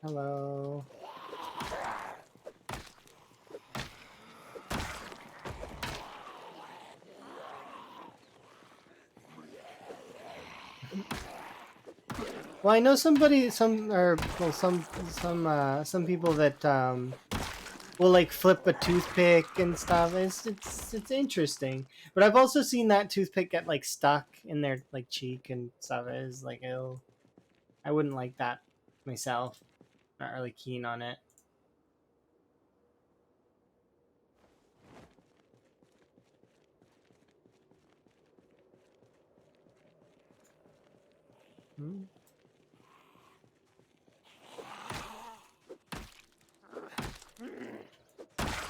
Hello. Well, I know some people that will like flip a toothpick and stuff. It's interesting. But I've also seen that toothpick get like stuck in their like cheek and stuff. It's like, oh, I wouldn't like that myself. Not really keen on it. Hmm.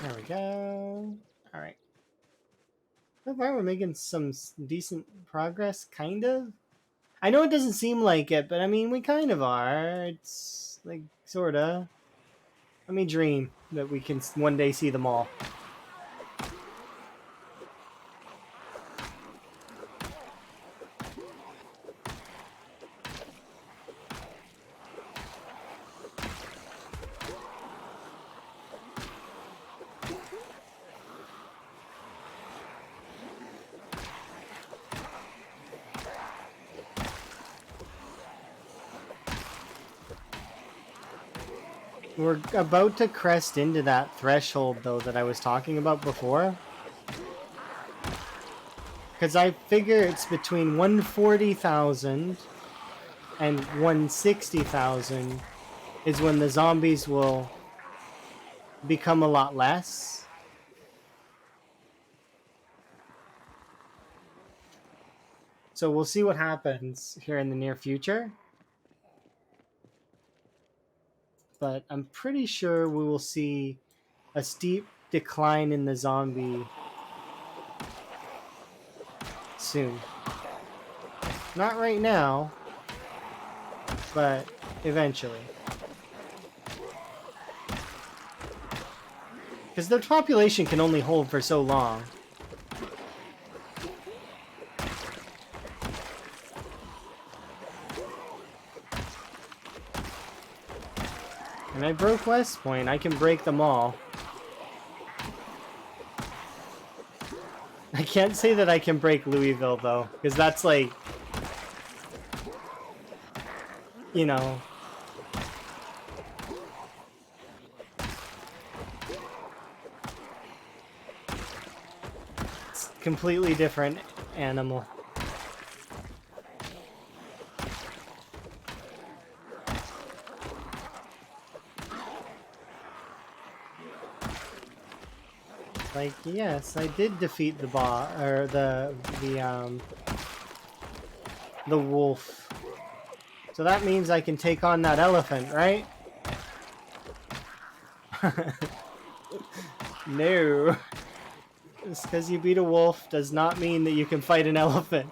There we go. All right. So far, we're making some decent progress, kind of. I know it doesn't seem like it, but I mean, we kind of are. It's like, sorta. Let me dream that we can one day see them all. We're about to crest into that threshold, though, that I was talking about before. Because I figure it's between 140,000 and 160,000 is when the zombies will become a lot less. So we'll see what happens here in the near future. But I'm pretty sure we will see a steep decline in the zombie soon. Not right now, but eventually. Because their population can only hold for so long. And I broke West Point, I can break them all. I can't say that I can break Louisville, though, because that's like, you know, it's a completely different animal. Like, yes, I did defeat the boss, or the wolf. So that means I can take on that elephant, right? No. Just because you beat a wolf does not mean that you can fight an elephant.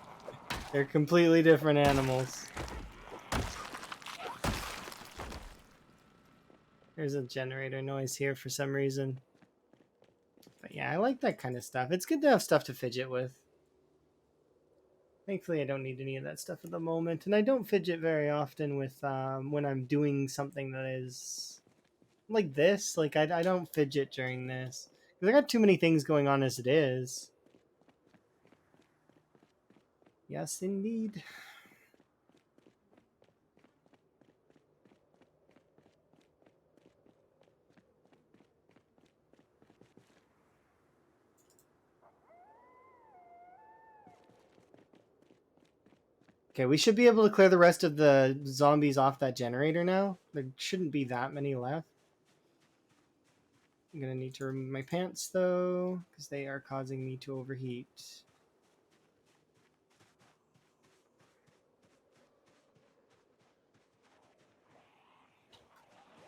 They're completely different animals. There's a generator noise here for some reason. But yeah, I like that kind of stuff. It's good to have stuff to fidget with. Thankfully, I don't need any of that stuff at the moment. And I don't fidget very often with when I'm doing something that is like this. Like, I don't fidget during this. Because I got too many things going on as it is. Yes, indeed. Okay, we should be able to clear the rest of the zombies off that generator now. There shouldn't be that many left. I'm gonna need to remove my pants though, because they are causing me to overheat.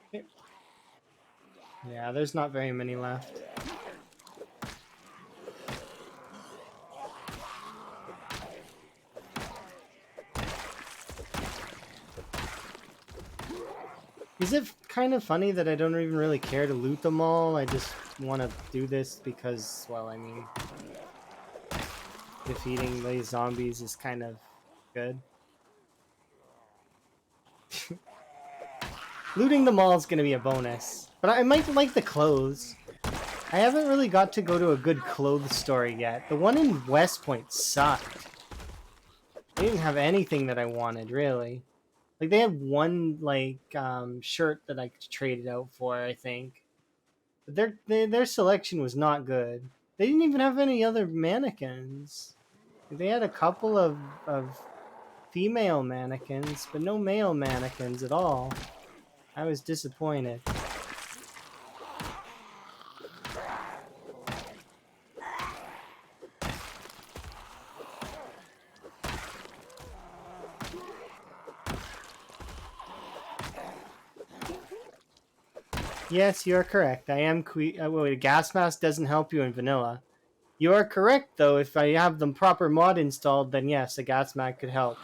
Okay. Yeah, there's not very many left. Is it kind of funny that I don't even really care to loot them all? I just want to do this because, well, I mean, defeating these zombies is kind of good. Looting them all is going to be a bonus. But I might like the clothes. I haven't really got to go to a good clothes store yet. The one in West Point sucked. They didn't have anything that I wanted, really. Like, they had one, like, shirt that I traded out for, I think. Their selection was not good. They didn't even have any other mannequins. They had a couple of female mannequins, but no male mannequins at all. I was disappointed. Yes, you are correct. I am wait, a gas mask doesn't help you in vanilla. You are correct, though. If I have the proper mod installed, then yes, a gas mask could help.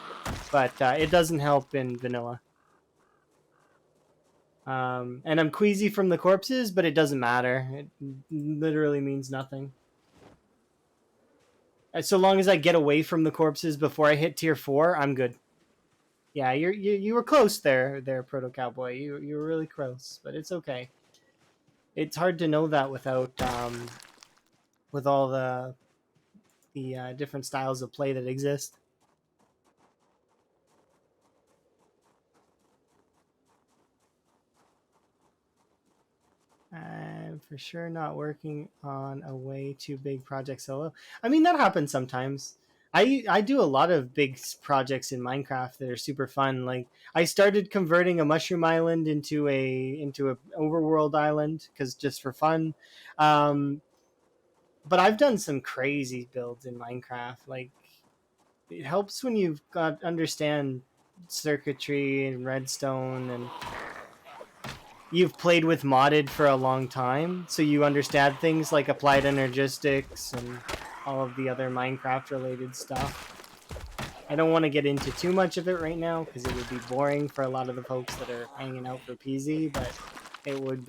But it doesn't help in vanilla. And I'm queasy from the corpses, but it doesn't matter. It literally means nothing. So long as I get away from the corpses before I hit tier 4, I'm good. Yeah, you were close there, Proto Cowboy. You were really close, but it's okay. It's hard to know that without with all the different styles of play that exist. I'm for sure not working on a way too big project solo. I mean, that happens sometimes. I do a lot of big projects in Minecraft that are super fun. Like I started converting a mushroom island into a overworld island because just for fun. Um, but I've done some crazy builds in Minecraft. Like it helps when you've got understand circuitry and redstone and you've played with modded for a long time, so you understand things like applied energistics and all of the other Minecraft related stuff. I don't want to get into too much of it right now because it would be boring for a lot of the folks that are hanging out for PZ, but it would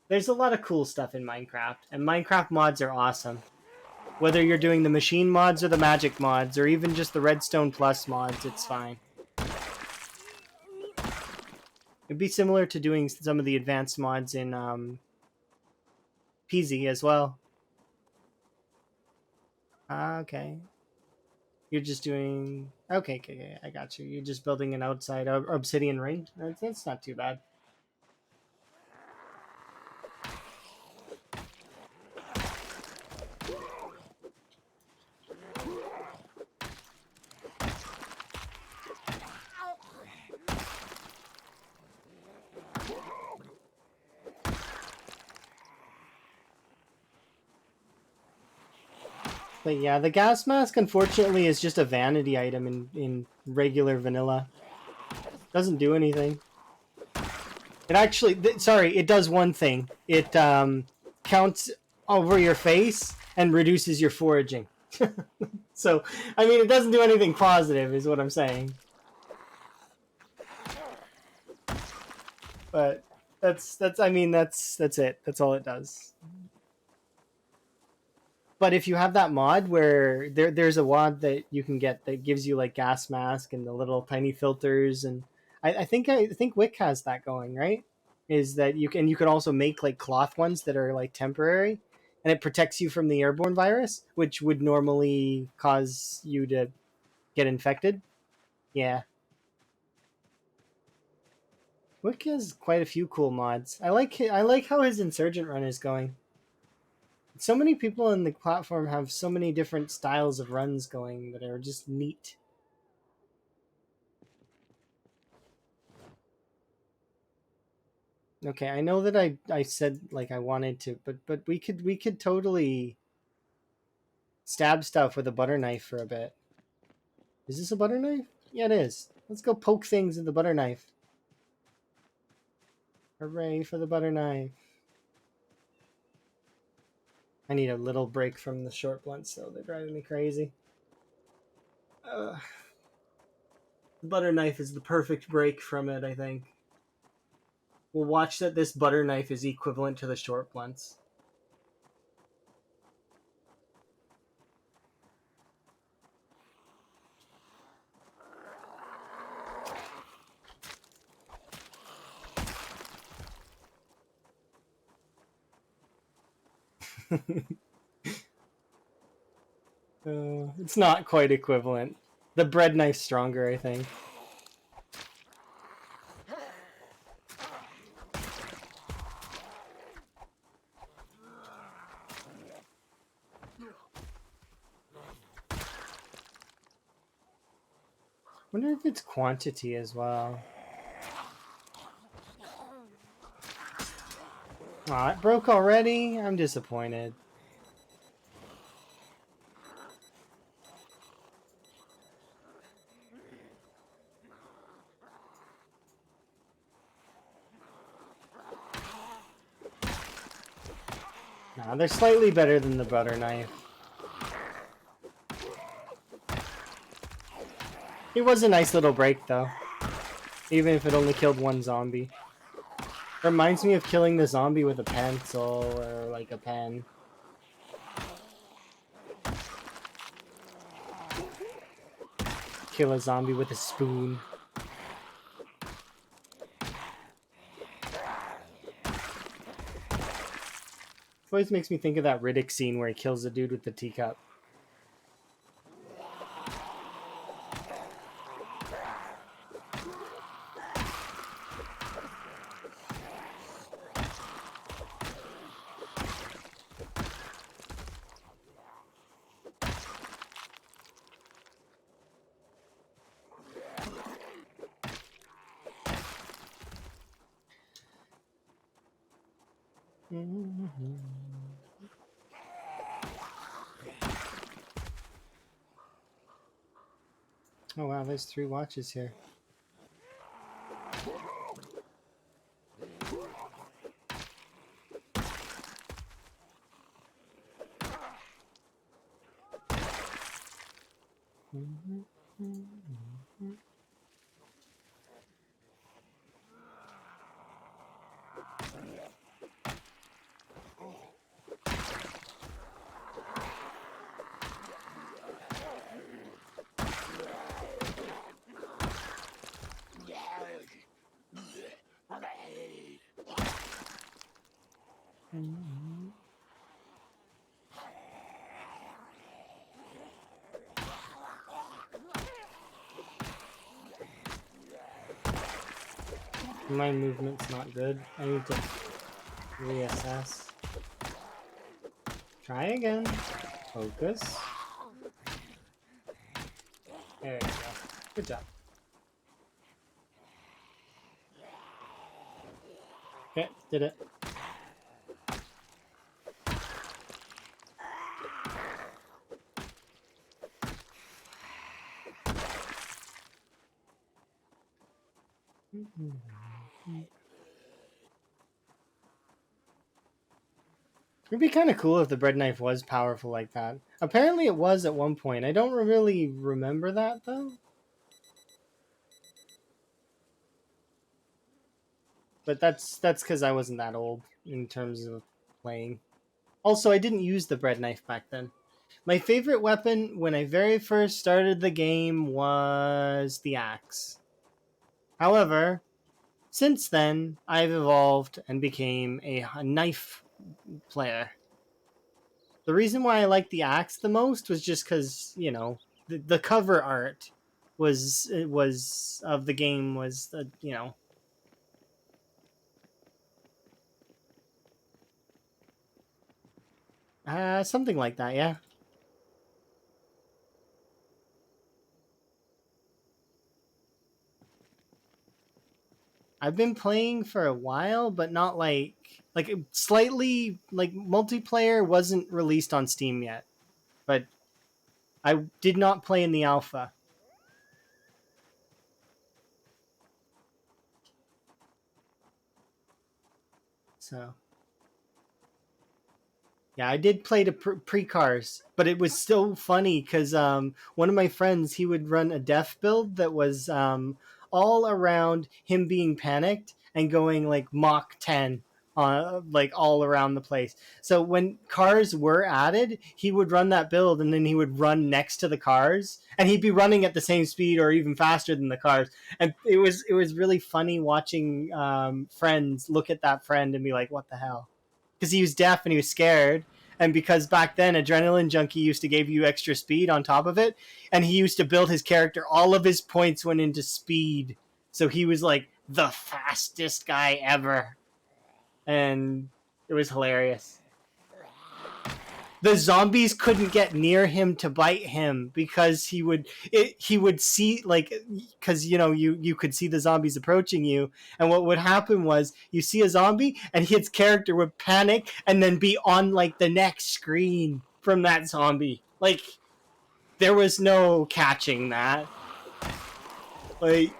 there's a lot of cool stuff in Minecraft, and Minecraft mods are awesome. Whether you're doing the machine mods or the magic mods or even just the redstone plus mods, it's fine. It'd be similar to doing some of the advanced mods in PZ as well. Okay. You're just doing... Okay, I got you. You're just building an outside obsidian ring? That's not too bad. But yeah, the gas mask, unfortunately, is just a vanity item in regular vanilla. Doesn't do anything. It actually... Sorry, it does one thing. It counts over your face and reduces your foraging. So, I mean, it doesn't do anything positive, is what I'm saying. But that's it. That's all it does. But if you have that mod where there's a mod that you can get that gives you like gas mask and the little tiny filters, and I think Wick has that going, right? Is that you can also make like cloth ones that are like temporary, and it protects you from the airborne virus, which would normally cause you to get infected. Yeah, Wick has quite a few cool mods. I like how his insurgent run is going. So many people in the platform have so many different styles of runs going that are just neat. Okay, I know that I said like I wanted to, but we could totally stab stuff with a butter knife for a bit. Is this a butter knife? Yeah, it is. Let's go poke things with the butter knife. Hooray for the butter knife. I need a little break from the short blunts, though. They're driving me crazy. The butter knife is the perfect break from it, I think. We'll watch that this butter knife is equivalent to the short blunts. It's not quite equivalent. The bread knife's stronger, I think. Wonder if it's quantity as well. Aw, it broke already? I'm disappointed. Nah, they're slightly better than the butter knife. It was a nice little break, though. Even if it only killed one zombie. Reminds me of killing the zombie with a pencil or like a pen. Kill a zombie with a spoon. It always makes me think of that Riddick scene where he kills the dude with the teacup. Oh wow, there's 3 watches here. My movement's not good. I need to reassess. Try again. Focus. There you go. Good job. Okay, did it. It'd be kind of cool if the bread knife was powerful like that. Apparently it was at one point. I don't really remember that, though. But that's because I wasn't that old in terms of playing. Also, I didn't use the bread knife back then. My favorite weapon when I very first started the game was the axe. However, since then, I've evolved and became a knife player. The reason why I liked the axe the most was just because, you know, the cover art was of the game was, you know, something like that, yeah. I've been playing for a while, but not like slightly like multiplayer wasn't released on Steam yet, but I did not play in the alpha. So yeah, I did play the pre-cars, but it was so funny because one of my friends, he would run a death build that was all around him being panicked and going like Mach 10 like all around the place. So when cars were added, he would run that build and then he would run next to the cars and he'd be running at the same speed or even faster than the cars. And it was really funny watching friends look at that friend and be like, what the hell? Because he was deaf and he was scared. And because back then Adrenaline Junkie used to give you extra speed on top of it, and he used to build his character, all of his points went into speed. So he was like the fastest guy ever. And it was hilarious. the zombies couldn't get near him to bite him because he would see, like, because you could see the zombies approaching you, and what would happen was you see a zombie and his character would panic and then be on like the next screen from that zombie. Like, there was no catching that. Like,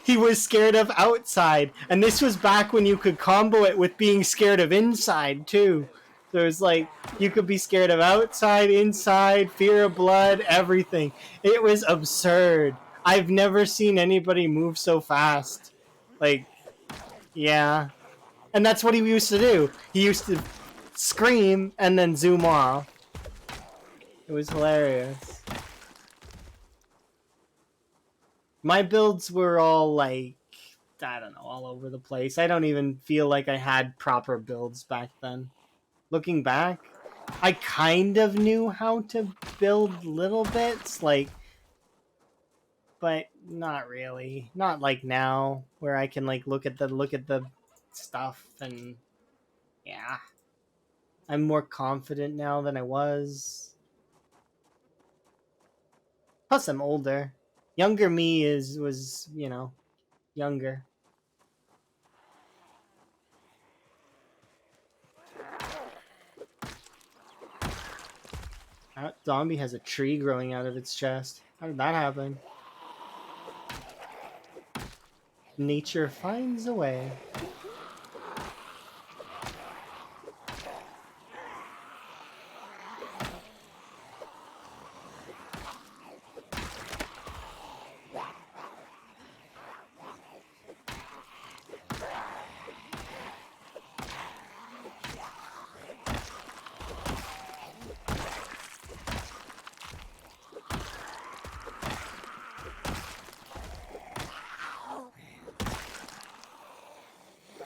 he was scared of outside, and this was back when you could combo it with being scared of inside too. There's like, you could be scared of outside, inside, fear of blood, everything. It was absurd. I've never seen anybody move so fast. Like, yeah. And that's what he used to do. He used to scream and then zoom off. It was hilarious. My builds were all like, I don't know, all over the place. I don't even feel like I had proper builds back then. Looking back, I kind of knew how to build little bits, like, but not really. Not like now, where I can like look at the stuff, and yeah. I'm more confident now than I was. Plus I'm older. Younger me was, younger. That zombie has a tree growing out of its chest. How did that happen? Nature finds a way.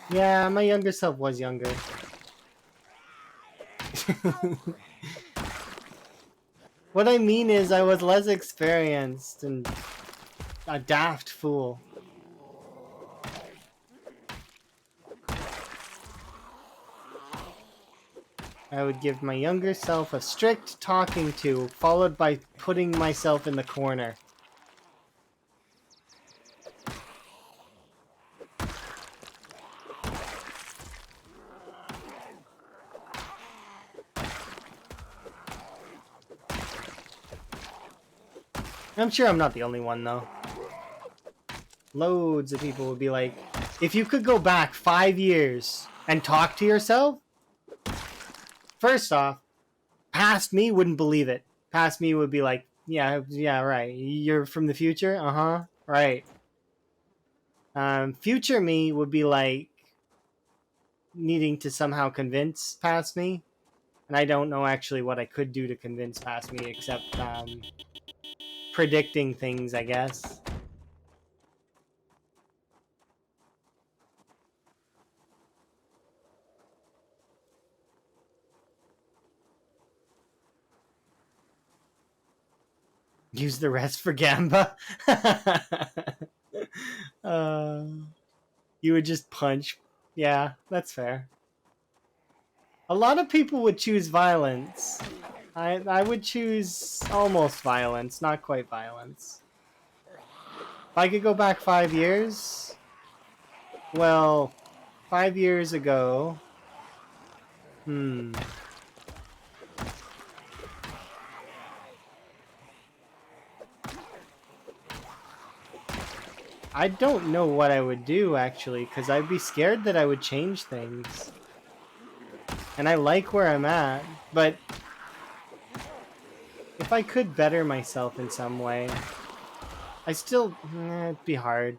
Yeah, my younger self was younger. What I mean is I was less experienced and a daft fool. I would give my younger self a strict talking to, followed by putting myself in the corner. I'm sure I'm not the only one, though. Loads of people would be like, if you could go back 5 years and talk to yourself, first off, past me wouldn't believe it. Past me would be like, yeah, right. You're from the future? Uh-huh. Right. Future me would be like needing to somehow convince past me. And I don't know actually what I could do to convince past me except predicting things, I guess. Use the rest for Gamba. uh, you would just punch. Yeah, that's fair. A lot of people would choose violence. I would choose almost violence, not quite violence. If I could go back 5 years, well, 5 years ago, I don't know what I would do, actually, because I'd be scared that I would change things. And I like where I'm at, but if I could better myself in some way, I still, it'd be hard.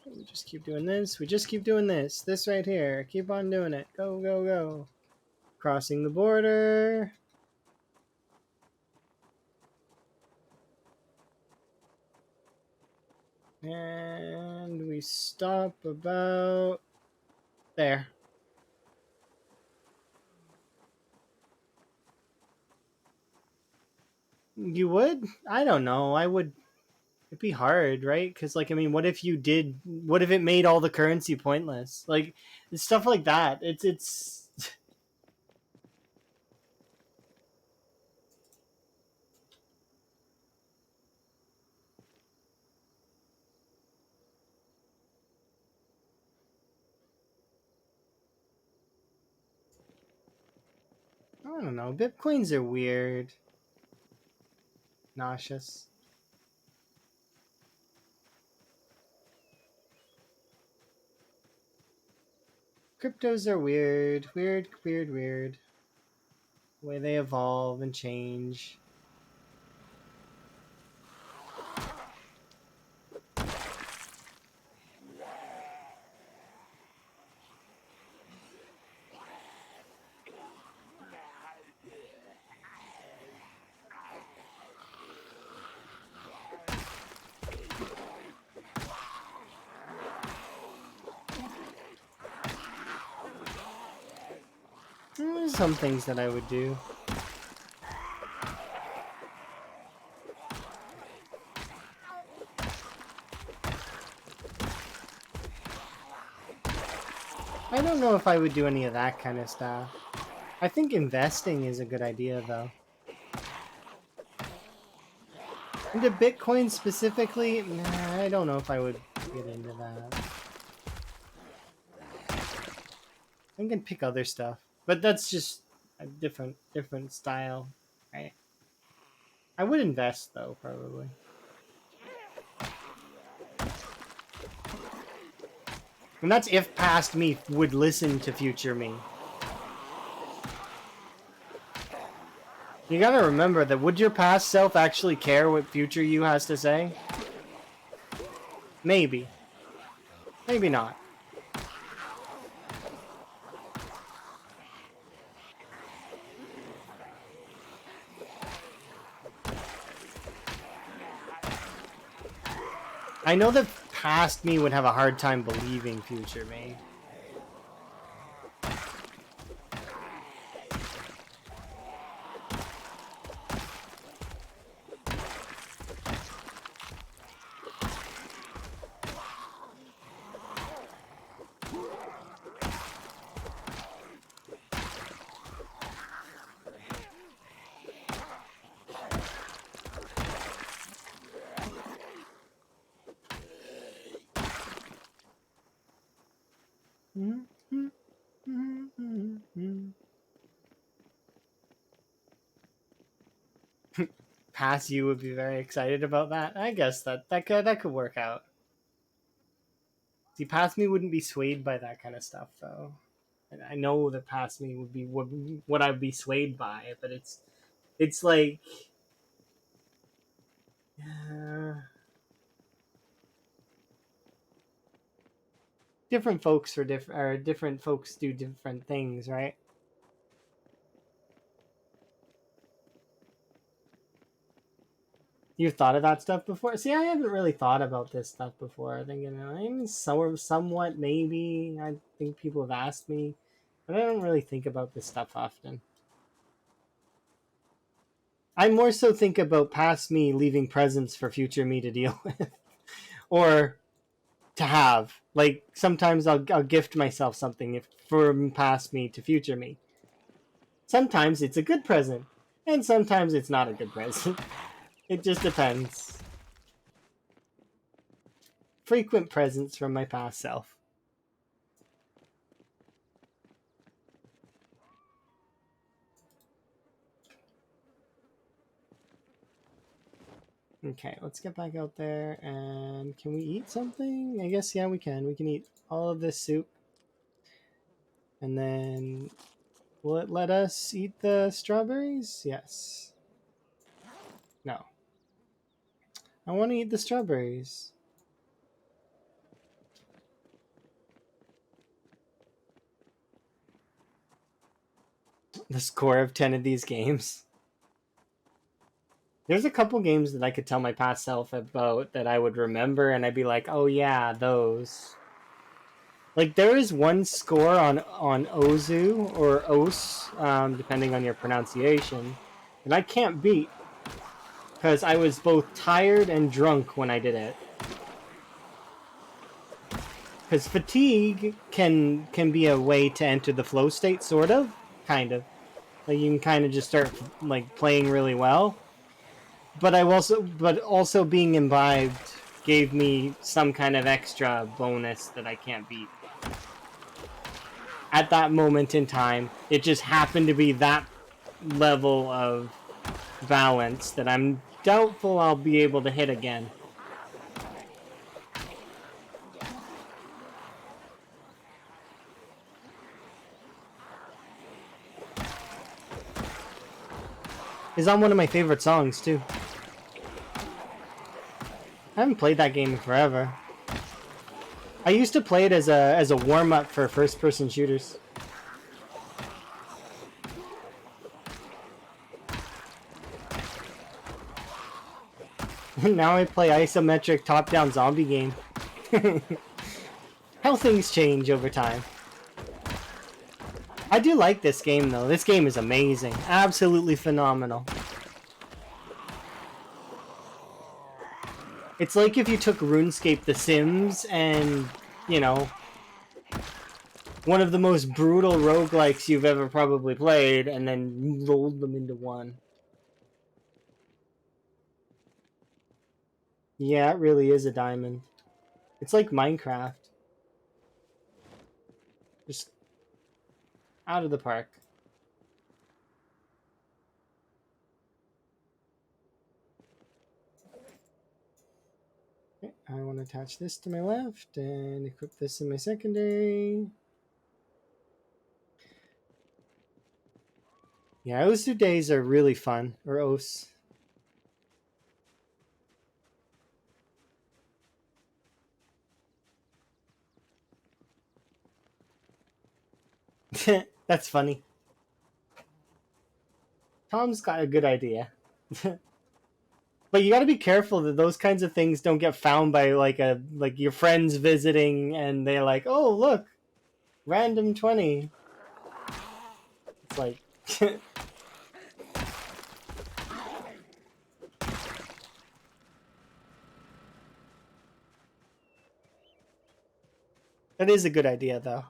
We just keep doing this. We just keep doing this. This right here. Keep on doing it. Go, go, go. Crossing the border. And we stop about there. You would? I don't know. I would It'd be hard, right? Because, like, I mean, what if it made all the currency pointless? Like, stuff like that. It's. I don't know. Bitcoins are weird. Nauseous. Cryptos are weird. Weird, weird, weird. The way they evolve and change. There's some things that I would do. I don't know if I would do any of that kind of stuff. I think investing is a good idea, though. Into Bitcoin specifically, nah, I don't know if I would get into that. I can pick other stuff, but that's just a different style, right? I would invest though, probably. And that's if past me would listen to future me. You gotta remember that would your past self actually care what future you has to say? Maybe. Maybe not. I know that past me would have a hard time believing future me. Past you would be very excited about that. I guess that could work out. See, past me wouldn't be swayed by that kind of stuff, though. And I know that past me would be what I'd be swayed by, but it's like different folks for different folks do different things, right? You've thought of that stuff before? See, I haven't really thought about this stuff before. I think, I'm somewhat maybe. I think people have asked me, but I don't really think about this stuff often. I more so think about past me leaving presents for future me to deal with, or to have. Like sometimes I'll gift myself something from past me to future me. Sometimes it's a good present, and sometimes it's not a good present. It just depends. Frequent presents from my past self. Okay, let's get back out there, and can we eat something? I guess, yeah, we can. We can eat all of this soup. And then, will it let us eat the strawberries? Yes. No. I want to eat the strawberries. The score of 10 of these games. There's a couple games that I could tell my past self about that I would remember, and I'd be like, oh yeah, those. Like, there is one score on Ozu, or Os, depending on your pronunciation, that I can't beat. because I was both tired and drunk when I did it. Because fatigue can be a way to enter the flow state, sort of, kind of. Like you can kind of just start like playing really well. But also being imbibed gave me some kind of extra bonus that I can't beat. At that moment in time, it just happened to be that level of balance that I'm doubtful I'll be able to hit again. It's on one of my favorite songs too. I haven't played that game in forever. I used to play it as a warm up for first person shooters. Now I play isometric top down zombie game. How things change over time. I do like this game though. This game is amazing. Absolutely phenomenal. It's like if you took RuneScape The Sims and, you know, one of the most brutal roguelikes you've ever probably played and then rolled them into one. Yeah, it really is a diamond. It's like Minecraft. Just out of the park. Okay, I want to attach this to my left and equip this in my secondary. Yeah, Osu days are really fun. Or Os. That's funny. Tom's got a good idea. But you got to be careful that those kinds of things don't get found by like your friends visiting and they're like, "Oh, look, random 20." It's like that is a good idea though.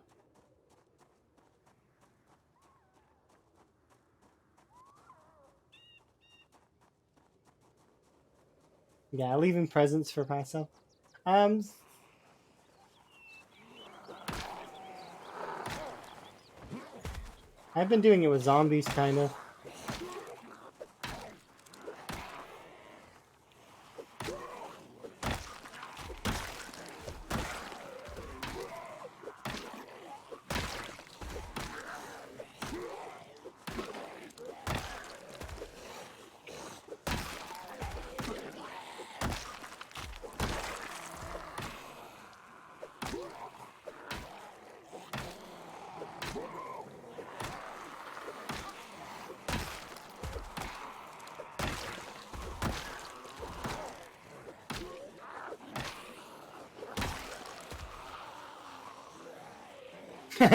Yeah, leaving presents for myself. Um I've been doing it with zombies kind of.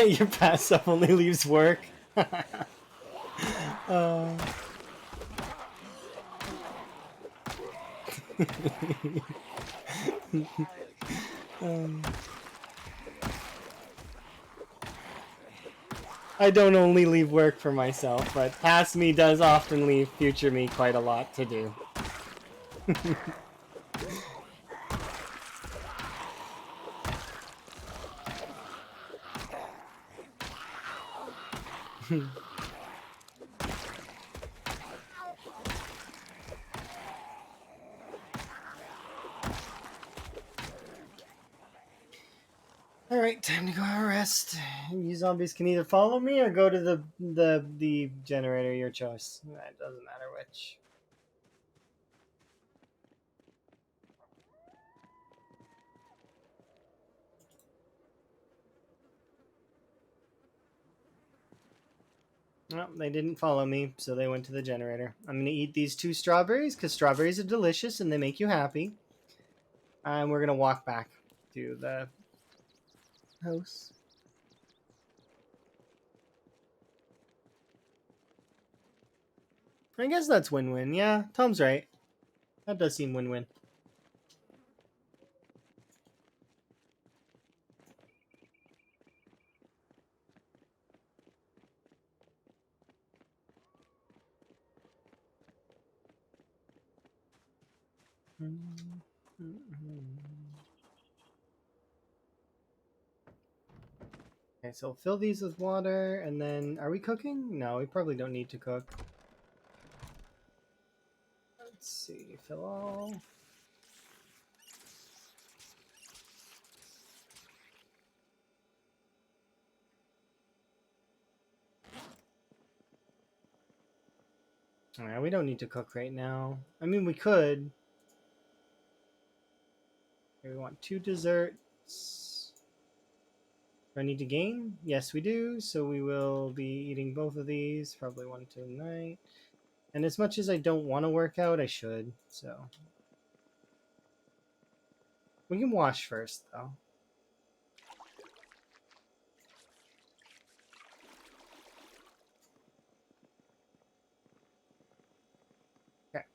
Your passive only leaves work. uh... I don't only leave work for myself, but past me does often leave future me quite a lot to do. Alright, time to go have a rest. You zombies can either follow me or go to the generator, your choice. It doesn't matter which. Well, they didn't follow me, so they went to the generator. I'm going to eat these 2 strawberries, because strawberries are delicious and they make you happy. And we're going to walk back to the house. I guess that's win-win. Yeah, Tom's right. That does seem win-win. Okay, so fill these with water, and then are we cooking? No, we probably don't need to cook. Let's see, fill all. Yeah, we don't need to cook right now. I mean, we could. Okay, we want 2 desserts. Do I need to gain? Yes, we do. So we will be eating both of these, probably 1 tonight. And as much as I don't want to work out, I should. So we can wash first, though. Okay.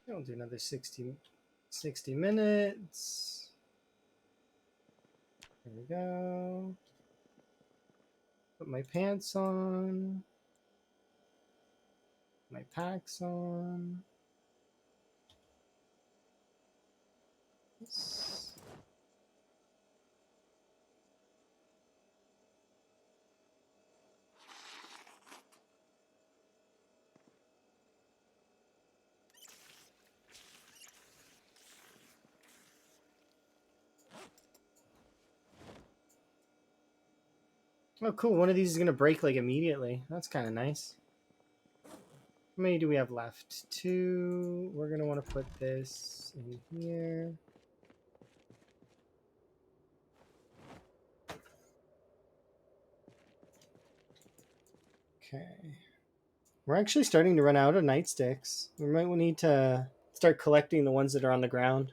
We'll do another 60 minutes. There we go. Put my pants on. My packs on. Yes. Oh, cool. One of these is going to break like immediately. That's kind of nice. How many do we have left? 2. We're going to want to put this in here. Okay. We're actually starting to run out of nightsticks. We might need to start collecting the ones that are on the ground.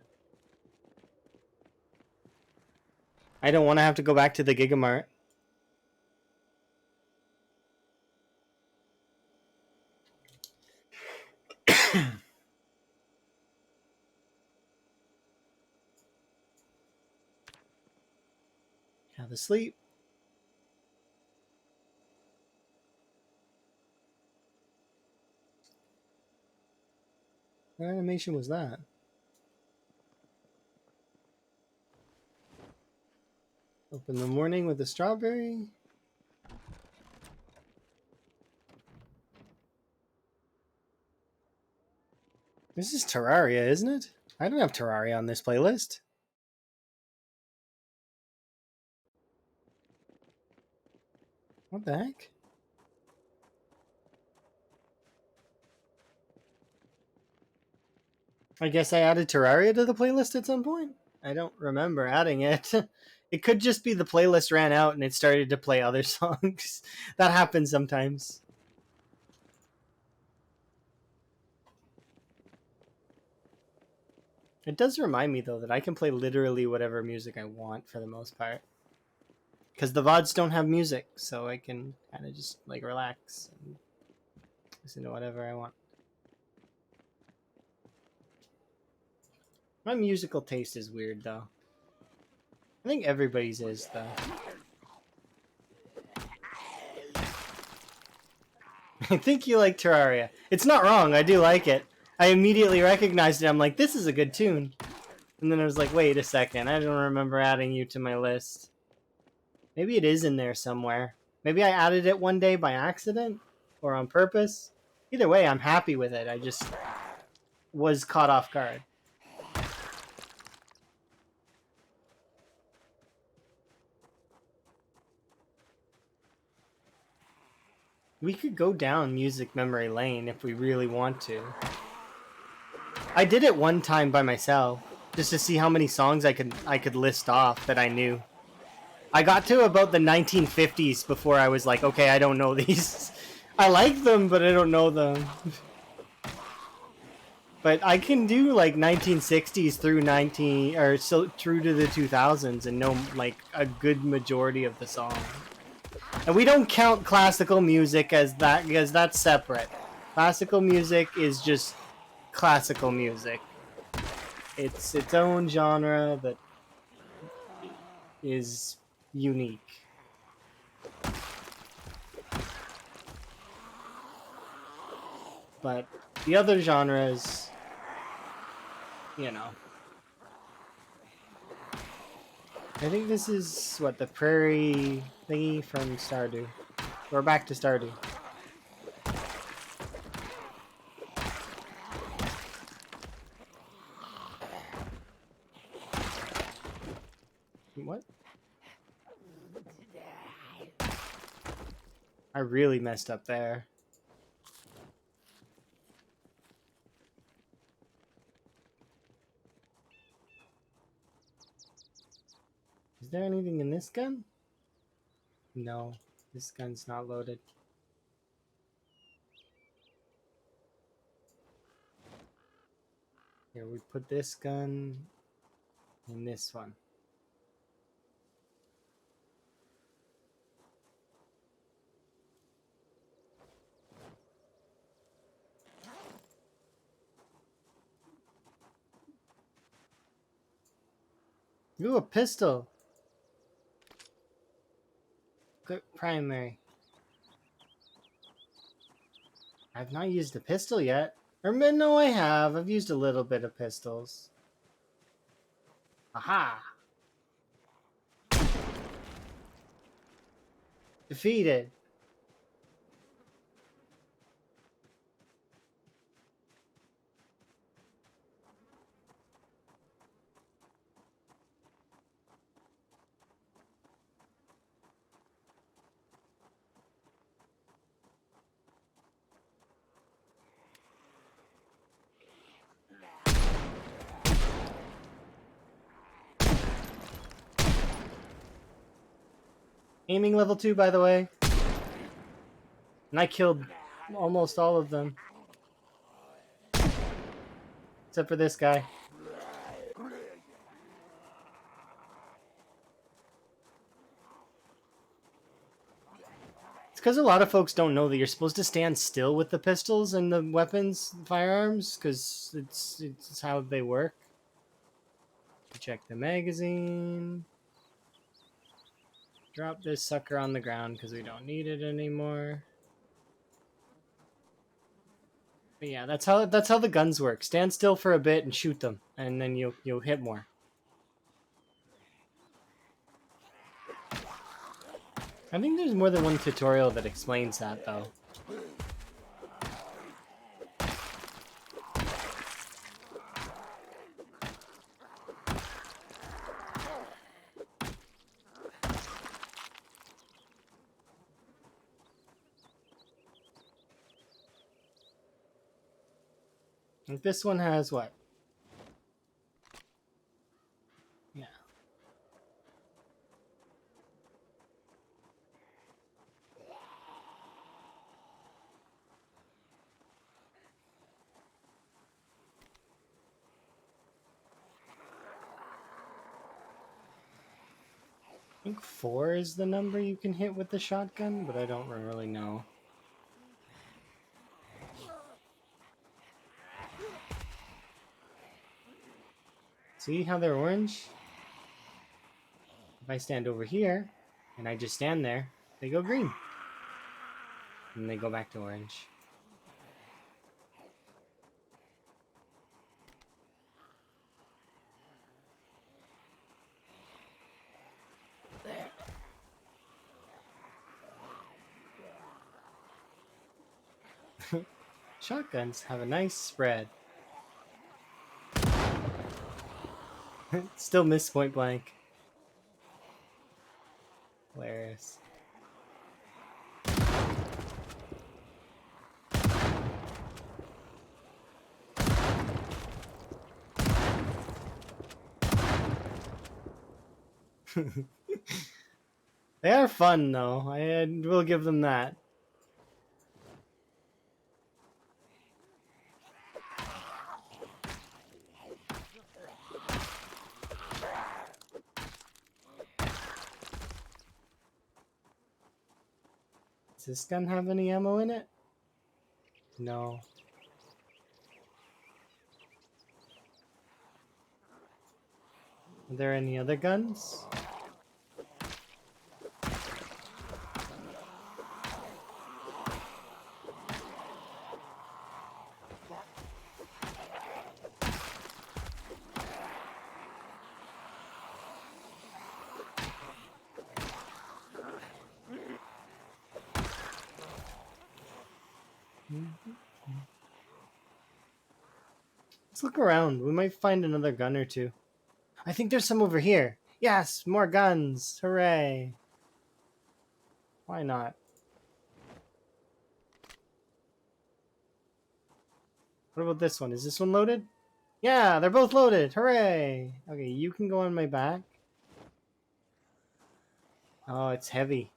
I don't want to have to go back to the Gigamart. Have a sleep. What animation was that? Open the morning with a strawberry. This is Terraria, isn't it? I don't have Terraria on this playlist. What the heck? I guess I added Terraria to the playlist at some point. I don't remember adding it. It could just be the playlist ran out and it started to play other songs. That happens sometimes. It does remind me, though, that I can play literally whatever music I want for the most part. Because the VODs don't have music, so I can kind of just, like, relax and listen to whatever I want. My musical taste is weird, though. I think everybody's is, though. I think you like Terraria. It's not wrong, I do like it. I immediately recognized it. I'm like, this is a good tune. And then I was like, wait a second. I don't remember adding you to my list. Maybe it is in there somewhere. Maybe I added it one day by accident or on purpose. Either way, I'm happy with it. I just was caught off guard. We could go down music memory lane if we really want to. I did it one time by myself, just to see how many songs I could list off that I knew. I got to about the 1950s before I was like, okay, I don't know these. I like them, but I don't know them. But I can do like 1960s through 19 or so through to the 2000s and know like a good majority of the song. And we don't count classical music as that because that's separate. Classical music is just classical music. It's its own genre that is unique. But the other genres, you know. I think this is what the prairie thingy from Stardew. We're back to Stardew. What? I really messed up there. Is there anything in this gun? No, this gun's not loaded. Here, we put this gun in this one. Ooh, a pistol. Good primary. I've not used a pistol yet. Or no, I have. I've used a little bit of pistols. Aha! Defeated. Aiming level 2, by the way. And I killed almost all of them. Except for this guy. It's because a lot of folks don't know that you're supposed to stand still with the pistols and the weapons, firearms, because it's how they work. Check the magazine. Drop this sucker on the ground because we don't need it anymore. But yeah, that's how the guns work. Stand still for a bit and shoot them, and then you'll hit more. I think there's more than one tutorial that explains that, though. Like this one has what? Yeah. I think 4 is the number you can hit with the shotgun, but I don't really know. See how they're orange? If I stand over here, and I just stand there, they go green. And they go back to orange. Shotguns have a nice spread. Still miss point blank. Hilarious. They are fun though. I will give them that. this gun have any ammo in it? No. Are there any other guns? Let's look around. We might find another gun or two. I think there's some over here. Yes, more guns. Hooray. Why not? What about this one? Is this one loaded? Yeah, they're both loaded. Hooray. Okay, you can go on my back. Oh, it's heavy.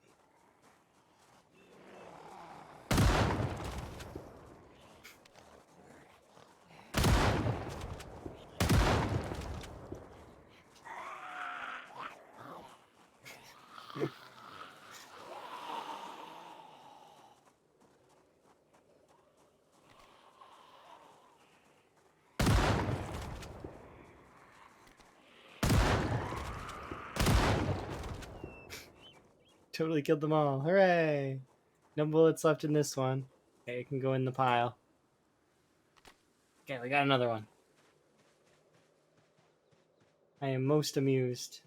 Totally killed them all. Hooray. No bullets left in this one. Okay, it can go in the pile. Okay, we got another one. I am most amused.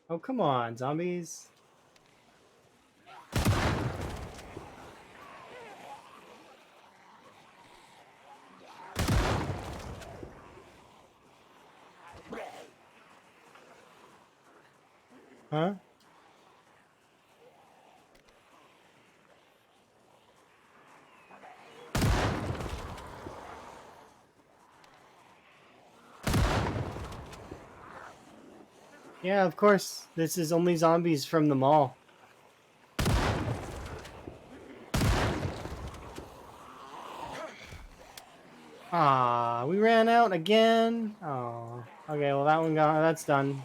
Oh, come on, zombies. Huh? Yeah, of course. This is only zombies from the mall. Ah, we ran out again. Oh, okay. Well, that one got. That's done.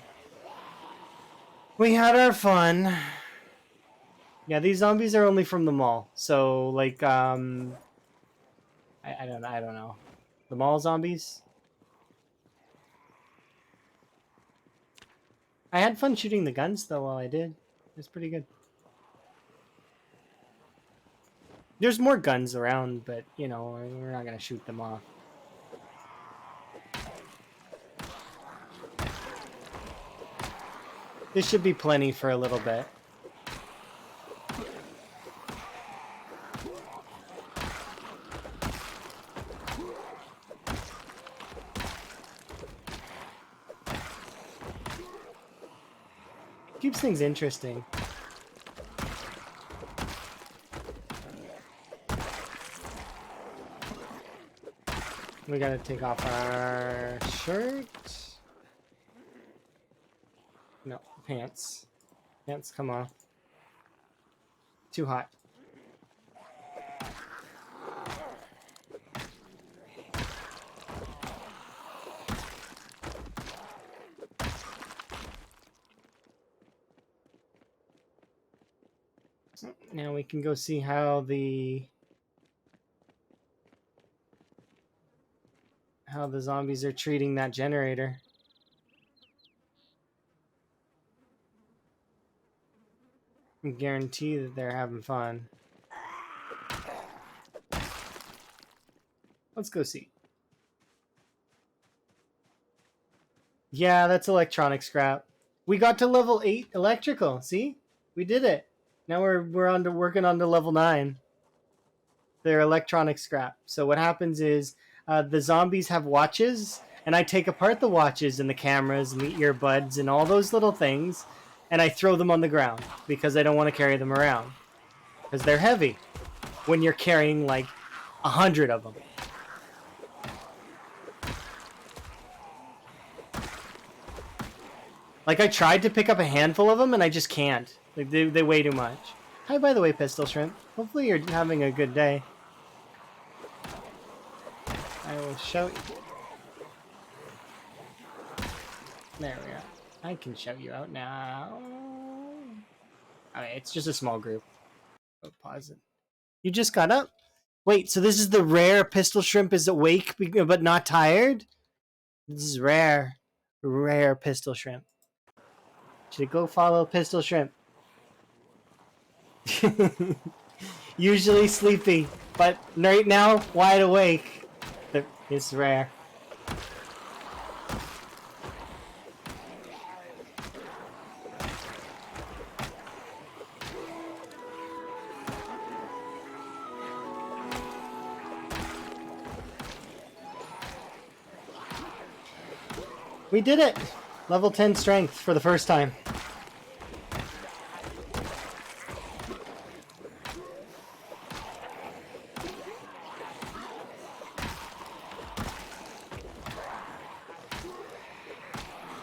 We had our fun. Yeah, these zombies are only from the mall. So, like, I don't know. I don't know. The mall zombies. I had fun shooting the guns though while I did. It was pretty good. There's more guns around, but you know, we're not gonna shoot them off. This should be plenty for a little bit. Keeps things interesting. We gotta take off our shirt. No, pants. Pants come off. Too hot. Now we can go see how the zombies are treating that generator. I guarantee that they're having fun. Let's go see. Yeah, that's electronic scrap. We got to level 8 electrical. See? We did it. Now we're on to working on to level 9. They're electronic scrap. So what happens is the zombies have watches, and I take apart the watches and the cameras and the earbuds and all those little things, and I throw them on the ground because I don't want to carry them around because they're heavy when you're carrying like 100 of them. Like I tried to pick up a handful of them and I just can't. Like they weigh too much. Hi, by the way, Pistol Shrimp. Hopefully you're having a good day. I will shout you. There we are. I can shout you out now. Okay, it's just a small group. Oh, pause it. You just got up? Wait, so this is the rare pistol shrimp is awake but not tired? This is rare. Rare pistol shrimp. Should go follow pistol shrimp. Usually sleepy, but right now wide awake. It's rare. We did it! Level 10 strength for the first time.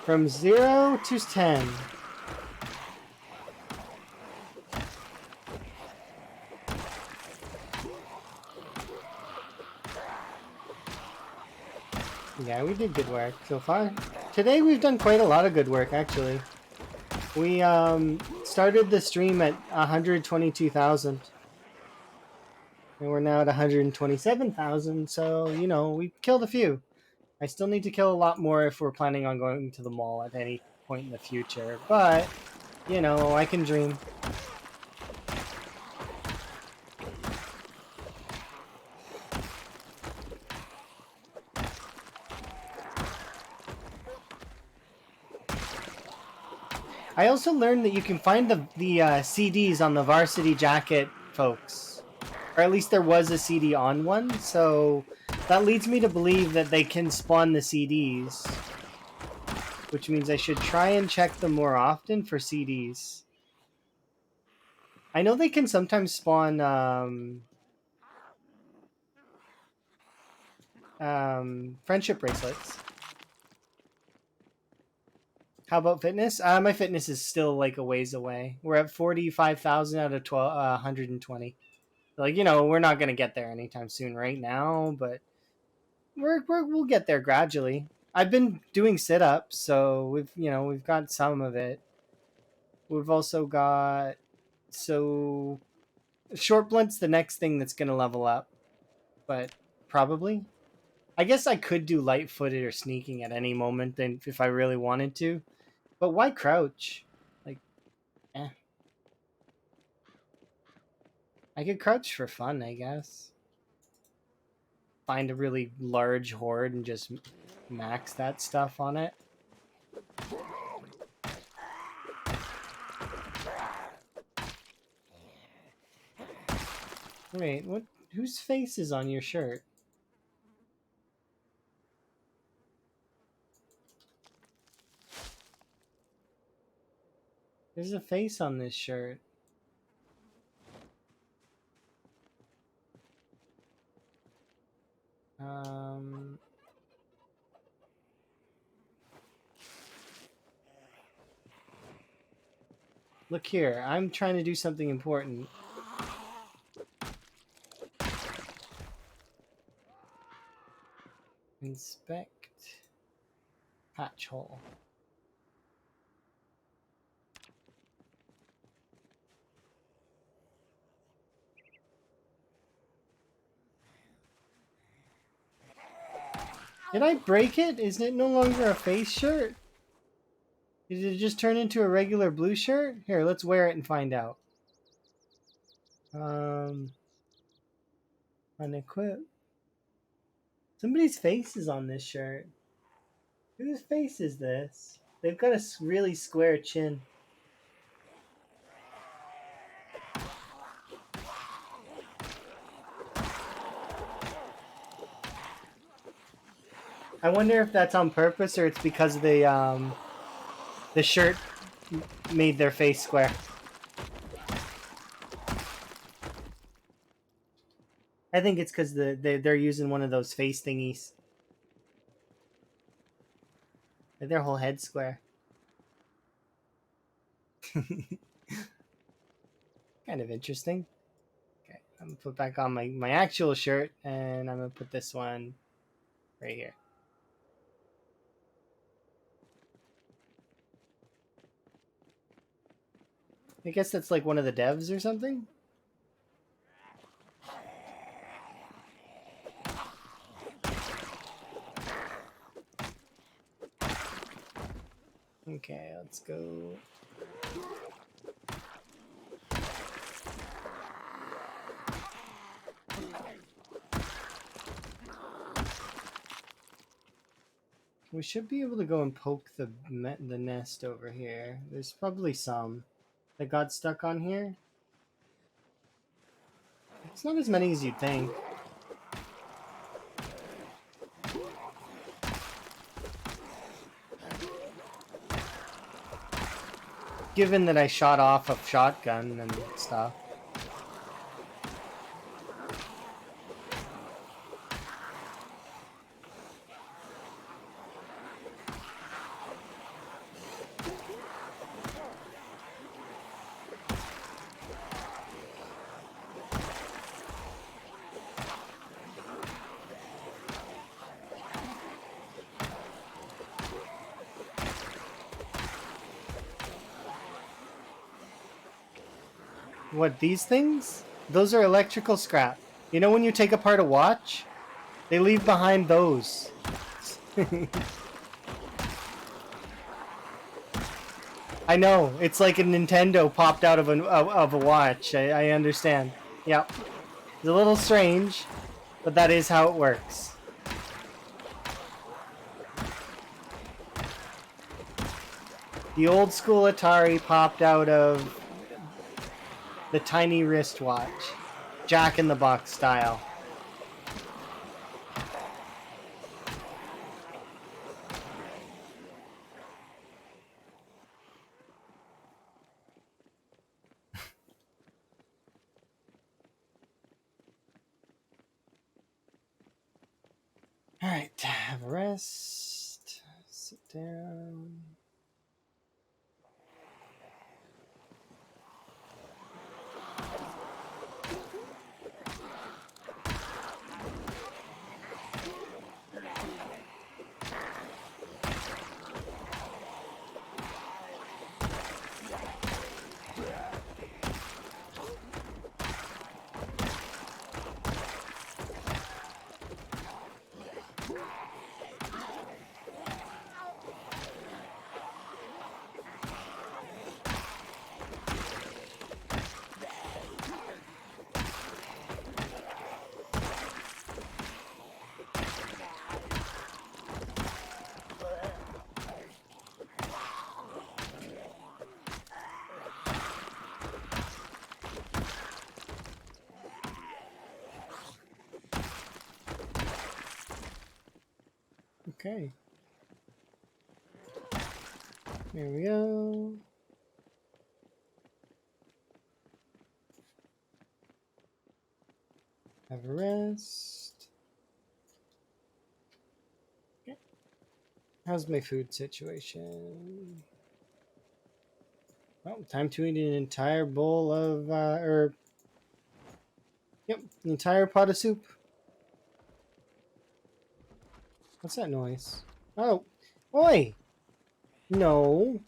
From 0 to 10. Yeah, we did good work so far. Today we've done quite a lot of good work, actually. We started the stream at 122,000. And we're now at 127,000, so, you know, we killed a few. I still need to kill a lot more if we're planning on going to the mall at any point in the future, but, you know, I can dream. I also learned that you can find the CDs on the Varsity Jacket folks. Or at least there was a CD on one, so that leads me to believe that they can spawn the CDs. Which means I should try and check them more often for CDs. I know they can sometimes spawn friendship bracelets. How about fitness? My fitness is still like a ways away. We're at 45,000 out of 120. Like, you know, we're not going to get there anytime soon right now, but we'll get there gradually. I've been doing sit-ups, so we've got some of it. We've also got short blunt's the next thing that's going to level up, but probably. I guess I could do light-footed or sneaking at any moment then if I really wanted to. But why crouch? Like, eh. I could crouch for fun, I guess. Find a really large horde and just max that stuff on it. Wait, what? Whose face is on your shirt? There's a face on this shirt. Look here, I'm trying to do something important. Inspect patch hole. Did I break it? Isn't it no longer a face shirt? Did it just turn into a regular blue shirt? Here, let's wear it and find out. Unequip. Somebody's face is on this shirt. Whose face is this? They've got a really square chin. I wonder if that's on purpose or it's because the shirt made their face square. I think it's because they're using one of those face thingies. Their whole head square. Kind of interesting. Okay, I'm gonna put back on my actual shirt and I'm gonna put this one right here. I guess that's like one of the devs or something? Okay, let's go. We should be able to go and poke the nest over here. There's probably some that got stuck on here. It's not as many as you'd think. Given that I shot off a shotgun and stuff. What, these things? Those are electrical scrap. You know when you take apart a watch? They leave behind those. I know, it's like a Nintendo popped out of a watch. I understand. Yep. It's a little strange, but that is how it works. The old school Atari popped out of the tiny wristwatch. Jack in the Box style. Alright, have a rest. Sit down. Okay. There we go. Have a rest. Okay. How's my food situation? Oh, time to eat an entire bowl of, yep, an entire pot of soup. What's that noise? Oh, oi! No.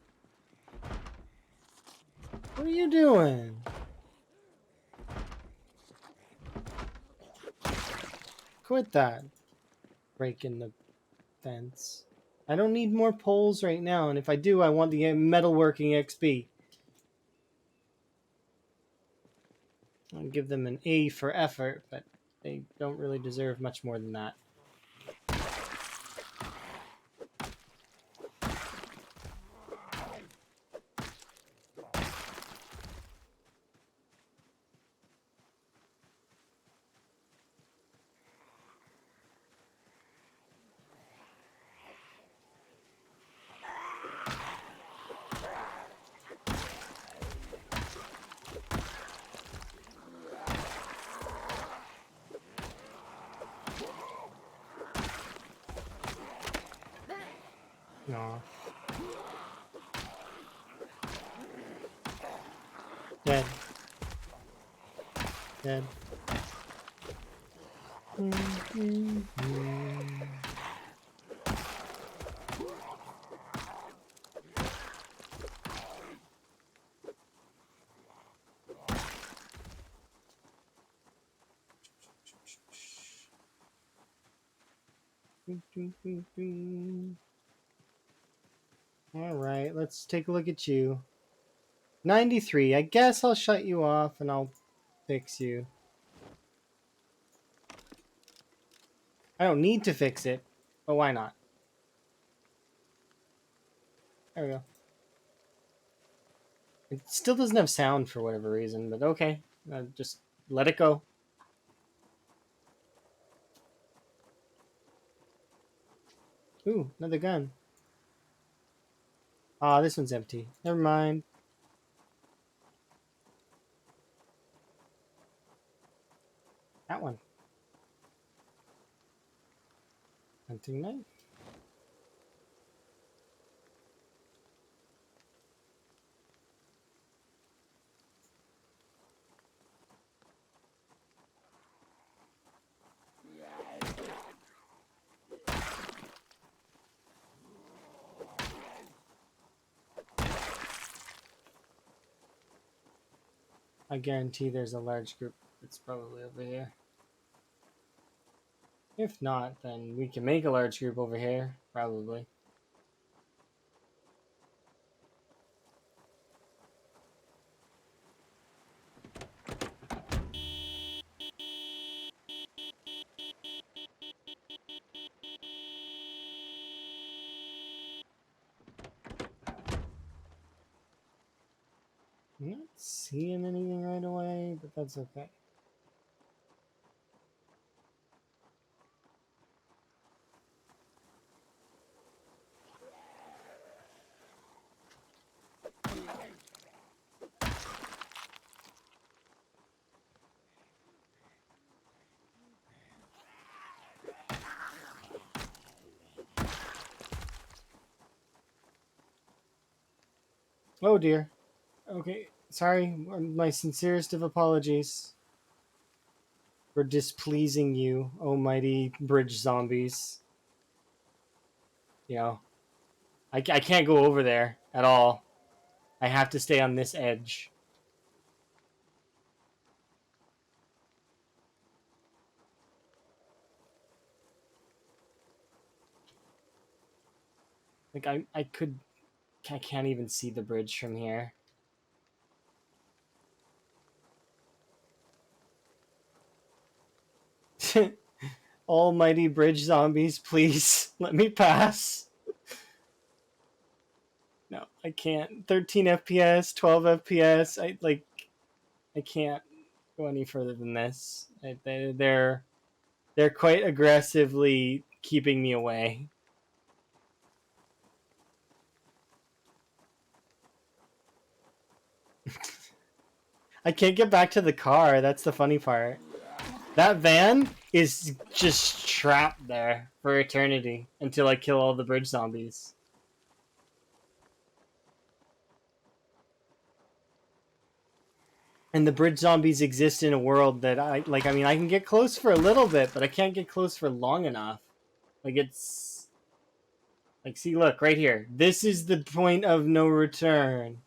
What are you doing? Quit that. Breaking the fence. I don't need more poles right now, and if I do, I want the metalworking XP. I'll give them an A for effort, but they don't really deserve much more than that. Aw. Dead. Dead. Alright, let's take a look at you. 93. I guess I'll shut you off and I'll fix you. I don't need to fix it, but why not? There we go. It still doesn't have sound for whatever reason, but okay. Just let it go. Ooh, another gun. Ah, this one's empty. Never mind. That one. Hunting knife. I guarantee there's a large group that's probably over here. If not, then we can make a large group over here, probably. I'm not seeing anything right away, but that's okay. Oh dear. Okay, sorry. My sincerest of apologies for displeasing you, almighty bridge zombies. You know, I can't go over there at all. I have to stay on this edge. Like, I can't even see the bridge from here. Almighty bridge zombies, please let me pass. No, I can't. 13 FPS, 12 FPS. I can't go any further than this. They're quite aggressively keeping me away. I can't get back to the car. That's the funny part. That van is just trapped there for eternity until I kill all the bridge zombies. And the bridge zombies exist in a world that I mean, I can get close for a little bit, but I can't get close for long enough. Like, it's like, see, look right here. This is the point of no return.